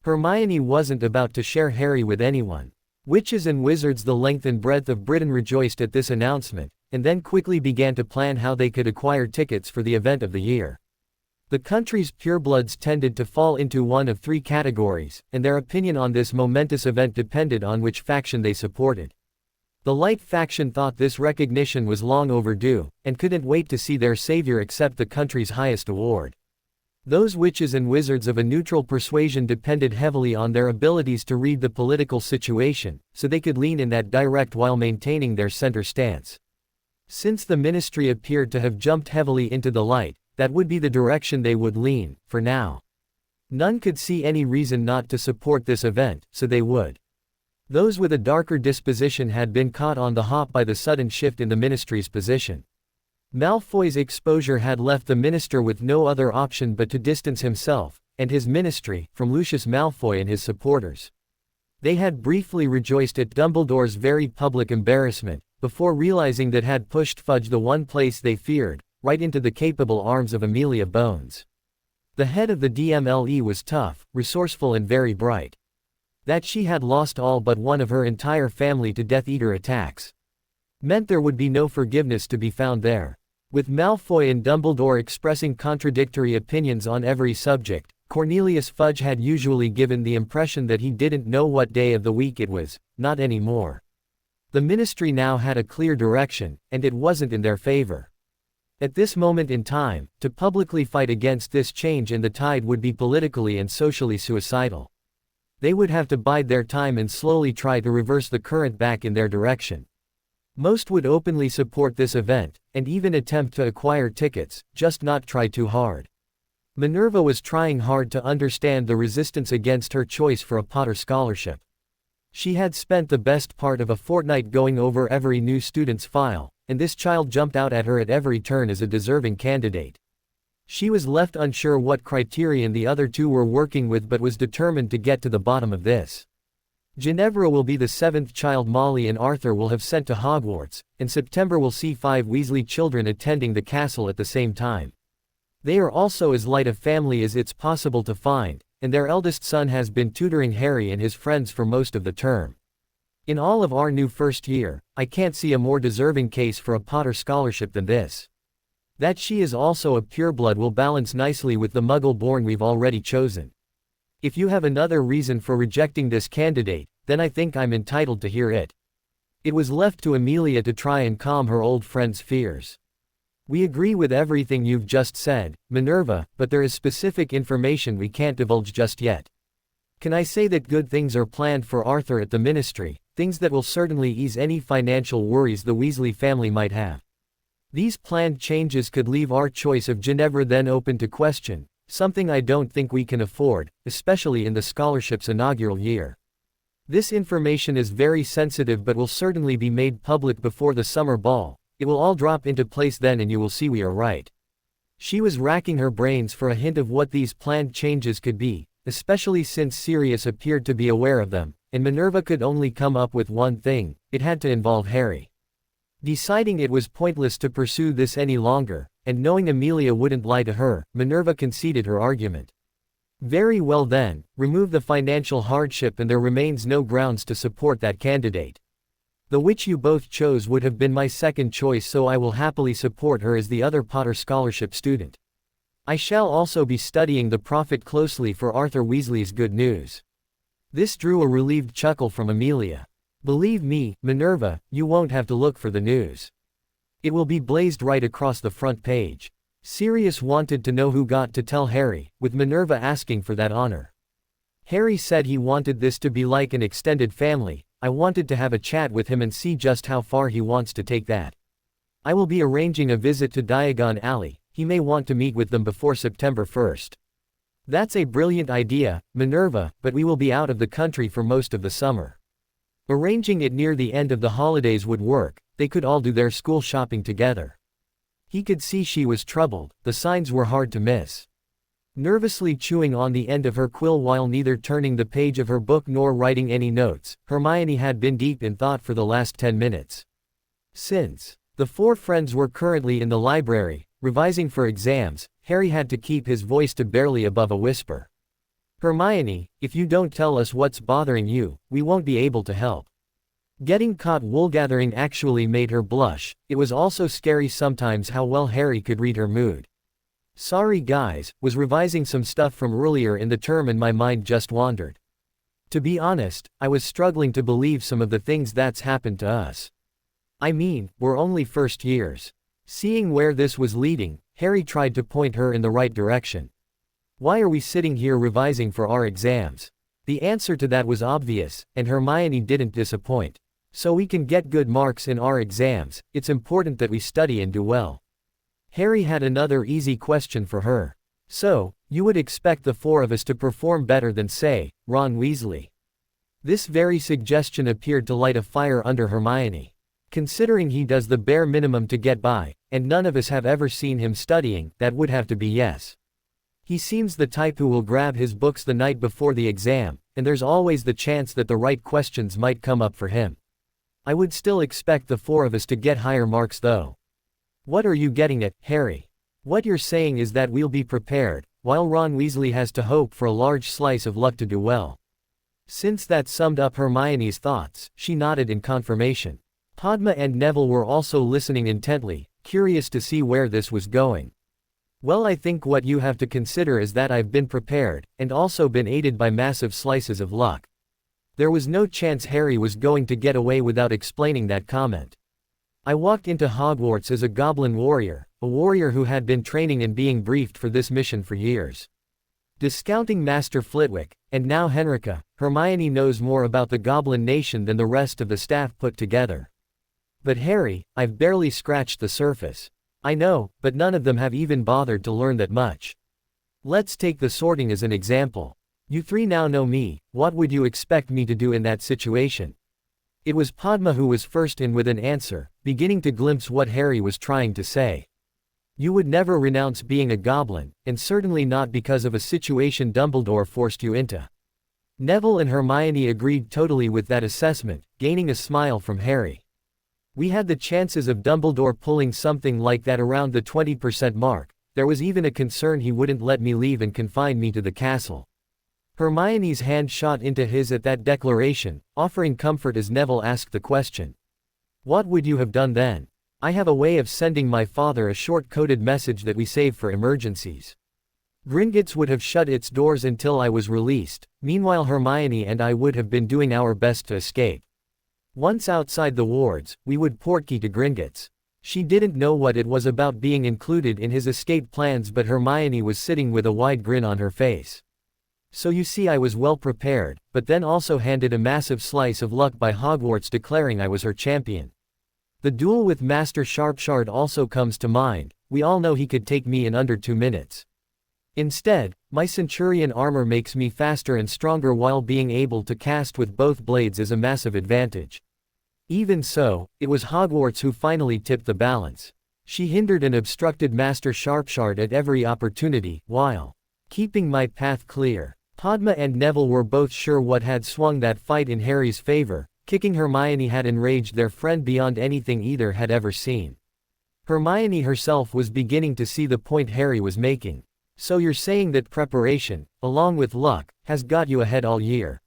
Hermione wasn't about to share Harry with anyone. Witches and wizards the length and breadth of Britain rejoiced at this announcement, and then quickly began to plan how they could acquire tickets for the event of the year. The country's purebloods tended to fall into one of three categories, and their opinion on this momentous event depended on which faction they supported. The Light faction thought this recognition was long overdue, and couldn't wait to see their savior accept the country's highest award. Those witches and wizards of a neutral persuasion depended heavily on their abilities to read the political situation, so they could lean in that direct while maintaining their center stance. Since the ministry appeared to have jumped heavily into the light, that would be the direction they would lean, for now. None could see any reason not to support this event, so they would. Those with a darker disposition had been caught on the hop by the sudden shift in the ministry's position. Malfoy's exposure had left the minister with no other option but to distance himself, and his ministry, from Lucius Malfoy and his supporters. They had briefly rejoiced at Dumbledore's very public embarrassment, before realizing that had pushed Fudge the one place they feared, right into the capable arms of Amelia Bones. The head of the DMLE was tough, resourceful and very bright. That she had lost all but one of her entire family to Death Eater attacks meant there would be no forgiveness to be found there. With Malfoy and Dumbledore expressing contradictory opinions on every subject, Cornelius Fudge had usually given the impression that he didn't know what day of the week it was, not anymore. The ministry now had a clear direction, and it wasn't in their favor. At this moment in time, to publicly fight against this change in the tide would be politically and socially suicidal. They would have to bide their time and slowly try to reverse the current back in their direction. Most would openly support this event, and even attempt to acquire tickets, just not try too hard. Minerva was trying hard to understand the resistance against her choice for a Potter scholarship. She had spent the best part of a fortnight going over every new student's file, and this child jumped out at her at every turn as a deserving candidate. She was left unsure what criterion the other two were working with but was determined to get to the bottom of this. Ginevra will be the seventh child Molly and Arthur will have sent to Hogwarts, and September will see 5 Weasley children attending the castle at the same time. They are also as light a family as it's possible to find, and their eldest son has been tutoring Harry and his friends for most of the term. In all of our new first year, I can't see a more deserving case for a Potter scholarship than this. That she is also a pureblood will balance nicely with the Muggle-born we've already chosen. If you have another reason for rejecting this candidate, then I think I'm entitled to hear it. It was left to Amelia to try and calm her old friend's fears. We agree with everything you've just said, Minerva, but there is specific information we can't divulge just yet. Can I say that good things are planned for Arthur at the ministry, things that will certainly ease any financial worries the Weasley family might have. These planned changes could leave our choice of Ginevra then open to question, something I don't think we can afford, especially in the scholarship's inaugural year. This information is very sensitive but will certainly be made public before the summer ball. It will all drop into place then and you will see we are right. She was racking her brains for a hint of what these planned changes could be, especially since Sirius appeared to be aware of them, and Minerva could only come up with one thing: it had to involve Harry. Deciding it was pointless to pursue this any longer, and knowing Amelia wouldn't lie to her, Minerva conceded her argument. Very well then, remove the financial hardship and there remains no grounds to support that candidate. The which you both chose would have been my second choice, so I will happily support her as the other Potter scholarship student. I shall also be studying the prophet closely for Arthur Weasley's good news. This drew a relieved chuckle from Amelia. Believe me, Minerva, you won't have to look for the news. It will be blazed right across the front page. Sirius wanted to know who got to tell Harry, with Minerva asking for that honor. Harry said he wanted this to be like an extended family. I wanted to have a chat with him and see just how far he wants to take that. I will be arranging a visit to Diagon Alley. He may want to meet with them before September 1st. That's a brilliant idea, Minerva, but we will be out of the country for most of the summer. Arranging it near the end of the holidays would work. They could all do their school shopping together. He could see she was troubled. The signs were hard to miss. Nervously chewing on the end of her quill while neither turning the page of her book nor writing any notes, Hermione had been deep in thought for the last 10 minutes. Since the 4 friends were currently in the library, revising for exams, Harry had to keep his voice to barely above a whisper. Hermione, if you don't tell us what's bothering you, we won't be able to help. Getting caught woolgathering actually made her blush. It was also scary sometimes how well Harry could read her mood. Sorry guys, was revising some stuff from earlier in the term and my mind just wandered. To be honest, I was struggling to believe some of the things that's happened to us. I mean, we're only first years. Seeing where this was leading, Harry tried to point her in the right direction. Why are we sitting here revising for our exams? The answer to that was obvious, and Hermione didn't disappoint. So we can get good marks in our exams, it's important that we study and do well. Harry had another easy question for her. So, you would expect the four of us to perform better than, say, Ron Weasley. This very suggestion appeared to light a fire under Hermione. Considering he does the bare minimum to get by, and none of us have ever seen him studying, that would have to be yes. He seems the type who will grab his books the night before the exam, and there's always the chance that the right questions might come up for him. I would still expect the four of us to get higher marks though. What are you getting at, Harry? What you're saying is that we'll be prepared, while Ron Weasley has to hope for a large slice of luck to do well. Since that summed up Hermione's thoughts, she nodded in confirmation. Padma and Neville were also listening intently, curious to see where this was going. Well, I think what you have to consider is that I've been prepared, and also been aided by massive slices of luck. There was no chance Harry was going to get away without explaining that comment. I walked into Hogwarts as a goblin warrior, a warrior who had been training and being briefed for this mission for years. Discounting Master Flitwick, and now Henrika, Hermione knows more about the Goblin Nation than the rest of the staff put together. But Harry, I've barely scratched the surface. I know, but none of them have even bothered to learn that much. Let's take the sorting as an example. You three now know me, what would you expect me to do in that situation? It was Padma who was first in with an answer, beginning to glimpse what Harry was trying to say. You would never renounce being a goblin, and certainly not because of a situation Dumbledore forced you into. Neville and Hermione agreed totally with that assessment, gaining a smile from Harry. We had the chances of Dumbledore pulling something like that around the 20% mark. There was even a concern he wouldn't let me leave and confine me to the castle. Hermione's hand shot into his at that declaration, offering comfort as Neville asked the question. What would you have done then? I have a way of sending my father a short-coded message that we save for emergencies. Gringotts would have shut its doors until I was released, meanwhile Hermione and I would have been doing our best to escape. Once outside the wards, we would portkey to Gringotts. She didn't know what it was about being included in his escape plans, but Hermione was sitting with a wide grin on her face. So you see, I was well prepared, but then also handed a massive slice of luck by Hogwarts declaring I was her champion. The duel with Master Sharpshard also comes to mind. We all know he could take me in under 2 minutes. Instead, my Centurion armor makes me faster and stronger, while being able to cast with both blades is a massive advantage. Even so, it was Hogwarts who finally tipped the balance. She hindered and obstructed Master Sharpshard at every opportunity, while keeping my path clear. Padma and Neville were both sure what had swung that fight in Harry's favor. Kicking Hermione had enraged their friend beyond anything either had ever seen. Hermione herself was beginning to see the point Harry was making. So you're saying that preparation, along with luck, has got you ahead all year?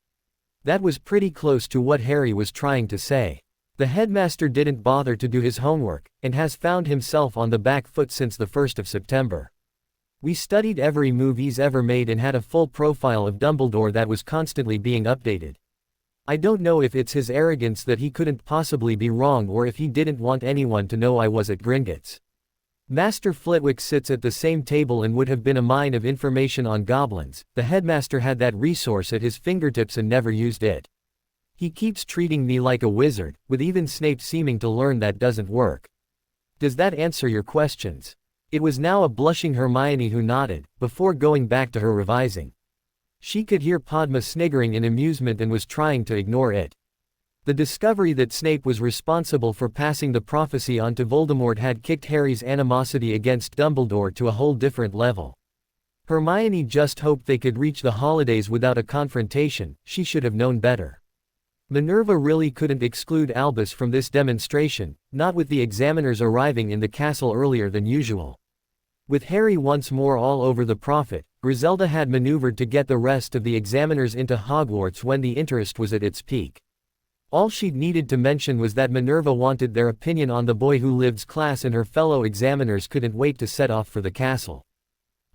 That was pretty close to what Harry was trying to say. The headmaster didn't bother to do his homework, and has found himself on the back foot since the 1st of September. We studied every move he's ever made and had a full profile of Dumbledore that was constantly being updated. I don't know if it's his arrogance that he couldn't possibly be wrong, or if he didn't want anyone to know I was at Gringotts. Master Flitwick sits at the same table and would have been a mine of information on goblins. The headmaster had that resource at his fingertips and never used it. He keeps treating me like a wizard, with even Snape seeming to learn that doesn't work. Does that answer your questions? It was now a blushing Hermione who nodded, before going back to her revising. She could hear Padma sniggering in amusement and was trying to ignore it. The discovery that Snape was responsible for passing the prophecy on to Voldemort had kicked Harry's animosity against Dumbledore to a whole different level. Hermione just hoped they could reach the holidays without a confrontation. She should have known better. Minerva really couldn't exclude Albus from this demonstration, not with the examiners arriving in the castle earlier than usual. With Harry once more all over the prophet, Griselda had maneuvered to get the rest of the examiners into Hogwarts when the interest was at its peak. All she'd needed to mention was that Minerva wanted their opinion on the boy who lives class and her fellow examiners couldn't wait to set off for the castle.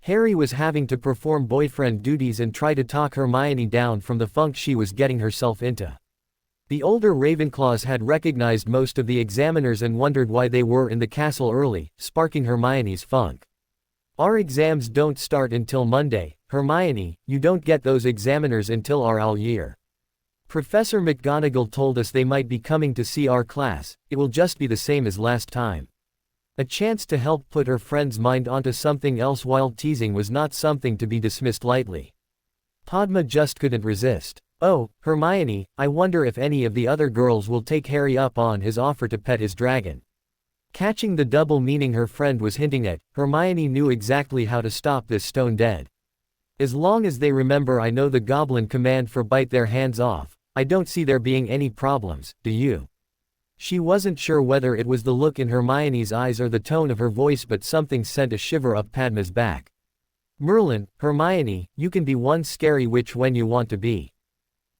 Harry was having to perform boyfriend duties and try to talk Hermione down from the funk she was getting herself into. The older Ravenclaws had recognized most of the examiners and wondered why they were in the castle early, sparking Hermione's funk. Our exams don't start until Monday, Hermione, you don't get those examiners until our all year. Professor McGonagall told us they might be coming to see our class, it will just be the same as last time. A chance to help put her friend's mind onto something else while teasing was not something to be dismissed lightly. Padma just couldn't resist. Oh, Hermione, I wonder if any of the other girls will take Harry up on his offer to pet his dragon. Catching the double meaning her friend was hinting at, Hermione knew exactly how to stop this stone dead. As long as they remember I know the goblin command for bite their hands off, I don't see there being any problems, do you? She wasn't sure whether it was the look in Hermione's eyes or the tone of her voice, but something sent a shiver up Padma's back. Merlin, Hermione, you can be one scary witch when you want to be.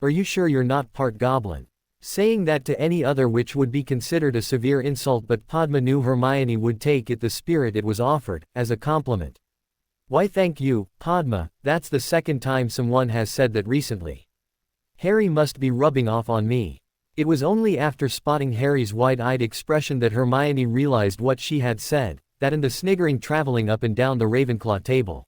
Are you sure you're not part goblin? Saying that to any other witch would be considered a severe insult, but Padma knew Hermione would take it the spirit it was offered, as a compliment. Why thank you, Padma, that's the second time someone has said that recently. Harry must be rubbing off on me. It was only after spotting Harry's wide-eyed expression that Hermione realized what she had said, that and the sniggering traveling up and down the Ravenclaw table.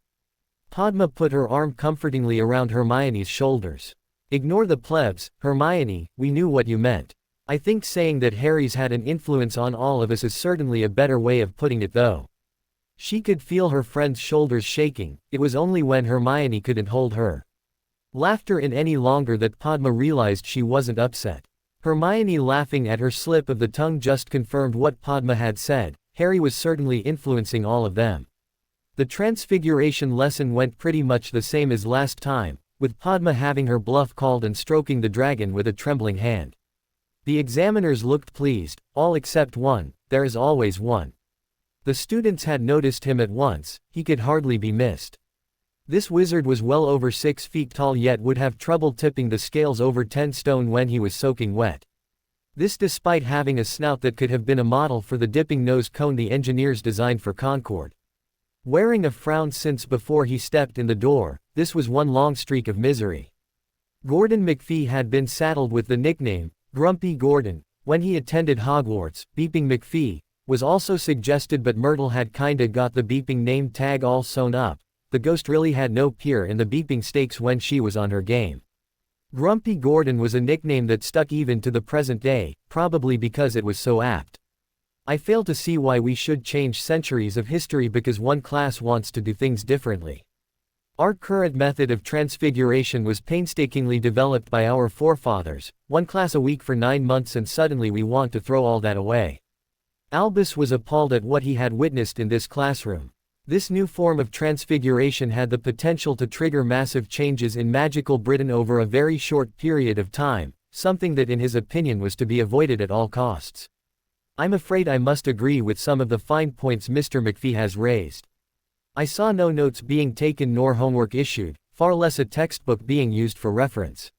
Padma put her arm comfortingly around Hermione's shoulders. Ignore the plebs, Hermione, we knew what you meant. I think saying that Harry's had an influence on all of us is certainly a better way of putting it though. She could feel her friend's shoulders shaking, it was only when Hermione couldn't hold her laughter in any longer that Padma realized she wasn't upset. Hermione laughing at her slip of the tongue just confirmed what Padma had said, Harry was certainly influencing all of them. The transfiguration lesson went pretty much the same as last time, with Padma having her bluff called and stroking the dragon with a trembling hand. The examiners looked pleased, all except one, there is always one. The students had noticed him at once, he could hardly be missed. This wizard was well over 6 feet tall yet would have trouble tipping the scales over 10 stone when he was soaking wet. This despite having a snout that could have been a model for the dipping nose cone the engineers designed for Concord. Wearing a frown since before he stepped in the door, this was one long streak of misery. Gordon McPhee had been saddled with the nickname, Grumpy Gordon, when he attended Hogwarts. Beeping McPhee was also suggested, but Myrtle had kinda got the beeping name tag all sewn up. The ghost really had no peer in the beeping stakes when she was on her game. Grumpy Gordon was a nickname that stuck even to the present day, probably because it was so apt. I fail to see why we should change centuries of history because one class wants to do things differently. Our current method of transfiguration was painstakingly developed by our forefathers, one class a week for 9 months, and suddenly we want to throw all that away. Albus was appalled at what he had witnessed in this classroom. This new form of transfiguration had the potential to trigger massive changes in magical Britain over a very short period of time, something that in his opinion was to be avoided at all costs. I'm afraid I must agree with some of the fine points Mr. McPhee has raised. I saw no notes being taken nor homework issued, far less a textbook being used for reference.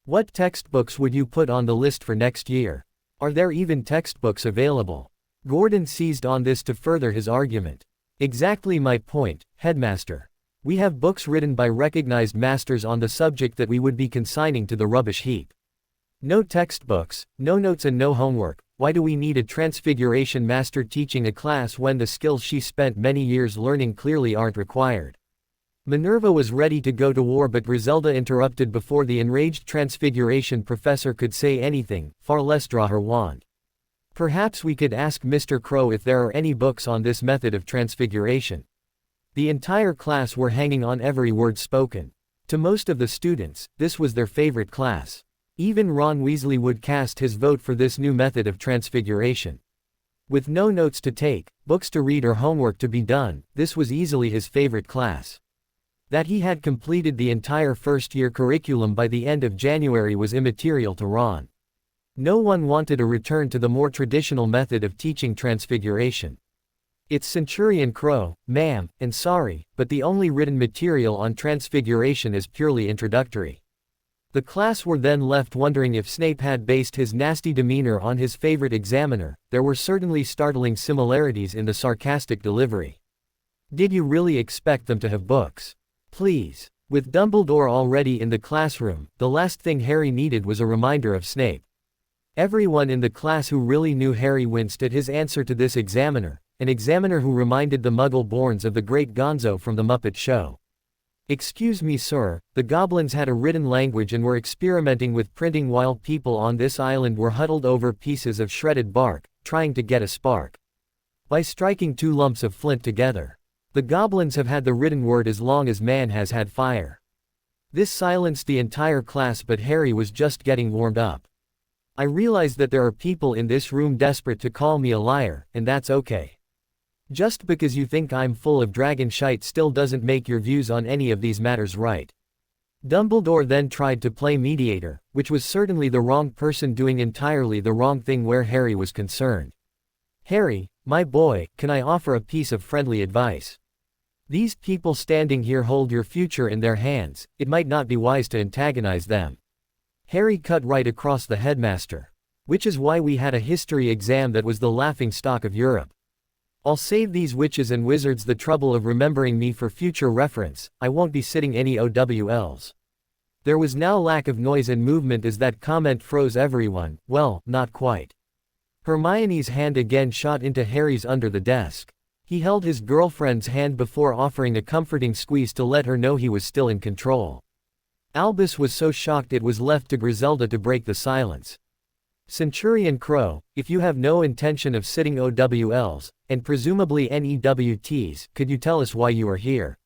What textbooks would you put on the list for next year? Are there even textbooks available? Gordon seized on this to further his argument. Exactly my point, headmaster. We have books written by recognized masters on the subject that we would be consigning to the rubbish heap. No textbooks, no notes and no homework. Why do we need a transfiguration master teaching a class when the skills she spent many years learning clearly aren't required? Minerva was ready to go to war, but Griselda interrupted before the enraged transfiguration professor could say anything, far less draw her wand. Perhaps we could ask Mr. Crow if there are any books on this method of transfiguration. The entire class were hanging on every word spoken. To most of the students, this was their favorite class. Even Ron Weasley would cast his vote for this new method of transfiguration. With no notes to take, books to read or homework to be done, this was easily his favorite class. That he had completed the entire first-year curriculum by the end of January was immaterial to Ron. No one wanted a return to the more traditional method of teaching transfiguration. It's Centurion Crow, ma'am, and sorry, but the only written material on transfiguration is purely introductory. The class were then left wondering if Snape had based his nasty demeanor on his favorite examiner. There were certainly startling similarities in the sarcastic delivery. Did you really expect them to have books? Please. With Dumbledore already in the classroom, the last thing Harry needed was a reminder of Snape. Everyone in the class who really knew Harry winced at his answer to this examiner, an examiner who reminded the Muggle-borns of the great Gonzo from the Muppet Show. Excuse me sir, the goblins had a written language and were experimenting with printing while people on this island were huddled over pieces of shredded bark, trying to get a spark. By striking two lumps of flint together. The goblins have had the written word as long as man has had fire. This silenced the entire class, but Harry was just getting warmed up. I realize that there are people in this room desperate to call me a liar, and that's okay. Just because you think I'm full of dragon shite still doesn't make your views on any of these matters right. Dumbledore then tried to play mediator, which was certainly the wrong person doing entirely the wrong thing where Harry was concerned. Harry, my boy, can I offer a piece of friendly advice? These people standing here hold your future in their hands, it might not be wise to antagonize them. Harry cut right across the headmaster. Which is why we had a history exam that was the laughing stock of Europe. I'll save these witches and wizards the trouble of remembering me for future reference, I won't be sitting any OWLs. There was now lack of noise and movement as that comment froze everyone. Well, not quite. Hermione's hand again shot into Harry's under the desk. He held his girlfriend's hand before offering a comforting squeeze to let her know he was still in control. Albus was so shocked it was left to Griselda to break the silence. Centurion Crow, if you have no intention of sitting OWLs, and presumably NEWTs, could you tell us why you are here?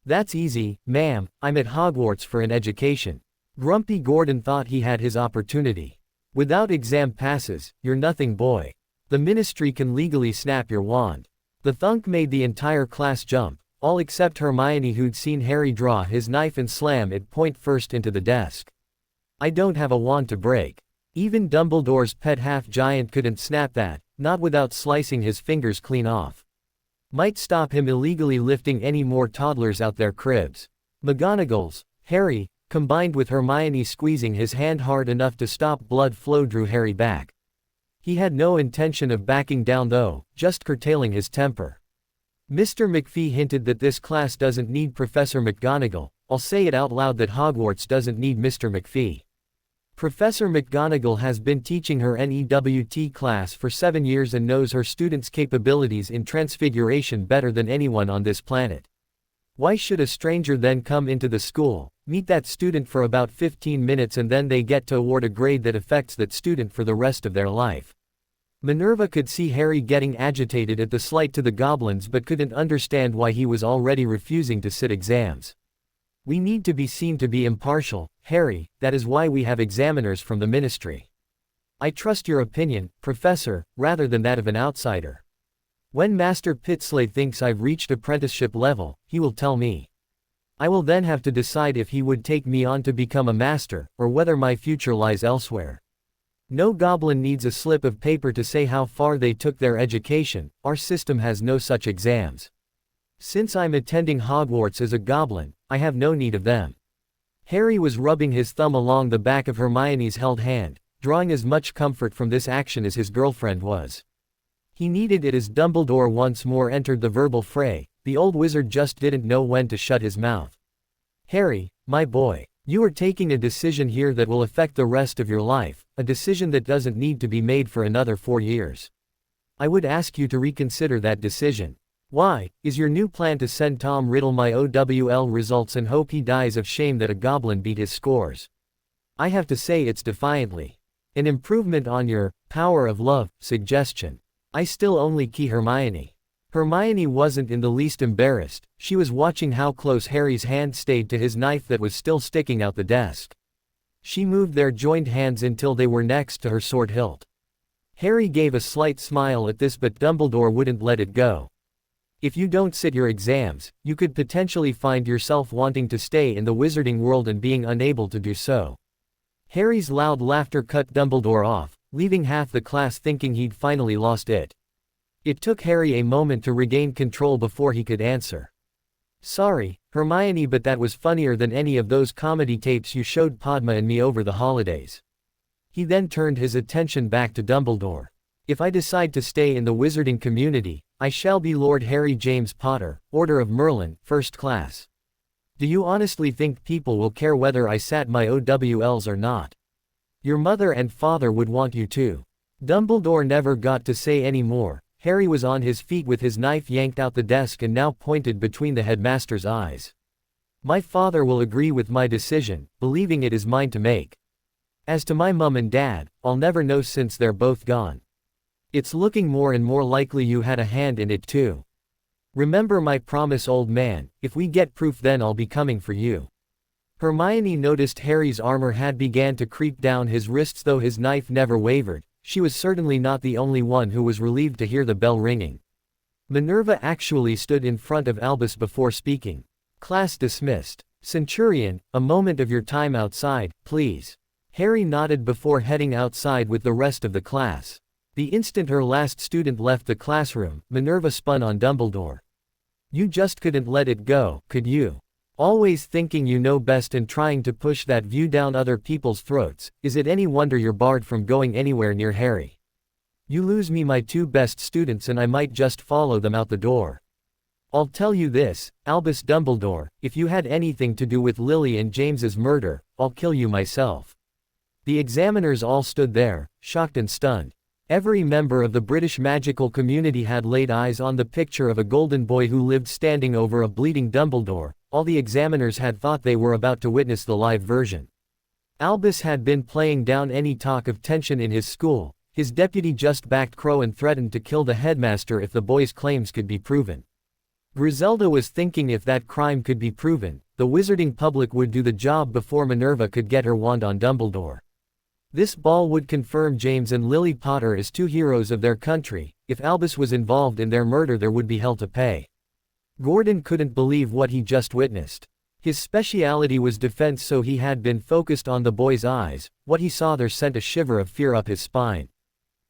That's easy, ma'am, I'm at Hogwarts for an education. Grumpy Gordon thought he had his opportunity. Without exam passes, you're nothing boy. The ministry can legally snap your wand. The thunk made the entire class jump, all except Hermione who'd seen Harry draw his knife and slam it point first into the desk. I don't have a wand to break. Even Dumbledore's pet half-giant couldn't snap that, not without slicing his fingers clean off. Might stop him illegally lifting any more toddlers out their cribs. McGonagall's, Harry, combined with Hermione squeezing his hand hard enough to stop blood flow drew Harry back. He had no intention of backing down though, just curtailing his temper. Mr. McPhee hinted that this class doesn't need Professor McGonagall. I'll say it out loud that Hogwarts doesn't need Mr. McPhee. Professor McGonagall has been teaching her NEWT class for 7 years and knows her students' capabilities in transfiguration better than anyone on this planet. Why should a stranger then come into the school, meet that student for about 15 minutes and then they get to award a grade that affects that student for the rest of their life? Minerva could see Harry getting agitated at the slight to the goblins but couldn't understand why he was already refusing to sit exams. We need to be seen to be impartial, Harry, that is why we have examiners from the ministry. I trust your opinion, Professor, rather than that of an outsider. When Master Pitsley thinks I've reached apprenticeship level, he will tell me. I will then have to decide if he would take me on to become a master, or whether my future lies elsewhere. No goblin needs a slip of paper to say how far they took their education, our system has no such exams. Since I'm attending Hogwarts as a goblin, I have no need of them. Harry was rubbing his thumb along the back of Hermione's held hand, drawing as much comfort from this action as his girlfriend was. He needed it as Dumbledore once more entered the verbal fray. The old wizard just didn't know when to shut his mouth. Harry, my boy, you are taking a decision here that will affect the rest of your life, a decision that doesn't need to be made for another 4 years. I would ask you to reconsider that decision. Why, is your new plan to send Tom Riddle my OWL results and hope he dies of shame that a goblin beat his scores? I have to say it's defiantly an improvement on your power of love suggestion. I still only key Hermione. Hermione wasn't in the least embarrassed, she was watching how close Harry's hand stayed to his knife that was still sticking out the desk. She moved their joined hands until they were next to her sword hilt. Harry gave a slight smile at this but Dumbledore wouldn't let it go. If you don't sit your exams, you could potentially find yourself wanting to stay in the wizarding world and being unable to do so. Harry's loud laughter cut Dumbledore off, leaving half the class thinking he'd finally lost it. It took Harry a moment to regain control before he could answer. Sorry, Hermione, but that was funnier than any of those comedy tapes you showed Padma and me over the holidays. He then turned his attention back to Dumbledore. If I decide to stay in the wizarding community, I shall be Lord Harry James Potter, Order of Merlin, First Class. Do you honestly think people will care whether I sat my OWLs or not? Your mother and father would want you to. Dumbledore never got to say any more. Harry was on his feet with his knife yanked out the desk and now pointed between the headmaster's eyes. My father will agree with my decision, believing it is mine to make. As to my mum and dad, I'll never know since they're both gone. It's looking more and more likely you had a hand in it too. Remember my promise, old man, if we get proof then I'll be coming for you. Hermione noticed Harry's armor had began to creep down his wrists though his knife never wavered. She was certainly not the only one who was relieved to hear the bell ringing. Minerva actually stood in front of Albus before speaking. Class dismissed. Centurion, a moment of your time outside, please. Harry nodded before heading outside with the rest of the class. The instant her last student left the classroom, Minerva spun on Dumbledore. You just couldn't let it go, could you? Always thinking you know best and trying to push that view down other people's throats, is it any wonder you're barred from going anywhere near Harry? You lose me my two best students and I might just follow them out the door. I'll tell you this, Albus Dumbledore, if you had anything to do with Lily and James's murder, I'll kill you myself. The examiners all stood there, shocked and stunned. Every member of the British magical community had laid eyes on the picture of a golden boy who lived standing over a bleeding Dumbledore. All the examiners had thought they were about to witness the live version. Albus had been playing down any talk of tension in his school. His deputy just backed Crow and threatened to kill the headmaster if the boy's claims could be proven. Griselda was thinking if that crime could be proven, the wizarding public would do the job before Minerva could get her wand on Dumbledore. This ball would confirm James and Lily Potter as two heroes of their country. If Albus was involved in their murder there would be hell to pay. Gordon couldn't believe what he just witnessed. His speciality was defense, so he had been focused on the boy's eyes. What he saw there sent a shiver of fear up his spine.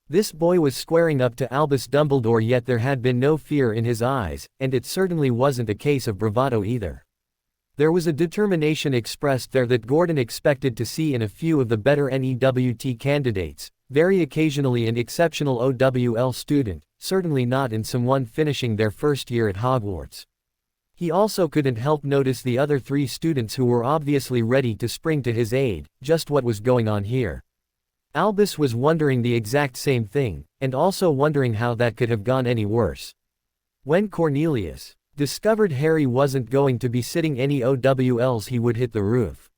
This boy was squaring up to Albus Dumbledore, yet there had been no fear in his eyes, and it certainly wasn't a case of bravado either. There was a determination expressed there that Gordon expected to see in a few of the better NEWT candidates, very occasionally an exceptional OWL student, certainly not in someone finishing their first year at Hogwarts. He also couldn't help notice the other three students who were obviously ready to spring to his aid. Just what was going on here? Albus was wondering the exact same thing, and also wondering how that could have gone any worse. When Cornelius discovered Harry wasn't going to be sitting any OWLs, he would hit the roof.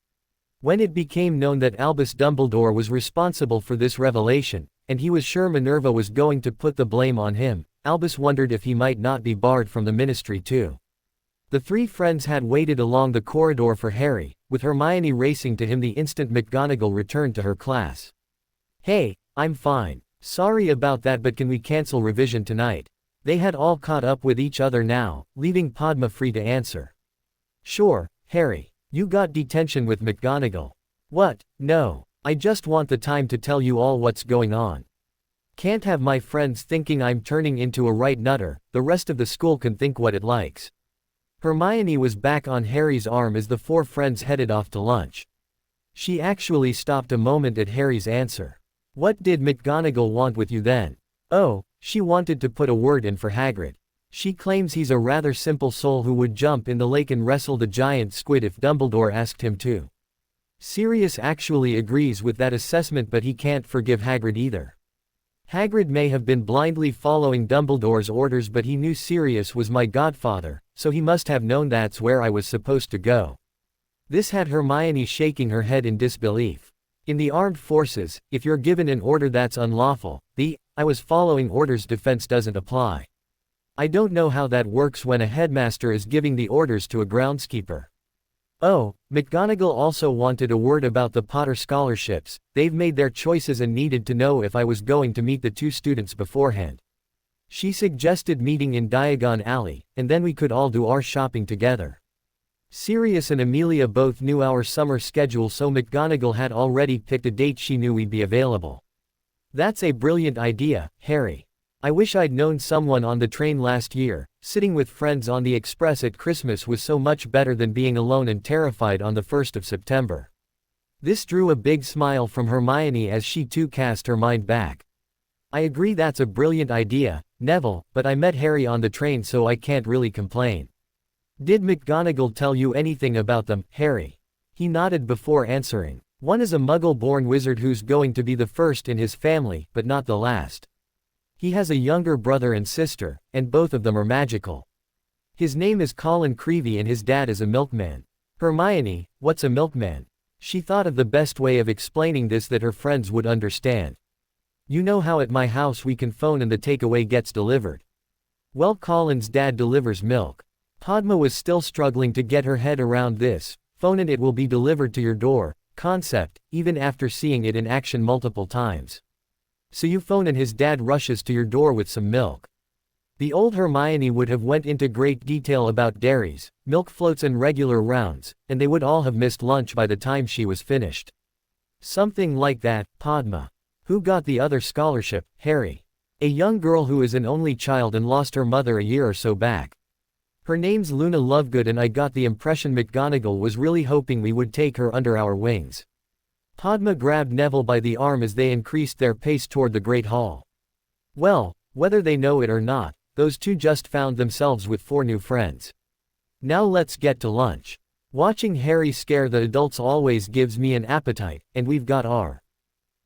When it became known that Albus Dumbledore was responsible for this revelation, and he was sure Minerva was going to put the blame on him, Albus wondered if he might not be barred from the ministry too. The three friends had waited along the corridor for Harry, with Hermione racing to him the instant McGonagall returned to her class. Hey, I'm fine. Sorry about that, but can we cancel revision tonight? They had all caught up with each other now, leaving Padma free to answer. Sure, Harry. You got detention with McGonagall. What? No. I just want the time to tell you all what's going on. Can't have my friends thinking I'm turning into a right nutter. The rest of the school can think what it likes. Hermione was back on Harry's arm as the four friends headed off to lunch. She actually stopped a moment at Harry's answer. What did McGonagall want with you then? Oh, she wanted to put a word in for Hagrid. She claims he's a rather simple soul who would jump in the lake and wrestle the giant squid if Dumbledore asked him to. Sirius actually agrees with that assessment, but he can't forgive Hagrid either. Hagrid may have been blindly following Dumbledore's orders, but he knew Sirius was my godfather, so he must have known that's where I was supposed to go. This had Hermione shaking her head in disbelief. In the armed forces, if you're given an order that's unlawful, the "I was following orders" defense doesn't apply. I don't know how that works when a headmaster is giving the orders to a groundskeeper. Oh, McGonagall also wanted a word about the Potter scholarships. They've made their choices and needed to know if I was going to meet the two students beforehand. She suggested meeting in Diagon Alley, and then we could all do our shopping together. Sirius and Amelia both knew our summer schedule, so McGonagall had already picked a date she knew we'd be available. That's a brilliant idea, Harry. I wish I'd known someone on the train last year. Sitting with friends on the express at Christmas was so much better than being alone and terrified on the 1st of September. This drew a big smile from Hermione as she too cast her mind back. I agree, that's a brilliant idea, Neville, but I met Harry on the train, so I can't really complain. Did McGonagall tell you anything about them, Harry? He nodded before answering. One is a Muggle-born wizard who's going to be the first in his family, but not the last. He has a younger brother and sister, and both of them are magical. His name is Colin Creevey and his dad is a milkman. Hermione, what's a milkman? She thought of the best way of explaining this that her friends would understand. You know how at my house we can phone and the takeaway gets delivered. Well, Colin's dad delivers milk. Padma was still struggling to get her head around this phone and it will be delivered to your door concept, even after seeing it in action multiple times. So you phone and his dad rushes to your door with some milk. The old Hermione would have went into great detail about dairies, milk floats and regular rounds, and they would all have missed lunch by the time she was finished. Something like that, Padma. Who got the other scholarship, Harry? A young girl who is an only child and lost her mother a year or so back. Her name's Luna Lovegood and I got the impression McGonagall was really hoping we would take her under our wings. Padma grabbed Neville by the arm as they increased their pace toward the Great Hall. Well, whether they know it or not, those two just found themselves with 4 new friends. Now let's get to lunch. Watching Harry scare the adults always gives me an appetite, and we've got our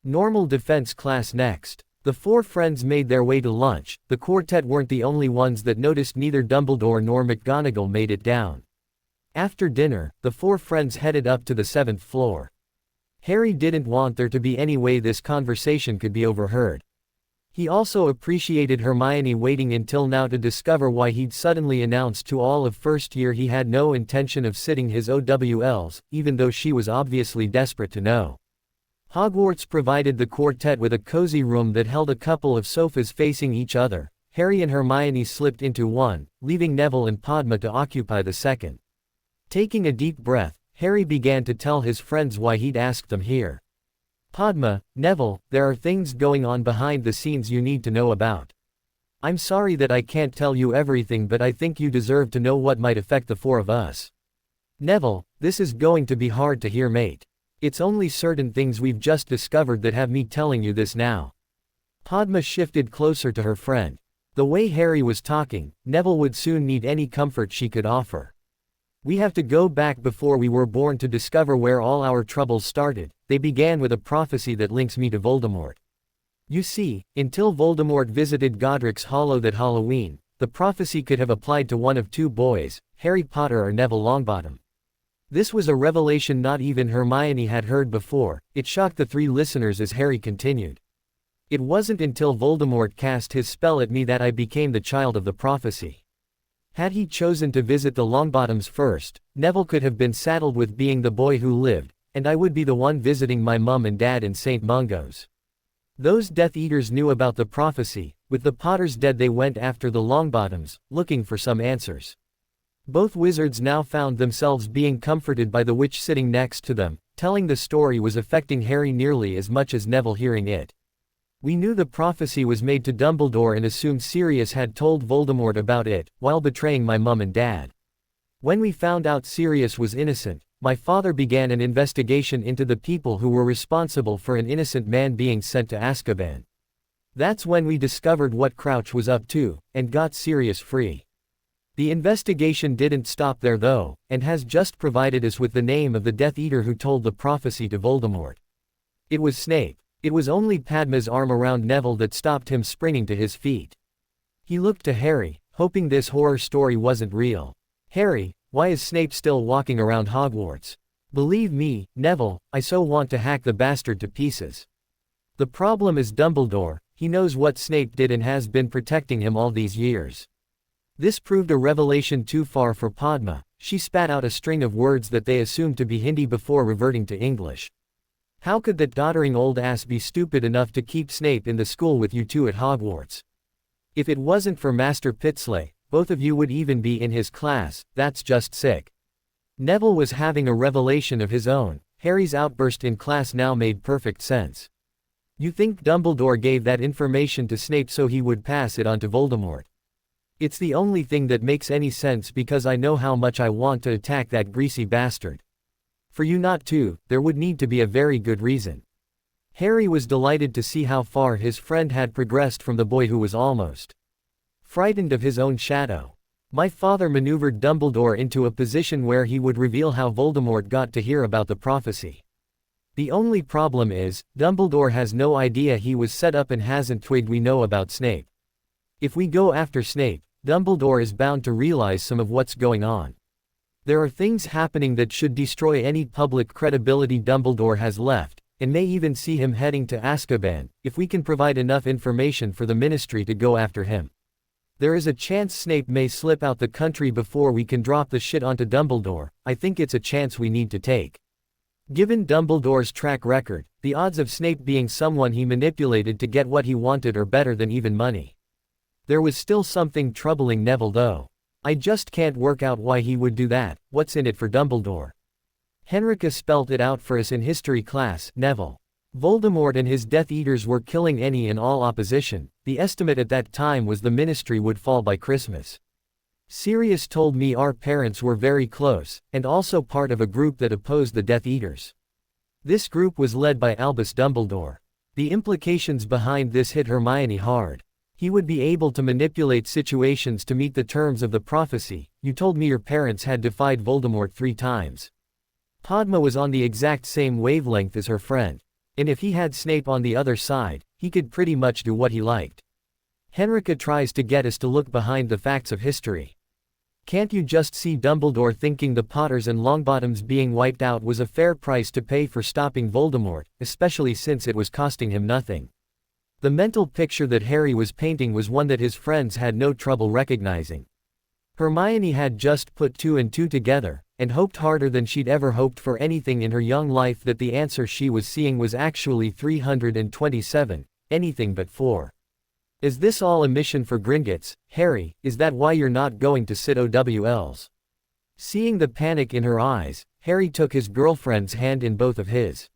normal defense class next. The 4 friends made their way to lunch. The quartet weren't the only ones that noticed neither Dumbledore nor McGonagall made it down. After dinner, the 4 friends headed up to the 7th floor. Harry didn't want there to be any way this conversation could be overheard. He also appreciated Hermione waiting until now to discover why he'd suddenly announced to all of first year he had no intention of sitting his OWLs, even though she was obviously desperate to know. Hogwarts provided the quartet with a cozy room that held a couple of sofas facing each other. Harry and Hermione slipped into one, leaving Neville and Padma to occupy the second. Taking a deep breath, Harry began to tell his friends why he'd asked them here. Padma, Neville, there are things going on behind the scenes you need to know about. I'm sorry that I can't tell you everything, but I think you deserve to know what might affect the 4 of us. Neville, this is going to be hard to hear, mate. It's only certain things we've just discovered that have me telling you this now. Padma shifted closer to her friend. The way Harry was talking, Neville would soon need any comfort she could offer. We have to go back before we were born to discover where all our troubles started. They began with a prophecy that links me to Voldemort. You see, until Voldemort visited Godric's Hollow that Halloween, the prophecy could have applied to one of 2 boys, Harry Potter or Neville Longbottom. This was a revelation not even Hermione had heard before. It shocked the 3 listeners as Harry continued. It wasn't until Voldemort cast his spell at me that I became the child of the prophecy. Had he chosen to visit the Longbottoms first, Neville could have been saddled with being the boy who lived, and I would be the one visiting my mum and dad in St. Mungo's. Those Death Eaters knew about the prophecy. With the Potters dead, they went after the Longbottoms, looking for some answers. Both wizards now found themselves being comforted by the witch sitting next to them. Telling the story was affecting Harry nearly as much as Neville hearing it. We knew the prophecy was made to Dumbledore and assumed Sirius had told Voldemort about it, while betraying my mum and dad. When we found out Sirius was innocent, my father began an investigation into the people who were responsible for an innocent man being sent to Azkaban. That's when we discovered what Crouch was up to, and got Sirius free. The investigation didn't stop there though, and has just provided us with the name of the Death Eater who told the prophecy to Voldemort. It was Snape. It was only Padma's arm around Neville that stopped him springing to his feet. He looked to Harry, hoping this horror story wasn't real. Harry, why is Snape still walking around Hogwarts? Believe me, Neville, I so want to hack the bastard to pieces. The problem is Dumbledore. He knows what Snape did and has been protecting him all these years. This proved a revelation too far for Padma. She spat out a string of words that they assumed to be Hindi before reverting to English. How could that doddering old ass be stupid enough to keep Snape in the school with you two at Hogwarts? If it wasn't for Master Pitsley, both of you would even be in his class. That's just sick. Neville was having a revelation of his own. Harry's outburst in class now made perfect sense. You think Dumbledore gave that information to Snape so he would pass it on to Voldemort? It's the only thing that makes any sense because I know how much I want to attack that greasy bastard. For you not to, there would need to be a very good reason. Harry was delighted to see how far his friend had progressed from the boy who was almost frightened of his own shadow. My father maneuvered Dumbledore into a position where he would reveal how Voldemort got to hear about the prophecy. The only problem is, Dumbledore has no idea he was set up and hasn't twigged we know about Snape. If we go after Snape, Dumbledore is bound to realize some of what's going on. There are things happening that should destroy any public credibility Dumbledore has left, and may even see him heading to Azkaban, if we can provide enough information for the Ministry to go after him. There is a chance Snape may slip out the country before we can drop the shit onto Dumbledore. I think it's a chance we need to take. Given Dumbledore's track record, the odds of Snape being someone he manipulated to get what he wanted are better than even money. There was still something troubling Neville though. I just can't work out why he would do that. What's in it for Dumbledore? Henrika spelt it out for us in history class. Neville. Voldemort and his Death Eaters were killing any and all opposition. The estimate at that time was the Ministry would fall by Christmas. Sirius told me our parents were very close, and also part of a group that opposed the Death Eaters. This group was led by Albus Dumbledore. The implications behind this hit Hermione hard. He would be able to manipulate situations to meet the terms of the prophecy. You told me your parents had defied Voldemort 3 times. Padma was on the exact same wavelength as her friend. And if he had Snape on the other side, he could pretty much do what he liked. Henrika tries to get us to look behind the facts of history. Can't you just see Dumbledore thinking the Potters and Longbottoms being wiped out was a fair price to pay for stopping Voldemort, especially since it was costing him nothing? The mental picture that Harry was painting was one that his friends had no trouble recognizing. Hermione had just put 2 and 2 together, and hoped harder than she'd ever hoped for anything in her young life that the answer she was seeing was actually 327, anything but 4. Is this all a mission for Gringotts, Harry? Is that why you're not going to sit OWLs? Seeing the panic in her eyes, Harry took his girlfriend's hand in both of his.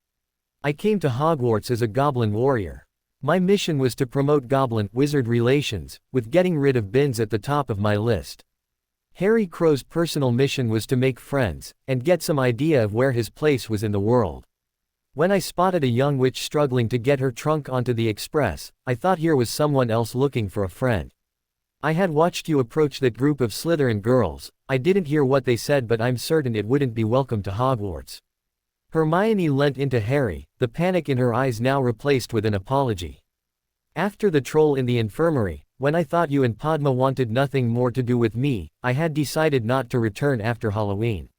I came to Hogwarts as a goblin warrior. My mission was to promote goblin-wizard relations, with getting rid of Binns at the top of my list. Harry Crow's personal mission was to make friends, and get some idea of where his place was in the world. When I spotted a young witch struggling to get her trunk onto the express, I thought here was someone else looking for a friend. I had watched you approach that group of Slytherin girls. I didn't hear what they said, but I'm certain it wouldn't be welcome to Hogwarts. Hermione leant into Harry, the panic in her eyes now replaced with an apology. After the troll in the infirmary, when I thought you and Padma wanted nothing more to do with me, I had decided not to return after Halloween.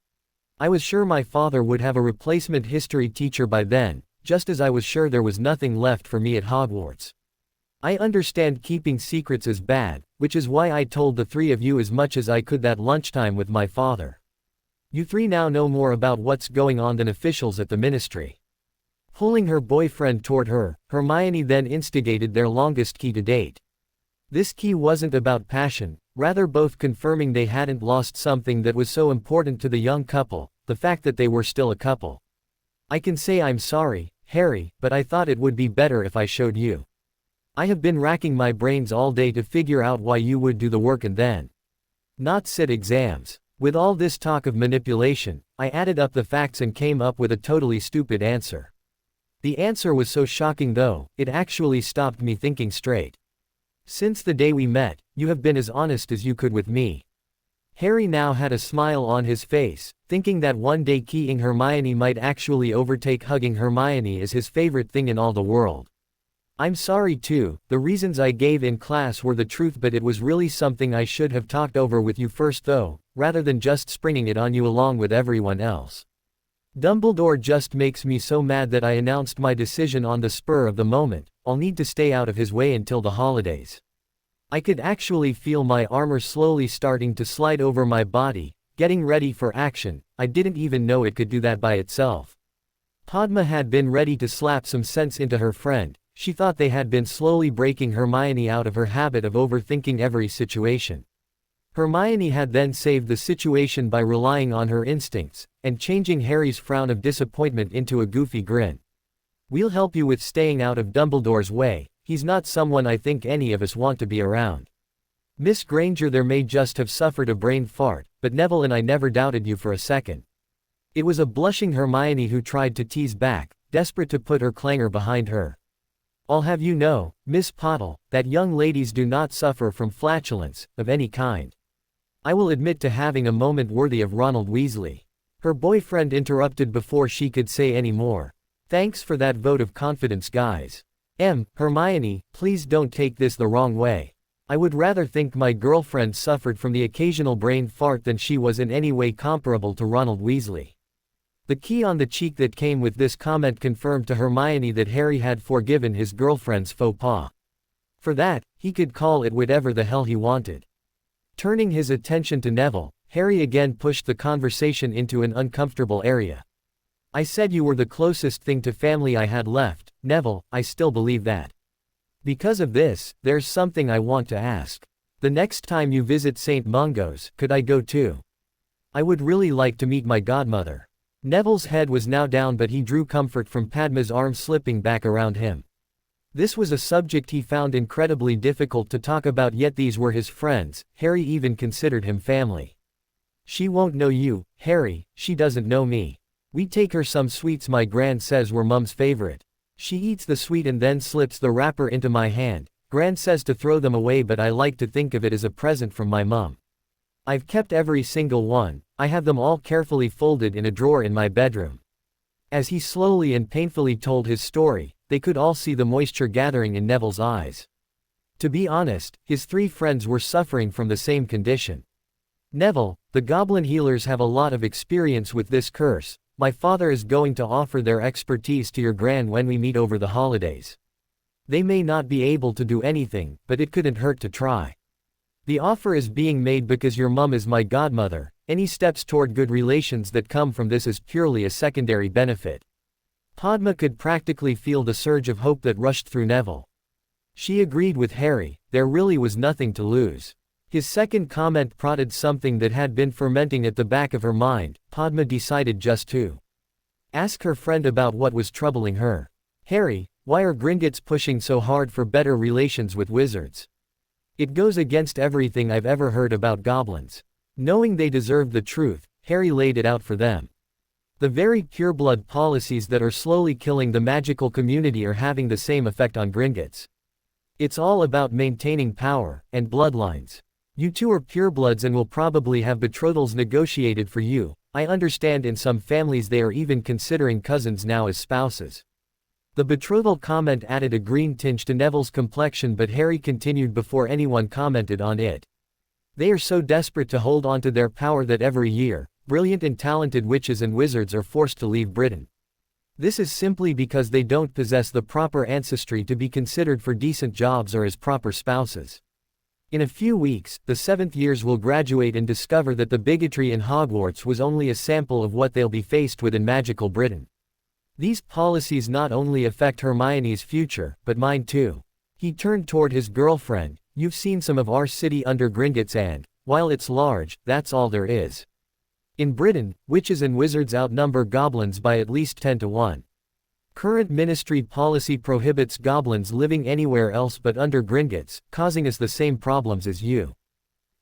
I was sure my father would have a replacement history teacher by then, just as I was sure there was nothing left for me at Hogwarts. I understand keeping secrets is bad, which is why I told the 3 of you as much as I could that lunchtime with my father. You 3 now know more about what's going on than officials at the Ministry. Pulling her boyfriend toward her, Hermione then instigated their longest key to date. This key wasn't about passion, rather both confirming they hadn't lost something that was so important to the young couple, the fact that they were still a couple. I can say I'm sorry, Harry, but I thought it would be better if I showed you. I have been racking my brains all day to figure out why you would do the work and then not sit exams. With all this talk of manipulation, I added up the facts and came up with a totally stupid answer. The answer was so shocking though, it actually stopped me thinking straight. Since the day we met, you have been as honest as you could with me. Harry now had a smile on his face, thinking that one day keying Hermione might actually overtake hugging Hermione as his favorite thing in all the world. I'm sorry too, the reasons I gave in class were the truth, but it was really something I should have talked over with you first though, rather than just springing it on you along with everyone else. Dumbledore just makes me so mad that I announced my decision on the spur of the moment. I'll need to stay out of his way until the holidays. I could actually feel my armor slowly starting to slide over my body, getting ready for action. I didn't even know it could do that by itself. Padma had been ready to slap some sense into her friend. She thought they had been slowly breaking Hermione out of her habit of overthinking every situation. Hermione had then saved the situation by relying on her instincts, and changing Harry's frown of disappointment into a goofy grin. We'll help you with staying out of Dumbledore's way, he's not someone I think any of us want to be around. Miss Granger there may just have suffered a brain fart, but Neville and I never doubted you for a second. It was a blushing Hermione who tried to tease back, desperate to put her clangor behind her. I'll have you know, Miss Potle, that young ladies do not suffer from flatulence, of any kind. I will admit to having a moment worthy of Ronald Weasley. Her boyfriend interrupted before she could say any more. Thanks for that vote of confidence, guys. Hermione, please don't take this the wrong way. I would rather think my girlfriend suffered from the occasional brain fart than she was in any way comparable to Ronald Weasley. The key on the cheek that came with this comment confirmed to Hermione that Harry had forgiven his girlfriend's faux pas. For that, he could call it whatever the hell he wanted. Turning his attention to Neville, Harry again pushed the conversation into an uncomfortable area. I said you were the closest thing to family I had left, Neville, I still believe that. Because of this, there's something I want to ask. The next time you visit St. Mungo's, could I go too? I would really like to meet my godmother. Neville's head was now down but he drew comfort from Padma's arm slipping back around him. This was a subject he found incredibly difficult to talk about, yet these were his friends. Harry even considered him family. She won't know you, Harry, she doesn't know me. We take her some sweets my Gran says were Mum's favorite. She eats the sweet and then slips the wrapper into my hand. Gran says to throw them away but I like to think of it as a present from my mum. I've kept every single one, I have them all carefully folded in a drawer in my bedroom. As he slowly and painfully told his story, they could all see the moisture gathering in Neville's eyes. To be honest, his three friends were suffering from the same condition. Neville, the goblin healers have a lot of experience with this curse. My father is going to offer their expertise to your Gran when we meet over the holidays. They may not be able to do anything, but it couldn't hurt to try. The offer is being made because your mum is my godmother. Any steps toward good relations that come from this is purely a secondary benefit. Padma could practically feel the surge of hope that rushed through Neville. She agreed with Harry, there really was nothing to lose. His second comment prodded something that had been fermenting at the back of her mind. Padma decided just to ask her friend about what was troubling her. Harry, why are Gringotts pushing so hard for better relations with wizards? It goes against everything I've ever heard about goblins. Knowing they deserved the truth, Harry laid it out for them. The very pureblood policies that are slowly killing the magical community are having the same effect on Gringotts. It's all about maintaining power and bloodlines. You two are purebloods and will probably have betrothals negotiated for you. I understand in some families they are even considering cousins now as spouses. The betrothal comment added a green tinge to Neville's complexion, but Harry continued before anyone commented on it. They are so desperate to hold on to their power that every year, brilliant and talented witches and wizards are forced to leave Britain. This is simply because they don't possess the proper ancestry to be considered for decent jobs or as proper spouses. In a few weeks, the 7th years will graduate and discover that the bigotry in Hogwarts was only a sample of what they'll be faced with in magical Britain. These policies not only affect Hermione's future, but mine too. He turned toward his girlfriend. You've seen some of our city under Gringotts and, while it's large, that's all there is. In Britain, witches and wizards outnumber goblins by at least 10 to 1. Current ministry policy prohibits goblins living anywhere else but under Gringotts, causing us the same problems as you.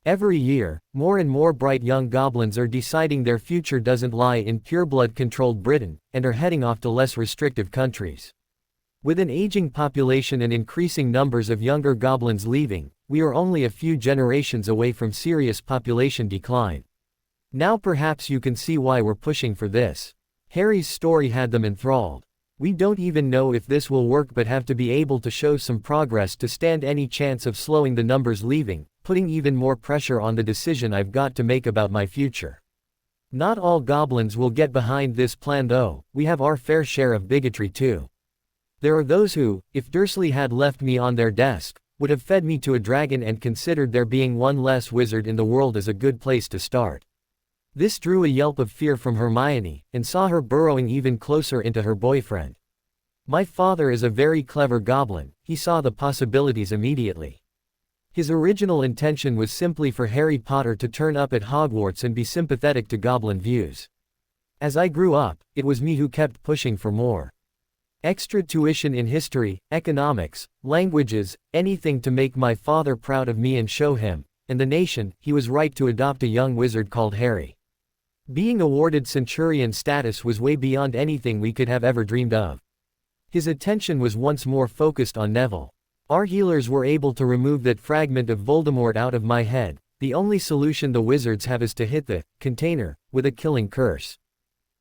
Every year, more and more bright young goblins are deciding their future doesn't lie in pureblood-controlled Britain, and are heading off to less restrictive countries. With an aging population and increasing numbers of younger goblins leaving, we are only a few generations away from serious population decline. Now perhaps you can see why we're pushing for this. Harry's story had them enthralled. We don't even know if this will work but have to be able to show some progress to stand any chance of slowing the numbers leaving, putting even more pressure on the decision I've got to make about my future. Not all goblins will get behind this plan though, we have our fair share of bigotry too. There are those who, if Dursley had left me on their desk, would have fed me to a dragon and considered there being one less wizard in the world as a good place to start. This drew a yelp of fear from Hermione, and saw her burrowing even closer into her boyfriend. My father is a very clever goblin, he saw the possibilities immediately. His original intention was simply for Harry Potter to turn up at Hogwarts and be sympathetic to goblin views. As I grew up, it was me who kept pushing for more. Extra tuition in history, economics, languages, anything to make my father proud of me and show him, and the nation, he was right to adopt a young wizard called Harry. Being awarded centurion status was way beyond anything we could have ever dreamed of. His attention was once more focused on Neville. Our healers were able to remove that fragment of Voldemort out of my head. The only solution the wizards have is to hit the container with a killing curse.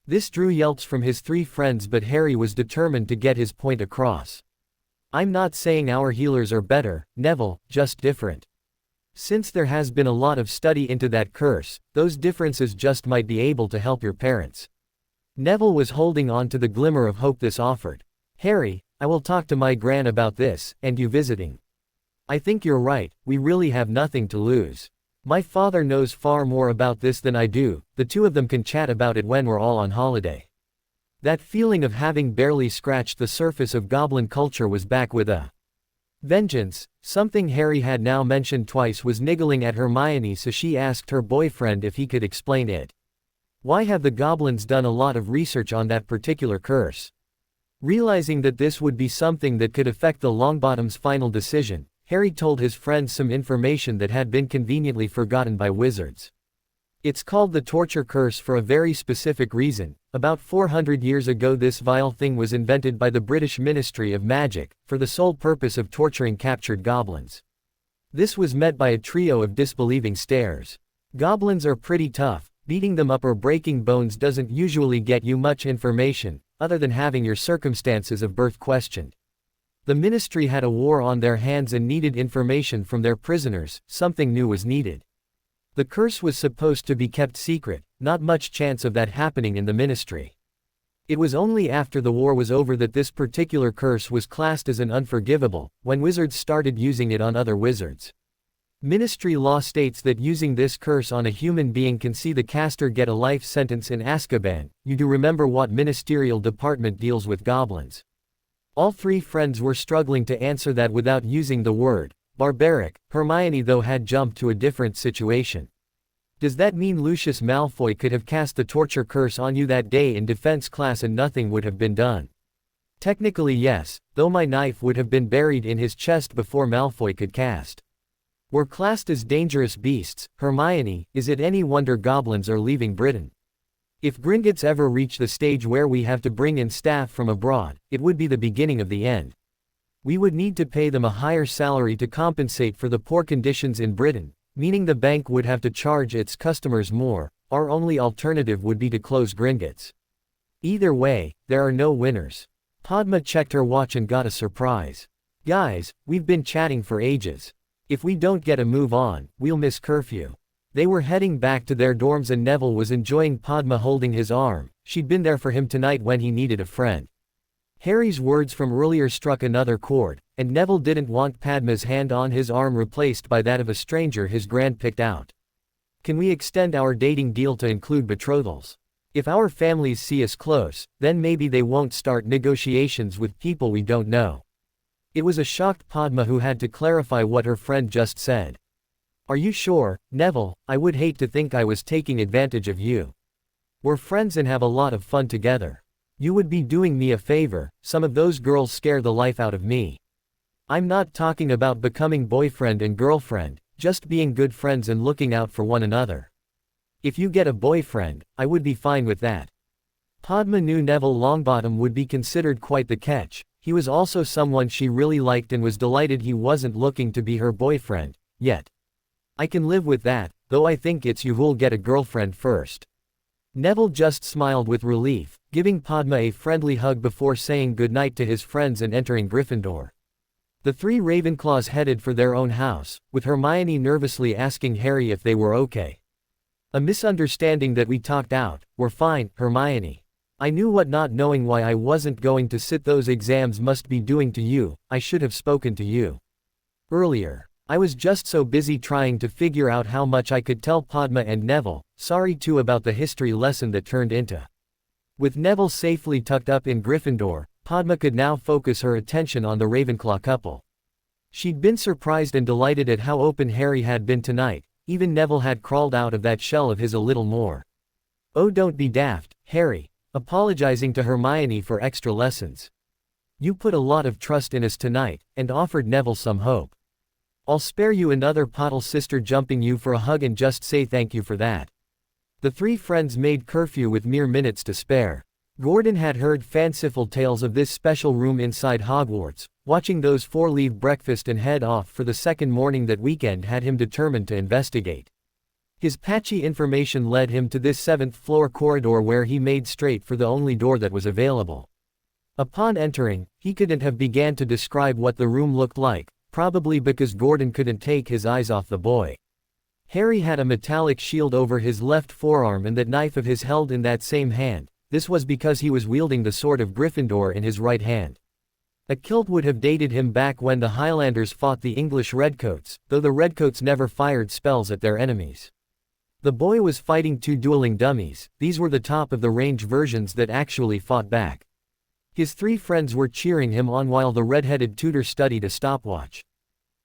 This drew yelps from his three friends, but Harry was determined to get his point across. I'm not saying our healers are better, Neville, just different. Since there has been a lot of study into that curse, those differences just might be able to help your parents. Neville was holding on to the glimmer of hope this offered. Harry, I will talk to my gran about this, and you visiting. I think you're right, we really have nothing to lose. My father knows far more about this than I do, the two of them can chat about it when we're all on holiday. That feeling of having barely scratched the surface of goblin culture was back with a vengeance. Something Harry had now mentioned twice was niggling at Hermione, so she asked her boyfriend if he could explain it. Why have the goblins done a lot of research on that particular curse? Realizing that this would be something that could affect the Longbottom's final decision, Harry told his friends some information that had been conveniently forgotten by wizards. It's called the torture curse for a very specific reason. About 400 years ago this vile thing was invented by the British Ministry of Magic, for the sole purpose of torturing captured goblins. This was met by a trio of disbelieving stares. Goblins are pretty tough, beating them up or breaking bones doesn't usually get you much information, other than having your circumstances of birth questioned. The ministry had a war on their hands and needed information from their prisoners. Something new was needed. The curse was supposed to be kept secret, not much chance of that happening in the ministry. It was only after the war was over that this particular curse was classed as an unforgivable, when wizards started using it on other wizards. Ministry law states that using this curse on a human being can see the caster get a life sentence in Azkaban. You do remember what ministerial department deals with goblins? All three friends were struggling to answer that without using the word barbaric. Hermione though had jumped to a different situation. Does that mean Lucius Malfoy could have cast the torture curse on you that day in defense class and nothing would have been done? Technically yes, though my knife would have been buried in his chest before Malfoy could cast. We're classed as dangerous beasts. Hermione, is it any wonder goblins are leaving Britain? If Gringotts ever reach the stage where we have to bring in staff from abroad, it would be the beginning of the end. We would need to pay them a higher salary to compensate for the poor conditions in Britain, meaning the bank would have to charge its customers more. Our only alternative would be to close Gringotts. Either way, there are no winners. Padma checked her watch and got a surprise. Guys, we've been chatting for ages. If we don't get a move on, we'll miss curfew. They were heading back to their dorms and Neville was enjoying Padma holding his arm. She'd been there for him tonight when he needed a friend. Harry's words from earlier struck another chord, and Neville didn't want Padma's hand on his arm replaced by that of a stranger his grand picked out. Can we extend our dating deal to include betrothals? If our families see us close, then maybe they won't start negotiations with people we don't know. It was a shocked Padma who had to clarify what her friend just said. Are you sure, Neville? I would hate to think I was taking advantage of you. We're friends and have a lot of fun together. You would be doing me a favor. Some of those girls scare the life out of me. I'm not talking about becoming boyfriend and girlfriend, just being good friends and looking out for one another. If you get a boyfriend, I would be fine with that. Padma knew Neville Longbottom would be considered quite the catch. He was also someone she really liked and was delighted he wasn't looking to be her boyfriend, yet. I can live with that, though I think it's you who'll get a girlfriend first. Neville just smiled with relief, giving Padma a friendly hug before saying goodnight to his friends and entering Gryffindor. The three Ravenclaws headed for their own house, with Hermione nervously asking Harry if they were okay. A misunderstanding that we talked out. We're fine, Hermione. I knew what not knowing why I wasn't going to sit those exams must be doing to you. I should have spoken to you earlier. I was just so busy trying to figure out how much I could tell Padma and Neville. Sorry too about the history lesson that turned into. With Neville safely tucked up in Gryffindor, Padma could now focus her attention on the Ravenclaw couple. She'd been surprised and delighted at how open Harry had been tonight. Even Neville had crawled out of that shell of his a little more. Oh, don't be daft, Harry. Apologizing to Hermione for extra lessons. You put a lot of trust in us tonight, and offered Neville some hope. I'll spare you another Pottle sister jumping you for a hug and just say thank you for that. The three friends made curfew with mere minutes to spare. Gordon had heard fanciful tales of this special room inside Hogwarts. Watching those four leave breakfast and head off for the second morning that weekend had him determined to investigate. His patchy information led him to this 7th floor corridor where he made straight for the only door that was available. Upon entering, he couldn't have began to describe what the room looked like, probably because Gordon couldn't take his eyes off the boy. Harry had a metallic shield over his left forearm and that knife of his held in that same hand. This was because he was wielding the sword of Gryffindor in his right hand. A kilt would have dated him back when the Highlanders fought the English Redcoats, though the Redcoats never fired spells at their enemies. The boy was fighting two dueling dummies. These were the top-of-the-range versions that actually fought back. His three friends were cheering him on while the red-headed tutor studied a stopwatch.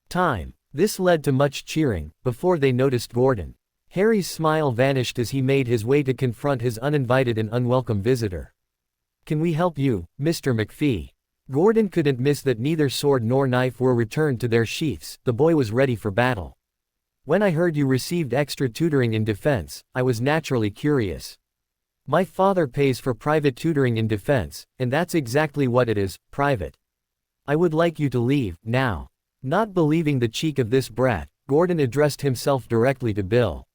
Time. This led to much cheering, before they noticed Gordon. Harry's smile vanished as he made his way to confront his uninvited and unwelcome visitor. "Can we help you, Mr. McPhee?" Gordon couldn't miss that neither sword nor knife were returned to their sheaths. The boy was ready for battle. "When I heard you received extra tutoring in defense, I was naturally curious. My father pays for private tutoring in defense, and that's exactly what it is, private. I would like you to leave, now." Not believing the cheek of this brat, Gordon addressed himself directly to Bill.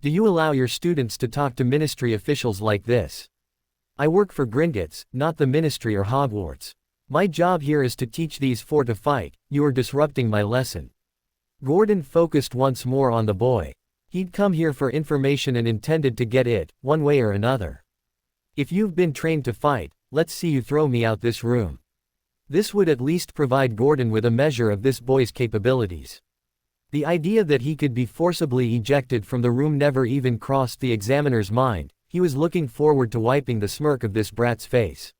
"Do you allow your students to talk to ministry officials like this? I work for Gringotts, not the ministry or Hogwarts. My job here is to teach these four to fight. You are disrupting my lesson." Gordon focused once more on the boy. He'd come here for information and intended to get it, one way or another. "If you've been trained to fight, let's see you throw me out this room." This would at least provide Gordon with a measure of this boy's capabilities. The idea that he could be forcibly ejected from the room never even crossed the examiner's mind. He was looking forward to wiping the smirk of this brat's face.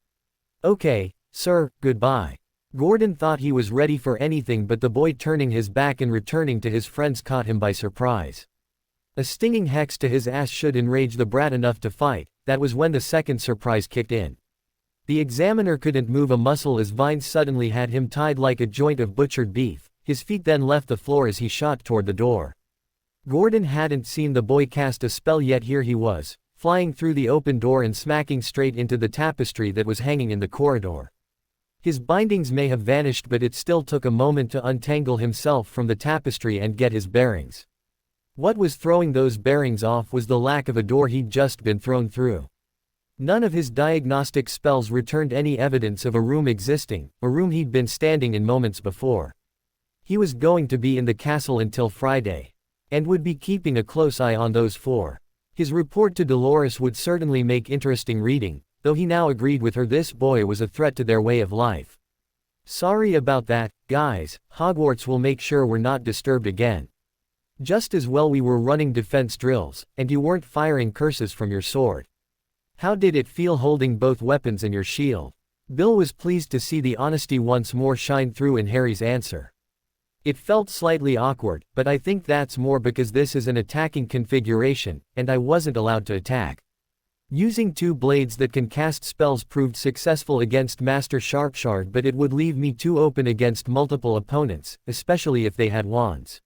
"Okay, sir, goodbye." Gordon thought he was ready for anything, but the boy turning his back and returning to his friends caught him by surprise. A stinging hex to his ass should enrage the brat enough to fight. That was when the second surprise kicked in. The examiner couldn't move a muscle as vines suddenly had him tied like a joint of butchered beef. His feet then left the floor as he shot toward the door. Gordon hadn't seen the boy cast a spell yet. Here he was, flying through the open door and smacking straight into the tapestry that was hanging in the corridor. His bindings may have vanished, but it still took a moment to untangle himself from the tapestry and get his bearings. What was throwing those bearings off was the lack of a door he'd just been thrown through. None of his diagnostic spells returned any evidence of a room existing, a room he'd been standing in moments before. He was going to be in the castle until Friday, and would be keeping a close eye on those four. His report to Dolores would certainly make interesting reading, though he now agreed with her this boy was a threat to their way of life. "Sorry about that, guys. Hogwarts will make sure we're not disturbed again. Just as well we were running defense drills, and you weren't firing curses from your sword. How did it feel holding both weapons and your shield?" Bill was pleased to see the honesty once more shine through in Harry's answer. "It felt slightly awkward, but I think that's more because this is an attacking configuration, and I wasn't allowed to attack. Using two blades that can cast spells proved successful against Master Sharpshard, but it would leave me too open against multiple opponents, especially if they had wands.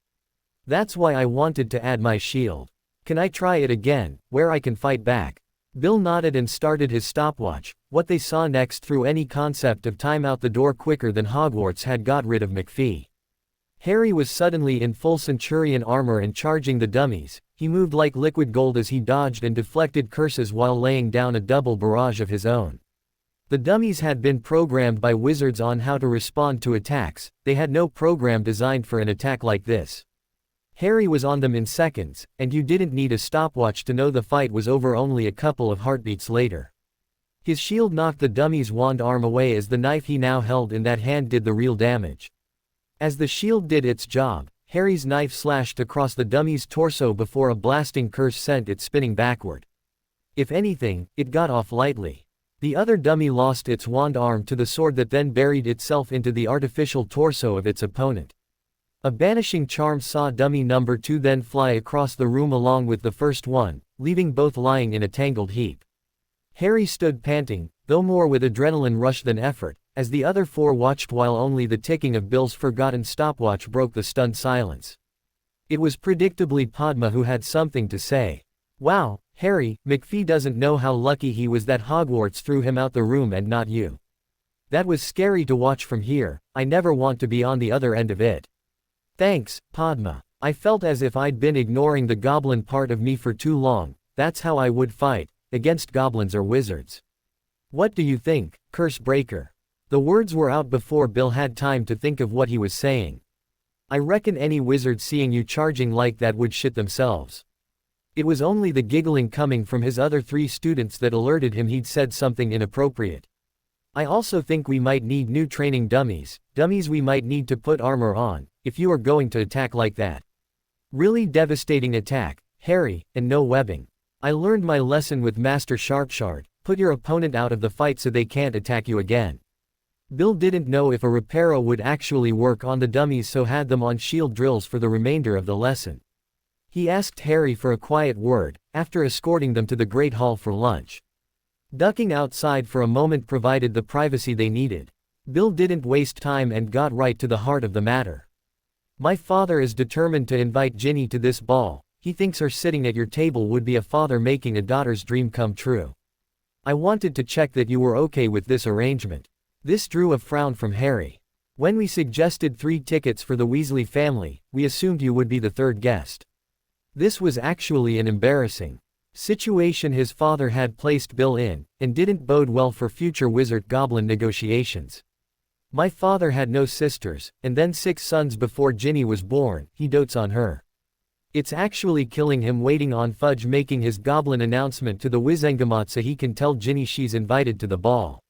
That's why I wanted to add my shield. Can I try it again, where I can fight back?" Bill nodded and started his stopwatch. What they saw next threw any concept of time out the door quicker than Hogwarts had got rid of McPhee. Harry was suddenly in full Centurion armor and charging the dummies. He moved like liquid gold as he dodged and deflected curses while laying down a double barrage of his own. The dummies had been programmed by wizards on how to respond to attacks. They had no program designed for an attack like this. Harry was on them in seconds, and you didn't need a stopwatch to know the fight was over only a couple of heartbeats later. His shield knocked the dummy's wand arm away as the knife he now held in that hand did the real damage. As the shield did its job, Harry's knife slashed across the dummy's torso before a blasting curse sent it spinning backward. If anything, it got off lightly. The other dummy lost its wand arm to the sword that then buried itself into the artificial torso of its opponent. A banishing charm saw dummy number 2 then fly across the room along with the first one, leaving both lying in a tangled heap. Harry stood panting, though more with adrenaline rush than effort, as the other four watched while only the ticking of Bill's forgotten stopwatch broke the stunned silence. It was predictably Padma who had something to say. "Wow, Harry, McPhee doesn't know how lucky he was that Hogwarts threw him out the room and not you. That was scary to watch from here. I never want to be on the other end of it." "Thanks, Padma. I felt as if I'd been ignoring the goblin part of me for too long. That's how I would fight, against goblins or wizards." "What do you think, curse breaker?" The words were out before Bill had time to think of what he was saying. "I reckon any wizard seeing you charging like that would shit themselves." It was only the giggling coming from his other three students that alerted him he'd said something inappropriate. "I also think we might need new training dummies we might need to put armor on, if you are going to attack like that. Really devastating attack, Harry, and no webbing. I learned my lesson with Master Sharpshard, put your opponent out of the fight so they can't attack you again." Bill didn't know if a reparo would actually work on the dummies, so had them on shield drills for the remainder of the lesson. He asked Harry for a quiet word, after escorting them to the Great Hall for lunch. Ducking outside for a moment provided the privacy they needed. Bill didn't waste time and got right to the heart of the matter. "My father is determined to invite Ginny to this ball. He thinks her sitting at your table would be a father making a daughter's dream come true. I wanted to check that you were okay with this arrangement." This drew a frown from Harry. "When we suggested 3 tickets for the Weasley family, we assumed you would be the third guest." This was actually an embarrassing situation his father had placed Bill in, and didn't bode well for future wizard-goblin negotiations. "My father had no sisters, and then 6 sons before Ginny was born. He dotes on her. It's actually killing him waiting on Fudge making his goblin announcement to the Wizengamot so he can tell Ginny she's invited to the ball."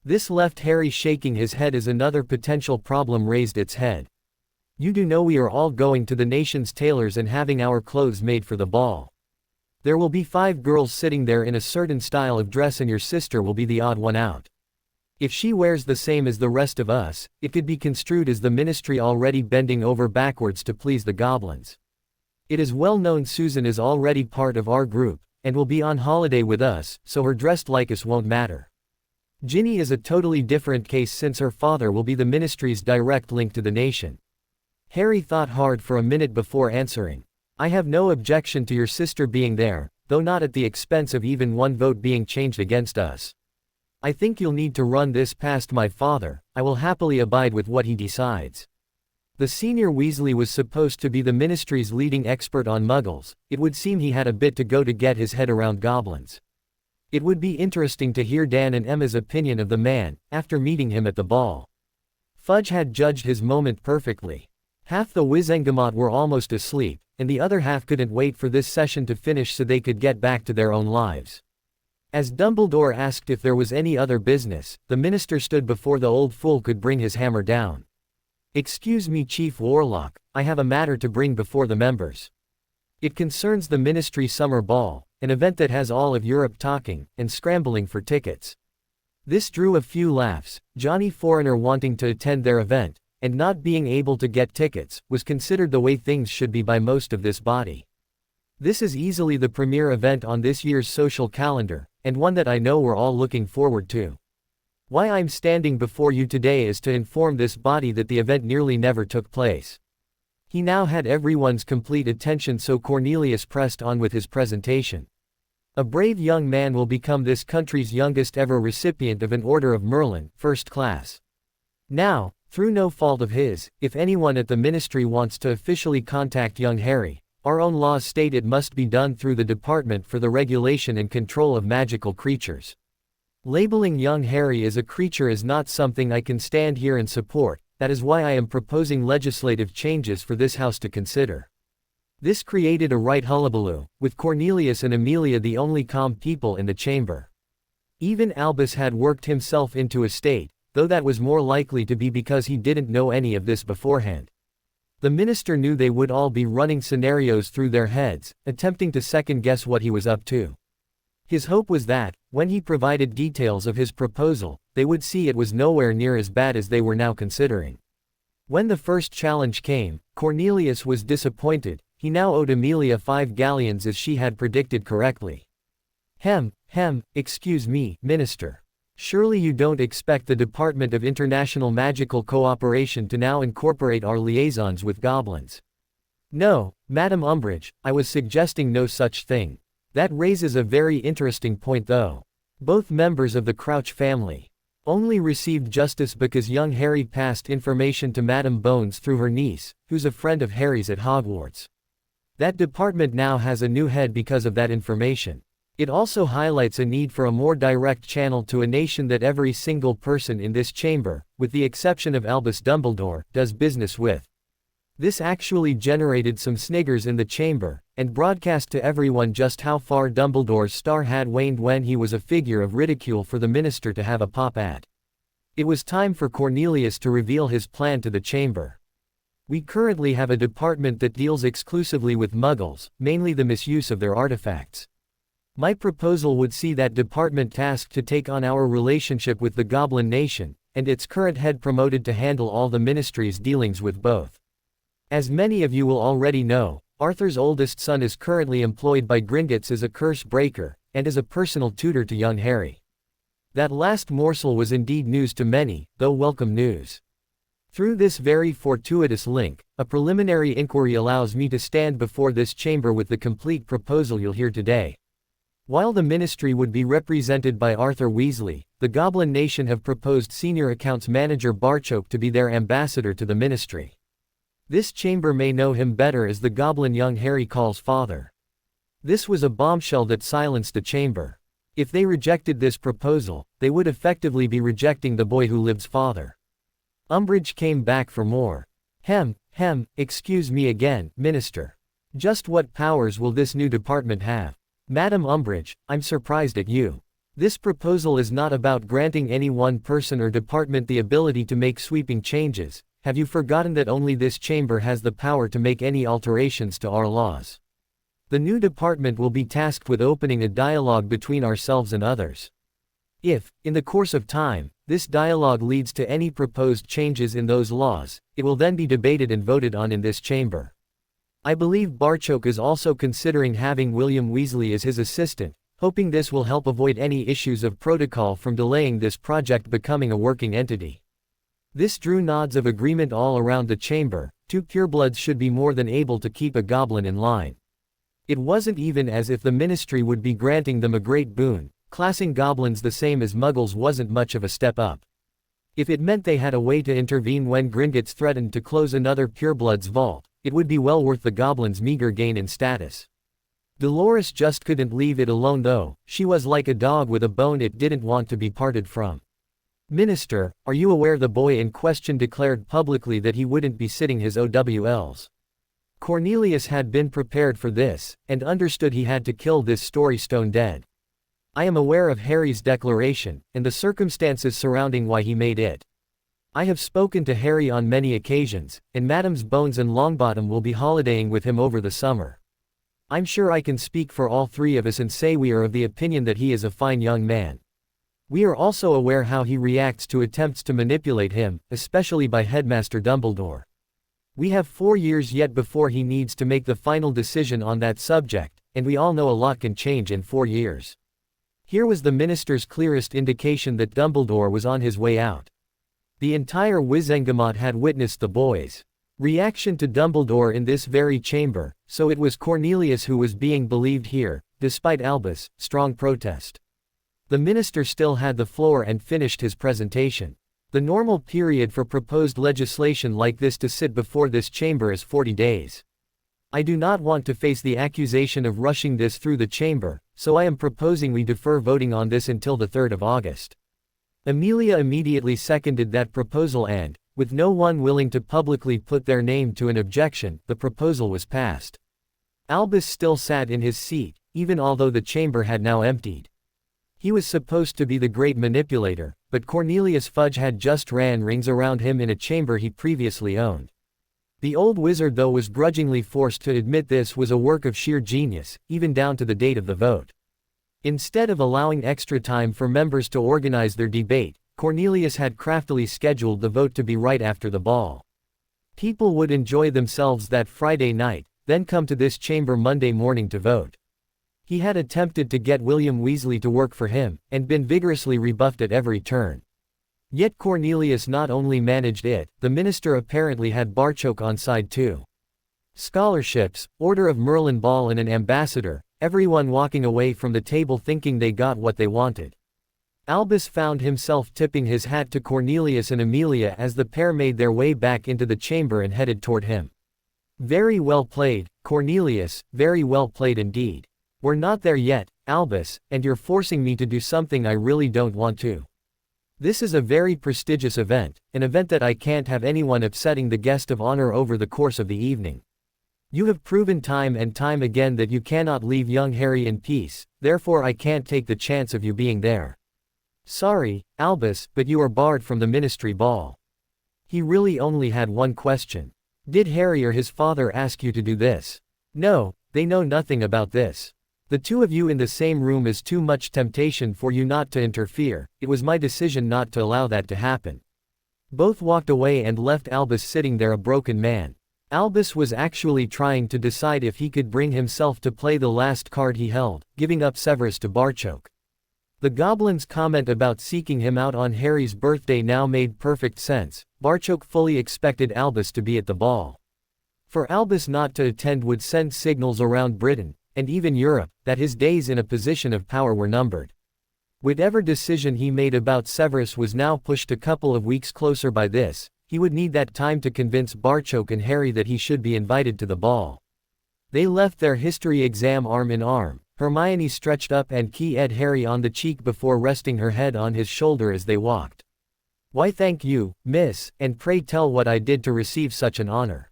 This left Harry shaking his head as another potential problem raised its head. "You do know we are all going to the nation's tailors and having our clothes made for the ball. There will be 5 girls sitting there in a certain style of dress and your sister will be the odd one out. If she wears the same as the rest of us, it could be construed as the ministry already bending over backwards to please the goblins. It is well known Susan is already part of our group, and will be on holiday with us, so her dressed like us won't matter. Ginny is a totally different case since her father will be the ministry's direct link to the nation." Harry thought hard for a minute before answering. "I have no objection to your sister being there, though not at the expense of even one vote being changed against us. I think you'll need to run this past my father. I will happily abide with what he decides." The senior Weasley was supposed to be the ministry's leading expert on muggles. It would seem he had a bit to go to get his head around goblins. It would be interesting to hear Dan and Emma's opinion of the man, after meeting him at the ball. Fudge had judged his moment perfectly. Half the Wizengamot were almost asleep, and the other half couldn't wait for this session to finish so they could get back to their own lives. As Dumbledore asked if there was any other business, the minister stood before the old fool could bring his hammer down. "Excuse me, Chief Warlock, I have a matter to bring before the members. It concerns the Ministry Summer Ball, an event that has all of Europe talking, and scrambling for tickets." This drew a few laughs. Johnny Foreigner wanting to attend their event, and not being able to get tickets, was considered the way things should be by most of this body. "This is easily the premier event on this year's social calendar, and one that I know we're all looking forward to. Why I'm standing before you today is to inform this body that the event nearly never took place." He now had everyone's complete attention, so Cornelius pressed on with his presentation. "A brave young man will become this country's youngest ever recipient of an Order of Merlin, first class. Now, through no fault of his, if anyone at the ministry wants to officially contact young Harry, our own laws state it must be done through the Department for the Regulation and Control of Magical Creatures. Labeling young Harry as a creature is not something I can stand here and support. That is why I am proposing legislative changes for this House to consider." This created a right hullabaloo, with Cornelius and Amelia the only calm people in the chamber. Even Albus had worked himself into a state, though that was more likely to be because he didn't know any of this beforehand. The minister knew they would all be running scenarios through their heads, attempting to second-guess what he was up to. His hope was that, when he provided details of his proposal, they would see it was nowhere near as bad as they were now considering. When the first challenge came, Cornelius was disappointed. He now owed Amelia 5 galleons as she had predicted correctly. Excuse me, Minister. Surely you don't expect the Department of International Magical Cooperation to now incorporate our liaisons with goblins. No, Madam Umbridge, I was suggesting no such thing. That raises a very interesting point though. Both members of the Crouch family only received justice because young Harry passed information to Madam Bones through her niece, who's a friend of Harry's at Hogwarts. That department now has a new head because of that information. It also highlights a need for a more direct channel to a nation that every single person in this chamber, with the exception of Albus Dumbledore, does business with. This actually generated some sniggers in the chamber, and broadcast to everyone just how far Dumbledore's star had waned when he was a figure of ridicule for the minister to have a pop at. It was time for Cornelius to reveal his plan to the chamber. We currently have a department that deals exclusively with Muggles, mainly the misuse of their artifacts. My proposal would see that department tasked to take on our relationship with the Goblin Nation, and its current head promoted to handle all the ministry's dealings with both. As many of you will already know, Arthur's oldest son is currently employed by Gringotts as a curse breaker, and as a personal tutor to young Harry. That last morsel was indeed news to many, though welcome news. Through this very fortuitous link, a preliminary inquiry allows me to stand before this chamber with the complete proposal you'll hear today. While the ministry would be represented by Arthur Weasley, the Goblin Nation have proposed Senior Accounts Manager Barchoke to be their ambassador to the ministry. This chamber may know him better as the goblin young Harry calls father. This was a bombshell that silenced the chamber. If they rejected this proposal, they would effectively be rejecting the boy who lives father. Umbridge came back for more. Excuse me again, Minister. Just what powers will this new department have? Madam Umbridge, I'm surprised at you. This proposal is not about granting any one person or department the ability to make sweeping changes. Have you forgotten that only this chamber has the power to make any alterations to our laws? The new department will be tasked with opening a dialogue between ourselves and others. If, in the course of time, this dialogue leads to any proposed changes in those laws, it will then be debated and voted on in this chamber. I believe Barchoke is also considering having William Weasley as his assistant, hoping this will help avoid any issues of protocol from delaying this project becoming a working entity. This drew nods of agreement all around the chamber. 2 purebloods should be more than able to keep a goblin in line. It wasn't even as if the ministry would be granting them a great boon. Classing goblins the same as muggles wasn't much of a step up. If it meant they had a way to intervene when Gringotts threatened to close another pureblood's vault, it would be well worth the goblins' meager gain in status. Dolores just couldn't leave it alone though. She was like a dog with a bone it didn't want to be parted from. Minister, are you aware the boy in question declared publicly that he wouldn't be sitting his OWLs? Cornelius had been prepared for this, and understood he had to kill this story stone dead. I am aware of Harry's declaration, and the circumstances surrounding why he made it. I have spoken to Harry on many occasions, and Madams Bones and Longbottom will be holidaying with him over the summer. I'm sure I can speak for all 3 of us and say we are of the opinion that he is a fine young man. We are also aware how he reacts to attempts to manipulate him, especially by Headmaster Dumbledore. We have 4 years yet before he needs to make the final decision on that subject, and we all know a lot can change in 4 years. Here was the minister's clearest indication that Dumbledore was on his way out. The entire Wizengamot had witnessed the boys' reaction to Dumbledore in this very chamber, so it was Cornelius who was being believed here, despite Albus' strong protest. The minister still had the floor and finished his presentation. The normal period for proposed legislation like this to sit before this chamber is 40 days. I do not want to face the accusation of rushing this through the chamber, so I am proposing we defer voting on this until the 3rd of August. Amelia immediately seconded that proposal and, with no one willing to publicly put their name to an objection, the proposal was passed. Albus still sat in his seat, even although the chamber had now emptied. He was supposed to be the great manipulator, but Cornelius Fudge had just ran rings around him in a chamber he previously owned. The old wizard though was grudgingly forced to admit this was a work of sheer genius, even down to the date of the vote. Instead of allowing extra time for members to organize their debate, Cornelius had craftily scheduled the vote to be right after the ball. People would enjoy themselves that Friday night, then come to this chamber Monday morning to vote. He had attempted to get William Weasley to work for him, and been vigorously rebuffed at every turn. Yet Cornelius not only managed it, the minister apparently had Barchoke on side too. Scholarships, Order of Merlin Ball and an ambassador, everyone walking away from the table thinking they got what they wanted. Albus found himself tipping his hat to Cornelius and Amelia as the pair made their way back into the chamber and headed toward him. Very well played, Cornelius, very well played indeed. We're not there yet, Albus, and you're forcing me to do something I really don't want to. This is a very prestigious event, an event that I can't have anyone upsetting the guest of honor over the course of the evening. You have proven time and time again that you cannot leave young Harry in peace, therefore I can't take the chance of you being there. Sorry, Albus, but you are barred from the ministry ball. He really only had one question. Did Harry or his father ask you to do this? No, they know nothing about this. The two of you in the same room is too much temptation for you not to interfere. It was my decision not to allow that to happen. Both walked away and left Albus sitting there a broken man. Albus was actually trying to decide if he could bring himself to play the last card he held, giving up Severus to Barchoke. The Goblins' comment about seeking him out on Harry's birthday now made perfect sense. Barchoke fully expected Albus to be at the ball. For Albus not to attend would send signals around Britain, and even Europe, that his days in a position of power were numbered. Whatever decision he made about Severus was now pushed a couple of weeks closer by this. He would need that time to convince Barchoke and Harry that he should be invited to the ball. They left their history exam arm in arm, Hermione stretched up and kissed Harry on the cheek before resting her head on his shoulder as they walked. Why thank you, miss, and pray tell what I did to receive such an honor.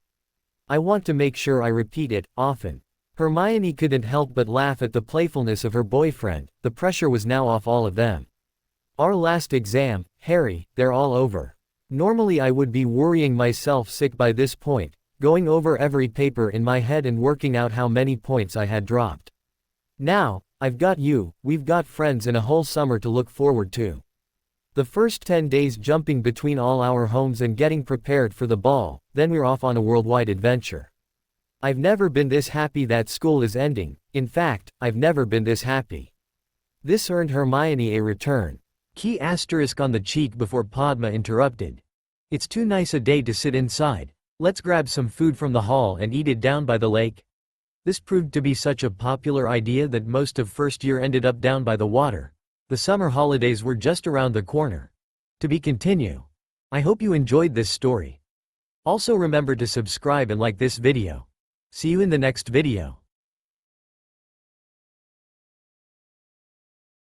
I want to make sure I repeat it, often. Hermione couldn't help but laugh at the playfulness of her boyfriend. The pressure was now off all of them. Our last exam, Harry, they're all over. Normally I would be worrying myself sick by this point, going over every paper in my head and working out how many points I had dropped. Now, I've got you, we've got friends and a whole summer to look forward to. The first 10 days jumping between all our homes and getting prepared for the ball, then we're off on a worldwide adventure. I've never been this happy that school is ending. In fact, I've never been this happy. This earned Hermione a return. Key asterisk on the cheek before Padma interrupted. It's too nice a day to sit inside. Let's grab some food from the hall and eat it down by the lake. This proved to be such a popular idea that most of first year ended up down by the water. The summer holidays were just around the corner. To be continued. I hope you enjoyed this story. Also remember to subscribe and like this video. See you in the next video.